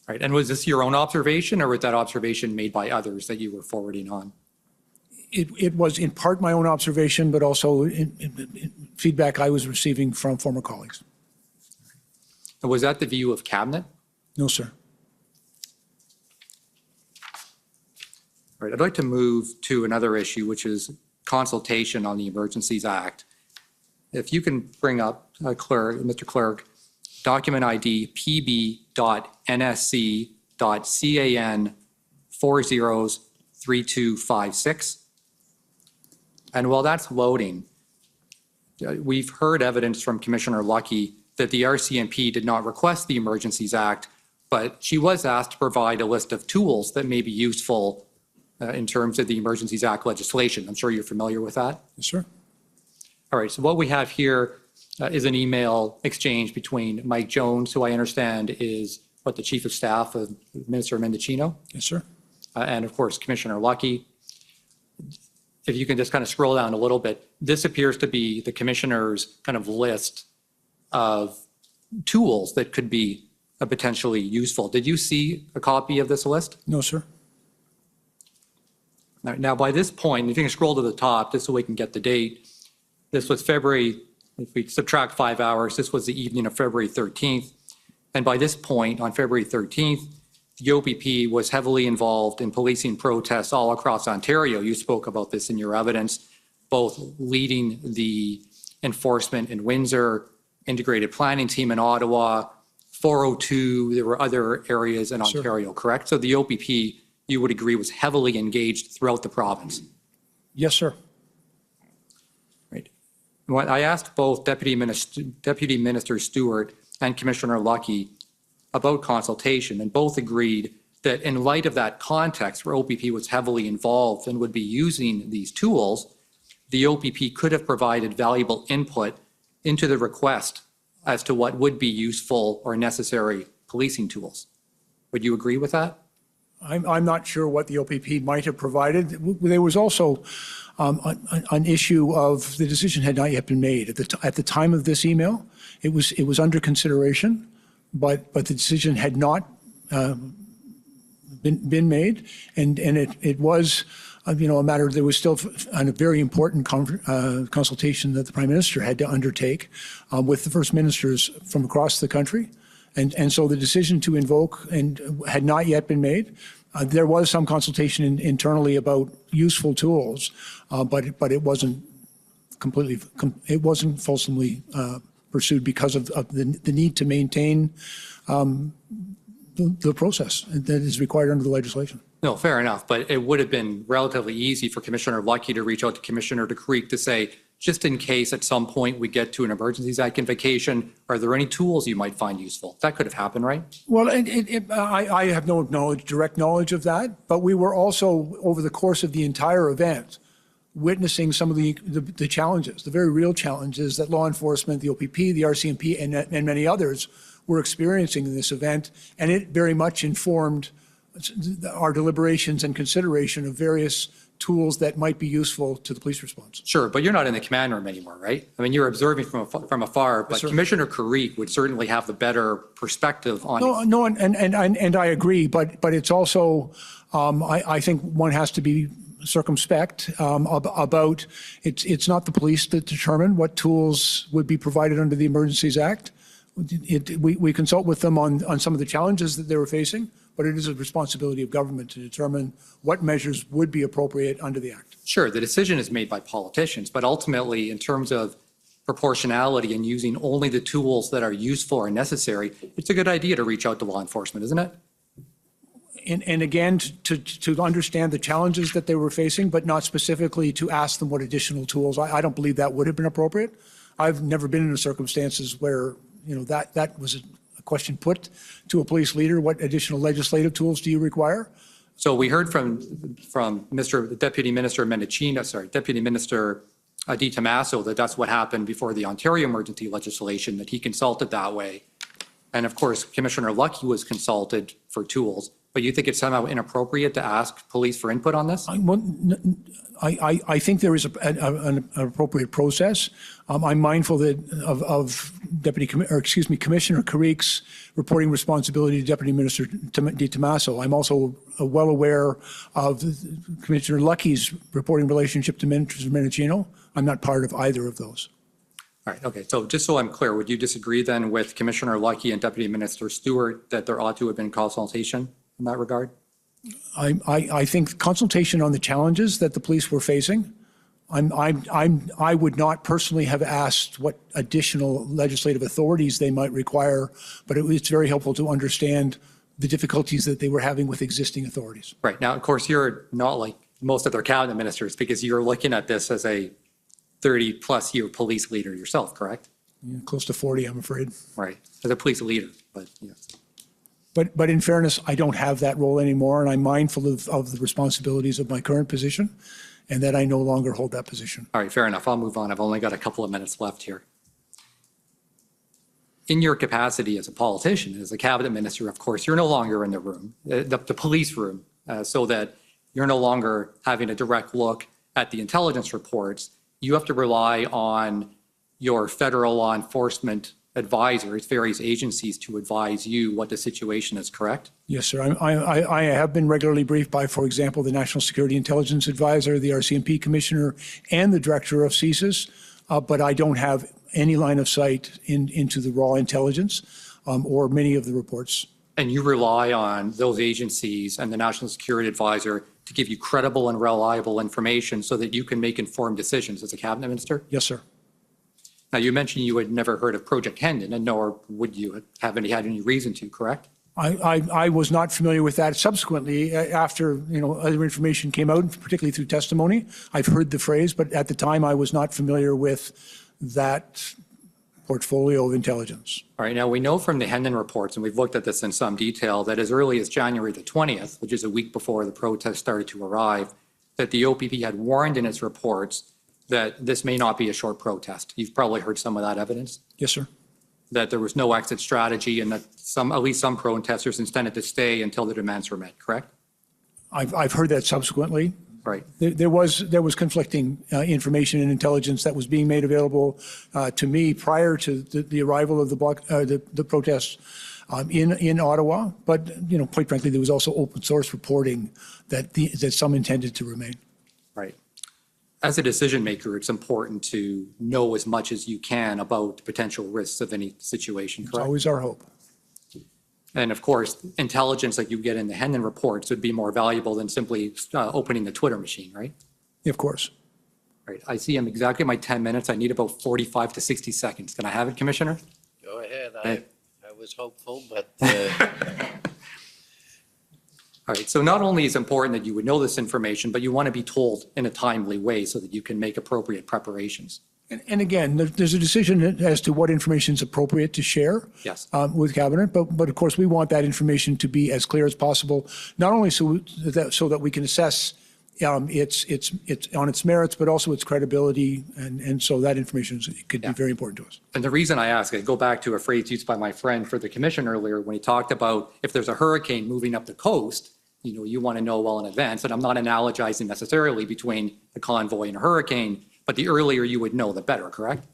Right. And was this your own observation, or was that observation made by others that you were forwarding on? It was in part my own observation, but also in feedback I was receiving from former colleagues. And was that the view of Cabinet? No, sir. All right. I'd like to move to another issue, which is consultation on the Emergencies Act. If you can bring up, Mr. Clerk, document ID pb.nsc.can 403256. And while that's loading, we've heard evidence from Commissioner Lucky that the RCMP did not request the Emergencies Act, but she was asked to provide a list of tools that may be useful in terms of the Emergencies Act legislation. I'm sure you're familiar with that. Yes, sir. All right, so what we have here is an email exchange between Mike Jones, who I understand is the Chief of Staff of Minister Mendocino. Yes, sir. And of course, Commissioner Lucky. If you can just kind of scroll down a little bit, this appears to be the commissioner's kind of list of tools that could be potentially useful. Did you see a copy of this list? No, sir. Now, by this point, if you can scroll to the top, just so we can get the date, this was February, if we subtract 5 hours, this was the evening of February 13th. And by this point, on February 13th, the OPP was heavily involved in policing protests all across Ontario. You spoke about this in your evidence, both leading the enforcement in Windsor, integrated planning team in Ottawa, 402, there were other areas in Ontario, correct? So the OPP, you would agree, was heavily engaged throughout the province? Yes, sir. Right. When I asked both Deputy Minister Stewart and Commissioner Lucky about consultation, and both agreed that in light of that context where OPP was heavily involved and would be using these tools, the OPP could have provided valuable input into the request as to what would be useful or necessary policing tools. Would you agree with that? I'm not sure what the OPP might have provided. There was also an issue of the decision had not yet been made. At the time of this email, it was under consideration, but the decision had not been made, and it was a matter. There was still a very important consultation that the Prime Minister had to undertake with the First Ministers from across the country. And so the decision to invoke had not yet been made. There was some consultation internally about useful tools, but it wasn't fulsomely pursued because of the need to maintain the process that is required under the legislation. No, fair enough. But it would have been relatively easy for Commissioner Lucky to reach out to Commissioner DeCreek to say, just in case at some point we get to an Emergencies Act invocation, are there any tools you might find useful? That could have happened, right? Well, I have no direct knowledge of that, but we were also, over the course of the entire event, witnessing some of the challenges, the very real challenges that law enforcement, the OPP, the RCMP, and many others were experiencing in this event, and it very much informed our deliberations and consideration of various tools that might be useful to the police response. Sure, but you're not in the command room anymore, right? I mean, you're observing from afar, but Yes, Commissioner Carrique would certainly have the better perspective on. No, and I agree, but it's also, I think one has to be circumspect about it's not the police that determine what tools would be provided under the Emergencies Act. We consult with them on some of the challenges that they were facing, but it is a responsibility of government to determine what measures would be appropriate under the Act. Sure, the decision is made by politicians, but ultimately, in terms of proportionality and using only the tools that are useful or necessary, it's a good idea to reach out to law enforcement, isn't it? And again, to understand the challenges that they were facing, but not specifically to ask them what additional tools. I don't believe that would have been appropriate. I've never been in circumstances where that was a question put to a police leader. What additional legislative tools do you require? So we heard from Deputy Minister Deputy Minister Di Tommaso that that's what happened before the Ontario emergency legislation, that he consulted that way. And of course, Commissioner Lucky was consulted for tools. But you think it's somehow inappropriate to ask police for input on this? I think there is an appropriate process. I'm mindful of Commissioner Carrique's reporting responsibility to Deputy Minister Di Tommaso. I'm also well aware of Commissioner Lucky's reporting relationship to Minister Mendicino. I'm not part of either of those. All right, okay. So just so I'm clear, would you disagree then with Commissioner Lucky and Deputy Minister Stewart that there ought to have been consultation in that regard? I think consultation on the challenges that the police were facing. I would not personally have asked what additional legislative authorities they might require, but it's very helpful to understand the difficulties that they were having with existing authorities. Right. Now, of course, you're not like most other cabinet ministers because you're looking at this as a 30-plus year police leader yourself, correct? Yeah, close to 40, I'm afraid. Right. As a police leader, but yes. But in fairness, I don't have that role anymore, and I'm mindful of the responsibilities of my current position, and that I no longer hold that position. All right, fair enough. I'll move on. I've only got a couple of minutes left here. In your capacity as a politician, as a cabinet minister, of course, you're no longer in the room, the police room, so that you're no longer having a direct look at the intelligence reports. You have to rely on your federal law enforcement advisors, various agencies, to advise you what the situation is, correct? Yes, sir. I have been regularly briefed by, for example, the National Security Intelligence Advisor, the RCMP Commissioner, and the Director of CSIS, but I don't have any line of sight into the raw intelligence or many of the reports. And you rely on those agencies and the National Security Advisor to give you credible and reliable information so that you can make informed decisions as a cabinet minister? Yes, sir. Now, you mentioned you had never heard of Project Hendon, and nor would you have had any reason to, correct? I was not familiar with that. Subsequently, after other information came out, particularly through testimony, I've heard the phrase, but at the time I was not familiar with that portfolio of intelligence. All right, now we know from the Hendon reports, and we've looked at this in some detail, that as early as January the 20th, which is a week before the protest started to arrive, that the OPP had warned in its reports that this may not be a short protest. You've probably heard some of that evidence, Yes, sir. that there was no exit strategy and that at least some protesters intended to stay until their demands were met, correct? I've heard that subsequently. Right. There was conflicting information and intelligence that was being made available to me prior to the arrival of the protests in Ottawa. But, quite frankly, there was also open source reporting that some intended to remain. Right. As a decision maker, it's important to know as much as you can about the potential risks of any situation, It's correct? always our hope. And of course, intelligence like you get in the Hendon reports would be more valuable than simply opening the Twitter machine, right? Of course. Right. I see I'm exactly at my 10 minutes. I need about 45 to 60 seconds. Can I have it, Commissioner? Go ahead. Hey. I was hopeful, but All right. So not only is it important that you would know this information, but you want to be told in a timely way so that you can make appropriate preparations. And again, there's a decision as to what information is appropriate to share Yes. with Cabinet, but of course, we want that information to be as clear as possible, not only so that we can assess its on its merits, but also its credibility, and so that information could be very important to us. And the reason I ask, I go back to a phrase used by my friend for the commission earlier when he talked about if there's a hurricane moving up the coast, you want to know well in advance. And I'm not analogizing necessarily between the convoy and a hurricane, but the earlier you would know, the better, correct?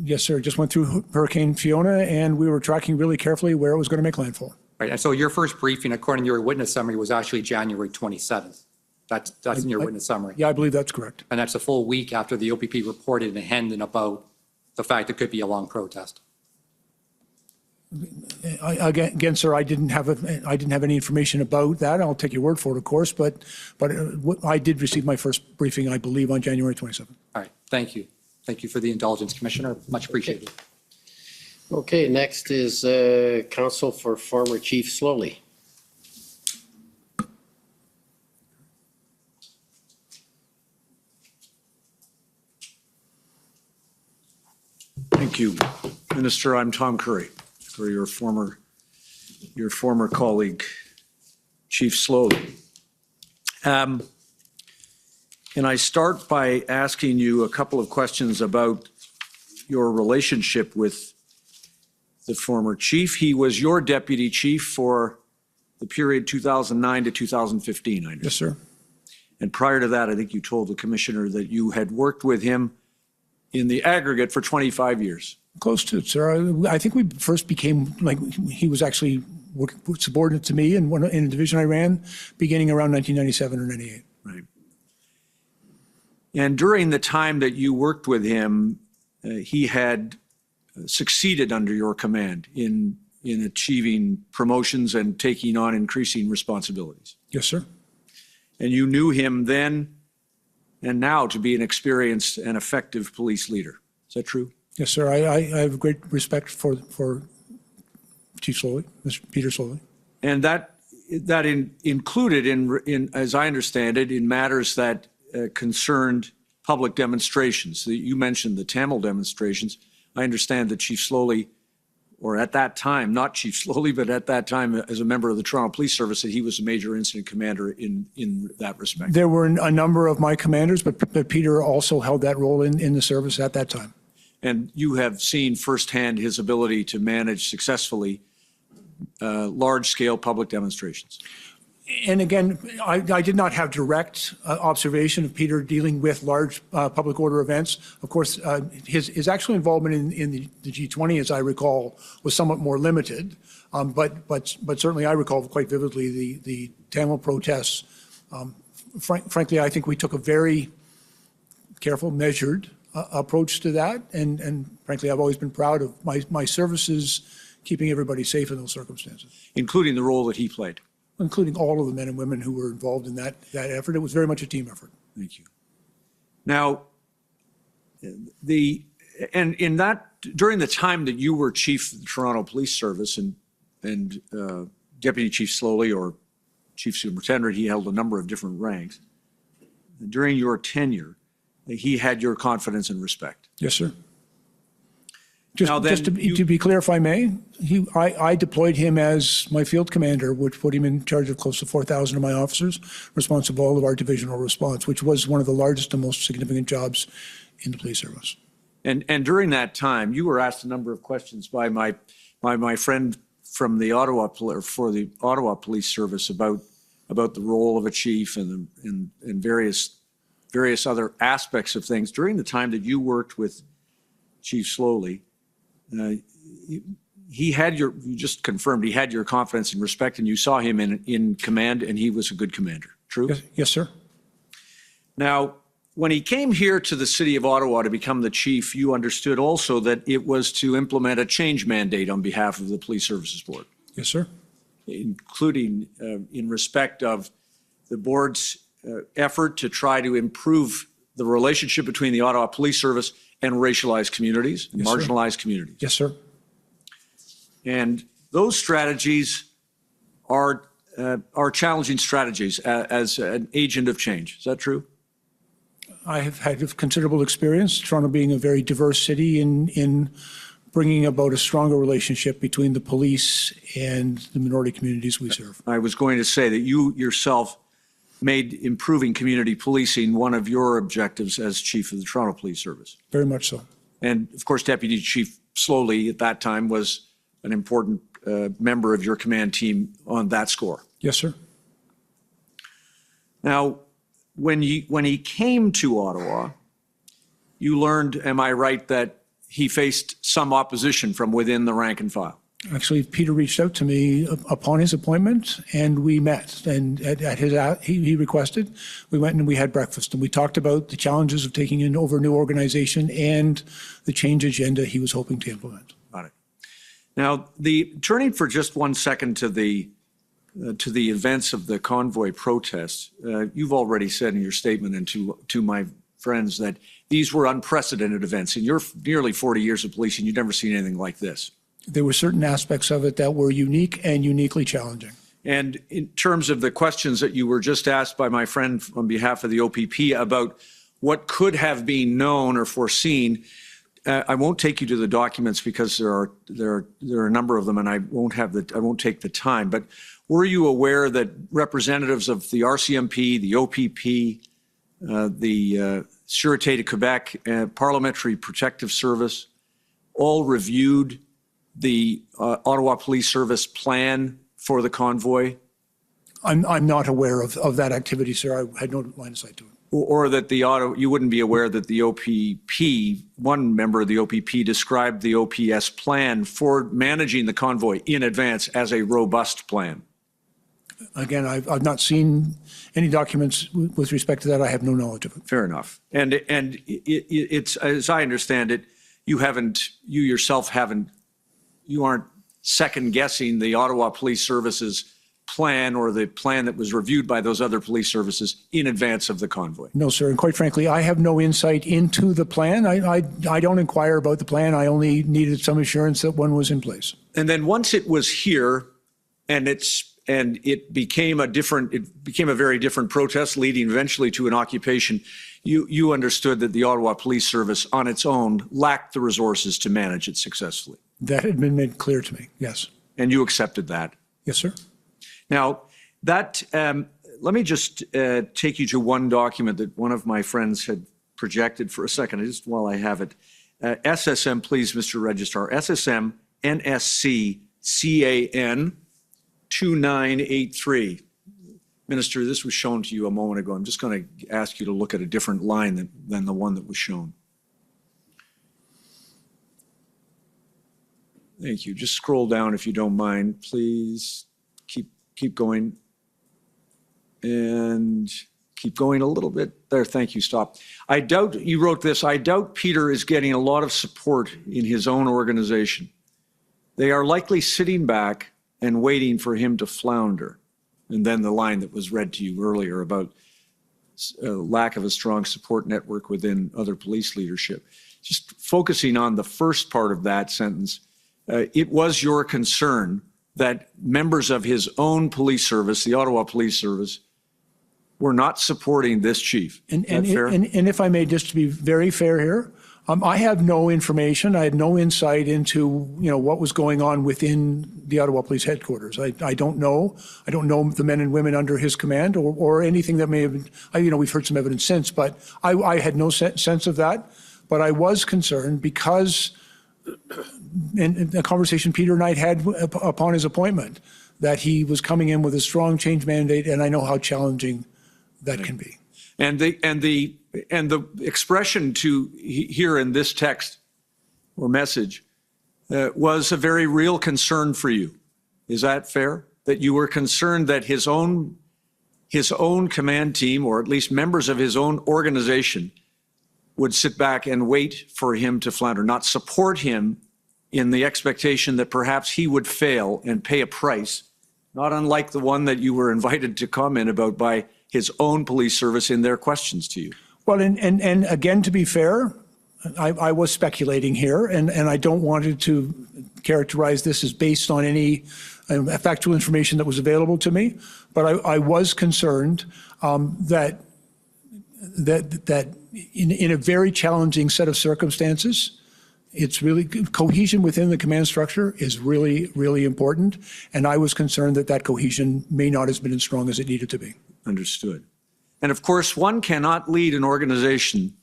Yes, sir. Just went through Hurricane Fiona, and we were tracking really carefully where it was going to make landfall. Right. And so your first briefing, according to your witness summary, was actually January 27th. That's in your witness summary. Yeah, I believe that's correct. And that's a full week after the OPP reported in Hendon about the fact it could be a long protest. Again, sir, I didn't have any information about that. I'll take your word for it, of course, but I did receive my first briefing, I believe, on January 27th. All right. Thank you. Thank you for the indulgence, Commissioner. Much appreciated. okay. Next is counsel for former Chief Slowly. Thank you, Minister. I'm Tom Curry, for your former colleague, Chief Slowly. And I start by asking you a couple of questions about your relationship with the former chief. He was your deputy chief for the period 2009 to 2015, I know. Yes, sir. And prior to that, I think you told the commissioner that you had worked with him in the aggregate for 25 years. Close to it, sir. I think we first became, he was actually subordinate to me in a division I ran beginning around 1997 or 98. Right. And during the time that you worked with him, he had succeeded under your command in achieving promotions and taking on increasing responsibilities. Yes, sir. And you knew him then and now to be an experienced and effective police leader. Is that true? Yes, sir. I have great respect for Chief Slowly, Mr. Peter Slowly. And that included, in as I understand it, in matters that concerned public demonstrations. You mentioned the Tamil demonstrations. I understand that Chief Slowly, or at that time, not Chief Slowly, but at that time as a member of the Toronto Police Service, that he was a major incident commander in that respect. There were a number of my commanders, but Peter also held that role in the service at that time. And you have seen firsthand his ability to manage successfully large-scale public demonstrations. And again, I did not have direct observation of Peter dealing with large public order events. Of course, his actual involvement in the G20, as I recall, was somewhat more limited. But certainly I recall quite vividly the Tamil protests. Frankly, I think we took a very careful, measured approach to that. And frankly, I've always been proud of my services keeping everybody safe in those circumstances. Including the role that he played. Including all of the men and women who were involved in that effort. It was very much a team effort. Thank you. Now, during the time that you were chief of the Toronto Police Service and Deputy Chief Slowly, or Chief Superintendent, he held a number of different ranks. During your tenure, he had your confidence and respect. Yes, sir. Just to be clear, if I may, I deployed him as my field commander, which put him in charge of close to 4,000 of my officers, responsible for all of our divisional response, which was one of the largest and most significant jobs in the police service. And during that time, you were asked a number of questions by my friend from the Ottawa Police Service about the role of a chief and various other aspects of things. During the time that you worked with Chief Slowly, you just confirmed he had your confidence and respect, and you saw him in command, and he was a good commander. True? Yes, sir. Now, when he came here to the city of Ottawa to become the chief, you understood also that it was to implement a change mandate on behalf of the Police Services Board. Yes, sir. Including in respect of the board's effort to try to improve the relationship between the Ottawa Police Service and racialized communities, and marginalized communities. Yes, sir. And those strategies are challenging strategies as an agent of change. Is that true? I have had considerable experience, Toronto being a very diverse city, in bringing about a stronger relationship between the police and the minority communities we serve. I was going to say that you yourself made improving community policing one of your objectives as chief of the Toronto Police Service. Very much so. And of course, Deputy Chief Slowly at that time was an important member of your command team on that score. Yes, sir. Now, when he came to Ottawa, you learned, am I right, that he faced some opposition from within the rank and file? Actually, Peter reached out to me upon his appointment, and we met. And he requested, we went and we had breakfast, and we talked about the challenges of taking in over a new organization and the change agenda he was hoping to implement. Got it. Now, turning for just 1 second to the events of the convoy protest, you've already said in your statement and to my friends that these were unprecedented events. In your nearly 40 years of policing, you've never seen anything like this. There were certain aspects of it that were unique and uniquely challenging. And in terms of the questions that you were just asked by my friend on behalf of the OPP about what could have been known or foreseen, I won't take you to the documents because there are a number of them, and I won't take the time. But were you aware that representatives of the RCMP, the OPP, the Sûreté de Quebec, Parliamentary Protective Service, all reviewed the Ottawa Police Service plan for the convoy? I'm not aware of that activity, sir. I had no line of sight to it. Or that you wouldn't be aware that the OPP, one member of the OPP described the OPS plan for managing the convoy in advance as a robust plan? Again, I've not seen any documents with respect to that. I have no knowledge of it. Fair enough. And it's, as I understand it, you aren't second guessing the Ottawa Police Service's plan or the plan that was reviewed by those other police services in advance of the convoy. No, sir. And quite frankly, I have no insight into the plan. I don't inquire about the plan. I only needed some assurance that one was in place. And then once it was here and it became a very different protest leading eventually to an occupation, you understood that the Ottawa Police Service on its own lacked the resources to manage it successfully. That had been made clear to me, yes. And you accepted that? Yes, sir. Now, let me just take you to one document that one of my friends had projected for a second, just while I have it. SSM, please, Mr. Registrar. SSM NSC CAN 2983. Minister, this was shown to you a moment ago. I'm just going to ask you to look at a different line than the one that was shown. Thank you. Just scroll down if you don't mind, please. Keep going. And keep going a little bit. There, thank you, stop. You wrote this, I doubt Peter is getting a lot of support in his own organization. They are likely sitting back and waiting for him to flounder. And then the line that was read to you earlier about lack of a strong support network within other police leadership. Just focusing on the first part of that sentence, it was your concern that members of his own police service, the Ottawa Police Service, were not supporting this chief. And if I may, just to be very fair here, I have no information. I had no insight into, what was going on within the Ottawa Police Headquarters. I don't know. I don't know the men and women under his command or anything that may have been, we've heard some evidence since, but I had no sense of that. But I was concerned because in the conversation Peter Knight had upon his appointment, that he was coming in with a strong change mandate, and I know how challenging that can be. And the expression to here in this text or message was a very real concern for you. Is that fair? That you were concerned that his own command team, or at least members of his own organization, would sit back and wait for him to flounder, not support him in the expectation that perhaps he would fail and pay a price, not unlike the one that you were invited to comment about by his own police service in their questions to you. Well, and again, to be fair, I was speculating here, and I don't want to characterize this as based on any factual information that was available to me, but I was concerned that in a very challenging set of circumstances, it's really cohesion within the command structure is really, really important. And I was concerned that cohesion may not have been as strong as it needed to be. Understood. And of course, one cannot lead an organization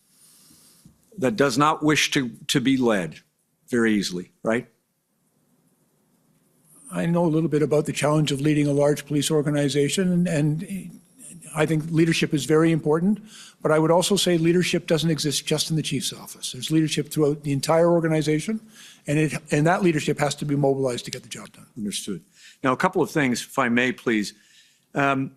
that does not wish to be led very easily, right? I know a little bit about the challenge of leading a large police organization, and I think leadership is very important, but I would also say leadership doesn't exist just in the chief's office. There's leadership throughout the entire organization, and that leadership has to be mobilized to get the job done. Understood. Now, a couple of things, if I may, please. I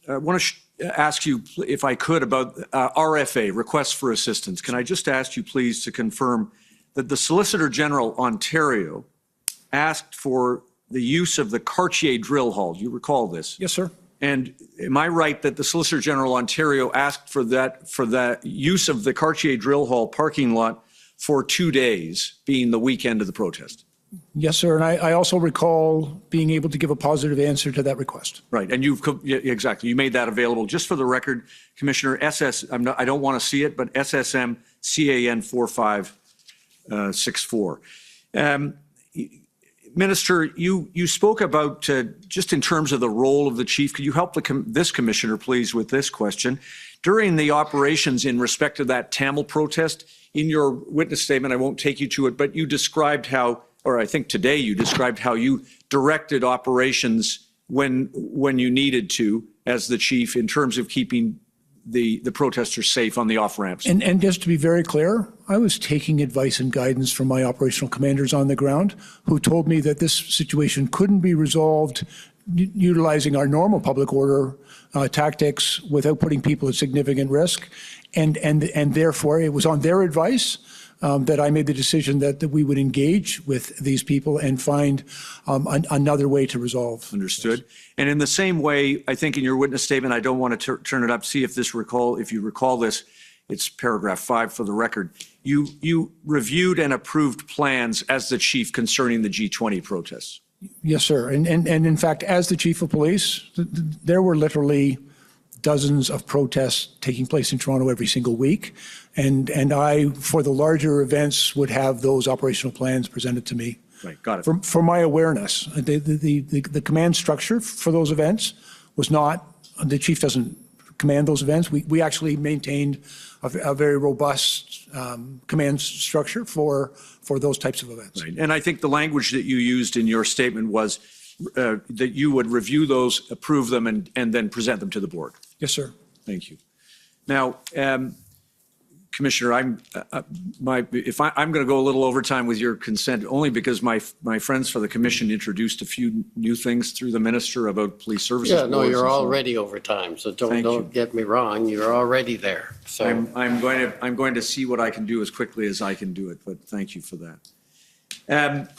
want to ask you, if I could, about RFA, requests for assistance. Can I just ask you, please, to confirm that the Solicitor General Ontario asked for the use of the Cartier drill hall? Do you recall this? Yes, sir. And am I right that the Solicitor General Ontario asked for the use of the Cartier drill hall parking lot for 2 days, being the weekend of the protest? Yes, sir. And I also recall being able to give a positive answer to that request. Right. And exactly. You made that available. Just for the record, Commissioner, I don't want to see it, but SSM CAN 4564. Minister, you spoke about, just in terms of the role of the chief, could you help this commissioner, please, with this question? During the operations in respect to that Tamil protest, in your witness statement, I won't take you to it, but you described how, or I think today you described how you directed operations when you needed to as the chief in terms of keeping the protesters safe on the off-ramps. And just to be very clear, I was taking advice and guidance from my operational commanders on the ground, who told me that this situation couldn't be resolved utilizing our normal public order tactics without putting people at significant risk. And therefore, it was on their advice that I made the decision that we would engage with these people and find another way to resolve. Understood. And in the same way, I think in your witness statement, I don't want to turn it up, see if you recall this, it's paragraph 5 for the record. You reviewed and approved plans as the chief concerning the G20 protests. Yes, sir. And in fact, as the chief of police, there were literally dozens of protests taking place in Toronto every single week. And I, for the larger events, would have those operational plans presented to me. Right, got it. For my awareness, the command structure for those events was not, the chief doesn't command those events. We actually maintained a very robust command structure for those types of events. Right. And I think the language that you used in your statement was that you would review those, approve them, and then present them to the board. Yes, sir. Thank you. Now, Commissioner, I'm going to go a little overtime with your consent, only because my friends for the commission introduced a few new things through the minister about police services. Yeah, no, you're already over time, so don't get me wrong. You're already there. So I'm going to see what I can do as quickly as I can do it. But thank you for that.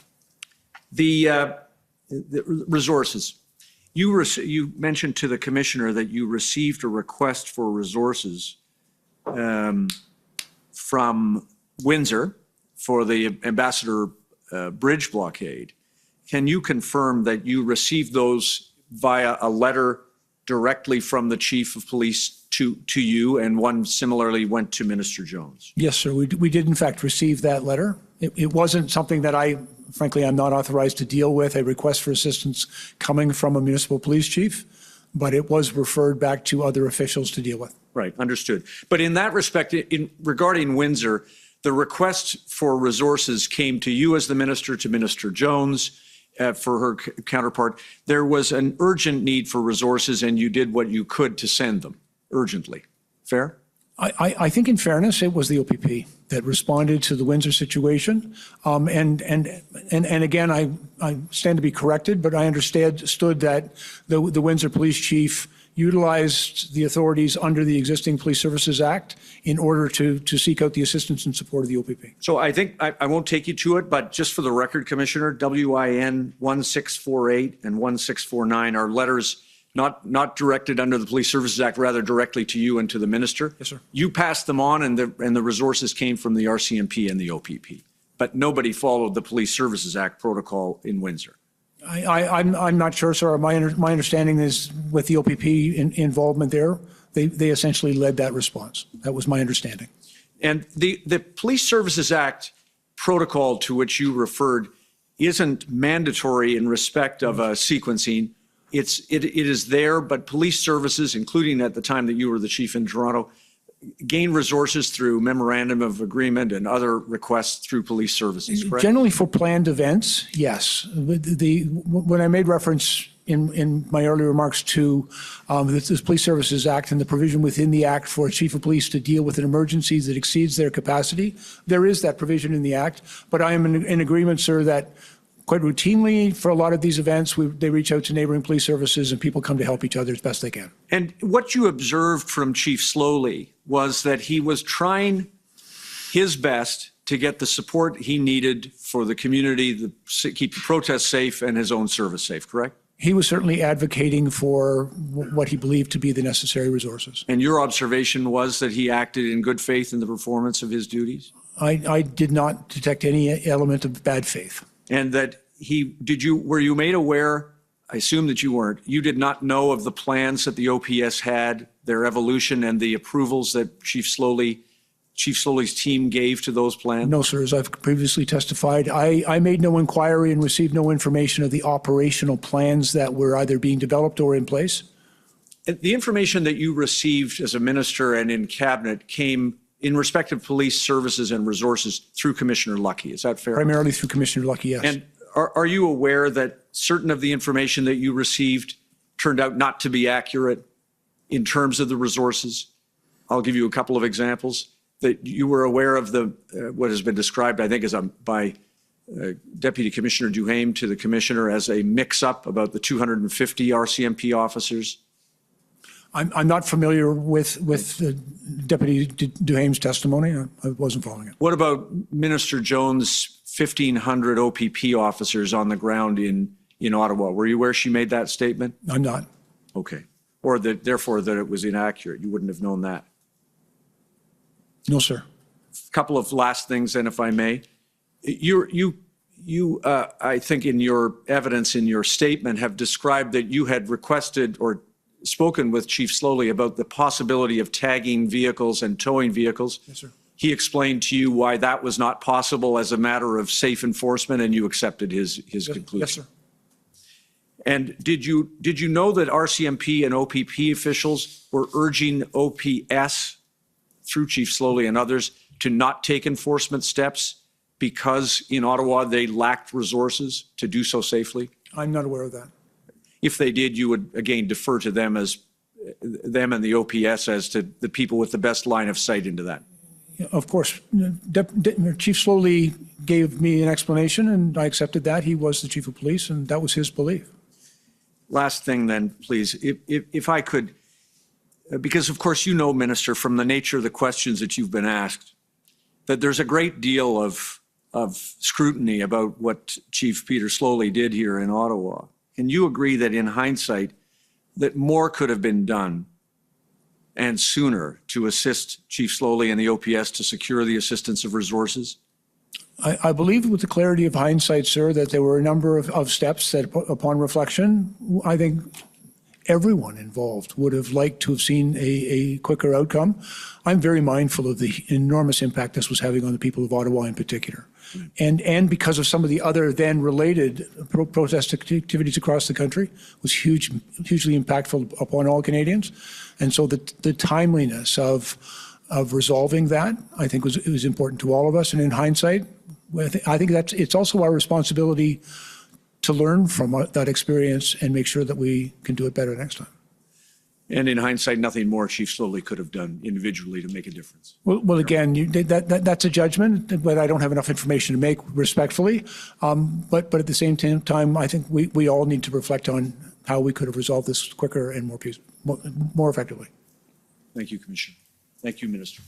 The resources. You mentioned to the commissioner that you received a request for resources from Windsor for the Ambassador Bridge blockade. Can you confirm that you received those via a letter directly from the chief of police to you, and one similarly went to Minister Jones. Yes, sir. We did in fact receive that letter. It wasn't something that frankly, I'm not authorized to deal with, a request for assistance coming from a municipal police chief, but it was referred back to other officials to deal with. Right, understood. But in that respect, regarding Windsor, the request for resources came to you as the minister, to Minister Jones for her counterpart. There was an urgent need for resources, and you did what you could to send them urgently. Fair? I think in fairness, it was the OPP that responded to the Windsor situation. And again, I stand to be corrected, but I understood that the Windsor police chief utilized the authorities under the existing Police Services Act in order to seek out the assistance and support of the OPP. So I think I won't take you to it, but just for the record, Commissioner, WIN 1648 and 1649 are letters not directed under the Police Services Act, rather directly to you and to the minister. Yes, sir. You passed them on, and the resources came from the RCMP and the OPP. But nobody followed the Police Services Act protocol in Windsor. I'm not sure, sir. My understanding is with the OPP involvement there, they essentially led that response. That was my understanding. And the Police Services Act protocol to which you referred isn't mandatory in respect of sequencing. It is there, but police services, including at the time that you were the chief in Toronto, gain resources through memorandum of agreement and other requests through police services, correct? Generally for planned events, yes. When I made reference in my earlier remarks to this Police Services Act and the provision within the Act for a chief of police to deal with an emergency that exceeds their capacity, there is that provision in the Act. But I am in agreement, sir, that quite routinely for a lot of these events, they reach out to neighboring police services and people come to help each other as best they can. And what you observed from Chief Slowly was that he was trying his best to get the support he needed for the community, to keep the protests safe and his own service safe, correct? He was certainly advocating for what he believed to be the necessary resources. And your observation was that he acted in good faith in the performance of his duties? I did not detect any element of bad faith. And that were you made aware, I assume that you weren't, you did not know of the plans that the OPS had, their evolution and the approvals that Chief Slowly's team gave to those plans? No, sir. As I've previously testified, I made no inquiry and received no information of the operational plans that were either being developed or in place. The information that you received as a minister and in cabinet came in respect of police services and resources through Commissioner Lucky. Is that fair? Primarily through Commissioner Lucky, yes. And are you aware that certain of the information that you received turned out not to be accurate in terms of the resources? I'll give you a couple of examples. That you were aware of what has been described, I think, by Deputy Commissioner Duhaime to the Commissioner as a mix-up about the 250 RCMP officers? I'm not familiar with Deputy Duhaime's testimony. I wasn't following it. What about Minister Jones' 1,500 OPP officers on the ground in Ottawa? Were you aware she made that statement? I'm not. Okay. Or therefore that it was inaccurate. You wouldn't have known that. No, sir. A couple of last things, then, if I may. You, I think in your evidence, in your statement, have described that you had requested or spoken with Chief Slowly about the possibility of tagging vehicles and towing vehicles. Yes, sir. He explained to you why that was not possible as a matter of safe enforcement, and you accepted his conclusion. Yes, sir. And did you know that RCMP and OPP officials were urging OPS through Chief Slowly and others to not take enforcement steps because in Ottawa they lacked resources to do so safely? I'm not aware of that. If they did, you would again defer to them and the OPS as to the people with the best line of sight into that. Of course, Chief Slowly gave me an explanation and I accepted that. He was the chief of police and that was his belief. Last thing then, please, if I could, because of course you know, Minister, from the nature of the questions that you've been asked, that there's a great deal of scrutiny about what Chief Peter Slowly did here in Ottawa. Can you agree that in hindsight, that more could have been done and sooner to assist Chief Slowly and the OPS to secure the assistance of resources? I believe with the clarity of hindsight, sir, that there were a number of steps that upon reflection, I think everyone involved would have liked to have seen a quicker outcome. I'm very mindful of the enormous impact this was having on the people of Ottawa in particular. And because of some of the other then related protest activities across the country was hugely impactful upon all Canadians. And so the timeliness of resolving that, I think, was important to all of us. And in hindsight, I think it's also our responsibility to learn from that experience and make sure that we can do it better next time. And in hindsight, nothing more Chief Slowly could have done individually to make a difference. Well, again, that's a judgment, but I don't have enough information to make respectfully. But at the same time, I think we all need to reflect on how we could have resolved this quicker and more effectively. Thank you, Commissioner. Thank you, Minister.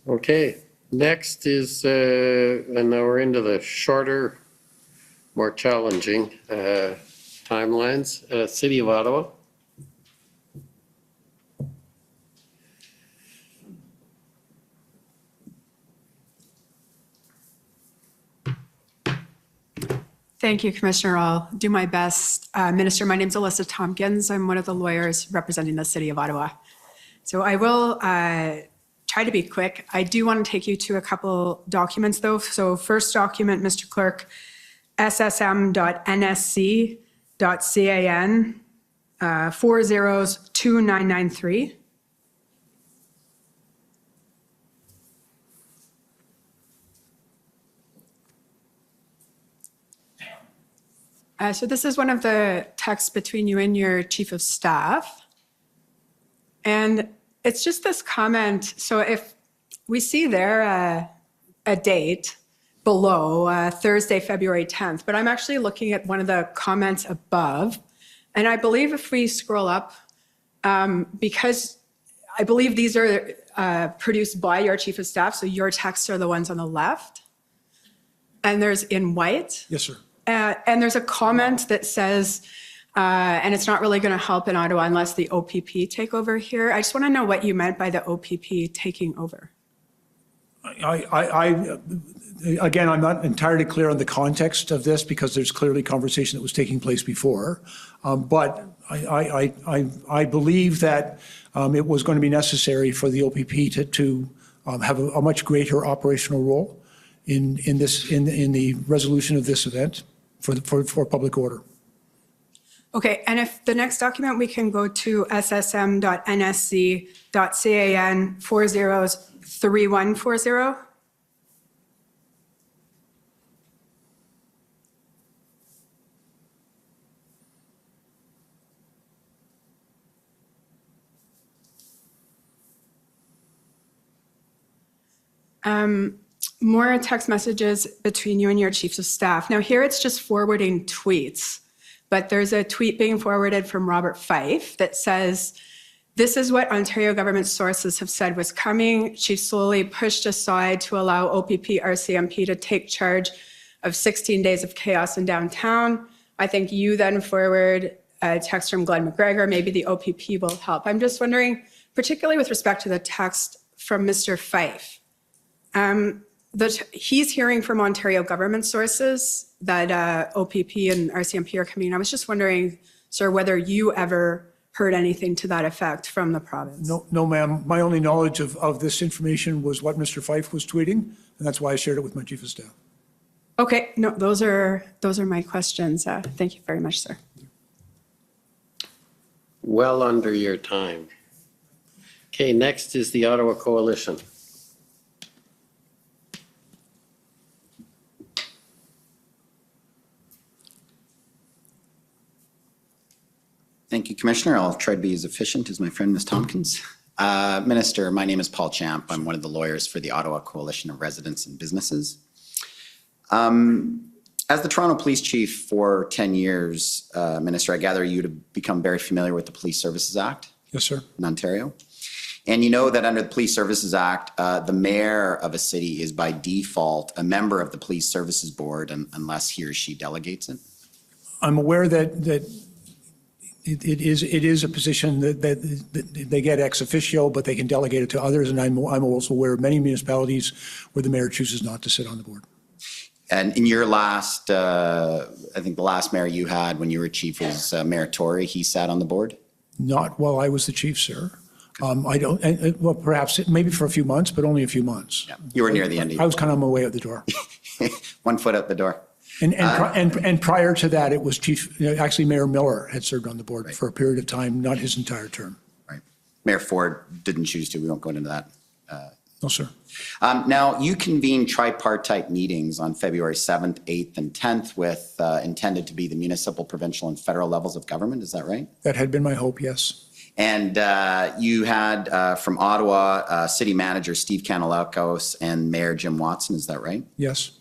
Okay, next is, and now we're into the shorter, more challenging timelines. City of Ottawa. Thank you, Commissioner. I'll do my best. Minister, my name is Alyssa Tompkins. I'm one of the lawyers representing the City of Ottawa. So I will try to be quick. I do want to take you to a couple documents, though. So first document, Mr. Clerk, ssm.nsc.can 402993. So this is one of the texts between you and your chief of staff. And it's just this comment. So if we see there a date below, Thursday, February 10th, but I'm actually looking at one of the comments above. And I believe if we scroll up, because I believe these are produced by your chief of staff, so your texts are the ones on the left. And there's in white. Yes, sir. And there's a comment that says, and it's not really going to help in Ottawa unless the OPP take over here. I just want to know what you meant by the OPP taking over. Again, I'm not entirely clear on the context of this because there's clearly conversation that was taking place before. But I believe that it was going to be necessary for the OPP to have a much greater operational role in the resolution of this event for public order. Okay, and if the next document we can go to ssm.nsc.can 403140. More text messages between you and your chiefs of staff. Now here it's just forwarding tweets, but there's a tweet being forwarded from Robert Fife that says, this is what Ontario government sources have said was coming. She slowly pushed aside to allow OPP RCMP to take charge of 16 days of chaos in downtown. I think you then forward a text from Glenn McGregor, maybe the OPP will help. I'm just wondering, particularly with respect to the text from Mr. Fife, he's hearing from Ontario government sources that OPP and RCMP are coming. I was just wondering, sir, whether you ever heard anything to that effect from the province. No, ma'am. My only knowledge of this information was what Mr. Fife was tweeting, and that's why I shared it with my chief of staff. Okay, no, those are my questions. Thank you very much, sir. Well under your time. Okay, next is the Ottawa Coalition. Thank you, Commissioner. I'll try to be as efficient as my friend, Ms. Tompkins. Minister, my name is Paul Champ. I'm one of the lawyers for the Ottawa Coalition of Residents and Businesses. As the Toronto Police Chief for 10 years, Minister, I gather you to become very familiar with the Police Services Act. Yes, sir. In Ontario. And you know that under the Police Services Act, the mayor of a city is by default a member of the Police Services Board unless he or she delegates it. I'm aware that it is a position that they get ex officio, but they can delegate it to others. And I'm also aware of many municipalities where the mayor chooses not to sit on the board. And in your last, I think the last mayor you had when you were chief was Mayor Tory. He sat on the board. Not while I was the chief, sir. I don't, well, perhaps, maybe for a few months, but only a few months. Yeah, you were near the end. I was kind of on my way out the door. 1 foot out the door. And prior to that, it was actually Mayor Miller had served on the board for a period of time, not his entire term. Right. Mayor Ford didn't choose to. We won't go into that. No, sir. Now, you convened tripartite meetings on February 7th, 8th, and 10th with intended to be the municipal, provincial, and federal levels of government. Is that right? That had been my hope, yes. And you had from Ottawa, City Manager Steve Kanalakos and Mayor Jim Watson. Is that right? Yes.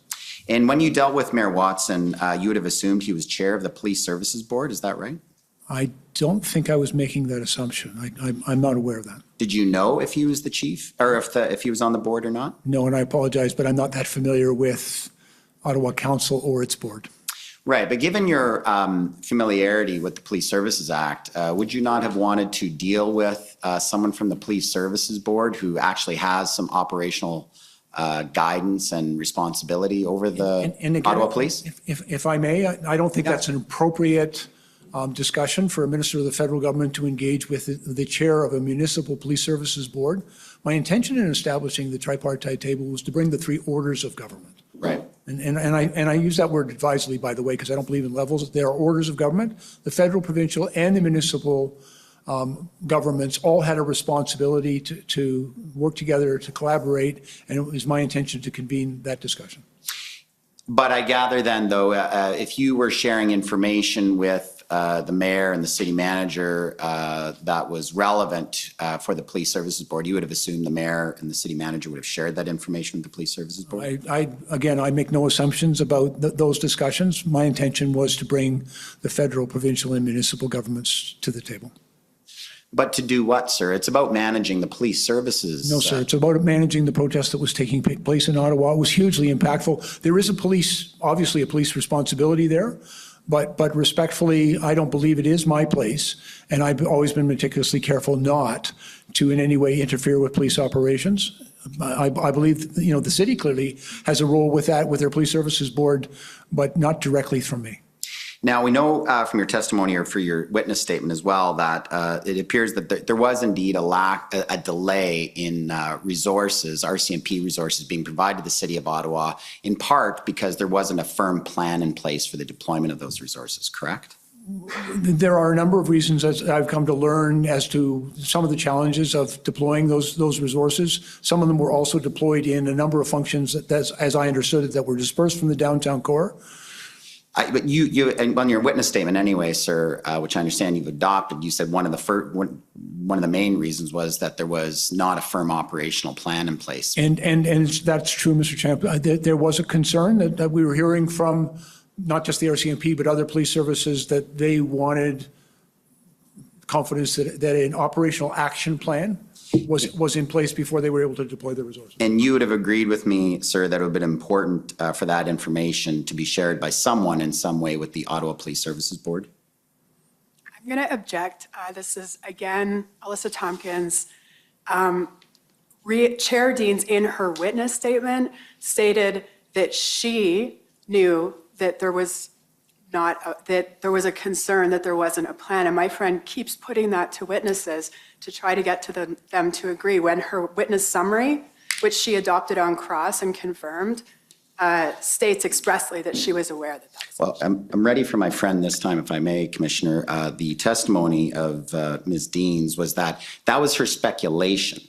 And when you dealt with Mayor Watson, you would have assumed he was chair of the Police Services Board. Is that right? I don't think I was making that assumption. I'm not aware of that. Did you know if he was the chief or if he was on the board or not? No, and I apologize, but I'm not that familiar with Ottawa Council or its board. Right, but given your familiarity with the Police Services Act, would you not have wanted to deal with someone from the Police Services Board who actually has some operational guidance and responsibility over the again, Ottawa Police? If I may, I don't think that's an appropriate discussion for a minister of the federal government to engage with the chair of a municipal police services board. My intention in establishing the tripartite table was to bring the three orders of government. Right. And I use that word advisedly, by the way, because I don't believe in levels. There are orders of government. The federal, provincial, and the municipal governments all had a responsibility to work together, to collaborate, and it was my intention to convene that discussion. But I gather then, though, if you were sharing information with the mayor and the city manager that was relevant for the Police Services Board, you would have assumed the mayor and the city manager would have shared that information with the Police Services Board? Again, I make no assumptions about those discussions. My intention was to bring the federal, provincial, and municipal governments to the table. But to do what, sir? It's about managing the police services. No, sir. It's about managing the protest that was taking place in Ottawa. It was hugely impactful. There is obviously a police responsibility there, but respectfully, I don't believe it is my place. And I've always been meticulously careful not to in any way interfere with police operations. I believe, the city clearly has a role with that, with their police services board, but not directly from me. Now, we know from your testimony or for your witness statement as well that it appears that there was indeed a delay in resources, RCMP resources being provided to the City of Ottawa, in part because there wasn't a firm plan in place for the deployment of those resources, correct? There are a number of reasons, as I've come to learn, as to some of the challenges of deploying those resources. Some of them were also deployed in a number of functions, as I understood it, that were dispersed from the downtown core. But you, and on your witness statement anyway, sir, which I understand you've adopted, you said one of the main reasons was that there was not a firm operational plan in place. And that's true, Mr. Champ. There was a concern that we were hearing from not just the RCMP, but other police services that they wanted confidence that an operational action plan was in place before they were able to deploy the resources. And you would have agreed with me, sir, that it would have been important for that information to be shared by someone in some way with the Ottawa Police Services Board? I'm going to object. This is, again, Alyssa Tompkins. Chair Deans, in her witness statement, stated that she knew that there was a concern that there wasn't a plan. And my friend keeps putting that to witnesses to try to get to them to agree, when her witness summary, which she adopted on cross and confirmed, states expressly that she was aware that that was. Well, I'm ready for my friend this time, if I may, Commissioner. The testimony of Ms. Deans was that was her speculation,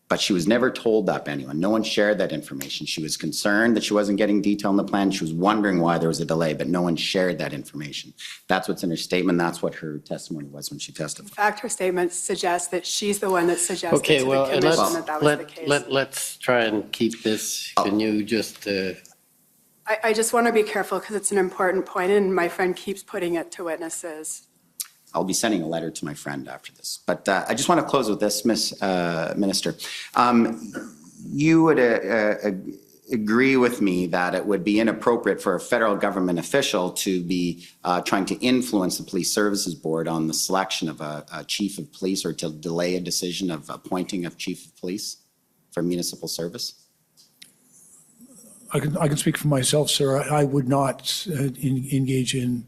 but she was never told that by anyone. No one shared that information. She was concerned that she wasn't getting detail in the plan. She was wondering why there was a delay, but no one shared that information. That's what's in her statement. That's what her testimony was when she testified. In fact, her statement suggests that she's the one that suggested Okay, to well, the commission that was the case. Let's try and keep this. Can you just... I just want to be careful because it's an important point, and my friend keeps putting it to witnesses. I'll be sending a letter to my friend after this. But I just want to close with this, Minister. You would agree with me that it would be inappropriate for a federal government official to be trying to influence the Police Services Board on the selection of a chief of police, or to delay a decision of appointing a chief of police for municipal service? I can speak for myself, sir. I would not engage in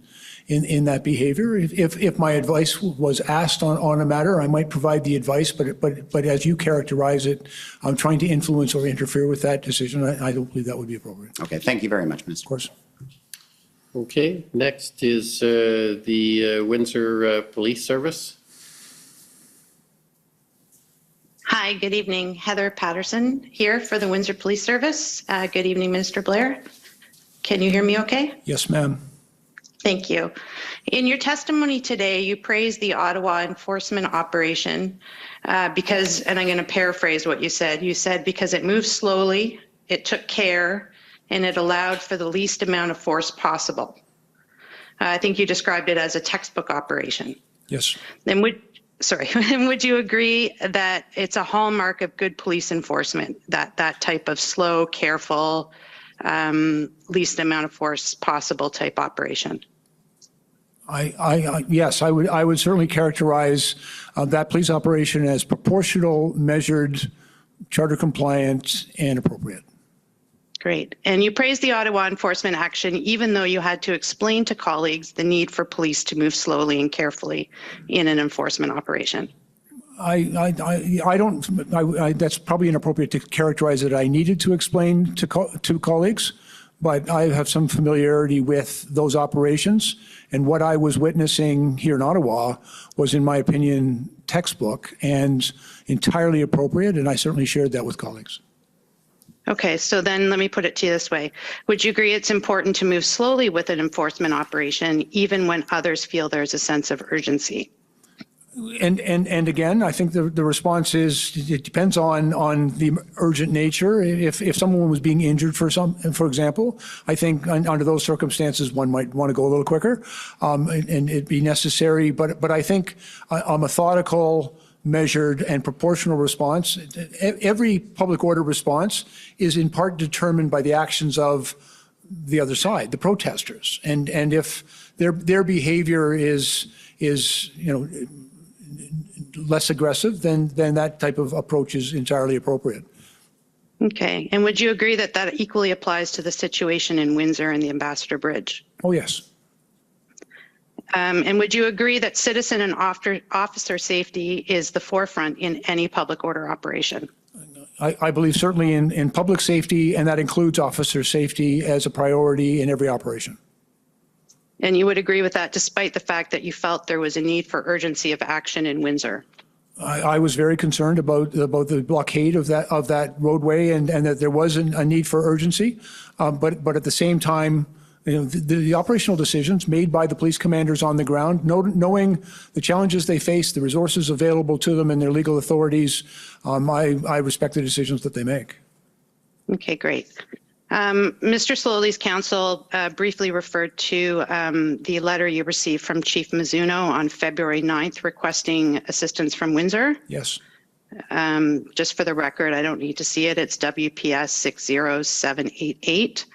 that behavior. If my advice was asked on a matter, I might provide the advice, but as you characterize it, I'm trying to influence or interfere with that decision. I don't believe that would be appropriate. Okay, thank you very much, Minister. Of course. Okay, next is the Windsor Police Service. Hi, good evening. Heather Patterson here for the Windsor Police Service. Good evening, Minister Blair. Can you hear me okay? Yes, ma'am. Thank you. In your testimony today, you praised the Ottawa enforcement operation because, and I'm going to paraphrase what you said because it moved slowly, it took care, and it allowed for the least amount of force possible. I think you described it as a textbook operation. Yes. Then would you agree that it's a hallmark of good police enforcement, that type of slow, careful, least amount of force possible type operation? Yes, I would certainly characterize that police operation as proportional, measured, charter compliant, and appropriate. Great. And you praised the Ottawa enforcement action, even though you had to explain to colleagues the need for police to move slowly and carefully in an enforcement operation. That's probably inappropriate to characterize it. I needed to explain to colleagues, but I have some familiarity with those operations. And what I was witnessing here in Ottawa was, in my opinion, textbook and entirely appropriate. And I certainly shared that with colleagues. Okay, so then let me put it to you this way. Would you agree it's important to move slowly with an enforcement operation, even when others feel there's a sense of urgency? And again, I think the response is it depends on the urgent nature. If someone was being injured for example, I think under those circumstances one might want to go a little quicker, and it'd be necessary. But I think a methodical, measured, and proportional response. Every public order response is in part determined by the actions of the other side, the protesters, and if their behavior is less aggressive, then that type of approach is entirely appropriate. Okay, and would you agree that that equally applies to the situation in Windsor and the Ambassador Bridge? Oh, yes. And would you agree that citizen and officer safety is the forefront in any public order operation? I believe certainly in public safety, and that includes officer safety as a priority in every operation. And you would agree with that despite the fact that you felt there was a need for urgency of action in Windsor? I was very concerned about the blockade of that roadway and that there was a need for urgency. But at the same time, the operational decisions made by the police commanders on the ground, knowing the challenges they face, the resources available to them and their legal authorities, I respect the decisions that they make. Okay, great. Mr. Slowly's counsel briefly referred to the letter you received from Chief Mizuno on February 9th requesting assistance from Windsor. Yes. Just for the record, I don't need to see it. It's WPS 60788.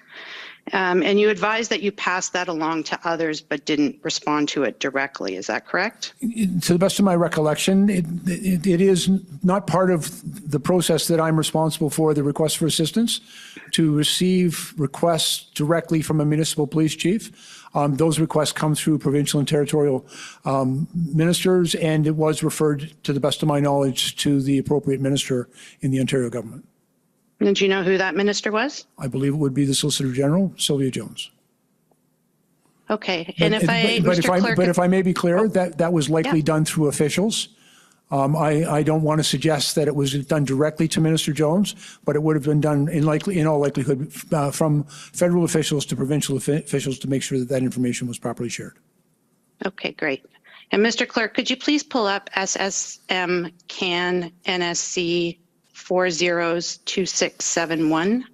And you advised that you passed that along to others but didn't respond to it directly. Is that correct? To the best of my recollection, it is not part of the process that I'm responsible for, the request for assistance, to receive requests directly from a municipal police chief. Those requests come through provincial and territorial ministers, and it was referred, to the best of my knowledge, to the appropriate minister in the Ontario government. And do you know who that minister was? I believe it would be the Solicitor General, Sylvia Jones. Okay, and But if I may be clear, that was likely done through officials. I don't want to suggest that it was done directly to Minister Jones, but it would have been done in all likelihood from federal officials to provincial officials to make sure that that information was properly shared. Okay, great. And Mr. Clerk, could you please pull up SSM CAN NSC 402671?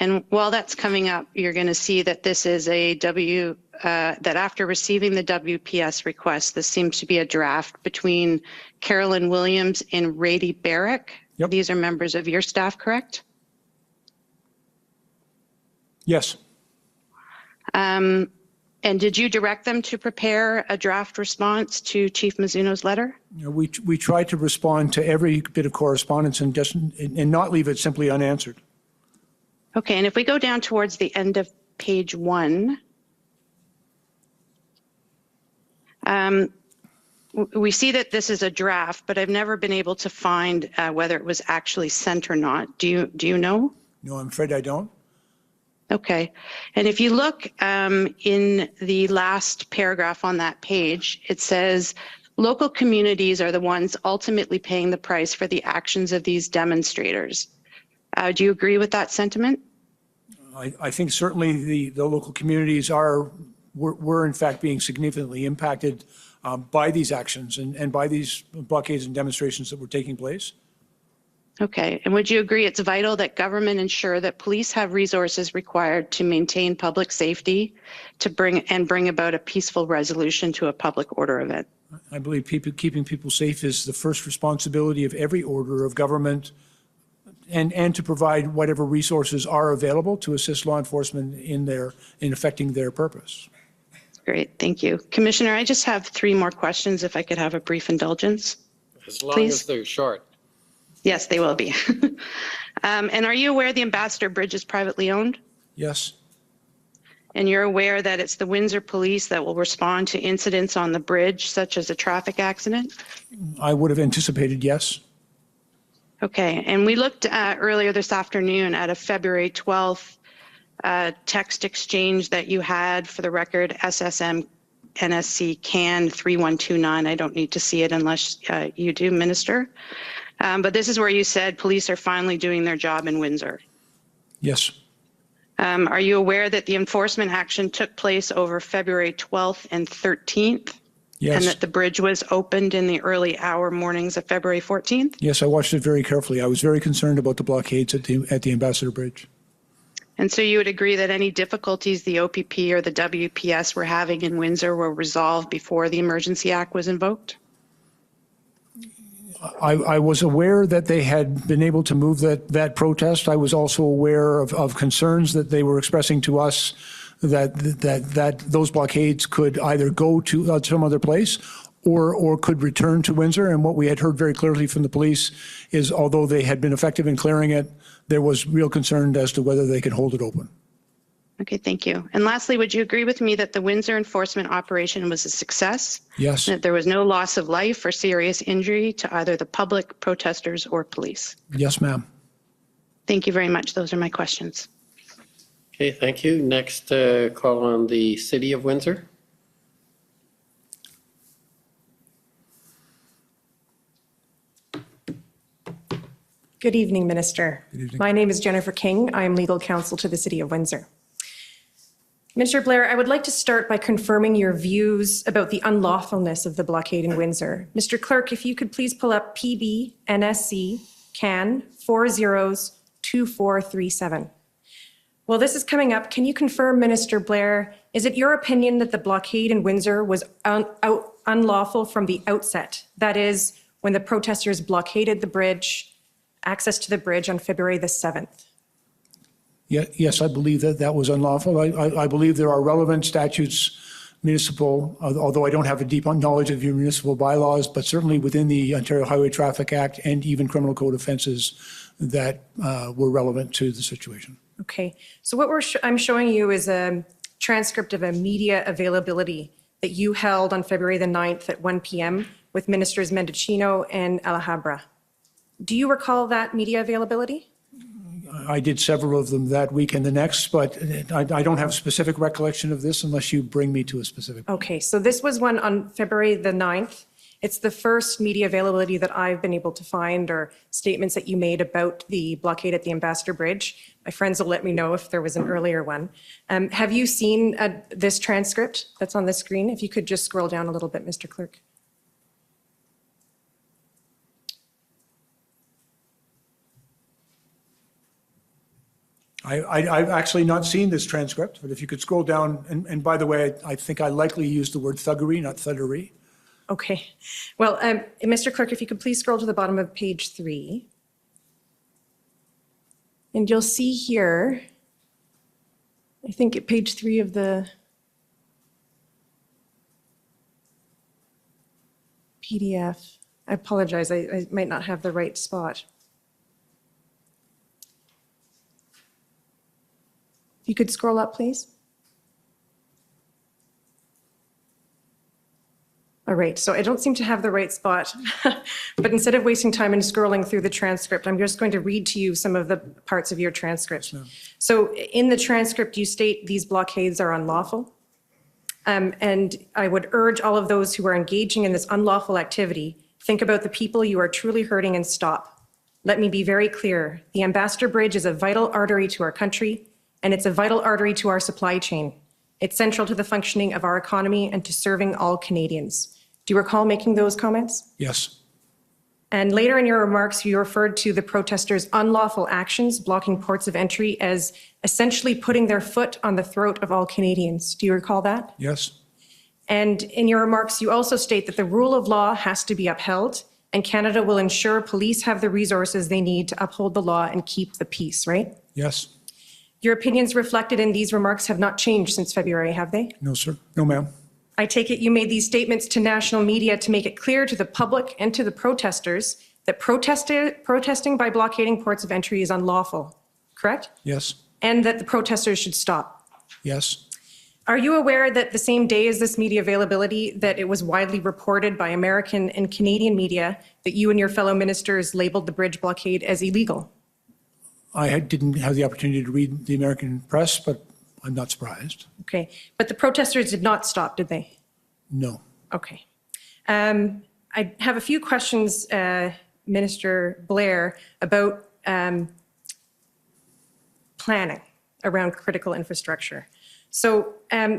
And while that's coming up, you're going to see that this is that after receiving the WPS request, this seems to be a draft between Carolyn Williams and Rady Barrick. Yep. These are members of your staff, correct? Yes. And did you direct them to prepare a draft response to Chief Mizuno's letter? We tried to respond to every bit of correspondence and not leave it simply unanswered. Okay, and if we go down towards the end of page 1, we see that this is a draft, but I've never been able to find whether it was actually sent or not. Do you know? No, I'm afraid I don't. Okay. And if you look in the last paragraph on that page, it says local communities are the ones ultimately paying the price for the actions of these demonstrators. Do you agree with that sentiment? I think certainly the local communities were in fact being significantly impacted by these actions and by these blockades and demonstrations that were taking place. Okay. And would you agree it's vital that government ensure that police have resources required to maintain public safety to bring about a peaceful resolution to a public order event? I believe keeping people safe is the first responsibility of every order of government, and to provide whatever resources are available to assist law enforcement in effecting their purpose. Great, thank you. Commissioner, I just have 3 more questions if I could have a brief indulgence. As long Please. as they're short. Yes, they will be. And are you aware the Ambassador Bridge is privately owned? Yes. And you're aware that it's the Windsor Police that will respond to incidents on the bridge, such as a traffic accident? I would have anticipated yes. Okay, and we looked earlier this afternoon at a February 12th text exchange that you had, for the record, SSM NSC CAN 3129. I don't need to see it unless you do, Minister. But this is where you said police are finally doing their job in Windsor. Yes. Are you aware that the enforcement action took place over February 12th and 13th? Yes. And that the bridge was opened in the early hour mornings of February 14th? Yes, I watched it very carefully. I was very concerned about the blockades at the Ambassador Bridge. And so you would agree that any difficulties the OPP or the WPS were having in Windsor were resolved before the Emergency Act was invoked? I was aware that they had been able to move that protest. I was also aware of concerns that they were expressing to us that those blockades could either go to some other place or could return to Windsor. And what we had heard very clearly from the police is, although they had been effective in clearing it, there was real concern as to whether they could hold it open. Okay, thank you. And lastly, would you agree with me that the Windsor enforcement operation was a success? Yes. That there was no loss of life or serious injury to either the public, protesters, or police? Yes, ma'am. Thank you very much. Those are my questions. Okay, thank you. Next call on the City of Windsor. Good evening, Minister. Good evening. My name is Jennifer King. I am legal counsel to the City of Windsor. Minister Blair, I would like to start by confirming your views about the unlawfulness of the blockade in Windsor. Mr. Clerk, if you could please pull up PB NSC CAN 402437. Well, this is coming up. Can you confirm, Minister Blair, is it your opinion that the blockade in Windsor was unlawful from the outset? That is, when the protesters blockaded the bridge, access to the bridge on February the 7th? Yes, I believe that was unlawful. I believe there are relevant statutes, municipal, although I don't have a deep knowledge of your municipal bylaws, but certainly within the Ontario Highway Traffic Act and even criminal code offenses that were relevant to the situation. Okay, so what I'm showing you is a transcript of a media availability that you held on February the 9th at 1 p.m. with Ministers Mendocino and Alhambra. Do you recall that media availability? I did several of them that week and the next, but I don't have a specific recollection of this unless you bring me to a specific. Okay, so this was one on February the 9th. It's the first media availability that I've been able to find, or statements that you made about the blockade at the Ambassador Bridge. My friends will let me know if there was an earlier one. Have you seen this transcript that's on the screen? If you could just scroll down a little bit, Mr. Clerk. I've actually not seen this transcript, but if you could scroll down, and by the way, I think I likely used the word thuggery, not thuggery. Okay. Well, Mr. Clerk, if you could please scroll to the bottom of page 3. And you'll see here, I think at page 3 of the PDF. I apologize, I might not have the right spot. If you could scroll up, please. All right, so I don't seem to have the right spot, but instead of wasting time and scrolling through the transcript, I'm just going to read to you some of the parts of your transcript. So in the transcript, you state these blockades are unlawful. And I would urge all of those who are engaging in this unlawful activity, think about the people you are truly hurting and stop. Let me be very clear. The Ambassador Bridge is a vital artery to our country, and it's a vital artery to our supply chain. It's central to the functioning of our economy and to serving all Canadians. Do you recall making those comments? Yes. And later in your remarks, you referred to the protesters' unlawful actions blocking ports of entry as essentially putting their foot on the throat of all Canadians. Do you recall that? Yes. And in your remarks, you also state that the rule of law has to be upheld, and Canada will ensure police have the resources they need to uphold the law and keep the peace, right? Yes. Your opinions reflected in these remarks have not changed since February, have they? No, sir. No, ma'am. I take it you made these statements to national media to make it clear to the public and to the protesters that protesting by blockading ports of entry is unlawful, correct? Yes. And that the protesters should stop. Yes. Are you aware that the same day as this media availability, that it was widely reported by American and Canadian media that you and your fellow ministers labeled the bridge blockade as illegal? I didn't have the opportunity to read the American press, but I'm not surprised. Okay, but the protesters did not stop, did they? No. Okay. I have a few questions, Minister Blair, about planning around critical infrastructure. So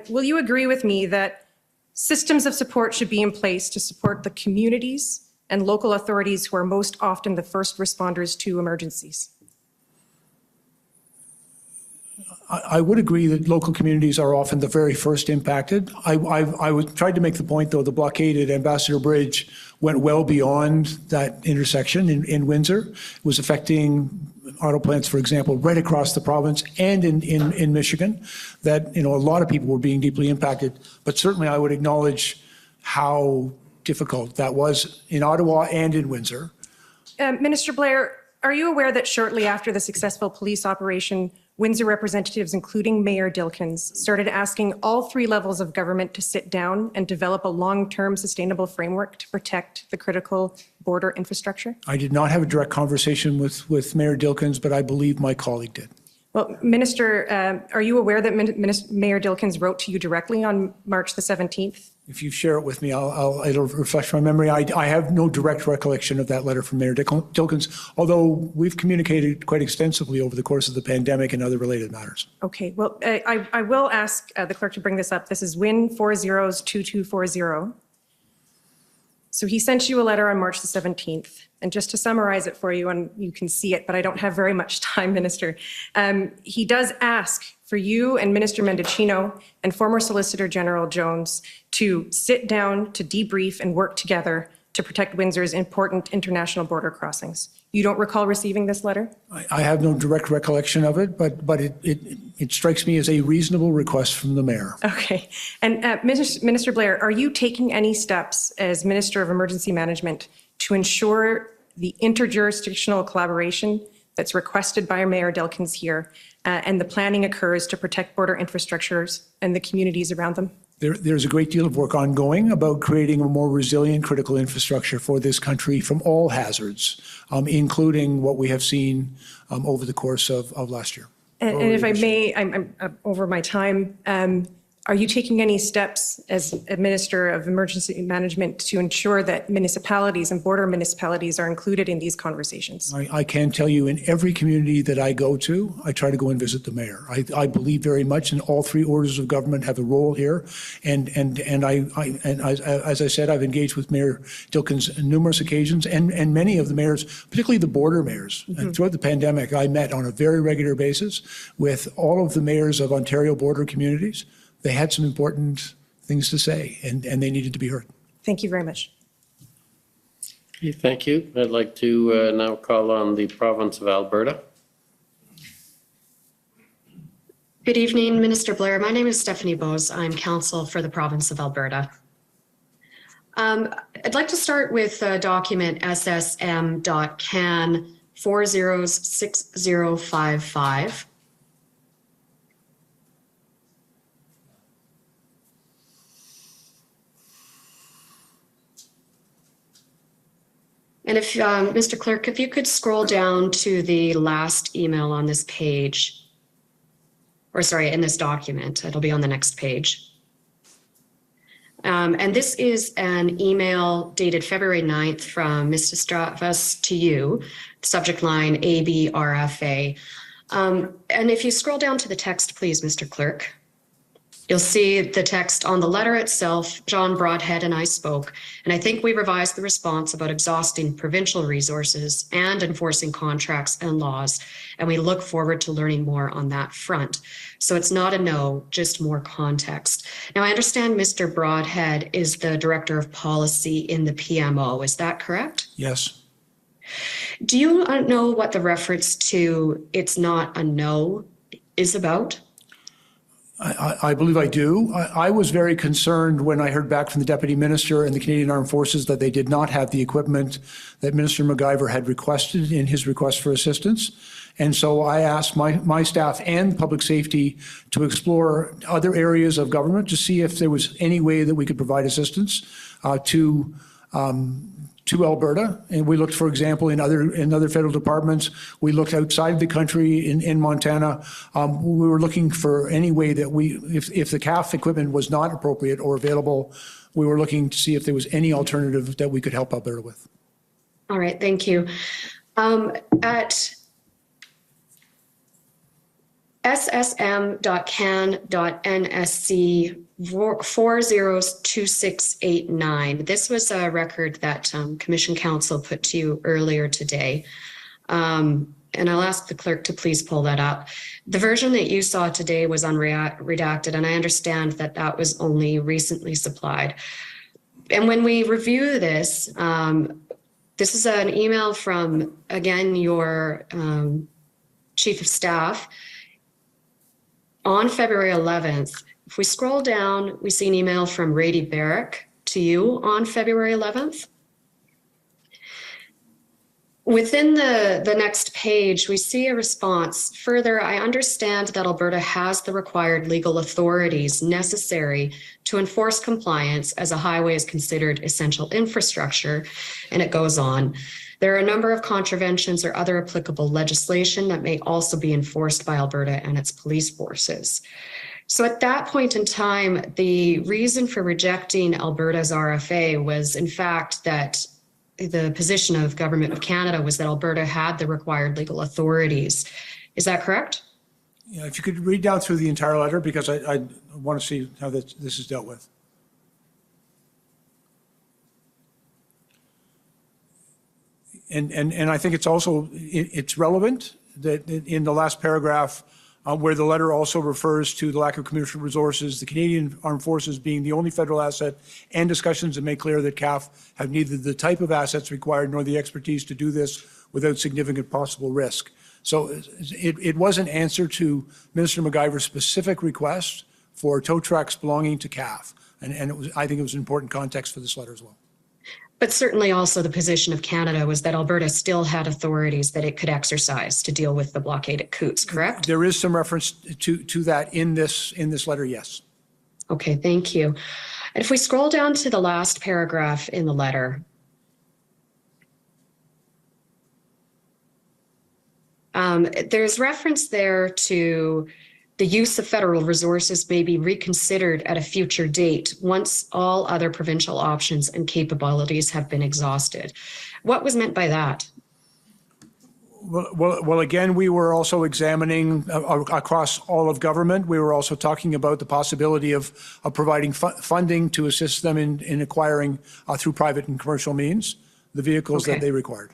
will you agree with me that systems of support should be in place to support the communities and local authorities who are most often the first responders to emergencies? I would agree that local communities are often the very first impacted. I tried to make the point, though, the blockade at Ambassador Bridge went well beyond that intersection in Windsor. It was affecting auto plants, for example, right across the province and in Michigan, that, a lot of people were being deeply impacted. But certainly I would acknowledge how difficult that was in Ottawa and in Windsor. Minister Blair, are you aware that shortly after the successful police operation, Windsor representatives, including Mayor Dilkens, started asking all three levels of government to sit down and develop a long-term sustainable framework to protect the critical border infrastructure? I did not have a direct conversation with Mayor Dilkens, but I believe my colleague did. Well, Minister, are you aware that Mayor Dilkens wrote to you directly on March the 17th? If you share it with me, it'll refresh my memory. I have no direct recollection of that letter from Mayor Dilkens, although we've communicated quite extensively over the course of the pandemic and other related matters. Okay, well, I will ask the clerk to bring this up. This is Win 402240. So he sent you a letter on March the 17th. And just to summarize it for you, and you can see it, but I don't have very much time, Minister. He does ask for you and Minister Mendicino and former Solicitor General Jones to sit down, to debrief and work together to protect Windsor's important international border crossings. You don't recall receiving this letter? I have no direct recollection of it, but it strikes me as a reasonable request from the mayor. Okay. And Minister Blair, are you taking any steps as Minister of Emergency Management to ensure the interjurisdictional collaboration that's requested by Mayor Dilkens here and the planning occurs to protect border infrastructures and the communities around them? There's a great deal of work ongoing about creating a more resilient critical infrastructure for this country from all hazards, including what we have seen over the course of last year. And if I may, I'm over my time. Are you taking any steps as a Minister of Emergency Management to ensure that municipalities and border municipalities are included in these conversations? I can tell you in every community that I go to, I try to go and visit the mayor. I believe very much in all three orders of government have a role here. And as I said, I've engaged with Mayor Dilkens on numerous occasions and many of the mayors, particularly the border mayors. Mm-hmm. And throughout the pandemic, I met on a very regular basis with all of the mayors of Ontario border communities. They had some important things to say, and they needed to be heard. Thank you very much. Okay, thank you. I'd like to now call on the province of Alberta. Good evening, Minister Blair. My name is Stephanie Bose. I'm counsel for the province of Alberta. I'd like to start with document SSM.CAN 406055. And if, Mr. Clerk, if you could scroll down to the last email on this page, or sorry, in this document, it'll be on the next page. And this is an email dated February 9th from Mr. Stravas to you, subject line ABRFA. And if you scroll down to the text, please, Mr. Clerk, you'll see the text on the letter itself. John Broadhead and I spoke, and I think we revised the response about exhausting provincial resources and enforcing contracts and laws, and we look forward to learning more on that front. So it's not a no, just more context. Now, I understand Mr. Broadhead is the Director of Policy in the PMO. Is that correct? Yes. Do you know what the reference to "it's not a no" is about? I believe I do. I was very concerned when I heard back from the Deputy Minister and the Canadian Armed Forces that they did not have the equipment that Minister MacGyver had requested in his request for assistance. And so I asked my staff and public safety to explore other areas of government to see if there was any way that we could provide assistance to Alberta. And we looked, for example, in other federal departments. We looked outside the country in Montana. We were looking for any way that if the CAF equipment was not appropriate or available, we were looking to see if there was any alternative that we could help Alberta with. All right, thank you. At ssm.can.nsc 402689. This was a record that Commission Counsel put to you earlier today. And I'll ask the clerk to please pull that up. The version that you saw today was unredacted, and I understand that that was only recently supplied. And when we review this, this is an email from, again, your Chief of Staff on February 11th. If we scroll down, we see an email from Rady Barrick to you on February 11th. Within the next page, we see a response. Further, I understand that Alberta has the required legal authorities necessary to enforce compliance as a highway is considered essential infrastructure, and it goes on. There are a number of contraventions or other applicable legislation that may also be enforced by Alberta and its police forces. So at that point in time, the reason for rejecting Alberta's RFA was, in fact, that the position of Government of Canada was that Alberta had the required legal authorities. Is that correct? Yeah, if you could read down through the entire letter, because I want to see how this is dealt with. And I think it's also, it's relevant that in the last paragraph, where the letter also refers to the lack of commercial resources, the Canadian Armed Forces being the only federal asset, and discussions that make clear that CAF have neither the type of assets required nor the expertise to do this without significant possible risk. So it was an answer to Minister MacGyver's specific request for tow trucks belonging to CAF. And I think it was an important context for this letter as well. But certainly also the position of Canada was that Alberta still had authorities that it could exercise to deal with the blockade at Coots, correct? There is some reference to that in this letter, yes. Okay, thank you. And if we scroll down to the last paragraph in the letter, there's reference there to the use of federal resources may be reconsidered at a future date once all other provincial options and capabilities have been exhausted. What was meant by that? Well, again, we were also examining across all of government. We were also talking about the possibility of providing funding to assist them in acquiring through private and commercial means the vehicles that they required.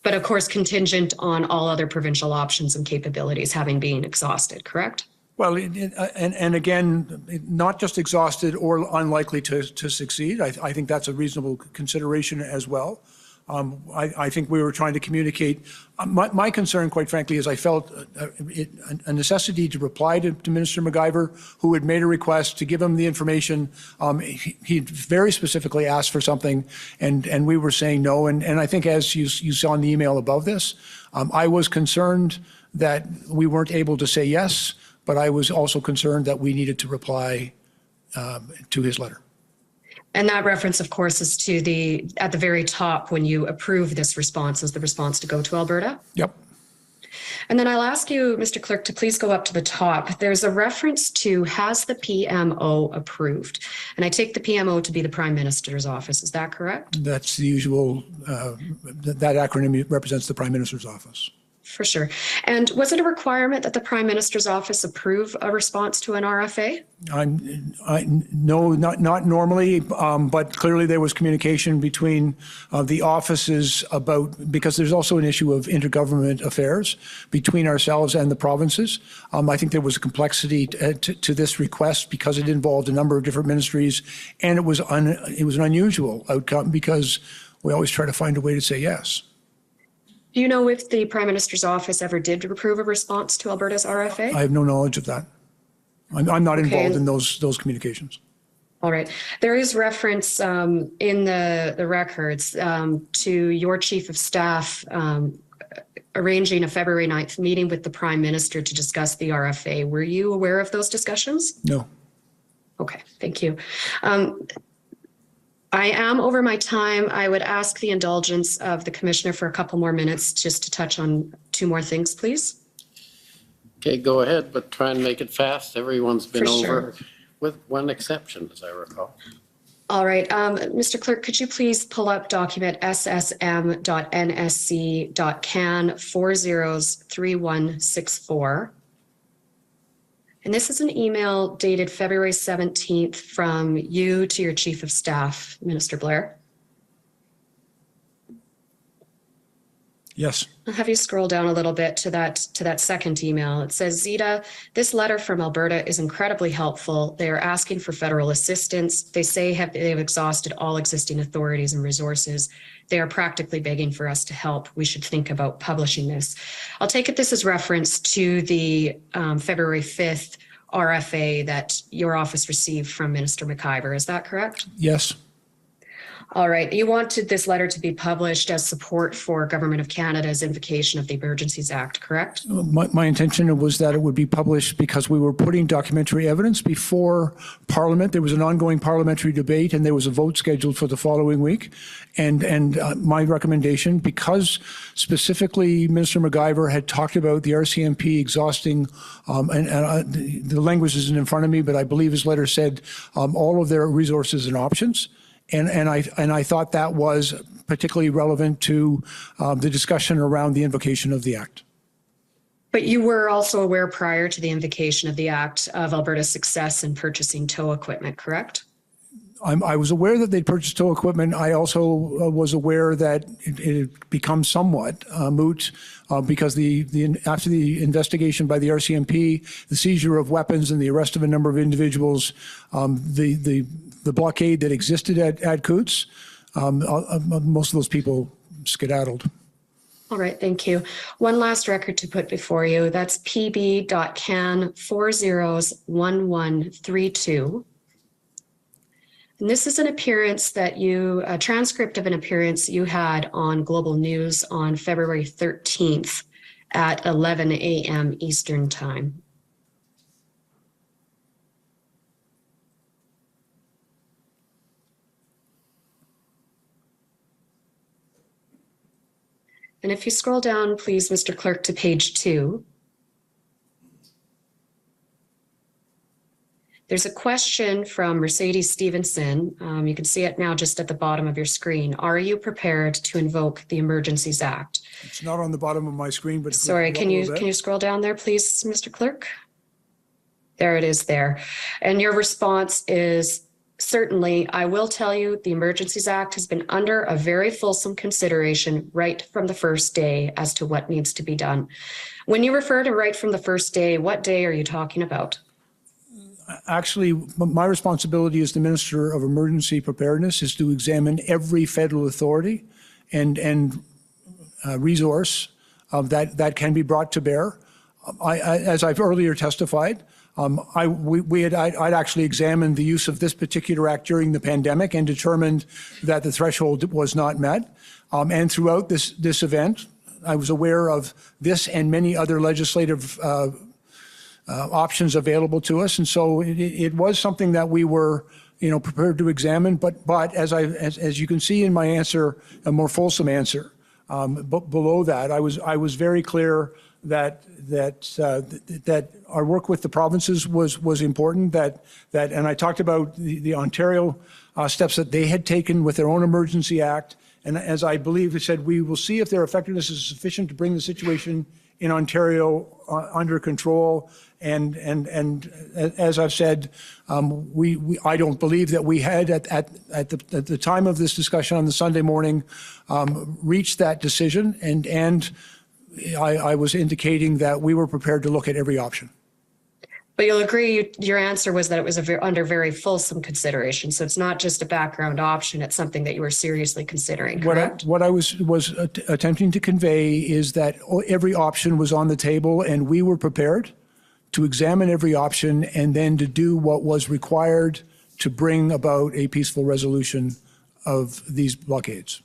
But of course, contingent on all other provincial options and capabilities having been exhausted, correct? Well, and again, not just exhausted or unlikely to succeed. I think that's a reasonable consideration as well. I think we were trying to communicate. My concern, quite frankly, is I felt a necessity to reply to Minister MacGyver, who had made a request to give him the information. He very specifically asked for something, and we were saying no. And I think, as you saw in the email above this, I was concerned that we weren't able to say yes, but I was also concerned that we needed to reply to his letter. And that reference, of course, is to at the very top when you approve this response, is the response to go to Alberta. Yep. And then I'll ask you, Mr. Clerk, to please go up to the top. There's a reference to has the PMO approved? And I take the PMO to be the Prime Minister's office. Is that correct? That's the usual, that acronym represents the Prime Minister's office. For sure. And was it a requirement that the Prime Minister's office approve a response to an RFA? No, not normally, but clearly there was communication between the offices because there's also an issue of intergovernment affairs between ourselves and the provinces. I think there was a complexity to this request because it involved a number of different ministries, and it was an unusual outcome because we always try to find a way to say yes. Do you know if the Prime Minister's office ever did approve a response to Alberta's RFA? I have no knowledge of that. I'm not involved in those communications. All right. There is reference in the records to your Chief of Staff arranging a February 9th meeting with the Prime Minister to discuss the RFA. Were you aware of those discussions? No. Okay, thank you. I am over my time. I would ask the indulgence of the Commissioner for a couple more minutes just to touch on 2 more things, please. Okay, go ahead, but try and make it fast. Everyone's been For over, sure. with one exception, as I recall. All right, Mr. Clerk, could you please pull up document ssm.nsc.can 403164? And this is an email dated February 17th from you to your Chief of Staff, Minister Blair. Yes. I'll have you scroll down a little bit to that second email. It says, Zita, this letter from Alberta is incredibly helpful. They are asking for federal assistance. They say they've exhausted all existing authorities and resources. They are practically begging for us to help. We should think about publishing this. I'll take it this is reference to the February 5th RFA that your office received from Minister McIver. Is that correct? Yes. All right. You wanted this letter to be published as support for Government of Canada's invocation of the Emergencies Act, correct? My intention was that it would be published because we were putting documentary evidence before Parliament. There was an ongoing parliamentary debate and there was a vote scheduled for the following week. And my recommendation, because specifically Minister McIver had talked about the RCMP exhausting, the language isn't in front of me, but I believe his letter said all of their resources and options. And I thought that was particularly relevant to the discussion around the invocation of the Act. But you were also aware prior to the invocation of the Act of Alberta's success in purchasing tow equipment, correct? I was aware that they'd purchased tow equipment. I also was aware that it had become somewhat moot because after the investigation by the RCMP, the seizure of weapons and the arrest of a number of individuals, the blockade that existed at Coots, most of those people skedaddled. All right, thank you. One last record to put before you. That's pb.can 401132. And this is an appearance that a transcript of an appearance you had on Global News on February 13th at 11 a.m. Eastern Time. And if you scroll down, please, Mr. Clerk, to page 2. There's a question from Mercedes Stevenson. You can see it now just at the bottom of your screen. Are you prepared to invoke the Emergencies Act? It's not on the bottom of my screen, but sorry, can you scroll down there, please, Mr. Clerk? There it is there. And your response is, certainly, I will tell you the Emergencies Act has been under a very fulsome consideration right from the first day as to what needs to be done. When you refer to right from the first day, what day are you talking about? Actually, my responsibility as the Minister of Emergency Preparedness is to examine every federal authority and resource that can be brought to bear. As I've earlier testified, I'd actually examined the use of this particular act during the pandemic and determined that the threshold was not met. And throughout this event, I was aware of this and many other legislative options available to us. And so it was something that we were prepared to examine. But as you can see in my answer, a more fulsome answer, below that, I was very clear that our work with the provinces was important. And I talked about the Ontario steps that they had taken with their own Emergency Act. And as I believe I said, we will see if their effectiveness is sufficient to bring the situation in Ontario under control. And as I've said, I don't believe that we had at the time of this discussion on the Sunday morning reached that decision. And I was indicating that we were prepared to look at every option. But you'll agree, your answer was that it was under very fulsome consideration. So it's not just a background option, it's something that you were seriously considering, correct? What I was attempting to convey is that every option was on the table, and we were prepared to examine every option and then to do what was required to bring about a peaceful resolution of these blockades.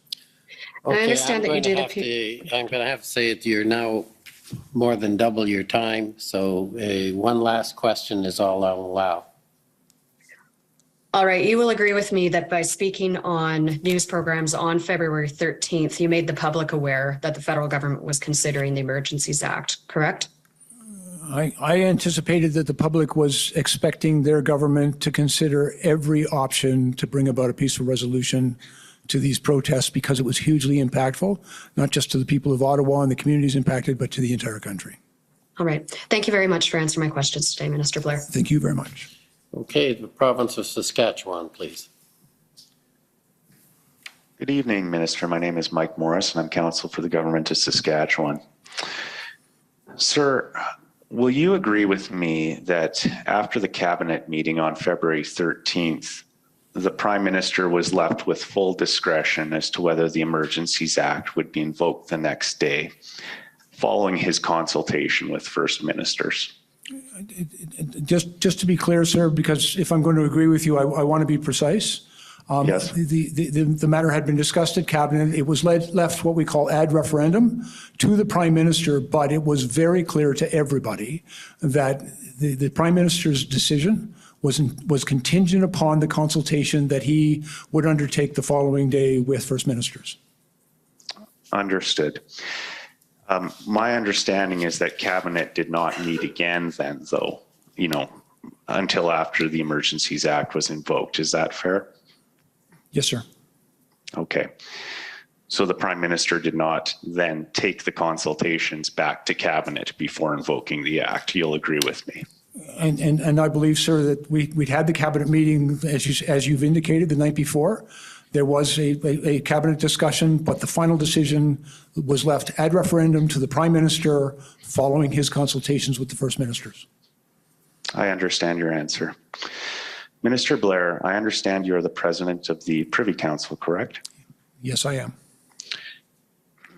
I understand that you did I'm going to have to say that you're now more than double your time. So one last question is all I'll allow. All right, you will agree with me that by speaking on news programs on February 13th, you made the public aware that the federal government was considering the Emergencies Act, correct? I anticipated that the public was expecting their government to consider every option to bring about a peaceful resolution to these protests because it was hugely impactful, not just to the people of Ottawa and the communities impacted, but to the entire country. All right. Thank you very much for answering my questions today, Minister Blair. Thank you very much. Okay, the province of Saskatchewan, please. Good evening, Minister. My name is Mike Morris, and I'm counsel for the government of Saskatchewan. Sir, will you agree with me that after the cabinet meeting on February 13th, the Prime Minister was left with full discretion as to whether the Emergencies Act would be invoked the next day, following his consultation with First Ministers? Just to be clear, sir, because if I'm going to agree with you, I want to be precise. Yes. The matter had been discussed at Cabinet. It was left what we call ad referendum to the Prime Minister, but it was very clear to everybody that the Prime Minister's decision was contingent upon the consultation that he would undertake the following day with First Ministers. Understood. My understanding is that Cabinet did not meet again then, though, until after the Emergencies Act was invoked. Is that fair? Yes, sir. Okay. So the Prime Minister did not then take the consultations back to Cabinet before invoking the Act. You'll agree with me. And I believe, sir, that we'd had the Cabinet meeting, as you've indicated, the night before. There was a Cabinet discussion, but the final decision was left ad referendum to the Prime Minister following his consultations with the First Ministers. I understand your answer. Minister Blair, I understand you're the President of the Privy Council, correct? Yes, I am.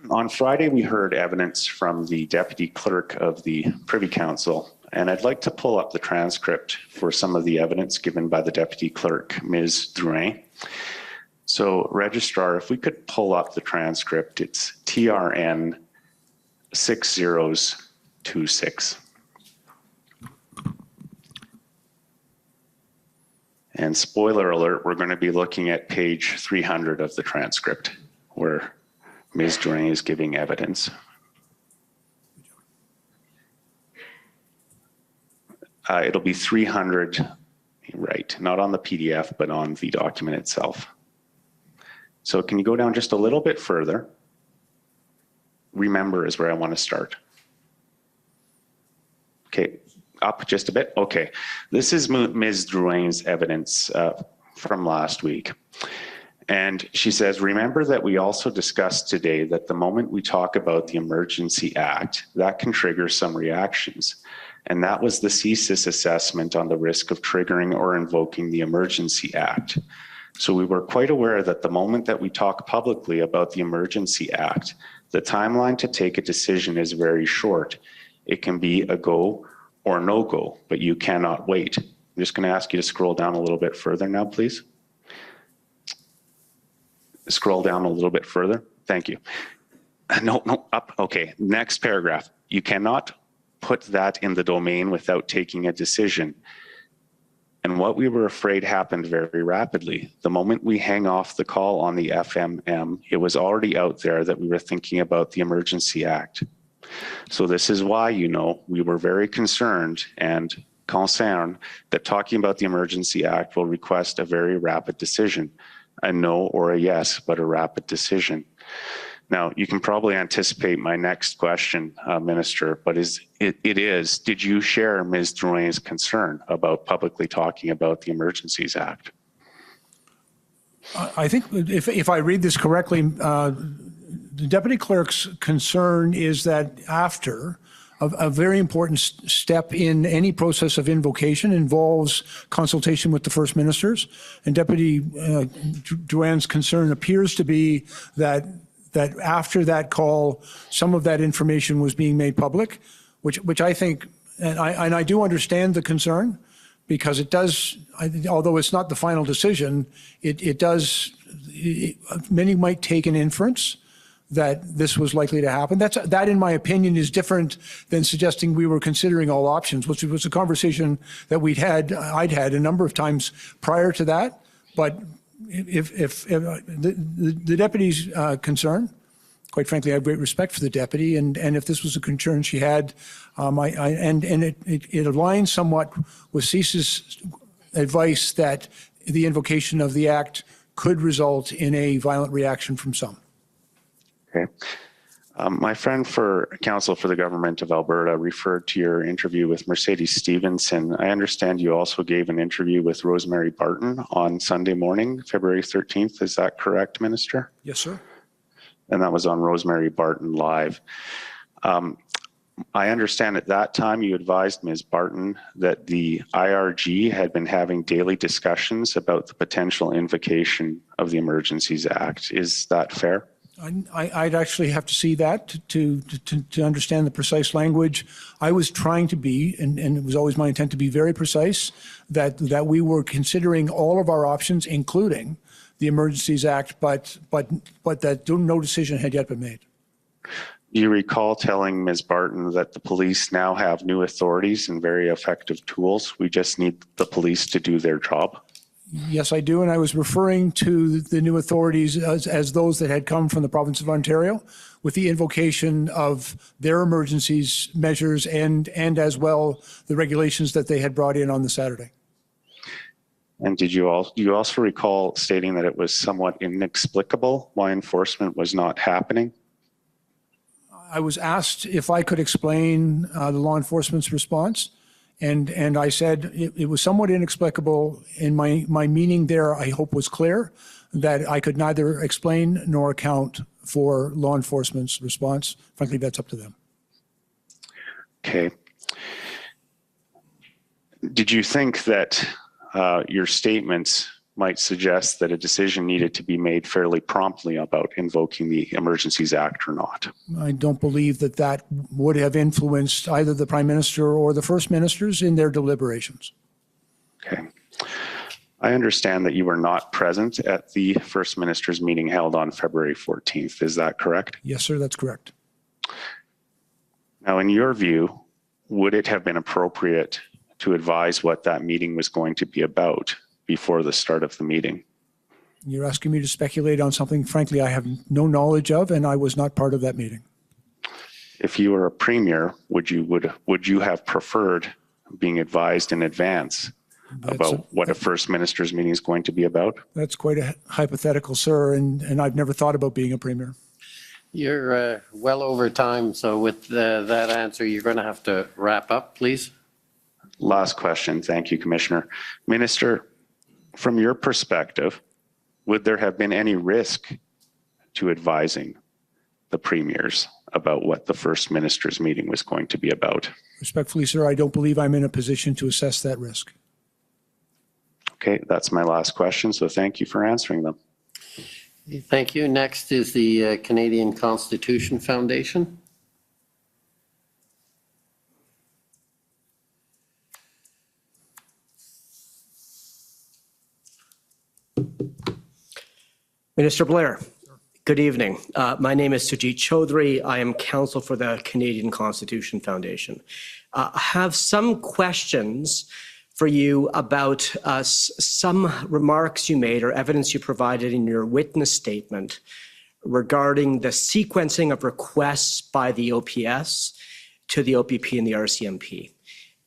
On Friday, we heard evidence from the Deputy Clerk of the Privy Council, and I'd like to pull up the transcript for some of the evidence given by the Deputy Clerk, Ms. Drouin. So, Registrar, if we could pull up the transcript, it's TRN 6026. And spoiler alert, we're going to be looking at page 300 of the transcript where Ms. Drouin is giving evidence. It'll be 300, right, not on the PDF, but on the document itself. So can you go down just a little bit further? Remember is where I want to start. Okay, up just a bit. Okay, this is Ms. Drouin's evidence from last week. And she says, remember that we also discussed today that the moment we talk about the Emergency Act, that can trigger some reactions. And that was the CSIS assessment on the risk of triggering or invoking the Emergency Act. So we were quite aware that the moment that we talk publicly about the Emergency Act, the timeline to take a decision is very short. It can be a go or no go, but you cannot wait. I'm just going to ask you to scroll down a little bit further now, please. Scroll down a little bit further. Thank you. No, up. Okay, next paragraph. You cannot put that in the domain without taking a decision. And what we were afraid happened very rapidly. The moment we hang off the call on the FMM, it was already out there that we were thinking about the Emergency Act. So this is why, we were very concerned and concerned that talking about the Emergency Act will request a very rapid decision, a no or a yes, but a rapid decision. Now, you can probably anticipate my next question, Minister, but did you share Ms. Drouin's concern about publicly talking about the Emergencies Act? I think if I read this correctly, the Deputy Clerk's concern is that after a very important step in any process of invocation involves consultation with the First Ministers, and Deputy Drouin's concern appears to be that after that call, some of that information was being made public, which I think, and I do understand the concern, because it does, although it's not the final decision, many might take an inference that this was likely to happen. That, in my opinion, is different than suggesting we were considering all options, which was a conversation that I'd had a number of times prior to that. But if the deputy's concern, quite frankly, I have great respect for the deputy, and if this was a concern she had, and it aligns somewhat with CSIS's advice that the invocation of the Act could result in a violent reaction from some. Okay. My friend for Counsel for the Government of Alberta referred to your interview with Mercedes Stevenson. I understand you also gave an interview with Rosemary Barton on Sunday morning, February 13th. Is that correct, Minister? Yes, sir. And that was on Rosemary Barton Live. I understand at that time you advised Ms. Barton that the IRG had been having daily discussions about the potential invocation of the Emergencies Act. Is that fair? I'd actually have to see that to understand the precise language. I was trying to be, and it was always my intent to be very precise, that we were considering all of our options, including the Emergencies Act, but that no decision had yet been made. Do you recall telling Ms. Barton that the police now have new authorities and very effective tools? We just need the police to do their job. Yes, I do, and I was referring to the new authorities as those that had come from the province of Ontario with the invocation of their emergencies measures and as well the regulations that they had brought in on the Saturday. And do you also recall stating that it was somewhat inexplicable why enforcement was not happening? I was asked if I could explain the law enforcement's response. And I said it was somewhat inexplicable, and my meaning there, I hope, was clear, that I could neither explain nor account for law enforcement's response. Frankly, that's up to them. Okay. Did you think that your statements might suggest that a decision needed to be made fairly promptly about invoking the Emergencies Act or not? I don't believe that would have influenced either the Prime Minister or the First Ministers in their deliberations. Okay. I understand that you were not present at the First Minister's meeting held on February 14th. Is that correct? Yes, sir, that's correct. Now, in your view, would it have been appropriate to advise what that meeting was going to be about before the start of the meeting? You're asking me to speculate on something, frankly, I have no knowledge of, and I was not part of that meeting. If you were a premier, would you have preferred being advised in advance about what a First Minister's meeting is going to be about? That's quite a hypothetical, sir, and I've never thought about being a premier. You're well over time, so with that answer, you're going to have to wrap up, please. Last question. Thank you, Commissioner. Minister, from your perspective, would there have been any risk to advising the premiers about what the First Minister's meeting was going to be about? Respectfully, sir, I don't believe I'm in a position to assess that risk. Okay, that's my last question, so thank you for answering them. Thank you. Next is the Canadian Constitution Foundation. Minister Blair, good evening. My name is Sujit Chaudhary. I am counsel for the Canadian Constitution Foundation. I have some questions for you about some remarks you made or evidence you provided in your witness statement regarding the sequencing of requests by the OPS to the OPP and the RCMP.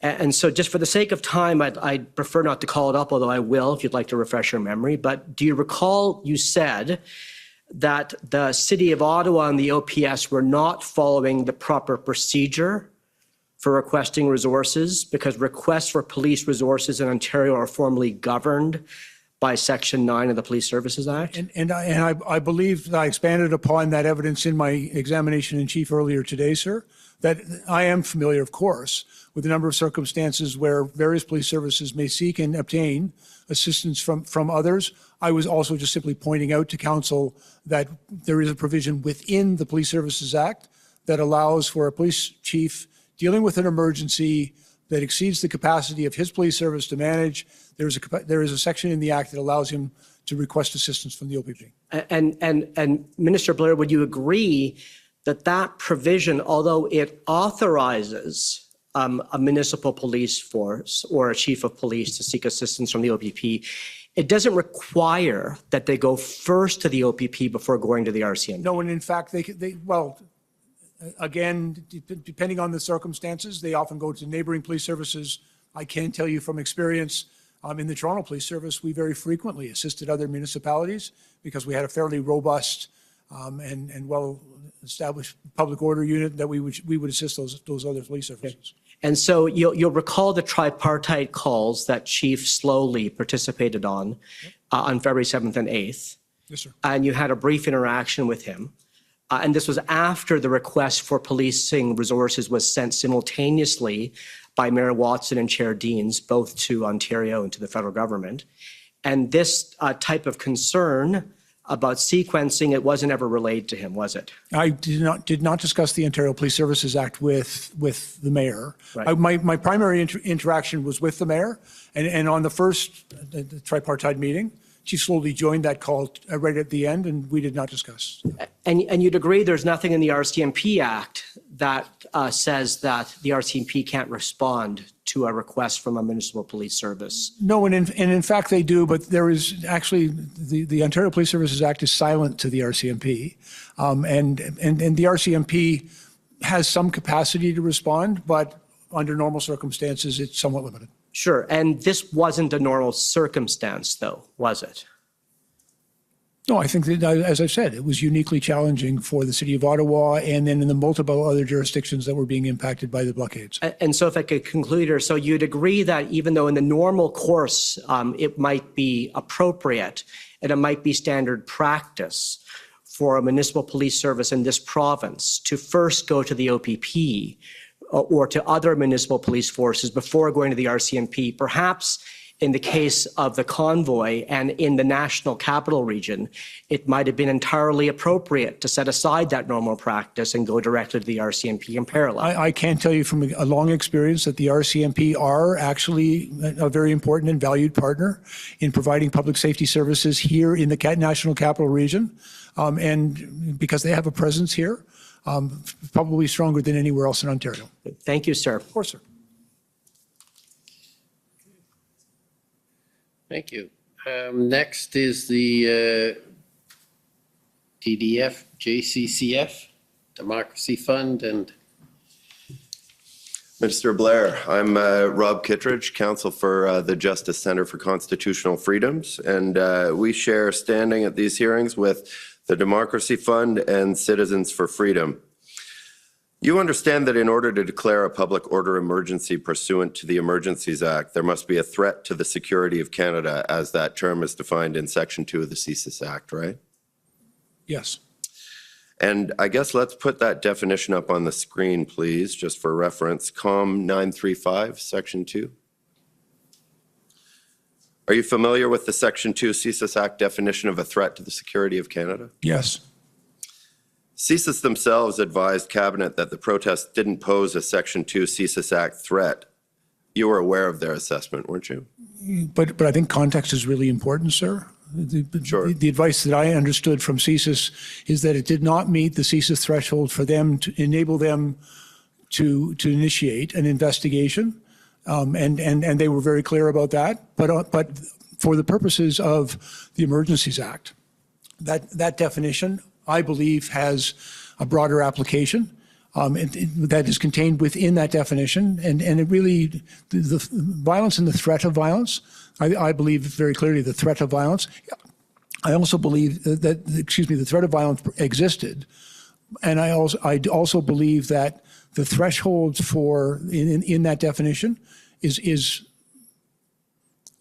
And so just for the sake of time, I'd prefer not to call it up, although I will if you'd like to refresh your memory. But do you recall you said that the City of Ottawa and the OPS were not following the proper procedure for requesting resources because requests for police resources in Ontario are formally governed by Section 9 of the Police Services Act? And I believe that I expanded upon that evidence in my examination in chief earlier today, sir, that I am familiar, of course, with a number of circumstances where various police services may seek and obtain assistance from others. I was also just simply pointing out to council that there is a provision within the Police Services Act that allows for a police chief dealing with an emergency that exceeds the capacity of his police service to manage. There is a section in the Act that allows him to request assistance from the OPP. And Minister Blair, would you agree that that provision, although it authorizes a municipal police force or a chief of police to seek assistance from the OPP, it doesn't require that they go first to the OPP before going to the RCMP? No, and in fact, well, again, depending on the circumstances, they often go to neighboring police services. I can tell you from experience, in the Toronto Police Service, we very frequently assisted other municipalities because we had a fairly robust and well-established public order unit that we would assist those other police services. And so you'll recall the tripartite calls that Chief Slowly participated on February 7th and 8th. Yes, sir. And you had a brief interaction with him. And this was after the request for policing resources was sent simultaneously by Mayor Watson and Chair Deans, both to Ontario and to the federal government. And this type of concern about sequencing, it wasn't ever relayed to him, was it? I did not discuss the Ontario Police Services Act with the mayor. Right. My primary interaction was with the mayor, and on the first the tripartite meeting, Chief Slowly joined that call right at the end, and we did not discuss. And you'd agree there's nothing in the RCMP Act that says that the RCMP can't respond to a request from a municipal police service? No, and in fact they do, but there is actually, the Ontario Police Services Act is silent to the RCMP. And the RCMP has some capacity to respond, but under normal circumstances, it's somewhat limited. Sure, and this wasn't a normal circumstance though, was it? No, I think that, as I've said, it was uniquely challenging for the City of Ottawa and then in the multiple other jurisdictions that were being impacted by the blockades. And so if I could conclude here, so you'd agree that even though in the normal course it might be appropriate and it might be standard practice for a municipal police service in this province to first go to the OPP or to other municipal police forces before going to the RCMP, perhaps in the case of the convoy and in the national capital region, it might have been entirely appropriate to set aside that normal practice and go directly to the RCMP in parallel. I can tell you from a long experience that the RCMP are actually a very important and valued partner in providing public safety services here in the national capital region. And because they have a presence here, probably stronger than anywhere else in Ontario. Thank you, sir. Of course, sir. Thank you. Next is the DDF, JCCF, Democracy Fund, and Mr. Blair, I'm Rob Kittredge, counsel for the Justice Center for Constitutional Freedoms, and we share standing at these hearings with the Democracy Fund and Citizens for Freedom. You understand that in order to declare a public order emergency pursuant to the Emergencies Act, there must be a threat to the security of Canada as that term is defined in Section 2 of the CSIS Act, right? Yes. And I guess let's put that definition up on the screen, please, just for reference. COM 935, Section 2. Are you familiar with the Section 2 CSIS Act definition of a threat to the security of Canada? Yes. CSIS themselves advised Cabinet that the protests didn't pose a Section 2 CSIS Act threat. You were aware of their assessment, weren't you? But I think context is really important, sir. Sure. The advice that I understood from CSIS is that it did not meet the CSIS threshold for them to enable them to initiate an investigation And they were very clear about that. But for the purposes of the Emergencies Act, that definition, I believe, has a broader application that is contained within that definition. And it really, the violence and the threat of violence, I believe very clearly the threat of violence. I also believe that, the threat of violence existed. And I also believe that the thresholds for, in that definition is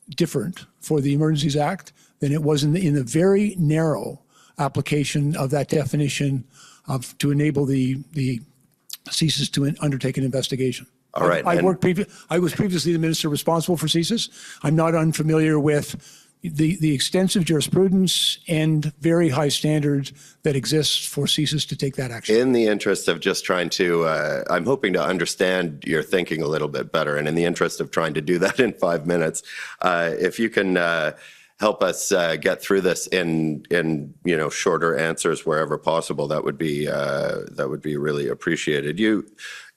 different for the Emergencies Act than it was in the very narrow application of that definition to enable the CSIS to undertake an investigation. All right. I was previously the minister responsible for CSIS. I'm not unfamiliar with the extensive jurisprudence and very high standards that exists for CSIS to take that action. In the interest of just trying to, I'm hoping to understand your thinking a little bit better, and in the interest of trying to do that in 5 minutes, if you can help us get through this in shorter answers wherever possible, that would be really appreciated.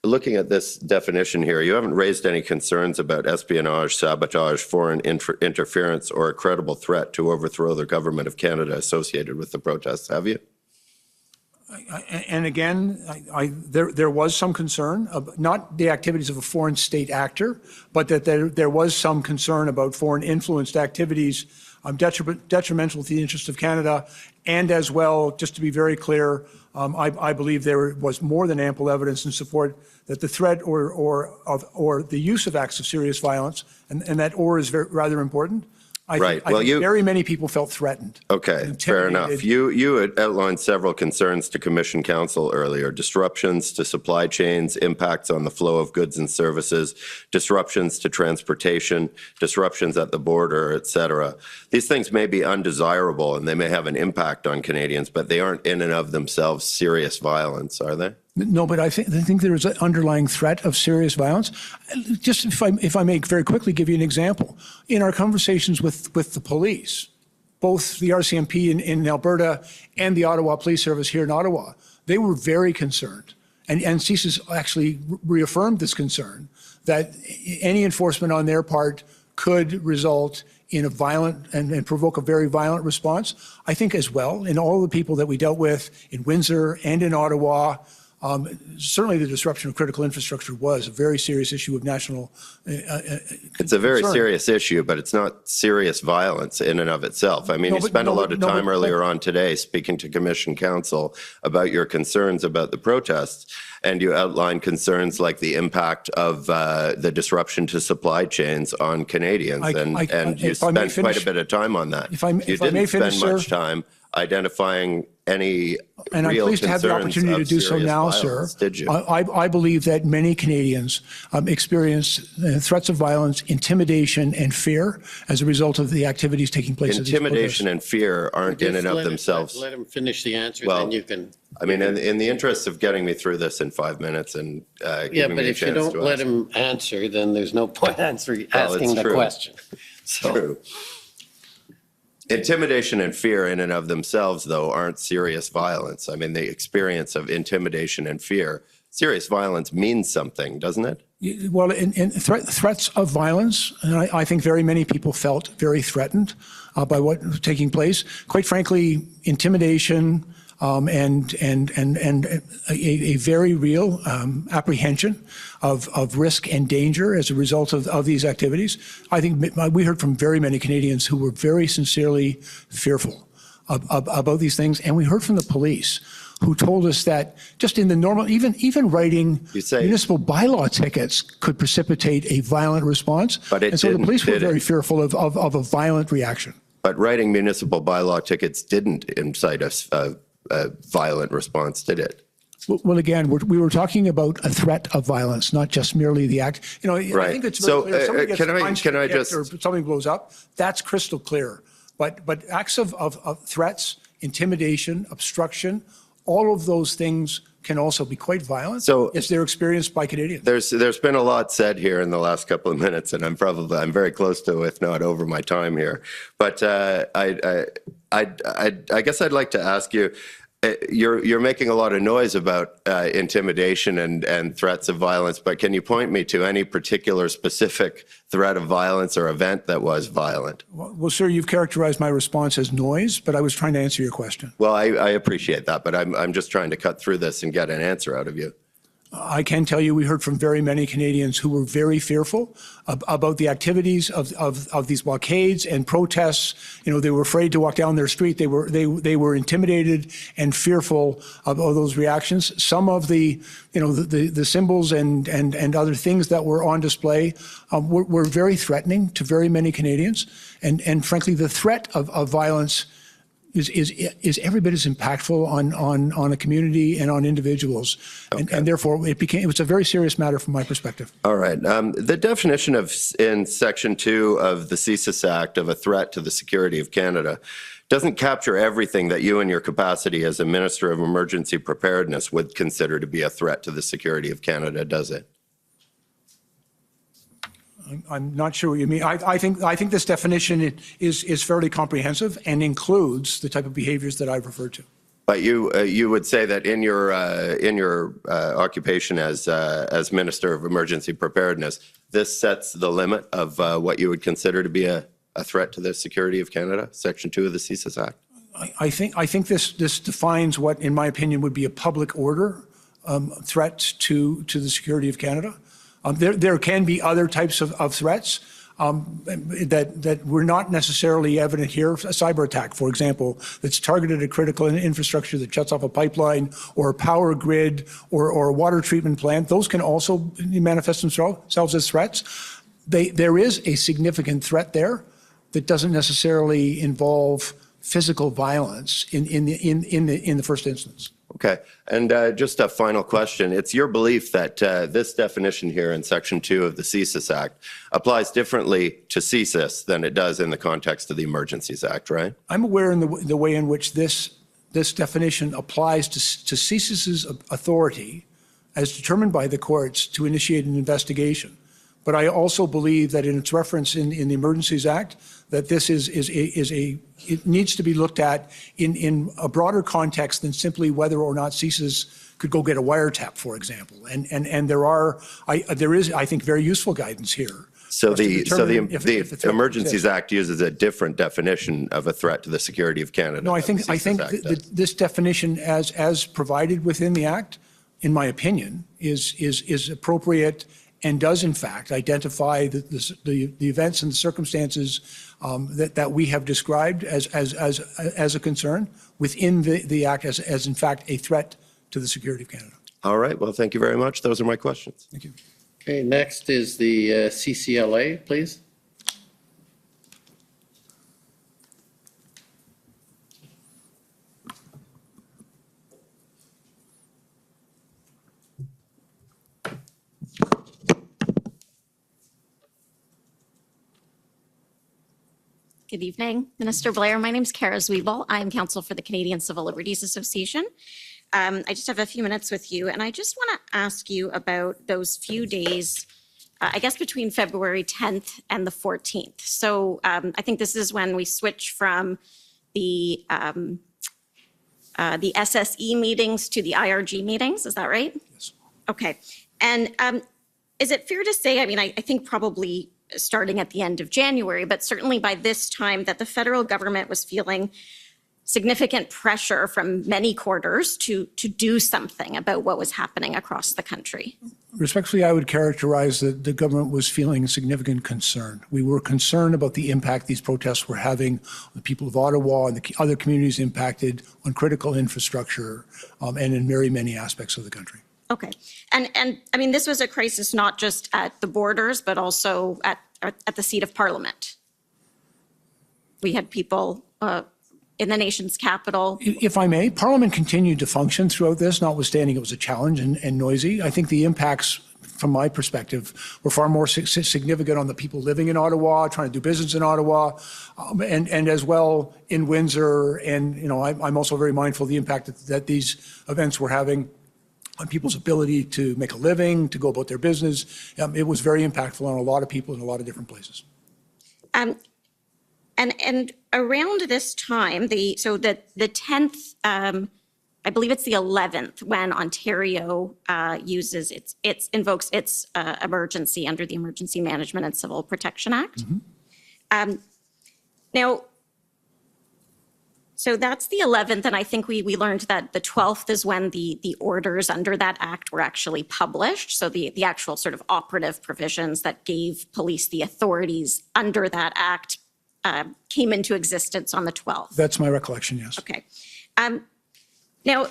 Looking at this definition here, you haven't raised any concerns about espionage, sabotage, foreign interference, or a credible threat to overthrow the government of Canada associated with the protests, have you? And again, there was some concern, not the activities of a foreign state actor, but that there was some concern about foreign influenced activities detrimental to the interest of Canada. And as well, just to be very clear, I believe there was more than ample evidence in support that the threat or the use of acts of serious violence, and that "or" is rather important. I think very many people felt threatened. Okay, fair enough. You had outlined several concerns to Commission Council earlier: disruptions to supply chains, impacts on the flow of goods and services, disruptions to transportation, disruptions at the border, etc. These things may be undesirable and they may have an impact on Canadians, but they aren't in and of themselves serious violence, are they? No, but I think there is an underlying threat of serious violence. Just if I may very quickly give you an example. In our conversations with the police, both the RCMP in Alberta and the Ottawa Police Service here in Ottawa, they were very concerned. And CSIS actually reaffirmed this concern that any enforcement on their part could result in a violent and provoke a very violent response. I think as well, in all the people that we dealt with in Windsor and in Ottawa, certainly the disruption of critical infrastructure was a very serious issue of national It's a very serious issue, but it's not serious violence in and of itself. I mean, you spent a lot of time earlier on today speaking to Commission Council about your concerns about the protests, and you outlined concerns like the impact of the disruption to supply chains on Canadians, and you spent quite a bit of time on that. You didn't spend much time identifying any and I'm pleased to have the opportunity to do so now, sir. Did you? I believe that many Canadians experience threats of violence, intimidation, and fear as a result of the activities taking place. Intimidation and fear aren't in and of themselves. Let him finish the answer, then you can. I mean, in the interest of getting me through this in 5 minutes and giving me a chance to if you don't let him answer, then there's no point asking the question. True. Intimidation and fear in and of themselves, though, aren't serious violence. I mean, the experience of intimidation and fear, serious violence means something, doesn't it? Well, in threats of violence, and I think very many people felt very threatened by what was taking place. Quite frankly, intimidation and a very real apprehension of risk and danger as a result of these activities. I think we heard from very many Canadians who were very sincerely fearful about these things, and we heard from the police who told us that just in the normal, even writing municipal bylaw tickets could precipitate a violent response. But and so the police were very fearful of a violent reaction. But writing municipal bylaw tickets didn't incite a violent response, did it? Well, again, we were talking about a threat of violence, not just merely the act. You know, I think it's very clear. Somebody gets can I just, or something blows up, that's crystal clear. But acts of threats, intimidation, obstruction, all of those things can also be quite violent as they're experienced by Canadians. There's been a lot said here in the last couple of minutes, and I'm very close to, if not over my time here. But I guess I'd like to ask you, You're making a lot of noise about intimidation and threats of violence, but can you point me to any particular specific threat of violence or event that was violent? Well, sir, you've characterized my response as noise, but I was trying to answer your question. Well, I appreciate that, but I'm just trying to cut through this and get an answer out of you. I can tell you we heard from very many Canadians who were very fearful about the activities of these blockades and protests. You know, they were afraid to walk down their street. They were intimidated and fearful of those reactions. Some of the, you know, the symbols and other things that were on display were very threatening to very many Canadians. And frankly, the threat of violence is every bit as impactful on a community and on individuals. Okay. And therefore, it was a very serious matter from my perspective. All right. The definition in Section 2 of the CSIS Act of a threat to the security of Canada doesn't capture everything that you in your capacity as a Minister of Emergency Preparedness would consider to be a threat to the security of Canada, does it? I'm not sure what you mean. I think this definition is fairly comprehensive and includes the type of behaviors that I've referred to. But you would say that in your occupation as Minister of Emergency Preparedness, this sets the limit of what you would consider to be a threat to the security of Canada, Section 2 of the CSIS Act? I think this defines what, in my opinion, would be a public order threat to the security of Canada. There can be other types of threats that were not necessarily evident here. A cyber attack, for example, that's targeted at critical infrastructure that shuts off a pipeline or a power grid or a water treatment plant. Those can also manifest themselves as threats. There is a significant threat there that doesn't necessarily involve physical violence in the first instance. Okay. And just a final question. It's your belief that this definition here in Section 2 of the CSIS Act applies differently to CSIS than it does in the context of the Emergencies Act, right? I'm aware in the way in which this definition applies to CSIS's authority as determined by the courts to initiate an investigation. But I also believe that in its reference in the Emergencies Act, that this it needs to be looked at in a broader context than simply whether or not CSIS could go get a wiretap, for example. And there is, I think, very useful guidance here. So the Emergencies Act uses a different definition of a threat to the security of Canada. No, I think this definition as provided within the Act, in my opinion, is appropriate and does in fact identify the events and the circumstances that we have described as a concern within the Act as in fact a threat to the security of Canada. All right. Well, thank you very much. Those are my questions. Thank you. Okay, next is the CCLA, please. Good evening, Minister Blair. My name is Kara Zwiebel. I'm counsel for the Canadian Civil Liberties Association. I just have a few minutes with you, and I just want to ask you about those few days, I guess between February 10th and the 14th. So I think this is when we switch from the SSE meetings to the IRG meetings. Is that right? Yes. Okay. And is it fair to say, I mean, I think probably starting at the end of January, but certainly by this time that the federal government was feeling significant pressure from many quarters to do something about what was happening across the country? Respectfully, I would characterize that the government was feeling significant concern. We were concerned about the impact these protests were having on the people of Ottawa and the other communities impacted on critical infrastructure and in very many aspects of the country. Okay. And I mean, this was a crisis not just at the borders, but also at the seat of Parliament. We had people in the nation's capital. If I may, Parliament continued to function throughout this, notwithstanding it was a challenge and noisy. I think the impacts, from my perspective, were far more significant on the people living in Ottawa, trying to do business in Ottawa, and as well in Windsor. And, you know, I'm also very mindful of the impact that these events were having on people's ability to make a living, to go about their business. It was very impactful on a lot of people in a lot of different places. And around this time, the 10th I believe it's the 11th when Ontario uses invokes its emergency under the Emergency Management and Civil Protection Act. Now, so that's the 11th, and I think we learned that the 12th is when the orders under that act were actually published. So the actual sort of operative provisions that gave police the authorities under that act came into existence on the 12th. That's my recollection, yes. Okay. Now,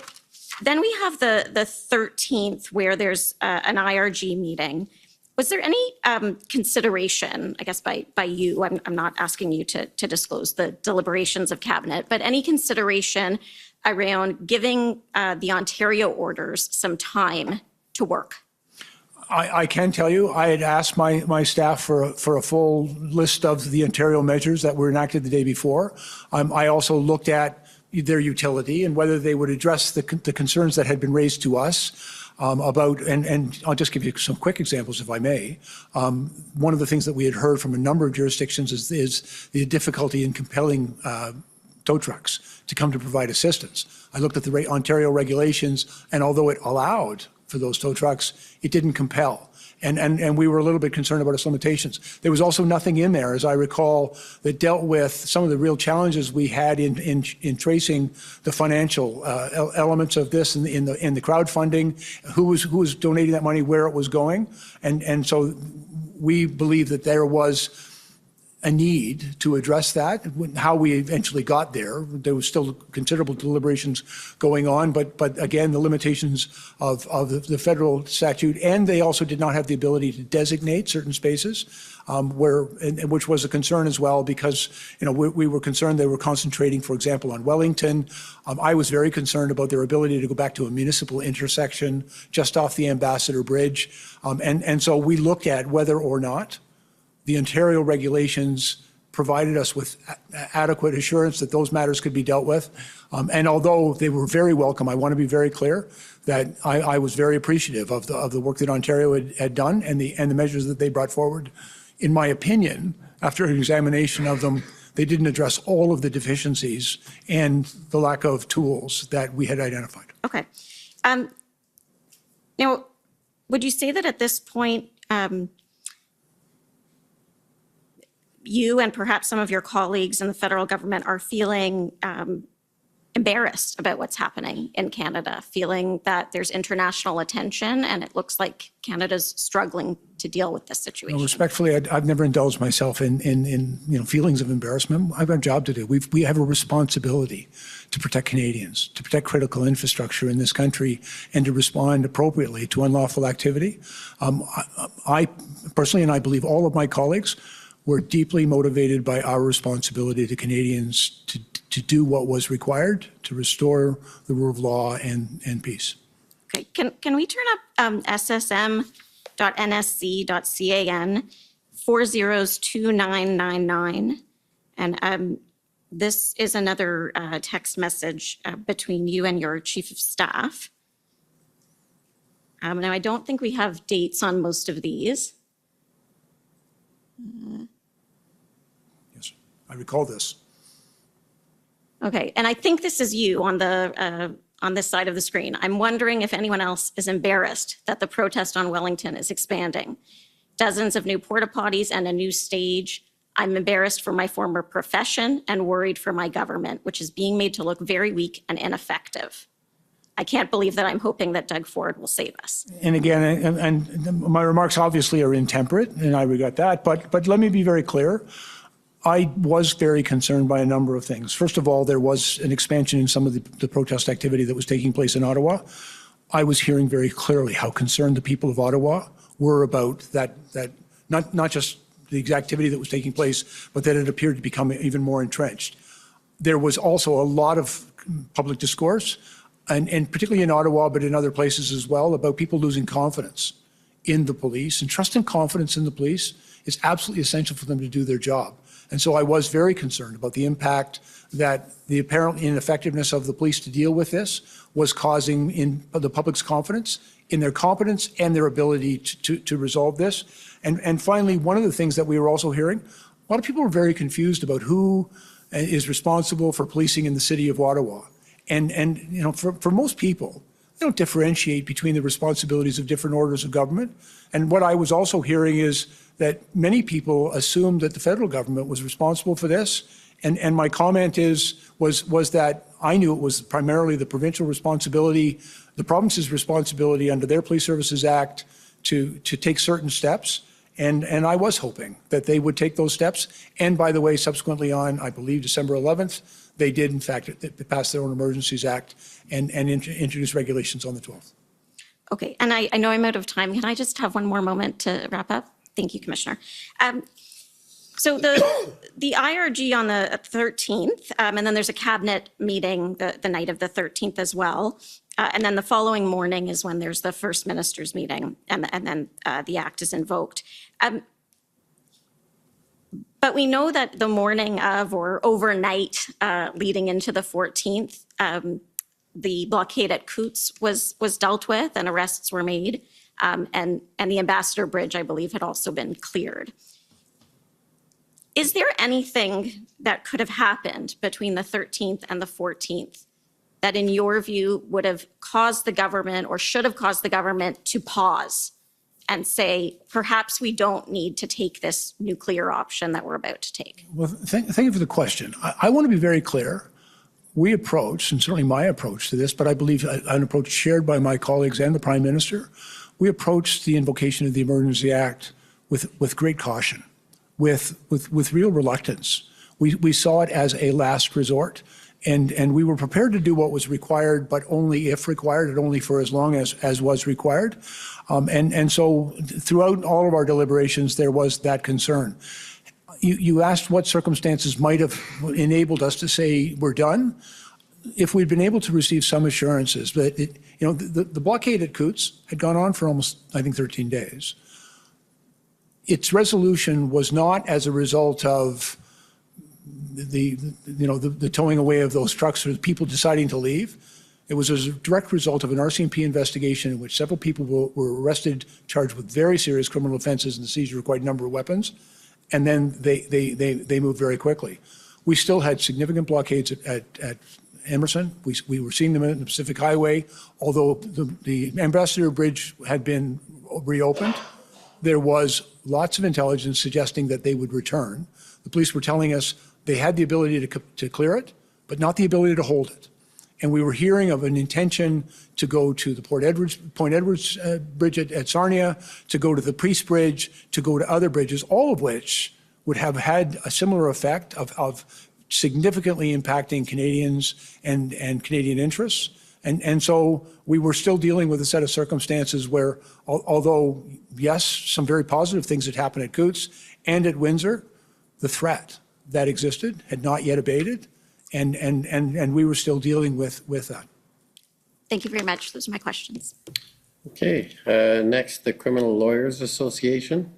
then we have the 13th where there's an IRG meeting. Was there any consideration, I guess by you, I'm not asking you to disclose the deliberations of cabinet, but any consideration around giving the Ontario orders some time to work? I can tell you, I had asked my staff for a full list of the Ontario measures that were enacted the day before. I also looked at their utility and whether they would address the concerns that had been raised to us about, and I'll just give you some quick examples if I may. One of the things that we had heard from a number of jurisdictions is the difficulty in compelling tow trucks to come to provide assistance. I looked at the Ontario regulations, and although it allowed for those tow trucks, it didn't compel. And we were a little bit concerned about its limitations. There was also nothing in there, as I recall, that dealt with some of the real challenges we had in tracing the financial elements of this in the crowdfunding, who was donating that money, where it was going. And so we believe that there was a need to address that. How we eventually got there was still considerable deliberations going on, but again, the limitations of the federal statute, and they also did not have the ability to designate certain spaces, which was a concern as well, because we were concerned they were concentrating, for example, on Wellington. I was very concerned about their ability to go back to a municipal intersection just off the Ambassador Bridge, and so we looked at whether or not the Ontario regulations provided us with adequate assurance that those matters could be dealt with. And although they were very welcome, I want to be very clear that I was very appreciative of the work that Ontario had done and the measures that they brought forward. In my opinion, after an examination of them, they didn't address all of the deficiencies and the lack of tools that we had identified. Okay. Now, would you say that at this point, you and perhaps some of your colleagues in the federal government are feeling embarrassed about what's happening in Canada, feeling that there's international attention and it looks like Canada's struggling to deal with this situation? Respectfully, I've never indulged myself in feelings of embarrassment. I've got a job to do. We have a responsibility to protect Canadians, to protect critical infrastructure in this country, and to respond appropriately to unlawful activity. I personally, and I believe all of my colleagues, we're deeply motivated by our responsibility to Canadians to do what was required to restore the rule of law and peace. Okay, can we turn up ssm.nsc.can 402999? And this is another text message between you and your chief of staff. Now, I don't think we have dates on most of these. Yes, I recall this. Okay, and I think this is you on this side of the screen. I'm wondering if anyone else is embarrassed that the protest on Wellington is expanding. Dozens of new porta potties and a new stage. I'm embarrassed for my former profession and worried for my government, which is being made to look very weak and ineffective. I can't believe that I'm hoping that Doug Ford will save us. And again, and my remarks obviously are intemperate, and I regret that, but let me be very clear. I was very concerned by a number of things. First of all, there was an expansion in some of the protest activity that was taking place in Ottawa. I was hearing very clearly how concerned the people of Ottawa were about that not just the activity that was taking place, but that it appeared to become even more entrenched. There was also a lot of public discourse, and particularly in Ottawa, but in other places as well, about people losing confidence in the police. And trust and confidence in the police is absolutely essential for them to do their job. And so I was very concerned about the impact that the apparent ineffectiveness of the police to deal with this was causing in the public's confidence, in their competence and their ability to resolve this. And finally, one of the things that we were also hearing, a lot of people were very confused about who is responsible for policing in the city of Ottawa. And you know, for most people, they don't differentiate between the responsibilities of different orders of government. And what I was also hearing is that many people assumed that the federal government was responsible for this. And my comment was that I knew it was primarily the provincial responsibility, the province's responsibility under their Police Services Act to take certain steps. And I was hoping that they would take those steps. And by the way, subsequently on, I believe, December 11th, they did, in fact, pass their own Emergencies Act and introduce regulations on the 12th. Okay, and I know I'm out of time. Can I just have one more moment to wrap up? Thank you, Commissioner. So the IRG on the 13th, and then there's a cabinet meeting the night of the 13th as well. And then the following morning is when there's the First Minister's meeting, and then the act is invoked. But we know that the morning of or overnight leading into the 14th, the blockade at Coots was dealt with and arrests were made. And the Ambassador Bridge, I believe, had also been cleared. Is there anything that could have happened between the 13th and the 14th that in your view would have caused the government or should have caused the government to pause and say, perhaps we don't need to take this nuclear option that we're about to take? Well, thank you for the question. I want to be very clear. We approach, and certainly my approach to this, but I believe an approach shared by my colleagues and the Prime Minister, we approached the invocation of the Emergency Act with great caution, with real reluctance. We saw it as a last resort, and we were prepared to do what was required, but only if required, and only for as long as was required. And so throughout all of our deliberations, there was that concern. You asked what circumstances might have enabled us to say we're done. If we'd been able to receive some assurances that, the blockade at Coots had gone on for almost, I think, 13 days. Its resolution was not as a result of the towing away of those trucks or people deciding to leave. It was a direct result of an RCMP investigation in which several people were arrested, charged with very serious criminal offenses and the seizure of quite a number of weapons. And then they moved very quickly. We still had significant blockades at Emerson. We were seeing them in the Pacific Highway. Although the Ambassador Bridge had been reopened, there was lots of intelligence suggesting that they would return. The police were telling us they had the ability to clear it, but not the ability to hold it. And we were hearing of an intention to go to the Point Edwards Bridge at Sarnia, to go to the Priest Bridge, to go to other bridges, all of which would have had a similar effect of significantly impacting Canadians and Canadian interests. And so we were still dealing with a set of circumstances where, although, yes, some very positive things had happened at Coots and at Windsor, the threat that existed had not yet abated. And we were still dealing with that. Thank you very much. Those are my questions. Okay, next, the Criminal Lawyers Association.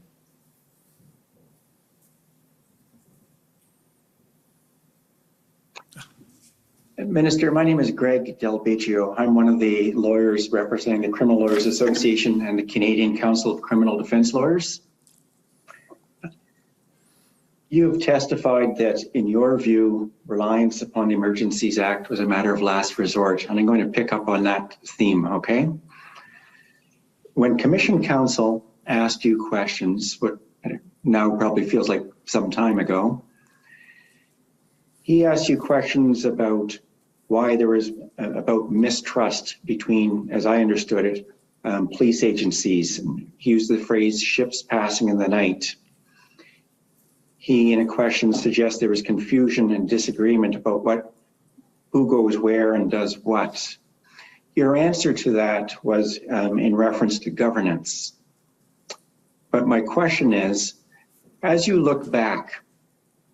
Minister, my name is Greg Del Beccio. I'm one of the lawyers representing the Criminal Lawyers Association and the Canadian Council of Criminal Defense Lawyers. You have testified that, in your view, reliance upon the Emergencies Act was a matter of last resort, and I'm going to pick up on that theme, okay? When Commission Counsel asked you questions, what now probably feels like some time ago, he asked you questions about why there was about mistrust between, as I understood it, police agencies. He used the phrase ships passing in the night. He, in a question, suggests there was confusion and disagreement about who goes where and does what. Your answer to that was in reference to governance. But my question is, as you look back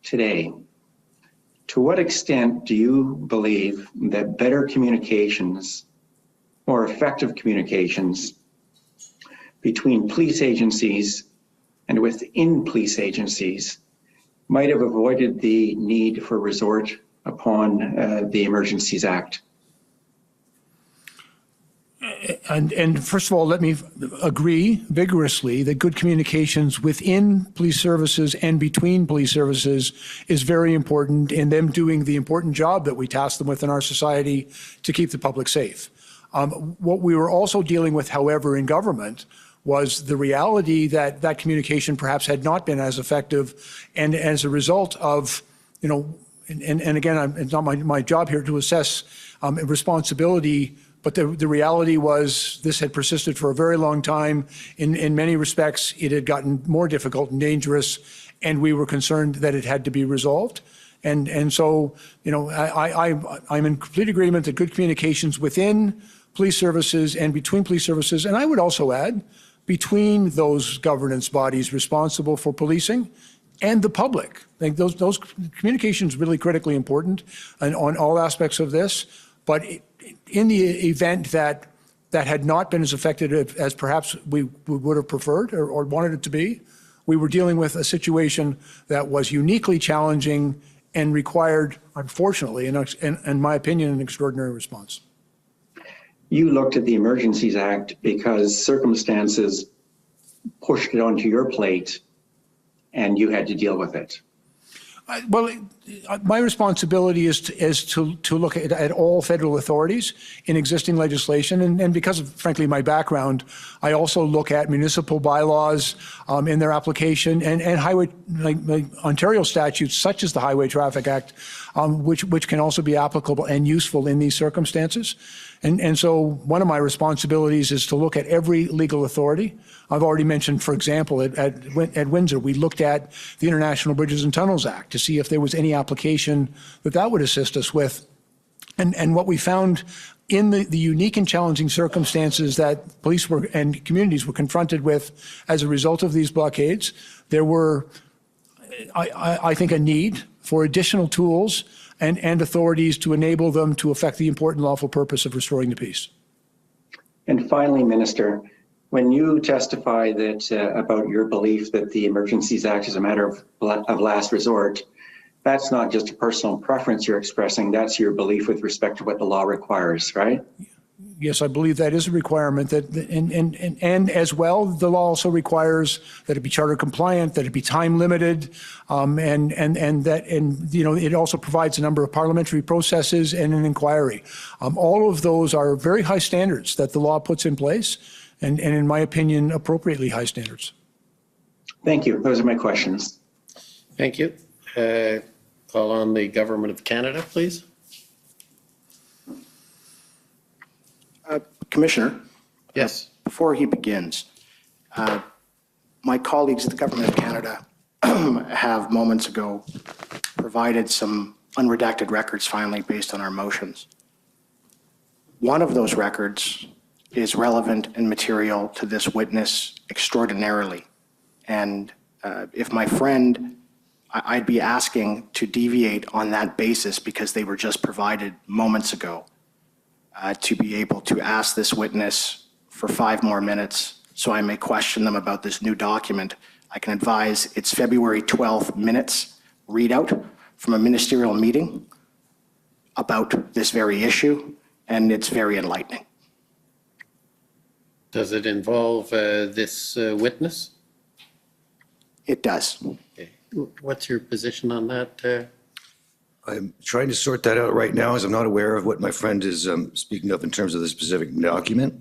today, to what extent do you believe that better communications, more effective communications between police agencies and within police agencies might have avoided the need for resort upon the Emergencies Act? And first of all, let me agree vigorously that good communications within police services and between police services is very important in them doing the important job that we task them with in our society to keep the public safe. What we were also dealing with, however, in government was the reality that that communication perhaps had not been as effective. And as a result of, and again, it's not my job here to assess responsibility, but the reality was this had persisted for a very long time. In many respects, it had gotten more difficult and dangerous, and we were concerned that it had to be resolved. And so, I'm in complete agreement that good communications within police services and between police services, and I would also add, between those governance bodies responsible for policing and the public. I think those communications really critically important on all aspects of this. But in the event that that had not been as effective as perhaps we would have preferred or wanted it to be, we were dealing with a situation that was uniquely challenging and required, unfortunately, in my opinion, an extraordinary response. You looked at the Emergencies Act because circumstances pushed it onto your plate and you had to deal with it. Well, my responsibility is to look at all federal authorities in existing legislation. And because of, frankly, my background, I also look at municipal bylaws in their application and highway, like Ontario statutes, such as the Highway Traffic Act, which can also be applicable and useful in these circumstances. And so one of my responsibilities is to look at every legal authority. I've already mentioned, for example, at Windsor, we looked at the International Bridges and Tunnels Act to see if there was any application that would assist us with. And what we found in the unique and challenging circumstances that police and communities were confronted with as a result of these blockades, there were, I think, a need for additional tools and authorities to enable them to affect the important lawful purpose of restoring the peace. And finally, Minister, when you testify that about your belief that the Emergencies Act is a matter of last resort, that's not just a personal preference you're expressing, that's your belief with respect to what the law requires, right? Yes, I believe that is a requirement. And as well, the law also requires that it be charter compliant, that it be time limited, and it also provides a number of parliamentary processes and an inquiry. All of those are very high standards that the law puts in place, and in my opinion, appropriately high standards. Thank you. Those are my questions. Thank you. Call on the Government of Canada, please. Commissioner? Yes. Before he begins, my colleagues at the Government of Canada have moments ago provided some unredacted records finally based on our motions. One of those records is relevant and material to this witness extraordinarily. And if my friend, I'd be asking to deviate on that basis because they were just provided moments ago. To be able to ask this witness for 5 more minutes so I may question them about this new document. I can advise it's February 12th minutes readout from a ministerial meeting about this very issue, and it's very enlightening. Does it involve this witness? It does. Okay. What's your position on that? I'm trying to sort that out right now, as I'm not aware of what my friend is speaking of in terms of the specific document.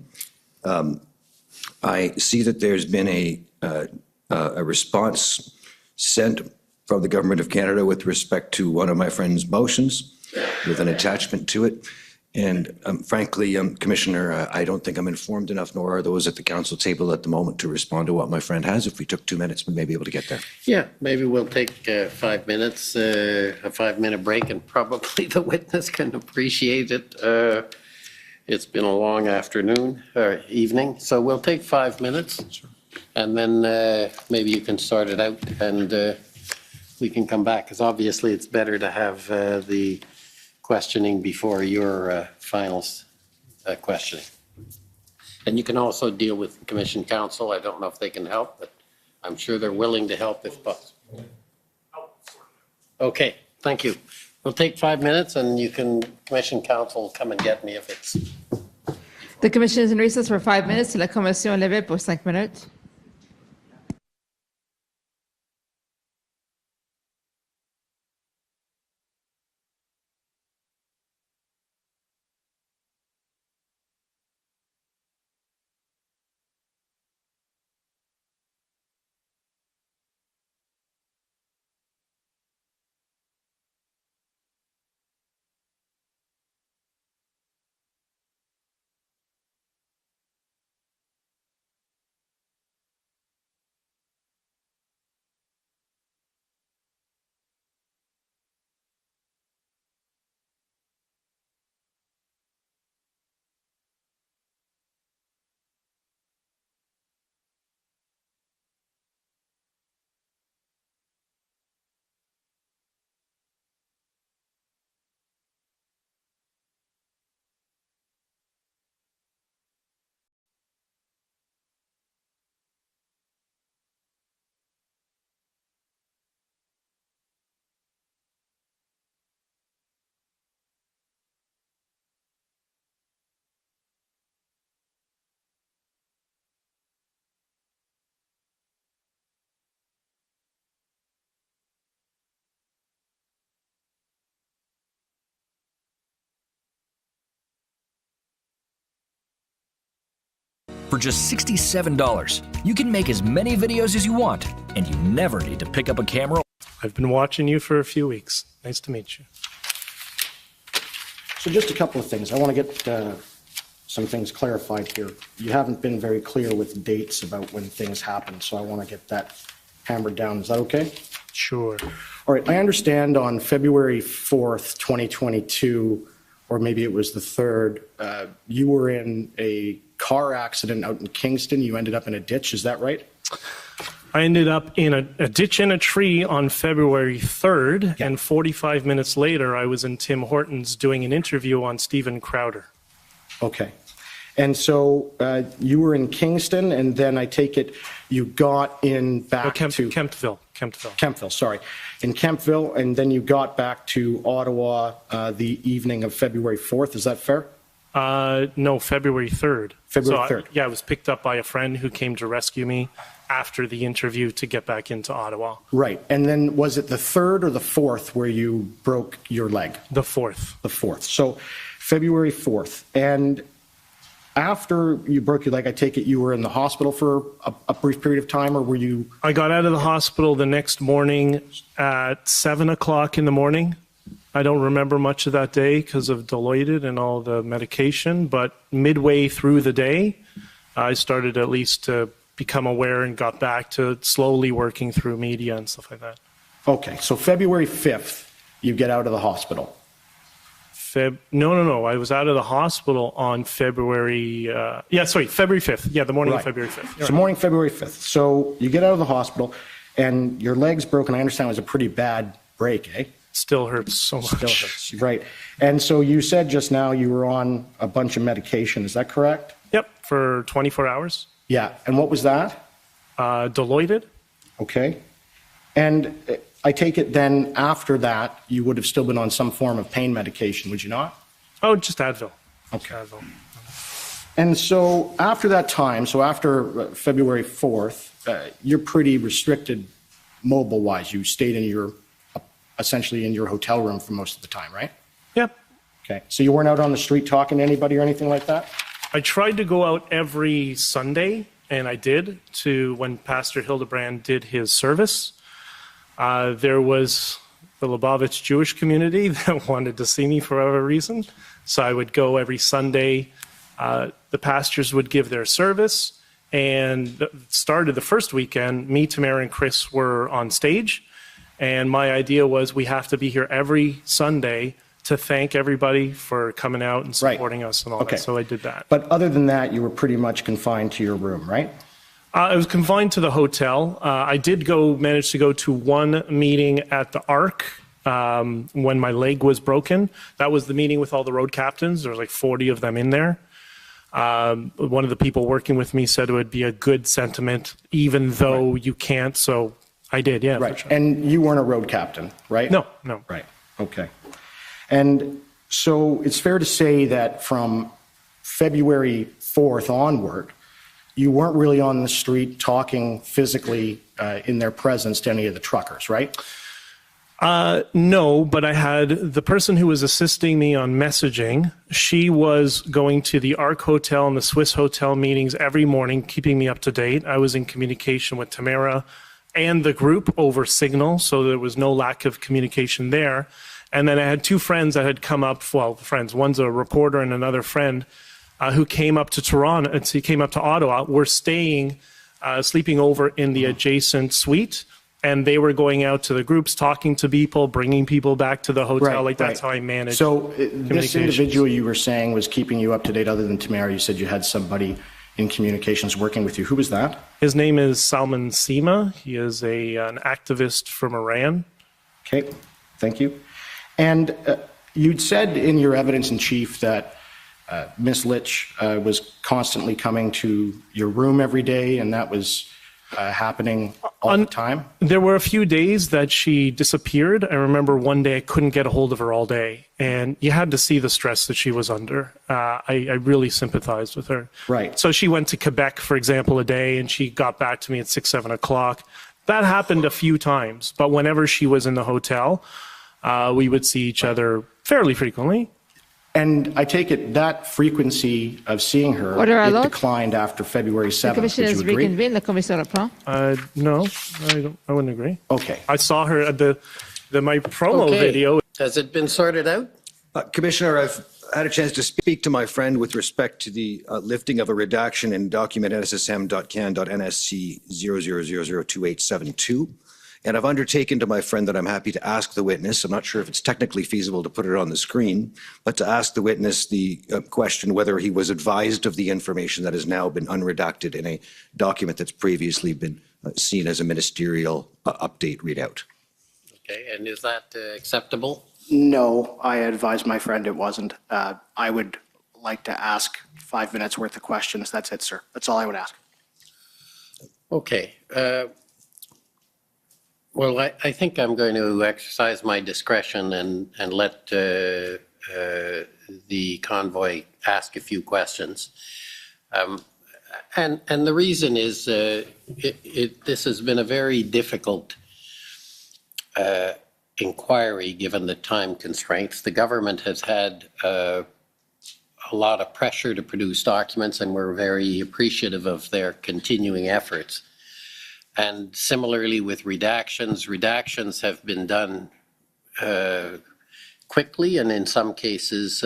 I see that there's been a response sent from the Government of Canada with respect to one of my friend's motions with an attachment to it. And frankly, Commissioner, I don't think I'm informed enough, nor are those at the council table at the moment to respond to what my friend has. If we took 2 minutes, we may be able to get there. Yeah, maybe we'll take 5 minutes, a 5-minute break, and probably the witness can appreciate it. It's been a long afternoon or evening, so we'll take 5 minutes. Sure. And then maybe you can sort it out and we can come back, because obviously it's better to have the questioning before your final questioning. And you can also deal with Commission Counsel. I don't know if they can help, but I'm sure they're willing to help if possible. Okay, thank you. We'll take 5 minutes and you can, Commission Counsel, come and get me if it's... The commission is in recess for 5 minutes. La commission est levée pour 5 minutes. For just $67, you can make as many videos as you want, and you never need to pick up a camera. I've been watching you for a few weeks. Nice to meet you. So just a couple of things. I want to get some things clarified here. You haven't been very clear with dates about when things happen, so I want to get that hammered down. Is that okay? Sure. All right. I understand on February 4th, 2022, or maybe it was the 3rd, you were in a car accident out in Kingston. You ended up in a ditch. Is that right? I ended up in a ditch in a tree on February 3rd, and 45 minutes later, I was in Tim Hortons doing an interview on Steven Crowder. Okay. And so you were in Kingston, and then I take it you got in back to... Kemptville, sorry. In Kemptville, and then you got back to Ottawa the evening of February 4th. Is that fair? No, February 3rd. February 3rd. I was picked up by a friend who came to rescue me after the interview to get back into Ottawa. Right. And then was it the 3rd or the 4th where you broke your leg? The 4th. The 4th. So February 4th. And after you broke your leg, I take it you were in the hospital for a brief period of time, or were you? I got out of the hospital the next morning at 7 o'clock in the morning. I don't remember much of that day because of Dilaudid and all the medication, but midway through the day, I started at least to become aware and got back to slowly working through media and stuff like that. Okay, so February 5th, you get out of the hospital. No. I was out of the hospital on February 5th. Yeah, the morning of February 5th. So morning February 5th. So you get out of the hospital and your leg's broken. I understand it was a pretty bad break, eh? Still hurts so much. Still hurts, right. And so you said just now you were on a bunch of medication. Is that correct? Yep, for 24 hours. Yeah. And what was that? Dilaudid. Okay. And I take it then after that, you would have still been on some form of pain medication, would you not? Oh, just Advil. Okay. Advil. And so after that time, so after February 4th, you're pretty restricted mobile-wise. You stayed in essentially in your hotel room for most of the time, right? Yep. Okay. So you weren't out on the street talking to anybody or anything like that? I tried to go out every Sunday, and I did, to when Pastor Hildebrand did his service. There was the Lubavitch Jewish community that wanted to see me for whatever reason. So I would go every Sunday. The pastors would give their service. And started the first weekend, me, Tamara, and Chris were on stage. And my idea was we have to be here every Sunday to thank everybody for coming out and supporting us and all that. So I did that. But other than that, you were pretty much confined to your room, right? I was confined to the hotel. I did manage to go to one meeting at the Ark when my leg was broken. That was the meeting with all the road captains. There was like 40 of them in there. One of the people working with me said it would be a good sentiment, even though you can't. So I did, yeah. Right. Sure. And you weren't a road captain, right? No. Right. Okay. And so it's fair to say that from February 4th onward, you weren't really on the street talking physically in their presence to any of the truckers, right? No, but I had the person who was assisting me on messaging. She was going to the ARC Hotel and the Swiss Hotel meetings every morning, keeping me up to date. I was in communication with Tamara and the group over Signal, so there was no lack of communication there. And then I had two friends that had come up, well, friends, one's a reporter and another friend who came up to Toronto, and he came up to Ottawa. We're staying, sleeping over in the adjacent suite. And they were going out to the groups, talking to people, bringing people back to the hotel. Like that's how I managed. So this individual you were saying was keeping you up to date other than Tamara. You said you had somebody in communications working with you. Who was that? His name is Salman Sima. He is an activist from Iran. Okay, thank you. And you'd said in your evidence in chief that Ms. Litch was constantly coming to your room every day, and that was happening all the time? There were a few days that she disappeared. I remember one day I couldn't get a hold of her all day, and you had to see the stress that she was under. I really sympathized with her. Right. So she went to Quebec, for example, a day, and she got back to me at 6, 7 o'clock. That happened a few times, but whenever she was in the hotel, we would see each other fairly frequently. And I take it that frequency of seeing her, it declined after February 7th. The commission Would is you agree? reconvened. The commission reprend. No, I wouldn't agree. Okay. I saw her at my promo video. Has it been sorted out? Commissioner, I've had a chance to speak to my friend with respect to the lifting of a redaction in document nssm.can.nsc 00002872. And I've undertaken to my friend that I'm happy to ask the witness, I'm not sure if it's technically feasible to put it on the screen, but to ask the witness the question whether he was advised of the information that has now been unredacted in a document that's previously been seen as a ministerial update readout. Okay, and is that acceptable? No, I advised my friend it wasn't. I would like to ask 5 minutes worth of questions. That's it, sir. That's all I would ask. Okay. Well, I think I'm going to exercise my discretion and let the convoy ask a few questions. And the reason is this has been a very difficult inquiry given the time constraints. The government has had a lot of pressure to produce documents, and we're very appreciative of their continuing efforts. And similarly with redactions have been done quickly, and in some cases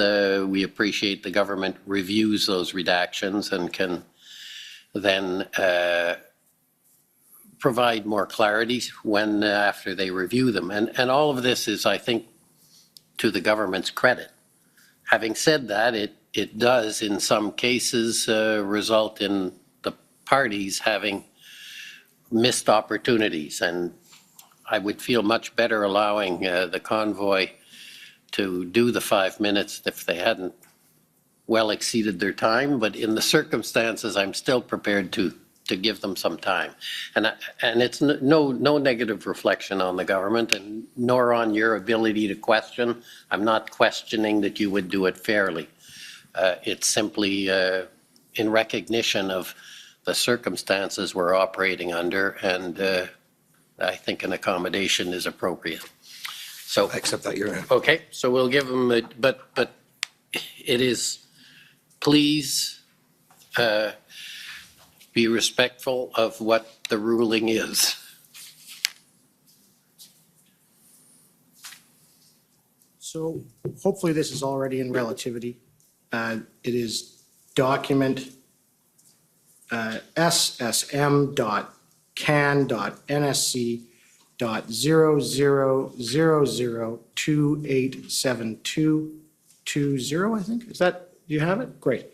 we appreciate the government reviews those redactions and can then provide more clarity when after they review them. And all of this is, I think, to the government's credit. Having said that, it does in some cases result in the parties having missed opportunities, and I would feel much better allowing the convoy to do the 5 minutes if they hadn't well exceeded their time, but in the circumstances, I'm still prepared to give them some time. And it's no negative reflection on the government, and nor on your ability to question. I'm not questioning that you would do it fairly. It's simply in recognition of the circumstances we're operating under, and I think an accommodation is appropriate. So I accept that, Your Honor. Okay, so we'll give them, but it is, please be respectful of what the ruling is. So hopefully this is already in relativity. It is document ssm.can.nsc.0000287220, I think. Is that, do you have it? Great.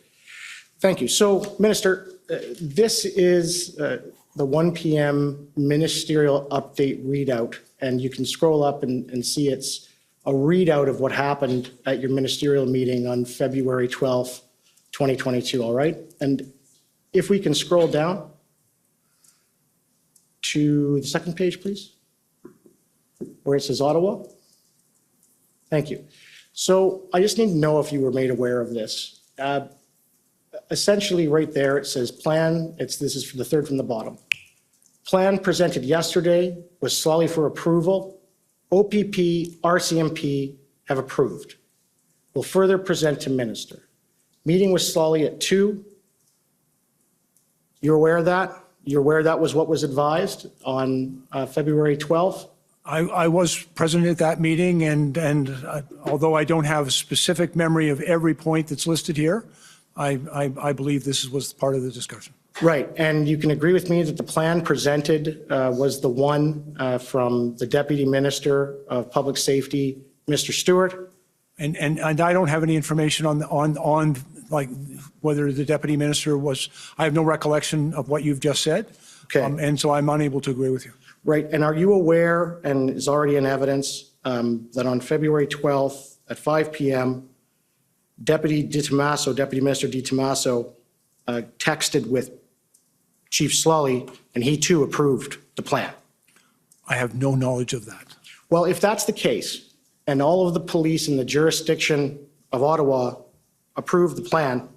Thank you. So, Minister, this is the 1 p.m. ministerial update readout, and you can scroll up and see it's a readout of what happened at your ministerial meeting on February 12th, 2022, all right? And if we can scroll down to the second page, please, where it says Ottawa. Thank you. So I just need to know if you were made aware of this. essentially right there, it says plan, this is for the third from the bottom. Plan presented yesterday was slowly for approval. OPP, RCMP have approved. Will further present to minister. Meeting with Slawley at 2. You're aware of that? You're aware that was what was advised on February 12th? I was present at that meeting, and although I don't have a specific memory of every point that's listed here, I believe this was part of the discussion. Right, and you can agree with me that the plan presented was the one from the Deputy Minister of Public Safety, Mr. Stewart? And I don't have any information on like whether the Deputy Minister was, I have no recollection of what you've just said. Okay. And so I'm unable to agree with you. Right, and are you aware, and is already in evidence, that on February 12th at 5 p.m., Deputy Minister Di Tommaso texted with Chief Slawley, and he too approved the plan? I have no knowledge of that. Well, if that's the case, and all of the police in the jurisdiction of Ottawa approved the plan,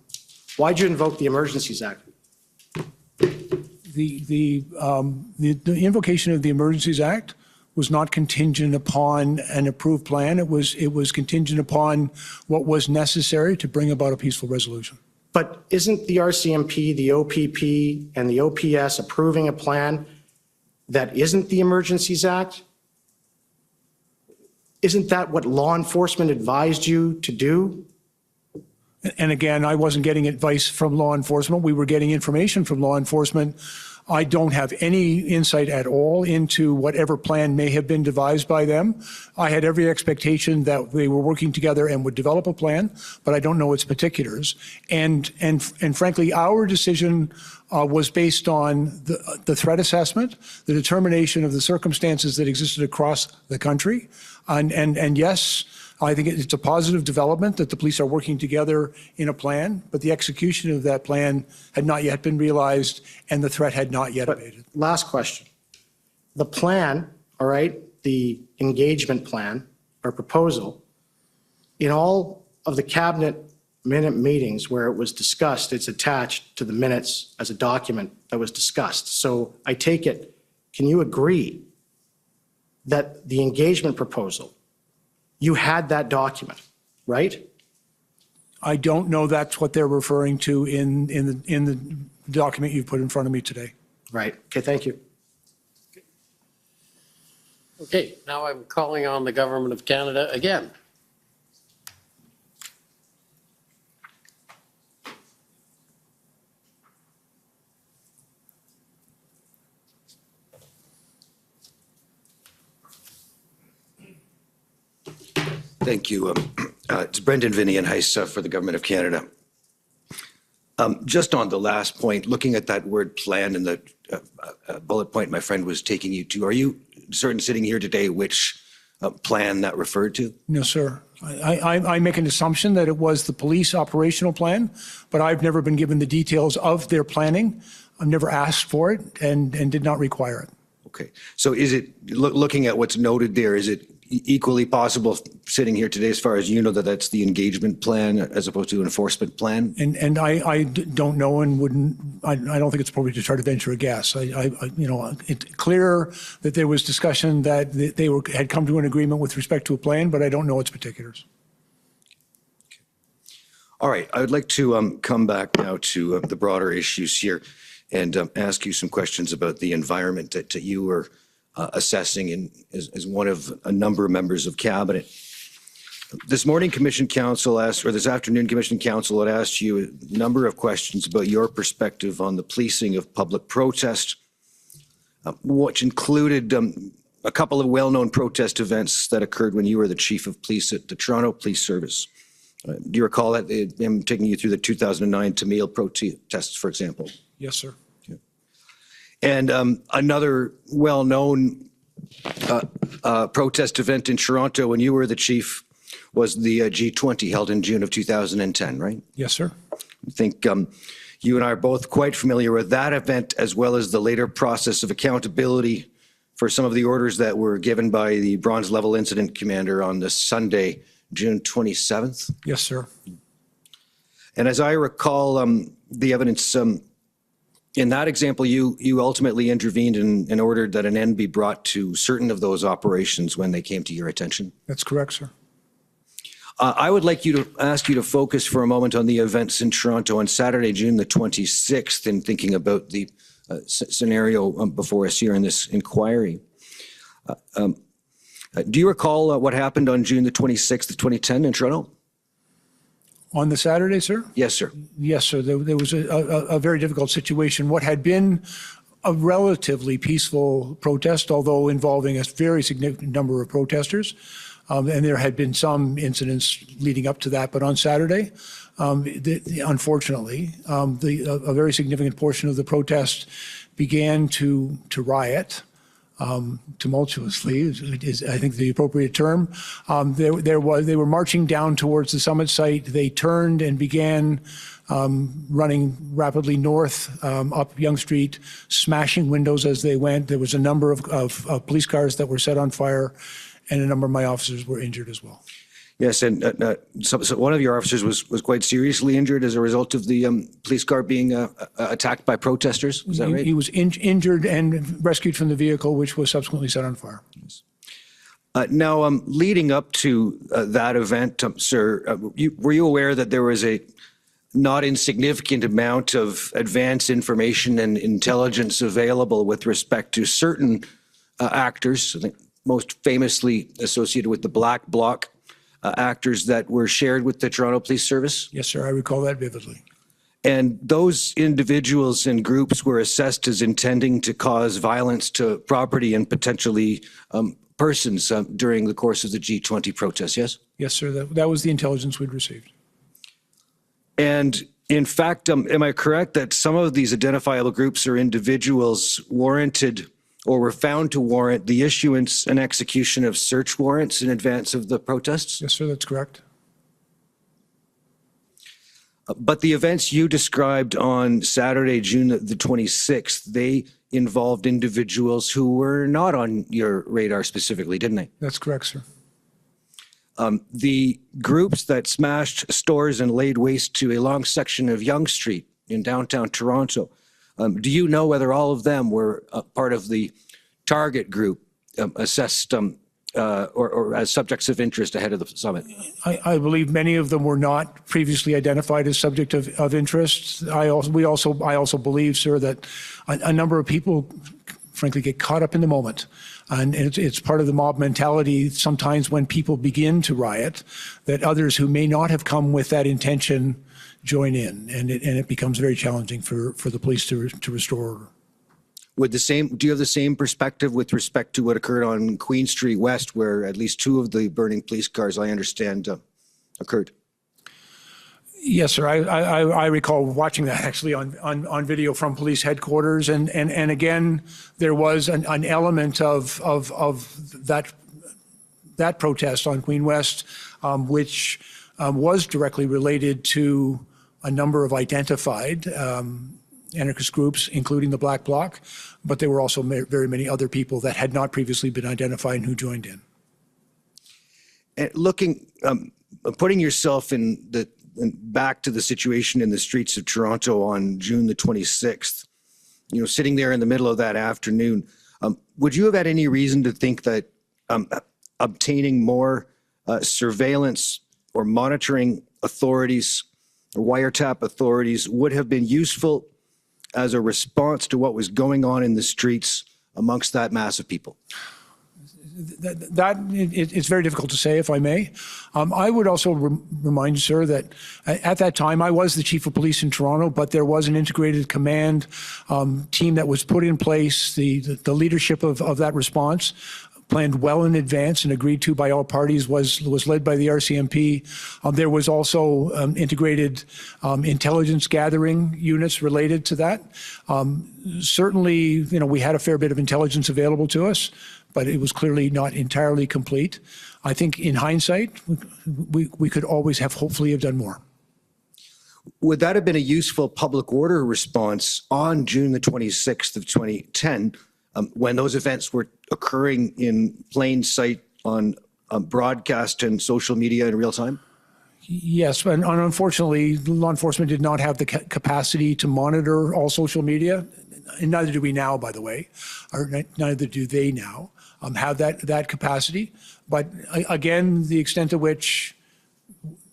why'd you invoke the Emergencies Act? The invocation of the Emergencies Act was not contingent upon an approved plan. It was contingent upon what was necessary to bring about a peaceful resolution. But isn't the RCMP, the OPP, and the OPS approving a plan that isn't the Emergencies Act? Isn't that what law enforcement advised you to do? And again, I wasn't getting advice from law enforcement. We were getting information from law enforcement. I don't have any insight at all into whatever plan may have been devised by them. I had every expectation that they were working together and would develop a plan, but I don't know its particulars. And frankly, our decision was based on the threat assessment, the determination of the circumstances that existed across the country. And yes, I think it's a positive development that the police are working together in a plan, but the execution of that plan had not yet been realized and the threat had not yet abated. Last question. The plan, all right, the engagement plan or proposal, in all of the cabinet minute meetings where it was discussed, it's attached to the minutes as a document that was discussed. So I take it, can you agree that the engagement proposal, you had that document, right? I don't know that's what they're referring to in the document you've put in front of me today. Right. Okay, thank you. Okay, now I'm calling on the Government of Canada again. Thank you. It's Brendan Vinny and Heiss for the Government of Canada. Just on the last point, looking at that word plan and the bullet point my friend was taking you to, are you certain sitting here today which plan that referred to? No, sir. I make an assumption that it was the police operational plan, but I've never been given the details of their planning. I've never asked for it and did not require it. Okay. So is it, looking at what's noted there, is it equally possible sitting here today as far as you know that that's the engagement plan as opposed to an enforcement plan? And I don't know and wouldn't, I don't think it's appropriate to try to venture a guess. It's clear that there was discussion that they had come to an agreement with respect to a plan, but I don't know its particulars. All right. I would like to come back now to the broader issues here and ask you some questions about the environment that you were assessing as one of a number of members of cabinet. This morning, Commission Council asked, or this afternoon, Commission Council had asked you a number of questions about your perspective on the policing of public protest, which included a couple of well-known protest events that occurred when you were the Chief of Police at the Toronto Police Service. Do you recall that? I'm taking you through the 2009 Tamil protests, for example. Yes, sir. And another well-known protest event in Toronto when you were the chief was the G20 held in June of 2010, right? Yes, sir. I think you and I are both quite familiar with that event as well as the later process of accountability for some of the orders that were given by the Bronze Level Incident Commander on this Sunday, June 27th. Yes, sir. And as I recall, the evidence, in that example, you ultimately intervened and ordered that an end be brought to certain of those operations when they came to your attention. That's correct, sir. I would like to ask you to focus for a moment on the events in Toronto on Saturday, June the 26th, in thinking about the scenario before us here in this inquiry. Do you recall what happened on June the 26th of 2010 in Toronto? On the Saturday, sir? Yes, sir. Yes, sir. There was a very difficult situation. What had been a relatively peaceful protest, although involving a very significant number of protesters, and there had been some incidents leading up to that. But on Saturday, unfortunately, a very significant portion of the protest began to riot. Tumultuously is I think the appropriate term. They were marching down towards the summit site. They turned and began running rapidly north up Yonge Street, smashing windows as they went. There was a number of police cars that were set on fire, and a number of my officers were injured as well. Yes, and so one of your officers was quite seriously injured as a result of the police car being attacked by protesters. Was that right? He was injured and rescued from the vehicle, which was subsequently set on fire. Yes. Now, leading up to that event, sir, were you aware that there was a not insignificant amount of advance information and intelligence available with respect to certain actors, I think most famously associated with the Black Bloc, actors that were shared with the Toronto Police Service? Yes, sir. I recall that vividly. And those individuals and groups were assessed as intending to cause violence to property and potentially persons during the course of the G20 protests, yes? Yes, sir. That was the intelligence we'd received. And in fact, am I correct that some of these identifiable groups or individuals warranted or were found to warrant the issuance and execution of search warrants in advance of the protests? Yes, sir, that's correct. But the events you described on Saturday, June the 26th, they involved individuals who were not on your radar specifically, didn't they? That's correct, sir. The groups that smashed stores and laid waste to a long section of Yonge Street in downtown Toronto, do you know whether all of them were part of the target group assessed or as subjects of interest ahead of the summit? I believe many of them were not previously identified as subject of interest. I also believe, sir, that a number of people, frankly, get caught up in the moment. And it's part of the mob mentality sometimes when people begin to riot, that others who may not have come with that intention join in, and it becomes very challenging for the police to restore order. Do you have the same perspective with respect to what occurred on Queen Street West, where at least two of the burning police cars, I understand, occurred? Yes, sir. I recall watching that actually on video from police headquarters, and again, there was an element of that protest on Queen West, which was directly related to a number of identified anarchist groups, including the Black Bloc, but there were also very many other people that had not previously been identified and who joined in. And putting yourself back to the situation in the streets of Toronto on June the 26th, sitting there in the middle of that afternoon, would you have had any reason to think that obtaining more surveillance or monitoring authorities or wiretap authorities would have been useful as a response to what was going on in the streets amongst that mass of people? It's very difficult to say, if I may. I would also remind you, sir, that at that time I was the chief of police in Toronto, but there was an integrated command team that was put in place. The leadership of that response, planned well in advance and agreed to by all parties, was led by the RCMP. There was also integrated intelligence gathering units related to that. Certainly, we had a fair bit of intelligence available to us, but it was clearly not entirely complete. I think in hindsight, we could always hopefully have done more. Would that have been a useful public order response on June the 26th of 2010, when those events were occurring in plain sight on broadcast and social media in real time? Yes, and unfortunately, law enforcement did not have the capacity to monitor all social media, and neither do we now, by the way, or neither do they now have that capacity. But again, the extent to which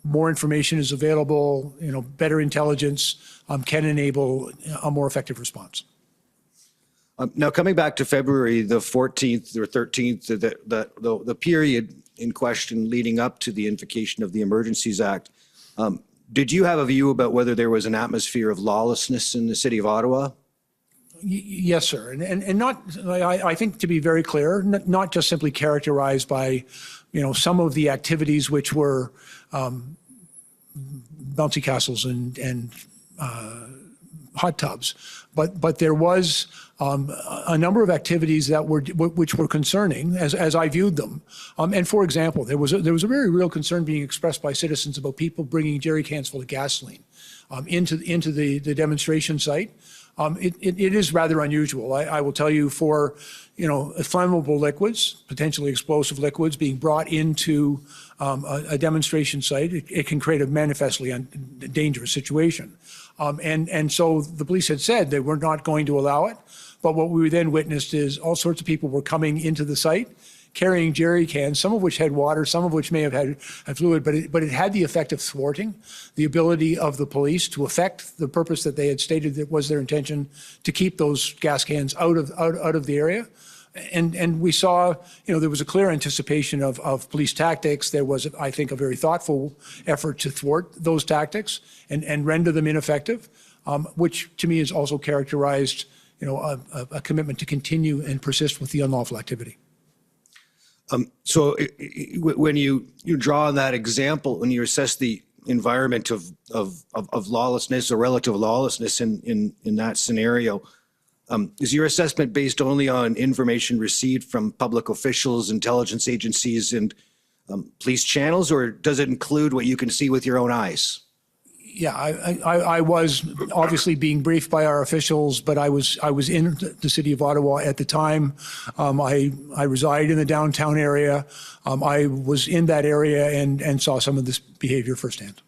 more information is available, better intelligence can enable a more effective response. Now, coming back to February the 14th or 13th, the period in question leading up to the invocation of the Emergencies Act, did you have a view about whether there was an atmosphere of lawlessness in the city of Ottawa? Yes, sir. And not, I think to be very clear, not just simply characterized by, some of the activities which were bouncy castles and hot tubs, but there was a number of activities which were concerning as I viewed them. And for example, there was a very real concern being expressed by citizens about people bringing jerry cans full of gasoline into the demonstration site. It is rather unusual. I will tell you, for flammable liquids, potentially explosive liquids being brought into a demonstration site, it can create a manifestly dangerous situation. And so the police had said they were not going to allow it. But what we then witnessed is all sorts of people were coming into the site, carrying jerry cans, some of which had water, some of which may have had fluid, but it had the effect of thwarting the ability of the police to affect the purpose that they had stated that was their intention, to keep those gas cans out of the area. And we saw, there was a clear anticipation of police tactics. There was, I think, a very thoughtful effort to thwart those tactics and render them ineffective, which to me is also characterized, a commitment to continue and persist with the unlawful activity. So when you draw on that example, when you assess the environment of lawlessness or relative lawlessness in that scenario, is your assessment based only on information received from public officials, intelligence agencies, and police channels, or does it include what you can see with your own eyes? Yeah, I was obviously being briefed by our officials, but I was in the city of Ottawa at the time. I reside in the downtown area. I was in that area and saw some of this behavior firsthand.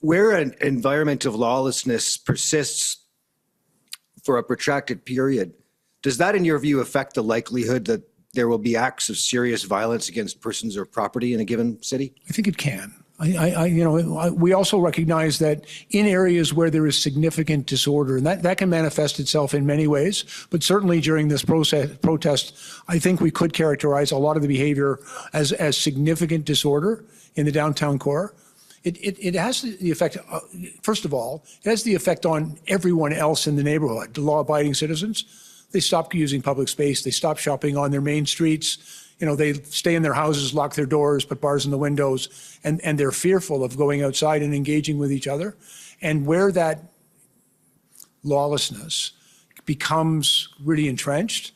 Where an environment of lawlessness persists for a protracted period, does that, in your view, affect the likelihood that there will be acts of serious violence against persons or property in a given city? I think it can. We also recognize that in areas where there is significant disorder, and that can manifest itself in many ways, but certainly during this protest, I think we could characterize a lot of the behavior as significant disorder in the downtown core. It has the effect, first of all, it has the effect on everyone else in the neighborhood, the law-abiding citizens. They stop using public space. They stop shopping on their main streets. They stay in their houses, lock their doors, put bars in the windows, and they're fearful of going outside and engaging with each other. And where that lawlessness becomes really entrenched,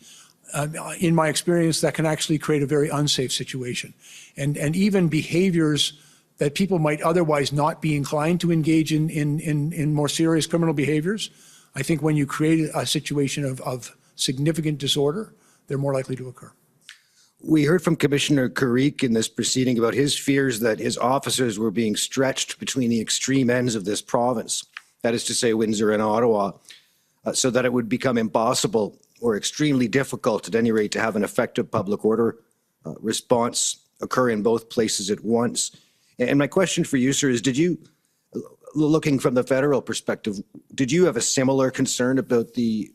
in my experience, that can actually create a very unsafe situation. And even behaviors that people might otherwise not be inclined to engage in more serious criminal behaviors, I think when you create a situation of significant disorder, they're more likely to occur. We heard from Commissioner Carrique in this proceeding about his fears that his officers were being stretched between the extreme ends of this province, that is to say Windsor and Ottawa, so that it would become impossible or extremely difficult at any rate to have an effective public order response occur in both places at once. And my question for you, sir, is looking from the federal perspective, did you have a similar concern about the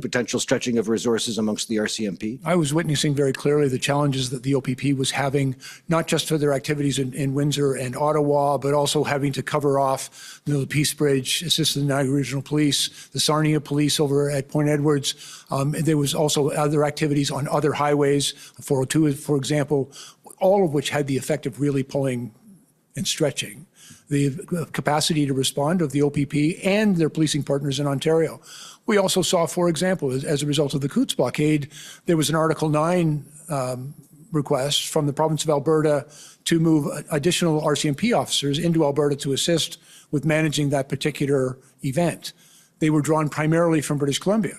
potential stretching of resources amongst the RCMP? I was witnessing very clearly the challenges that the OPP was having, not just for their activities in Windsor and Ottawa, but also having to cover off the Peace Bridge, assist the Niagara Regional Police, the Sarnia Police over at Point Edwards. There was also other activities on other highways, 402, for example, all of which had the effect of really pulling and stretching the capacity to respond of the OPP and their policing partners in Ontario. We also saw, for example, as a result of the Coutts blockade, there was an Article 9 request from the province of Alberta to move additional RCMP officers into Alberta to assist with managing that particular event. They were drawn primarily from British Columbia.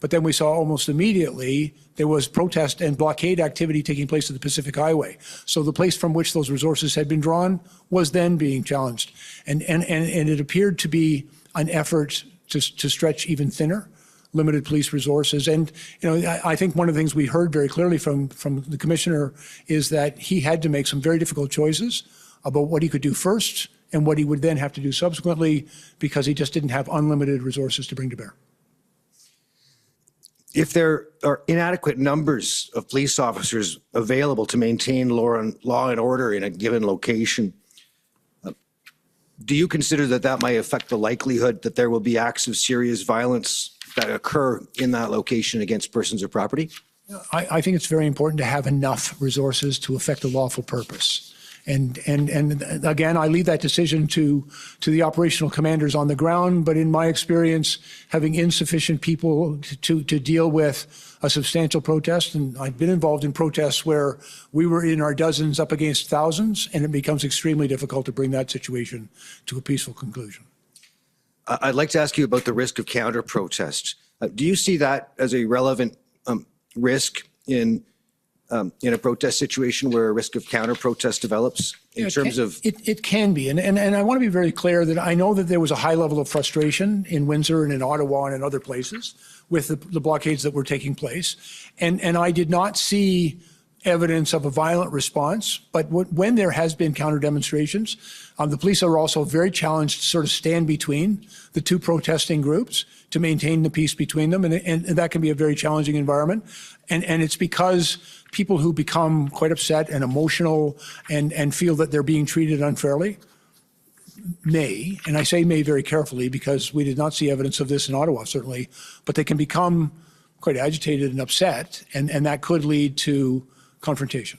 But then we saw almost immediately there was protest and blockade activity taking place at the Pacific Highway. So the place from which those resources had been drawn was then being challenged. And it appeared to be an effort to stretch even thinner limited police resources. And, I think one of the things we heard very clearly from the commissioner is that he had to make some very difficult choices about what he could do first and what he would then have to do subsequently, because he just didn't have unlimited resources to bring to bear. If there are inadequate numbers of police officers available to maintain law and order in a given location, do you consider that might affect the likelihood that there will be acts of serious violence that occur in that location against persons or property? I think it's very important to have enough resources to effect a lawful purpose. And again, I leave that decision to the operational commanders on the ground. But in my experience, having insufficient people to deal with a substantial protest, and I've been involved in protests where we were in our dozens up against thousands, and it becomes extremely difficult to bring that situation to a peaceful conclusion. I'd like to ask you about the risk of counter-protest. Do you see that as a relevant risk in a protest situation where a risk of counter-protest develops in terms of? It can be. And I want to be very clear that I know that there was a high level of frustration in Windsor and in Ottawa and in other places with the blockades that were taking place. And I did not see evidence of a violent response. But when there has been counter demonstrations, the police are also very challenged to sort of stand between the two protesting groups to maintain the peace between them. And that can be a very challenging environment. And it's because people who become quite upset and emotional and feel that they're being treated unfairly may, and I say may very carefully because we did not see evidence of this in Ottawa, certainly, but they can become quite agitated and upset, and that could lead to confrontation.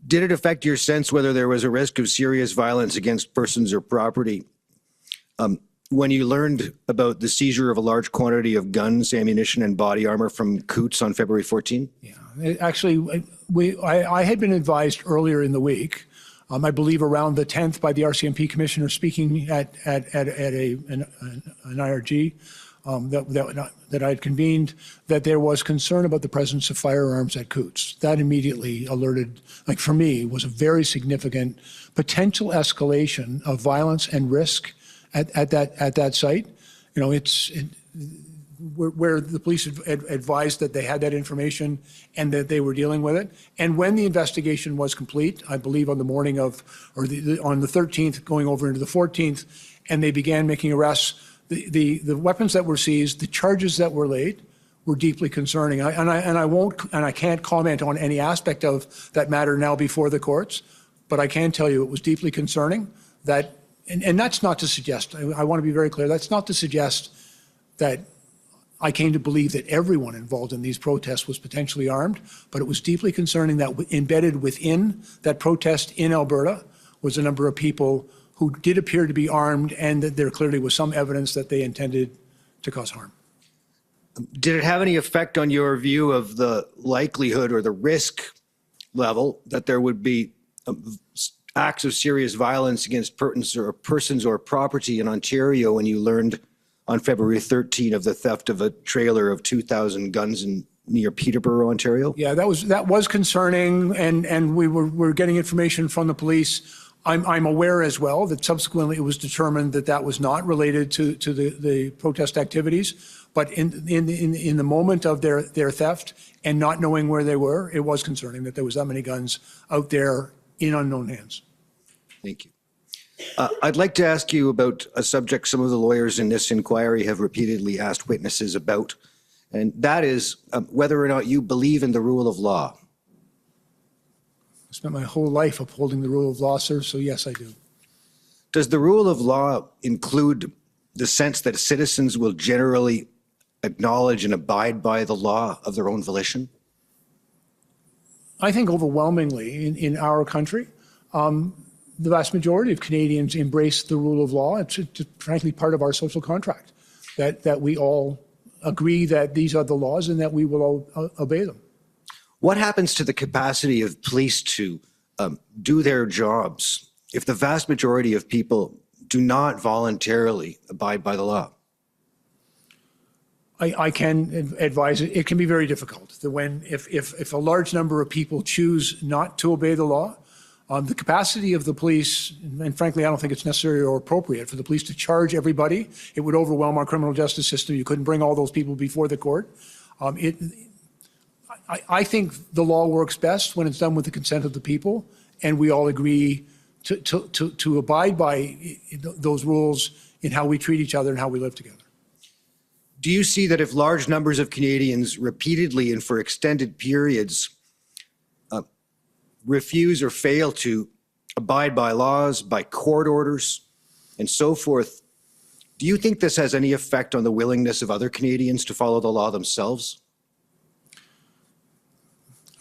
Did it affect your sense whether there was a risk of serious violence against persons or property when you learned about the seizure of a large quantity of guns, ammunition, and body armor from Coots on February 14? Yeah, actually, I had been advised earlier in the week, I believe around the 10th, by the RCMP commissioner speaking at an IRG that I had convened, that there was concern about the presence of firearms at Coots. That immediately alerted, like for me, was a very significant potential escalation of violence and risk at that site. Where the police advised that they had that information and that they were dealing with it. And when the investigation was complete, I believe on the morning of, or on the 13th, going over into the 14th, and they began making arrests, the weapons that were seized, the charges that were laid, were deeply concerning. I can't comment on any aspect of that matter now before the courts, but I can tell you it was deeply concerning. That, and that's not to suggest, I want to be very clear, that's not to suggest that I came to believe that everyone involved in these protests was potentially armed, but it was deeply concerning that embedded within that protest in Alberta was a number of people who did appear to be armed, and that there clearly was some evidence that they intended to cause harm. Did it have any effect on your view of the likelihood or the risk level that there would be acts of serious violence against persons or property in Ontario when you learned on February 13 of the theft of a trailer of 2,000 guns near Peterborough, Ontario? Yeah, that was concerning, and we were getting information from the police. I'm aware as well that subsequently it was determined that that was not related to the protest activities. But in the moment of their theft and not knowing where they were, it was concerning that there was that many guns out there in unknown hands. Thank you. I'd like to ask you about a subject some of the lawyers in this inquiry have repeatedly asked witnesses about, and that is whether or not you believe in the rule of law. I spent my whole life upholding the rule of law, sir, so yes, I do. Does the rule of law include the sense that citizens will generally acknowledge and abide by the law of their own volition? I think overwhelmingly in our country, the vast majority of Canadians embrace the rule of law. It's frankly part of our social contract, that we all agree that these are the laws and that we will all obey them. What happens to the capacity of police to do their jobs if the vast majority of people do not voluntarily abide by the law? I can advise it. It can be very difficult. If a large number of people choose not to obey the law, the capacity of the police, and frankly, I don't think it's necessary or appropriate for the police to charge everybody. It would overwhelm our criminal justice system. You couldn't bring all those people before the court. I think the law works best when it's done with the consent of the people, and we all agree to abide by those rules in how we treat each other and how we live together. Do you see that if large numbers of Canadians repeatedly and for extended periods refuse or fail to abide by laws, by court orders, and so forth, do you think this has any effect on the willingness of other Canadians to follow the law themselves?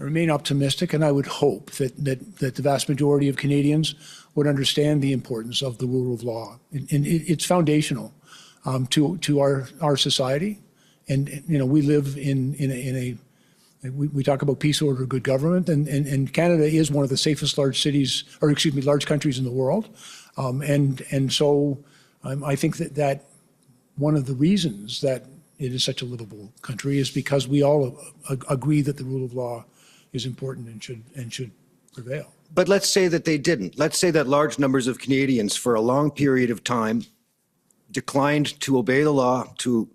I remain optimistic, and I would hope that the vast majority of Canadians would understand the importance of the rule of law. And it's foundational to our society. And we live we talk about peace, order, good government, and Canada is one of the safest large countries in the world. So I think that one of the reasons that it is such a livable country is because we all agree that the rule of law is important and should prevail. But let's say that they didn't. Let's say that large numbers of Canadians for a long period of time declined to obey the law, to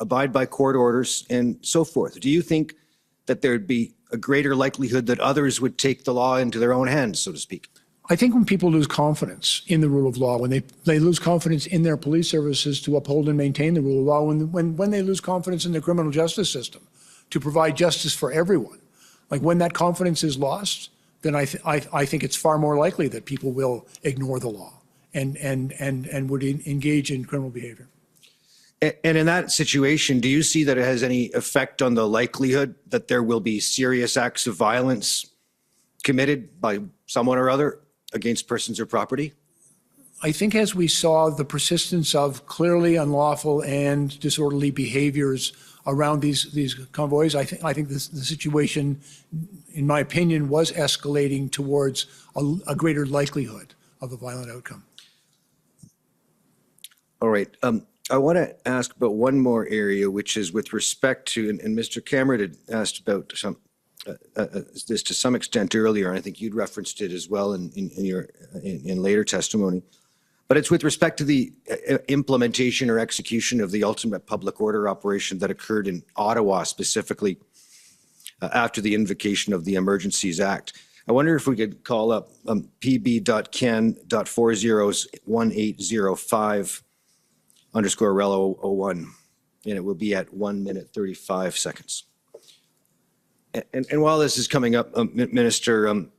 abide by court orders, and so forth. Do you think that there'd be a greater likelihood that others would take the law into their own hands, so to speak? I think when people lose confidence in the rule of law, when they lose confidence in their police services to uphold and maintain the rule of law, when they lose confidence in the criminal justice system to provide justice for everyone, like when that confidence is lost, then I think it's far more likely that people will ignore the law and would engage in criminal behavior. And in that situation, do you see that it has any effect on the likelihood that there will be serious acts of violence committed by someone or other against persons or property? I think as we saw the persistence of clearly unlawful and disorderly behaviors around these convoys, I think the situation, in my opinion, was escalating towards a greater likelihood of a violent outcome. All right. I want to ask about one more area, which is with respect to, and Mr. Cameron had asked about this to some extent earlier, and I think you'd referenced it as well in later testimony. But it's with respect to the implementation or execution of the ultimate public order operation that occurred in Ottawa, specifically after the invocation of the Emergencies Act. I wonder if we could call up pb.ken.401805_REL01, and it will be at 1 minute 35 seconds. And while this is coming up, Minister, in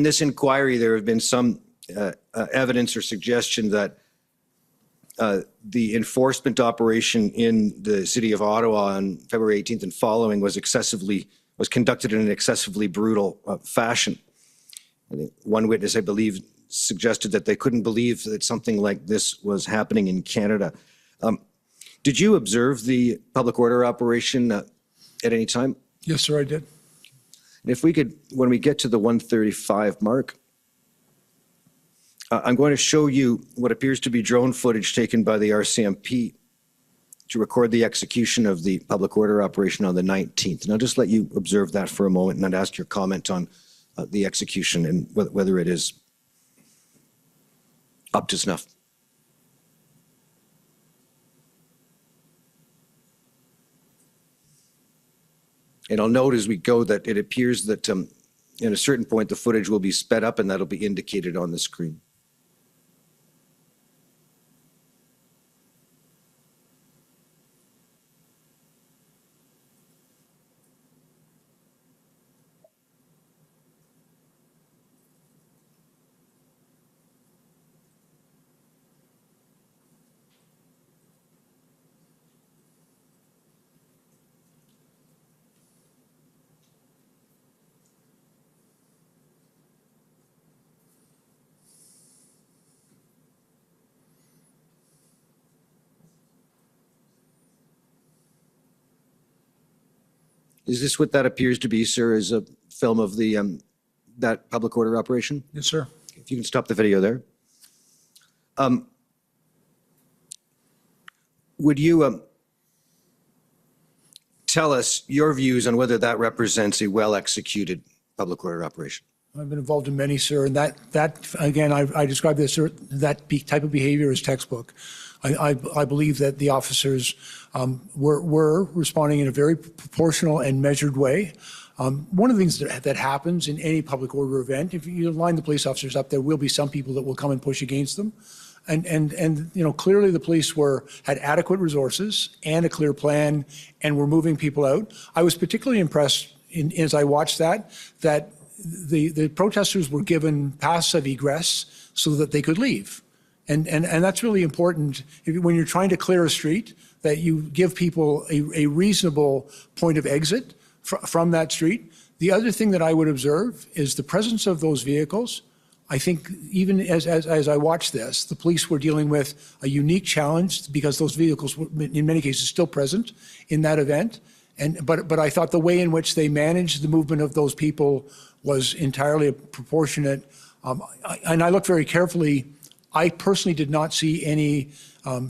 this inquiry, there have been some evidence or suggestion that the enforcement operation in the city of Ottawa on February 18th and following was conducted in an excessively brutal fashion. One witness, I believe, suggested that they couldn't believe that something like this was happening in Canada. Did you observe the public order operation at any time? Yes, sir, I did. And if we could, when we get to the 1:35 mark, I'm going to show you what appears to be drone footage taken by the RCMP to record the execution of the public order operation on the 19th. And I'll just let you observe that for a moment, and I'd ask your comment on the execution and whether it is up to snuff. And I'll note as we go that it appears that at a certain point the footage will be sped up and that'll be indicated on the screen. Is this what that appears to be, sir, is a film of the that public order operation? Yes, sir. If you can stop the video there. Would you tell us your views on whether that represents a well-executed public order operation? I've been involved in many, sir, and that again, I describe this, sir, type of behavior as textbook. I believe that the officers were responding in a very proportional and measured way. One of the things that happens in any public order event, if you line the police officers up, there will be some people that will come and push against them. And you know, clearly the police had adequate resources and a clear plan and were moving people out. I was particularly impressed as I watched that the protesters were given pass of egress so that they could leave. And that's really important when you're trying to clear a street, that you give people a reasonable point of exit from that street. The other thing that I would observe is the presence of those vehicles. I think even as I watched this, the police were dealing with a unique challenge because those vehicles were in many cases still present in that event. But I thought the way in which they managed the movement of those people was entirely proportionate. And I looked very carefully. I personally did not see any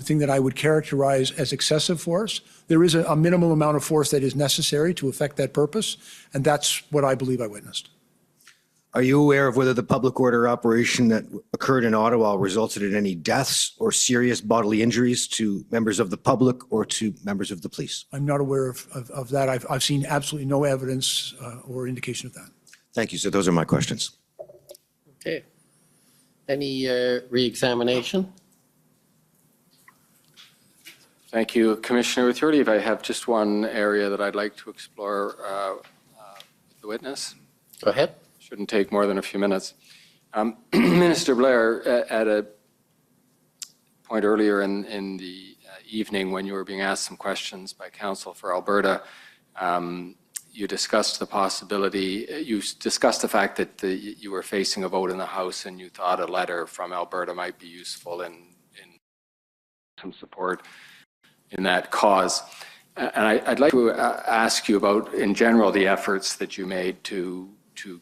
thing that I would characterize as excessive force. There is a minimal amount of force that is necessary to effect that purpose, and that's what I believe I witnessed. Are you aware of whether the public order operation that occurred in Ottawa resulted in any deaths or serious bodily injuries to members of the public or to members of the police? I'm not aware of that. I've seen absolutely no evidence or indication of that. Thank you, sir. Those are my questions. Okay. Any re-examination? Thank you. Commissioner, with your leave, I have just one area that I'd like to explore with the witness. Go ahead. Shouldn't take more than a few minutes. Minister Blair, at a point earlier in the evening when you were being asked some questions by counsel for Alberta, you discussed the possibility, you discussed the fact that you were facing a vote in the House and you thought a letter from Alberta might be useful in some support in that cause. And I'd like to ask you about, in general, the efforts that you made to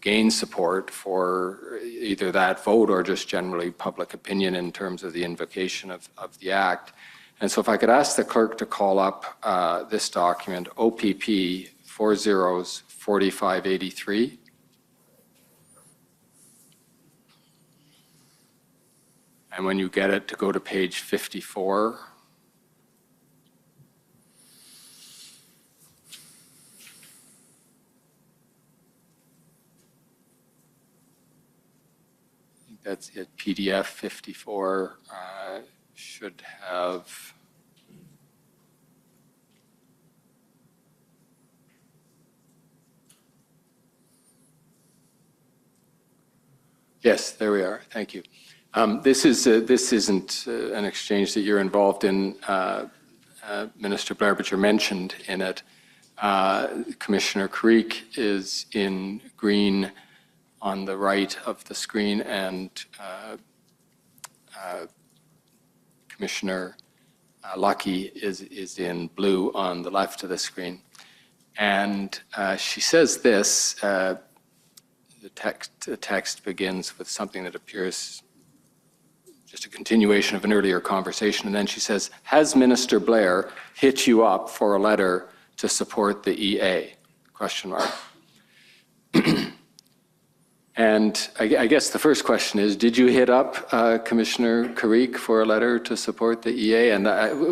gain support for either that vote or just generally public opinion in terms of the invocation of the Act. And so if I could ask the clerk to call up this document, OPP 404583. And when you get it, to go to page 54. That's it. PDF 54 should have. Yes, there we are. Thank you. This isn't an exchange that you're involved in, Minister Blair, but you're mentioned in it. Commissioner Creek is in green on the right of the screen, and Commissioner Lucky is in blue on the left of the screen. And she says this, the text begins with something that appears just a continuation of an earlier conversation, and then she says, has Minister Blair hit you up for a letter to support the EA? Question mark. And I guess the first question is, did you hit up Commissioner Carrick for a letter to support the EA? And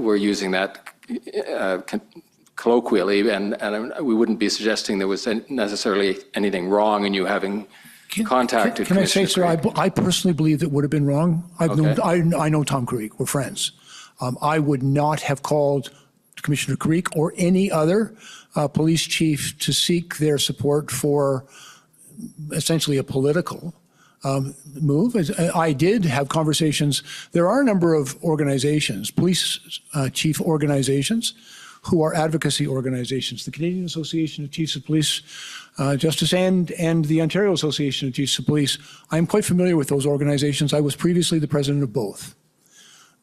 we're using that colloquially, and we wouldn't be suggesting there was necessarily anything wrong in you having contacted Can I say, Commissioner sir, I personally believe it would have been wrong. Okay. I know Tom Carrick, we're friends. I would not have called Commissioner Carrick or any other police chief to seek their support for essentially a political move. I did have conversations. There are a number of organizations, police chief organizations, who are advocacy organizations. The Canadian Association of Chiefs of Police Justice and the Ontario Association of Chiefs of Police. I'm quite familiar with those organizations. I was previously the president of both.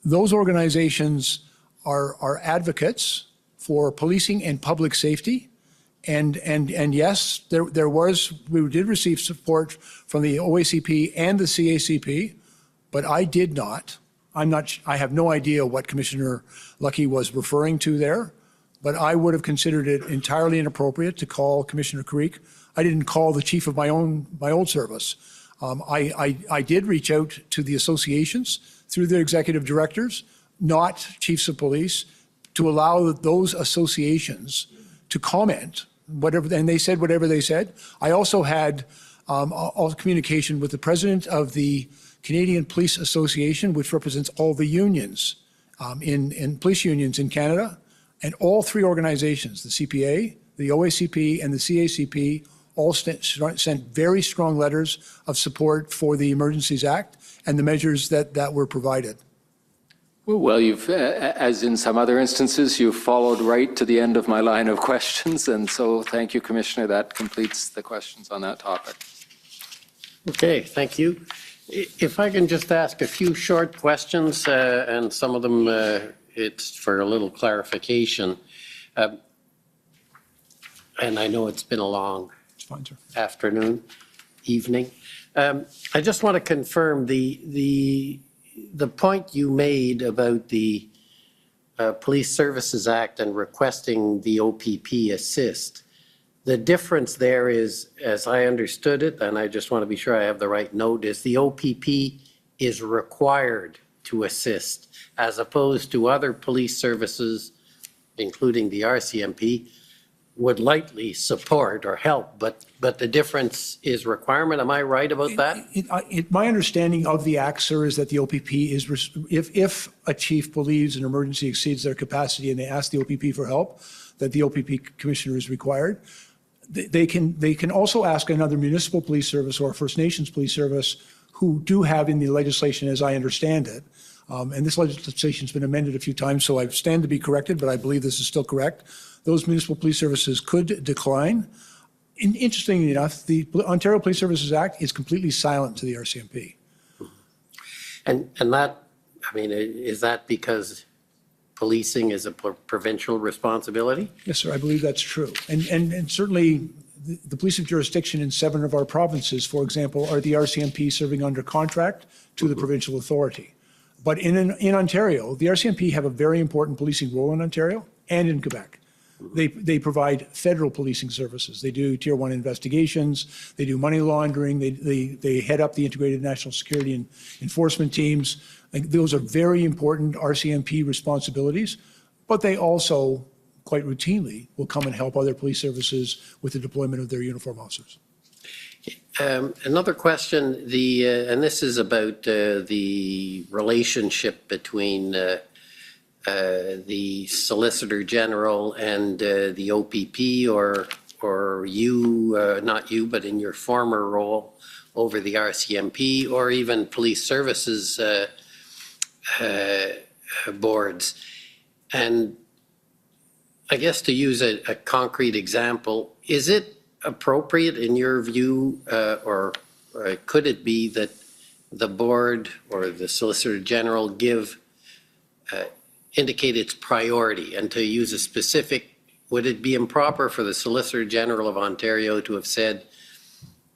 Those organizations are advocates for policing and public safety. And yes, we did receive support from the OACP and the CACP, but I did not. I have no idea what Commissioner Lucky was referring to there, but I would have considered it entirely inappropriate to call Commissioner Creek. I didn't call the chief of my old service. I did reach out to the associations through their executive directors, not chiefs of police, to allow those associations to comment, and they said whatever they said. I also had all communication with the president of the Canadian Police Association, which represents all the unions in police unions in Canada, and all three organizations, the CPA, the OACP, and the CACP, all sent very strong letters of support for the Emergencies Act and the measures that were provided. Well, you've, as in some other instances, you've followed right to the end of my line of questions, and so thank you, Commissioner. That completes the questions on that topic. Okay, thank you. If I can just ask a few short questions, and some of them it's for a little clarification. And I know it's been a long afternoon, evening. I just want to confirm the point you made about the Police Services Act and requesting the OPP assist. The difference there is, as I understood it, and I just want to be sure I have the right note, is the OPP is required to assist, as opposed to other police services, including the RCMP, would likely support or help, but the difference is requirement. Am I right about that? My understanding of the Act, sir, is that the OPP is, if a chief believes an emergency exceeds their capacity and they ask the OPP for help, that the OPP commissioner is required. They can also ask another municipal police service or First Nations police service who do have in the legislation, as I understand it, and this legislation has been amended a few times, so I stand to be corrected, but I believe this is still correct. Those municipal police services could decline. Interestingly enough, the Ontario Police Services Act is completely silent to the RCMP. And that, I mean, is that because policing is a provincial responsibility? Yes, sir, I believe that's true. And certainly the police of jurisdiction in 7 of our provinces, for example, are the RCMP serving under contract to the provincial authority. But in Ontario, the RCMP have a very important policing role in Ontario and in Quebec. They provide federal policing services. They do Tier 1 investigations. They do money laundering. They head up the integrated national security and enforcement teams. Those are very important RCMP responsibilities, but they also quite routinely will come and help other police services with the deployment of their uniform officers. Another question, and this is about the relationship between the Solicitor General and the OPP, or you, not you, but in your former role over the RCMP, or even police services boards. And I guess to use a concrete example, is it appropriate in your view, or could it be that the board or the Solicitor General indicate its priority? And to use a specific, would it be improper for the Solicitor General of Ontario to have said,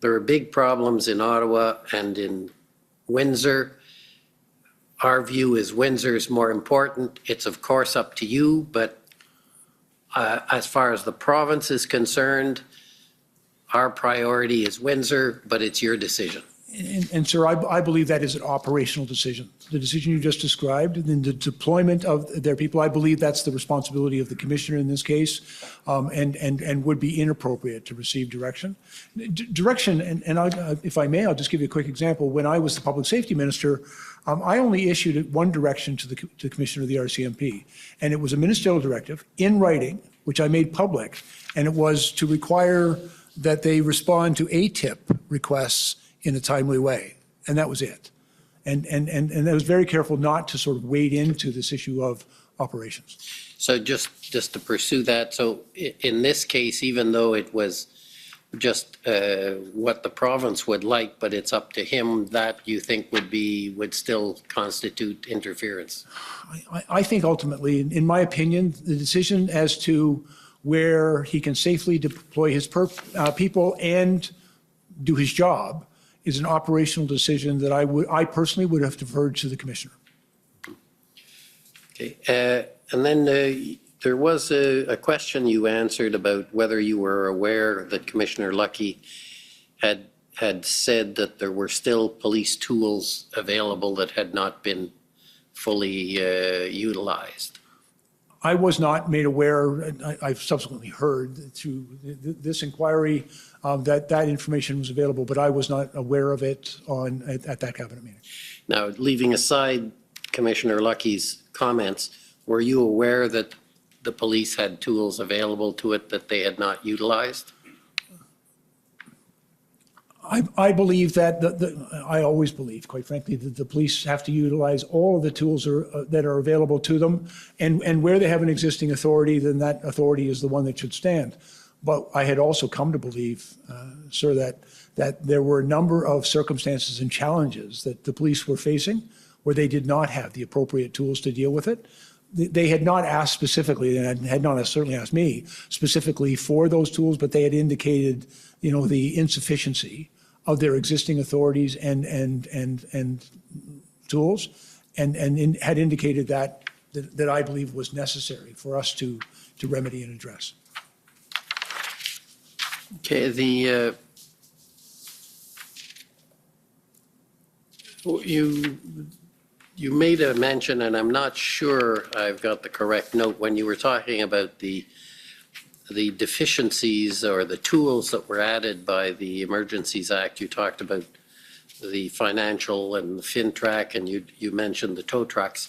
there are big problems in Ottawa and in Windsor. Our view is Windsor is more important. It's of course up to you, but as far as the province is concerned, our priority is Windsor, but it's your decision. And sir, I believe that is an operational decision. The decision you just described, and the deployment of their people, I believe that's the responsibility of the commissioner in this case, and would be inappropriate to receive direction. Direction, and if I may, I'll just give you a quick example. When I was the public safety minister, I only issued one direction to the commissioner of the RCMP, and it was a ministerial directive in writing, which I made public, and it was to require that they respond to ATIP requests in a timely way, and that was it. And I was very careful not to sort of wade into this issue of operations. So just to pursue that, so in this case, even though it was just what the province would like, but it's up to him, that you think would still constitute interference? I think ultimately, in my opinion, the decision as to where he can safely deploy his people and do his job is an operational decision that I personally would have deferred to the commissioner. Okay, and then There was a question you answered about whether you were aware that Commissioner Lucky had said that there were still police tools available that had not been fully utilized. I was not made aware, I've subsequently heard through this inquiry that information was available, but I was not aware of it at that cabinet meeting. Now, leaving aside Commissioner Lucky's comments, were you aware that the police had tools available to it that they had not utilized? I believe that, I always believe, quite frankly, that the police have to utilize all of the tools that are available to them. And where they have an existing authority, then that authority is the one that should stand. But I had also come to believe, sir, that there were a number of circumstances and challenges that the police were facing where they did not have the appropriate tools to deal with it. They had not asked specifically, and had not certainly asked me specifically for those tools, but they had indicated, the insufficiency of their existing authorities and tools, and had indicated that I believe was necessary for us to remedy and address. Okay, you made a mention, and I'm not sure I've got the correct note, when you were talking about the deficiencies or the tools that were added by the Emergencies Act. You talked about the financial and the FinTrack, and you mentioned the tow trucks.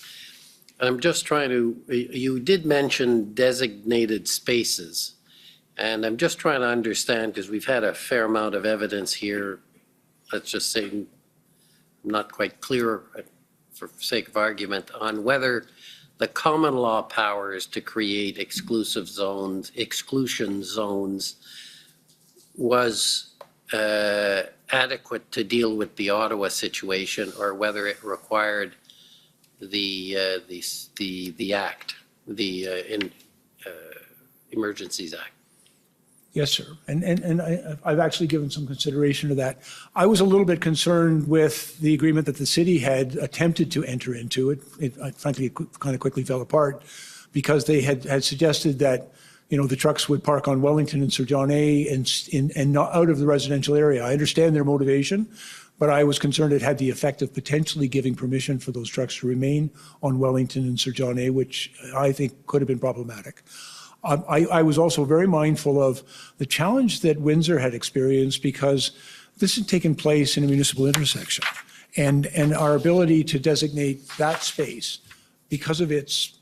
I'm just trying to, you did mention designated spaces, and I'm just trying to understand, because we've had a fair amount of evidence here, let's just say, I'm not quite clear for sake of argument, on whether the common law powers to create exclusion zones was adequate to deal with the Ottawa situation, or whether it required the act, the Emergencies Act. Yes, sir. And I've actually given some consideration to that. I was a little bit concerned with the agreement that the city had attempted to enter into. Frankly, it kind of quickly fell apart because they had suggested that, the trucks would park on Wellington and Sir John A. and not out of the residential area. I understand their motivation, but I was concerned it had the effect of potentially giving permission for those trucks to remain on Wellington and Sir John A., which I think could have been problematic. I was also very mindful of the challenge that Windsor had experienced because this had taken place in a municipal intersection. And our ability to designate that space because of its,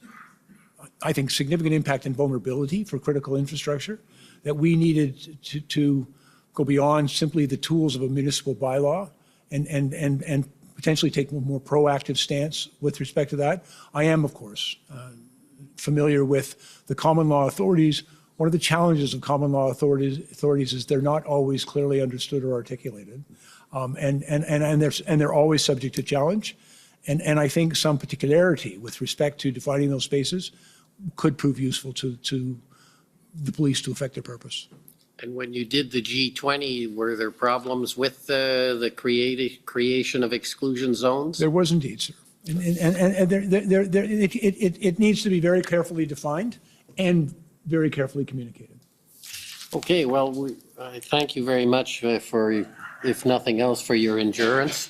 I think, significant impact and vulnerability for critical infrastructure, that we needed to go beyond simply the tools of a municipal bylaw and potentially take a more proactive stance with respect to that. I am, of course, familiar with the common law authorities. One of the challenges of common law authorities is they're not always clearly understood or articulated, and they're always subject to challenge. And I think some particularity with respect to defining those spaces could prove useful to the police to effect their purpose. And when you did the G20, were there problems with the creation of exclusion zones? There was indeed, sir. And it needs to be very carefully defined and very carefully communicated. Okay, well, I thank you very much for, if nothing else, for your endurance.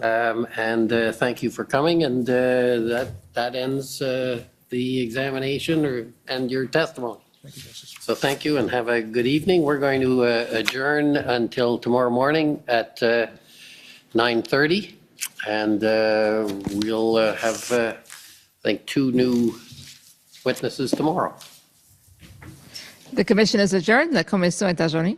And thank you for coming. And that ends the examination and your testimony. Thank you, Justice. So thank you and have a good evening. We're going to adjourn until tomorrow morning at 9:30. And we'll have, I think, 2 new witnesses tomorrow. The commission is adjourned. La commission est adjournée.